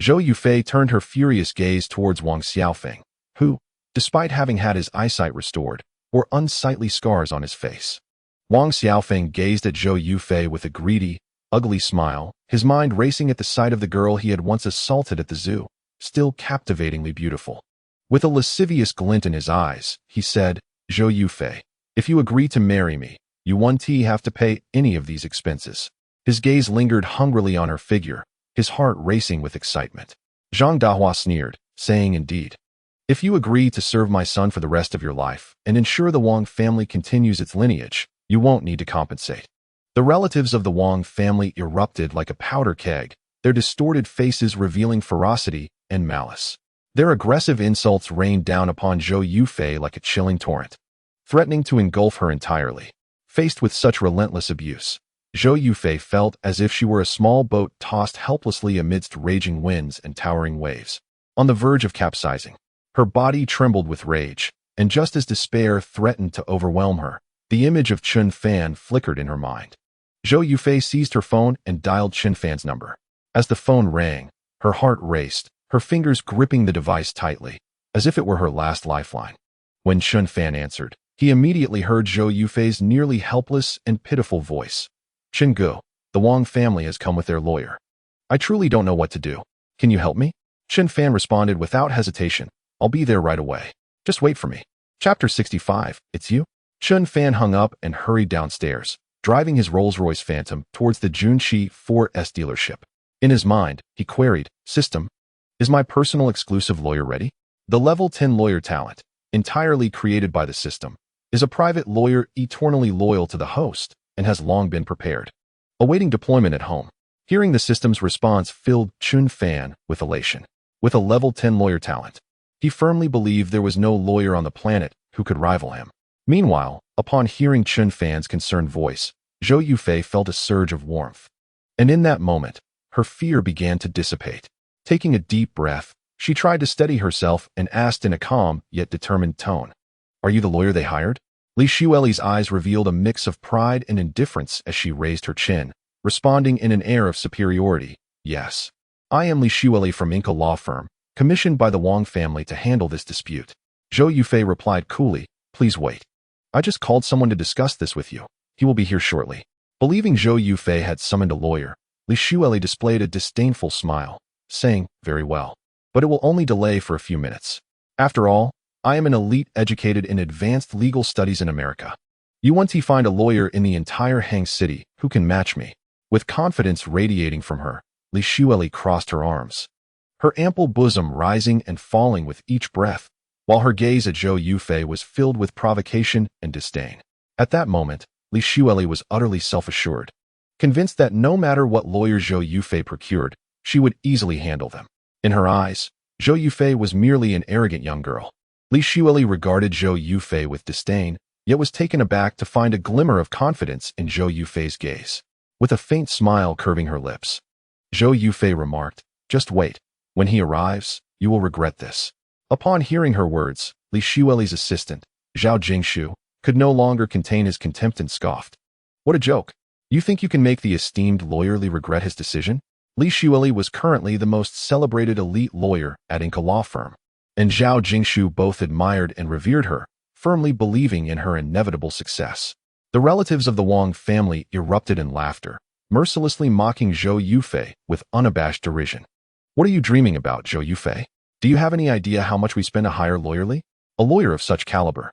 A: Zhou Yufei turned her furious gaze towards Wang Xiaofeng, who, despite having had his eyesight restored, bore unsightly scars on his face. Wang Xiaofeng gazed at Zhou Yufei with a greedy, ugly smile, his mind racing at the sight of the girl he had once assaulted at the zoo, still captivatingly beautiful. With a lascivious glint in his eyes, he said, "Zhou Yufei, if you agree to marry me, you won't have to pay any of these expenses." His gaze lingered hungrily on her figure, his heart racing with excitement. Zhang Dahua sneered, saying, "Indeed. If you agree to serve my son for the rest of your life and ensure the Wang family continues its lineage, you won't need to compensate." The relatives of the Wang family erupted like a powder keg, their distorted faces revealing ferocity and malice. Their aggressive insults rained down upon Zhou Yufei like a chilling torrent, threatening to engulf her entirely. Faced with such relentless abuse, Zhou Yufei felt as if she were a small boat tossed helplessly amidst raging winds and towering waves, on the verge of capsizing. Her body trembled with rage, and just as despair threatened to overwhelm her, the image of Chun Fan flickered in her mind. Zhou Yufei seized her phone and dialed Chun Fan's number. As the phone rang, her heart raced, her fingers gripping the device tightly, as if it were her last lifeline. When Chun Fan answered, he immediately heard Zhou Yufei's nearly helpless and pitiful voice. "Chen Gu, the Wang family has come with their lawyer. I truly don't know what to do. Can you help me?" Chun Fan responded without hesitation, "I'll be there right away. Just wait for me." Chapter 65, It's You? Chun Fan hung up and hurried downstairs, driving his Rolls-Royce Phantom towards the Junshi 4S dealership. In his mind, he queried, "System, is my personal exclusive lawyer ready?" The Level 10 lawyer talent, entirely created by the system, is a private lawyer eternally loyal to the host and has long been prepared, awaiting deployment at home. Hearing the system's response filled Chun Fan with elation. With a Level 10 lawyer talent, he firmly believed there was no lawyer on the planet who could rival him. Meanwhile, upon hearing Chun Fan's concerned voice, Zhou Yufei felt a surge of warmth. And in that moment, her fear began to dissipate. Taking a deep breath, she tried to steady herself and asked in a calm yet determined tone, "Are you the lawyer they hired?" Li Xueli's eyes revealed a mix of pride and indifference as she raised her chin, responding in an air of superiority, "Yes. I am Li Xueli from Inca Law Firm, commissioned by the Wang family to handle this dispute." Zhou Yufei replied coolly, "Please wait. I just called someone to discuss this with you. He will be here shortly." Believing Zhou Yufei had summoned a lawyer, Li Xueli displayed a disdainful smile, saying, "Very well. But it will only delay for a few minutes. After all, I am an elite educated in advanced legal studies in America. You want to find a lawyer in the entire Hang City who can match me." With confidence radiating from her, Li Xueli crossed her arms, her ample bosom rising and falling with each breath, while her gaze at Zhou Yufei was filled with provocation and disdain. At that moment, Li Xueli was utterly self-assured, convinced that no matter what lawyer Zhou Yufei procured, she would easily handle them. In her eyes, Zhou Yufei was merely an arrogant young girl. Li Xueli regarded Zhou Yufei with disdain, yet was taken aback to find a glimmer of confidence in Zhou Yufei's gaze. With a faint smile curving her lips, Zhou Yufei remarked, "Just wait. When he arrives, you will regret this." Upon hearing her words, Li Xueli's assistant, Zhao Jingshu could no longer contain his contempt and scoffed. What a joke. You think you can make the esteemed lawyerly regret his decision? Li Xueli was currently the most celebrated elite lawyer at Inca law firm, and Zhao Jingshu both admired and revered her, firmly believing in her inevitable success. The relatives of the Wang family erupted in laughter, mercilessly mocking Zhou Yufei with unabashed derision. What are you dreaming about, Zhou Yufei? Do you have any idea how much we spend to hire lawyerly? A lawyer of such caliber.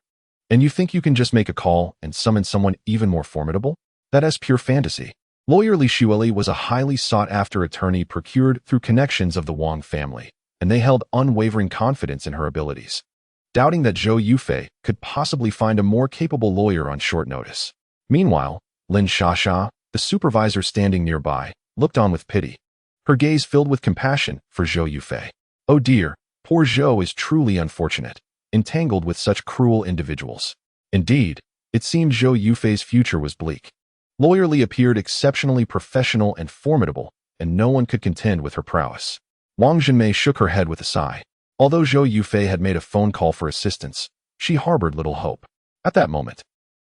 A: And you think you can just make a call and summon someone even more formidable? That is pure fantasy. Lawyer Li Xueli was a highly sought-after attorney procured through connections of the Wang family, and they held unwavering confidence in her abilities, doubting that Zhou Yufei could possibly find a more capable lawyer on short notice. Meanwhile, Lin Shasha, the supervisor standing nearby, looked on with pity, her gaze filled with compassion for Zhou Yufei. Oh dear, poor Zhou is truly unfortunate, entangled with such cruel individuals. Indeed, it seemed Zhou Yufei's future was bleak. Lawyer Li appeared exceptionally professional and formidable, and no one could contend with her prowess. Wang Zhenmei shook her head with a sigh. Although Zhou Yufei had made a phone call for assistance, she harbored little hope. At that moment,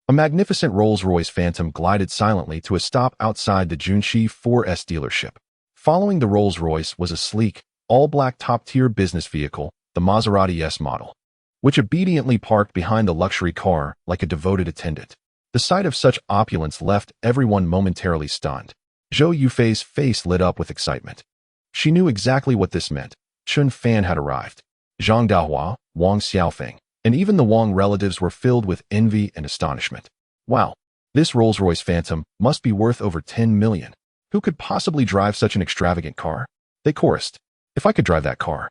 A: a magnificent Rolls-Royce Phantom glided silently to a stop outside the Junshi 4S dealership. Following the Rolls-Royce was a sleek, all-black top-tier business vehicle, the Maserati S model, which obediently parked behind the luxury car like a devoted attendant. The sight of such opulence left everyone momentarily stunned. Zhou Yufei's face lit up with excitement. She knew exactly what this meant. Chun Fan had arrived. Zhang Daohua, Wang Xiaofeng, and even the Wang relatives were filled with envy and astonishment. Wow, this Rolls-Royce Phantom must be worth over 10 million. Who could possibly drive such an extravagant car? They chorused. If I could drive that car,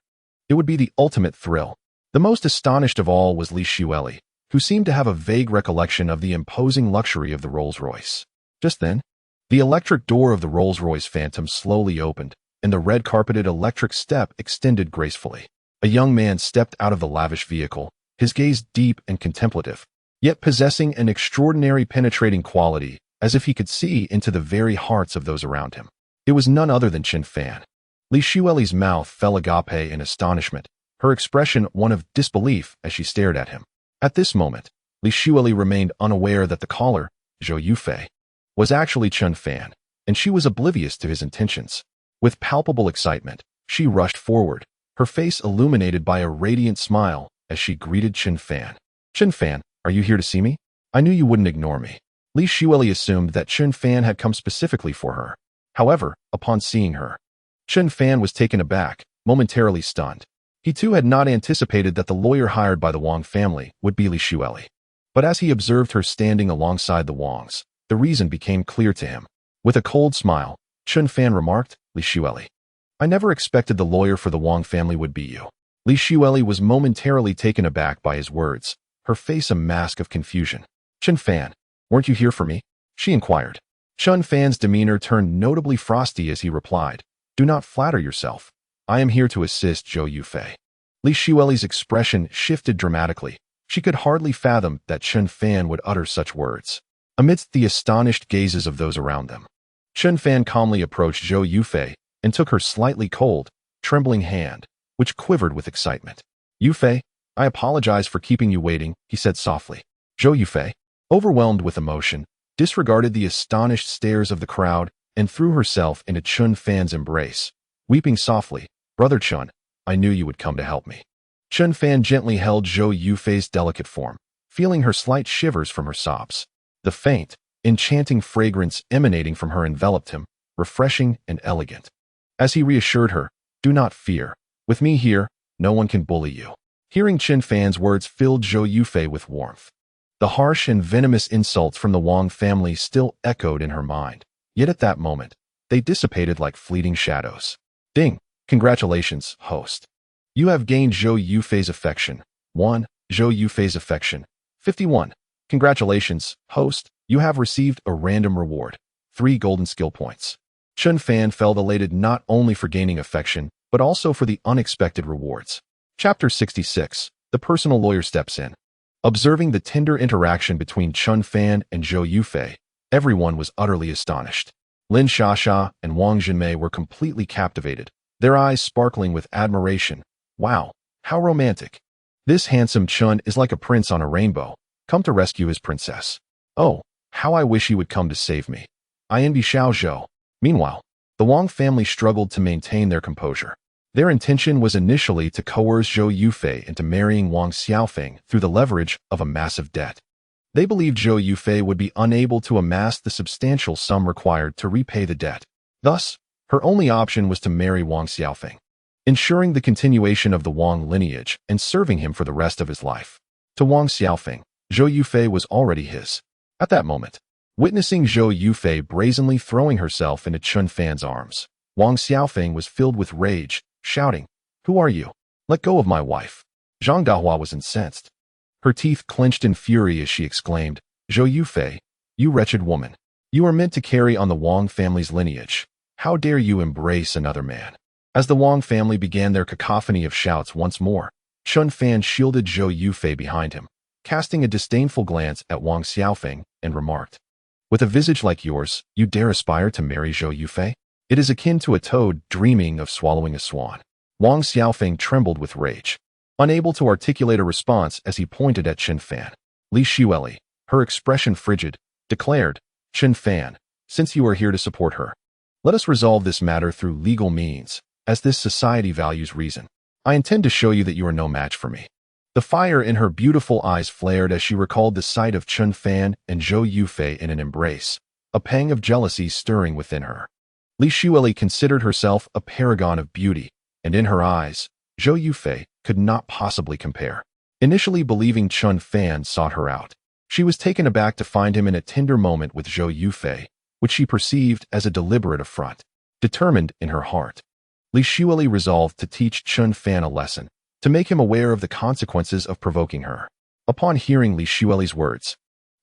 A: it would be the ultimate thrill. The most astonished of all was Li Xueli, who seemed to have a vague recollection of the imposing luxury of the Rolls-Royce. Just then, the electric door of the Rolls-Royce Phantom slowly opened, and the red-carpeted electric step extended gracefully. A young man stepped out of the lavish vehicle, his gaze deep and contemplative, yet possessing an extraordinary penetrating quality, as if he could see into the very hearts of those around him. It was none other than Chen Fan. Li Xueli's mouth fell agape in astonishment, her expression one of disbelief as she stared at him. At this moment, Li Xueli remained unaware that the caller, Zhou Yufei, was actually Chen Fan, and she was oblivious to his intentions. With palpable excitement, she rushed forward, her face illuminated by a radiant smile as she greeted Chen Fan. Chen Fan, are you here to see me? I knew you wouldn't ignore me. Li Xueli assumed that Chen Fan had come specifically for her. However, upon seeing her, Chen Fan was taken aback, momentarily stunned. He too had not anticipated that the lawyer hired by the Wang family would be Li Xueli. But as he observed her standing alongside the Wangs, the reason became clear to him. With a cold smile, Chen Fan remarked, Li Xueli, I never expected the lawyer for the Wang family would be you. Li Xueli was momentarily taken aback by his words, her face a mask of confusion. Chen Fan, weren't you here for me? She inquired. Chen Fan's demeanor turned notably frosty as he replied, Do not flatter yourself. I am here to assist Zhou Yufei. Li Xueli's expression shifted dramatically. She could hardly fathom that Chen Fan would utter such words. Amidst the astonished gazes of those around them, Chen Fan calmly approached Zhou Yufei and took her slightly cold, trembling hand, which quivered with excitement. Yufei, I apologize for keeping you waiting, he said softly. Zhou Yufei, overwhelmed with emotion, disregarded the astonished stares of the crowd and threw herself into Chen Fan's embrace, weeping softly. Brother Chen, I knew you would come to help me. Chen Fan gently held Zhou Yufei's delicate form, feeling her slight shivers from her sobs. The faint, enchanting fragrance emanating from her enveloped him, refreshing and elegant. As he reassured her, Do not fear. With me here, no one can bully you. Hearing Chen Fan's words filled Zhou Yufei with warmth. The harsh and venomous insults from the Wang family still echoed in her mind, yet at that moment, they dissipated like fleeting shadows. Ding! Congratulations, host. You have gained Zhou Yufei's affection. 1. Zhou Yufei's affection. 51. Congratulations, host. You have received a random reward. 3 golden skill points. Chen Fan felt elated not only for gaining affection, but also for the unexpected rewards. Chapter 66. The personal lawyer steps in. Observing the tender interaction between Chen Fan and Zhou Yufei, everyone was utterly astonished. Lin Shasha and Wang Zhenmei were completely captivated, their eyes sparkling with admiration. Wow, how romantic. This handsome Chun is like a prince on a rainbow, come to rescue his princess. Oh, how I wish he would come to save me. I envy Xiao Zhou. Meanwhile, the Wang family struggled to maintain their composure. Their intention was initially to coerce Zhou Yufei into marrying Wang Xiaofeng through the leverage of a massive debt. They believed Zhou Yufei would be unable to amass the substantial sum required to repay the debt. Thus, her only option was to marry Wang Xiaofeng, ensuring the continuation of the Wang lineage and serving him for the rest of his life. To Wang Xiaofeng, Zhou Yufei was already his. At that moment, witnessing Zhou Yufei brazenly throwing herself into Chun Fan's arms, Wang Xiaofeng was filled with rage, shouting, "Who are you? Let go of my wife." Zhang Dahua was incensed. Her teeth clenched in fury as she exclaimed, "Zhou Yufei, you wretched woman. You are meant to carry on the Wang family's lineage. How dare you embrace another man?" As the Wang family began their cacophony of shouts once more, Chun Fan shielded Zhou Yufei behind him, casting a disdainful glance at Wang Xiaofeng, and remarked, "With a visage like yours, you dare aspire to marry Zhou Yufei? It is akin to a toad dreaming of swallowing a swan." Wang Xiaofeng trembled with rage, unable to articulate a response as he pointed at Chen Fan. Li Xueli, her expression frigid, declared, "Chen Fan, since you are here to support her, let us resolve this matter through legal means, as this society values reason. I intend to show you that you are no match for me." The fire in her beautiful eyes flared as she recalled the sight of Chen Fan and Zhou Yufei in an embrace, a pang of jealousy stirring within her. Li Xueli considered herself a paragon of beauty, and in her eyes, Zhou Yufei could not possibly compare. Initially believing Chun Fan sought her out, she was taken aback to find him in a tender moment with Zhou Yufei, which she perceived as a deliberate affront. Determined in her heart, Li Xueli resolved to teach Chun Fan a lesson, to make him aware of the consequences of provoking her. Upon hearing Li Xueli's words,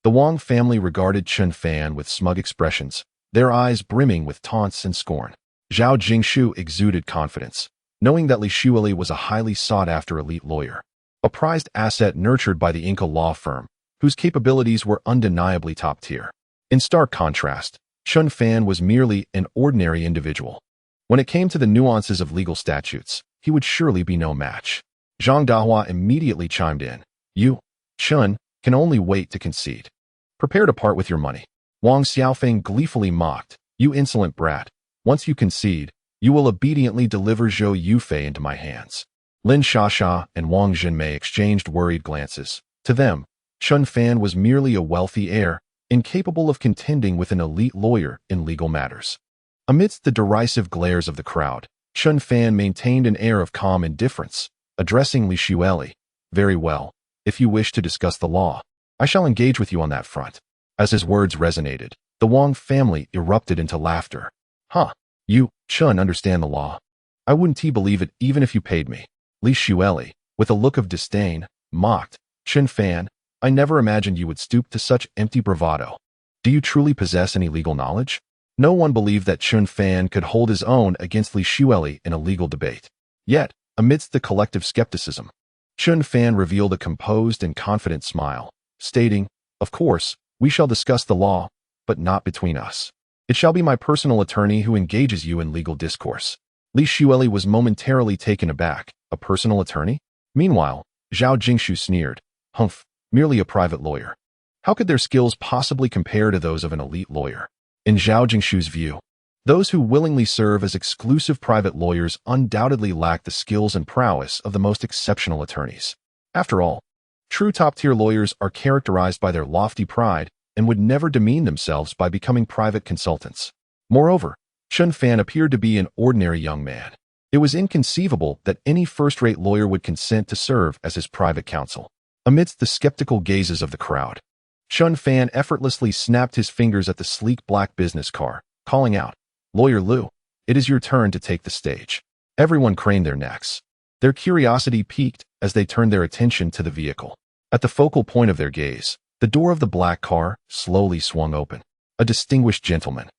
A: the Wang family regarded Chun Fan with smug expressions, their eyes brimming with taunts and scorn. Zhao Jingshu exuded confidence, knowing that Li Xueli was a highly sought-after elite lawyer, a prized asset nurtured by the Inca law firm, whose capabilities were undeniably top-tier. In stark contrast, Chun Fan was merely an ordinary individual. When it came to the nuances of legal statutes, he would surely be no match. Zhang Dahua immediately chimed in, "You, Chun, can only wait to concede. Prepare to part with your money." Wang Xiaofeng gleefully mocked, "You insolent brat, once you concede, you will obediently deliver Zhou Yufei into my hands." Lin Shasha and Wang Jinmei exchanged worried glances. To them, Chun Fan was merely a wealthy heir, incapable of contending with an elite lawyer in legal matters. Amidst the derisive glares of the crowd, Chun Fan maintained an air of calm indifference, addressing Li Xueli, "Very well, if you wish to discuss the law, I shall engage with you on that front." As his words resonated, the Wang family erupted into laughter. "Huh, you, Chun, understand the law? I wouldn't believe it even if you paid me." Li Xueli, with a look of disdain, mocked, "Chun Fan, I never imagined you would stoop to such empty bravado. Do you truly possess any legal knowledge?" No one believed that Chun Fan could hold his own against Li Xueli in a legal debate. Yet, amidst the collective skepticism, Chun Fan revealed a composed and confident smile, stating, "Of course, we shall discuss the law, but not between us. It shall be my personal attorney who engages you in legal discourse." Li Xueli was momentarily taken aback. A personal attorney? Meanwhile, Zhao Jingshu sneered, "Humph, merely a private lawyer. How could their skills possibly compare to those of an elite lawyer?" In Zhao Jingshu's view, those who willingly serve as exclusive private lawyers undoubtedly lack the skills and prowess of the most exceptional attorneys. After all, true top-tier lawyers are characterized by their lofty pride and would never demean themselves by becoming private consultants. Moreover, Chun Fan appeared to be an ordinary young man. It was inconceivable that any first-rate lawyer would consent to serve as his private counsel. Amidst the skeptical gazes of the crowd, Chun Fan effortlessly snapped his fingers at the sleek black business car, calling out, "Lawyer Liu, it is your turn to take the stage." Everyone craned their necks. Their curiosity piqued as they turned their attention to the vehicle. At the focal point of their gaze, the door of the black car slowly swung open. A distinguished gentleman,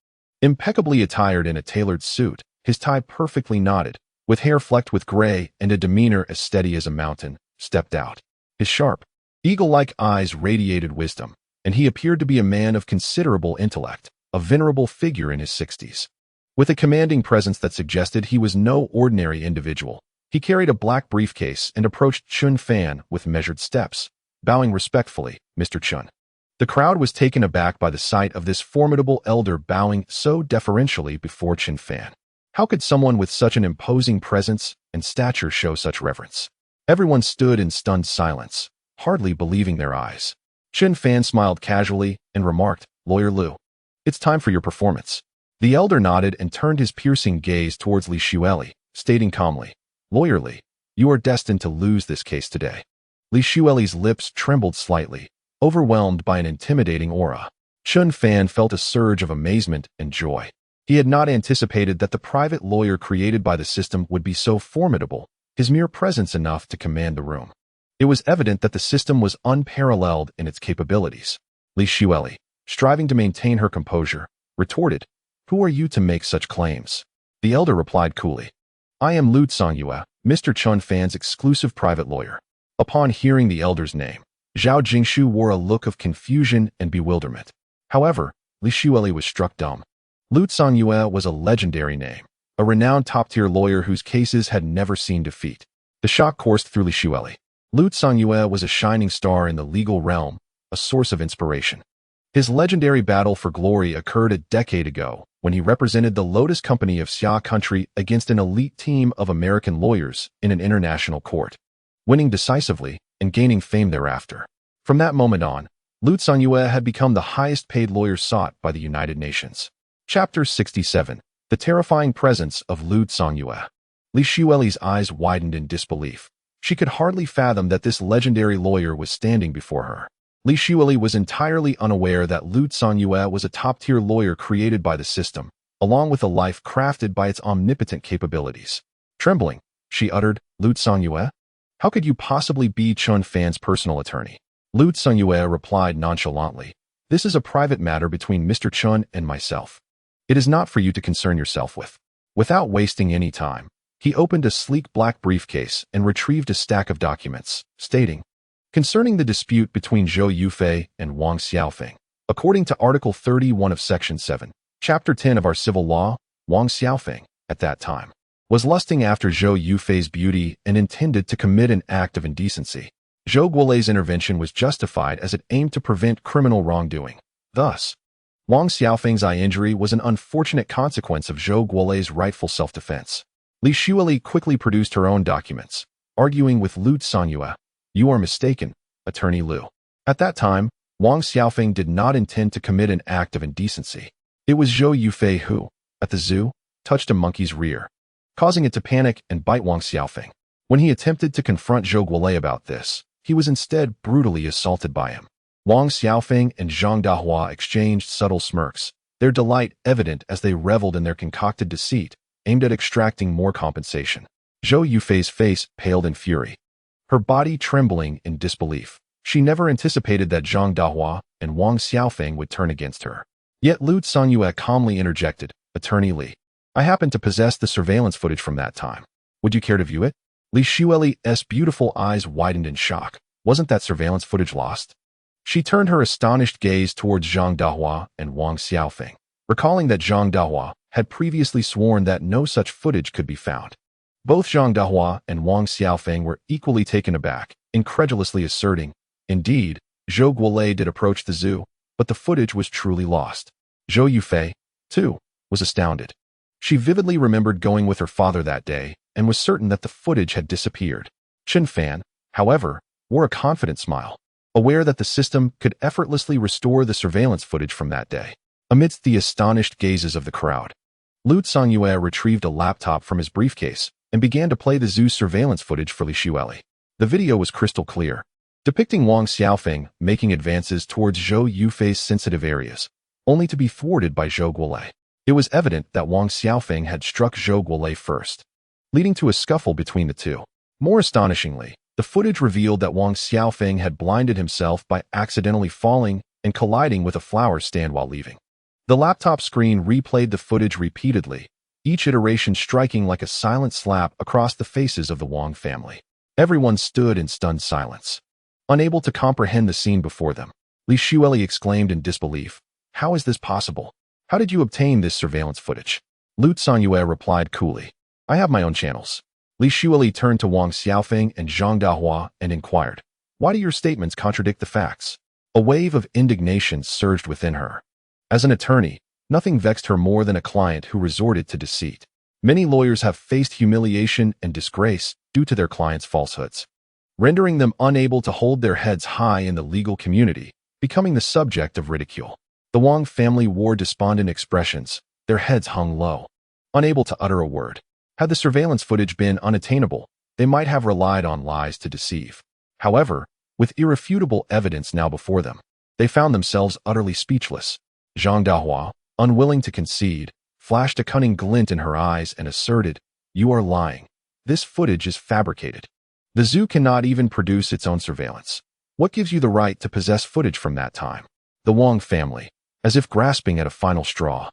A: impeccably attired in a tailored suit, his tie perfectly knotted, with hair flecked with gray and a demeanor as steady as a mountain, stepped out. His sharp, eagle-like eyes radiated wisdom, and he appeared to be a man of considerable intellect, a venerable figure in his 60s. With a commanding presence that suggested he was no ordinary individual, He carried a black briefcase and approached Chun Fan with measured steps, bowing respectfully, "Mr. Chun." The crowd was taken aback by the sight of this formidable elder bowing so deferentially before Chun Fan. How could someone with such an imposing presence and stature show such reverence? Everyone stood in stunned silence, hardly believing their eyes. Chun Fan smiled casually and remarked, "Lawyer Liu, it's time for your performance." The elder nodded and turned his piercing gaze towards Li Xueli, stating calmly, "Lawyer Li, you are destined to lose this case today." Li Xueli's lips trembled slightly, overwhelmed by an intimidating aura. Chun Fan felt a surge of amazement and joy. He had not anticipated that the private lawyer created by the system would be so formidable, his mere presence enough to command the room. It was evident that the system was unparalleled in its capabilities. Li Xueli, striving to maintain her composure, retorted, "Who are you to make such claims?" The elder replied coolly, "I am Lu Songyue, Mr. Chun Fan's exclusive private lawyer." Upon hearing the elder's name, Zhao Jingshu wore a look of confusion and bewilderment. However, Li Xueli was struck dumb. Lu Songyue was a legendary name, a renowned top-tier lawyer whose cases had never seen defeat. The shock coursed through Li Xueli. Lu Songyue was a shining star in the legal realm, a source of inspiration. His legendary battle for glory occurred a decade ago when he represented the Lotus Company of Xia Country against an elite team of American lawyers in an international court, winning decisively and gaining fame thereafter. From that moment on, Lu Songyue had become the highest-paid lawyer sought by the United Nations. Chapter 67. The Terrifying Presence of Lu Songyue. Li Xueli's eyes widened in disbelief. She could hardly fathom that this legendary lawyer was standing before her. Li Xueli was entirely unaware that Lu Songyue was a top-tier lawyer created by the system, along with a life crafted by its omnipotent capabilities. Trembling, she uttered, "Lu Songyue? How could you possibly be Chun Fan's personal attorney?" Lu Songyue replied nonchalantly, "This is a private matter between Mr. Chun and myself. It is not for you to concern yourself with." Without wasting any time, he opened a sleek black briefcase and retrieved a stack of documents, stating, "Concerning the dispute between Zhou Yufei and Wang Xiaofeng, according to Article 31 of Section 7, Chapter 10 of our civil law, Wang Xiaofeng, at that time, was lusting after Zhou Yufei's beauty and intended to commit an act of indecency. Zhou Guolei's intervention was justified as it aimed to prevent criminal wrongdoing. Thus, Wang Xiaofeng's eye injury was an unfortunate consequence of Zhou Guolei's rightful self-defense. Li Xueli quickly produced her own documents, arguing with Lu Songyue, "You are mistaken, Attorney Liu. At that time, Wang Xiaofeng did not intend to commit an act of indecency. It was Zhou Yufei who, at the zoo, touched a monkey's rear, causing it to panic and bite Wang Xiaofeng. When he attempted to confront Zhou Guolei about this, he was instead brutally assaulted by him." Wang Xiaofeng and Zhang Dahua exchanged subtle smirks, their delight evident as they reveled in their concocted deceit, aimed at extracting more compensation. Zhou Yufei's face paled in fury, her body trembling in disbelief. She never anticipated that Zhang Dahua and Wang Xiaofeng would turn against her. Yet Lu Songyue calmly interjected, "Attorney Li, I happen to possess the surveillance footage from that time. Would you care to view it?" Li Xueli's beautiful eyes widened in shock. Wasn't that surveillance footage lost? She turned her astonished gaze towards Zhang Dahua and Wang Xiaofeng, recalling that Zhang Dahua had previously sworn that no such footage could be found. Both Zhang Dahua and Wang Xiaofeng were equally taken aback, incredulously asserting, "Indeed, Zhou Guolei did approach the zoo, but the footage was truly lost." Zhou Yufei, too, was astounded. She vividly remembered going with her father that day and was certain that the footage had disappeared. Chun Fan, however, wore a confident smile, aware that the system could effortlessly restore the surveillance footage from that day. Amidst the astonished gazes of the crowd, Lu Songyue retrieved a laptop from his briefcase and began to play the zoo's surveillance footage for Li Xueli. The video was crystal clear, depicting Wang Xiaofeng making advances towards Zhou Yufei's sensitive areas, only to be thwarted by Zhou Guolei. It was evident that Wang Xiaofeng had struck Zhou Guolei first, leading to a scuffle between the two. More astonishingly, the footage revealed that Wang Xiaofeng had blinded himself by accidentally falling and colliding with a flower stand while leaving. The laptop screen replayed the footage repeatedly, each iteration striking like a silent slap across the faces of the Wang family. Everyone stood in stunned silence, unable to comprehend the scene before them. Li Xueli exclaimed in disbelief, "How is this possible? How did you obtain this surveillance footage?" Lu Songyue replied coolly, "I have my own channels. Li Xueli turned to Wang Xiaofeng and Zhang Dahua and inquired, "Why do your statements contradict the facts?" A wave of indignation surged within her. As an attorney, nothing vexed her more than a client who resorted to deceit. Many lawyers have faced humiliation and disgrace due to their clients' falsehoods, rendering them unable to hold their heads high in the legal community, becoming the subject of ridicule. The Wang family wore despondent expressions, their heads hung low, unable to utter a word. Had the surveillance footage been unattainable, they might have relied on lies to deceive. However, with irrefutable evidence now before them, they found themselves utterly speechless. Zhang Dahua, unwilling to concede, flashed a cunning glint in her eyes and asserted, "You are lying. This footage is fabricated. The zoo cannot even produce its own surveillance. What gives you the right to possess footage from that time?" The Wang family, as if grasping at a final straw,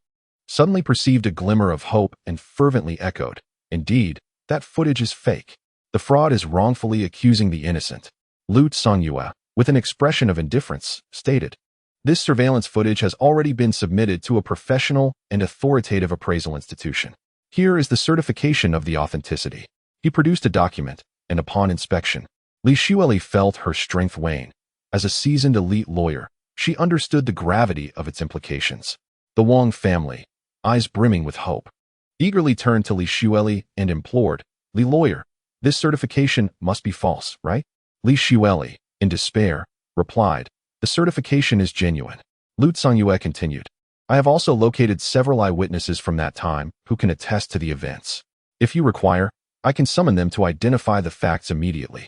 A: suddenly perceived a glimmer of hope and fervently echoed, "Indeed, that footage is fake. The fraud is wrongfully accusing the innocent." Lu Songyue, with an expression of indifference, stated, "This surveillance footage has already been submitted to a professional and authoritative appraisal institution. Here is the certification of the authenticity." He produced a document, and upon inspection, Li Xueli felt her strength wane. As a seasoned elite lawyer, she understood the gravity of its implications. The Wang family, eyes brimming with hope, eagerly turned to Li Xueli and implored, "Li lawyer, this certification must be false, right?" Li Xueli, in despair, replied, "The certification is genuine." Lu Songyue continued, "I have also located several eyewitnesses from that time who can attest to the events. If you require, I can summon them to identify the facts immediately."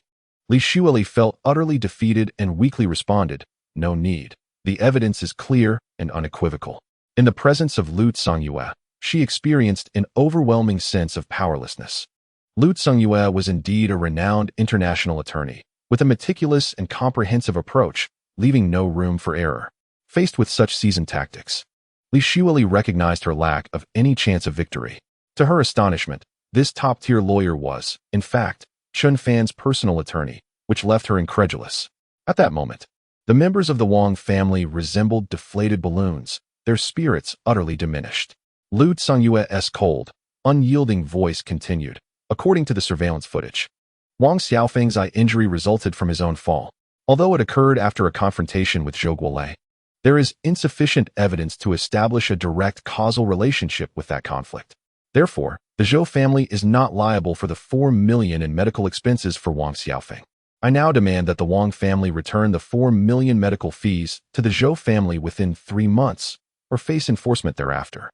A: Li Xueli felt utterly defeated and weakly responded, "No need. The evidence is clear and unequivocal." In the presence of Lu Songyue, she experienced an overwhelming sense of powerlessness. Lu Songyue was indeed a renowned international attorney, with a meticulous and comprehensive approach, leaving no room for error. Faced with such seasoned tactics, Li Xueli recognized her lack of any chance of victory. To her astonishment, this top-tier lawyer was, in fact, Chun Fan's personal attorney, which left her incredulous. At that moment, the members of the Wang family resembled deflated balloons, their spirits utterly diminished. Lu Songyue's cold, unyielding voice continued, "According to the surveillance footage, Wang Xiaofeng's eye injury resulted from his own fall, although it occurred after a confrontation with Zhou Guolei. There is insufficient evidence to establish a direct causal relationship with that conflict. Therefore, the Zhou family is not liable for the 4 million in medical expenses for Wang Xiaofeng. I now demand that the Wang family return the 4 million medical fees to the Zhou family within 3 months, or face enforcement thereafter."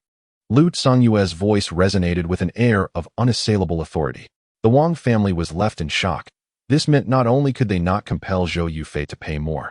A: Lu Songyue's voice resonated with an air of unassailable authority. The Wang family was left in shock. This meant not only could they not compel Zhou Yufei to pay more,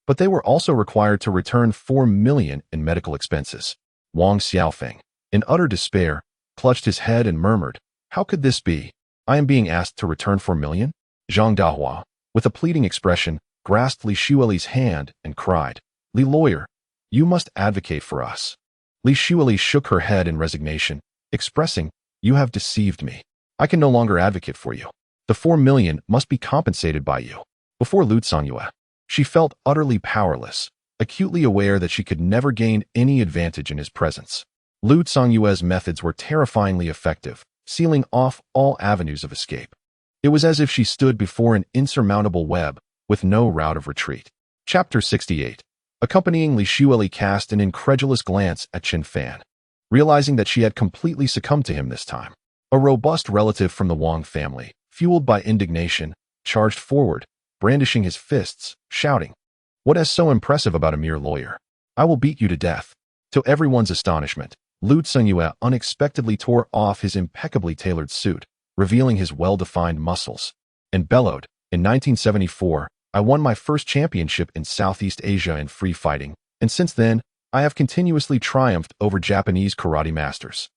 A: but they were also required to return 4 million in medical expenses. Wang Xiaofeng, in utter despair, clutched his head and murmured, "How could this be? I am being asked to return 4 million? Zhang Dahua, with a pleading expression, grasped Li Xueli's hand and cried, "Li lawyer, you must advocate for us." Li Xueli shook her head in resignation, expressing, "You have deceived me. I can no longer advocate for you. The 4 million must be compensated by you." Before Lu Songyue, she felt utterly powerless, acutely aware that she could never gain any advantage in his presence. Lu Songyue's methods were terrifyingly effective, sealing off all avenues of escape. It was as if she stood before an insurmountable web, with no route of retreat. Chapter 68. Accompanying Li Xueli cast an incredulous glance at Chen Fan, realizing that she had completely succumbed to him this time. A robust relative from the Wang family, fueled by indignation, charged forward, brandishing his fists, shouting, "What is so impressive about a mere lawyer? I will beat you to death." To everyone's astonishment, Lu Songyue unexpectedly tore off his impeccably tailored suit, revealing his well-defined muscles, and bellowed, "In 1974, I won my first championship in Southeast Asia in free fighting, and since then, I have continuously triumphed over Japanese karate masters.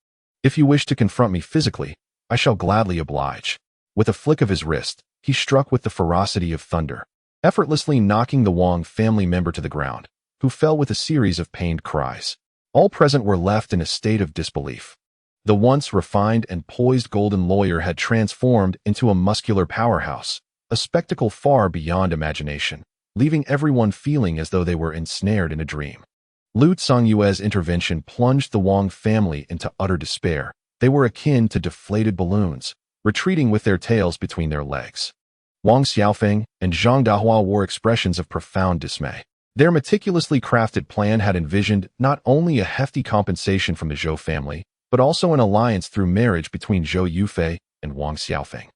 A: If you wish to confront me physically, I shall gladly oblige." With a flick of his wrist, he struck with the ferocity of thunder, effortlessly knocking the Wang family member to the ground, who fell with a series of pained cries. All present were left in a state of disbelief. The once refined and poised golden lawyer had transformed into a muscular powerhouse, a spectacle far beyond imagination, leaving everyone feeling as though they were ensnared in a dream. Lu Songyue's intervention plunged the Wang family into utter despair. They were akin to deflated balloons, retreating with their tails between their legs. Wang Xiaofeng and Zhang Dahua wore expressions of profound dismay. Their meticulously crafted plan had envisioned not only a hefty compensation from the Zhou family, but also an alliance through marriage between Zhou Yufei and Wang Xiaofeng,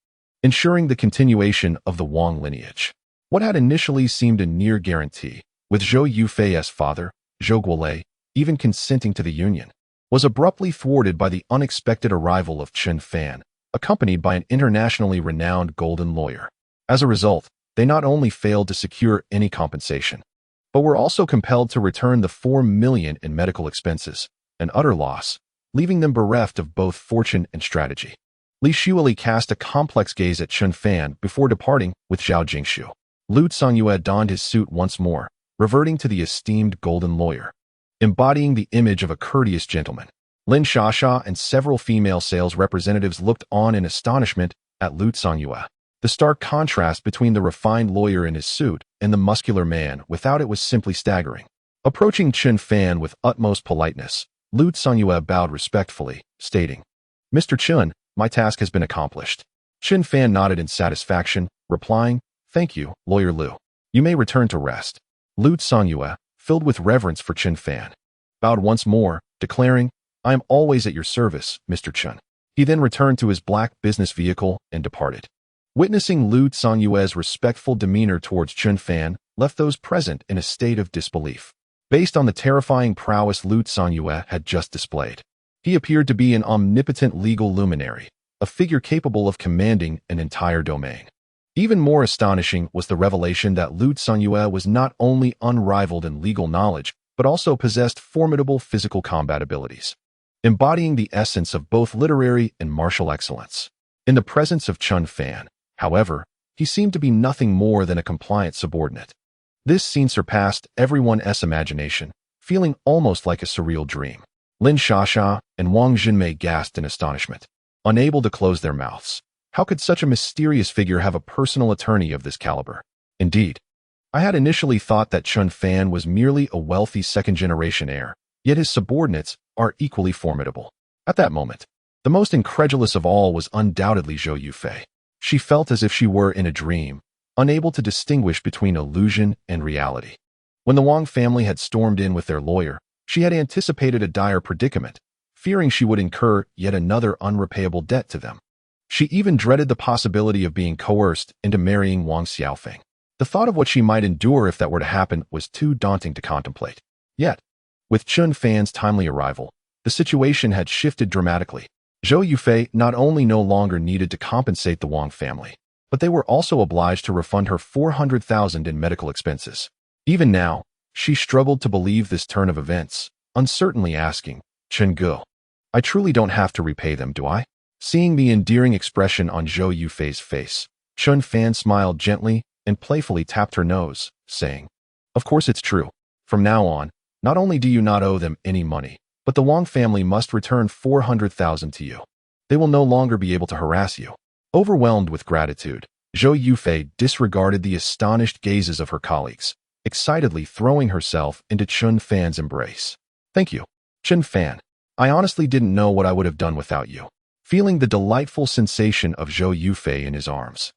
A: ensuring the continuation of the Wang lineage. What had initially seemed a near guarantee, with Zhou Yufei's father, Zhou Guolei, even consenting to the union, was abruptly thwarted by the unexpected arrival of Chen Fan, accompanied by an internationally renowned golden lawyer. As a result, they not only failed to secure any compensation, but were also compelled to return the 4 million in medical expenses, an utter loss, leaving them bereft of both fortune and strategy. Li Xueli cast a complex gaze at Chen Fan before departing with Zhao Jingshu. Lu Songyue donned his suit once more, reverting to the esteemed golden lawyer, embodying the image of a courteous gentleman. Lin Shasha and several female sales representatives looked on in astonishment at Lu Songyue. The stark contrast between the refined lawyer in his suit and the muscular man without it was simply staggering. Approaching Chen Fan with utmost politeness, Lu Songyue bowed respectfully, stating, "Mr. Chen, my task has been accomplished." Chen Fan nodded in satisfaction, replying, "Thank you, Lawyer Lu. You may return to rest." Lu Songyue, filled with reverence for Chen Fan, bowed once more, declaring, "I am always at your service, Mr. Chen." He then returned to his black business vehicle and departed. Witnessing Lu Songyue's respectful demeanor towards Chen Fan left those present in a state of disbelief. Based on the terrifying prowess Lu Songyue had just displayed, he appeared to be an omnipotent legal luminary, a figure capable of commanding an entire domain. Even more astonishing was the revelation that Lu Songyue was not only unrivaled in legal knowledge, but also possessed formidable physical combat abilities, embodying the essence of both literary and martial excellence. In the presence of Chen Fan, however, he seemed to be nothing more than a compliant subordinate. This scene surpassed everyone's imagination, feeling almost like a surreal dream. Lin Shasha and Wang Jinmei gasped in astonishment, unable to close their mouths. How could such a mysterious figure have a personal attorney of this caliber? Indeed, I had initially thought that Chen Fan was merely a wealthy second-generation heir, yet his subordinates are equally formidable. At that moment, the most incredulous of all was undoubtedly Zhou Yufei. She felt as if she were in a dream, unable to distinguish between illusion and reality. When the Wang family had stormed in with their lawyer, she had anticipated a dire predicament, fearing she would incur yet another unrepayable debt to them. She even dreaded the possibility of being coerced into marrying Wang Xiaofeng. The thought of what she might endure if that were to happen was too daunting to contemplate. Yet, with Chen Fan's timely arrival, the situation had shifted dramatically. Zhou Yufei not only no longer needed to compensate the Wang family, but they were also obliged to refund her 400,000 in medical expenses. Even now, she struggled to believe this turn of events, uncertainly asking, "Chen Gu, I truly don't have to repay them, do I?" Seeing the endearing expression on Zhou Yufei's face, Chen Fan smiled gently and playfully tapped her nose, saying, "Of course it's true. From now on, not only do you not owe them any money, but the Wang family must return 400,000 to you. They will no longer be able to harass you." Overwhelmed with gratitude, Zhou Yufei disregarded the astonished gazes of her colleagues, excitedly throwing herself into Chen Fan's embrace. "Thank you, Chen Fan. I honestly didn't know what I would have done without you." Feeling the delightful sensation of Zhou Yufei in his arms,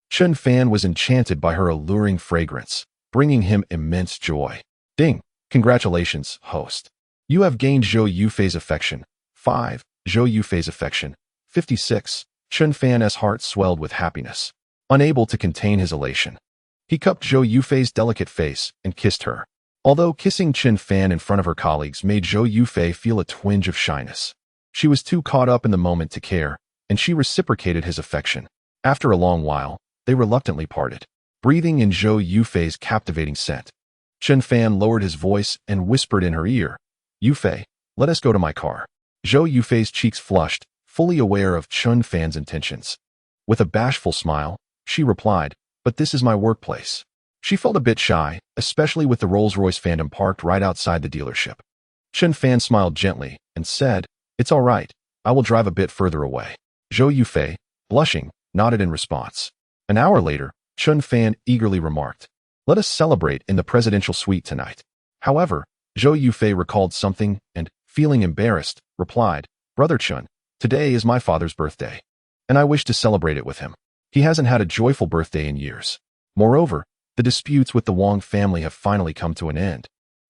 A: Chen Fan was enchanted by her alluring fragrance, bringing him immense joy. "Ding! Congratulations, host. You have gained Zhou Yufei's affection." 5. Zhou Yufei's affection. 56. Chen Fan's heart swelled with happiness. Unable to contain his elation, he cupped Zhou Yufei's delicate face and kissed her. Although kissing Chen Fan in front of her colleagues made Zhou Yufei feel a twinge of shyness, she was too caught up in the moment to care, and she reciprocated his affection. After a long while, they reluctantly parted, breathing in Zhou Yufei's captivating scent. Chen Fan lowered his voice and whispered in her ear, "Yufei, let us go to my car." Zhou Yufei's cheeks flushed, fully aware of Chen Fan's intentions. With a bashful smile, she replied, "But this is my workplace." She felt a bit shy, especially with the Rolls-Royce Phantom parked right outside the dealership. Chen Fan smiled gently and said, "It's all right, I will drive a bit further away." Zhou Yufei, blushing, nodded in response. An hour later, Chen Fan eagerly remarked, "Let us celebrate in the presidential suite tonight." However, Zhou Yufei recalled something and, feeling embarrassed, replied, "Brother Chen, today is my father's birthday." and I wish to celebrate it with him. He hasn't had a joyful birthday in years. Moreover, the disputes with the Wang family have finally come to an end,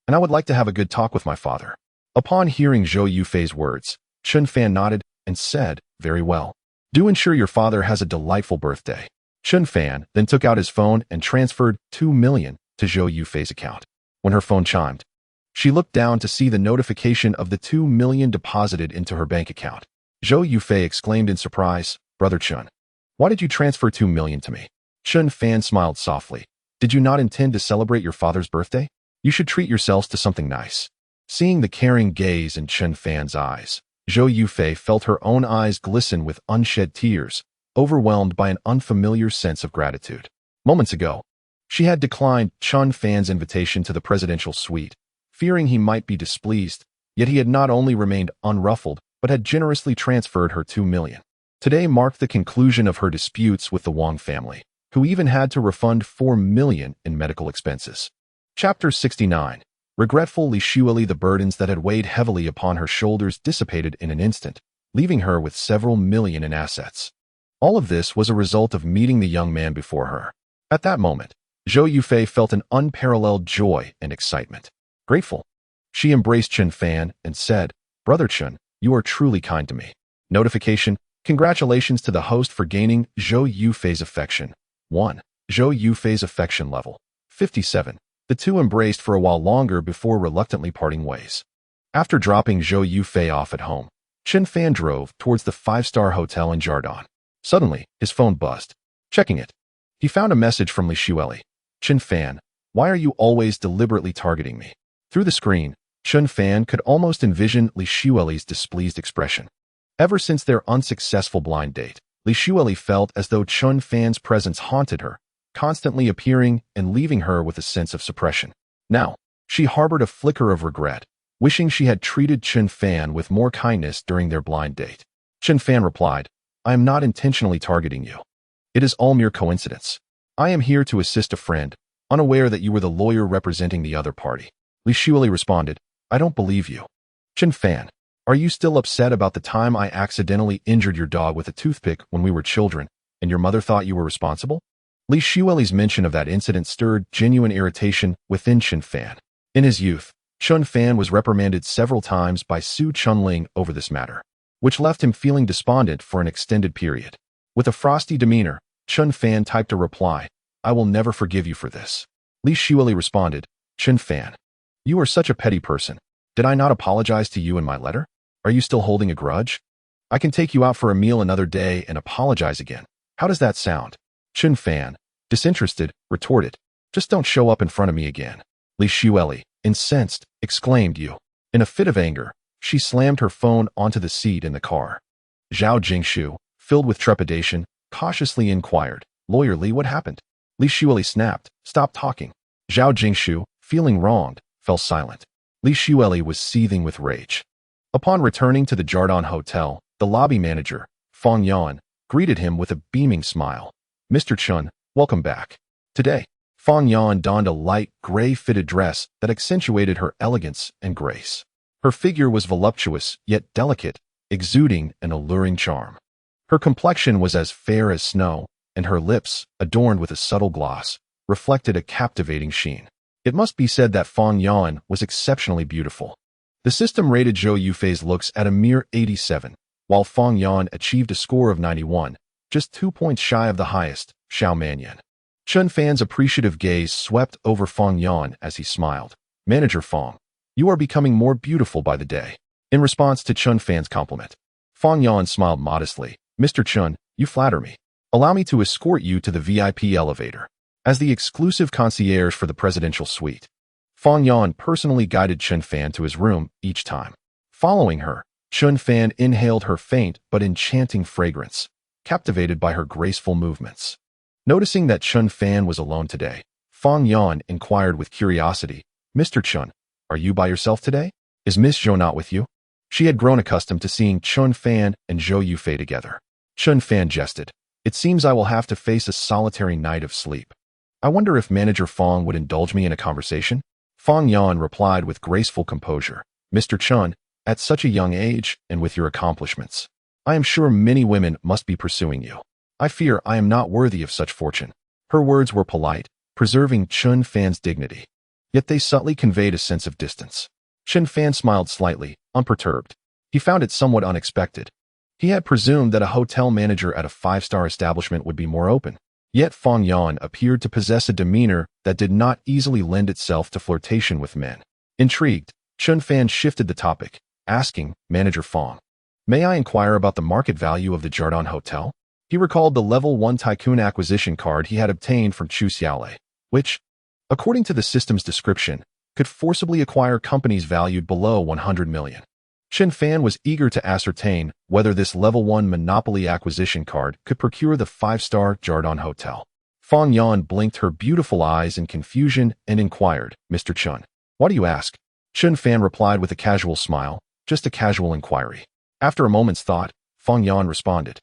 A: and I would like to have a good talk with my father." Upon hearing Zhou Yufei's words, Chen Fan nodded and said, "Very well. Do ensure your father has a delightful birthday." Chen Fan then took out his phone and transferred 2 million to Zhou Yufei's account. When her phone chimed, she looked down to see the notification of the 2 million deposited into her bank account. Zhou Yufei exclaimed in surprise, "Brother Chen, why did you transfer 2 million to me?" Chen Fan smiled softly. "Did you not intend to celebrate your father's birthday? You should treat yourselves to something nice." Seeing the caring gaze in Chen Fan's eyes, Zhou Yufei felt her own eyes glisten with unshed tears, overwhelmed by an unfamiliar sense of gratitude. Moments ago, she had declined Chen Fan's invitation to the presidential suite, fearing he might be displeased, yet he had not only remained unruffled, but had generously transferred her 2 million. Today marked the conclusion of her disputes with the Wang family, who even had to refund 4 million in medical expenses. Chapter 69. Regretful Li Xueli. The burdens that had weighed heavily upon her shoulders dissipated in an instant, leaving her with several million in assets. All of this was a result of meeting the young man before her. At that moment, Zhou Yufei felt an unparalleled joy and excitement. Grateful, she embraced Chen Fan and said, "Brother Chen, you are truly kind to me." Notification: congratulations to the host for gaining Zhou Yufei's affection. 1. Zhou Yufei's affection level 57. The two embraced for a while longer before reluctantly parting ways. After dropping Zhou Yufei off at home, Chen Fan drove towards the 5-star hotel in Jardin. Suddenly, his phone buzzed. Checking it, he found a message from Li Xueli. "Chen Fan, why are you always deliberately targeting me?" Through the screen, Chen Fan could almost envision Li Xueli's displeased expression. Ever since their unsuccessful blind date, Li Xueli felt as though Chen Fan's presence haunted her, constantly appearing and leaving her with a sense of suppression. Now, she harbored a flicker of regret, wishing she had treated Chen Fan with more kindness during their blind date. Chen Fan replied, "I am not intentionally targeting you. It is all mere coincidence. I am here to assist a friend, unaware that you were the lawyer representing the other party." Li Xueli responded, "I don't believe you. Chen Fan, are you still upset about the time I accidentally injured your dog with a toothpick when we were children, and your mother thought you were responsible?" Li Xueli's mention of that incident stirred genuine irritation within Chen Fan. In his youth, Chen Fan was reprimanded several times by Su Chunling over this matter, which left him feeling despondent for an extended period. With a frosty demeanor, Chen Fan typed a reply, "I will never forgive you for this." Li Xueli responded, "Chen Fan, you are such a petty person. Did I not apologize to you in my letter? Are you still holding a grudge? I can take you out for a meal another day and apologize again. How does that sound?" Chen Fan, disinterested, retorted, "Just don't show up in front of me again." Li Xueli, incensed, exclaimed, "You." In a fit of anger, she slammed her phone onto the seat in the car. Zhao Jingshu, filled with trepidation, cautiously inquired, "Lawyer Li, what happened?" Li Xueli snapped, "Stop talking." Zhao Jingshu, feeling wronged, fell silent. Li Xueli was seething with rage. Upon returning to the Jardin Hotel, the lobby manager, Fong Yan, greeted him with a beaming smile. "Mr. Chen, welcome back." Today, Fong Yan donned a light, gray-fitted dress that accentuated her elegance and grace. Her figure was voluptuous, yet delicate, exuding an alluring charm. Her complexion was as fair as snow, and her lips, adorned with a subtle gloss, reflected a captivating sheen. It must be said that Fong Yan was exceptionally beautiful. The system rated Zhou Yufei's looks at a mere 87, while Fong Yan achieved a score of 91, just 2 points shy of the highest, Xiao Manyan. Chen Fan's appreciative gaze swept over Fong Yan as he smiled. "Manager Fong, you are becoming more beautiful by the day." In response to Chen Fan's compliment, Fong Yan smiled modestly. "Mr. Chen, you flatter me. Allow me to escort you to the VIP elevator." As the exclusive concierge for the presidential suite, Fong Yan personally guided Chen Fan to his room each time. Following her, Chen Fan inhaled her faint but enchanting fragrance, captivated by her graceful movements. Noticing that Chen Fan was alone today, Fong Yan inquired with curiosity, "Mr. Chen, are you by yourself today? Is Miss Zhou not with you?" She had grown accustomed to seeing Chen Fan and Zhou Yufei together. Chen Fan jested, "It seems I will have to face a solitary night of sleep. I wonder if Manager Fong would indulge me in a conversation?" Fong Yan replied with graceful composure, "Mr. Chen, at such a young age and with your accomplishments, I am sure many women must be pursuing you. I fear I am not worthy of such fortune. Her words were polite, preserving Chun Fan's dignity. Yet they subtly conveyed a sense of distance. Chun Fan smiled slightly, unperturbed. He found it somewhat unexpected. He had presumed that a hotel manager at a five-star establishment would be more open. Yet Fong Yan appeared to possess a demeanor that did not easily lend itself to flirtation with men. Intrigued, Chun Fan shifted the topic, asking, Manager Fong, may I inquire about the market value of the Jardin Hotel? He recalled the Level 1 Tycoon acquisition card he had obtained from Chu Xiaolei, which, according to the system's description, could forcibly acquire companies valued below 100 million. Chun Fan was eager to ascertain whether this Level 1 Monopoly acquisition card could procure the five-star Jardin Hotel. Fong Yan blinked her beautiful eyes in confusion and inquired, Mr. Chun, why do you ask? Chun Fan replied with a casual smile, just a casual inquiry. After a moment's thought, Fong Yan responded,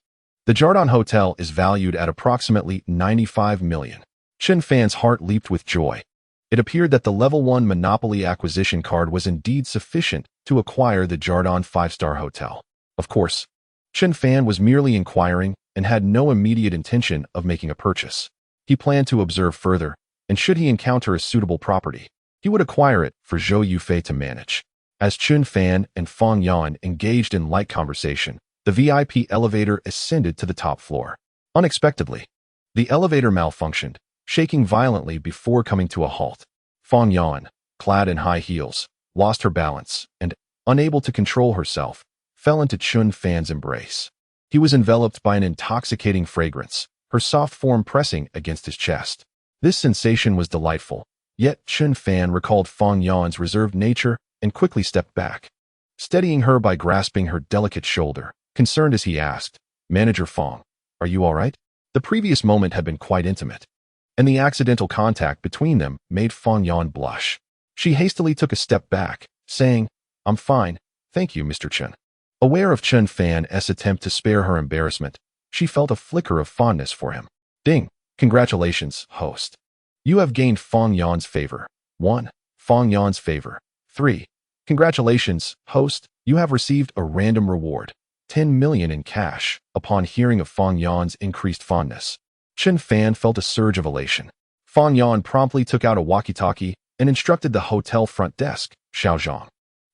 A: the Jardin Hotel is valued at approximately 95 million. Chun Fan's heart leaped with joy. It appeared that the Level 1 Monopoly acquisition card was indeed sufficient to acquire the Jardin five-star hotel. Of course, Chun Fan was merely inquiring and had no immediate intention of making a purchase. He planned to observe further, and should he encounter a suitable property, he would acquire it for Zhou Yufei to manage. As Chun Fan and Fong Yan engaged in light conversation, the VIP elevator ascended to the top floor. Unexpectedly, the elevator malfunctioned, shaking violently before coming to a halt. Fong Yan, clad in high heels, lost her balance and, unable to control herself, fell into Chun Fan's embrace. He was enveloped by an intoxicating fragrance, her soft form pressing against his chest. This sensation was delightful, yet Chun Fan recalled Fong Yan's reserved nature and quickly stepped back, steadying her by grasping her delicate shoulder, concerned as he asked, Manager Fong, are you all right? The previous moment had been quite intimate, and the accidental contact between them made Fong Yan blush. She hastily took a step back, saying, I'm fine, thank you, Mr. Chun. Aware of Chun Fan's attempt to spare her embarrassment, she felt a flicker of fondness for him. Ding! Congratulations, host. You have gained Fong Yan's favor. 1. Fong Yan's favor. 3. Congratulations, host. You have received a random reward, 10 million in cash. Upon hearing of Fong Yan's increased fondness, Chun Fan felt a surge of elation. Fong Yan promptly took out a walkie-talkie and instructed the hotel front desk, Xiaozhang.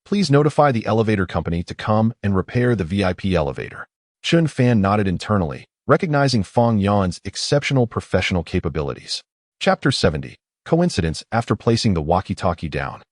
A: Please notify the elevator company to come and repair the VIP elevator. Chun Fan nodded internally, recognizing Fong Yan's exceptional professional capabilities. Chapter 70. Coincidence. After placing the walkie-talkie down,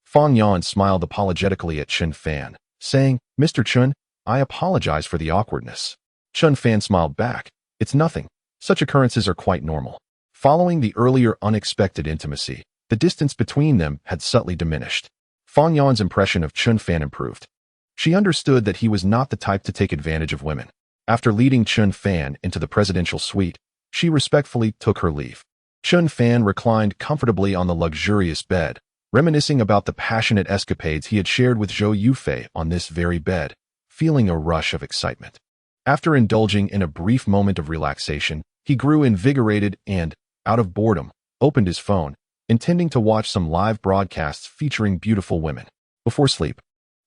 A: Fong Yan smiled apologetically at Chun Fan, saying, Mr. Chun, I apologize for the awkwardness. Chun Fan smiled back. It's nothing. Such occurrences are quite normal. Following the earlier unexpected intimacy, the distance between them had subtly diminished. Fong Yan's impression of Chun Fan improved. She understood that he was not the type to take advantage of women. After leading Chun Fan into the presidential suite, she respectfully took her leave. Chun Fan reclined comfortably on the luxurious bed, reminiscing about the passionate escapades he had shared with Zhou Yufei on this very bed, feeling a rush of excitement. After indulging in a brief moment of relaxation, he grew invigorated and, out of boredom, opened his phone, intending to watch some live broadcasts featuring beautiful women. Before sleep,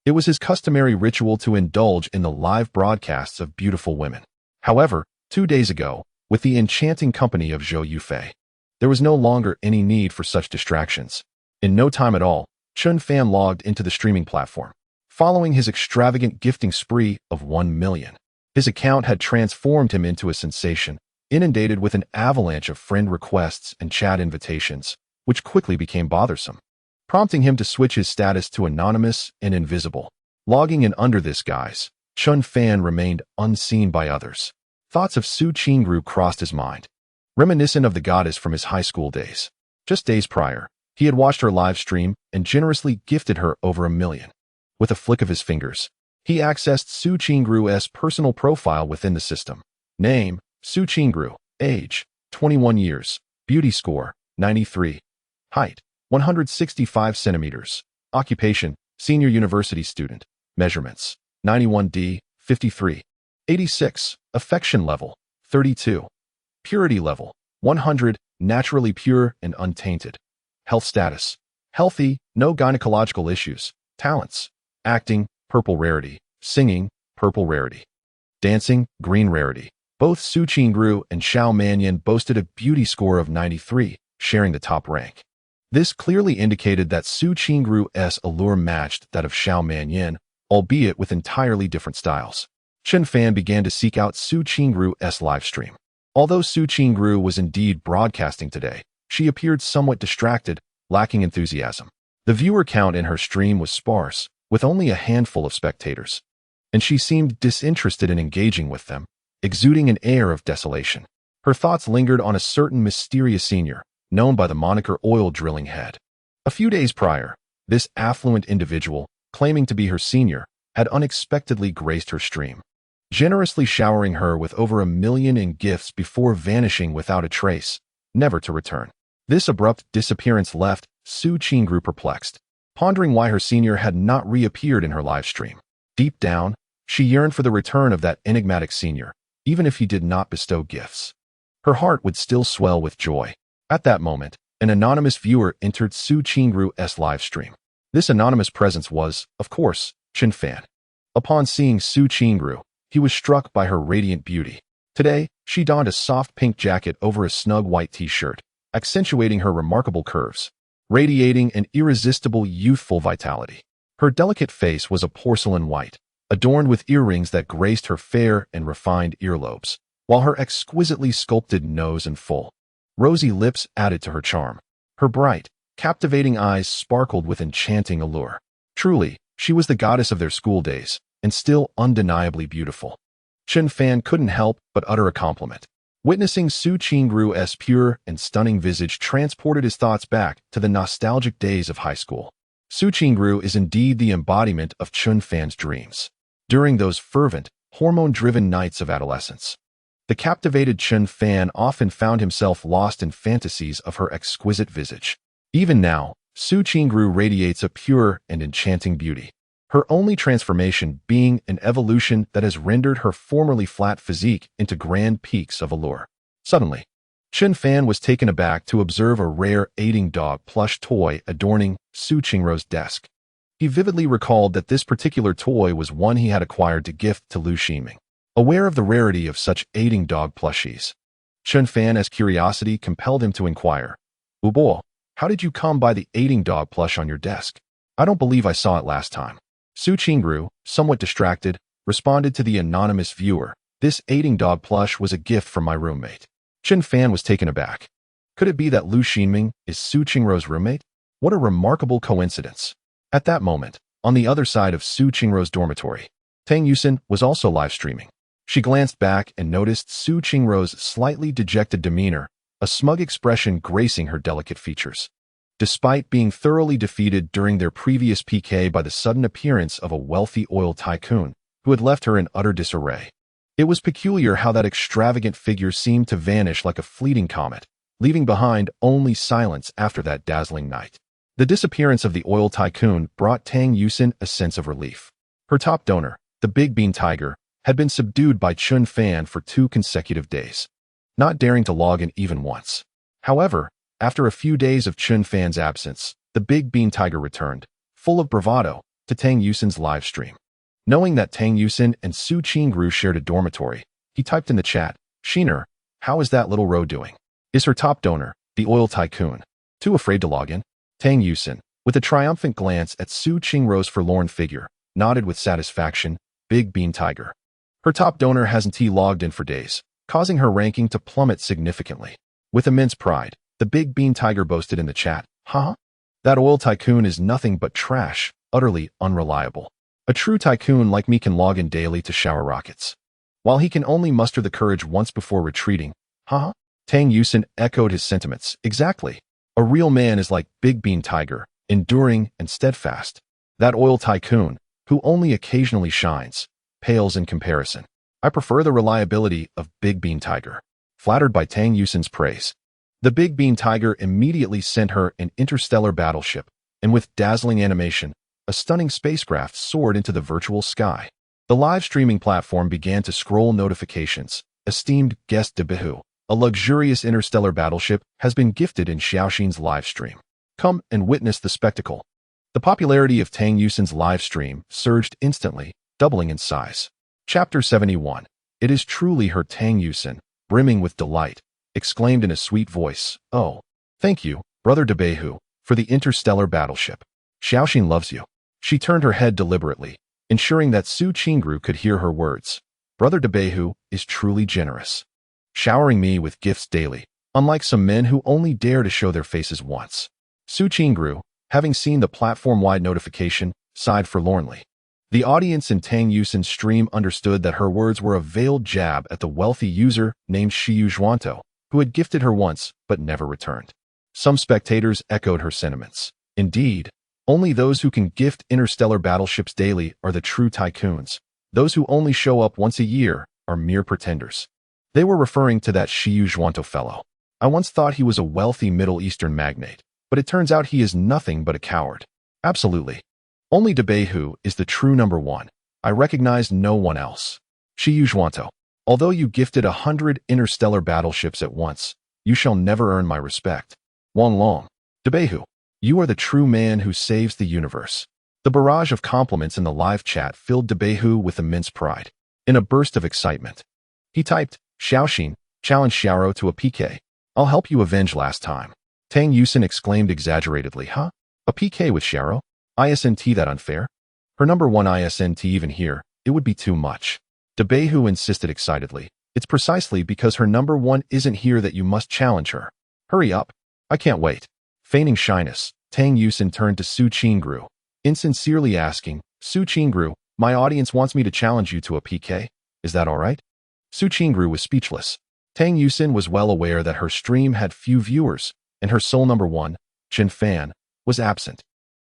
A: it was his customary ritual to indulge in the live broadcasts of beautiful women. However, 2 days ago, with the enchanting company of Zhou Yufei, there was no longer any need for such distractions. In no time at all, Chun Fan logged into the streaming platform. Following his extravagant gifting spree of 1 million, his account had transformed him into a sensation, inundated with an avalanche of friend requests and chat invitations, which quickly became bothersome, prompting him to switch his status to anonymous and invisible. Logging in under this guise, Chun Fan remained unseen by others. Thoughts of Su Qingru crossed his mind, reminiscent of the goddess from his high school days. Just days prior, he had watched her live stream and generously gifted her over 1 million. With a flick of his fingers, he accessed Su Qingru's personal profile within the system. Name, Su Qingru. Age, 21 years. Beauty score, 93. Height, 165 centimeters. Occupation, senior university student. Measurements, 91D, 53. 86. Affection level, 32. Purity level, 100. Naturally pure and untainted. Health status, healthy, no gynecological issues. Talents, acting, purple rarity. Singing, purple rarity. Dancing, green rarity. Both Su Qingru and Xiao Manyan boasted a beauty score of 93, sharing the top rank. This clearly indicated that Su Qingru's allure matched that of Xiao Manyan, albeit with entirely different styles. Chen Fan began to seek out Su Qingru's livestream. Although Su Qingru was indeed broadcasting today, she appeared somewhat distracted, lacking enthusiasm. The viewer count in her stream was sparse, with only a handful of spectators, and she seemed disinterested in engaging with them, exuding an air of desolation. Her thoughts lingered on a certain mysterious senior, known by the moniker Oil Drilling Head. A few days prior, this affluent individual, claiming to be her senior, had unexpectedly graced her stream, generously showering her with over 1 million in gifts before vanishing without a trace, never to return. This abrupt disappearance left Su Qingru perplexed, pondering why her senior had not reappeared in her live stream. Deep down, she yearned for the return of that enigmatic senior, even if he did not bestow gifts. Her heart would still swell with joy. At that moment, an anonymous viewer entered Su Qingru's live stream. This anonymous presence was, of course, Chen Fan. Upon seeing Su Qingru, he was struck by her radiant beauty. Today, she donned a soft pink jacket over a snug white t-shirt, accentuating her remarkable curves, radiating an irresistible youthful vitality. Her delicate face was a porcelain white, adorned with earrings that graced her fair and refined earlobes, while her exquisitely sculpted nose and full, rosy lips added to her charm. Her bright, captivating eyes sparkled with enchanting allure. Truly, she was the goddess of their school days, and still undeniably beautiful. Chen Fan couldn't help but utter a compliment. Witnessing Su Qingru's pure and stunning visage transported his thoughts back to the nostalgic days of high school. Su Qingru is indeed the embodiment of Chen Fan's dreams. During those fervent, hormone-driven nights of adolescence, the captivated Chen Fan often found himself lost in fantasies of her exquisite visage. Even now, Su Qingru radiates a pure and enchanting beauty, her only transformation being an evolution that has rendered her formerly flat physique into grand peaks of allure. Suddenly, Chen Fan was taken aback to observe a rare aiding dog plush toy adorning Su Qingru's desk. He vividly recalled that this particular toy was one he had acquired to gift to Lu Ximing. Aware of the rarity of such aiding dog plushies, Chen Fan's curiosity compelled him to inquire, "Ubo, how did you come by the aiding dog plush on your desk? I don't believe I saw it last time." Su Qingru, somewhat distracted, responded to the anonymous viewer, "This aiding dog plush was a gift from my roommate." Chen Fan was taken aback. Could it be that Lu Ximing is Su Qingru's roommate? What a remarkable coincidence. At that moment, on the other side of Su Qingru's dormitory, Tang Yusin was also live streaming. She glanced back and noticed Su Qingru's slightly dejected demeanor, a smug expression gracing her delicate features. Despite being thoroughly defeated during their previous PK by the sudden appearance of a wealthy oil tycoon who had left her in utter disarray, it was peculiar how that extravagant figure seemed to vanish like a fleeting comet, leaving behind only silence after that dazzling night. The disappearance of the oil tycoon brought Tang Yusin a sense of relief. Her top donor, the Big Bean Tiger, had been subdued by Chen Fan for 2 consecutive days, not daring to log in even once. However, after a few days of Chen Fan's absence, the Big Bean Tiger returned, full of bravado, to Tang Yusin's live stream. Knowing that Tang Yusin and Su Qingru shared a dormitory, he typed in the chat, "Sheener, how is that little row doing? Is her top donor, the oil tycoon, too afraid to log in?" Tang Yusin, with a triumphant glance at Su Qingru's forlorn figure, nodded with satisfaction, "Big Bean Tiger. Her top donor hasn't logged in for days, causing her ranking to plummet significantly." With immense pride, the Big Bean Tiger boasted in the chat, "Huh? That oil tycoon is nothing but trash, utterly unreliable. A true tycoon like me can log in daily to shower rockets, while he can only muster the courage once before retreating. Huh?" Tang Yusin echoed his sentiments. "Exactly. A real man is like Big Bean Tiger, enduring and steadfast. That oil tycoon, who only occasionally shines, pales in comparison. I prefer the reliability of Big Bean Tiger." Flattered by Tang Yusin's praise, the Big Bean Tiger immediately sent her an interstellar battleship, and with dazzling animation, a stunning spacecraft soared into the virtual sky. The live streaming platform began to scroll notifications. "Esteemed guest Debihu, a luxurious interstellar battleship has been gifted in Xiaoxin's live stream. Come and witness the spectacle." The popularity of Tang Yusin's live stream surged instantly, doubling in size. Chapter 71. It is truly her. Tang Yusin, brimming with delight, exclaimed in a sweet voice, "Oh, thank you, Brother Debehu, for the interstellar battleship. Xiaoxin loves you." She turned her head deliberately, ensuring that Su Qingru could hear her words. Brother Debehu is truly generous, showering me with gifts daily, unlike some men who only dare to show their faces once. Su Qingru, having seen the platform-wide notification, sighed forlornly. The audience in Tang Yusin's stream understood that her words were a veiled jab at the wealthy user named Shiyu Zhuanto, who had gifted her once but never returned. Some spectators echoed her sentiments. Indeed, only those who can gift interstellar battleships daily are the true tycoons. Those who only show up once a year are mere pretenders. They were referring to that Shiyu Zhuanto fellow. I once thought he was a wealthy Middle Eastern magnate, but it turns out he is nothing but a coward. Absolutely. Only Debehu is the true number one. I recognize no one else. Shiyu Zhuanto, although you gifted 100 interstellar battleships at once, you shall never earn my respect. Wang Long, Debehu, you are the true man who saves the universe. The barrage of compliments in the live chat filled Debehu with immense pride. In a burst of excitement, he typed, "Xiaoxin, challenge Xiaoro to a PK. I'll help you avenge last time." Tang Yusin exclaimed exaggeratedly, "Huh? A PK with Xiaoro? Isn't that unfair? Her number one isn't even here. It would be too much." Debehu insisted excitedly, "It's precisely because her number one isn't here that you must challenge her. Hurry up. I can't wait." Feigning shyness, Tang Yusin turned to Su Qingru, insincerely asking, "Su Qingru, my audience wants me to challenge you to a PK. Is that all right?" Su Qingru was speechless. Tang Yusin was well aware that her stream had few viewers, and her sole number one, Chen Fan, was absent.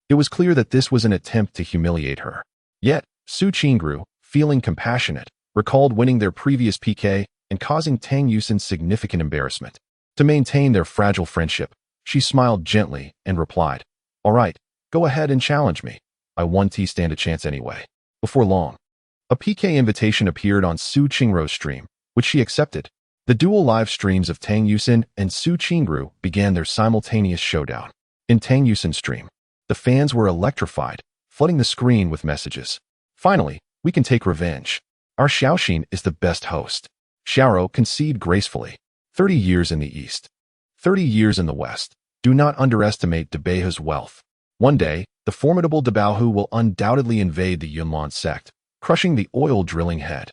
A: It was clear that this was an attempt to humiliate her. Yet, Su Qingru, feeling compassionate, recalled winning their previous PK and causing Tang Yusin significant embarrassment. To maintain their fragile friendship, she smiled gently and replied, "All right, go ahead and challenge me. I won't stand a chance anyway." Before long, a PK invitation appeared on Su Qingru's stream, which she accepted. The dual live streams of Tang Yusin and Su Qingru began their simultaneous showdown. In Tang Yusin's stream, the fans were electrified, flooding the screen with messages. "Finally, we can take revenge. Our Xiaoxin is the best host." Xiaoro conceded gracefully. 30 years in the East. 30 years in the West. Do not underestimate Debehu's wealth. One day, the formidable Debehu will undoubtedly invade the Yunlan sect, crushing the oil drilling head.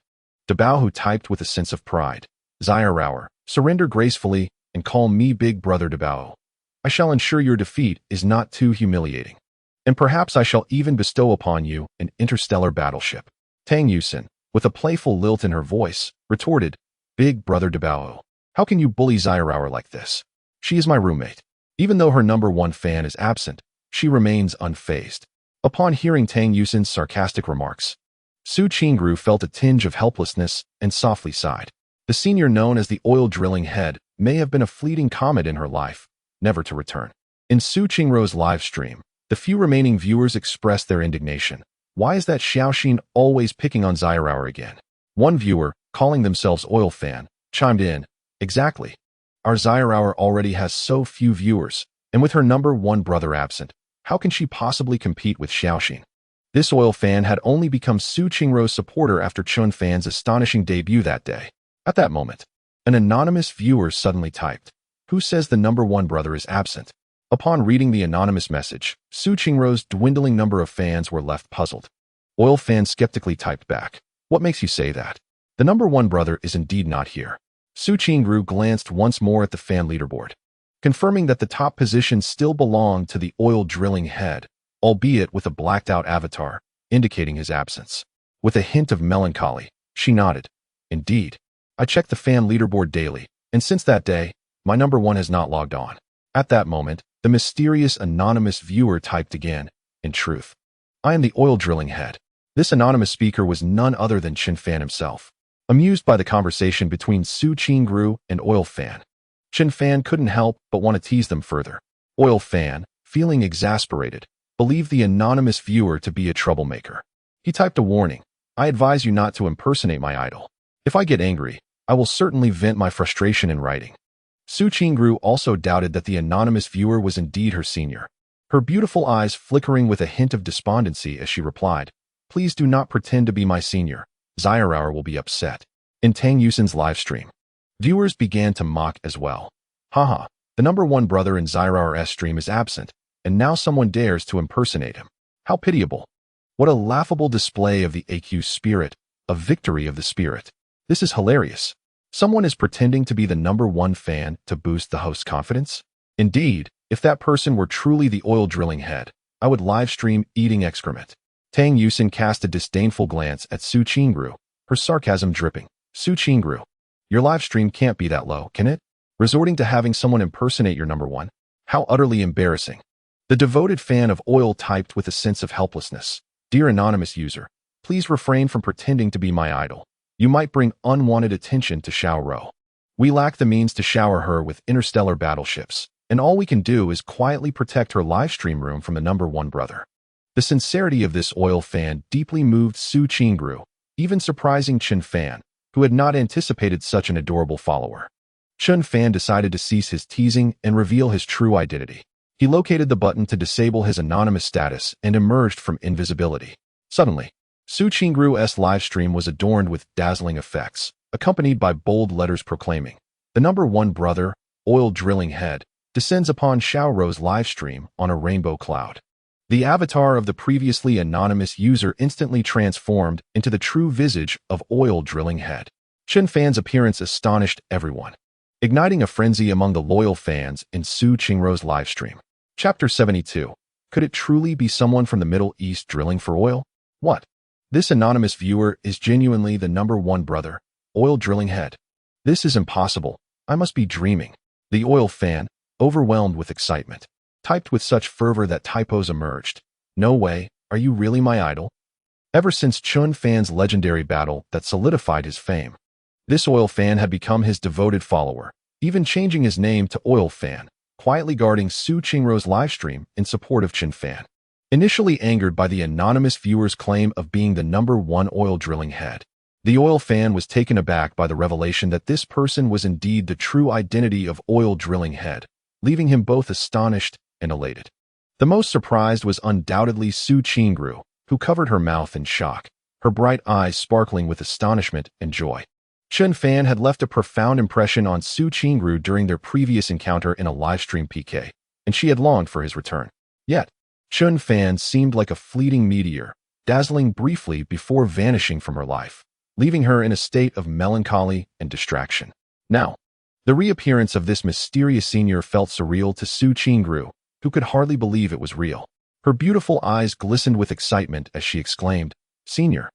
A: Debehu typed with a sense of pride. "Zairower, surrender gracefully and call me Big Brother Debehu. I shall ensure your defeat is not too humiliating. And perhaps I shall even bestow upon you an interstellar battleship." Tang Yusin, with a playful lilt in her voice, retorted, "Big Brother Debehu, how can you bully Zairower like this? She is my roommate." Even though her number one fan is absent, she remains unfazed. Upon hearing Tang Yusin's sarcastic remarks, Su Qingru felt a tinge of helplessness and softly sighed. The senior known as the oil drilling head may have been a fleeting comet in her life, never to return. In Su Qingru's live stream, the few remaining viewers expressed their indignation. "Why is that Xiaoxin always picking on Zairower again?" One viewer, calling themselves Oil Fan, chimed in, "Exactly. Our Zairower already has so few viewers, and with her number one brother absent, how can she possibly compete with Xiaoxin?" This Oil Fan had only become Su Qingru's supporter after Chun Fan's astonishing debut that day. At that moment, an anonymous viewer suddenly typed, "Who says the number one brother is absent?" Upon reading the anonymous message, Su Qingru's dwindling number of fans were left puzzled. Oil Fan skeptically typed back, "What makes you say that? The number one brother is indeed not here." Su Qingru glanced once more at the fan leaderboard, confirming that the top position still belonged to the oil drilling head, albeit with a blacked-out avatar, indicating his absence. With a hint of melancholy, she nodded. "Indeed. I check the fan leaderboard daily, and since that day, my number one has not logged on." At that moment, the mysterious anonymous viewer typed again, "In truth, I am the oil drilling head." This anonymous speaker was none other than Chen Fan himself. Amused by the conversation between Su Qingru and Oil Fan, Chen Fan couldn't help but want to tease them further. Oil Fan, feeling exasperated, believed the anonymous viewer to be a troublemaker. He typed a warning, "I advise you not to impersonate my idol. If I get angry, I will certainly vent my frustration in writing." Su Qingru also doubted that the anonymous viewer was indeed her senior, her beautiful eyes flickering with a hint of despondency as she replied, "Please do not pretend to be my senior. Zairower will be upset." In Tang Yusin's livestream, viewers began to mock as well. Haha, the number one brother in Zyrar's stream is absent, and now someone dares to impersonate him. How pitiable. What a laughable display of the AQ spirit, a victory of the spirit. This is hilarious. Someone is pretending to be the number one fan to boost the host's confidence? Indeed, if that person were truly the oil drilling head, I would live stream eating excrement. Tang Yusin cast a disdainful glance at Su Qingru, her sarcasm dripping. Su Qingru, your live stream can't be that low, can it? Resorting to having someone impersonate your number one? How utterly embarrassing. The devoted fan of oil typed with a sense of helplessness. Dear anonymous user, please refrain from pretending to be my idol. You might bring unwanted attention to Xiao Rou. We lack the means to shower her with interstellar battleships, and all we can do is quietly protect her live stream room from the number one brother. The sincerity of this oil fan deeply moved Su Qingru, even surprising Chen Fan, who had not anticipated such an adorable follower. Chen Fan decided to cease his teasing and reveal his true identity. He located the button to disable his anonymous status and emerged from invisibility. Suddenly, Su Qingru's livestream was adorned with dazzling effects, accompanied by bold letters proclaiming, "The number one brother, oil drilling head, descends upon Xiao Rou's livestream on a rainbow cloud." The avatar of the previously anonymous user instantly transformed into the true visage of oil drilling head. Chen Fan's appearance astonished everyone, igniting a frenzy among the loyal fans in Su Qingru's livestream. Chapter 72. Could it truly be someone from the Middle East drilling for oil? What? This anonymous viewer is genuinely the number one brother, oil drilling head. This is impossible. I must be dreaming. The oil fan, overwhelmed with excitement, typed with such fervor that typos emerged. No way, are you really my idol? Ever since Chen Fan's legendary battle that solidified his fame, this oil fan had become his devoted follower, even changing his name to Oil Fan, quietly guarding Su Qingru's livestream in support of Chen Fan. Initially angered by the anonymous viewer's claim of being the number one oil drilling head, the oil fan was taken aback by the revelation that this person was indeed the true identity of oil drilling head, leaving him both astonished and elated. The most surprised was undoubtedly Su Qingru, who covered her mouth in shock, her bright eyes sparkling with astonishment and joy. Chen Fan had left a profound impression on Su Qingru during their previous encounter in a livestream PK, and she had longed for his return. Yet, Chen Fan seemed like a fleeting meteor, dazzling briefly before vanishing from her life, leaving her in a state of melancholy and distraction. Now, the reappearance of this mysterious senior felt surreal to Su Qingru, who could hardly believe it was real. Her beautiful eyes glistened with excitement as she exclaimed, "Senior,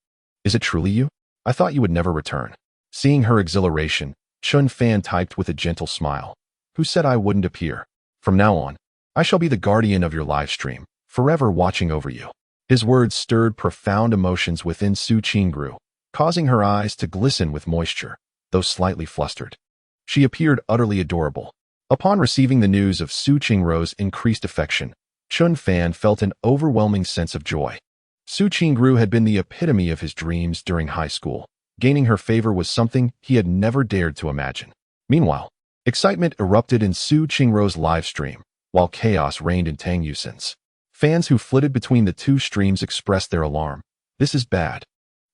A: is it truly you? I thought you would never return." Seeing her exhilaration, Chen Fan typed with a gentle smile, "Who said I wouldn't appear? From now on, I shall be the guardian of your live stream, forever watching over you." His words stirred profound emotions within Su Qingru, causing her eyes to glisten with moisture, though slightly flustered. She appeared utterly adorable. Upon receiving the news of Su Qingru's increased affection, Chen Fan felt an overwhelming sense of joy. Su Qingru had been the epitome of his dreams during high school. Gaining her favor was something he had never dared to imagine. Meanwhile, excitement erupted in Su Qingru's live stream, while chaos reigned in Tang Yusin's. Fans who flitted between the two streams expressed their alarm. This is bad.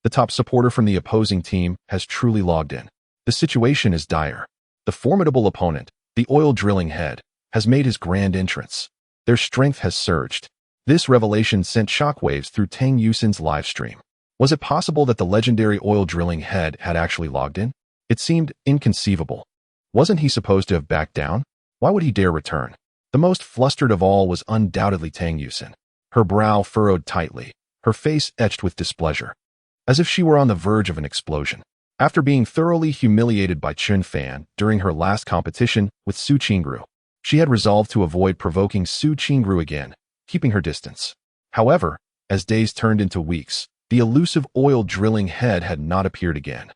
A: The top supporter from the opposing team has truly logged in. The situation is dire. The formidable opponent, the oil drilling head, has made his grand entrance. Their strength has surged. This revelation sent shockwaves through Tang Yusin's live stream. Was it possible that the legendary oil drilling head had actually logged in? It seemed inconceivable. Wasn't he supposed to have backed down? Why would he dare return? The most flustered of all was undoubtedly Tang Yusin. Her brow furrowed tightly, her face etched with displeasure, as if she were on the verge of an explosion. After being thoroughly humiliated by Chen Fan during her last competition with Su Qingru, she had resolved to avoid provoking Su Qingru again, keeping her distance. However, as days turned into weeks, the elusive oil drilling head had not appeared again,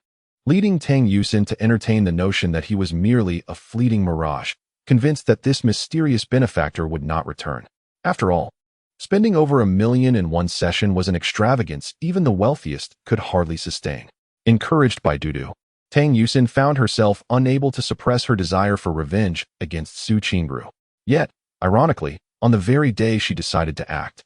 A: leading Tang Yusin to entertain the notion that he was merely a fleeting mirage, convinced that this mysterious benefactor would not return. After all, spending over $1 million in one session was an extravagance even the wealthiest could hardly sustain. Encouraged by Dudu, Tang Yusin found herself unable to suppress her desire for revenge against Su Qingru. Yet, ironically, on the very day she decided to act,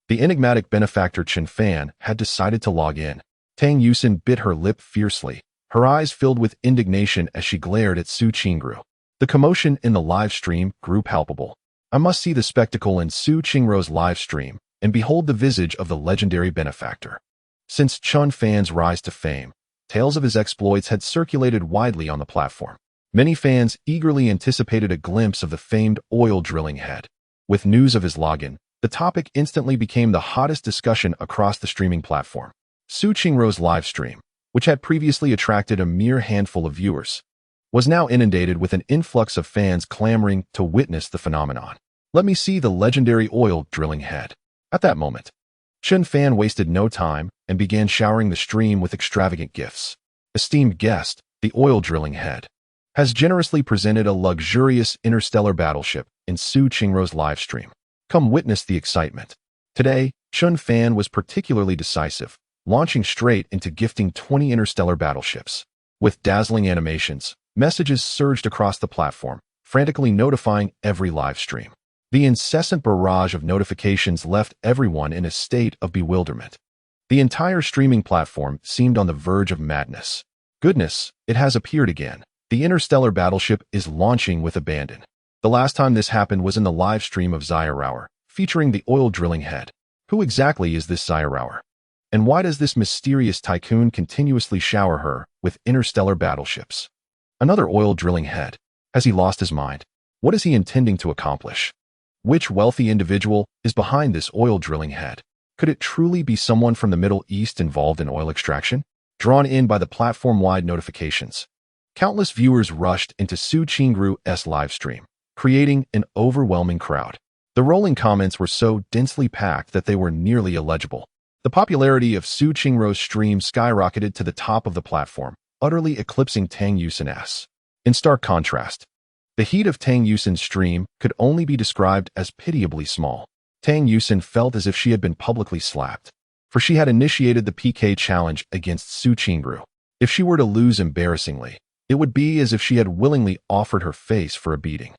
A: the enigmatic benefactor Chen Fan had decided to log in. Tang Yusin bit her lip fiercely, her eyes filled with indignation as she glared at Su Qingru. The commotion in the live stream grew palpable. I must see the spectacle in Su Qingru's live stream and behold the visage of the legendary benefactor. Since Chun Fan's rise to fame, tales of his exploits had circulated widely on the platform. Many fans eagerly anticipated a glimpse of the famed oil drilling head. With news of his login, the topic instantly became the hottest discussion across the streaming platform. Su Qingru's live stream, which had previously attracted a mere handful of viewers, was now inundated with an influx of fans clamoring to witness the phenomenon. Let me see the legendary oil drilling head. At that moment, Chun Fan wasted no time and began showering the stream with extravagant gifts. Esteemed guest, the oil drilling head has generously presented a luxurious interstellar battleship in Su Qingru's live stream. Come witness the excitement. Today, Chun Fan was particularly decisive, launching straight into gifting 20 interstellar battleships. With dazzling animations, messages surged across the platform, frantically notifying every live stream. The incessant barrage of notifications left everyone in a state of bewilderment. The entire streaming platform seemed on the verge of madness. Goodness, it has appeared again. The interstellar battleship is launching with abandon. The last time this happened was in the live stream of Zyrauer, featuring the oil drilling head. Who exactly is this Zyrauer? And why does this mysterious tycoon continuously shower her with interstellar battleships? Another oil drilling head. Has he lost his mind? What is he intending to accomplish? Which wealthy individual is behind this oil drilling head? Could it truly be someone from the Middle East involved in oil extraction? Drawn in by the platform-wide notifications, countless viewers rushed into Su Qingru's live stream, creating an overwhelming crowd. The rolling comments were so densely packed that they were nearly illegible. The popularity of Su Qingru's stream skyrocketed to the top of the platform, utterly eclipsing Tang Yusin's. In stark contrast, the heat of Tang Yusin's stream could only be described as pitiably small. Tang Yusin felt as if she had been publicly slapped, for she had initiated the PK challenge against Su Qingru. If she were to lose embarrassingly, it would be as if she had willingly offered her face for a beating.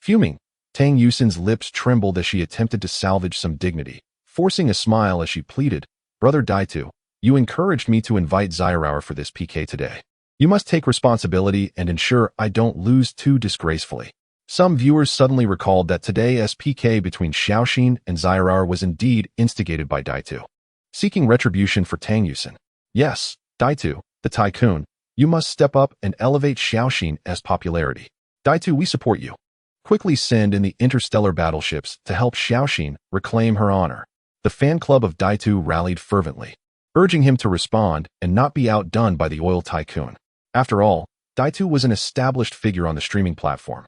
A: Fuming, Tang Yusin's lips trembled as she attempted to salvage some dignity, forcing a smile as she pleaded, "Brother Daitu, you encouraged me to invite Zyrauer for this PK today. You must take responsibility and ensure I don't lose too disgracefully." Some viewers suddenly recalled that today's PK between Xiaoxin and Zyrauer was indeed instigated by Daitu, seeking retribution for Tang Yusin. Yes, Daitu, the tycoon, you must step up and elevate Xiaoxin's popularity. Daitu, we support you. Quickly send in the interstellar battleships to help Xiaoxin reclaim her honor. The fan club of Daitu rallied fervently, urging him to respond and not be outdone by the oil tycoon. After all, Daitu was an established figure on the streaming platform,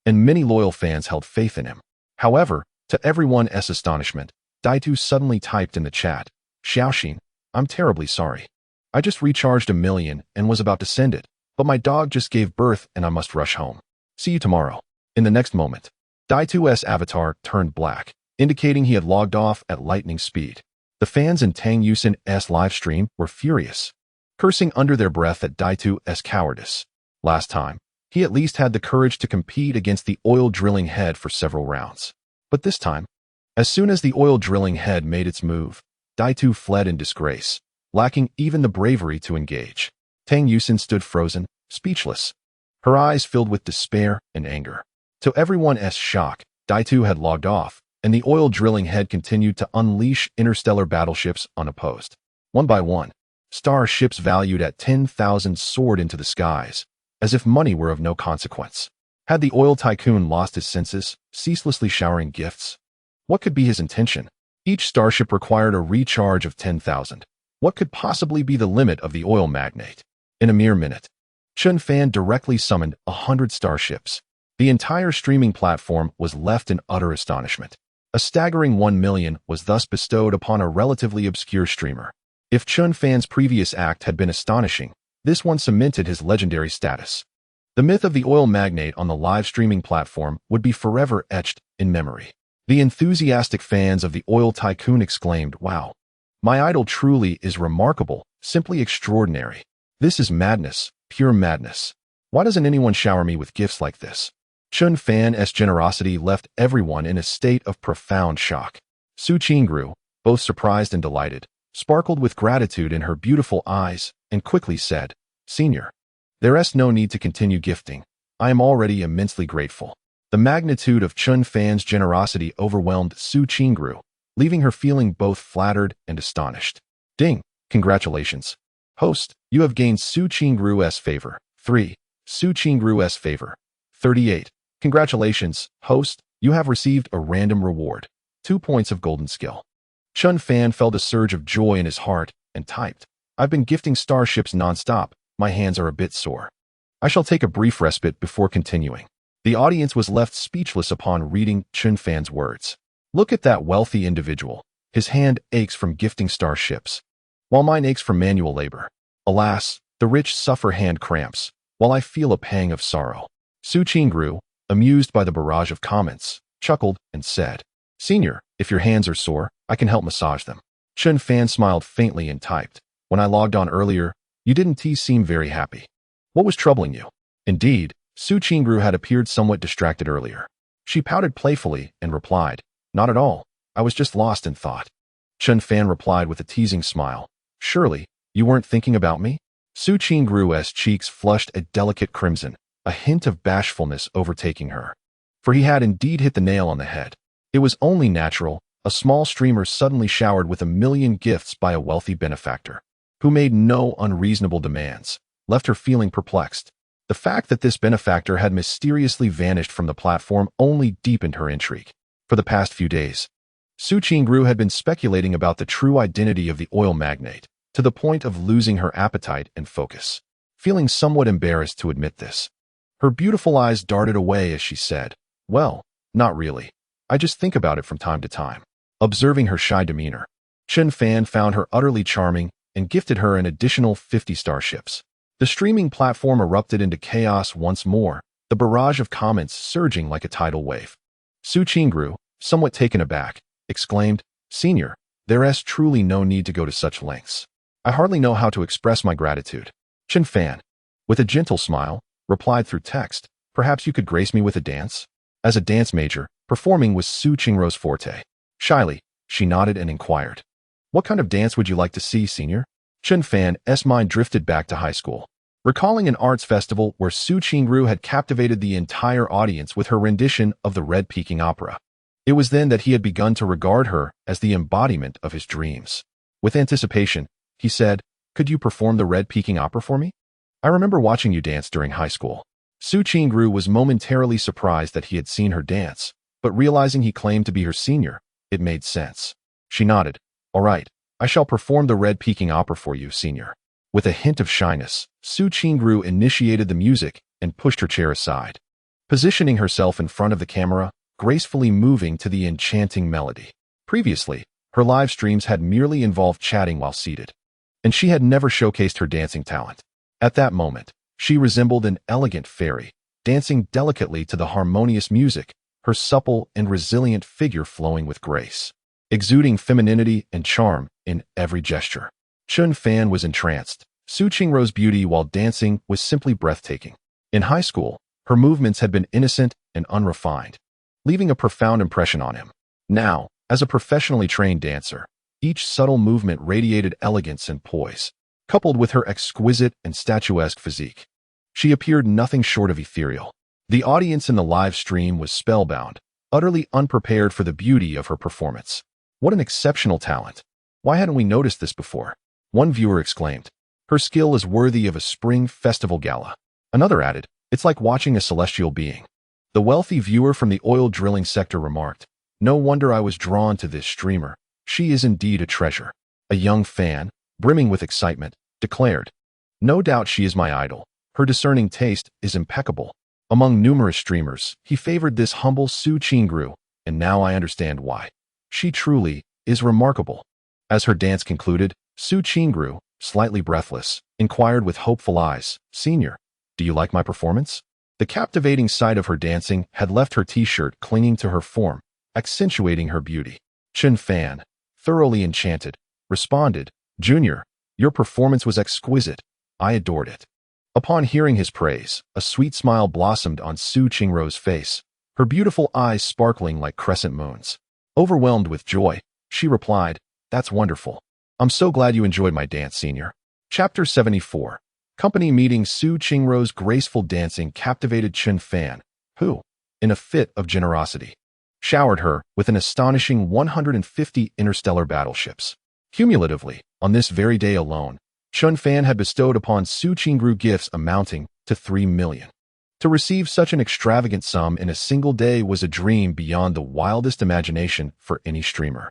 A: and many loyal fans held faith in him. However, to everyone's astonishment, Daitu suddenly typed in the chat, "Xiaoxin, I'm terribly sorry. I just recharged 1,000,000 and was about to send it, but my dog just gave birth and I must rush home. See you tomorrow." In the next moment, Daitu's avatar turned black, indicating he had logged off at lightning speed. The fans in Tang Yusin's live stream were furious, cursing under their breath at Daitu's cowardice. Last time, he at least had the courage to compete against the oil drilling head for several rounds. But this time, as soon as the oil drilling head made its move, Daitu fled in disgrace, lacking even the bravery to engage. Tang Yusin stood frozen, speechless, her eyes filled with despair and anger. To everyone's shock, Daitu had logged off, and the oil drilling head continued to unleash interstellar battleships unopposed. One by one, star ships valued at 10,000 soared into the skies, as if money were of no consequence. Had the oil tycoon lost his senses, ceaselessly showering gifts? What could be his intention? Each starship required a recharge of 10,000. What could possibly be the limit of the oil magnate? In a mere minute, Chun Fan directly summoned 100 starships. The entire streaming platform was left in utter astonishment. A staggering 1,000,000 was thus bestowed upon a relatively obscure streamer. If Chun Fan's previous act had been astonishing, this one cemented his legendary status. The myth of the oil magnate on the live streaming platform would be forever etched in memory. The enthusiastic fans of the oil tycoon exclaimed, "Wow! My idol truly is remarkable, simply extraordinary. This is madness, pure madness. Why doesn't anyone shower me with gifts like this?" Chun Fan's generosity left everyone in a state of profound shock. Su Qingru, both surprised and delighted, sparkled with gratitude in her beautiful eyes and quickly said, Senior, there is no need to continue gifting. I am already immensely grateful. The magnitude of Chun Fan's generosity overwhelmed Su Qingru, leaving her feeling both flattered and astonished. Ding! Congratulations. Host, you have gained Su Qingru's favor. 3. Su Qingru's favor. 38. Congratulations, host, you have received a random reward. 2 points of golden skill. Chun Fan felt a surge of joy in his heart and typed, I've been gifting starships non-stop. My hands are a bit sore. I shall take a brief respite before continuing. The audience was left speechless upon reading Chun Fan's words. Look at that wealthy individual. His hand aches from gifting starships, while mine aches from manual labor. Alas, the rich suffer hand cramps, while I feel a pang of sorrow. Su Qingru, amused by the barrage of comments, chuckled and said, Senior, if your hands are sore, I can help massage them. Chun Fan smiled faintly and typed, When I logged on earlier, you didn't seem very happy. What was troubling you? Indeed, Su Qingru had appeared somewhat distracted earlier. She pouted playfully and replied, Not at all. I was just lost in thought. Chun Fan replied with a teasing smile, Surely, you weren't thinking about me? Su Qingru's cheeks flushed a delicate crimson, a hint of bashfulness overtaking her. For he had indeed hit the nail on the head. It was only natural, a small streamer suddenly showered with 1,000,000 gifts by a wealthy benefactor, who made no unreasonable demands, left her feeling perplexed. The fact that this benefactor had mysteriously vanished from the platform only deepened her intrigue. For the past few days, Su Qingru had been speculating about the true identity of the oil magnate, to the point of losing her appetite and focus. Feeling somewhat embarrassed to admit this, her beautiful eyes darted away as she said, Well, not really. I just think about it from time to time. Observing her shy demeanor, Chun Fan found her utterly charming and gifted her an additional 50 starships. The streaming platform erupted into chaos once more, the barrage of comments surging like a tidal wave. Su Qingru, somewhat taken aback, exclaimed, Senior, there is truly no need to go to such lengths. I hardly know how to express my gratitude. Chun Fan, with a gentle smile, replied through text, Perhaps you could grace me with a dance? As a dance major, performing was Su Qingru's forte. Shyly, she nodded and inquired, What kind of dance would you like to see, Senior? Chun Fan's mind drifted back to high school, recalling an arts festival where Su Qingru had captivated the entire audience with her rendition of the Red Peking Opera. It was then that he had begun to regard her as the embodiment of his dreams. With anticipation, he said, Could you perform the Red Peking Opera for me? I remember watching you dance during high school. Su Qingru was momentarily surprised that he had seen her dance, but realizing he claimed to be her senior, it made sense. She nodded. All right, I shall perform the Red Peking Opera for you, Senior. With a hint of shyness, Su Qingru initiated the music and pushed her chair aside, positioning herself in front of the camera, gracefully moving to the enchanting melody. Previously, her live streams had merely involved chatting while seated, and she had never showcased her dancing talent. At that moment, she resembled an elegant fairy, dancing delicately to the harmonious music, her supple and resilient figure flowing with grace, exuding femininity and charm in every gesture. Chun Fan was entranced. Su Qingru's beauty while dancing was simply breathtaking. In high school, her movements had been innocent and unrefined, leaving a profound impression on him. Now, as a professionally trained dancer, each subtle movement radiated elegance and poise, coupled with her exquisite and statuesque physique. She appeared nothing short of ethereal. The audience in the live stream was spellbound, utterly unprepared for the beauty of her performance. What an exceptional talent! Why hadn't we noticed this before? One viewer exclaimed, Her skill is worthy of a spring festival gala. Another added, It's like watching a celestial being. The wealthy viewer from the oil drilling sector remarked, No wonder I was drawn to this streamer. She is indeed a treasure. A young fan, brimming with excitement, declared, No doubt she is my idol. Her discerning taste is impeccable. Among numerous streamers, he favored this humble Su Qingru, and now I understand why. She truly is remarkable. As her dance concluded, Su Qingru, slightly breathless, inquired with hopeful eyes, Senior, do you like my performance? The captivating sight of her dancing had left her t-shirt clinging to her form, accentuating her beauty. Chun Fan, thoroughly enchanted, responded, Junior, your performance was exquisite. I adored it. Upon hearing his praise, a sweet smile blossomed on Su Qingru's face, her beautiful eyes sparkling like crescent moons. Overwhelmed with joy, she replied, That's wonderful. I'm so glad you enjoyed my dance, Senior. Chapter 74. Company meeting. Su Qingrou's graceful dancing captivated Chen Fan, who, in a fit of generosity, showered her with an astonishing 150 interstellar battleships. Cumulatively, on this very day alone, Chen Fan had bestowed upon Su Qingrou gifts amounting to 3 million. To receive such an extravagant sum in a single day was a dream beyond the wildest imagination for any streamer.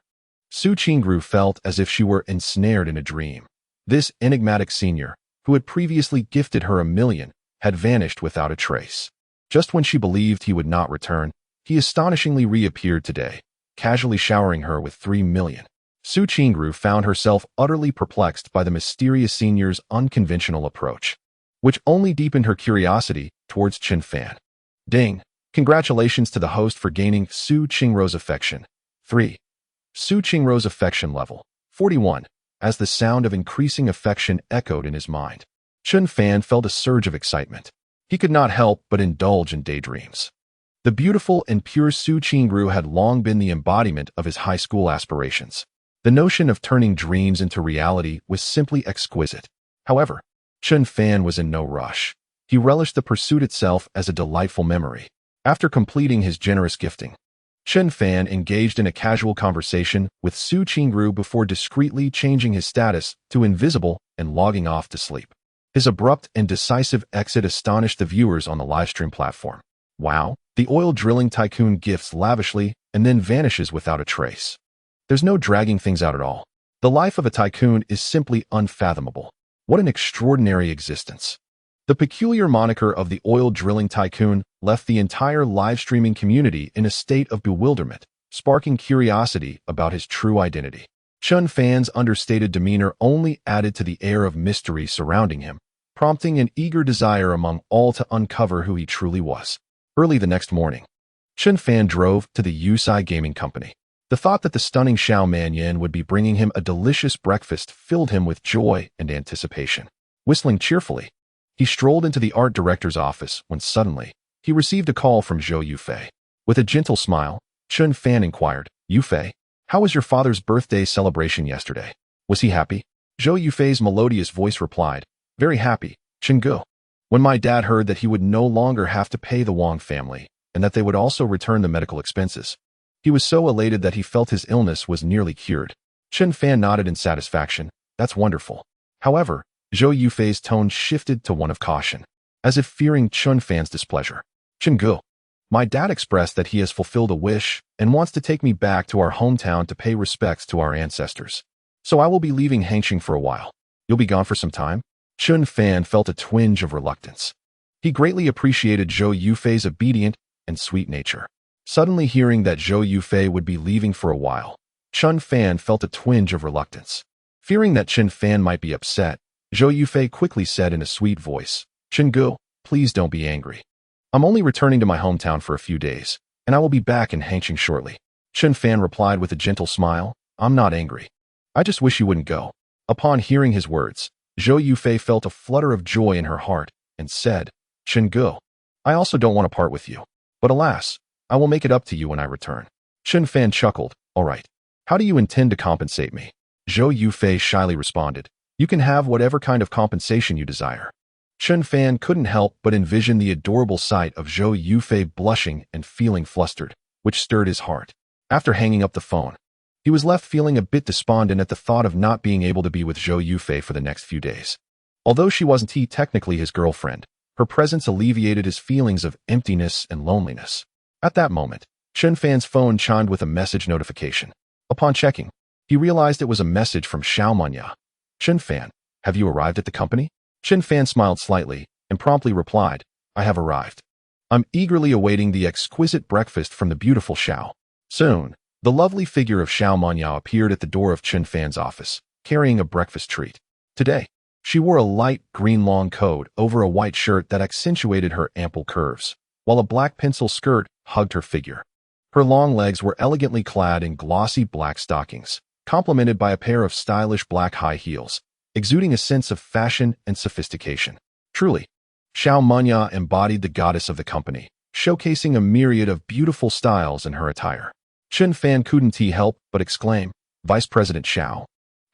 A: Su Qingrou felt as if she were ensnared in a dream. This enigmatic senior, who had previously gifted her 1 million, had vanished without a trace. Just when she believed he would not return, he astonishingly reappeared today, casually showering her with 3 million. Su Qingrou found herself utterly perplexed by the mysterious senior's unconventional approach, which only deepened her curiosity towards Chen Fan. Ding! Congratulations to the host for gaining Su Qingrou's affection. 3. Su Qingrou's affection level, 41. As the sound of increasing affection echoed in his mind, Chen Fan felt a surge of excitement. He could not help but indulge in daydreams. The beautiful and pure Su Qingrou had long been the embodiment of his high school aspirations. The notion of turning dreams into reality was simply exquisite. However, Chen Fan was in no rush. He relished the pursuit itself as a delightful memory. After completing his generous gifting, Chen Fan engaged in a casual conversation with Su Qingrou before discreetly changing his status to invisible and logging off to sleep. His abrupt and decisive exit astonished the viewers on the livestream platform. Wow, the oil drilling tycoon gifts lavishly and then vanishes without a trace. There's no dragging things out at all. The life of a tycoon is simply unfathomable. What an extraordinary existence. The peculiar moniker of the oil drilling tycoon left the entire live streaming community in a state of bewilderment, sparking curiosity about his true identity. Chen Fan's understated demeanor only added to the air of mystery surrounding him, prompting an eager desire among all to uncover who he truly was. Early the next morning, Chen Fan drove to the Yusai Gaming Company. The thought that the stunning Xiao Manyan would be bringing him a delicious breakfast filled him with joy and anticipation. Whistling cheerfully, he strolled into the art director's office when suddenly, he received a call from Zhou Yufei. With a gentle smile, Chen Fan inquired, "Yufei, how was your father's birthday celebration yesterday? Was he happy?" Zhou Yufei's melodious voice replied, "Very happy, Chenggu. When my dad heard that he would no longer have to pay the Wang family, and that they would also return the medical expenses, he was so elated that he felt his illness was nearly cured." Chen Fan nodded in satisfaction. "That's wonderful." However, Zhou Yufei's tone shifted to one of caution, as if fearing Chen Fan's displeasure. "Chenggu, my dad expressed that he has fulfilled a wish and wants to take me back to our hometown to pay respects to our ancestors. So I will be leaving Hangqing for a while. You'll be gone for some time?" Chen Fan felt a twinge of reluctance. He greatly appreciated Zhou Yufei's obedient and sweet nature. Suddenly hearing that Zhou Yufei would be leaving for a while, Chen Fan felt a twinge of reluctance. Fearing that Chen Fan might be upset, Zhou Yufei quickly said in a sweet voice, "Chenggu, please don't be angry. I'm only returning to my hometown for a few days, and I will be back in Hangqing shortly." Chen Fan replied with a gentle smile, "I'm not angry. I just wish you wouldn't go." Upon hearing his words, Zhou Yufei felt a flutter of joy in her heart and said, "Chenggu, I also don't want to part with you. But alas, I will make it up to you when I return." Chen Fan chuckled, "All right. How do you intend to compensate me?" Zhou Yufei shyly responded, "You can have whatever kind of compensation you desire." Chen Fan couldn't help but envision the adorable sight of Zhou Yufei blushing and feeling flustered, which stirred his heart. After hanging up the phone, he was left feeling a bit despondent at the thought of not being able to be with Zhou Yufei for the next few days. Although she wasn't technically his girlfriend, her presence alleviated his feelings of emptiness and loneliness. At that moment, Chen Fan's phone chimed with a message notification. Upon checking, he realized it was a message from Xiao Manya. "Chen Fan, have you arrived at the company?" Chen Fan smiled slightly and promptly replied, "I have arrived. I'm eagerly awaiting the exquisite breakfast from the beautiful Xiao." Soon, the lovely figure of Xiao Manya appeared at the door of Chen Fan's office, carrying a breakfast treat. Today, she wore a light green long coat over a white shirt that accentuated her ample curves, while a black pencil skirt hugged her figure. Her long legs were elegantly clad in glossy black stockings, complemented by a pair of stylish black high heels, exuding a sense of fashion and sophistication. Truly, Xiao Manya embodied the goddess of the company, showcasing a myriad of beautiful styles in her attire. Chen Fan couldn't help but exclaim, "Vice President Xiao,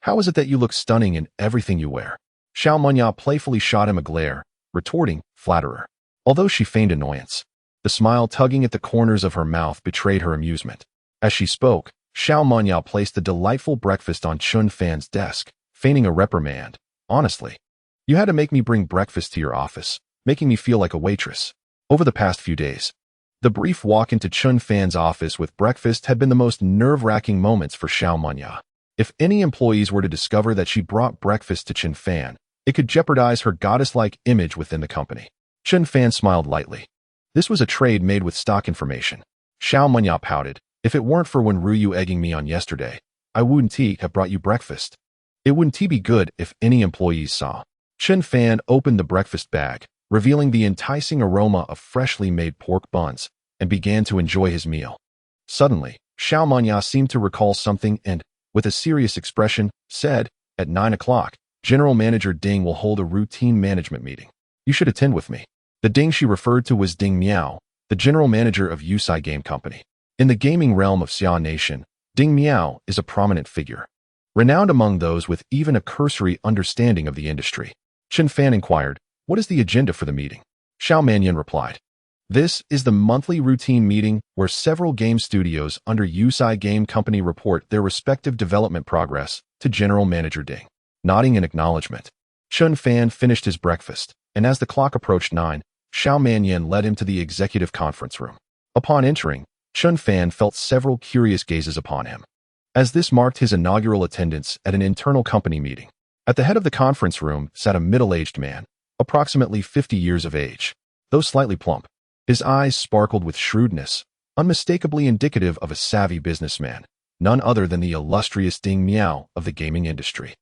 A: how is it that you look stunning in everything you wear?" Xiao Menya playfully shot him a glare, retorting, flatterer. Although she feigned annoyance, the smile tugging at the corners of her mouth betrayed her amusement. As she spoke, Xiao Menya placed the delightful breakfast on Chun Fan's desk, feigning a reprimand. Honestly, you had to make me bring breakfast to your office, making me feel like a waitress. Over the past few days, the brief walk into Chun Fan's office with breakfast had been the most nerve-wracking moments for Xiao Menya. If any employees were to discover that she brought breakfast to Chun Fan, it could jeopardize her goddess-like image within the company. Chun Fan smiled lightly. This was a trade made with stock information. Xiao Menya pouted. If it weren't for Wenryu egging me on yesterday, I wouldn't have brought you breakfast. It wouldn't be good if any employees saw. Chun Fan opened the breakfast bag, revealing the enticing aroma of freshly made pork buns, and began to enjoy his meal. Suddenly, Xiao Menya seemed to recall something and, with a serious expression, said, "At 9 o'clock, General Manager Ding will hold a routine management meeting. You should attend with me." The Ding she referred to was Ding Miao, the general manager of Yusai Game Company. In the gaming realm of Xia Nation, Ding Miao is a prominent figure, renowned among those with even a cursory understanding of the industry. Chun Fan inquired, "What is the agenda for the meeting?" Xiao Manyan replied, "This is the monthly routine meeting where several game studios under Yusai Game Company report their respective development progress to General Manager Ding." Nodding in acknowledgement, Chun Fan finished his breakfast, and as the clock approached 9, Xiao Manyan led him to the executive conference room. Upon entering, Chun Fan felt several curious gazes upon him, as this marked his inaugural attendance at an internal company meeting. At the head of the conference room sat a middle-aged man, approximately 50 years of age. Though slightly plump, his eyes sparkled with shrewdness, unmistakably indicative of a savvy businessman, none other than the illustrious Ding Miao of the gaming industry.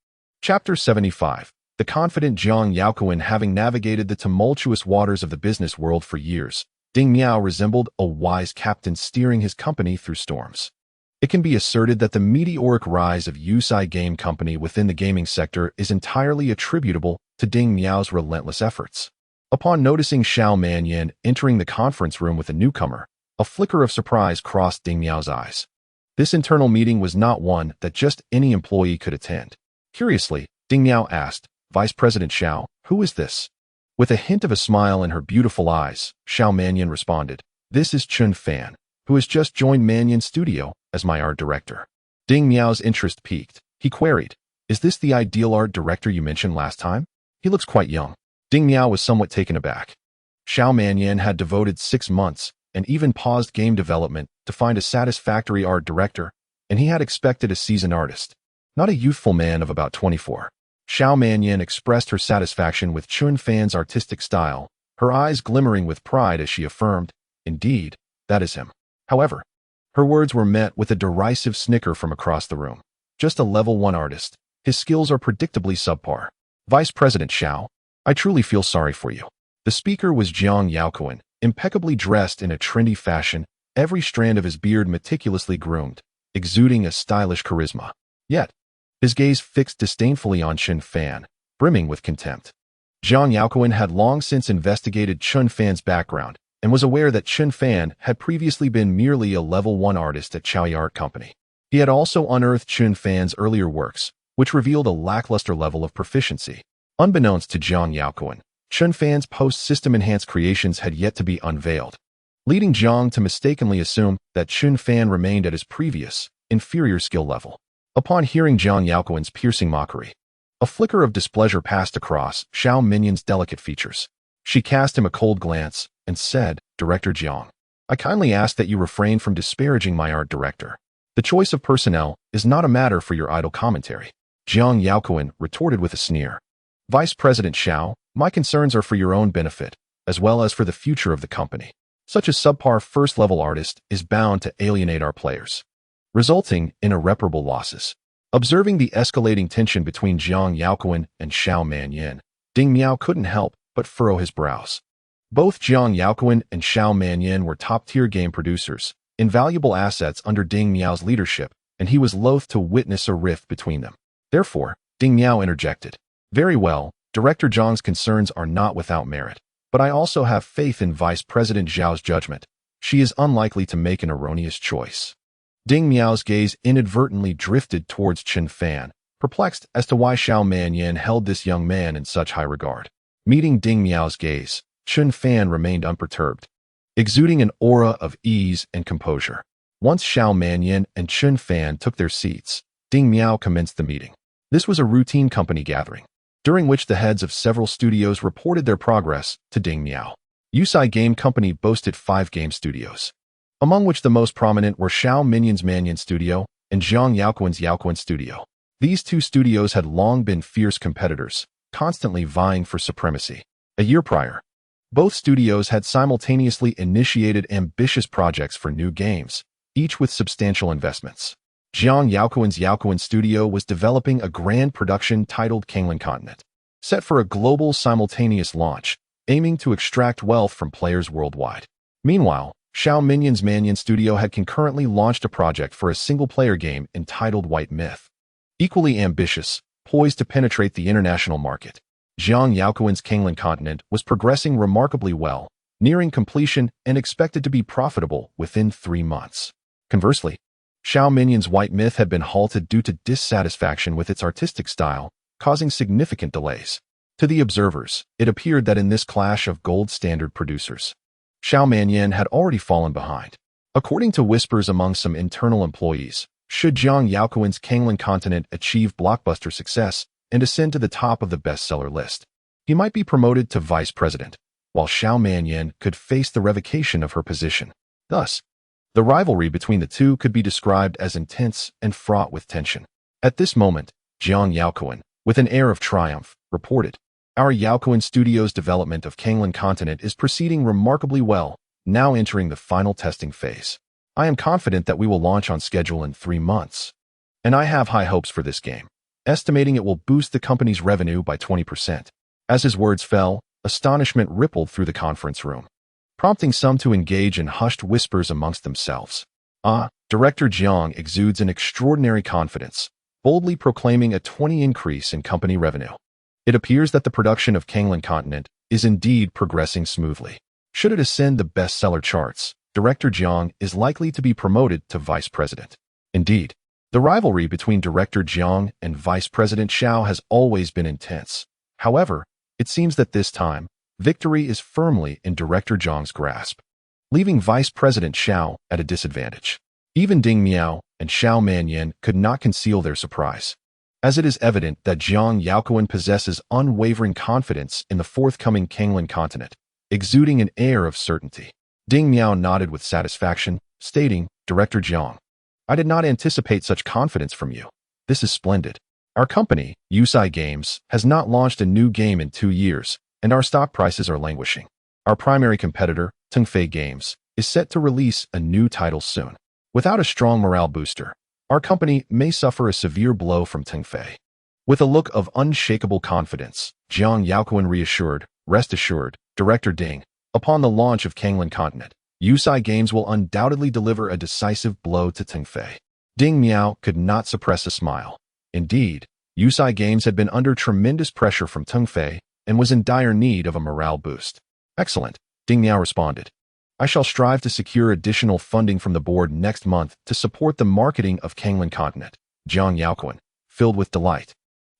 A: Chapter 75. The confident Jiang Yaoquan. Having navigated the tumultuous waters of the business world for years, Ding Miao resembled a wise captain steering his company through storms. It can be asserted that the meteoric rise of Yusai Game Company within the gaming sector is entirely attributable to Ding Miao's relentless efforts. Upon noticing Xiao Manyan entering the conference room with a newcomer, a flicker of surprise crossed Ding Miao's eyes. This internal meeting was not one that just any employee could attend. Curiously, Ding Miao asked, "Vice President Xiao, who is this?" With a hint of a smile in her beautiful eyes, Xiao Manyan responded, "This is Chun Fan, who has just joined Manyan's studio as my art director." Ding Miao's interest piqued. He queried, "Is this the ideal art director you mentioned last time? He looks quite young." Ding Miao was somewhat taken aback. Xiao Manyan had devoted 6 months and even paused game development to find a satisfactory art director, and he had expected a seasoned artist, not a youthful man of about 24. Xiao Manyan expressed her satisfaction with Chun Fan's artistic style, her eyes glimmering with pride as she affirmed, "Indeed, that is him." However, her words were met with a derisive snicker from across the room. "Just a level 1 artist. His skills are predictably subpar." "Vice President Xiao, I truly feel sorry for you." The speaker was Jiang Yaoquan, impeccably dressed in a trendy fashion, every strand of his beard meticulously groomed, exuding a stylish charisma. Yet, his gaze fixed disdainfully on Chun Fan, brimming with contempt. Jiang Yaoquan had long since investigated Chun Fan's background and was aware that Chun Fan had previously been merely a level 1 artist at Chaoyi Art Company. He had also unearthed Chun Fan's earlier works, which revealed a lackluster level of proficiency. Unbeknownst to Jiang Yaoquan, Chun Fan's post-system enhanced creations had yet to be unveiled, leading Jiang to mistakenly assume that Chun Fan remained at his previous, inferior skill level. Upon hearing Jiang Yaoquan's piercing mockery, a flicker of displeasure passed across Xiao Minyan's delicate features. She cast him a cold glance and said, "Director Jiang, I kindly ask that you refrain from disparaging my art director. The choice of personnel is not a matter for your idle commentary." Jiang Yaoquan retorted with a sneer, "Vice President Xiao, my concerns are for your own benefit, as well as for the future of the company. Such a subpar first-level artist is bound to alienate our players, resulting in irreparable losses." Observing the escalating tension between Jiang Yaoquan and Xiao Manyan, Ding Miao couldn't help but furrow his brows. Both Jiang Yaoquan and Xiao Manyan were top-tier game producers, invaluable assets under Ding Miao's leadership, and he was loath to witness a rift between them. Therefore, Ding Miao interjected, "Very well, Director Zhang's concerns are not without merit, but I also have faith in Vice President Zhao's judgment. She is unlikely to make an erroneous choice." Ding Miao's gaze inadvertently drifted towards Chun Fan, perplexed as to why Xiao Manyan held this young man in such high regard. Meeting Ding Miao's gaze, Chun Fan remained unperturbed, exuding an aura of ease and composure. Once Xiao Manyan and Chun Fan took their seats, Ding Miao commenced the meeting. This was a routine company gathering, during which the heads of several studios reported their progress to Ding Miao. Yusai Game Company boasted 5 game studios, among which the most prominent were Xiao Minyan's Manyan Studio and Zhang Yaoquan's Yaoquan Studio. These 2 studios had long been fierce competitors, constantly vying for supremacy. A year prior, both studios had simultaneously initiated ambitious projects for new games, each with substantial investments. Zhang Yaoquan's Yaoquan Studio was developing a grand production titled Kanglan Continent, set for a global simultaneous launch, aiming to extract wealth from players worldwide. Meanwhile, Xiao Minyan's Manyan Studio had concurrently launched a project for a single-player game entitled White Myth. Equally ambitious, poised to penetrate the international market, Zhang Yaoquan's Kanglan Continent was progressing remarkably well, nearing completion and expected to be profitable within 3 months. Conversely, Xiao Minyan's White Myth had been halted due to dissatisfaction with its artistic style, causing significant delays. To the observers, it appeared that in this clash of gold standard producers, Xiao Manyan had already fallen behind. According to whispers among some internal employees, should Zhang Yaoquan's Kanglan Continent achieve blockbuster success and ascend to the top of the bestseller list, he might be promoted to vice president, while Xiao Manyan could face the revocation of her position. Thus, the rivalry between the two could be described as intense and fraught with tension. At this moment, Zhang Yaoquan, with an air of triumph, reported, "Our Yaoquan Studio's development of Kanglan Continent is proceeding remarkably well, now entering the final testing phase. I am confident that we will launch on schedule in 3 months. And I have high hopes for this game, estimating it will boost the company's revenue by 20%. As his words fell, astonishment rippled through the conference room, prompting some to engage in hushed whispers amongst themselves. Director Jiang exudes an extraordinary confidence, boldly proclaiming a 20% increase in company revenue. It appears that the production of Kanglan Continent is indeed progressing smoothly. Should it ascend the bestseller charts, Director Jiang is likely to be promoted to vice president." Indeed, the rivalry between Director Jiang and Vice President Xiao has always been intense. However, it seems that this time, victory is firmly in Director Jiang's grasp, leaving Vice President Xiao at a disadvantage. Even Ding Miao and Xiao Manyan could not conceal their surprise, as it is evident that Zhang Yaoquan possesses unwavering confidence in the forthcoming Kanglan Continent, exuding an air of certainty. Ding Miao nodded with satisfaction, stating, "Director Jiang, I did not anticipate such confidence from you. This is splendid. Our company, Yusai Games, has not launched a new game in 2 years, and our stock prices are languishing. Our primary competitor, Tengfei Games, is set to release a new title soon. Without a strong morale booster, our company may suffer a severe blow from Tengfei." With a look of unshakable confidence, Zhang Yaoquan reassured, "Rest assured, Director Ding, upon the launch of Kanglan Continent, Yusai Games will undoubtedly deliver a decisive blow to Tengfei." Ding Miao could not suppress a smile. Indeed, Yusai Games had been under tremendous pressure from Tengfei and was in dire need of a morale boost. "Excellent," Ding Miao responded. "I shall strive to secure additional funding from the board next month to support the marketing of Kanglan Continent." Zhang Yaoquan, filled with delight,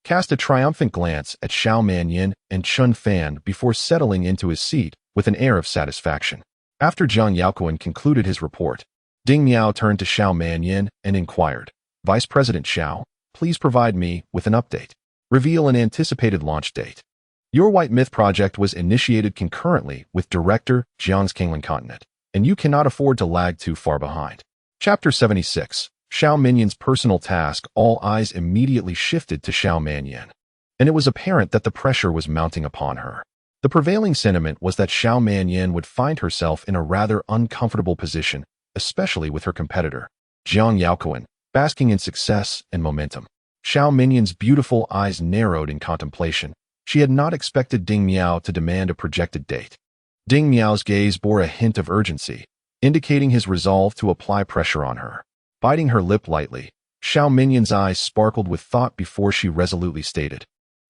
A: cast a triumphant glance at Xiao Manyan and Chun Fan before settling into his seat with an air of satisfaction. After Zhang Yaoquan concluded his report, Ding Miao turned to Xiao Manyan and inquired, "Vice President Xiao, please provide me with an update. Reveal an anticipated launch date." "Your White Myth project was initiated concurrently with Director Jiang's Kanglan Continent, and you cannot afford to lag too far behind." Chapter 76. Xiao Minyan's personal task. All eyes immediately shifted to Xiao Manyan, and it was apparent that the pressure was mounting upon her. The prevailing sentiment was that Xiao Manyan would find herself in a rather uncomfortable position, especially with her competitor, Zhang Yaoquan, basking in success and momentum. Xiao Minyan's beautiful eyes narrowed in contemplation. She had not expected Ding Miao to demand a projected date. Ding Miao's gaze bore a hint of urgency, indicating his resolve to apply pressure on her. Biting her lip lightly, Xiao Minyan's eyes sparkled with thought before she resolutely stated,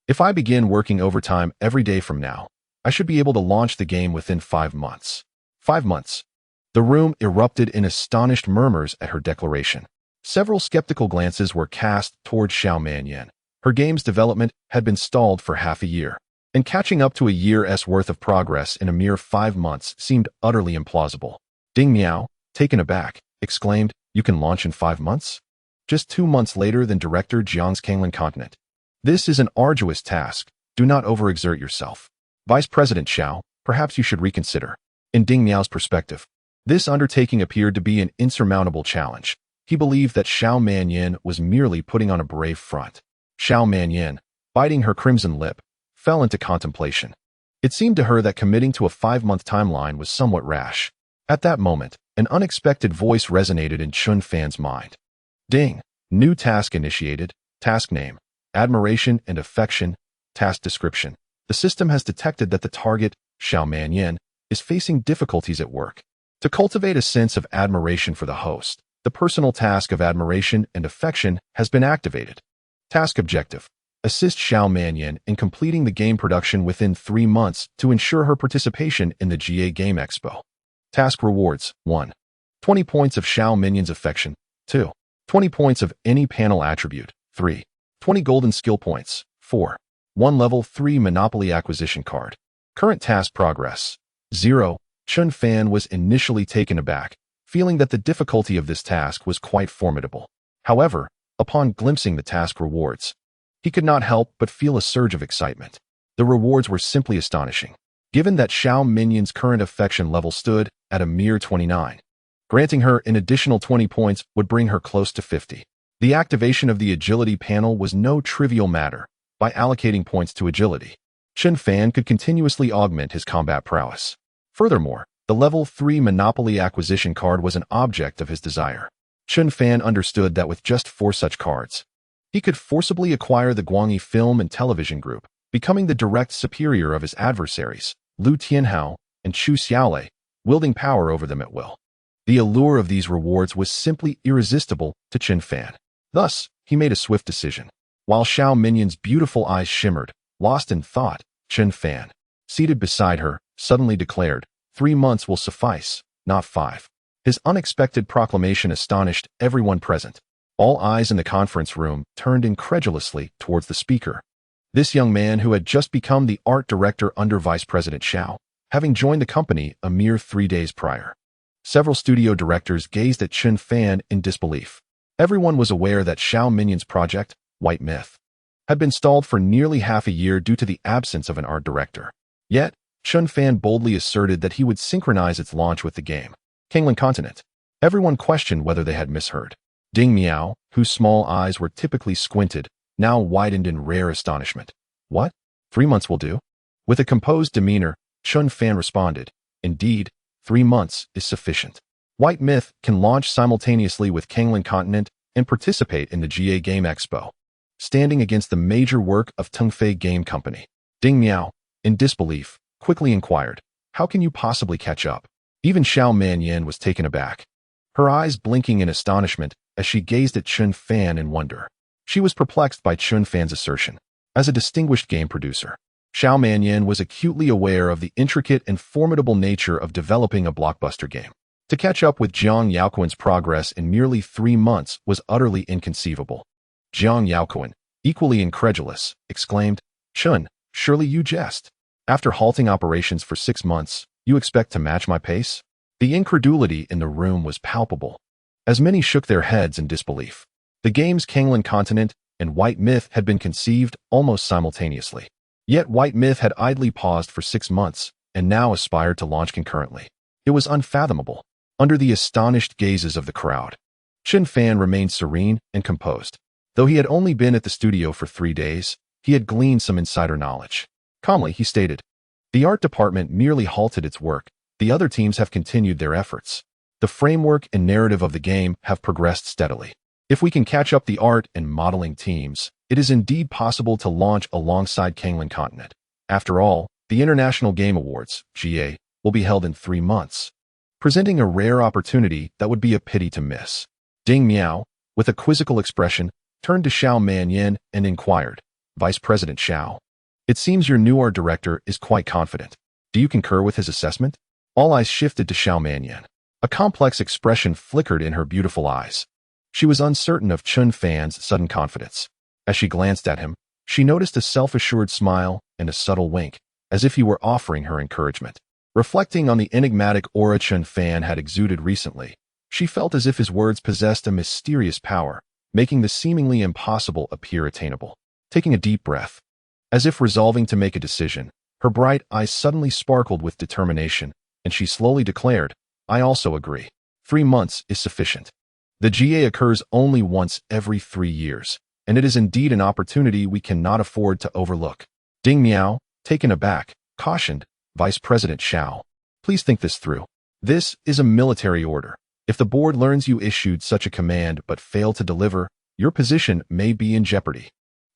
A: "If I begin working overtime every day from now, I should be able to launch the game within 5 months. 5 months. The room erupted in astonished murmurs at her declaration. Several skeptical glances were cast toward Xiao Manyan, Her game's development had been stalled for half a year, and catching up to a year's worth of progress in a mere 5 months seemed utterly implausible. Ding Miao, taken aback, exclaimed, "You can launch in 5 months? Just 2 months later than Director Jiang's Kanglan continent. This is an arduous task. Do not overexert yourself. Vice President Xiao, perhaps you should reconsider." In Ding Miao's perspective, this undertaking appeared to be an insurmountable challenge. He believed that Xiao Manyan was merely putting on a brave front. Xiao Manyan, biting her crimson lip, fell into contemplation. It seemed to her that committing to a 5-month timeline was somewhat rash. At that moment, an unexpected voice resonated in Chun Fan's mind. Ding. New task initiated. Task name: Admiration and Affection. Task description: the system has detected that the target, Xiao Manyan, is facing difficulties at work. To cultivate a sense of admiration for the host, the personal task of admiration and affection has been activated. Task objective: assist Xiao Manyan in completing the game production within 3 months to ensure her participation in the GA Game Expo. Task rewards: 1. 20 points of Xiao Manyan's affection. 2. 20 points of any panel attribute. 3. 20 golden skill points. 4. 1 level 3 Monopoly acquisition card. Current task progress: 0. Chun Fan was initially taken aback, feeling that the difficulty of this task was quite formidable. However, upon glimpsing the task rewards, he could not help but feel a surge of excitement. The rewards were simply astonishing, given that Xiao Manyan's current affection level stood at a mere 29. Granting her an additional 20 points would bring her close to 50. The activation of the agility panel was no trivial matter. By allocating points to agility, Chun Fan could continuously augment his combat prowess. Furthermore, the level 3 Monopoly acquisition card was an object of his desire. Chun Fan understood that with just 4 such cards, he could forcibly acquire the Guangyi Film and Television Group, becoming the direct superior of his adversaries, Lu Tianhao and Chu Xiaolei, wielding power over them at will. The allure of these rewards was simply irresistible to Chun Fan. Thus, he made a swift decision. While Xiao Manyan's beautiful eyes shimmered, lost in thought, Chun Fan, seated beside her, suddenly declared, 3 months will suffice, not 5. His unexpected proclamation astonished everyone present. All eyes in the conference room turned incredulously towards the speaker. This young man who had just become the art director under Vice President Xiao, having joined the company a mere 3 days prior. Several studio directors gazed at Chun Fan in disbelief. Everyone was aware that Xiao Manyan's project, White Myth, had been stalled for nearly half a year due to the absence of an art director. Yet, Chun Fan boldly asserted that he would synchronize its launch with the game, Kanglan Continent. Everyone questioned whether they had misheard. Ding Miao, whose small eyes were typically squinted, now widened in rare astonishment. What? 3 months will do? With a composed demeanor, Chun Fan responded, Indeed, 3 months is sufficient. White Myth can launch simultaneously with Kanglan Continent and participate in the GA Game Expo, standing against the major work of Tengfei Game Company. Ding Miao, in disbelief, quickly inquired, How can you possibly catch up? Even Xiao Manyan was taken aback, her eyes blinking in astonishment as she gazed at Chun Fan in wonder. She was perplexed by Chun Fan's assertion. As a distinguished game producer, Xiao Manyan was acutely aware of the intricate and formidable nature of developing a blockbuster game. To catch up with Jiang Yaoquan's progress in merely 3 months was utterly inconceivable. Jiang Yaoquan, equally incredulous, exclaimed, Chun, surely you jest. After halting operations for 6 months, you expect to match my pace? The incredulity in the room was palpable, as many shook their heads in disbelief. The game's Kanglan Continent and White Myth had been conceived almost simultaneously. Yet White Myth had idly paused for 6 months and now aspired to launch concurrently. It was unfathomable. Under the astonished gazes of the crowd, Chun Fan remained serene and composed. Though he had only been at the studio for 3 days, he had gleaned some insider knowledge. Calmly, he stated, The art department merely halted its work. The other teams have continued their efforts. The framework and narrative of the game have progressed steadily. If we can catch up the art and modeling teams, it is indeed possible to launch alongside Kanglan Continent. After all, the International Game Awards, GA, will be held in 3 months, presenting a rare opportunity that would be a pity to miss. Ding Miao, with a quizzical expression, turned to Xiao Manyan and inquired, Vice President Xiao, it seems your new art director is quite confident. Do you concur with his assessment? All eyes shifted to Xiao Manyan. A complex expression flickered in her beautiful eyes. She was uncertain of Chun Fan's sudden confidence. As she glanced at him, she noticed a self-assured smile and a subtle wink, as if he were offering her encouragement. Reflecting on the enigmatic aura Chen Fan had exuded recently, she felt as if his words possessed a mysterious power, making the seemingly impossible appear attainable. Taking a deep breath, as if resolving to make a decision, her bright eyes suddenly sparkled with determination, and she slowly declared, "I also agree. 3 months is sufficient. The GA occurs only once every 3 years, and it is indeed an opportunity we cannot afford to overlook." Ding Miao, taken aback, cautioned, "Vice President Xiao, please think this through. This is a military order. If the board learns you issued such a command but fail to deliver, your position may be in jeopardy."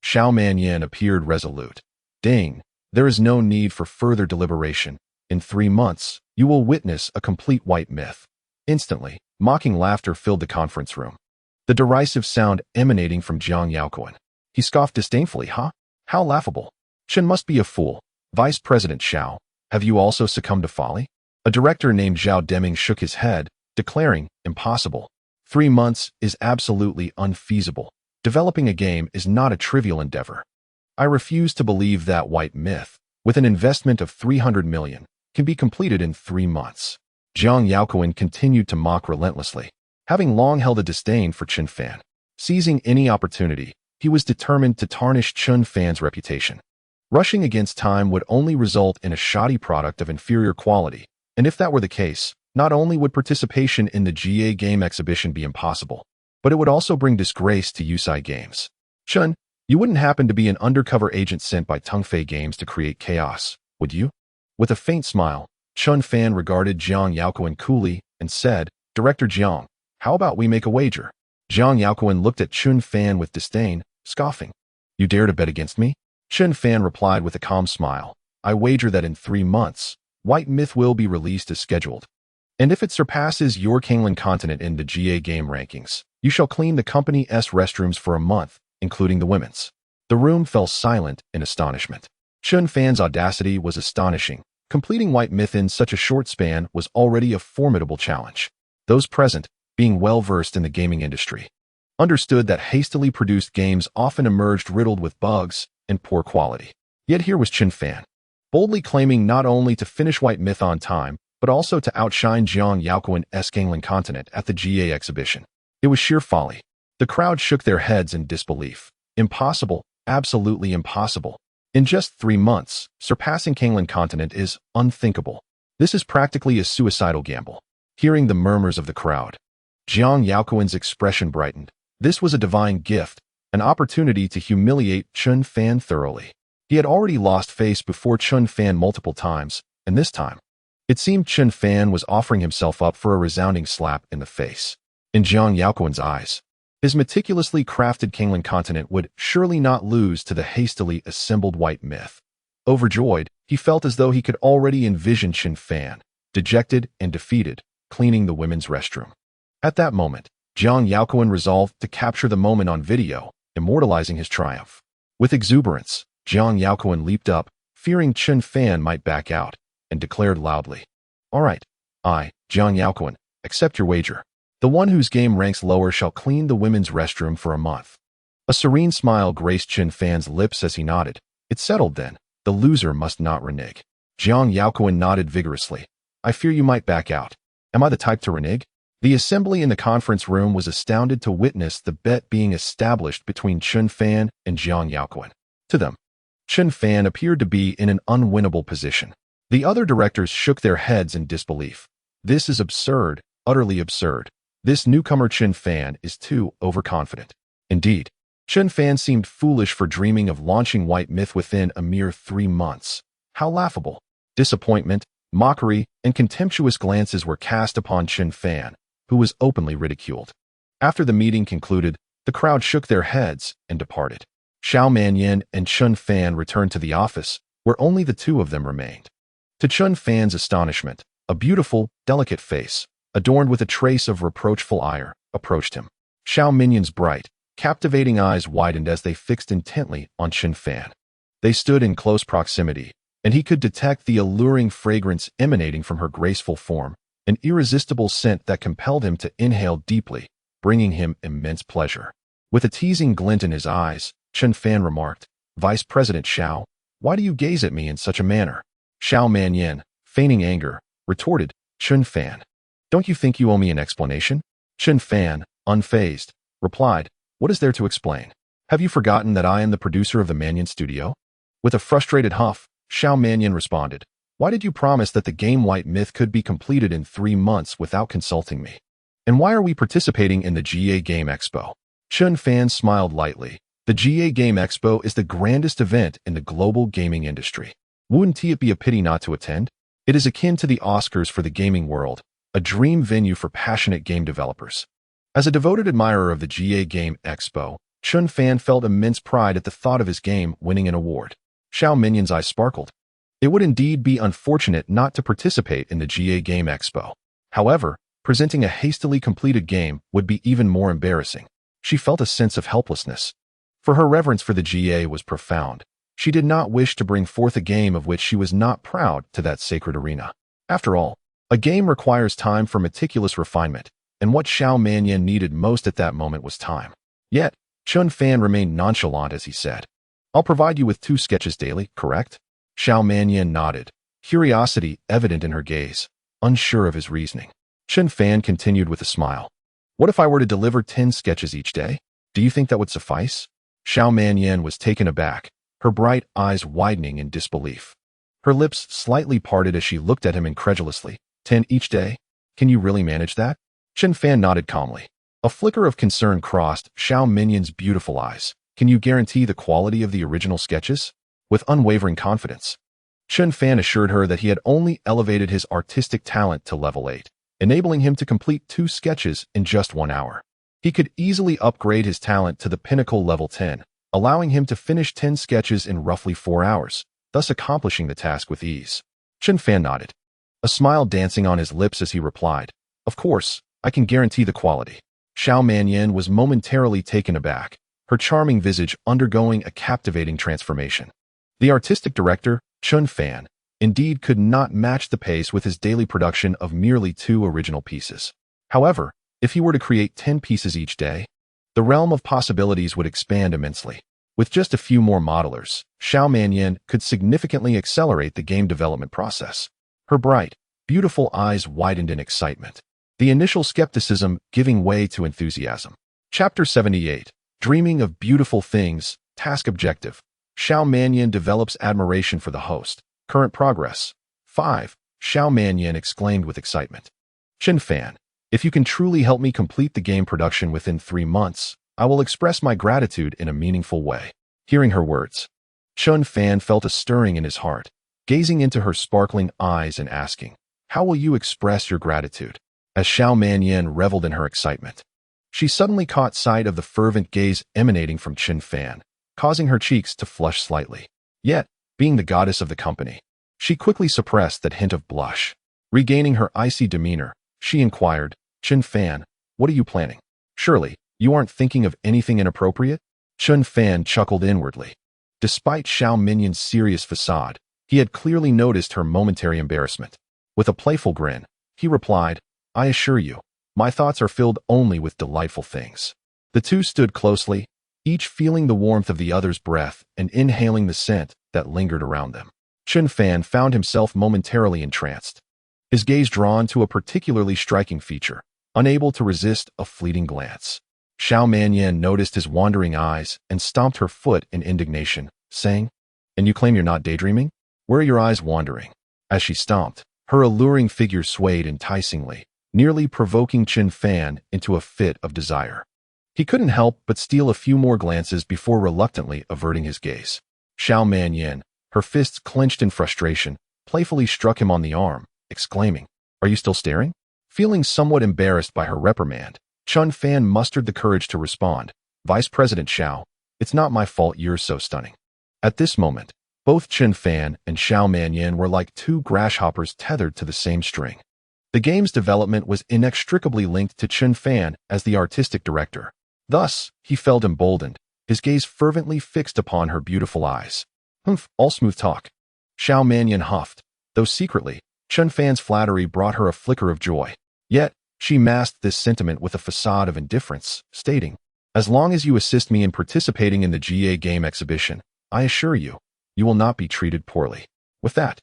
A: Xiao Manyan appeared resolute. "Ding, there is no need for further deliberation. In 3 months, you will witness a complete white myth." Instantly, mocking laughter filled the conference room, the derisive sound emanating from Jiang Yaoquan. He scoffed disdainfully, "Huh? How laughable. Chen must be a fool. Vice President Xiao, have you also succumbed to folly?" A director named Zhao Deming shook his head, declaring, "Impossible. 3 months is absolutely unfeasible. Developing a game is not a trivial endeavor. I refuse to believe that white myth, with an investment of 300 million, can be completed in 3 months. Jiang Yaoquan continued to mock relentlessly. Having long held a disdain for Chen Fan, seizing any opportunity, he was determined to tarnish Chen Fan's reputation. Rushing against time would only result in a shoddy product of inferior quality, and if that were the case, not only would participation in the GA game exhibition be impossible, but it would also bring disgrace to Yusai Games. "Chen, you wouldn't happen to be an undercover agent sent by Tungfei Games to create chaos, would you?" With a faint smile, Chen Fan regarded Jiang Yaoquan coolly and said, "Director Jiang, how about we make a wager?" Jiang Yaoquan looked at Chen Fan with disdain, scoffing. "You dare to bet against me?" Chen Fan replied with a calm smile, "I wager that in 3 months, White Myth will be released as scheduled. And if it surpasses your Kanglan continent in the GA game rankings, you shall clean the company's restrooms for a month, including the women's." The room fell silent in astonishment. Chen Fan's audacity was astonishing. Completing White Myth in such a short span was already a formidable challenge. Those present, being well-versed in the gaming industry, understood that hastily produced games often emerged riddled with bugs and poor quality. Yet here was Chen Fan, boldly claiming not only to finish White Myth on time, but also to outshine Jiang Yaoquan's Kanglan continent at the GA exhibition. It was sheer folly. The crowd shook their heads in disbelief. Impossible, absolutely impossible. In just 3 months, surpassing Kanglan continent is unthinkable. This is practically a suicidal gamble. Hearing the murmurs of the crowd, Jiang Yaoquan's expression brightened. This was a divine gift, an opportunity to humiliate Chen Fan thoroughly. He had already lost face before Chen Fan multiple times, and this time, it seemed Chen Fan was offering himself up for a resounding slap in the face. In Jiang Yaoquan's eyes, his meticulously crafted Kanglan continent would surely not lose to the hastily assembled White Myth. Overjoyed, he felt as though he could already envision Chen Fan, dejected and defeated, cleaning the women's restroom. At that moment, Jiang Yaoquan resolved to capture the moment on video, immortalizing his triumph. With exuberance, Jiang Yaoquan leaped up, fearing Chen Fan might back out, and declared loudly, "All right, I, Jiang Yaoquan, accept your wager. The one whose game ranks lower shall clean the women's restroom for a month." A serene smile graced Chen Fan's lips as he nodded. It settled then. The loser must not renege. Jiang Yaoquan nodded vigorously. "I fear you might back out. Am I the type to renege?" The assembly in the conference room was astounded to witness the bet being established between Chen Fan and Jiang Yaoquan. To them, Chen Fan appeared to be in an unwinnable position. The other directors shook their heads in disbelief. "This is absurd, utterly absurd. This newcomer Chen Fan is too overconfident." Indeed, Chen Fan seemed foolish for dreaming of launching White Myth within a mere 3 months. How laughable. Disappointment, mockery, and contemptuous glances were cast upon Chen Fan, who was openly ridiculed. After the meeting concluded, the crowd shook their heads and departed. Xiao Manyan and Chen Fan returned to the office, where only the two of them remained. To Chen Fan's astonishment, a beautiful, delicate face, adorned with a trace of reproachful ire, approached him. Xiao Minyan's bright, captivating eyes widened as they fixed intently on Chen Fan. They stood in close proximity, and he could detect the alluring fragrance emanating from her graceful form, an irresistible scent that compelled him to inhale deeply, bringing him immense pleasure. With a teasing glint in his eyes, Chen Fan remarked. Vice President Xiao, why do you gaze at me in such a manner? Xiao Manyan, feigning anger, retorted, Chen Fan. Don't you think you owe me an explanation? Chen Fan, unfazed, replied, what is there to explain? Have you forgotten that I am the producer of the Manyan studio? With a frustrated huff, Xiao Manyan responded, why did you promise that the game White Myth could be completed in 3 months without consulting me? And why are we participating in the GA Game Expo? Chen Fan smiled lightly. The GA Game Expo is the grandest event in the global gaming industry. Wouldn't it be a pity not to attend? It is akin to the Oscars for the gaming world, a dream venue for passionate game developers. As a devoted admirer of the GA Game Expo, Chen Fan felt immense pride at the thought of his game winning an award. Xiao Minyan's eyes sparkled. It would indeed be unfortunate not to participate in the GA Game Expo. However, presenting a hastily completed game would be even more embarrassing. She felt a sense of helplessness. For her reverence for the GA was profound. She did not wish to bring forth a game of which she was not proud to that sacred arena. After all, a game requires time for meticulous refinement, and what Xiao Manyan needed most at that moment was time. Yet, Chen Fan remained nonchalant as he said, I'll provide you with 2 sketches daily, correct? Xiao Manyan nodded, curiosity evident in her gaze, unsure of his reasoning. Chen Fan continued with a smile. What if I were to deliver 10 sketches each day? Do you think that would suffice? Xiao Manyan was taken aback, her bright eyes widening in disbelief. Her lips slightly parted as she looked at him incredulously. 10 each day? Can you really manage that? Chen Fan nodded calmly. A flicker of concern crossed Xiao Minyan's beautiful eyes. Can you guarantee the quality of the original sketches? With unwavering confidence. Chen Fan assured her that he had only elevated his artistic talent to level 8, enabling him to complete 2 sketches in just 1 hour. He could easily upgrade his talent to the pinnacle level 10, allowing him to finish 10 sketches in roughly 4 hours, thus accomplishing the task with ease. Chen Fan nodded, a smile dancing on his lips as he replied, Of course, I can guarantee the quality. Xiao Manyan was momentarily taken aback, her charming visage undergoing a captivating transformation. The artistic director, Chen Fan, indeed could not match the pace with his daily production of merely 2 original pieces. However, if he were to create 10 pieces each day, the realm of possibilities would expand immensely. With just a few more modelers, Xiao Manyan could significantly accelerate the game development process. Her bright, beautiful eyes widened in excitement, the initial skepticism giving way to enthusiasm. Chapter 78, Dreaming of Beautiful Things, Task Objective. Xiao Manyan develops admiration for the host. Current progress. 5. Xiao Manyan exclaimed with excitement. Chen Fan, if you can truly help me complete the game production within 3 months, I will express my gratitude in a meaningful way. Hearing her words, Chen Fan felt a stirring in his heart, gazing into her sparkling eyes and asking, How will you express your gratitude? As Xiao Manyan reveled in her excitement, she suddenly caught sight of the fervent gaze emanating from Chen Fan, causing her cheeks to flush slightly. Yet, being the goddess of the company, she quickly suppressed that hint of blush. Regaining her icy demeanor, she inquired, Chen Fan, what are you planning? Surely, you aren't thinking of anything inappropriate? Chen Fan chuckled inwardly. Despite Xiao Minyan's serious facade, he had clearly noticed her momentary embarrassment. With a playful grin, he replied, I assure you, my thoughts are filled only with delightful things. The two stood closely, each feeling the warmth of the other's breath and inhaling the scent that lingered around them. Chen Fan found himself momentarily entranced, his gaze drawn to a particularly striking feature, unable to resist a fleeting glance. Xiao Manyan noticed his wandering eyes and stomped her foot in indignation, saying, And you claim you're not daydreaming? Where are your eyes wandering? As she stomped, her alluring figure swayed enticingly, nearly provoking Chen Fan into a fit of desire. He couldn't help but steal a few more glances before reluctantly averting his gaze. Xiao Manyan, her fists clenched in frustration, playfully struck him on the arm, exclaiming, Are you still staring? Feeling somewhat embarrassed by her reprimand, Chen Fan mustered the courage to respond, Vice President Xiao, it's not my fault you're so stunning. At this moment, both Chen Fan and Xiao Manyan were like 2 grasshoppers tethered to the same string. The game's development was inextricably linked to Chen Fan as the artistic director. Thus, he felt emboldened, his gaze fervently fixed upon her beautiful eyes. All smooth talk. Xiao Manyan huffed, though secretly, Chen Fan's flattery brought her a flicker of joy. Yet, she masked this sentiment with a facade of indifference, stating, As long as you assist me in participating in the GA game exhibition, I assure you, you will not be treated poorly. With that,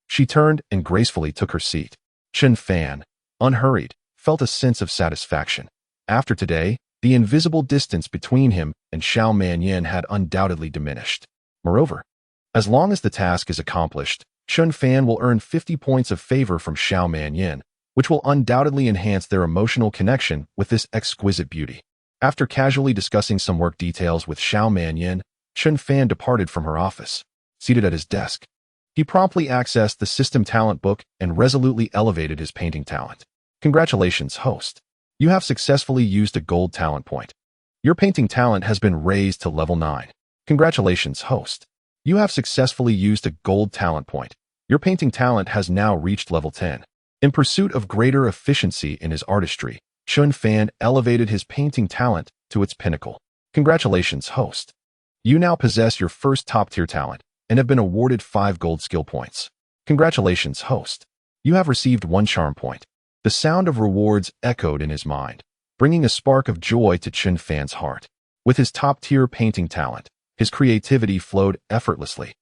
A: she turned and gracefully took her seat. Chen Fan, unhurried, felt a sense of satisfaction. After today, the invisible distance between him and Xiao Manyan had undoubtedly diminished. Moreover, as long as the task is accomplished, Chen Fan will earn 50 points of favor from Xiao Manyan, which will undoubtedly enhance their emotional connection with this exquisite beauty. After casually discussing some work details with Xiao Manyan, Chen Fan departed from her office. Seated at his desk, he promptly accessed the system talent book and resolutely elevated his painting talent. Congratulations, host. You have successfully used a gold talent point. Your painting talent has been raised to level 9. Congratulations, host. You have successfully used a gold talent point. Your painting talent has now reached level 10. In pursuit of greater efficiency in his artistry, Chen Fan elevated his painting talent to its pinnacle. Congratulations, host. You now possess your first top-tier talent and have been awarded 5 gold skill points. Congratulations, host. You have received 1 charm point. The sound of rewards echoed in his mind, bringing a spark of joy to Chen Fan's heart. With his top-tier painting talent, his creativity flowed effortlessly,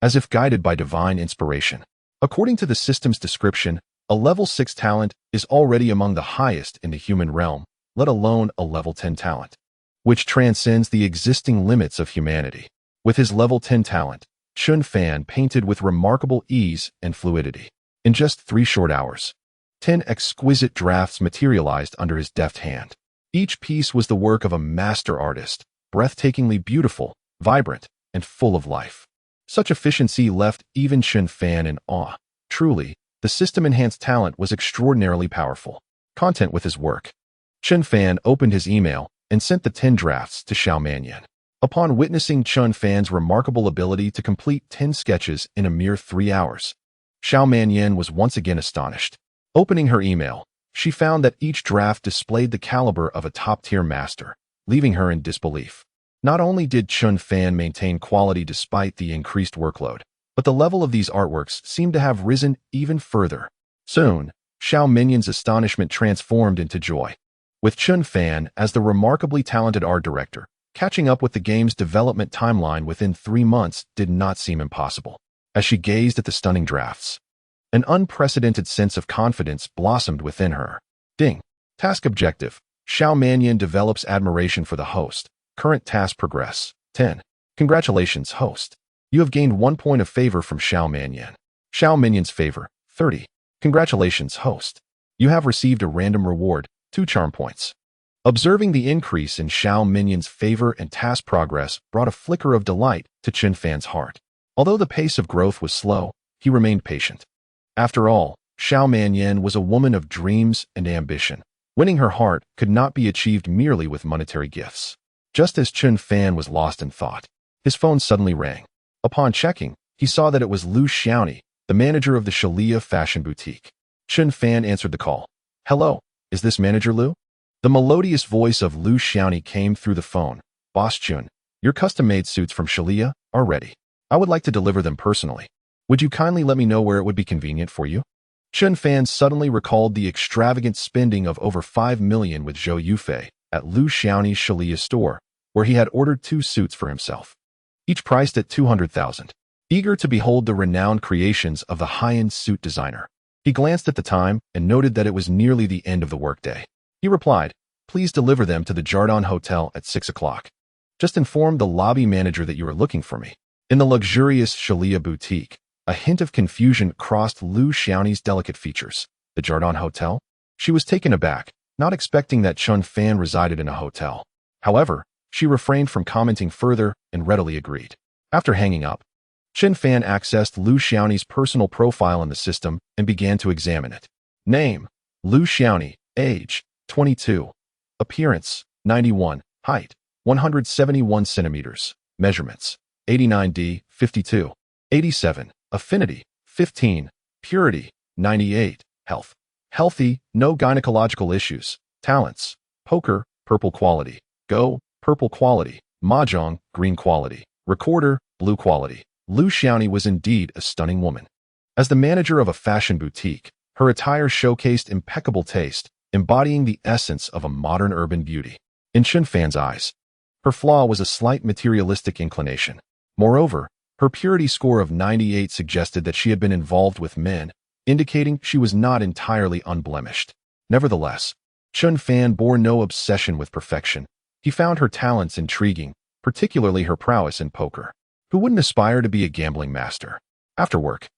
A: as if guided by divine inspiration. According to the system's description, a level 6 talent is already among the highest in the human realm, let alone a level 10 talent, which transcends the existing limits of humanity. With his level 10 talent, Chen Fan painted with remarkable ease and fluidity. In just 3 short hours, 10 exquisite drafts materialized under his deft hand. Each piece was the work of a master artist, breathtakingly beautiful, vibrant, and full of life. Such efficiency left even Chen Fan in awe. Truly, the system-enhanced talent was extraordinarily powerful. Content with his work. Chen Fan opened his email and sent the 10 drafts to Xiao Manyan. Upon witnessing Chen Fan's remarkable ability to complete 10 sketches in a mere 3 hours, Xiao Manyan was once again astonished. Opening her email, she found that each draft displayed the caliber of a top-tier master, leaving her in disbelief. Not only did Chen Fan maintain quality despite the increased workload, but the level of these artworks seemed to have risen even further. Soon, Xiao Manyan's astonishment transformed into joy. With Chen Fan as the remarkably talented art director, catching up with the game's development timeline within 3 months did not seem impossible. As she gazed at the stunning drafts, an unprecedented sense of confidence blossomed within her. Ding. Task objective. Xiao Manyan develops admiration for the host. Current task progress. 10. Congratulations, host. You have gained 1 point of favor from Xiao Manyan. Xiao Manyan's favor. 30. Congratulations, host. You have received a random reward. 2 charm points. Observing the increase in Xiao Manyan's favor and task progress brought a flicker of delight to Chen Fan's heart. Although the pace of growth was slow, he remained patient. After all, Xiao Manyan was a woman of dreams and ambition. Winning her heart could not be achieved merely with monetary gifts. Just as Chen Fan was lost in thought, his phone suddenly rang. Upon checking, he saw that it was Lu Xiaoni, the manager of the Shalia fashion boutique. Chen Fan answered the call. Hello, is this Manager Lu? The melodious voice of Lu Xiaoni came through the phone. Boss Chun, your custom-made suits from Shalia are ready. I would like to deliver them personally. Would you kindly let me know where it would be convenient for you? Chen Fan suddenly recalled the extravagant spending of over 5 million with Zhou Yufei at Lu Xiaoni's Shalia store, where he had ordered 2 suits for himself, each priced at 200,000. Eager to behold the renowned creations of the high-end suit designer, he glanced at the time and noted that it was nearly the end of the workday. He replied, please deliver them to the Jardin Hotel at 6 o'clock. Just inform the lobby manager that you are looking for me. In the luxurious Shalia boutique, a hint of confusion crossed Lu Xiaoni's delicate features. The Jardin Hotel? She was taken aback, not expecting that Chen Fan resided in a hotel. However, she refrained from commenting further and readily agreed. After hanging up, Chen Fan accessed Lu Xiaoni's personal profile in the system and began to examine it. Name: Lu Xiaoni. Age: 22. Appearance: 91. Height: 171 centimeters. Measurements: 89D, 52. 87. Affinity: 15. Purity: 98. Health: healthy, no gynecological issues. Talents: poker, purple quality. Go, purple quality. Mahjong, green quality. Recorder, blue quality. Lu Xiaoni was indeed a stunning woman. As the manager of a fashion boutique, her attire showcased impeccable taste, embodying the essence of a modern urban beauty. In Chen Fan's eyes, Her flaw was a slight materialistic inclination. Moreover, her purity score of 98 suggested that she had been involved with men, indicating she was not entirely unblemished. Nevertheless, Chun Fan bore no obsession with perfection. He found her talents intriguing, particularly her prowess in poker. Who wouldn't aspire to be a gambling master? After work,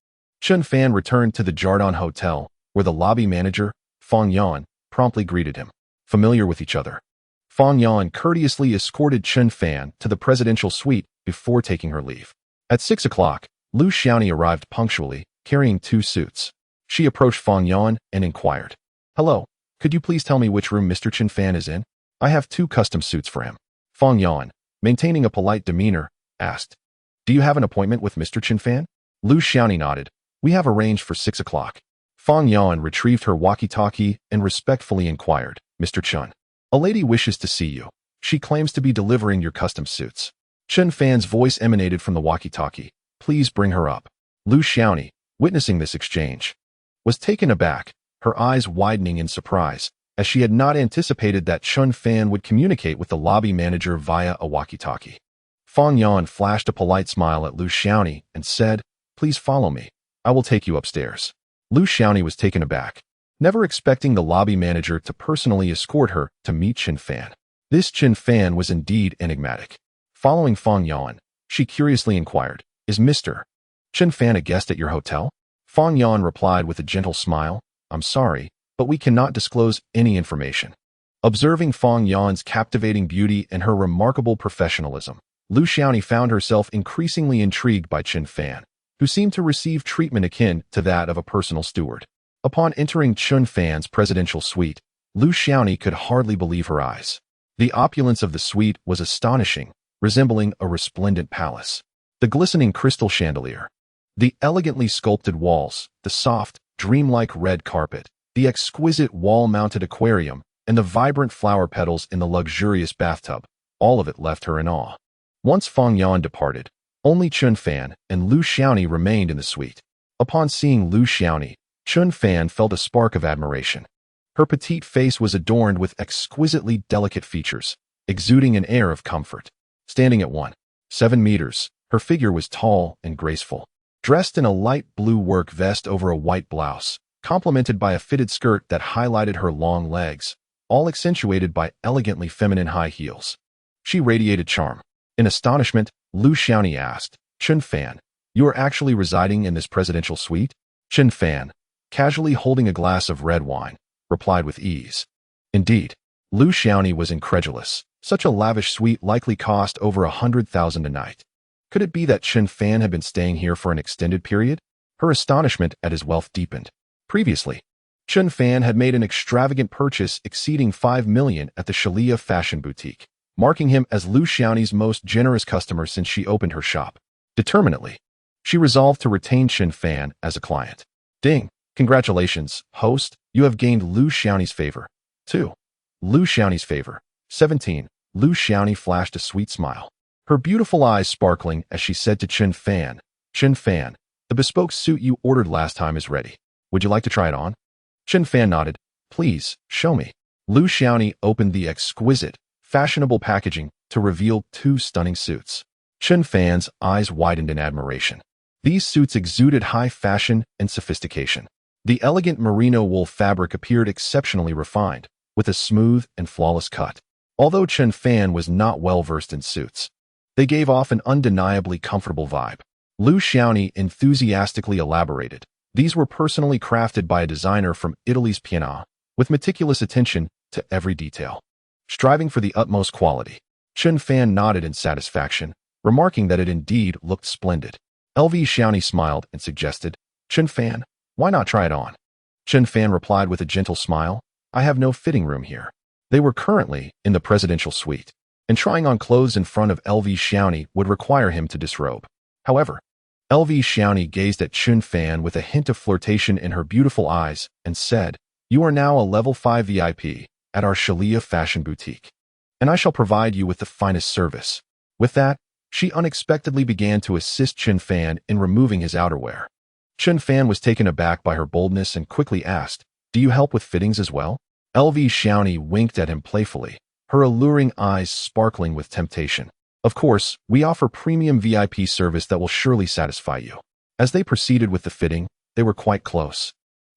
A: Chun Fan returned to the Jardin Hotel, where the lobby manager, Fong Yan, promptly greeted him. Familiar with each other, Fong Yan courteously escorted Chun Fan to the presidential suite before taking her leave. At 6 o'clock, Lu Xiaoni arrived punctually, carrying 2 suits. She approached Fong Yan and inquired, "Hello, could you please tell me which room Mr. Chun Fan is in? I have 2 custom suits for him." Fong Yan, maintaining a polite demeanor, asked, "Do you have an appointment with Mr. Chun Fan?" Lu Xiaoni nodded. "We have arranged for 6 o'clock. Fong Yan retrieved her walkie-talkie and respectfully inquired, "Mr. Chun, a lady wishes to see you. She claims to be delivering your custom suits." Chun Fan's voice emanated from the walkie-talkie. "Please bring her up." Lu Xiaoni, witnessing this exchange, was taken aback, her eyes widening in surprise, as she had not anticipated that Chun Fan would communicate with the lobby manager via a walkie-talkie. Fong Yan flashed a polite smile at Lu Xiaoni and said, "Please follow me. I will take you upstairs." Lu Xiaoni was taken aback, never expecting the lobby manager to personally escort her to meet Chun Fan. This Chun Fan was indeed enigmatic. Following Fong Yan, she curiously inquired, "Is Mr. Chun Fan a guest at your hotel?" Fong Yan replied with a gentle smile, "I'm sorry, but we cannot disclose any information." Observing Fong Yan's captivating beauty and her remarkable professionalism, Lu Xiaoni found herself increasingly intrigued by Chun Fan, who seemed to receive treatment akin to that of a personal steward. Upon entering Chun Fan's presidential suite, Lu Xiaoni could hardly believe her eyes. The opulence of the suite was astonishing, resembling a resplendent palace. The glistening crystal chandelier, the elegantly sculpted walls, the soft, dreamlike red carpet, the exquisite wall-mounted aquarium, and the vibrant flower petals in the luxurious bathtub, all of it left her in awe. Once Fong Yan departed, only Chun Fan and Lu Xiaoni remained in the suite. Upon seeing Lu Xiaoni, Chun Fan felt a spark of admiration. Her petite face was adorned with exquisitely delicate features, exuding an air of comfort. Standing at 1.7 meters, her figure was tall and graceful. Dressed in a light blue work vest over a white blouse, complemented by a fitted skirt that highlighted her long legs, all accentuated by elegantly feminine high heels. She radiated charm. In astonishment, Lu Xiaoni asked, "Chun Fan, you are actually residing in this presidential suite?" Chun Fan, casually holding a glass of red wine, replied with ease. Indeed, Lu Xiaoni was incredulous. Such a lavish suite likely cost over 100,000 a night. Could it be that Chun Fan had been staying here for an extended period? Her astonishment at his wealth deepened. Previously, Chun Fan had made an extravagant purchase exceeding 5 million at the Shalia fashion boutique, marking him as Lu Xiaoni's most generous customer since she opened her shop. Determinedly, she resolved to retain Chun Fan as a client. Ding! Congratulations, host, you have gained Lu Xiaoni's favor. 2. Lu Xiaoni's favor. 17. Lu Xiaoni flashed a sweet smile, her beautiful eyes sparkling as she said to Chun Fan, "Chun Fan, the bespoke suit you ordered last time is ready. Would you like to try it on?" Chun Fan nodded. "Please, show me." Lu Xiaoni opened the exquisite, fashionable packaging to reveal 2 stunning suits. Chun Fan's eyes widened in admiration. These suits exuded high fashion and sophistication. The elegant merino wool fabric appeared exceptionally refined, with a smooth and flawless cut. Although Chun Fan was not well versed in suits, they gave off an undeniably comfortable vibe. Lu Xiaoni enthusiastically elaborated. These were personally crafted by a designer from Italy's Piana, with meticulous attention to every detail. Striving for the utmost quality, Chun Fan nodded in satisfaction, remarking that it indeed looked splendid. LV Xiaoni smiled and suggested, "Chun Fan, why not try it on?" Chun Fan replied with a gentle smile, "I have no fitting room here." They were currently in the presidential suite, and trying on clothes in front of LV Xiaoni would require him to disrobe. However, LV Xiaoni gazed at Chun Fan with a hint of flirtation in her beautiful eyes and said, "You are now a level 5 VIP at our Shalia fashion boutique, and I shall provide you with the finest service." With that, she unexpectedly began to assist Chun Fan in removing his outerwear. Chun Fan was taken aback by her boldness and quickly asked, "Do you help with fittings as well?" LV Xiaoni winked at him playfully, her alluring eyes sparkling with temptation. Of course, we offer premium VIP service that will surely satisfy you. As they proceeded with the fitting, they were quite close,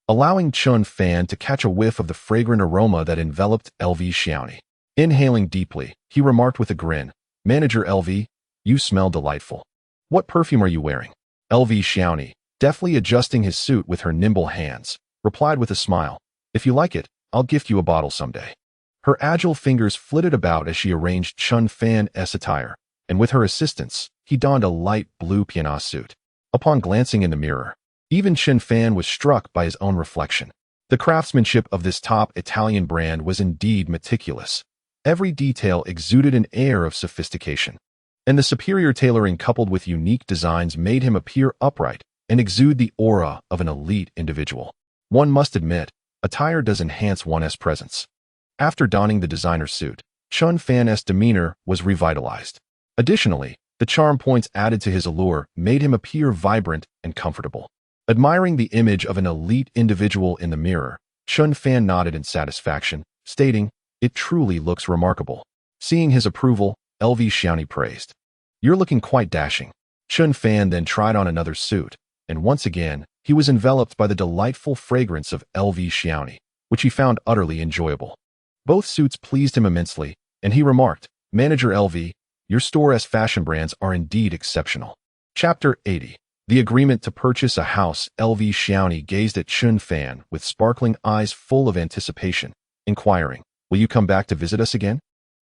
A: allowing Chun Fan to catch a whiff of the fragrant aroma that enveloped LV Xiaomi. Inhaling deeply, he remarked with a grin, "Manager LV, you smell delightful. What perfume are you wearing?" LV Xiaomi, deftly adjusting his suit with her nimble hands, replied with a smile, "If you like it, I'll gift you a bottle someday." Her agile fingers flitted about as she arranged Chun Fan's attire, and with her assistance, he donned a light blue pianiste suit. Upon glancing in the mirror, even Chun Fan was struck by his own reflection. The craftsmanship of this top Italian brand was indeed meticulous. Every detail exuded an air of sophistication, and the superior tailoring coupled with unique designs made him appear upright and exude the aura of an elite individual. One must admit, attire does enhance one's presence. After donning the designer suit, Chun Fan's demeanor was revitalized. Additionally, the charm points added to his allure made him appear vibrant and comfortable. Admiring the image of an elite individual in the mirror, Chun Fan nodded in satisfaction, stating, "It truly looks remarkable." Seeing his approval, LV Xiaomi praised, "You're looking quite dashing." Chun Fan then tried on another suit, and once again, he was enveloped by the delightful fragrance of LV Xiaomi, which he found utterly enjoyable. Both suits pleased him immensely, and he remarked, "Manager LV, your store's fashion brands are indeed exceptional." Chapter 80. The agreement to purchase a house. LV Xiaomi gazed at Chun Fan with sparkling eyes full of anticipation, inquiring, "Will you come back to visit us again?"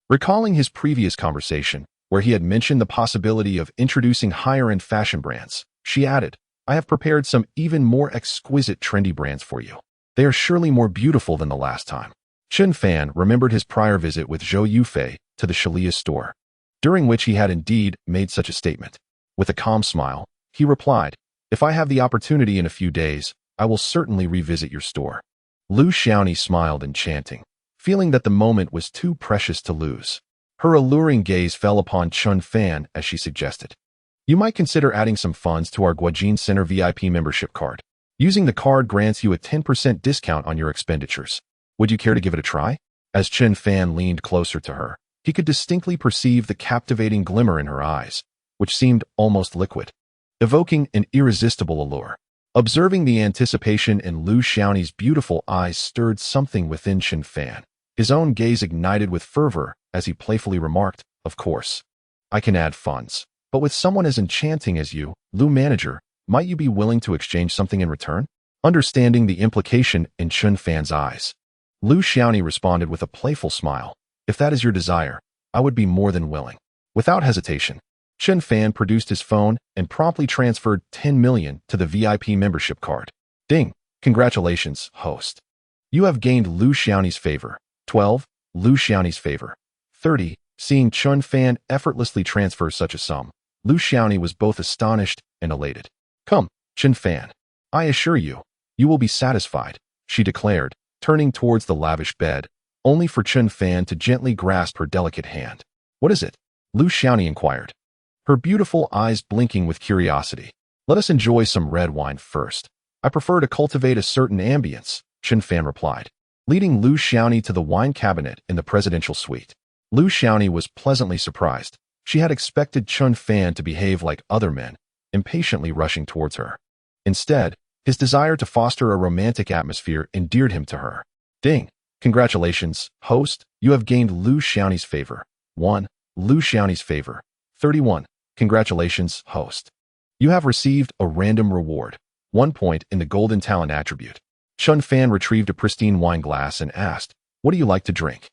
A: Recalling his previous conversation, where he had mentioned the possibility of introducing higher-end fashion brands, she added, "I have prepared some even more exquisite trendy brands for you. They are surely more beautiful than the last time." Chun Fan remembered his prior visit with Zhou Yufei to the Shalia store, during which he had indeed made such a statement. With a calm smile, he replied, "If I have the opportunity in a few days, I will certainly revisit your store." Lu Xiaomi smiled enchanting, feeling that the moment was too precious to lose. Her alluring gaze fell upon Chun Fan as she suggested, "You might consider adding some funds to our Guajin Center VIP membership card. Using the card grants you a 10% discount on your expenditures. Would you care to give it a try?" As Chun Fan leaned closer to her, he could distinctly perceive the captivating glimmer in her eyes, which seemed almost liquid, evoking an irresistible allure. Observing the anticipation in Lu Xiaomi's beautiful eyes stirred something within Chun Fan. His own gaze ignited with fervor as he playfully remarked, "Of course, I can add funds. But with someone as enchanting as you, Lu Manager, might you be willing to exchange something in return?" Understanding the implication in Chun Fan's eyes, Lu Xiaomi responded with a playful smile, "If that is your desire, I would be more than willing." Without hesitation, Chun Fan produced his phone and promptly transferred 10 million to the VIP membership card. Ding! Congratulations, host. You have gained Lu Xiaomi's favor. 12. Lu Xiaomi's favor. 30. Seeing Chun Fan effortlessly transfer such a sum, Lu Xiaomi was both astonished and elated. "Come, Chun Fan. I assure you, you will be satisfied," she declared, turning towards the lavish bed, only for Chun Fan to gently grasp her delicate hand. "What is it?" Lu Xiaomi inquired, her beautiful eyes blinking with curiosity. "Let us enjoy some red wine first. I prefer to cultivate a certain ambience," Chun Fan replied, leading Lu Xiaomi to the wine cabinet in the presidential suite. Lu Xiaomi was pleasantly surprised. She had expected Chun Fan to behave like other men, impatiently rushing towards her. Instead, his desire to foster a romantic atmosphere endeared him to her. Ding! Congratulations, host. You have gained Lu Xiaomi's favor. 1. Lu Xiaomi's favor. 31. Congratulations, host. You have received a random reward. 1 point in the golden talent attribute. Chun Fan retrieved a pristine wine glass and asked, "What do you like to drink?"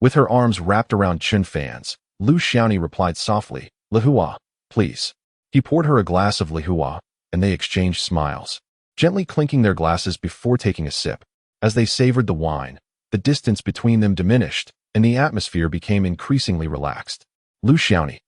A: With her arms wrapped around Chun Fan's, Lu Xiaomi replied softly, "Lihua, please." He poured her a glass of Lihua, and they exchanged smiles, gently clinking their glasses before taking a sip. As they savored the wine, the distance between them diminished, and the atmosphere became increasingly relaxed. Lu Xiaomi,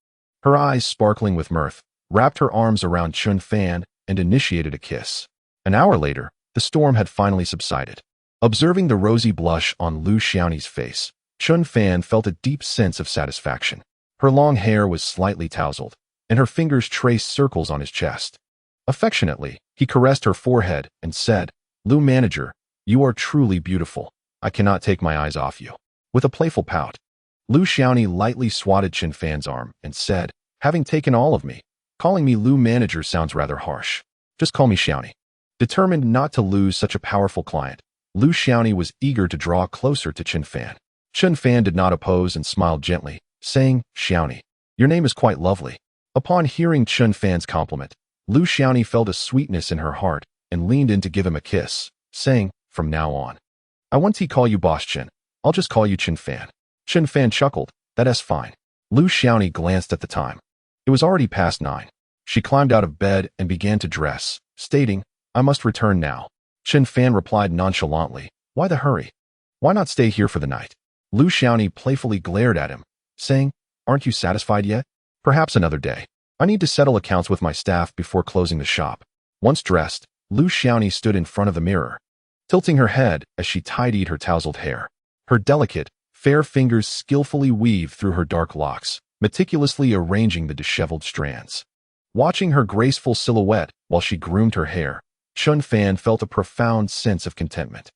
A: her eyes sparkling with mirth, wrapped her arms around Chun Fan and initiated a kiss. An hour later, the storm had finally subsided. Observing the rosy blush on Lu Xiaomi's face, Chun Fan felt a deep sense of satisfaction. Her long hair was slightly tousled, and her fingers traced circles on his chest. Affectionately, he caressed her forehead and said, "Lu Manager, you are truly beautiful. I cannot take my eyes off you." With a playful pout, Lu Xiaoni lightly swatted Chen Fan's arm and said, "Having taken all of me, calling me Lu manager sounds rather harsh. Just call me Xiaoni." Determined not to lose such a powerful client, Lu Xiaoni was eager to draw closer to Chen Fan. Chen Fan did not oppose and smiled gently, saying, "Xiaoni, your name is quite lovely." Upon hearing Chen Fan's compliment, Lu Xiaoni felt a sweetness in her heart and leaned in to give him a kiss, saying, "From now on, I won't call you Boss Chen. I'll just call you Chen Fan." Chen Fan chuckled, "That's fine." Lu Xiaoni glanced at the time. It was already past 9. She climbed out of bed and began to dress, stating, "I must return now." Chen Fan replied nonchalantly, "Why the hurry? Why not stay here for the night?" Lu Xiaoni playfully glared at him, saying, "Aren't you satisfied yet? Perhaps another day. I need to settle accounts with my staff before closing the shop." Once dressed, Lu Xiaoni stood in front of the mirror, tilting her head as she tidied her tousled hair. Her delicate, fair fingers skillfully weaved through her dark locks, meticulously arranging the disheveled strands. Watching her graceful silhouette while she groomed her hair, Chen Fan felt a profound sense of contentment.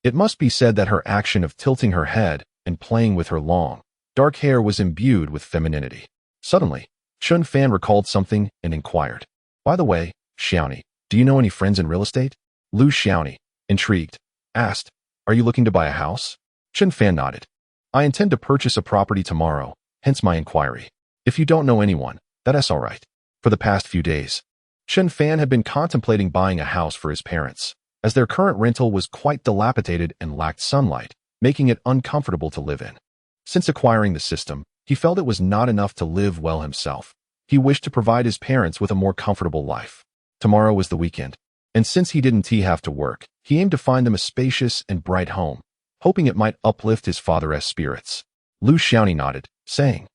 A: It must be said that her action of tilting her head and playing with her long, dark hair was imbued with femininity. Suddenly, Chen Fan recalled something and inquired, "By the way, Xiaoni, do you know any friends in real estate?" Lu Xiaoni, intrigued, asked, "Are you looking to buy a house?" Chen Fan nodded. "I intend to purchase a property tomorrow, hence my inquiry. If you don't know anyone, that's all right." For the past few days, Chen Fan had been contemplating buying a house for his parents, as their current rental was quite dilapidated and lacked sunlight, making it uncomfortable to live in. Since acquiring the system, he felt it was not enough to live well himself. He wished to provide his parents with a more comfortable life. Tomorrow was the weekend, and since he didn't have to work, he aimed to find them a spacious and bright home, hoping it might uplift his father's spirits. Lu Xiaoni nodded, saying,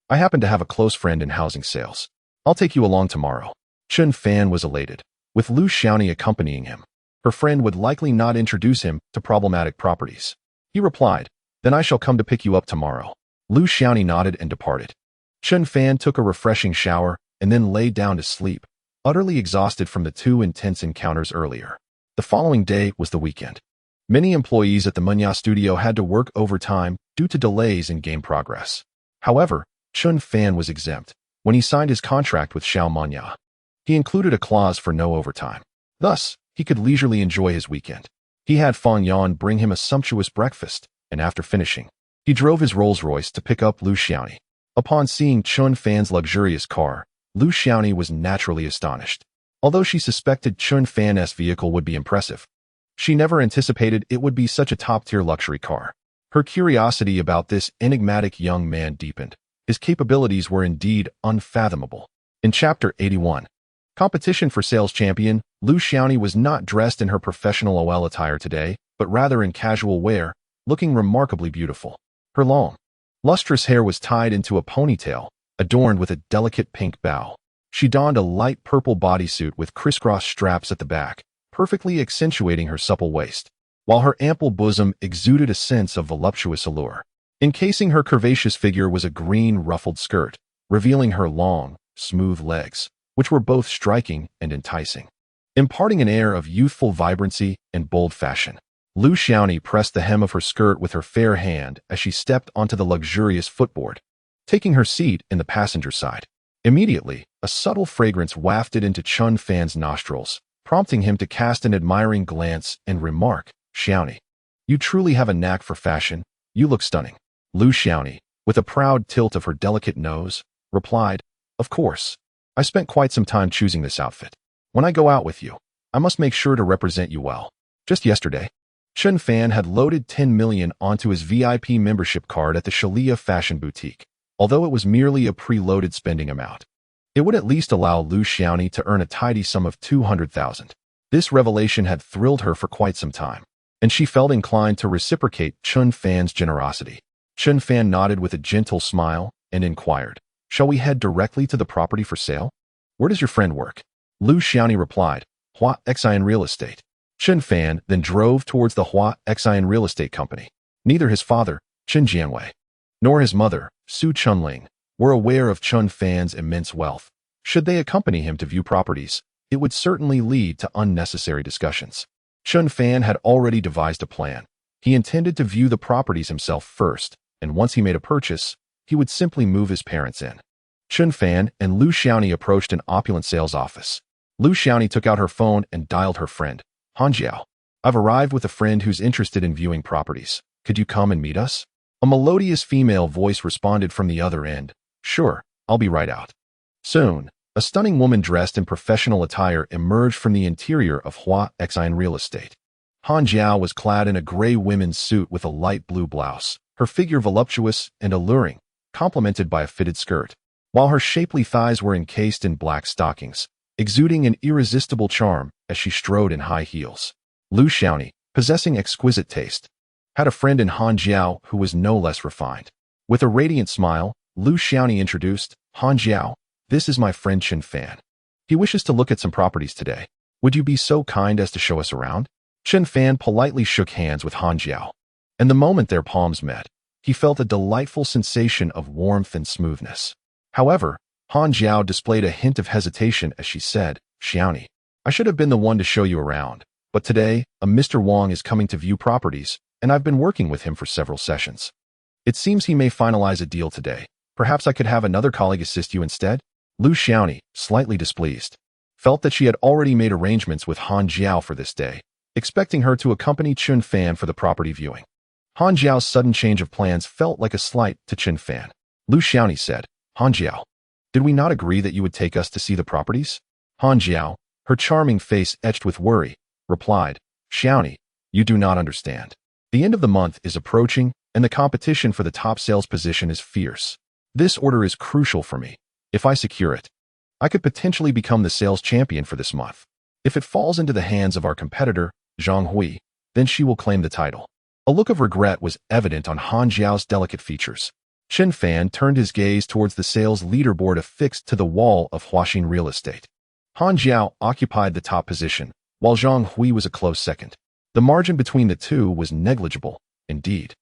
A: "I happen to have a close friend in housing sales. I'll take you along tomorrow." Chen Fan was elated, with Lu Xiaoni accompanying him. Her friend would likely not introduce him to problematic properties. He replied, "Then I shall come to pick you up tomorrow." Lu Xiaoni nodded and departed. Chen Fan took a refreshing shower and then lay down to sleep, utterly exhausted from the 2 intense encounters earlier. The following day was the weekend. Many employees at the Munya studio had to work overtime due to delays in game progress. However, Chen Fan was exempt when he signed his contract with Xiao Munya. He included a clause for no overtime. Thus, he could leisurely enjoy his weekend. He had Fang Yan bring him a sumptuous breakfast, and after finishing, he drove his Rolls-Royce to pick up Lu Xiaoni. Upon seeing Chen Fan's luxurious car, Lu Xiaoni was naturally astonished. Although she suspected Chen Fan's vehicle would be impressive, she never anticipated it would be such a top-tier luxury car. Her curiosity about this enigmatic young man deepened. His capabilities were indeed unfathomable. In Chapter 81, Competition for Sales Champion, Lu Xiaoni was not dressed in her professional OL attire today, but rather in casual wear, looking remarkably beautiful. Her long, lustrous hair was tied into a ponytail, adorned with a delicate pink bow. She donned a light purple bodysuit with crisscross straps at the back, perfectly accentuating her supple waist, while her ample bosom exuded a sense of voluptuous allure. Encasing her curvaceous figure was a green ruffled skirt, revealing her long, smooth legs, which were both striking and enticing, imparting an air of youthful vibrancy and bold fashion. Lu Xiaoni pressed the hem of her skirt with her fair hand as she stepped onto the luxurious footboard, taking her seat in the passenger side. Immediately, a subtle fragrance wafted into Chen Fan's nostrils, prompting him to cast an admiring glance and remark, "Xiaoni, you truly have a knack for fashion. You look stunning." Lu Xiaoni, with a proud tilt of her delicate nose, replied, "Of course. I spent quite some time choosing this outfit. When I go out with you, I must make sure to represent you well." Just yesterday, Chen Fan had loaded 10 million onto his VIP membership card at the Shalia fashion boutique. Although it was merely a preloaded spending amount, it would at least allow Lu Xiaoni to earn a tidy sum of 200,000. This revelation had thrilled her for quite some time, and she felt inclined to reciprocate Chen Fan's generosity. Chen Fan nodded with a gentle smile and inquired, "Shall we head directly to the property for sale? Where does your friend work?" Lu Xiaoni replied, "Hua Xian Real Estate." Chen Fan then drove towards the Hua Xian Real Estate Company. Neither his father, Chen Jianwei, nor his mother, Su Chunling, were aware of Chen Fan's immense wealth. Should they accompany him to view properties, it would certainly lead to unnecessary discussions. Chen Fan had already devised a plan. He intended to view the properties himself first, and once he made a purchase, he would simply move his parents in. Chun Fan and Lu Xiaoni approached an opulent sales office. Lu Xiaoni took out her phone and dialed her friend, Han Jiao. I've arrived with a friend who's interested in viewing properties. Could you come and meet us? A melodious female voice responded from the other end. Sure, I'll be right out. Soon, a stunning woman dressed in professional attire emerged from the interior of Hua Xian Real Estate. Han Jiao was clad in a gray women's suit with a light blue blouse, her figure voluptuous and alluring, complemented by a fitted skirt, while her shapely thighs were encased in black stockings, exuding an irresistible charm as she strode in high heels. Lu Xiaoni, possessing exquisite taste, had a friend in Han Jiao who was no less refined. With a radiant smile, Lu Xiaoni introduced, Han Jiao, this is my friend Chun Fan. He wishes to look at some properties today. Would you be so kind as to show us around? Chun Fan politely shook hands with Han Jiao, and the moment their palms met, he felt a delightful sensation of warmth and smoothness. However, Han Jiao displayed a hint of hesitation as she said, Xiaoni, I should have been the one to show you around, but today, a Mr. Wang is coming to view properties, and I've been working with him for several sessions. It seems he may finalize a deal today. Perhaps I could have another colleague assist you instead? Lu Xiaoni, slightly displeased, felt that she had already made arrangements with Han Jiao for this day, expecting her to accompany Chun Fan for the property viewing. Han Jiao's sudden change of plans felt like a slight to Chun Fan. Lu Xiaoni said, Han Jiao, did we not agree that you would take us to see the properties? Han Jiao, her charming face etched with worry, replied, Xiaoni, you do not understand. The end of the month is approaching, and the competition for the top sales position is fierce. This order is crucial for me. If I secure it, I could potentially become the sales champion for this month. If it falls into the hands of our competitor, Zhang Hui, then she will claim the title. A look of regret was evident on Han Jiao's delicate features. Chun Fan turned his gaze towards the sales leaderboard affixed to the wall of Huaxin Real Estate. Han Jiao occupied the top position, while Zhang Hui was a close second. The margin between the two was negligible, indeed.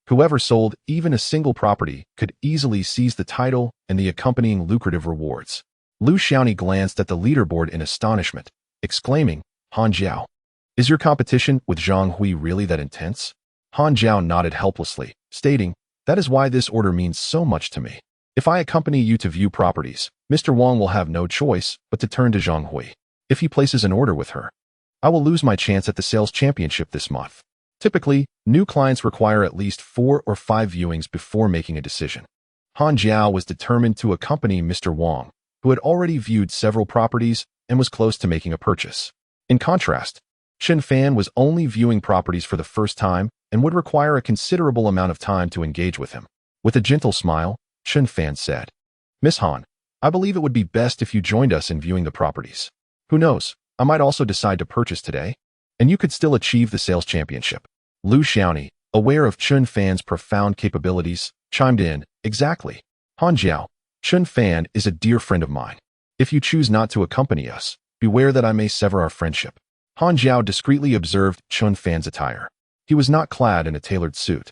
A: Whoever sold even a single property could easily seize the title and the accompanying lucrative rewards. Lu Xiaoni glanced at the leaderboard in astonishment, exclaiming, Han Jiao, is your competition with Zhang Hui really that intense? Han Jiao nodded helplessly, stating, that is why this order means so much to me. If I accompany you to view properties, Mr. Wang will have no choice but to turn to Zhang Hui. If he places an order with her, I will lose my chance at the sales championship this month. Typically, new clients require at least 4 or 5 viewings before making a decision. Han Jiao was determined to accompany Mr. Wang, who had already viewed several properties and was close to making a purchase. In contrast, Chun Fan was only viewing properties for the first time and would require a considerable amount of time to engage with him. With a gentle smile, Chun Fan said, Miss Han, I believe it would be best if you joined us in viewing the properties. Who knows, I might also decide to purchase today, and you could still achieve the sales championship. Lu Xiaoni, aware of Chun Fan's profound capabilities, chimed in, exactly. Han Jiao, Chun Fan is a dear friend of mine. If you choose not to accompany us, beware that I may sever our friendship. Han Jiao discreetly observed Chun Fan's attire. He was not clad in a tailored suit,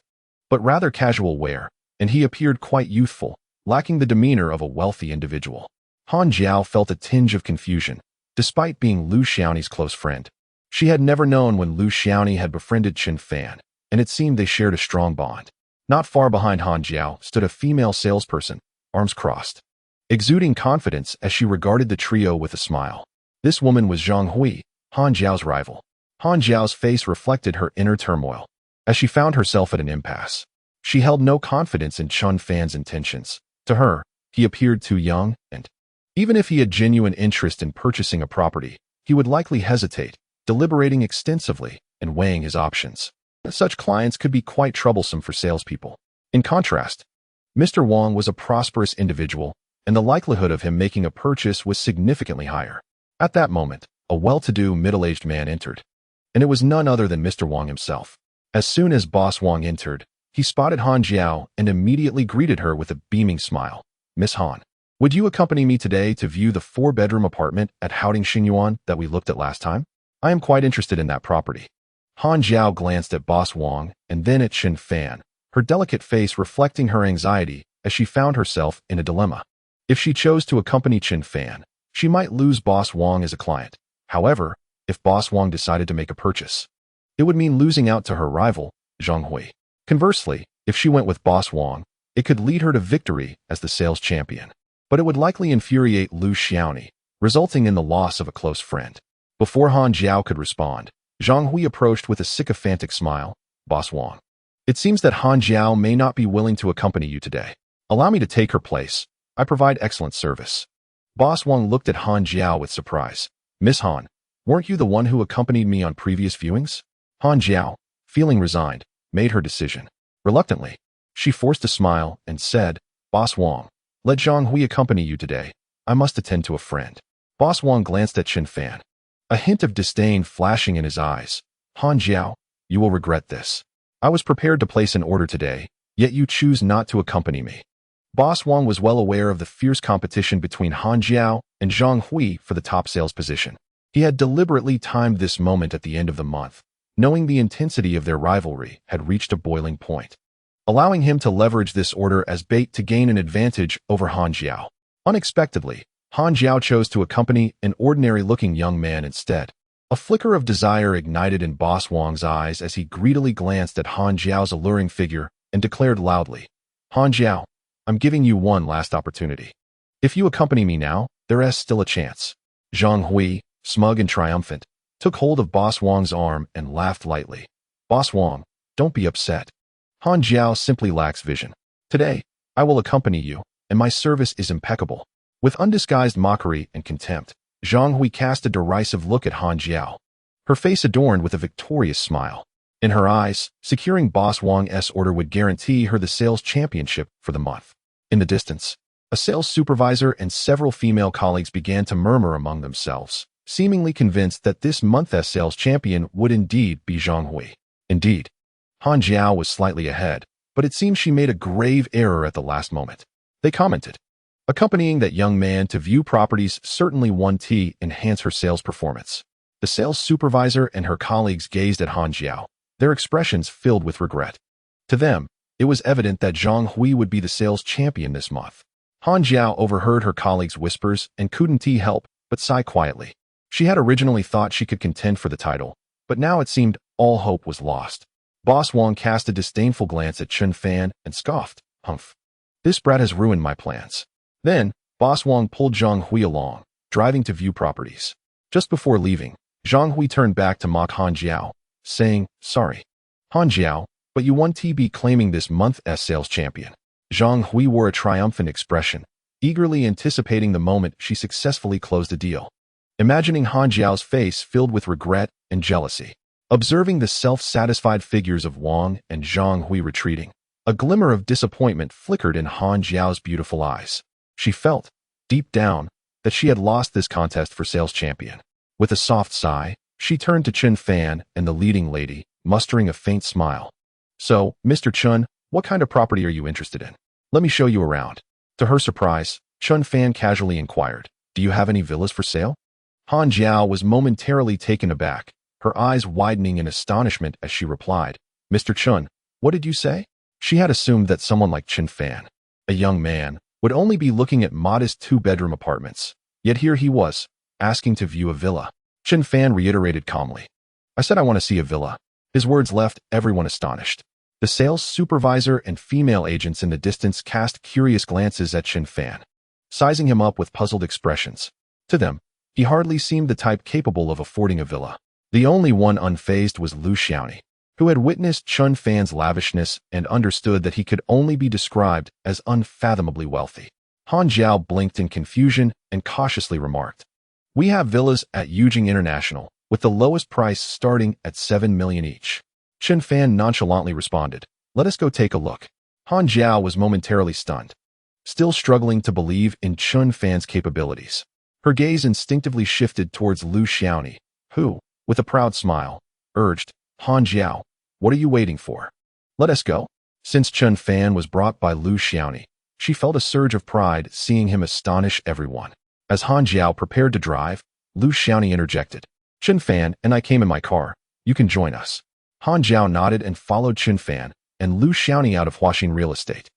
A: but rather casual wear, and he appeared quite youthful, lacking the demeanor of a wealthy individual. Han Jiao felt a tinge of confusion, despite being Lu Xiaoni's close friend. She had never known when Lu Xiaoni had befriended Chun Fan, and it seemed they shared a strong bond. Not far behind Han Jiao stood a female salesperson, arms crossed, exuding confidence as she regarded the trio with a smile. This woman was Zhang Hui, Han Jiao's rival. Han Jiao's face reflected her inner turmoil, as she found herself at an impasse. She held no confidence in Chun Fan's intentions. To her, he appeared too young, and even if he had genuine interest in purchasing a property, he would likely hesitate, deliberating extensively and weighing his options. Such clients could be quite troublesome for salespeople. In contrast, Mr. Wang was a prosperous individual, and the likelihood of him making a purchase was significantly higher. At that moment, a well-to-do middle-aged man entered, and it was none other than Mr. Wang himself. As soon as Boss Wang entered, he spotted Han Jiao and immediately greeted her with a beaming smile. Miss Han, would you accompany me today to view the 4-bedroom apartment at Haoding Xinyuan that we looked at last time? I am quite interested in that property. Han Jiao glanced at Boss Wang and then at Chun Fan, her delicate face reflecting her anxiety as she found herself in a dilemma. If she chose to accompany Chun Fan, she might lose Boss Wang as a client. However, if Boss Wang decided to make a purchase, it would mean losing out to her rival, Zhang Hui. Conversely, If she went with Boss Wang, it could lead her to victory as the sales champion. But it would likely infuriate Lu Xiaoni, resulting in the loss of a close friend. Before Han Jiao could respond, Zhang Hui approached with a sycophantic smile. Boss Wang, it seems that Han Jiao may not be willing to accompany you today. Allow me to take her place. I provide excellent service. Boss Wang looked at Han Jiao with surprise. Miss Han, weren't you the one who accompanied me on previous viewings? Han Jiao, feeling resigned, made her decision. Reluctantly, she forced a smile and said, Boss Wang, let Zhang Hui accompany you today. I must attend to a friend. Boss Wang glanced at Chen Fan, a hint of disdain flashing in his eyes. Han Jiao, you will regret this. I was prepared to place an order today, yet you choose not to accompany me. Boss Wang was well aware of the fierce competition between Han Jiao and Zhang Hui for the top sales position. He had deliberately timed this moment at the end of the month, knowing the intensity of their rivalry had reached a boiling point, allowing him to leverage this order as bait to gain an advantage over Han Jiao. Unexpectedly, Han Jiao chose to accompany an ordinary-looking young man instead. A flicker of desire ignited in Boss Wang's eyes as he greedily glanced at Han Jiao's alluring figure and declared loudly, Han Jiao, I'm giving you one last opportunity. If you accompany me now, there is still a chance. Zhang Hui, smug and triumphant, took hold of Boss Wang's arm and laughed lightly. Boss Wang, don't be upset. Han Jiao simply lacks vision. Today, I will accompany you, and my service is impeccable. With undisguised mockery and contempt, Zhang Hui cast a derisive look at Han Jiao, her face adorned with a victorious smile. In her eyes, securing Boss Wang's order would guarantee her the sales championship for the month. In the distance, a sales supervisor and several female colleagues began to murmur among themselves, seemingly convinced that this month's sales champion would indeed be Zhang Hui. Indeed, Han Jiao was slightly ahead, but it seemed she made a grave error at the last moment. They commented, accompanying that young man to view properties certainly won't enhance her sales performance. The sales supervisor and her colleagues gazed at Han Jiao, their expressions filled with regret. To them, it was evident that Zhang Hui would be the sales champion this month. Han Jiao overheard her colleagues' whispers and couldn't help but sigh quietly. She had originally thought she could contend for the title, but now it seemed all hope was lost. Boss Wang cast a disdainful glance at Chen Fan and scoffed, Humph. This brat has ruined my plans. Then, Boss Wang pulled Zhang Hui along, driving to view properties. Just before leaving, Zhang Hui turned back to mock Han Jiao, saying, Sorry, Han Jiao, but you won be claiming this month's sales champion. Zhang Hui wore a triumphant expression, eagerly anticipating the moment she successfully closed a deal. Imagining Han Jiao's face filled with regret and jealousy. Observing the self-satisfied figures of Wang and Zhang Hui retreating, a glimmer of disappointment flickered in Han Jiao's beautiful eyes. She felt, deep down, that she had lost this contest for sales champion. With a soft sigh, she turned to Chen Fan and the leading lady, mustering a faint smile. So, Mr. Chen, what kind of property are you interested in? Let me show you around. To her surprise, Chen Fan casually inquired, Do you have any villas for sale? Han Jiao was momentarily taken aback, her eyes widening in astonishment as she replied, Mr. Chen, what did you say? She had assumed that someone like Chen Fan, a young man, would only be looking at modest two-bedroom apartments. Yet here he was, asking to view a villa. Chen Fan reiterated calmly, I said I want to see a villa. His words left everyone astonished. The sales supervisor and female agents in the distance cast curious glances at Chen Fan, sizing him up with puzzled expressions. To them, he hardly seemed the type capable of affording a villa. The only one unfazed was Lu Xiaoni, who had witnessed Chen Fan's lavishness and understood that he could only be described as unfathomably wealthy. Han Jiao blinked in confusion and cautiously remarked, We have villas at Yujing International, with the lowest price starting at 7 million each. Chen Fan nonchalantly responded, Let us go take a look. Han Jiao was momentarily stunned, still struggling to believe in Chen Fan's capabilities. Her gaze instinctively shifted towards Lu Xiaoni, who, with a proud smile, urged, Han Jiao, what are you waiting for? Let us go. Since Chen Fan was brought by Lu Xiaoni, she felt a surge of pride seeing him astonish everyone. As Han Jiao prepared to drive, Lu Xiaoni interjected, Chen Fan and I came in my car. You can join us. Han Jiao nodded and followed Chen Fan and Lu Xiaoni out of Huaxin Real Estate.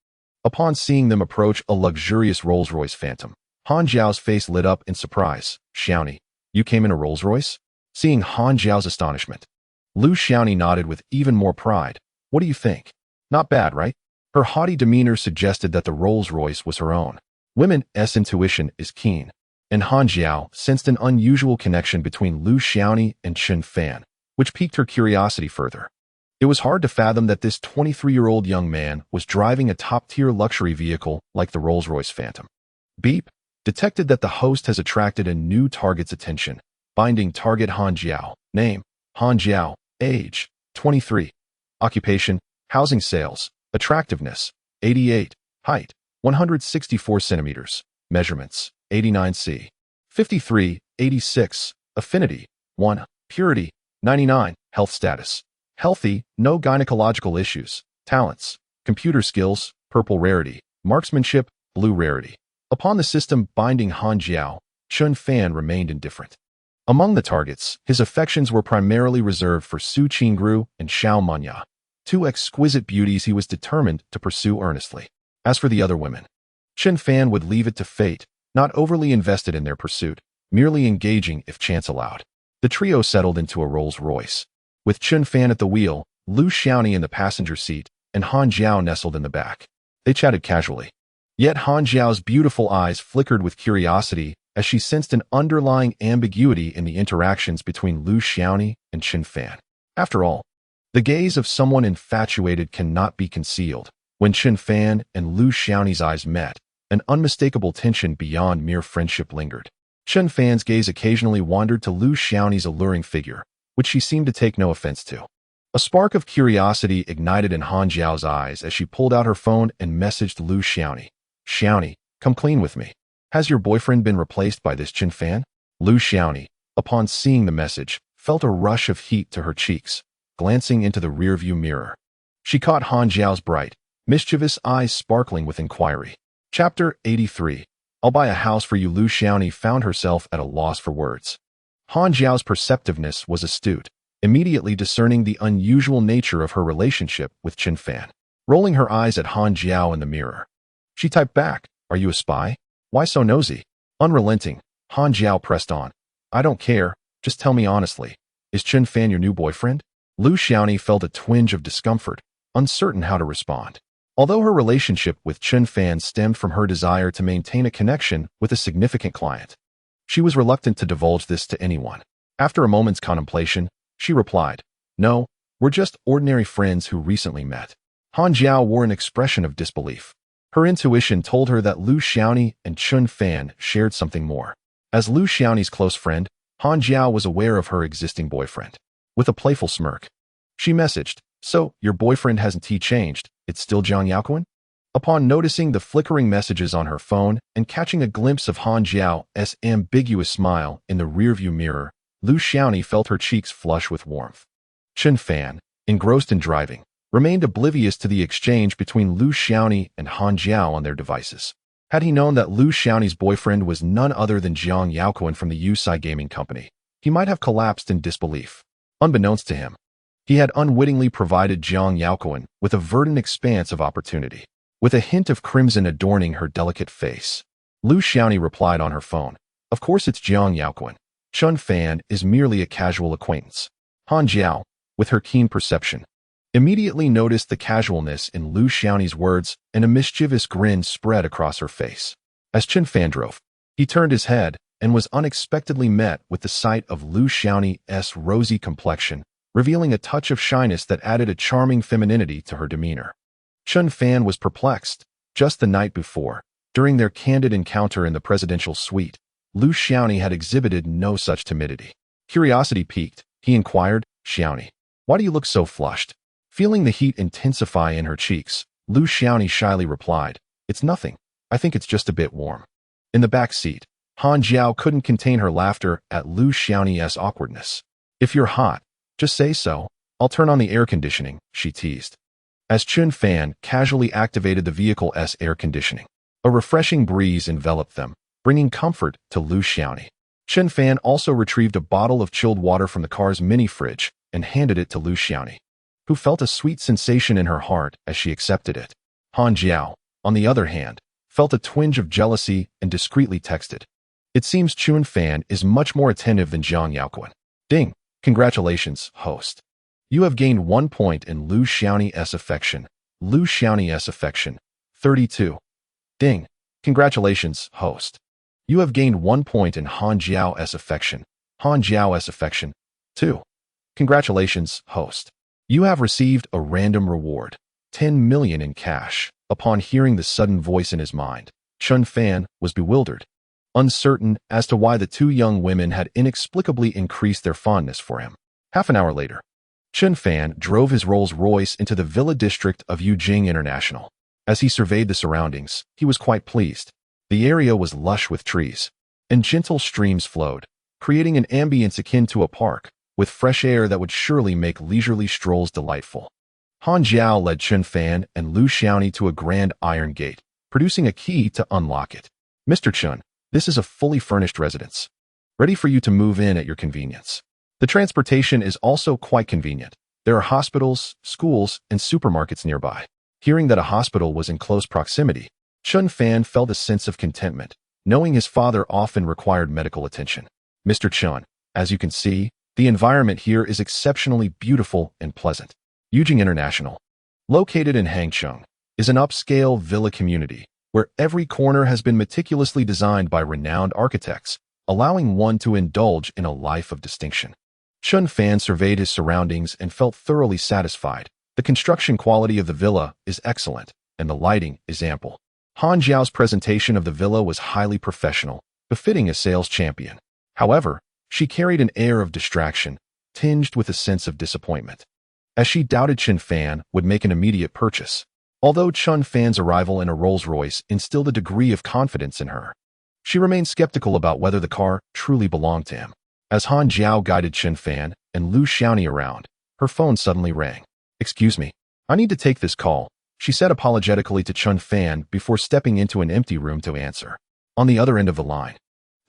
A: Upon seeing them approach a luxurious Rolls-Royce Phantom, Han Jiao's face lit up in surprise. Xiaoni, you came in a Rolls-Royce? Seeing Han Jiao's astonishment, Lu Xiaoni nodded with even more pride. What do you think? Not bad, right? Her haughty demeanor suggested that the Rolls-Royce was her own. Women's intuition is keen, and Han Jiao sensed an unusual connection between Lu Xiaoni and Chen Fan, which piqued her curiosity further. It was hard to fathom that this 23-year-old young man was driving a top-tier luxury vehicle like the Rolls-Royce Phantom. Beep detected that the host has attracted a new target's attention, binding target Han Jiao. Name, Han Jiao. Age, 23. Occupation, housing sales. Attractiveness, 88. Height, 164 centimeters. Measurements, 89 c. 53, 86. Affinity, 1. Purity, 99. Health status, healthy, no gynecological issues. Talents, computer skills, purple rarity. Marksmanship, blue rarity. Upon the system binding Han Jiao, Chen Fan remained indifferent. Among the targets, his affections were primarily reserved for Su Qingru and Xiao Manya, two exquisite beauties he was determined to pursue earnestly. As for the other women, Chen Fan would leave it to fate, not overly invested in their pursuit, merely engaging if chance allowed. The trio settled into a Rolls-Royce, with Chen Fan at the wheel, Lu Xiaoni in the passenger seat, and Han Jiao nestled in the back. They chatted casually. Yet Han Jiao's beautiful eyes flickered with curiosity as she sensed an underlying ambiguity in the interactions between Lu Xiaoni and Chen Fan. After all, the gaze of someone infatuated cannot be concealed. When Chen Fan and Lu Xiaoni's eyes met, an unmistakable tension beyond mere friendship lingered. Chen Fan's gaze occasionally wandered to Lu Xiaoni's alluring figure, which she seemed to take no offense to. A spark of curiosity ignited in Han Jiao's eyes as she pulled out her phone and messaged Lu Xiaoni. Xiaoni, come clean with me. Has your boyfriend been replaced by this Chen Fan? Lu Xiaoni, upon seeing the message, felt a rush of heat to her cheeks, glancing into the rearview mirror. She caught Han Jiao's bright, mischievous eyes sparkling with inquiry. Chapter 83. I'll buy a house for you. Lu Xiaoni found herself at a loss for words. Han Jiao's perceptiveness was astute, immediately discerning the unusual nature of her relationship with Chen Fan. Rolling her eyes at Han Jiao in the mirror, she typed back, "Are you a spy? Why so nosy?" Unrelenting, Han Jiao pressed on. "I don't care, just tell me honestly. Is Chen Fan your new boyfriend?" Lu Xiaoni felt a twinge of discomfort, uncertain how to respond. Although her relationship with Chen Fan stemmed from her desire to maintain a connection with a significant client, she was reluctant to divulge this to anyone. After a moment's contemplation, she replied, "No, we're just ordinary friends who recently met." Han Jiao wore an expression of disbelief. Her intuition told her that Lu Xiaoni and Chen Fan shared something more. As Lu Xiaoni's close friend, Han Jiao was aware of her existing boyfriend. With a playful smirk, she messaged, "So, your boyfriend hasn't changed, it's still Jiang Yaoquan?" Upon noticing the flickering messages on her phone and catching a glimpse of Han Jiao's ambiguous smile in the rearview mirror, Lu Xiaoni felt her cheeks flush with warmth. Chen Fan, engrossed in driving, remained oblivious to the exchange between Lu Xiaoni and Han Jiao on their devices. Had he known that Lu Xiaoni's boyfriend was none other than Jiang Yaoquan from the Yusai Gaming Company, he might have collapsed in disbelief. Unbeknownst to him, he had unwittingly provided Jiang Yaoquan with a verdant expanse of opportunity, with a hint of crimson adorning her delicate face. Lu Xiaoni replied on her phone, "Of course it's Jiang Yaoquan. Chen Fan is merely a casual acquaintance." Han Jiao, with her keen perception, immediately noticed the casualness in Lu Xiaoni's words, and a mischievous grin spread across her face. As Chen Fan drove, he turned his head and was unexpectedly met with the sight of Lu Xiaoni's rosy complexion, revealing a touch of shyness that added a charming femininity to her demeanor. Chen Fan was perplexed. Just the night before, during their candid encounter in the presidential suite, Lu Xiaoni had exhibited no such timidity. Curiosity piqued, he inquired, "Xiaoni, why do you look so flushed?" Feeling the heat intensify in her cheeks, Lu Xiaoni shyly replied, "It's nothing. I think it's just a bit warm." In the back seat, Han Jiao couldn't contain her laughter at Lu Xiaoni's awkwardness. "If you're hot, just say so. I'll turn on the air conditioning," she teased. As Chen Fan casually activated the vehicle's air conditioning, a refreshing breeze enveloped them, bringing comfort to Lu Xiaoni. Chen Fan also retrieved a bottle of chilled water from the car's mini fridge and handed it to Lu Xiaoni, who felt a sweet sensation in her heart as she accepted it. Han Jiao, on the other hand, felt a twinge of jealousy and discreetly texted, "It seems Chen Fan is much more attentive than Jiang Yaoquan." Ding! Congratulations, host. You have gained 1 point in Lu Xiaoni's affection. Lu Xiaonie's affection. 32. Ding. Congratulations, host. You have gained 1 point in Han Jiao's affection. Han Jiao's affection. 2. Congratulations, host. You have received a random reward, 10 million in cash. Upon hearing the sudden voice in his mind, Chun Fan was bewildered, uncertain as to why the two young women had inexplicably increased their fondness for him. Half an hour later, Chun Fan drove his Rolls-Royce into the Villa district of Yujing International. As he surveyed the surroundings, he was quite pleased. The area was lush with trees, and gentle streams flowed, creating an ambience akin to a park, with fresh air that would surely make leisurely strolls delightful. Han Jiao led Chun Fan and Lu Xiaonie to a grand iron gate, producing a key to unlock it. Mr. Chun, this is a fully furnished residence, ready for you to move in at your convenience. The transportation is also quite convenient. There are hospitals, schools, and supermarkets nearby. Hearing that a hospital was in close proximity, Chun Fan felt a sense of contentment, knowing his father often required medical attention. Mr. Chun, as you can see, the environment here is exceptionally beautiful and pleasant. Yujing International, located in Hangcheng, is an upscale villa community where every corner has been meticulously designed by renowned architects, allowing one to indulge in a life of distinction. Chun Fan surveyed his surroundings and felt thoroughly satisfied. The construction quality of the villa is excellent, and the lighting is ample. Han Jiao's presentation of the villa was highly professional, befitting a sales champion. However, she carried an air of distraction, tinged with a sense of disappointment, as she doubted Chun Fan would make an immediate purchase. Although Chun Fan's arrival in a Rolls-Royce instilled a degree of confidence in her, she remained skeptical about whether the car truly belonged to him. As Han Jiao guided Chun Fan and Lu Xiaonie around, her phone suddenly rang. "Excuse me, I need to take this call," she said apologetically to Chun Fan before stepping into an empty room to answer. On the other end of the line,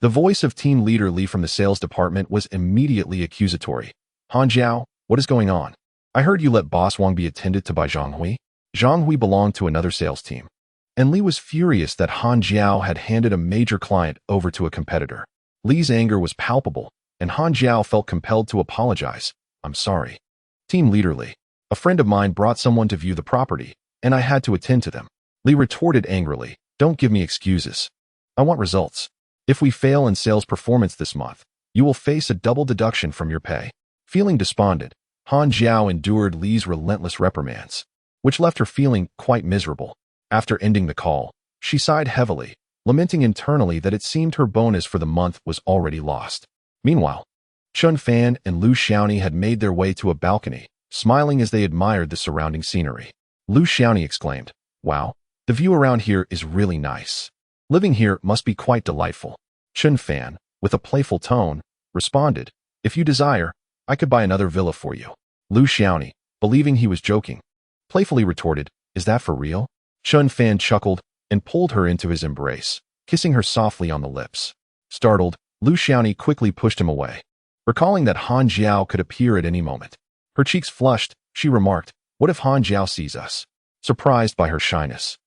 A: the voice of team leader Li from the sales department was immediately accusatory. "Han Jiao, what is going on? I heard you let Boss Wang be attended to by Zhang Hui." Zhang Hui belonged to another sales team, and Li was furious that Han Jiao had handed a major client over to a competitor. Li's anger was palpable, and Han Jiao felt compelled to apologize. "I'm sorry. Team leader Li, a friend of mine brought someone to view the property, and I had to attend to them." Li retorted angrily, "Don't give me excuses. I want results. If we fail in sales performance this month, you will face a double deduction from your pay." Feeling despondent, Han Jiao endured Li's relentless reprimands, which left her feeling quite miserable. After ending the call, she sighed heavily, lamenting internally that it seemed her bonus for the month was already lost. Meanwhile, Chun Fan and Lu Xiaonie had made their way to a balcony, smiling as they admired the surrounding scenery. Lu Xiaonie exclaimed, "Wow, the view around here is really nice. Living here must be quite delightful." Chun Fan, with a playful tone, responded, "If you desire, I could buy another villa for you." Lu Xiaonie, believing he was joking, playfully retorted, "Is that for real?" Chun Fan chuckled and pulled her into his embrace, kissing her softly on the lips. Startled, Lu Xiaonie quickly pushed him away, recalling that Han Jiao could appear at any moment. Her cheeks flushed, she remarked, "What if Han Jiao sees us?" Surprised by her shyness,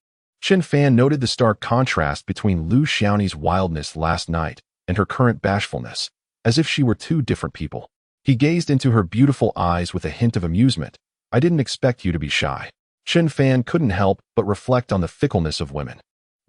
A: Chun Fan noted the stark contrast between Lu Xiaonie's wildness last night and her current bashfulness, as if she were two different people. He gazed into her beautiful eyes with a hint of amusement. "I didn't expect you to be shy." Chun Fan couldn't help but reflect on the fickleness of women.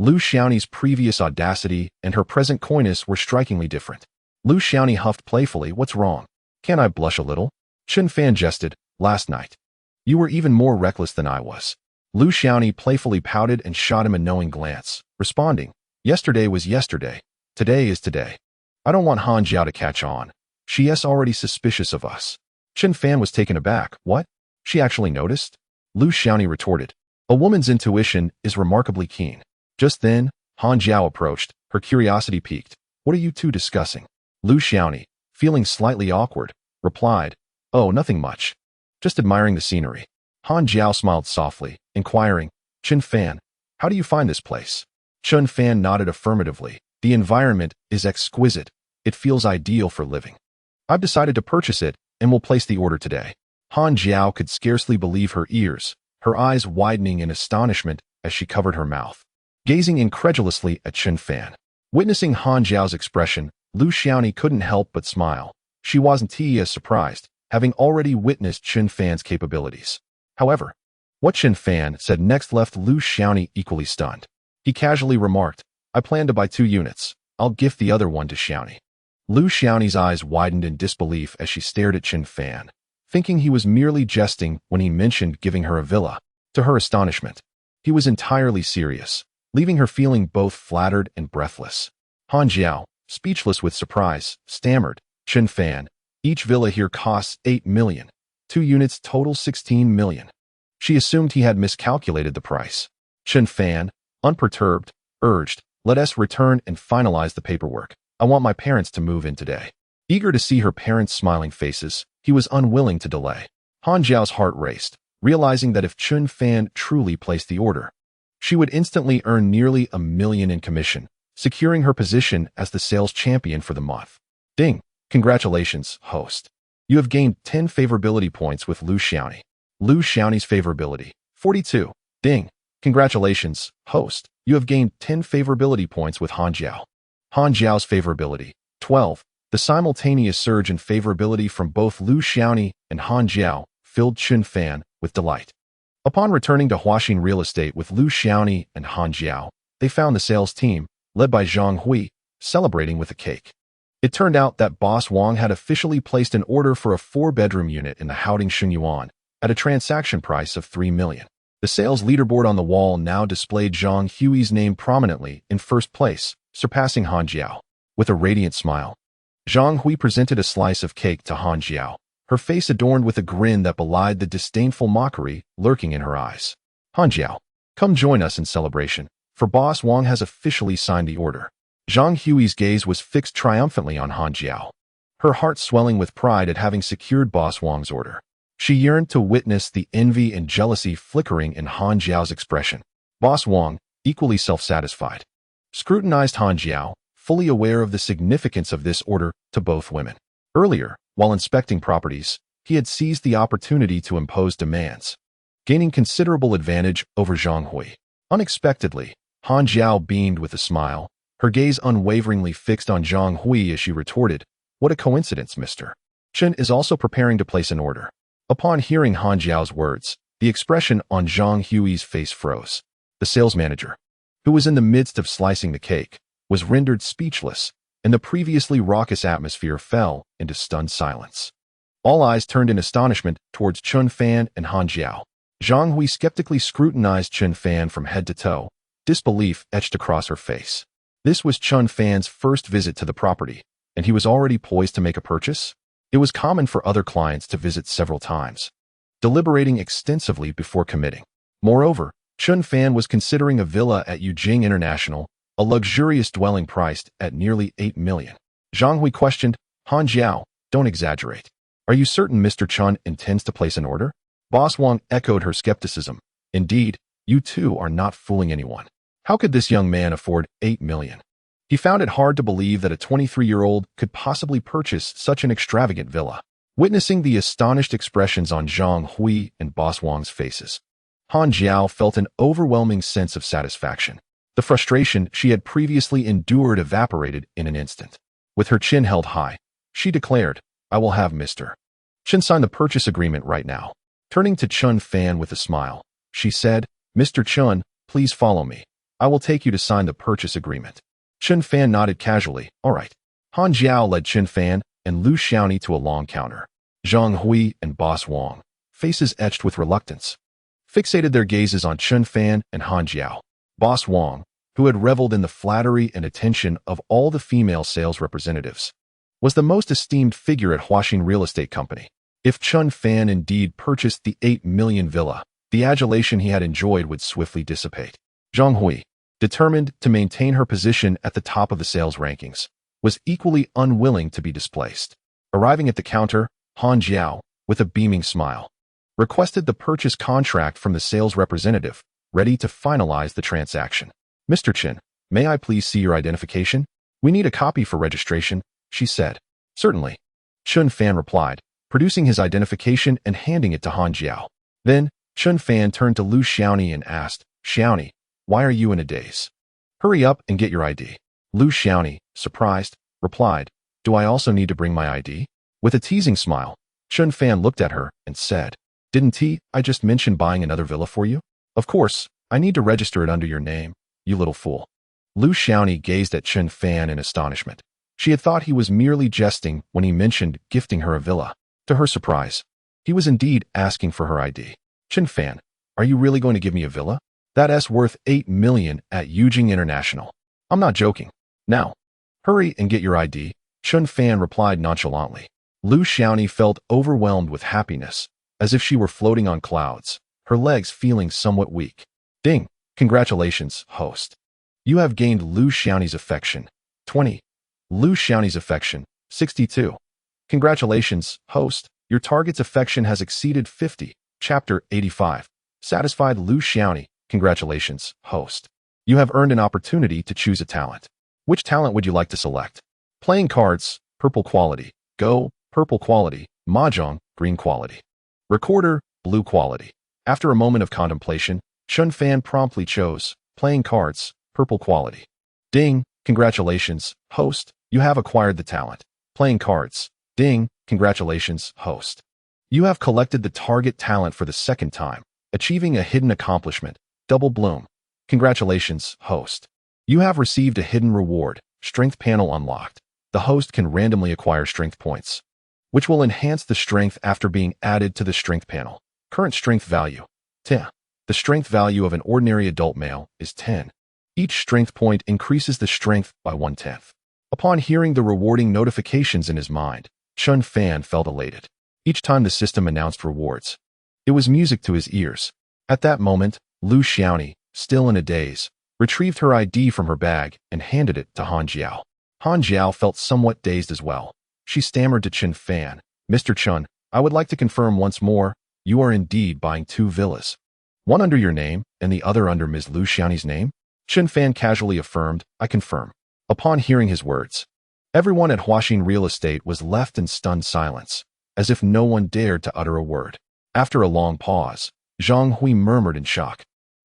A: Lu Xiaonie's previous audacity and her present coyness were strikingly different. Lu Xiaonie huffed playfully, "What's wrong? Can't I blush a little?" Chun Fan jested, "Last night, you were even more reckless than I was." Lu Xiaonie playfully pouted and shot him a knowing glance, responding, "Yesterday was yesterday. Today is today. I don't want Han Jiao to catch on. She is already suspicious of us." Chun Fan was taken aback. "What? She actually noticed?" Lu Xiaonie retorted, "A woman's intuition is remarkably keen." Just then, Han Jiao approached, her curiosity piqued. "What are you two discussing?" Lu Xiaonie, feeling slightly awkward, replied, "Oh, nothing much. Just admiring the scenery." Han Jiao smiled softly, inquiring, "Chun Fan, how do you find this place?" Chun Fan nodded affirmatively. "The environment is exquisite. It feels ideal for living. I've decided to purchase it and will place the order today." Han Jiao could scarcely believe her ears, her eyes widening in astonishment as she covered her mouth, gazing incredulously at Chun Fan. Witnessing Han Jiao's expression, Lu Xiaonie couldn't help but smile. She wasn't as surprised, having already witnessed Chun Fan's capabilities. However, What Chen Fan said next left Lu Xiaoni equally stunned. He casually remarked, I plan to buy 2 units. I'll gift the other one to Xiaoni. Lu Xiaoni's eyes widened in disbelief as she stared at Chen Fan, thinking he was merely jesting when he mentioned giving her a villa. To her astonishment, he was entirely serious, leaving her feeling both flattered and breathless. Han Jiao, speechless with surprise, stammered, Chen Fan, each villa here costs 8 million. 2 units total 16 million. She assumed he had miscalculated the price. Chen Fan, unperturbed, urged, let us return and finalize the paperwork. I want my parents to move in today. Eager to see her parents' smiling faces, he was unwilling to delay. Han Jiao's heart raced, realizing that if Chen Fan truly placed the order, she would instantly earn nearly 1 million in commission, securing her position as the sales champion for the month. Ding! Congratulations, host. You have gained 10 favorability points with Lu Xiaoni. Lu Xiaoni's favorability, 42. Ding! Congratulations, host. You have gained 10 favorability points with Han Jiao. Han Jiao's favorability, 12. The simultaneous surge in favorability from both Lu Xiaoni and Han Jiao filled Chen Fan with delight. Upon returning to Huaxin Real Estate with Lu Xiaoni and Han Jiao, they found the sales team, led by Zhang Hui, celebrating with a cake. It turned out that Boss Wang had officially placed an order for a 4-bedroom unit in the Haoding Shenyuan at a transaction price of 3 million. The sales leaderboard on the wall now displayed Zhang Hui's name prominently in first place, surpassing Han Jiao. With a radiant smile, Zhang Hui presented a slice of cake to Han Jiao, her face adorned with a grin that belied the disdainful mockery lurking in her eyes. Han Jiao, come join us in celebration, for Boss Wang has officially signed the order. Zhang Hui's gaze was fixed triumphantly on Han Jiao, her heart swelling with pride at having secured Boss Wang's order. She yearned to witness the envy and jealousy flickering in Han Jiao's expression. Boss Wang, equally self-satisfied, scrutinized Han Jiao, fully aware of the significance of this order to both women. Earlier, while inspecting properties, he had seized the opportunity to impose demands, gaining considerable advantage over Zhang Hui. Unexpectedly, Han Jiao beamed with a smile, her gaze unwaveringly fixed on Zhang Hui as she retorted, what a coincidence, Mr. Chen is also preparing to place an order. Upon hearing Han Jiao's words, the expression on Zhang Hui's face froze. The sales manager, who was in the midst of slicing the cake, was rendered speechless, and the previously raucous atmosphere fell into stunned silence. All eyes turned in astonishment towards Chen Fan and Han Jiao. Zhang Hui skeptically scrutinized Chen Fan from head to toe, disbelief etched across her face. This was Chen Fan's first visit to the property, and he was already poised to make a purchase? It was common for other clients to visit several times, deliberating extensively before committing. Moreover, Chen Fan was considering a villa at Yujing International, a luxurious dwelling priced at nearly 8 million. Zhang Hui questioned, Han Jiao, don't exaggerate. Are you certain Mr. Chen intends to place an order? Boss Wang echoed her skepticism. Indeed, you two are not fooling anyone. How could this young man afford 8 million? He found it hard to believe that a 23-year-old could possibly purchase such an extravagant villa. Witnessing the astonished expressions on Zhang Hui and Boss Wang's faces, Han Jiao felt an overwhelming sense of satisfaction. The frustration she had previously endured evaporated in an instant. With her chin held high, she declared, I will have Mr. Chen sign the purchase agreement right now. Turning to Chen Fan with a smile, she said, Mr. Chen, please follow me. I will take you to sign the purchase agreement. Chen Fan nodded casually, all right. Han Jiao led Chen Fan and Lu Xiaoni to a long counter. Zhang Hui and Boss Wang, faces etched with reluctance, fixated their gazes on Chen Fan and Han Jiao. Boss Wang, who had reveled in the flattery and attention of all the female sales representatives, was the most esteemed figure at Huaxin Real Estate Company. If Chen Fan indeed purchased the 8 million villa, the adulation he had enjoyed would swiftly dissipate. Zhang Hui, determined to maintain her position at the top of the sales rankings, was equally unwilling to be displaced. Arriving at the counter, Han Jiao, with a beaming smile, requested the purchase contract from the sales representative, ready to finalize the transaction. Mr. Chen, may I please see your identification? We need a copy for registration, she said. Certainly. Chen Fan replied, producing his identification and handing it to Han Jiao. Then, Chen Fan turned to Lu Xiaoni and asked, Xiaoni, why are you in a daze? Hurry up and get your ID. Lu Xiaoni, surprised, replied, do I also need to bring my ID? With a teasing smile, Chen Fan looked at her and said, I just mention buying another villa for you? Of course, I need to register it under your name, you little fool. Lu Xiaoni gazed at Chen Fan in astonishment. She had thought he was merely jesting when he mentioned gifting her a villa. To her surprise, he was indeed asking for her ID. Chen Fan, are you really going to give me a villa? That's worth 8 million at Yujing International. I'm not joking. Now, hurry and get your ID, Chen Fan replied nonchalantly. Lu Xiaoni felt overwhelmed with happiness, as if she were floating on clouds, her legs feeling somewhat weak. Ding! Congratulations, host. You have gained Lu Xiaoni's affection. 20. Lu Xiaoni's affection. 62. Congratulations, host. Your target's affection has exceeded 50. Chapter 85. Satisfied Lu Xiaoni. Congratulations, host. You have earned an opportunity to choose a talent. Which talent would you like to select? Playing cards, purple quality. Go, purple quality. Mahjong, green quality. Recorder, blue quality. After a moment of contemplation, Chen Fan promptly chose playing cards, purple quality. Ding, congratulations, host. You have acquired the talent. Playing cards. Ding, congratulations, host. You have collected the target talent for the second time, achieving a hidden accomplishment. Double bloom. Congratulations, host. You have received a hidden reward, strength panel unlocked. The host can randomly acquire strength points, which will enhance the strength after being added to the strength panel. Current strength value, 10. The strength value of an ordinary adult male is 10. Each strength point increases the strength by 1/10. Upon hearing the rewarding notifications in his mind, Chen Fan felt elated. Each time the system announced rewards, it was music to his ears. At that moment, Lu Xiaoni, still in a daze, retrieved her ID from her bag and handed it to Han Jiao. Han Jiao felt somewhat dazed as well. She stammered to Chen Fan, Mr. Chen, I would like to confirm once more, you are indeed buying 2 villas. One under your name and the other under Ms. Lu Xiaoni's name? Chen Fan casually affirmed, I confirm. Upon hearing his words, everyone at Huaxin Real Estate was left in stunned silence, as if no one dared to utter a word. After a long pause, Zhang Hui murmured in shock.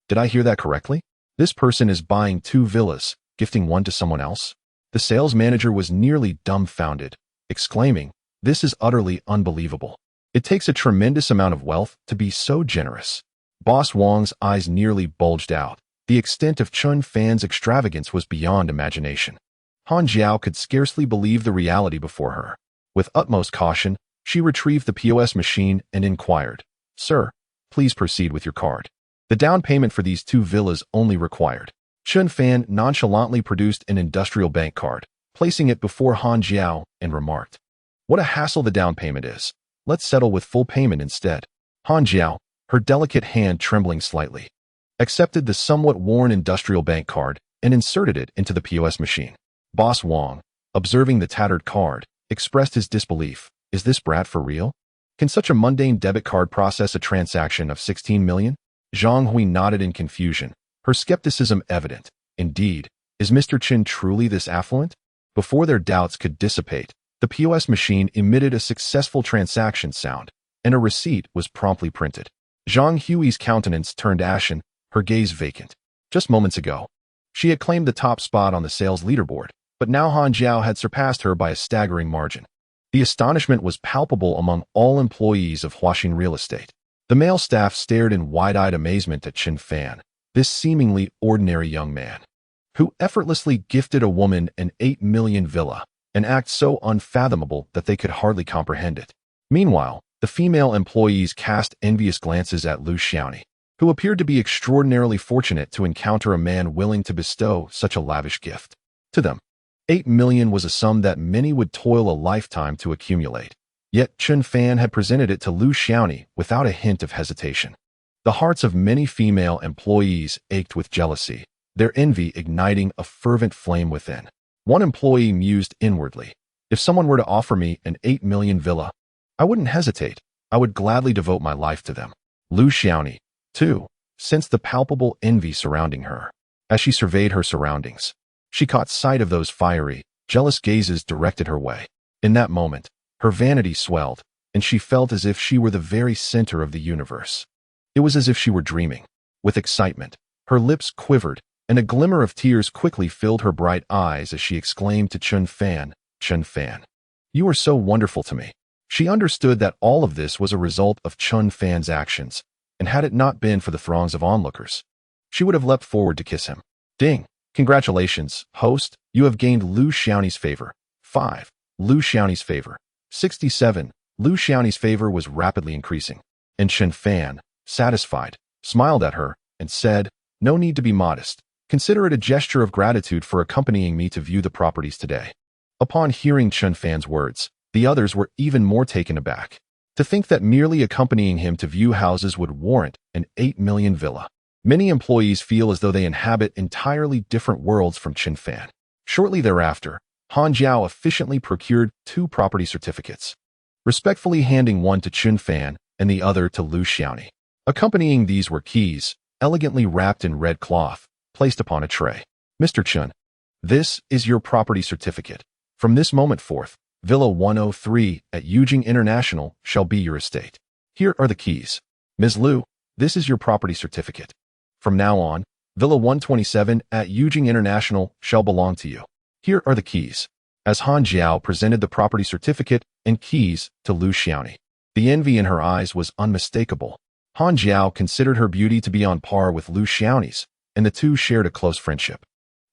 A: Did I hear that correctly? This person is buying 2 villas, gifting one to someone else? The sales manager was nearly dumbfounded, exclaiming, this is utterly unbelievable. It takes a tremendous amount of wealth to be so generous. Boss Wang's eyes nearly bulged out. The extent of Chen Fan's extravagance was beyond imagination. Han Jiao could scarcely believe the reality before her. With utmost caution, she retrieved the POS machine and inquired, Sir, please proceed with your card. The down payment for these 2 villas only required. Chen Fan nonchalantly produced an industrial bank card, placing it before Han Jiao, and remarked, what a hassle the down payment is. Let's settle with full payment instead. Han Jiao, her delicate hand trembling slightly, accepted the somewhat worn industrial bank card and inserted it into the POS machine. Boss Wang, observing the tattered card, expressed his disbelief. Is this brat for real? Can such a mundane debit card process a transaction of 16 million? Zhang Hui nodded in confusion, her skepticism evident. Indeed, is Mr. Chen truly this affluent? Before their doubts could dissipate, the POS machine emitted a successful transaction sound, and a receipt was promptly printed. Zhang Hui's countenance turned ashen, her gaze vacant. Just moments ago, she had claimed the top spot on the sales leaderboard, but now Han Jiao had surpassed her by a staggering margin. The astonishment was palpable among all employees of Huaxin Real Estate. The male staff stared in wide-eyed amazement at Chen Fan, this seemingly ordinary young man, who effortlessly gifted a woman an 8 million villa, an act so unfathomable that they could hardly comprehend it. Meanwhile, the female employees cast envious glances at Lu Xiaoni, who appeared to be extraordinarily fortunate to encounter a man willing to bestow such a lavish gift. To them, 8 million was a sum that many would toil a lifetime to accumulate. Yet Chen Fan had presented it to Lu Xiaoni without a hint of hesitation. The hearts of many female employees ached with jealousy, their envy igniting a fervent flame within. One employee mused inwardly, if someone were to offer me an 8 million villa, I wouldn't hesitate. I would gladly devote my life to them. Lu Xiaoni, too, sensed the palpable envy surrounding her. As she surveyed her surroundings, she caught sight of those fiery, jealous gazes directed her way. In that moment, her vanity swelled, and she felt as if she were the very center of the universe. It was as if she were dreaming. With excitement, her lips quivered, and a glimmer of tears quickly filled her bright eyes as she exclaimed to Chen Fan, you are so wonderful to me. She understood that all of this was a result of Chun Fan's actions, and had it not been for the throngs of onlookers, she would have leapt forward to kiss him. Ding! Congratulations, host, you have gained Lu Xiaonie's favor. 5. Lu Xiaonie's favor. 67. Lu Xiaonie's favor was rapidly increasing, and Chun Fan, satisfied, smiled at her and said, "No need to be modest. Consider it a gesture of gratitude for accompanying me to view the properties today." Upon hearing Chun Fan's words, the others were even more taken aback. To think that merely accompanying him to view houses would warrant an 8 million villa. Many employees feel as though they inhabit entirely different worlds from Chun Fan. Shortly thereafter, Han Jiao efficiently procured 2 property certificates, respectfully handing one to Chun Fan and the other to Lu Xiaonie. Accompanying these were keys, elegantly wrapped in red cloth, placed upon a tray. "Mr. Chun, this is your property certificate. From this moment forth, Villa 103 at Yujing International shall be your estate. Here are the keys. Ms. Lu, this is your property certificate. From now on, Villa 127 at Yujing International shall belong to you. Here are the keys." As Han Jiao presented the property certificate and keys to Lu Xiaonie, the envy in her eyes was unmistakable. Han Jiao considered her beauty to be on par with Lu Xiaonie's, and the two shared a close friendship.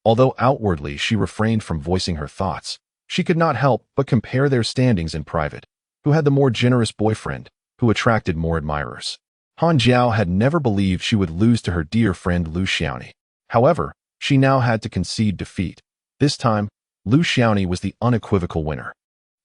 A: Although outwardly she refrained from voicing her thoughts, she could not help but compare their standings in private. Who had the more generous boyfriend, who attracted more admirers? Han Jiao had never believed she would lose to her dear friend Lu Xiaonie. However, she now had to concede defeat. This time, Lu Xiaonie was the unequivocal winner.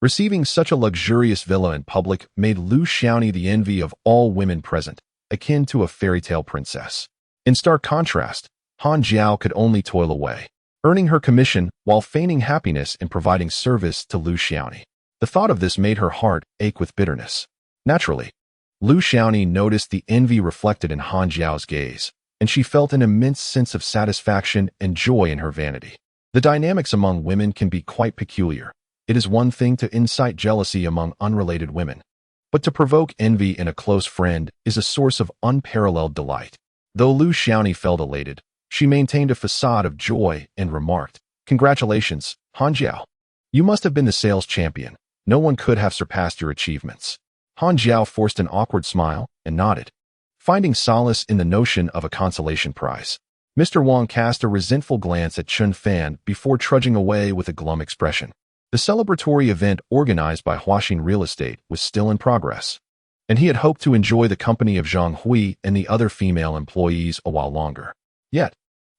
A: Receiving such a luxurious villa in public made Lu Xiaonie the envy of all women present, akin to a fairy tale princess. In stark contrast, Han Jiao could only toil away, earning her commission while feigning happiness in providing service to Lu Xiaonie. The thought of this made her heart ache with bitterness. Naturally, Lu Xiaonie noticed the envy reflected in Han Jiao's gaze, and she felt an immense sense of satisfaction and joy in her vanity. The dynamics among women can be quite peculiar. It is one thing to incite jealousy among unrelated women, but to provoke envy in a close friend is a source of unparalleled delight. Though Lu Xiaonie felt elated, she maintained a facade of joy and remarked, "Congratulations, Han Jiao. You must have been the sales champion. No one could have surpassed your achievements." Han Jiao forced an awkward smile and nodded, finding solace in the notion of a consolation prize. Mr. Wang cast a resentful glance at Chun Fan before trudging away with a glum expression. The celebratory event organized by Huaxin Real Estate was still in progress, and he had hoped to enjoy the company of Zhang Hui and the other female employees a while longer. Yet,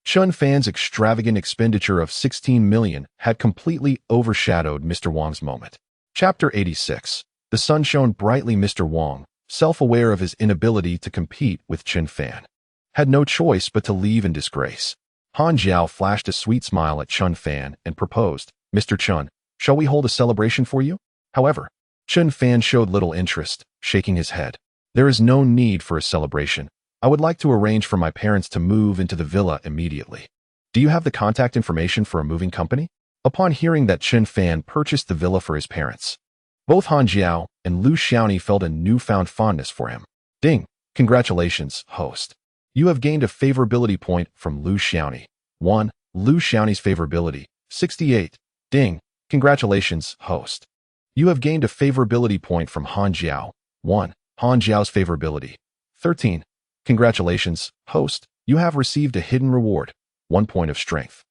A: Chun Fan's extravagant expenditure of 16 million had completely overshadowed Mr. Wang's moment. Chapter 86. The sun shone brightly. Mr. Wang, self-aware of his inability to compete with Chun Fan, had no choice but to leave in disgrace. Han Jiao flashed a sweet smile at Chun Fan and proposed, "Mr. Chun, shall we hold a celebration for you?" However, Chun Fan showed little interest, shaking his head. "There is no need for a celebration. I would like to arrange for my parents to move into the villa immediately. Do you have the contact information for a moving company?" Upon hearing that Chun Fan purchased the villa for his parents, both Han Jiao and Lu Xiaonie felt a newfound fondness for him. Ding! Congratulations, host. You have gained a favorability point from Lu Xiaonie. 1. Lu Xiaonie's favorability. 68. Ding! Congratulations, host. You have gained a favorability point from Han Jiao. 1. Han Jiao's favorability. 13. Congratulations, host. You have received a hidden reward. 1 point of strength.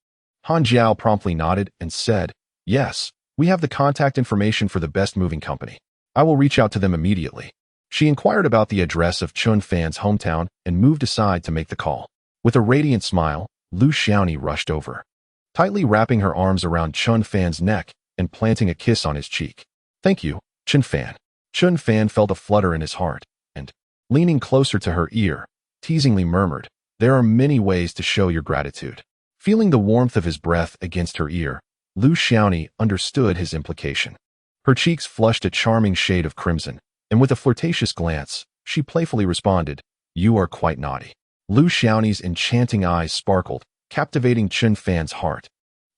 A: Han Jiao promptly nodded and said, "Yes, we have the contact information for the best moving company. I will reach out to them immediately." She inquired about the address of Chun Fan's hometown and moved aside to make the call. With a radiant smile, Lu Xiaonie rushed over, tightly wrapping her arms around Chun Fan's neck and planting a kiss on his cheek. "Thank you, Chun Fan." Chun Fan felt a flutter in his heart and, leaning closer to her ear, teasingly murmured, "There are many ways to show your gratitude." Feeling the warmth of his breath against her ear, Lu Xiaonie understood his implication. Her cheeks flushed a charming shade of crimson, and with a flirtatious glance, she playfully responded, "You are quite naughty." Lu Xiaonie's enchanting eyes sparkled, captivating Chun Fan's heart,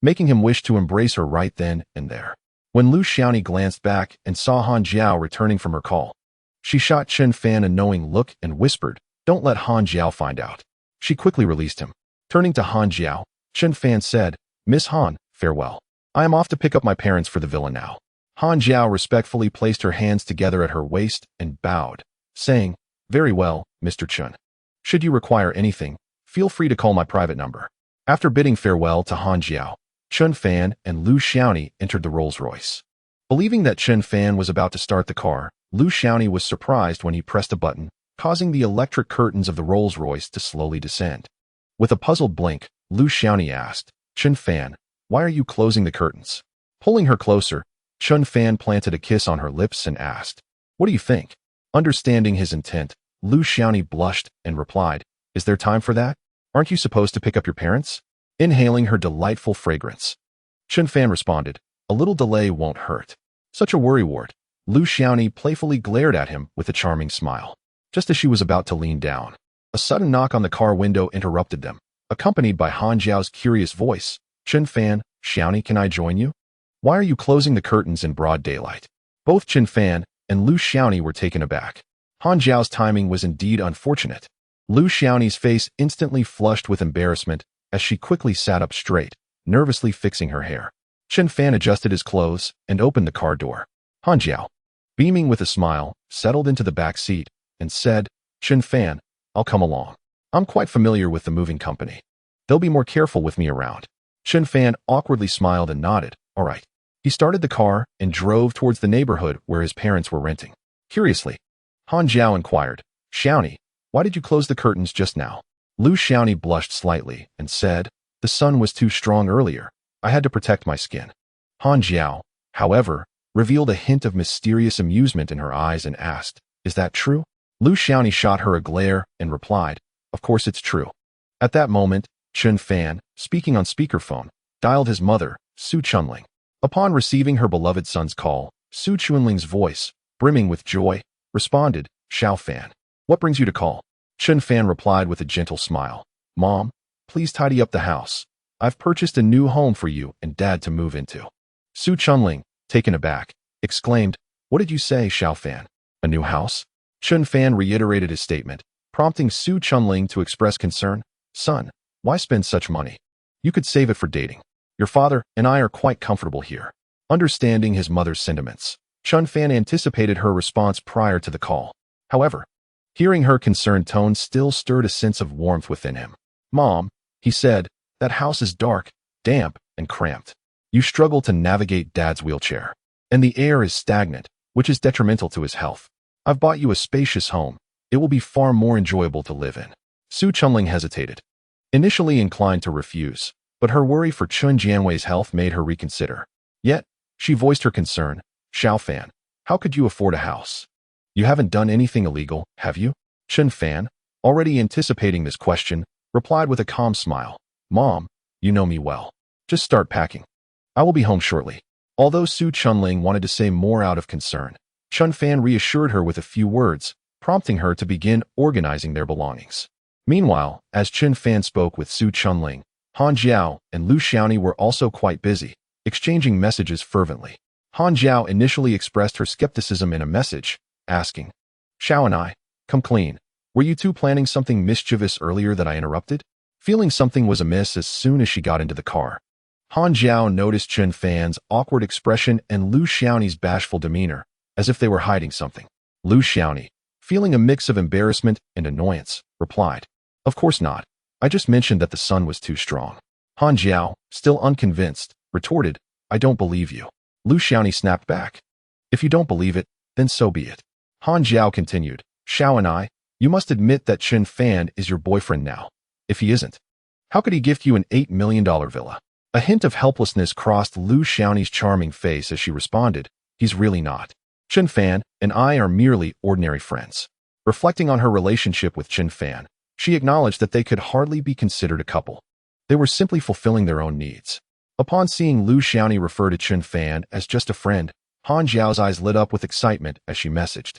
A: making him wish to embrace her right then and there. When Lu Xiaonie glanced back and saw Han Jiao returning from her call, she shot Chun Fan a knowing look and whispered, "Don't let Han Jiao find out." She quickly released him. Turning to Han Jiao, Chun Fan said, "Miss Han, farewell. I am off to pick up my parents for the villa now." Han Jiao respectfully placed her hands together at her waist and bowed, saying, "Very well, Mr. Chun. Should you require anything, feel free to call my private number." After bidding farewell to Han Jiao, Chun Fan and Lu Xiaoni entered the Rolls-Royce. Believing that Chun Fan was about to start the car, Lu Xiaoni was surprised when he pressed a button, causing the electric curtains of the Rolls-Royce to slowly descend. With a puzzled blink, Lu Xiaoni asked, "Chun Fan, why are you closing the curtains?" Pulling her closer, Chun Fan planted a kiss on her lips and asked, "What do you think?" Understanding his intent, Lu Xiaoni blushed and replied, "Is there time for that? Aren't you supposed to pick up your parents?" Inhaling her delightful fragrance, Chun Fan responded, "A little delay won't hurt." Such a worrywart. Lu Xiaoni playfully glared at him with a charming smile. Just as she was about to lean down, a sudden knock on the car window interrupted them, accompanied by Han Jiao's curious voice, "Chun Fan, Xiaoni, can I join you? Why are you closing the curtains in broad daylight?" Both Chun Fan and Lu Xiaoni were taken aback. Han Jiao's timing was indeed unfortunate. Lu Xiaoni's face instantly flushed with embarrassment as she quickly sat up straight, nervously fixing her hair. Chun Fan adjusted his clothes and opened the car door. Han Jiao, beaming with a smile, settled into the back seat and said, "Chun Fan, I'll come along. I'm quite familiar with the moving company. They'll be more careful with me around." Chun Fan awkwardly smiled and nodded, "All right." He started the car and drove towards the neighborhood where his parents were renting. Curiously, Han Jiao inquired, "Xiaoni, why did you close the curtains just now?" Lu Xiaoni blushed slightly and said, "The sun was too strong earlier. I had to protect my skin." Han Jiao, however, revealed a hint of mysterious amusement in her eyes and asked, "Is that true?" Lu Xiaoni shot her a glare and replied, "Of course it's true." At that moment, Chun Fan, speaking on speakerphone, dialed his mother, Su Chunling. Upon receiving her beloved son's call, Su Chunling's voice, brimming with joy, responded, "Xiao Fan, what brings you to call?" Chun Fan replied with a gentle smile, "Mom, please tidy up the house. I've purchased a new home for you and Dad to move into." Su Chunling, taken aback, exclaimed, "What did you say, Xiao Fan? A new house?" Chun Fan reiterated his statement, prompting Su Chunling to express concern, "Son, why spend such money? You could save it for dating. Your father and I are quite comfortable here." Understanding his mother's sentiments, Chun Fan anticipated her response prior to the call. However, hearing her concerned tone still stirred a sense of warmth within him. "Mom," he said, "that house is dark, damp, and cramped. You struggle to navigate Dad's wheelchair, and the air is stagnant, which is detrimental to his health. I've bought you a spacious home. It will be far more enjoyable to live in." Su Chunling hesitated, initially inclined to refuse, but her worry for Chun Jianwei's health made her reconsider. Yet, she voiced her concern, "Xiao Fan, how could you afford a house? You haven't done anything illegal, have you?" Chun Fan, already anticipating this question, replied with a calm smile, "Mom, you know me well. Just start packing. I will be home shortly." Although Su Chunling wanted to say more out of concern, Chun Fan reassured her with a few words, prompting her to begin organizing their belongings. Meanwhile, as Chun Fan spoke with Su Chunling, Han Jiao and Lu Xiaoni were also quite busy, exchanging messages fervently. Han Jiao initially expressed her skepticism in a message, asking, "Xiao and I, come clean. Were you two planning something mischievous earlier that I interrupted?" Feeling something was amiss as soon as she got into the car, Han Jiao noticed Chun Fan's awkward expression and Lu Xiaoni's bashful demeanor, as if they were hiding something. Lu Xiaoni, feeling a mix of embarrassment and annoyance, replied, "Of course not. I just mentioned that the sun was too strong." Han Jiao, still unconvinced, retorted, "I don't believe you." Lu Xiaoni snapped back, "If you don't believe it, then so be it." Han Jiao continued, "Xiao and I, you must admit that Chun Fan is your boyfriend now. If he isn't, how could he gift you an $8 million villa?" A hint of helplessness crossed Lu Xiaoni's charming face as she responded, "He's really not. Chun Fan and I are merely ordinary friends." Reflecting on her relationship with Chun Fan, she acknowledged that they could hardly be considered a couple. They were simply fulfilling their own needs. Upon seeing Lu Xiaoni refer to Chun Fan as just a friend, Han Jiao's eyes lit up with excitement as she messaged,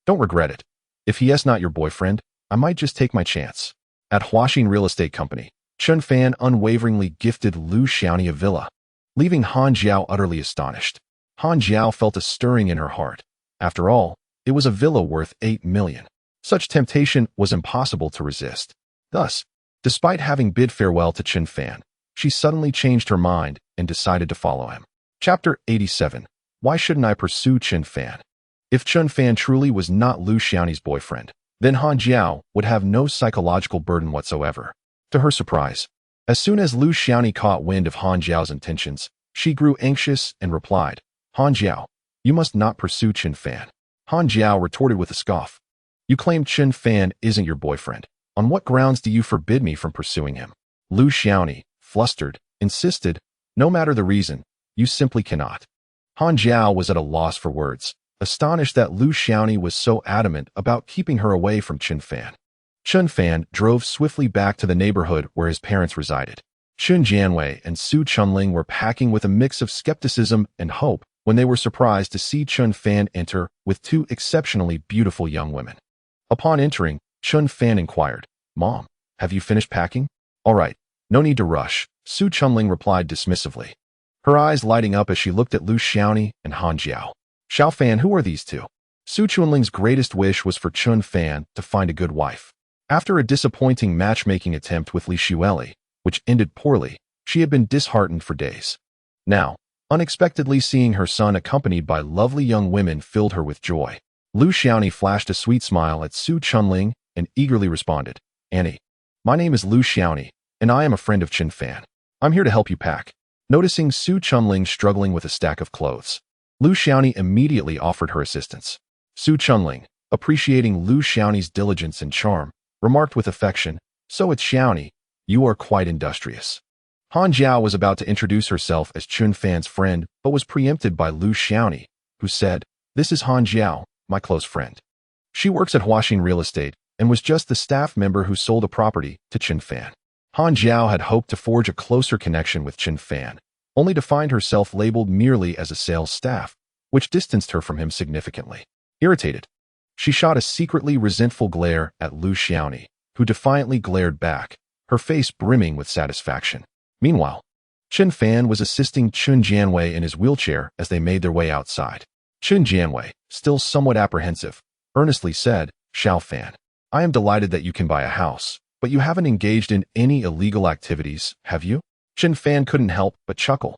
A: "Don't regret it. If he is not your boyfriend, I might just take my chance." At Huaxin Real Estate Company, Chun Fan unwaveringly gifted Lu Xiaoni a villa, leaving Han Jiao utterly astonished. Han Jiao felt a stirring in her heart. After all, it was a villa worth 8 million. Such temptation was impossible to resist. Thus, despite having bid farewell to Chun Fan, she suddenly changed her mind and decided to follow him. Chapter 87. Why shouldn't I pursue Chen Fan? If Chen Fan truly was not Lu Xiaonie's boyfriend, then Han Jiao would have no psychological burden whatsoever. To her surprise, as soon as Lu Xiaonie caught wind of Han Jiao's intentions, she grew anxious and replied, Han Jiao, you must not pursue Chen Fan. Han Jiao retorted with a scoff. You claim Chen Fan isn't your boyfriend. On what grounds do you forbid me from pursuing him? Lu Xiaonie, flustered, insisted, no matter the reason, you simply cannot. Han Jiao was at a loss for words, astonished that Lu Xiaonie was so adamant about keeping her away from Chen Fan. Chen Fan drove swiftly back to the neighborhood where his parents resided. Chun Jianwei and Su Chunling were packing with a mix of skepticism and hope when they were surprised to see Chen Fan enter with two exceptionally beautiful young women. Upon entering, Chen Fan inquired, Mom, have you finished packing? All right, no need to rush, Su Chunling replied dismissively, her eyes lighting up as she looked at Lu Xiaonie and Han Jiao. Xiao Fan, who are these two? Su Chunling's greatest wish was for Chen Fan to find a good wife. After a disappointing matchmaking attempt with Li Xueli, which ended poorly, she had been disheartened for days. Now, unexpectedly seeing her son accompanied by lovely young women filled her with joy. Lu Xiaonie flashed a sweet smile at Su Chunling and eagerly responded, Annie, my name is Lu Xiaonie, and I am a friend of Chen Fan. I'm here to help you pack. Noticing Su Chunling struggling with a stack of clothes, Lu Xiaonie immediately offered her assistance. Su Chunling, appreciating Lu Xiaonie's diligence and charm, remarked with affection, So it's Xiaonie, you are quite industrious. Han Jiao was about to introduce herself as Chen Fan's friend, but was preempted by Lu Xiaonie, who said, This is Han Jiao, my close friend. She works at Huaxin Real Estate and was just the staff member who sold a property to Chen Fan. Han Jiao had hoped to forge a closer connection with Chen Fan, only to find herself labeled merely as a sales staff, which distanced her from him significantly. Irritated, she shot a secretly resentful glare at Lu Xiaonie, who defiantly glared back, her face brimming with satisfaction. Meanwhile, Chen Fan was assisting Chun Jianwei in his wheelchair as they made their way outside. Chun Jianwei, still somewhat apprehensive, earnestly said, Xiao Fan, I am delighted that you can buy a house, but you haven't engaged in any illegal activities, have you? Chen Fan couldn't help but chuckle.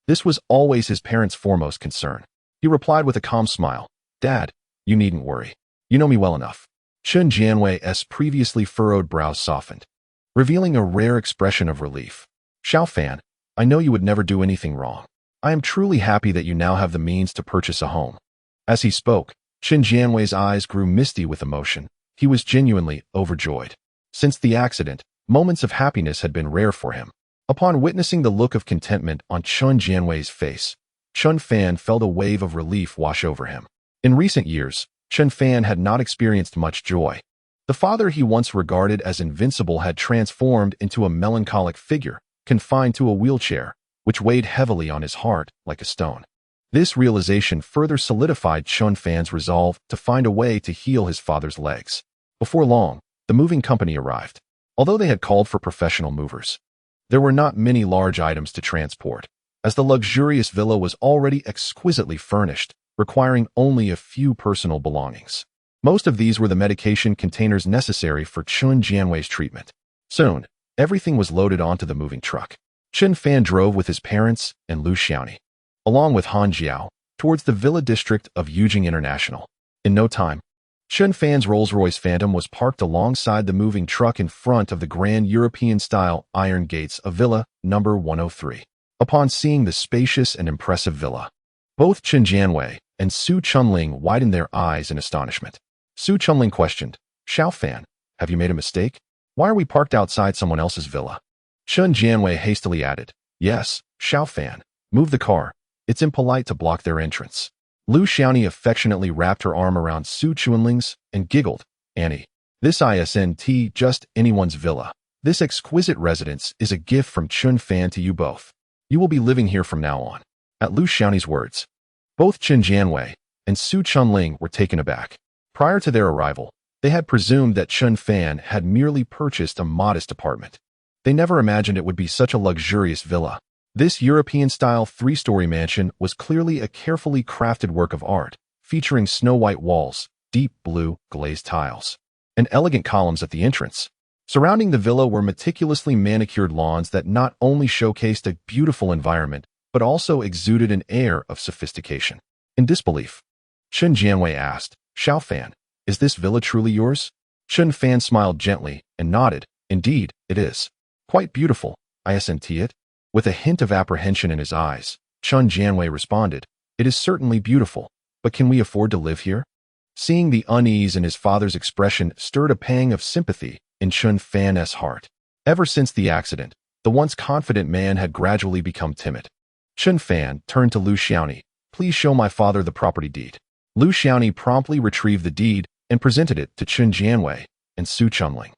A: This was always his parents' foremost concern. He replied with a calm smile, Dad, you needn't worry. You know me well enough. Chun Jianwei's previously furrowed brows softened, revealing a rare expression of relief. Xiao Fan, I know you would never do anything wrong. I am truly happy that you now have the means to purchase a home. As he spoke, Chun Jianwei's eyes grew misty with emotion. He was genuinely overjoyed. Since the accident, moments of happiness had been rare for him. Upon witnessing the look of contentment on Chun Jianwei's face, Chen Fan felt a wave of relief wash over him. In recent years, Chen Fan had not experienced much joy. The father he once regarded as invincible had transformed into a melancholic figure, confined to a wheelchair, which weighed heavily on his heart like a stone. This realization further solidified Chen Fan's resolve to find a way to heal his father's legs. Before long, the moving company arrived. Although they had called for professional movers, there were not many large items to transport, as the luxurious villa was already exquisitely furnished, requiring only a few personal belongings. Most of these were the medication containers necessary for Chun Jianwei's treatment. Soon, everything was loaded onto the moving truck. Chen Fan drove with his parents and Lu Xiaonie, along with Han Jiao, towards the villa district of Yujing International. In no time, Chen Fan's Rolls-Royce Phantom was parked alongside the moving truck in front of the grand European-style iron gates of Villa number 103. Upon seeing the spacious and impressive villa, both Chen Jianwei and Su Chunling widened their eyes in astonishment. Su Chunling questioned, Xiao Fan, have you made a mistake? Why are we parked outside someone else's villa? Chun Jianwei hastily added, Yes, Xiao Fan, move the car. It's impolite to block their entrance. Lu Xiaonie affectionately wrapped her arm around Su Chunling's and giggled, Annie, this isn't just anyone's villa. This exquisite residence is a gift from Chun Fan to you both. You will be living here from now on. At Lu Xiaonie's words, both Chen Jianwei and Su Chunling were taken aback. Prior to their arrival, they had presumed that Chen Fan had merely purchased a modest apartment. They never imagined it would be such a luxurious villa. This European-style three-story mansion was clearly a carefully crafted work of art, featuring snow-white walls, deep blue glazed tiles, and elegant columns at the entrance. Surrounding the villa were meticulously manicured lawns that not only showcased a beautiful environment, but also exuded an air of sophistication. In disbelief, Chen Jianwei asked, Xiao Fan, is this villa truly yours? Chen Fan smiled gently and nodded. Indeed, it is. Quite beautiful, I assent it. With a hint of apprehension in his eyes, Chen Jianwei responded, it is certainly beautiful, but can we afford to live here? Seeing the unease in his father's expression stirred a pang of sympathy in Chen Fan's heart. Ever since the accident, the once confident man had gradually become timid. Chen Fan turned to Lu Xiaoni. Please show my father the property deed. Lu Xiaoni promptly retrieved the deed and presented it to Chen Jianwei and Su Chunling.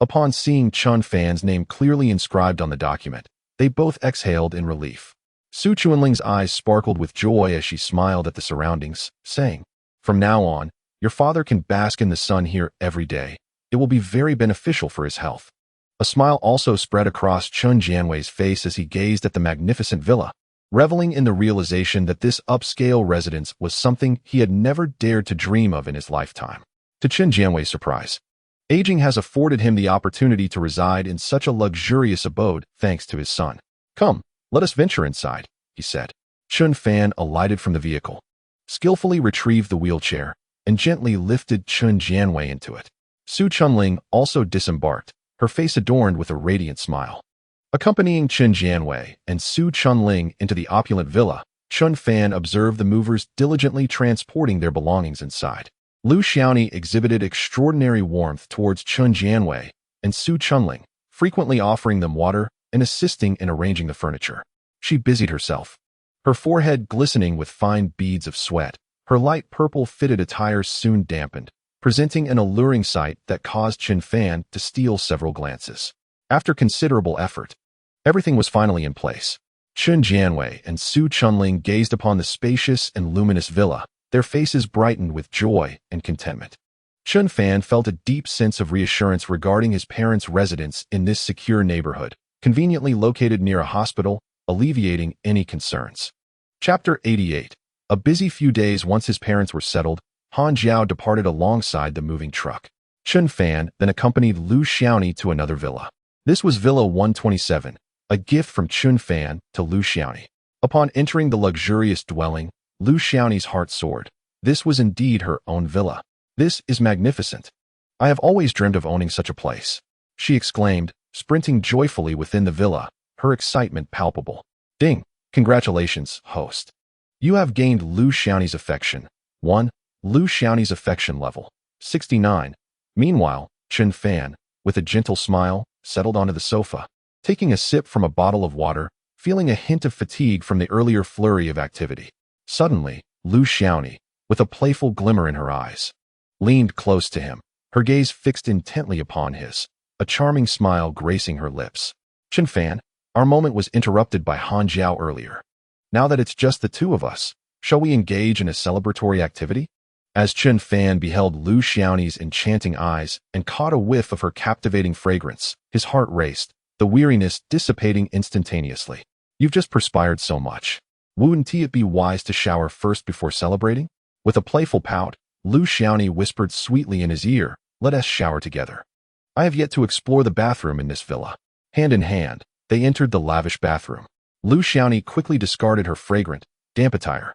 A: Upon seeing Chen Fan's name clearly inscribed on the document, they both exhaled in relief. Su Chunling's eyes sparkled with joy as she smiled at the surroundings, saying, From now on, your father can bask in the sun here every day. It will be very beneficial for his health. A smile also spread across Chen Jianwei's face as he gazed at the magnificent villa, reveling in the realization that this upscale residence was something he had never dared to dream of in his lifetime. To Chen Jianwei's surprise, aging has afforded him the opportunity to reside in such a luxurious abode thanks to his son. Come, let us venture inside, he said. Chen Fan alighted from the vehicle, skillfully retrieved the wheelchair, and gently lifted Chen Jianwei into it. Su Chunling also disembarked, her face adorned with a radiant smile. Accompanying Chen Jianwei and Su Chunling into the opulent villa, Chen Fan observed the movers diligently transporting their belongings inside. Lu Xiaoni exhibited extraordinary warmth towards Chen Jianwei and Su Chunling, frequently offering them water and assisting in arranging the furniture. She busied herself, her forehead glistening with fine beads of sweat. Her light purple fitted attire soon dampened, presenting an alluring sight that caused Chen Fan to steal several glances. After considerable effort, everything was finally in place. Chen Jianwei and Su Chunling gazed upon the spacious and luminous villa, their faces brightened with joy and contentment. Chen Fan felt a deep sense of reassurance regarding his parents' residence in this secure neighborhood, conveniently located near a hospital, alleviating any concerns. Chapter 88. A busy few days once his parents were settled, Han Jiao departed alongside the moving truck. Chen Fan then accompanied Lu Xiaoni to another villa. This was Villa 127, a gift from Chen Fan to Lu Xiaoni. Upon entering the luxurious dwelling, Lu Xiaoni's heart soared. This was indeed her own villa. This is magnificent. I have always dreamed of owning such a place, she exclaimed, sprinting joyfully within the villa, her excitement palpable. Ding! Congratulations, host. You have gained Lu Xiaoni's affection. 1. Lu Xiaoni's affection level, 69. Meanwhile, Chen Fan, with a gentle smile, settled onto the sofa, taking a sip from a bottle of water, feeling a hint of fatigue from the earlier flurry of activity. Suddenly, Lu Xiaoni, with a playful glimmer in her eyes, leaned close to him, her gaze fixed intently upon his, a charming smile gracing her lips. Chen Fan, our moment was interrupted by Han Jiao earlier. Now that it's just the two of us, shall we engage in a celebratory activity? As Chen Fan beheld Lu Xiaoni's enchanting eyes and caught a whiff of her captivating fragrance, his heart raced, the weariness dissipating instantaneously. You've just perspired so much. Wouldn't it be wise to shower first before celebrating? With a playful pout, Lu Xiaoni whispered sweetly in his ear, let us shower together. I have yet to explore the bathroom in this villa. Hand in hand, they entered the lavish bathroom. Lu Xiaoni quickly discarded her fragrant, damp attire,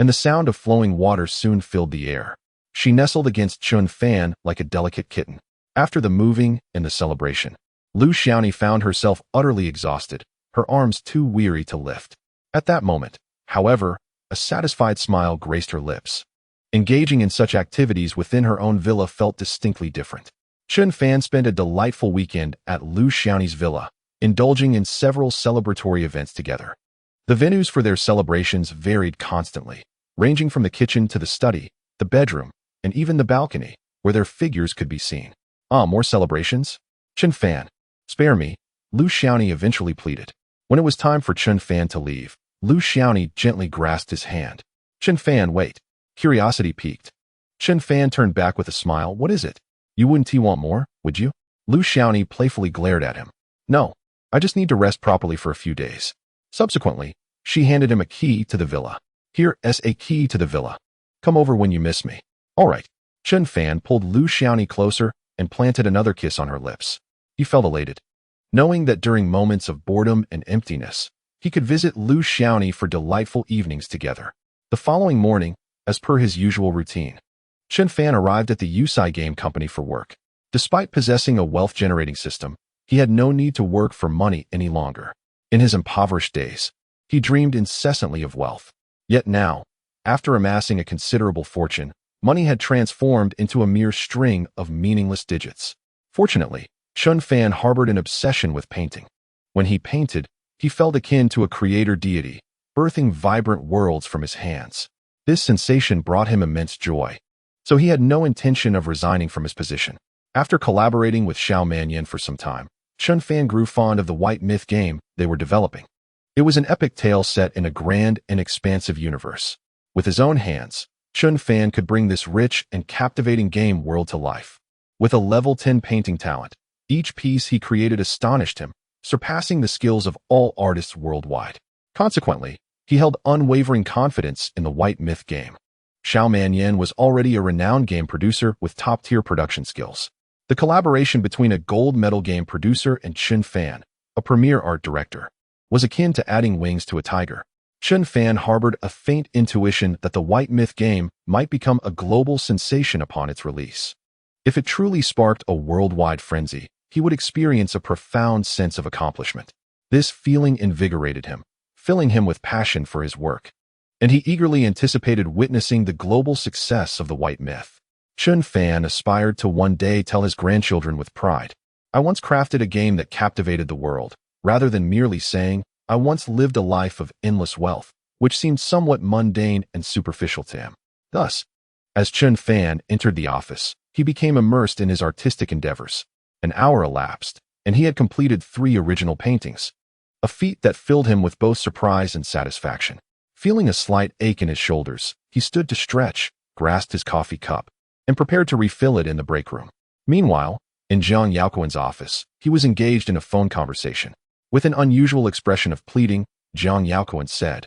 A: and the sound of flowing water soon filled the air. She nestled against Chen Fan like a delicate kitten. After the moving and the celebration, Lu Xiaoni found herself utterly exhausted, her arms too weary to lift. At that moment, however, a satisfied smile graced her lips. Engaging in such activities within her own villa felt distinctly different. Chen Fan spent a delightful weekend at Lu Xiaoni's villa, indulging in several celebratory events together. The venues for their celebrations varied constantly, ranging from the kitchen to the study, the bedroom, and even the balcony, where their figures could be seen. More celebrations? Chen Fan, spare me, Lu Xiaoni eventually pleaded. When it was time for Chen Fan to leave, Lu Xiaoni gently grasped his hand. Chen Fan, wait. Curiosity piqued. Chen Fan turned back with a smile. What is it? You wouldn't want more, would you? Lu Xiaoni playfully glared at him. No, I just need to rest properly for a few days. Subsequently, she handed him a key to the villa. Here is a key to the villa. Come over when you miss me. All right. Chen Fan pulled Lu Xiaoni closer and planted another kiss on her lips. He felt elated, knowing that during moments of boredom and emptiness, he could visit Lu Xiaoni for delightful evenings together. The following morning, as per his usual routine. Chen Fan arrived at the Yusai Game Company for work. Despite possessing a wealth-generating system, he had no need to work for money any longer. In his impoverished days, he dreamed incessantly of wealth. Yet now, after amassing a considerable fortune, money had transformed into a mere string of meaningless digits. Fortunately, Chen Fan harbored an obsession with painting. When he painted, he felt akin to a creator deity, birthing vibrant worlds from his hands. This sensation brought him immense joy, so he had no intention of resigning from his position. After collaborating with Xiao Manyan for some time, Chen Fan grew fond of the White Myth game they were developing. It was an epic tale set in a grand and expansive universe. With his own hands, Chen Fan could bring this rich and captivating game world to life. With a level 10 painting talent, each piece he created astonished him, surpassing the skills of all artists worldwide. Consequently, he held unwavering confidence in the White Myth game. Xiao Manyan was already a renowned game producer with top-tier production skills. The collaboration between a gold medal game producer and Chen Fan, a premier art director, was akin to adding wings to a tiger. Chen Fan harbored a faint intuition that the White Myth game might become a global sensation upon its release. If it truly sparked a worldwide frenzy, he would experience a profound sense of accomplishment. This feeling invigorated him, filling him with passion for his work, and he eagerly anticipated witnessing the global success of the White Myth. Chen Fan aspired to one day tell his grandchildren with pride, "I once crafted a game that captivated the world," rather than merely saying, "I once lived a life of endless wealth," which seemed somewhat mundane and superficial to him. Thus, as Chen Fan entered the office, he became immersed in his artistic endeavors. An hour elapsed, and he had completed 3 original paintings, a feat that filled him with both surprise and satisfaction. Feeling a slight ache in his shoulders, he stood to stretch, grasped his coffee cup, and prepared to refill it in the break room. Meanwhile, in Zhang Yaoquan's office, he was engaged in a phone conversation. With an unusual expression of pleading, Zhang Yaoquan said,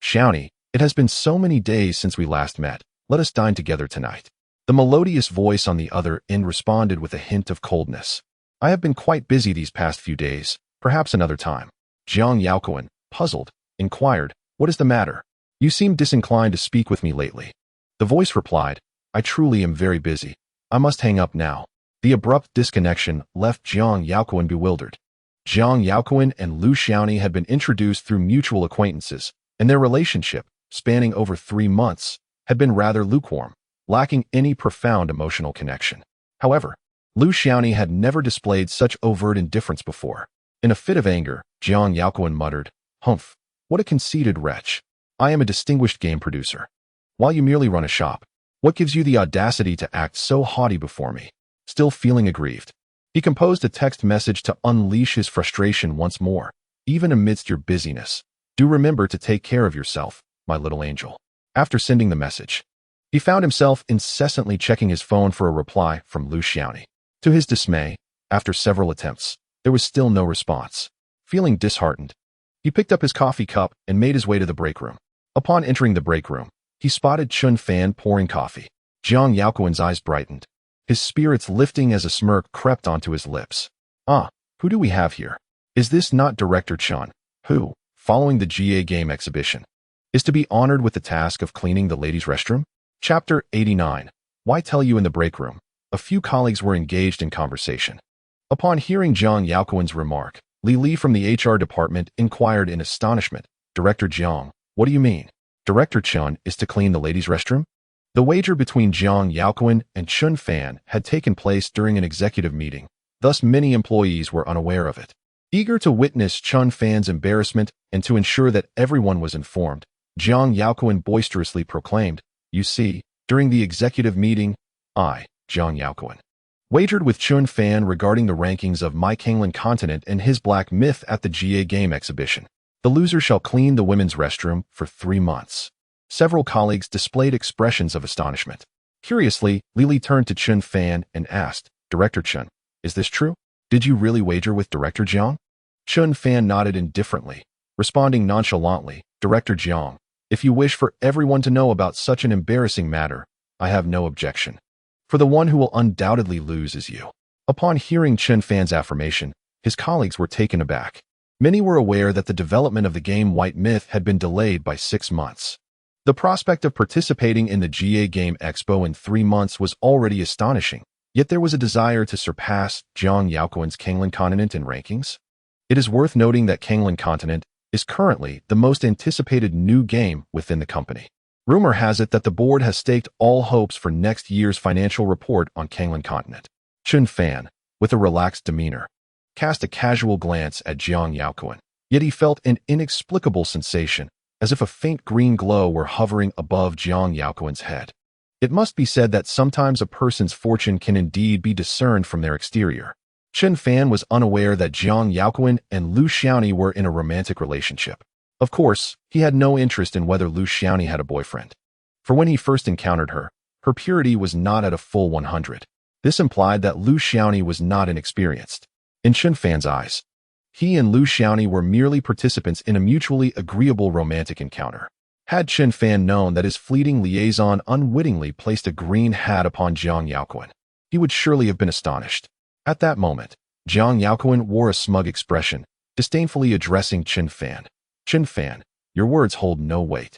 A: "Xiaoni, it has been so many days since we last met. Let us dine together tonight." The melodious voice on the other end responded with a hint of coldness. "I have been quite busy these past few days, perhaps another time." Zhang Yaoquan, puzzled, inquired, "What is the matter? You seem disinclined to speak with me lately." The voice replied, "I truly am very busy. I must hang up now." The abrupt disconnection left Zhang Yaoquan bewildered. Zhang Yaoquan and Lu Xiaoni had been introduced through mutual acquaintances, and their relationship, spanning over 3 months, had been rather lukewarm, lacking any profound emotional connection. However, Lu Xiaoni had never displayed such overt indifference before. In a fit of anger, Zhang Yaoquan muttered, "Humph, what a conceited wretch. I am a distinguished game producer, while you merely run a shop. What gives you the audacity to act so haughty before me?" Still feeling aggrieved, he composed a text message to unleash his frustration once more. "Even amidst your busyness, do remember to take care of yourself, my little angel." After sending the message, he found himself incessantly checking his phone for a reply from Lu Xiaoni. To his dismay, after several attempts, there was still no response. Feeling disheartened, he picked up his coffee cup and made his way to the break room. Upon entering the break room, he spotted Chen Fan pouring coffee. Zhang Yaoquan's eyes brightened, his spirits lifting as a smirk crept onto his lips. "Ah, who do we have here? Is this not Director Chen, who, following the GA game exhibition, is to be honored with the task of cleaning the ladies' restroom?" Chapter 89. Why tell you in the break room? A few colleagues were engaged in conversation. Upon hearing Zhang Yaoquan's remark, Li from the HR department inquired in astonishment, "Director Zhang, what do you mean? Director Chen is to clean the ladies' restroom?" The wager between Zhang Yaoquan and Chen Fan had taken place during an executive meeting, thus many employees were unaware of it. Eager to witness Chen Fan's embarrassment and to ensure that everyone was informed, Zhang Yaoquan boisterously proclaimed, "You see, during the executive meeting, I, Zhang Yaoquan, wagered with Chen Fan regarding the rankings of my Kanglan continent and his Black Myth at the GA game exhibition. The loser shall clean the women's restroom for 3 months." Several colleagues displayed expressions of astonishment. Curiously, Li turned to Chen Fan and asked, "Director Chen, is this true? Did you really wager with Director Jiang?" Chen Fan nodded indifferently, responding nonchalantly, "Director Jiang, if you wish for everyone to know about such an embarrassing matter, I have no objection. For the one who will undoubtedly lose is you." Upon hearing Chen Fan's affirmation, his colleagues were taken aback. Many were aware that the development of the game White Myth had been delayed by 6 months. The prospect of participating in the GA Game Expo in 3 months was already astonishing, yet there was a desire to surpass Jiang Yaoquan's Kanglan Continent in rankings. It is worth noting that Kanglan Continent is currently the most anticipated new game within the company. Rumor has it that the board has staked all hopes for next year's financial report on Kanglan Continent. Chun Fan, with a relaxed demeanor, cast a casual glance at Jiang Yaoquan, yet he felt an inexplicable sensation, as if a faint green glow were hovering above Jiang Yaoquan's head. It must be said that sometimes a person's fortune can indeed be discerned from their exterior. Chun Fan was unaware that Jiang Yaoquan and Lu Xiaoni were in a romantic relationship. Of course, he had no interest in whether Lu Xiaoni had a boyfriend. For when he first encountered her, her purity was not at a full 100. This implied that Lu Xiaoni was not inexperienced. In Chun Fan's eyes, he and Lu Xiaoni were merely participants in a mutually agreeable romantic encounter. Had Chun Fan known that his fleeting liaison unwittingly placed a green hat upon Jiang Yaoquan, he would surely have been astonished. At that moment, Jiang Yaoquan wore a smug expression, disdainfully addressing Chun Fan. Chun Fan, your words hold no weight.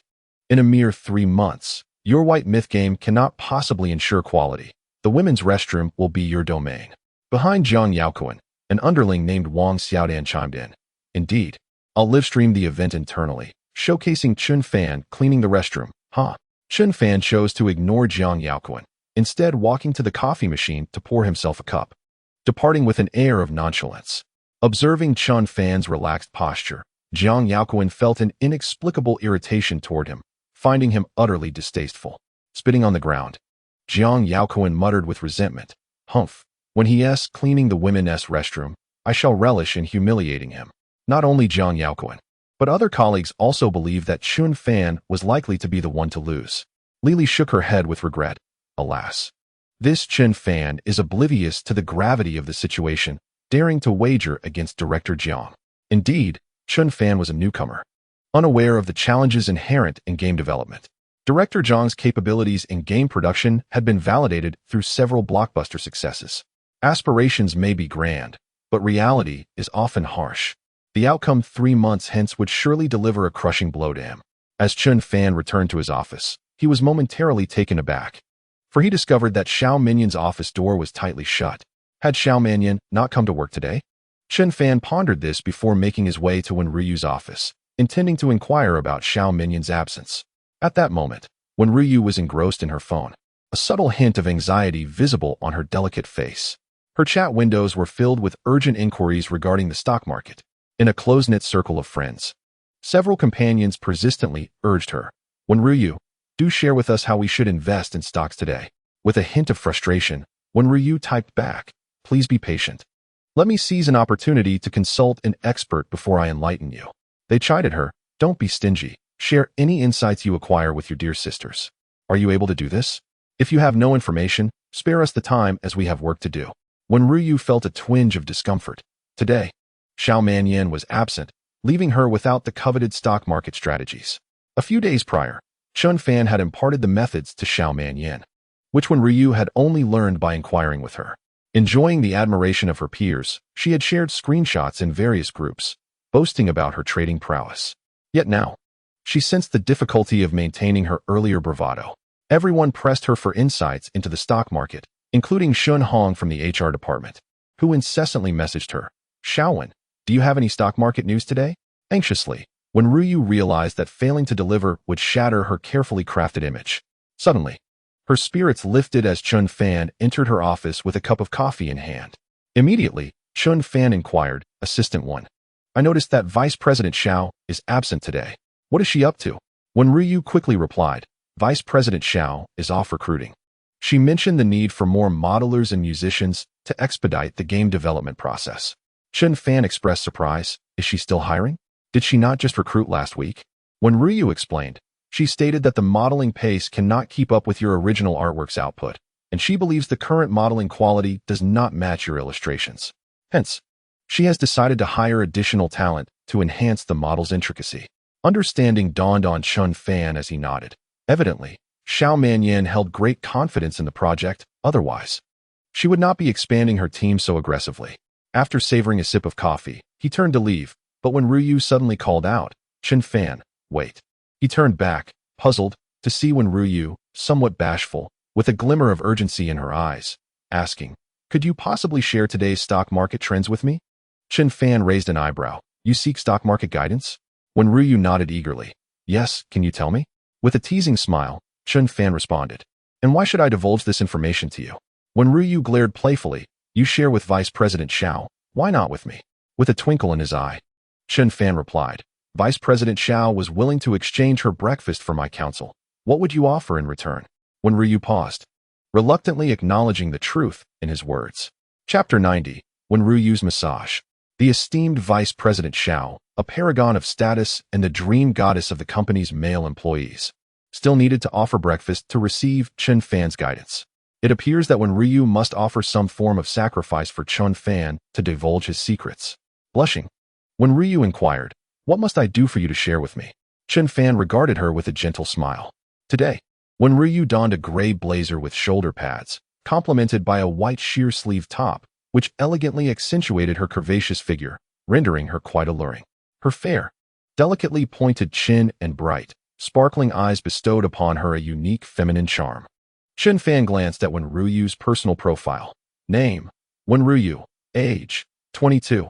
A: In a mere 3 months, your white myth game cannot possibly ensure quality. The women's restroom will be your domain. Behind Jiang Yaoquan, an underling named Wang Xiaodan chimed in. Indeed, I'll live-stream the event internally, showcasing Chun Fan cleaning the restroom. Chun Fan chose to ignore Jiang Yaoquan, instead walking to the coffee machine to pour himself a cup, departing with an air of nonchalance. Observing Chun Fan's relaxed posture, Jiang Yaoquan felt an inexplicable irritation toward him, finding him utterly distasteful. Spitting on the ground, Jiang Yaoquan muttered with resentment, "Humph, when he is cleaning the women's restroom, I shall relish in humiliating him." Not only Jiang Yaoquan, but other colleagues also believed that Chun Fan was likely to be the one to lose. Lily shook her head with regret. Alas, this Chun Fan is oblivious to the gravity of the situation, daring to wager against Director Jiang. Indeed, Chun Fan was a newcomer, unaware of the challenges inherent in game development. Director Jiang's capabilities in game production had been validated through several blockbuster successes. Aspirations may be grand, but reality is often harsh. The outcome 3 months hence would surely deliver a crushing blow to him. As Chun Fan returned to his office, he was momentarily taken aback, for he discovered that Xiao Minyan's office door was tightly shut. Had Xiao Minyan not come to work today? Chun Fan pondered this before making his way to Wenryu's office, intending to inquire about Xiao Minyan's absence. At that moment, Wenryu was engrossed in her phone, a subtle hint of anxiety visible on her delicate face. Her chat windows were filled with urgent inquiries regarding the stock market. In a close-knit circle of friends, several companions persistently urged her, "Wenryu, do share with us how we should invest in stocks today." With a hint of frustration, Wenryu typed back, "Please be patient. Let me seize an opportunity to consult an expert before I enlighten you." They chided her, "Don't be stingy. Share any insights you acquire with your dear sisters. Are you able to do this? If you have no information, spare us the time as we have work to do." Wenryu felt a twinge of discomfort. Today, Xiao Manyan was absent, leaving her without the coveted stock market strategies. A few days prior, Chun Fan had imparted the methods to Xiao Manyan, which Wenryu had only learned by inquiring with her. Enjoying the admiration of her peers, she had shared screenshots in various groups, boasting about her trading prowess. Yet now, she sensed the difficulty of maintaining her earlier bravado. Everyone pressed her for insights into the stock market, including Shun Hong from the HR department, who incessantly messaged her, "Xiaowen, do you have any stock market news today?" Anxiously, Wenryu realized that failing to deliver would shatter her carefully crafted image. Suddenly, her spirits lifted as Chun Fan entered her office with a cup of coffee in hand. Immediately, Chun Fan inquired, "Assistant 1. I noticed that Vice President Xiao is absent today. What is she up to?" Wenryu quickly replied, "Vice President Xiao is off recruiting. She mentioned the need for more modelers and musicians to expedite the game development process." Chun Fan expressed surprise. "Is she still hiring? Did she not just recruit last week?" Wenryu explained, "She stated that the modeling pace cannot keep up with your original artwork's output, and she believes the current modeling quality does not match your illustrations. Hence, she has decided to hire additional talent to enhance the model's intricacy." Understanding dawned on Chun Fan as he nodded. Evidently, Xiao Manyan held great confidence in the project, otherwise, she would not be expanding her team so aggressively. After savoring a sip of coffee, he turned to leave, but when Ryu suddenly called out, "Chun Fan, wait." He turned back, puzzled to see Wen Ruyu, somewhat bashful, with a glimmer of urgency in her eyes, asking, "Could you possibly share today's stock market trends with me?" Chen Fan raised an eyebrow. "You seek stock market guidance?" Wen Ruyu nodded eagerly. "Yes, can you tell me?" With a teasing smile, Chen Fan responded. "And why should I divulge this information to you?" Wen Ruyu glared playfully. "You share with Vice President Xiao. Why not with me?" With a twinkle in his eye, Chen Fan replied, "Vice President Xiao was willing to exchange her breakfast for my counsel. What would you offer in return?" Wen Ruyu paused, reluctantly acknowledging the truth in his words. Chapter 90. Wen Ruyu's Massage. The esteemed Vice President Xiao, a paragon of status and the dream goddess of the company's male employees, still needed to offer breakfast to receive Chen Fan's guidance. It appears that Wen Ruyu must offer some form of sacrifice for Chen Fan to divulge his secrets. Blushing, Wen Ruyu inquired, "What must I do for you to share with me?" Chen Fan regarded her with a gentle smile. Today, Wen Ruyu donned a gray blazer with shoulder pads, complemented by a white sheer-sleeve top, which elegantly accentuated her curvaceous figure, rendering her quite alluring. Her fair, delicately pointed chin and bright, sparkling eyes bestowed upon her a unique feminine charm. Chen Fan glanced at Wen Ruyu's personal profile. Name: Wen Ruyu. Age: 22.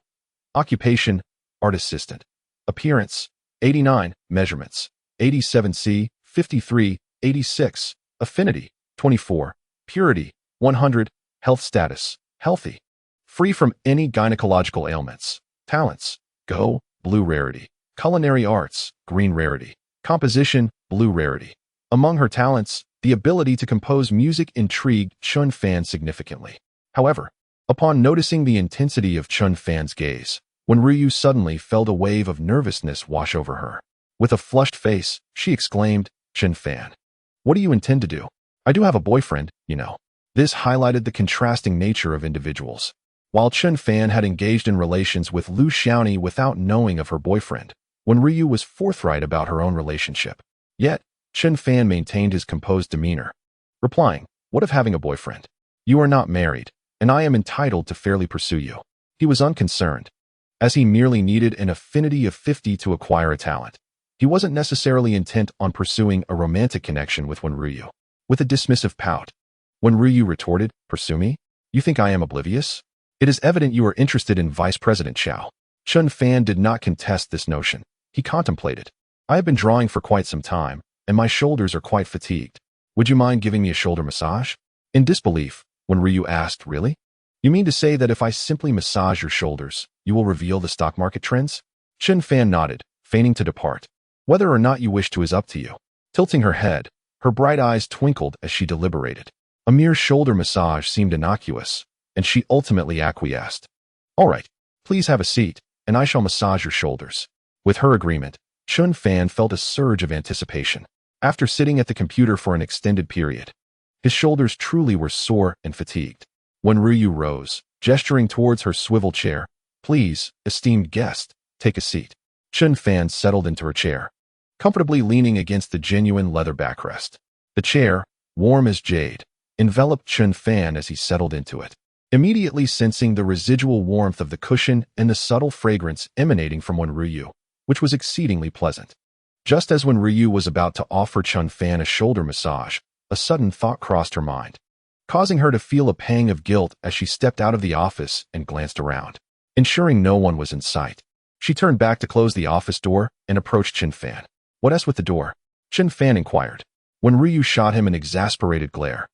A: Occupation: art assistant. Appearance: 89. Measurements: 87 c, 53, 86. Affinity: 24. Purity: 100. Health status: healthy. Free from any gynecological ailments. Talents: Go, blue rarity. Culinary arts: green rarity. Composition: blue rarity. Among her talents, the ability to compose music intrigued Chen Fan significantly. However, upon noticing the intensity of Chen Fan's gaze, Wen Ruyu suddenly felt a wave of nervousness wash over her. With a flushed face, she exclaimed, "Chen Fan, what do you intend to do?" "I do have a boyfriend, you know." This highlighted the contrasting nature of individuals. While Chen Fan had engaged in relations with Lu Xiaoni without knowing of her boyfriend, Wen Ruyu was forthright about her own relationship. Yet, Chen Fan maintained his composed demeanor, replying, "What of having a boyfriend? You are not married, and I am entitled to fairly pursue you." He was unconcerned, as he merely needed an affinity of 50 to acquire a talent. He wasn't necessarily intent on pursuing a romantic connection with Wen Ruyu. With a dismissive pout, Wen Ruyu retorted, "Pursue me? You think I am oblivious? It is evident you are interested in Vice President Xiao." Chen Fan did not contest this notion. He contemplated. "I have been drawing for quite some time, and my shoulders are quite fatigued. Would you mind giving me a shoulder massage?" In disbelief, Wen Ruyu asked, "Really? You mean to say that if I simply massage your shoulders, you will reveal the stock market trends?" Chen Fan nodded, feigning to depart. "Whether or not you wish to is up to you." Tilting her head, her bright eyes twinkled as she deliberated. A mere shoulder massage seemed innocuous, and she ultimately acquiesced. "All right, please have a seat, and I shall massage your shoulders." With her agreement, Chen Fan felt a surge of anticipation. After sitting at the computer for an extended period, his shoulders truly were sore and fatigued. Wen Ruyu rose, gesturing towards her swivel chair. "Please, esteemed guest, take a seat." Chen Fan settled into her chair, comfortably leaning against the genuine leather backrest. The chair, warm as jade, enveloped Chen Fan as he settled into it, immediately sensing the residual warmth of the cushion and the subtle fragrance emanating from Wen Ruyu, which was exceedingly pleasant. Just as Wen Ruyu was about to offer Chen Fan a shoulder massage, a sudden thought crossed her mind, causing her to feel a pang of guilt as she stepped out of the office and glanced around. Ensuring no one was in sight, she turned back to close the office door and approached Chen Fan. "What else with the door?" Chen Fan inquired. Wen Ruyu shot him an exasperated glare.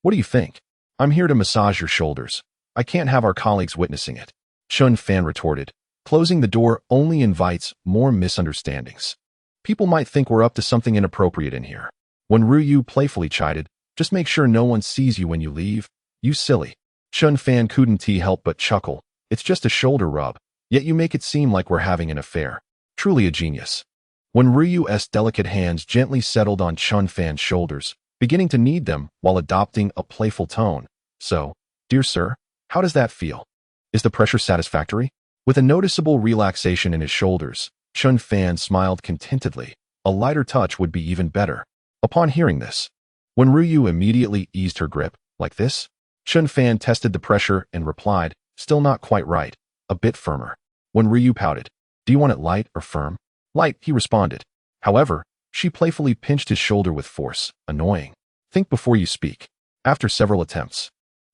A: "What do you think? I'm here to massage your shoulders. I can't have our colleagues witnessing it." Chen Fan retorted. "Closing the door only invites more misunderstandings. People might think we're up to something inappropriate in here." Wen Ruyu playfully chided, "Just make sure no one sees you when you leave. You silly." Chen Fan couldn't help but chuckle. "It's just a shoulder rub, yet you make it seem like we're having an affair. Truly a genius." Wen Ruyu's delicate hands gently settled on Chen Fan's shoulders, beginning to knead them while adopting a playful tone. "So, dear sir, how does that feel? Is the pressure satisfactory?" With a noticeable relaxation in his shoulders, Chen Fan smiled contentedly. A lighter touch would be even better. Upon hearing this, Wen Ruyu immediately eased her grip. "Like this?" Chen Fan tested the pressure and replied, "Still not quite right. A bit firmer." Wen Ruyu pouted. "Do you want it light or firm?" "Light," he responded. However, She playfully pinched his shoulder with force. Annoying. Think before you speak. After several attempts,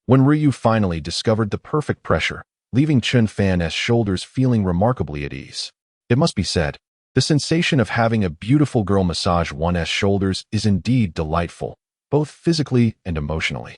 A: when Ryu finally discovered the perfect pressure, leaving Chun Fan's shoulders feeling remarkably at ease. It must be said, the sensation of having a beautiful girl massage one's shoulders is indeed delightful, both physically and emotionally.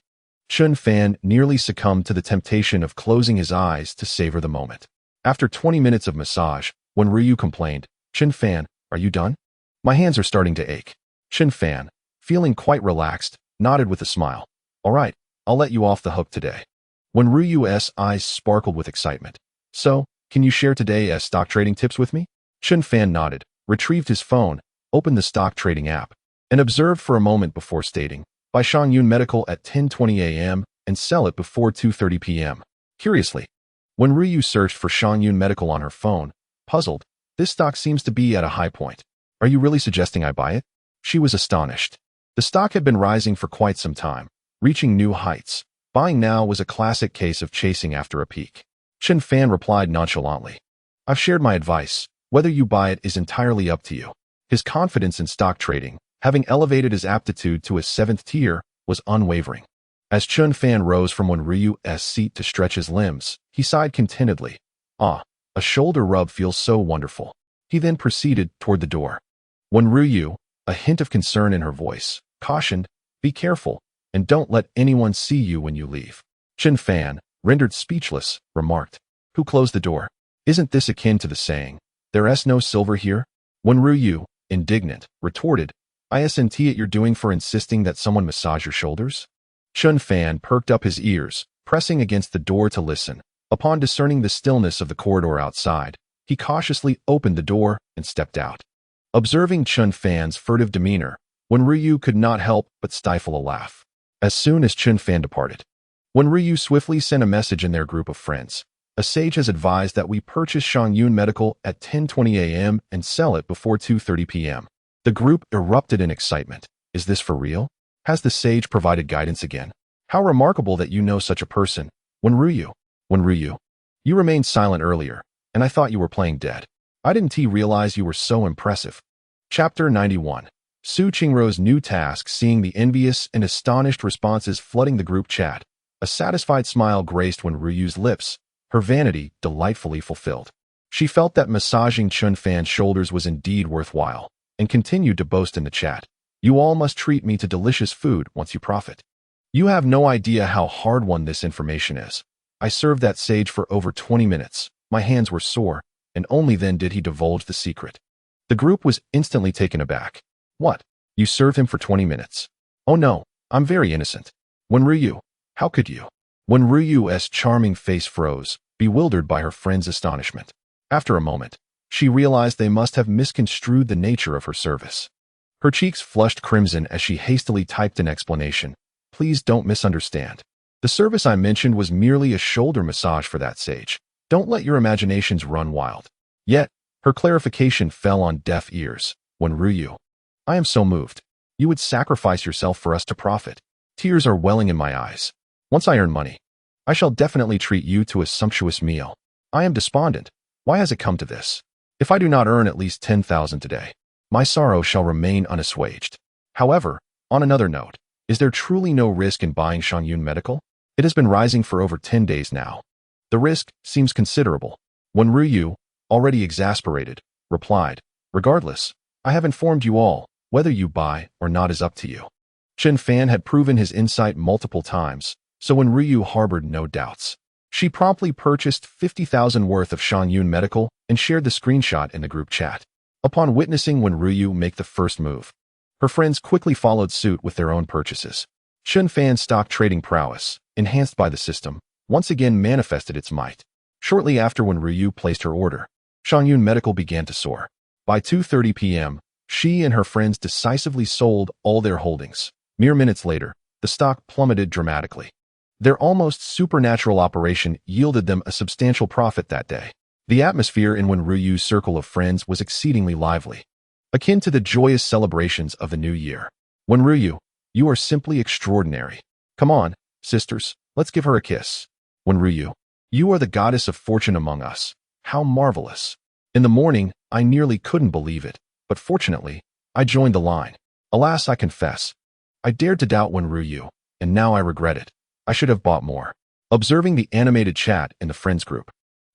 A: Chun Fan nearly succumbed to the temptation of closing his eyes to savor the moment. After 20 minutes of massage, when Ryu complained, "Chun Fan, are you done? My hands are starting to ache." Chun Fan, feeling quite relaxed, nodded with a smile. "All right, I'll let you off the hook today." When Ryu's eyes sparkled with excitement. "So, can you share today's stock trading tips with me?" Chun Fan nodded, retrieved his phone, opened the stock trading app, and observed for a moment before stating, "Buy Shangyun Medical at 10:20 a.m. and sell it before 2:30 p.m. Curiously, when Ryu searched for Shangyun Medical on her phone, puzzled, "This stock seems to be at a high point. Are you really suggesting I buy it?" She was astonished. The stock had been rising for quite some time, reaching new heights. Buying now was a classic case of chasing after a peak. Chun Fan replied nonchalantly, "I've shared my advice. Whether you buy it is entirely up to you." His confidence in stock trading, having elevated his aptitude to a 7th tier, was unwavering. As Chun Fan rose from Ryu's seat to stretch his limbs, he sighed contentedly. "Ah, a shoulder rub feels so wonderful." He then proceeded toward the door. When Ryu, a hint of concern in her voice, cautioned, "Be careful, and don't let anyone see you when you leave," Chun Fan, rendered speechless, remarked, "Who closed the door? Isn't this akin to the saying, 'There's no silver here'?" When Ryu, indignant, retorted, "Isn't it you're doing for insisting that someone massage your shoulders?" Chun Fan perked up his ears, pressing against the door to listen. Upon discerning the stillness of the corridor outside, he cautiously opened the door and stepped out. Observing Chun Fan's furtive demeanor, when Ryu could not help but stifle a laugh. As soon as Chun Fan departed, when Ryu swiftly sent a message in their group of friends, "A sage has advised that we purchase Shangyun Medical at 10:20 a.m. and sell it before 2:30 p.m. The group erupted in excitement. "Is this for real? Has the sage provided guidance again? How remarkable that you know such a person." When Ryu, you remained silent earlier, and I thought you were playing dead. I didn't realize you were so impressive. Chapter 91. Su Qingrou's new task. Seeing the envious and astonished responses flooding the group chat, a satisfied smile graced when Ryu's lips, her vanity delightfully fulfilled. She felt that massaging Chun Fan's shoulders was indeed worthwhile, and continued to boast in the chat, "You all must treat me to delicious food once you profit. You have no idea how hard-won this information is. I served that sage for over 20 minutes. My hands were sore, and only then did he divulge the secret." The group was instantly taken aback. "What? You served him for 20 minutes? Oh no, I'm very innocent." When Ryu, how could you? When Ryu's charming face froze, bewildered by her friend's astonishment. After a moment, she realized they must have misconstrued the nature of her service. Her cheeks flushed crimson as she hastily typed an explanation. "Please don't misunderstand. The service I mentioned was merely a shoulder massage for that sage. Don't let your imaginations run wild." Yet, her clarification fell on deaf ears. When Ryu, I am so moved. You would sacrifice yourself for us to profit. Tears are welling in my eyes. Once I earn money, I shall definitely treat you to a sumptuous meal. I am despondent. Why has it come to this? If I do not earn at least 10,000 today, my sorrow shall remain unassuaged. However, on another note, is there truly no risk in buying Shangyun Medical? It has been rising for over 10 days now. The risk seems considerable. When Ryu, already exasperated, replied, "Regardless, I have informed you all. Whether you buy or not is up to you." Chun Fan had proven his insight multiple times, so when Ryu harbored no doubts, she promptly purchased 50,000 worth of Shangyun Medical and shared the screenshot in the group chat. Upon witnessing when Ryu make the first move, her friends quickly followed suit with their own purchases. Chun Fan's stock trading prowess, enhanced by the system, once again manifested its might. Shortly after when Ryu placed her order, Shangyun Medical began to soar. By 2:30 p.m., she and her friends decisively sold all their holdings. Mere minutes later, the stock plummeted dramatically. Their almost supernatural operation yielded them a substantial profit that day. The atmosphere in when Ryu's circle of friends was exceedingly lively, akin to the joyous celebrations of the new year. When Ryu, you are simply extraordinary. Come on, sisters, let's give her a kiss. When Ryu, you are the goddess of fortune among us. How marvelous. In the morning, I nearly couldn't believe it, but fortunately, I joined the line. Alas, I confess. I dared to doubt Wenru, and now I regret it. I should have bought more. Observing the animated chat in the friends group,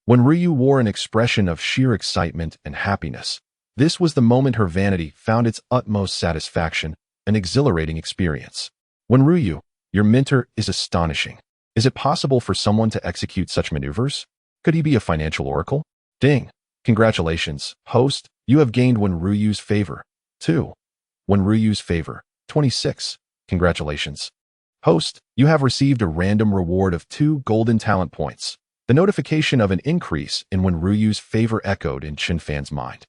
A: Wenru wore an expression of sheer excitement and happiness. This was the moment her vanity found its utmost satisfaction, an exhilarating experience. Wenru, your mentor is astonishing. Is it possible for someone to execute such maneuvers? Could he be a financial oracle? Ding. Congratulations, host, you have gained Wenru's favor. 2. Wenru's favor. 26. Congratulations. Host, you have received a random reward of 2 golden talent points. The notification of an increase in Wenru's favor echoed in Chen Fan's mind,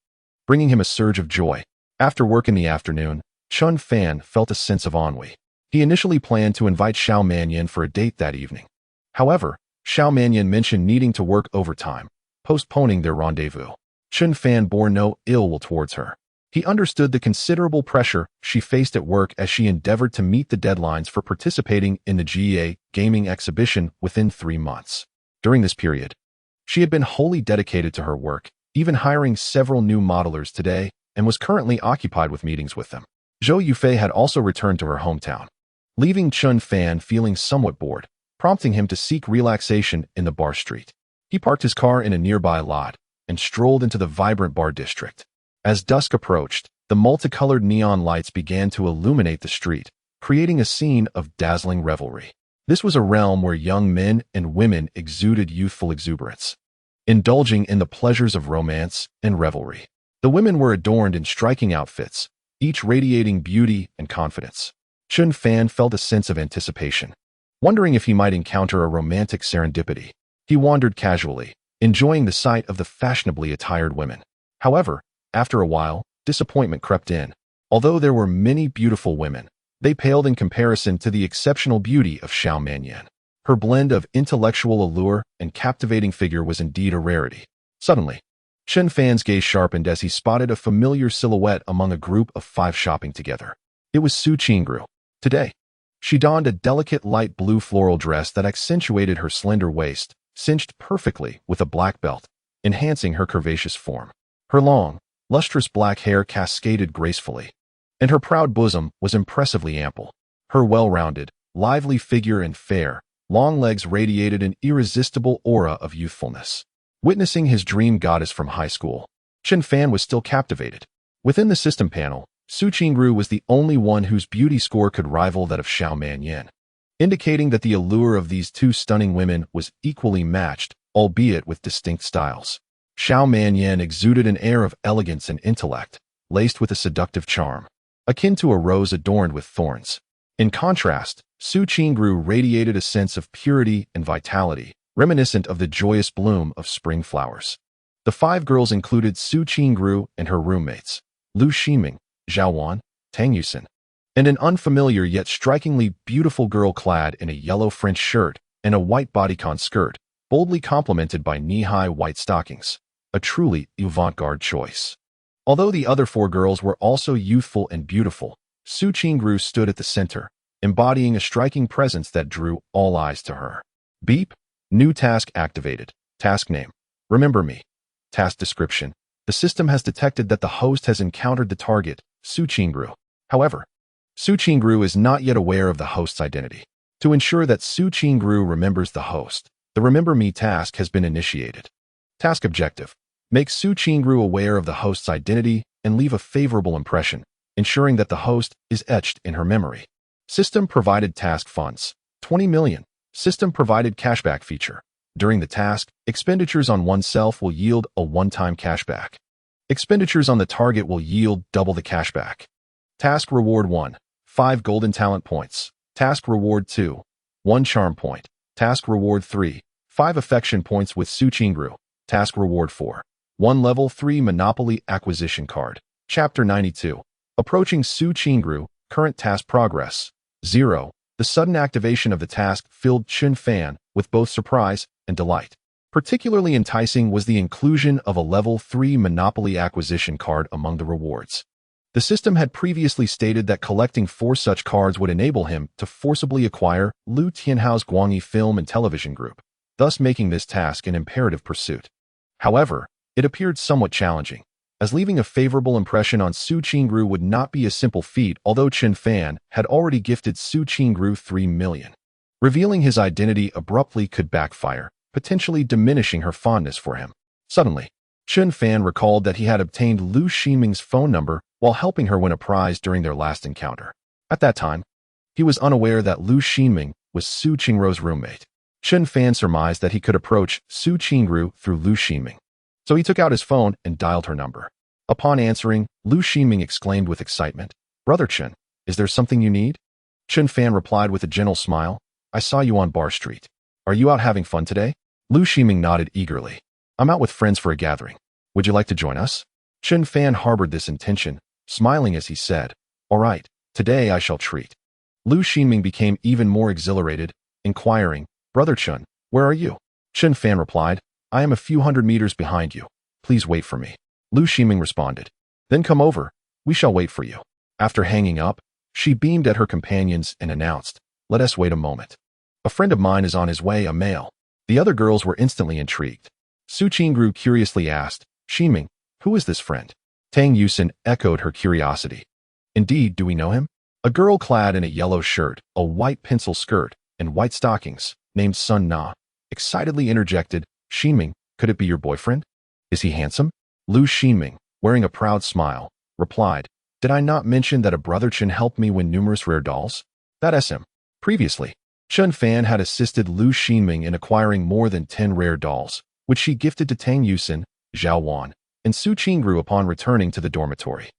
A: bringing him a surge of joy. After work in the afternoon, Chen Fan felt a sense of ennui. He initially planned to invite Xiao Manyan for a date that evening. However, Xiao Manyan mentioned needing to work overtime, postponing their rendezvous. Chen Fan bore no ill will towards her. He understood the considerable pressure she faced at work as she endeavored to meet the deadlines for participating in the GEA gaming exhibition within 3 months. During this period, she had been wholly dedicated to her work, even hiring several new modelers today, and was currently occupied with meetings with them. Zhou Yufei had also returned to her hometown, leaving Chen Fan feeling somewhat bored, prompting him to seek relaxation in the bar street. He parked his car in a nearby lot and strolled into the vibrant bar district. As dusk approached, the multicolored neon lights began to illuminate the street, creating a scene of dazzling revelry. This was a realm where young men and women exuded youthful exuberance, indulging in the pleasures of romance and revelry. The women were adorned in striking outfits, each radiating beauty and confidence. Chen Fan felt a sense of anticipation, wondering if he might encounter a romantic serendipity. He wandered casually, enjoying the sight of the fashionably attired women. However, after a while, disappointment crept in. Although there were many beautiful women, they paled in comparison to the exceptional beauty of Xiao Manyan. Her blend of intellectual allure and captivating figure was indeed a rarity. Suddenly, Chen Fan's gaze sharpened as he spotted a familiar silhouette among a group of 5 shopping together. It was Su Qingru. Today, she donned a delicate light blue floral dress that accentuated her slender waist, cinched perfectly with a black belt, enhancing her curvaceous form. Her long, lustrous black hair cascaded gracefully, and her proud bosom was impressively ample. Her well-rounded, lively figure and fair, long legs radiated an irresistible aura of youthfulness. Witnessing his dream goddess from high school, Chen Fan was still captivated. Within the system panel, Su Qingru was the only one whose beauty score could rival that of Xiao Manyan, indicating that the allure of these 2 stunning women was equally matched, albeit with distinct styles. Xiao Manyan exuded an air of elegance and intellect, laced with a seductive charm, akin to a rose adorned with thorns. In contrast, Su Qingru radiated a sense of purity and vitality, reminiscent of the joyous bloom of spring flowers. The 5 girls included Su Qingru and her roommates, Lu Ximing, Zhao Wan, Tang Yusin, and an unfamiliar yet strikingly beautiful girl clad in a yellow French shirt and a white bodycon skirt, boldly complemented by knee-high white stockings, a truly avant-garde choice. Although the other 4 girls were also youthful and beautiful, Su Qingru stood at the center, embodying a striking presence that drew all eyes to her. Beep. New task activated. Task name: Remember me. Task description: the system has detected that the host has encountered the target, Su Qingru. However, Su Qingru is not yet aware of the host's identity. To ensure that Su Qingru remembers the host, the Remember Me task has been initiated. Task objective: make Su Qingru aware of the host's identity and leave a favorable impression, ensuring that the host is etched in her memory. System provided task funds: 20 million. System provided cashback feature. During the task, expenditures on oneself will yield a one-time cashback. Expenditures on the target will yield double the cashback. Task reward 1, 5 golden talent points. Task reward 2, 1 charm point. Task reward 3, 5 affection points with Su Qingru. Task reward 4, 1 level 3 Monopoly acquisition card. Chapter 92. Approaching Su Qingru, current task progress, 0. The sudden activation of the task filled Chen Fan with both surprise and delight. Particularly enticing was the inclusion of a level 3 Monopoly acquisition card among the rewards. The system had previously stated that collecting 4 such cards would enable him to forcibly acquire Lu Tianhao's Guangyi Film and Television Group, thus making this task an imperative pursuit. However, it appeared somewhat challenging, as leaving a favorable impression on Su Qingru would not be a simple feat, although Chen Fan had already gifted Su Qingru 3 million. Revealing his identity abruptly could backfire, potentially diminishing her fondness for him. Suddenly, Chen Fan recalled that he had obtained Lu Ximing's phone number while helping her win a prize during their last encounter. At that time, he was unaware that Lu Ximing was Su Qingru's roommate. Chen Fan surmised that he could approach Su Qingru through Lu Ximing. So he took out his phone and dialed her number. Upon answering, Lu Ximing exclaimed with excitement, "Brother Chen, is there something you need?" Chen Fan replied with a gentle smile, "I saw you on Bar Street. Are you out having fun today?" Lu Ximing nodded eagerly. "I'm out with friends for a gathering. Would you like to join us?" Chen Fan harbored this intention, smiling as he said, "All right, today I shall treat." Lu Ximing became even more exhilarated, inquiring, "Brother Chen, where are you?" Chen Fan replied, "I am a few hundred meters behind you. Please wait for me." Lu Ximing responded, "Then come over. We shall wait for you." After hanging up, she beamed at her companions and announced, "Let us wait a moment. A friend of mine is on his way, a male." The other girls were instantly intrigued. Su Qingru curiously asked, "Ximing, who is this friend?" Tang Yusin echoed her curiosity. "Indeed, do we know him?" A girl clad in a yellow shirt, a white pencil skirt, and white stockings, named Sun Na, excitedly interjected, "Ximing, could it be your boyfriend? Is he handsome?" Lu Ximing, wearing a proud smile, replied, "Did I not mention that a brother Chen helped me win numerous rare dolls? That is him." Previously, Chen Fan had assisted Lu Ximing in acquiring more than 10 rare dolls, which she gifted to Tang Yusin, Zhao Wan, and Su Qingru upon returning to the dormitory.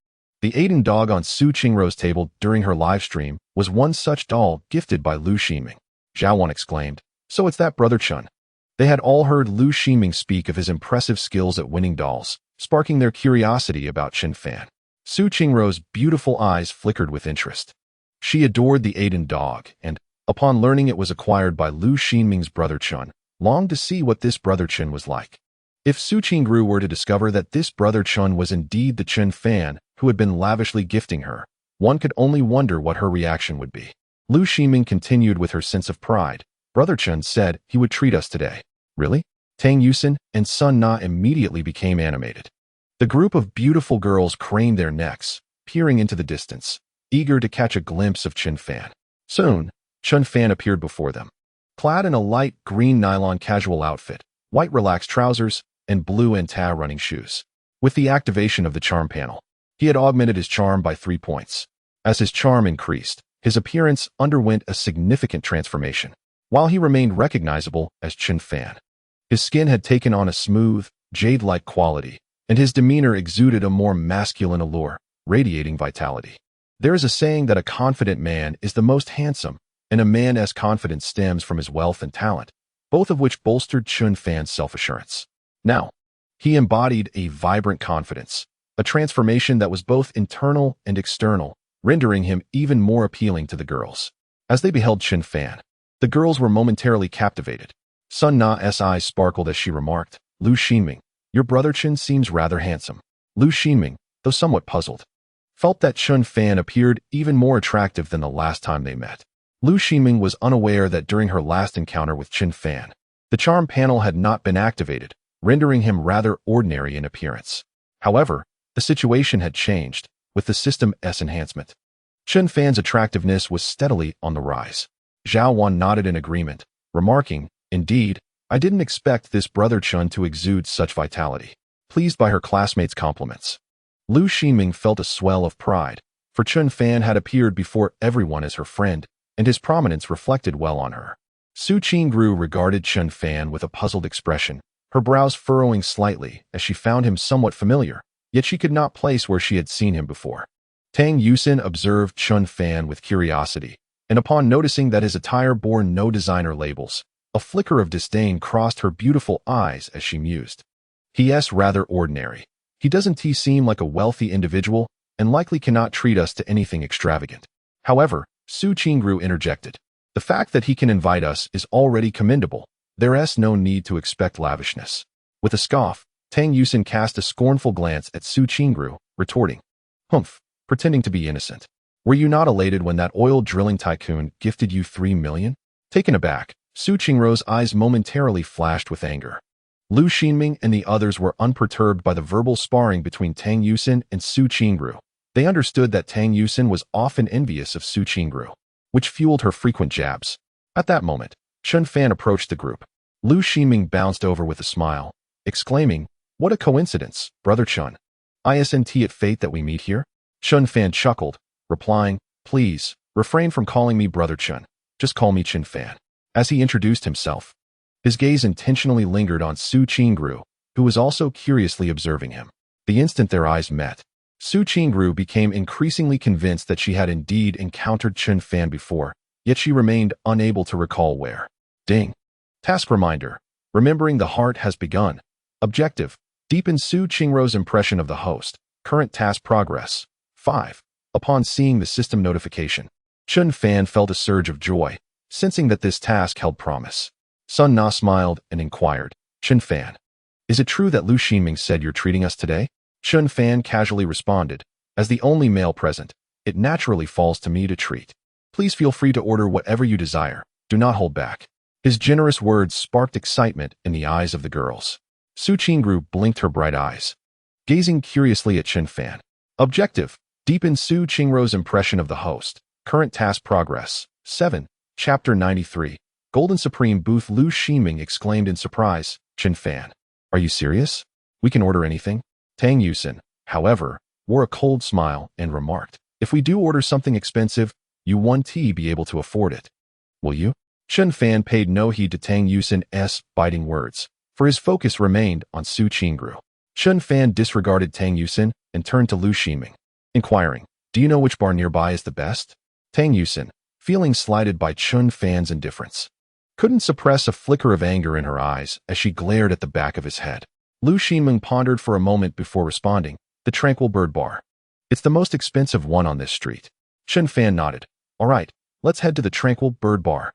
A: The Aiden dog on Su Qingru's table during her live stream was one such doll gifted by Lu Ximing. Zhao Wan exclaimed, "So it's that brother Chen." They had all heard Lu Ximing speak of his impressive skills at winning dolls, sparking their curiosity about Chen Fan. Su Qingru's beautiful eyes flickered with interest. She adored the Aiden dog and, upon learning it was acquired by Lu Ximing's brother Chen, longed to see what this brother Chen was like. If Su Qingru were to discover that this brother Chen was indeed the Chen Fan who had been lavishly gifting her, one could only wonder what her reaction would be. Lu Ximing continued with her sense of pride. "Brother Chen said he would treat us today." "Really?" Tang Yusin and Sun Na immediately became animated. The group of beautiful girls craned their necks, peering into the distance, eager to catch a glimpse of Chen Fan. Soon, Chen Fan appeared before them. Clad in a light green nylon casual outfit, white relaxed trousers, and blue Anta running shoes. With the activation of the charm panel, he had augmented his charm by 3 points. As his charm increased, his appearance underwent a significant transformation, while he remained recognizable as Chen Fan. His skin had taken on a smooth, jade-like quality, and his demeanor exuded a more masculine allure, radiating vitality. There is a saying that a confident man is the most handsome, and a man as confident stems from his wealth and talent, both of which bolstered Chen Fan's self-assurance. Now, he embodied a vibrant confidence, a transformation that was both internal and external, rendering him even more appealing to the girls. As they beheld Chen Fan, the girls were momentarily captivated. Sun Na's eyes sparkled as she remarked, "Lu Ximing, your brother Chen seems rather handsome." Lu Ximing, though somewhat puzzled, felt that Chen Fan appeared even more attractive than the last time they met. Lu Ximing was unaware that during her last encounter with Chen Fan, the charm panel had not been activated, rendering him rather ordinary in appearance. However, the situation had changed with the system's enhancement. Chen Fan's attractiveness was steadily on the rise. Zhao Wan nodded in agreement, remarking, "Indeed, I didn't expect this brother Chen to exude such vitality." Pleased by her classmates' compliments, Lu Ximing felt a swell of pride, for Chen Fan had appeared before everyone as her friend, and his prominence reflected well on her. Su Qingru regarded Chen Fan with a puzzled expression, her brows furrowing slightly as she found him somewhat familiar, yet she could not place where she had seen him before. Tang Yusin observed Chen Fan with curiosity, and upon noticing that his attire bore no designer labels, a flicker of disdain crossed her beautiful eyes as she mused. "He's rather ordinary. He doesn't seem like a wealthy individual, and likely cannot treat us to anything extravagant." However, Su Qingru interjected, "The fact that he can invite us is already commendable. There's no need to expect lavishness." With a scoff, Tang Yusin cast a scornful glance at Su Qingru, retorting, "Humph, pretending to be innocent. Were you not elated when that oil drilling tycoon gifted you 3 million? Taken aback, Su Qingru's eyes momentarily flashed with anger. Lu Xinming and the others were unperturbed by the verbal sparring between Tang Yusin and Su Qingru. They understood that Tang Yusin was often envious of Su Qingru, which fueled her frequent jabs. At that moment, Chun Fan approached the group. Lu Xinming bounced over with a smile, exclaiming, "What a coincidence, Brother Chun. Isn't it fate that we meet here?" Chun Fan chuckled, replying, "Please, refrain from calling me Brother Chun. Just call me Chun Fan." As he introduced himself, his gaze intentionally lingered on Su Qingru, who was also curiously observing him. The instant their eyes met, Su Qingru became increasingly convinced that she had indeed encountered Chun Fan before, yet she remained unable to recall where. Ding. Task reminder. Remembering the heart has begun. Objective. Deepen Su Qingru's impression of the host. Current task progress. 5. Upon seeing the system notification, Chun Fan felt a surge of joy, sensing that this task held promise. Sun Na smiled and inquired, "Chun Fan, is it true that Lu Xinming said you're treating us today?" Chun Fan casually responded, "As the only male present, it naturally falls to me to treat. Please feel free to order whatever you desire. Do not hold back." His generous words sparked excitement in the eyes of the girls. Su Qingru blinked her bright eyes, gazing curiously at Chun Fan. Objective. Deepen Su Qingru's impression of the host. Current task progress. 7. Chapter 93. Golden Supreme Booth. Lu Xinming exclaimed in surprise, "Chun Fan, are you serious? We can order anything?" Tang Yusin, however, wore a cold smile and remarked, "If we do order something expensive, you won't be able to afford it. Will you?" Chun Fan paid no heed to Tang Yusin's biting words, for his focus remained on Su Qingru. Chun Fan disregarded Tang Yusin and turned to Lu Xinming, inquiring, "Do you know which bar nearby is the best?" Tang Yusin, feeling slighted by Chun Fan's indifference, couldn't suppress a flicker of anger in her eyes as she glared at the back of his head. Lu Xinming pondered for a moment before responding, "The Tranquil Bird Bar. It's the most expensive one on this street." Chun Fan nodded. "All right, let's head to the Tranquil Bird Bar."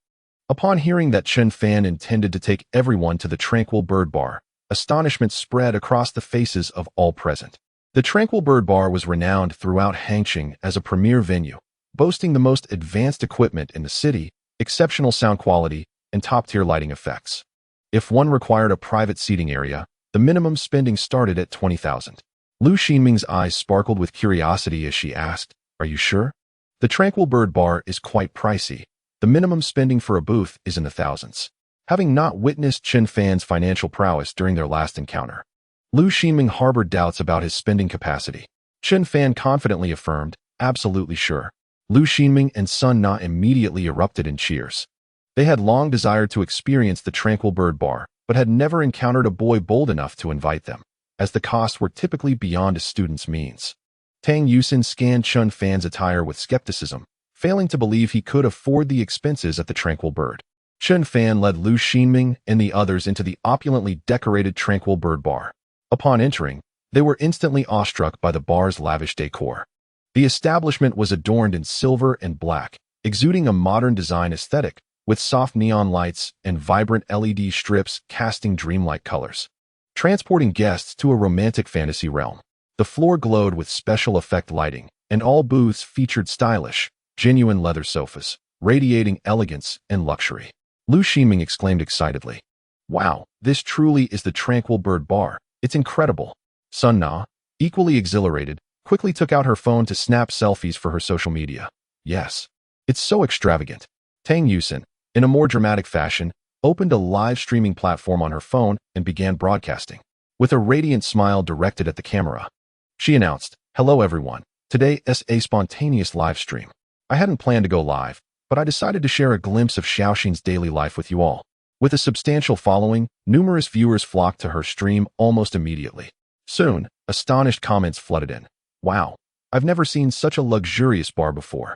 A: Upon hearing that Chun Fan intended to take everyone to the Tranquil Bird Bar, astonishment spread across the faces of all present. The Tranquil Bird Bar was renowned throughout Hangqing as a premier venue, boasting the most advanced equipment in the city, exceptional sound quality, and top-tier lighting effects. If one required a private seating area, the minimum spending started at 20,000. Lu Xinming's eyes sparkled with curiosity as she asked, "Are you sure?" "The Tranquil Bird Bar is quite pricey. The minimum spending for a booth is in the thousands." Having not witnessed Chun Fan's financial prowess during their last encounter, Lu Xinming harbored doubts about his spending capacity. Chun Fan confidently affirmed, "Absolutely sure." Lu Xinming and Sun Na immediately erupted in cheers. They had long desired to experience the Tranquil Bird Bar, but had never encountered a boy bold enough to invite them, as the costs were typically beyond a student's means. Tang Yusin scanned Chun Fan's attire with skepticism, failing to believe he could afford the expenses at the Tranquil Bird. Chun Fan led Lu Xinming and the others into the opulently decorated Tranquil Bird Bar. Upon entering, they were instantly awestruck by the bar's lavish decor. The establishment was adorned in silver and black, exuding a modern design aesthetic, with soft neon lights and vibrant LED strips casting dreamlike colors, transporting guests to a romantic fantasy realm. The floor glowed with special effect lighting, and all booths featured stylish, genuine leather sofas, radiating elegance and luxury. Lu Xinming exclaimed excitedly, "Wow, this truly is the Tranquil Bird Bar. It's incredible." Sun Na, equally exhilarated, quickly took out her phone to snap selfies for her social media. "Yes, it's so extravagant." Tang Yusin, in a more dramatic fashion, opened a live streaming platform on her phone and began broadcasting. With a radiant smile directed at the camera, she announced, "Hello everyone. Today is a spontaneous live stream. I hadn't planned to go live, but I decided to share a glimpse of Xiaoxin's daily life with you all." With a substantial following, numerous viewers flocked to her stream almost immediately. Soon, astonished comments flooded in. "Wow, I've never seen such a luxurious bar before.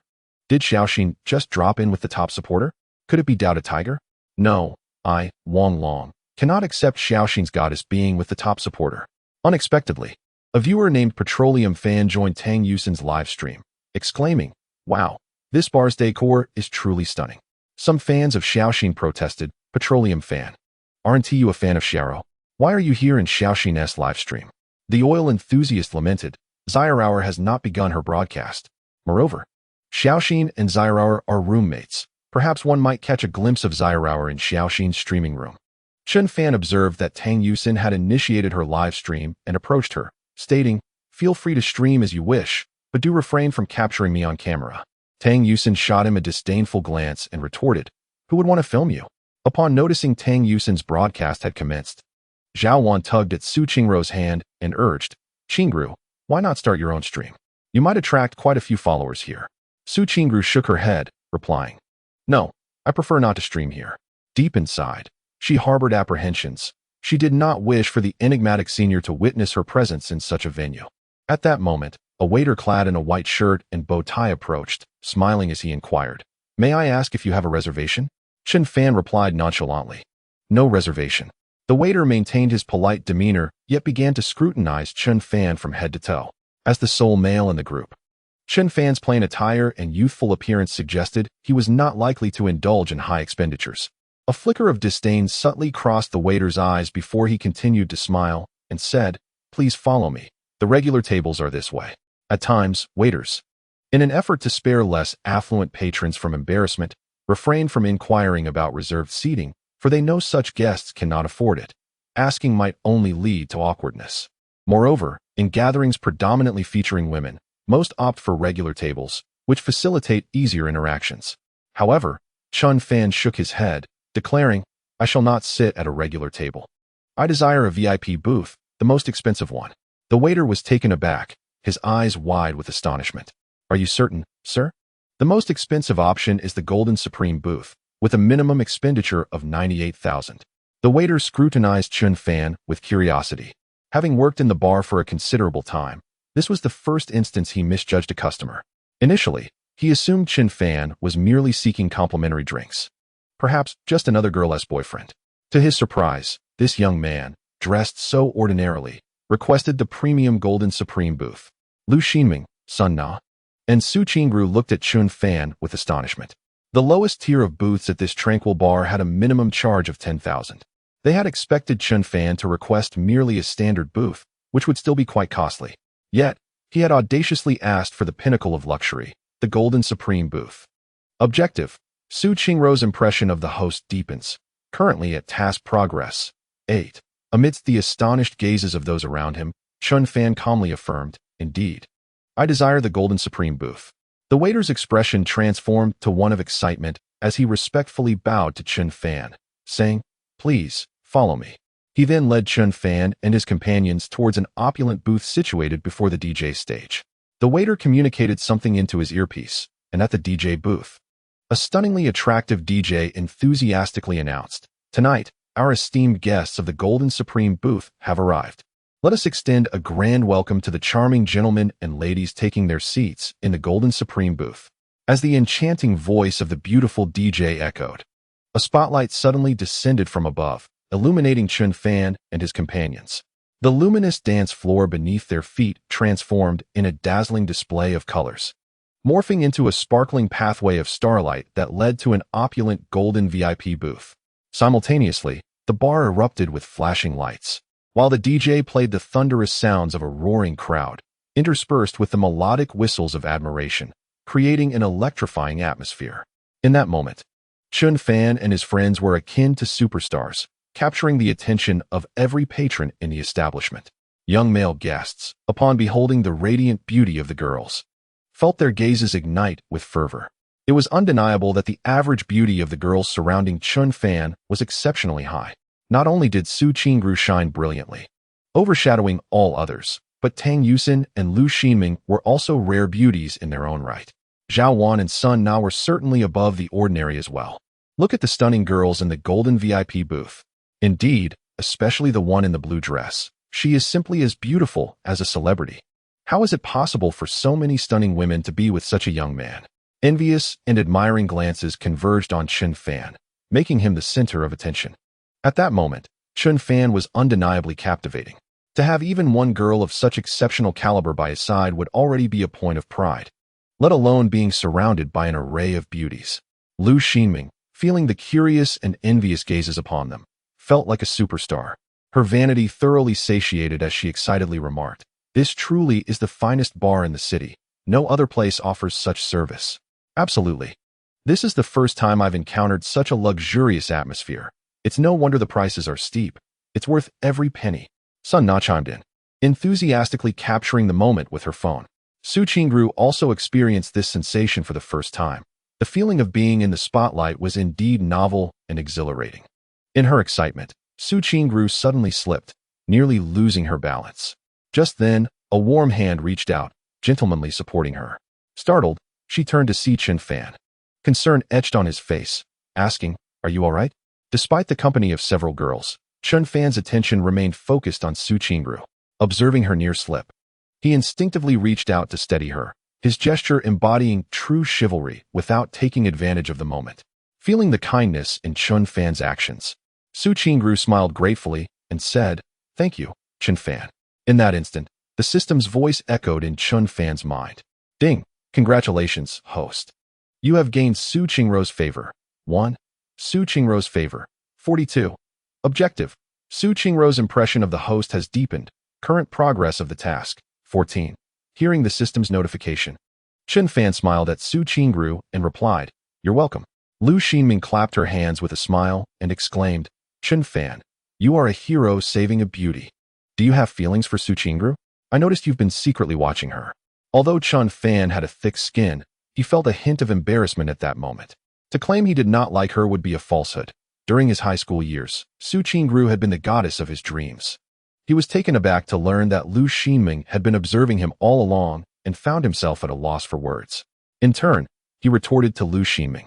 A: Did Xiaoxin just drop in with the top supporter? Could it be Dao Tiger? No, I, Wang Long, cannot accept Xiaoxin's goddess being with the top supporter." Unexpectedly, a viewer named Petroleum Fan joined Tang Yusin's live stream, exclaiming, "Wow, this bar's decor is truly stunning." Some fans of Xiaoxin protested, "Petroleum Fan, aren't you a fan of Xiaoro? Why are you here in Xiaoxin's live stream?" The oil enthusiast lamented, "Zairower has not begun her broadcast. Moreover, Xiaoxin and Zairower are roommates. Perhaps one might catch a glimpse of Zairower in Xiaoxin's streaming room." Chun Fan observed that Tang Yusin had initiated her live stream and approached her, stating, "Feel free to stream as you wish, but do refrain from capturing me on camera." Tang Yusin shot him a disdainful glance and retorted, "Who would want to film you?" Upon noticing Tang Yusin's broadcast had commenced, Zhao Wan tugged at Su Qingruo's hand and urged, "Qingru, why not start your own stream? You might attract quite a few followers here." Su Qingru shook her head, replying, "No, I prefer not to stream here." Deep inside, she harbored apprehensions. She did not wish for the enigmatic senior to witness her presence in such a venue. At that moment, a waiter clad in a white shirt and bow tie approached, smiling as he inquired, "May I ask if you have a reservation?" Chun Fan replied nonchalantly, "No reservation." The waiter maintained his polite demeanor, yet began to scrutinize Chun Fan from head to toe. As the sole male in the group, Chun Fan's plain attire and youthful appearance suggested he was not likely to indulge in high expenditures. A flicker of disdain subtly crossed the waiter's eyes before he continued to smile and said, "Please follow me. The regular tables are this way." At times, waiters, in an effort to spare less affluent patrons from embarrassment, refrain from inquiring about reserved seating, for they know such guests cannot afford it. Asking might only lead to awkwardness. Moreover, in gatherings predominantly featuring women, most opt for regular tables, which facilitate easier interactions. However, Chun Fan shook his head, declaring, "I shall not sit at a regular table. I desire a VIP booth, the most expensive one." The waiter was taken aback, his eyes wide with astonishment. "Are you certain, sir? The most expensive option is the Golden Supreme booth, with a minimum expenditure of 98,000. The waiter scrutinized Chun Fan with curiosity. Having worked in the bar for a considerable time, this was the first instance he misjudged a customer. Initially, he assumed Chun Fan was merely seeking complimentary drinks. Perhaps just another girl's boyfriend. To his surprise, this young man, dressed so ordinarily, requested the premium Golden Supreme booth. Lu Xinming, Sun Na, and Su Qingru looked at Chun Fan with astonishment. The lowest tier of booths at this tranquil bar had a minimum charge of 10,000. They had expected Chun Fan to request merely a standard booth, which would still be quite costly. Yet, he had audaciously asked for the pinnacle of luxury, the Golden Supreme booth. Objective: Su Qingruo's impression of the host deepens, currently at task progress 8. Amidst the astonished gazes of those around him, Chun Fan calmly affirmed, "Indeed. I desire the Golden Supreme booth." The waiter's expression transformed to one of excitement as he respectfully bowed to Chun Fan, saying, "Please, follow me." He then led Chun Fan and his companions towards an opulent booth situated before the DJ stage. The waiter communicated something into his earpiece, and at the DJ booth, a stunningly attractive DJ enthusiastically announced, "Tonight, our esteemed guests of the Golden Supreme booth have arrived. Let us extend a grand welcome to the charming gentlemen and ladies taking their seats in the Golden Supreme booth." As the enchanting voice of the beautiful DJ echoed, a spotlight suddenly descended from above, illuminating Chun Fan and his companions. The luminous dance floor beneath their feet transformed in a dazzling display of colors, morphing into a sparkling pathway of starlight that led to an opulent golden VIP booth. Simultaneously, the bar erupted with flashing lights, while the DJ played the thunderous sounds of a roaring crowd, interspersed with the melodic whistles of admiration, creating an electrifying atmosphere. In that moment, Chun Fan and his friends were akin to superstars, capturing the attention of every patron in the establishment. Young male guests, upon beholding the radiant beauty of the girls, felt their gazes ignite with fervor. It was undeniable that the average beauty of the girls surrounding Chun Fan was exceptionally high. Not only did Su Qingru shine brilliantly, overshadowing all others, but Tang Yusin and Lu Xinming were also rare beauties in their own right. Zhao Wan and Sun Na were certainly above the ordinary as well. Look at the stunning girls in the golden VIP booth. Indeed, especially the one in the blue dress. She is simply as beautiful as a celebrity. How is it possible for so many stunning women to be with such a young man? Envious and admiring glances converged on Chun Fan, making him the center of attention. At that moment, Chun Fan was undeniably captivating. To have even one girl of such exceptional caliber by his side would already be a point of pride, let alone being surrounded by an array of beauties. Lu Xinming, feeling the curious and envious gazes upon them, felt like a superstar. Her vanity thoroughly satiated as she excitedly remarked, "This truly is the finest bar in the city. No other place offers such service." Absolutely. This is the first time I've encountered such a luxurious atmosphere. It's no wonder the prices are steep. It's worth every penny. Sun Na chimed in, enthusiastically capturing the moment with her phone. Su Qingru also experienced this sensation for the first time. The feeling of being in the spotlight was indeed novel and exhilarating. In her excitement, Su Qingru suddenly slipped, nearly losing her balance. Just then, a warm hand reached out, gentlemanly supporting her. Startled, she turned to see Chen Fan. Concern etched on his face, asking, "Are you all right?" Despite the company of several girls, Chen Fan's attention remained focused on Su Qingru. Observing her near slip, he instinctively reached out to steady her, his gesture embodying true chivalry without taking advantage of the moment. Feeling the kindness in Chen Fan's actions, Su Qingru smiled gratefully and said, "Thank you, Chen Fan." In that instant, the system's voice echoed in Chen Fan's mind. "Ding! Congratulations, host. You have gained Su Qingru's favor. 1. Su Qingru's favor. 42. Objective. Su Qingru's impression of the host has deepened. Current progress of the task. 14. Hearing the system's notification, Chen Fan smiled at Su Qingru and replied, "You're welcome." Lu Xinming clapped her hands with a smile and exclaimed, "Chen Fan, you are a hero saving a beauty. Do you have feelings for Su Qingru? I noticed you've been secretly watching her." Although Chen Fan had a thick skin, he felt a hint of embarrassment at that moment. To claim he did not like her would be a falsehood. During his high school years, Su Qingru had been the goddess of his dreams. He was taken aback to learn that Lu Xinming had been observing him all along and found himself at a loss for words. In turn, he retorted to Lu Xinming,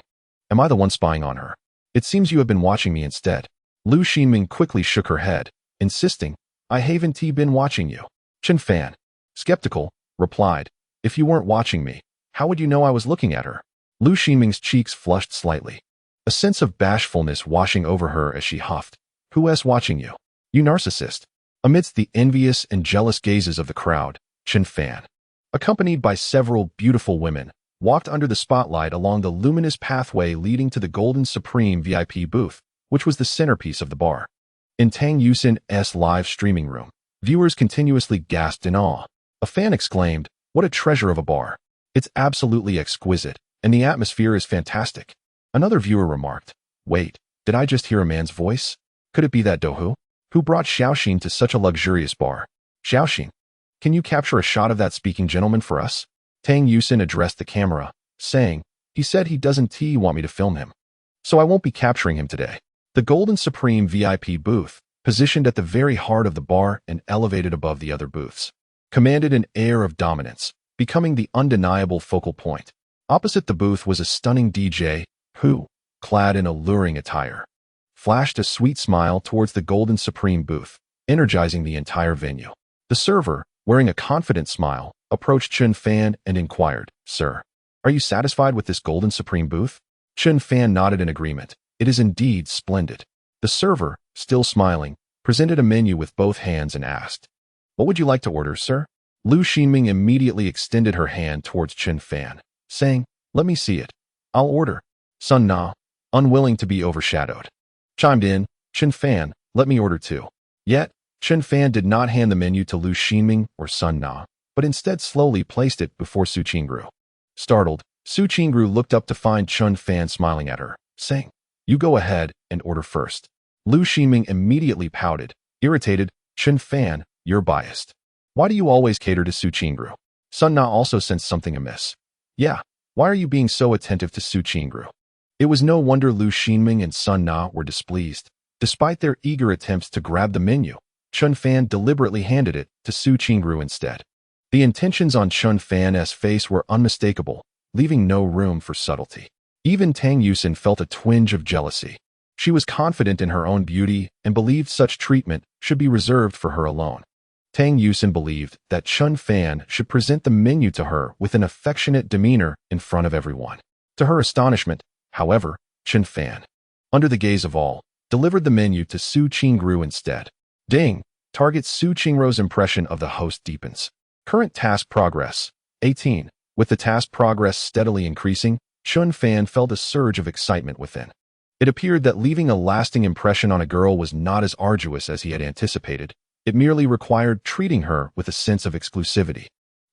A: "Am I the one spying on her? It seems you have been watching me instead." Lu Xinming quickly shook her head, insisting, "I haven't been watching you." Chen Fan, skeptical, replied, "If you weren't watching me, how would you know I was looking at her?" Lu Xinming's cheeks flushed slightly, a sense of bashfulness washing over her as she huffed, "Who is watching you? You narcissist." Amidst the envious and jealous gazes of the crowd, Chen Fan, accompanied by several beautiful women, walked under the spotlight along the luminous pathway leading to the Golden Supreme VIP booth, which was the centerpiece of the bar. In Tang Yusin's live streaming room, viewers continuously gasped in awe. A fan exclaimed, "What a treasure of a bar. It's absolutely exquisite, and the atmosphere is fantastic." Another viewer remarked, "Wait, did I just hear a man's voice? Could it be that Dohu? Who brought Xiaoxin to such a luxurious bar? Xiaoxin, can you capture a shot of that speaking gentleman for us?" Tang Yusin addressed the camera, saying, "He said he doesn't want me to film him, so I won't be capturing him today." The Golden Supreme VIP booth, positioned at the very heart of the bar and elevated above the other booths, commanded an air of dominance, becoming the undeniable focal point. Opposite the booth was a stunning DJ who, clad in alluring attire, flashed a sweet smile towards the Golden Supreme booth, energizing the entire venue. The server, wearing a confident smile, approached Chen Fan and inquired, "Sir, are you satisfied with this Golden Supreme booth?" Chen Fan nodded in agreement. "It is indeed splendid." The server, still smiling, presented a menu with both hands and asked, "What would you like to order, sir?" Lu Xinming immediately extended her hand towards Chen Fan, saying, "Let me see it. I'll order." Sun Na, unwilling to be overshadowed, chimed in, "Chen Fan, let me order too." Yet, Chen Fan did not hand the menu to Lu Xinming or Sun Na, but instead slowly placed it before Su Qingru. Startled, Su Qingru looked up to find Chen Fan smiling at her, saying, "You go ahead and order first." Lu Xinming immediately pouted, irritated, "Chen Fan, you're biased. Why do you always cater to Su Qingru?" Sun Na also sensed something amiss. "Yeah, why are you being so attentive to Su Qingru?" It was no wonder Lu Xinming and Sun Na were displeased. Despite their eager attempts to grab the menu, Chen Fan deliberately handed it to Su Qingru instead. The intentions on Chen Fan's face were unmistakable, leaving no room for subtlety. Even Tang Yusin felt a twinge of jealousy. She was confident in her own beauty and believed such treatment should be reserved for her alone. Tang Yusin believed that Chen Fan should present the menu to her with an affectionate demeanor in front of everyone. To her astonishment, however, Chen Fan, under the gaze of all, delivered the menu to Su Qingru instead. Ding! Target Su Qingru's impression of the host deepens. Current task progress, 18. With the task progress steadily increasing, Chen Fan felt a surge of excitement within. It appeared that leaving a lasting impression on a girl was not as arduous as he had anticipated. It merely required treating her with a sense of exclusivity,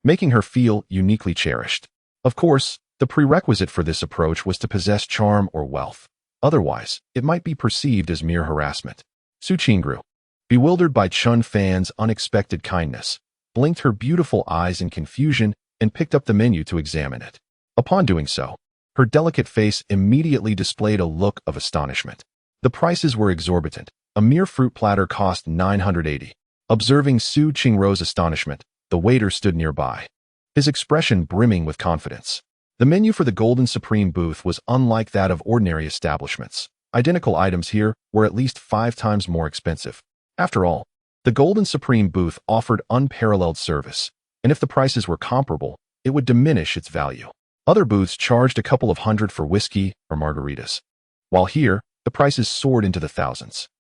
A: making her feel uniquely cherished. Of course, the prerequisite for this approach was to possess charm or wealth. Otherwise, it might be perceived as mere harassment. Su Qingru, bewildered by Chun Fan's unexpected kindness, blinked her beautiful eyes in confusion and picked up the menu to examine it. Upon doing so, her delicate face immediately displayed a look of astonishment. The prices were exorbitant. A mere fruit platter cost 980. Observing Su Qingru's astonishment, the waiter stood nearby, his expression brimming with confidence. The menu for the Golden Supreme booth was unlike that of ordinary establishments. Identical items here were at least 5 times more expensive. After all, the Golden Supreme booth offered unparalleled service, and if the prices were comparable, it would diminish its value. Other booths charged a couple of hundred for whiskey or margaritas, while here, the prices soared into the thousands.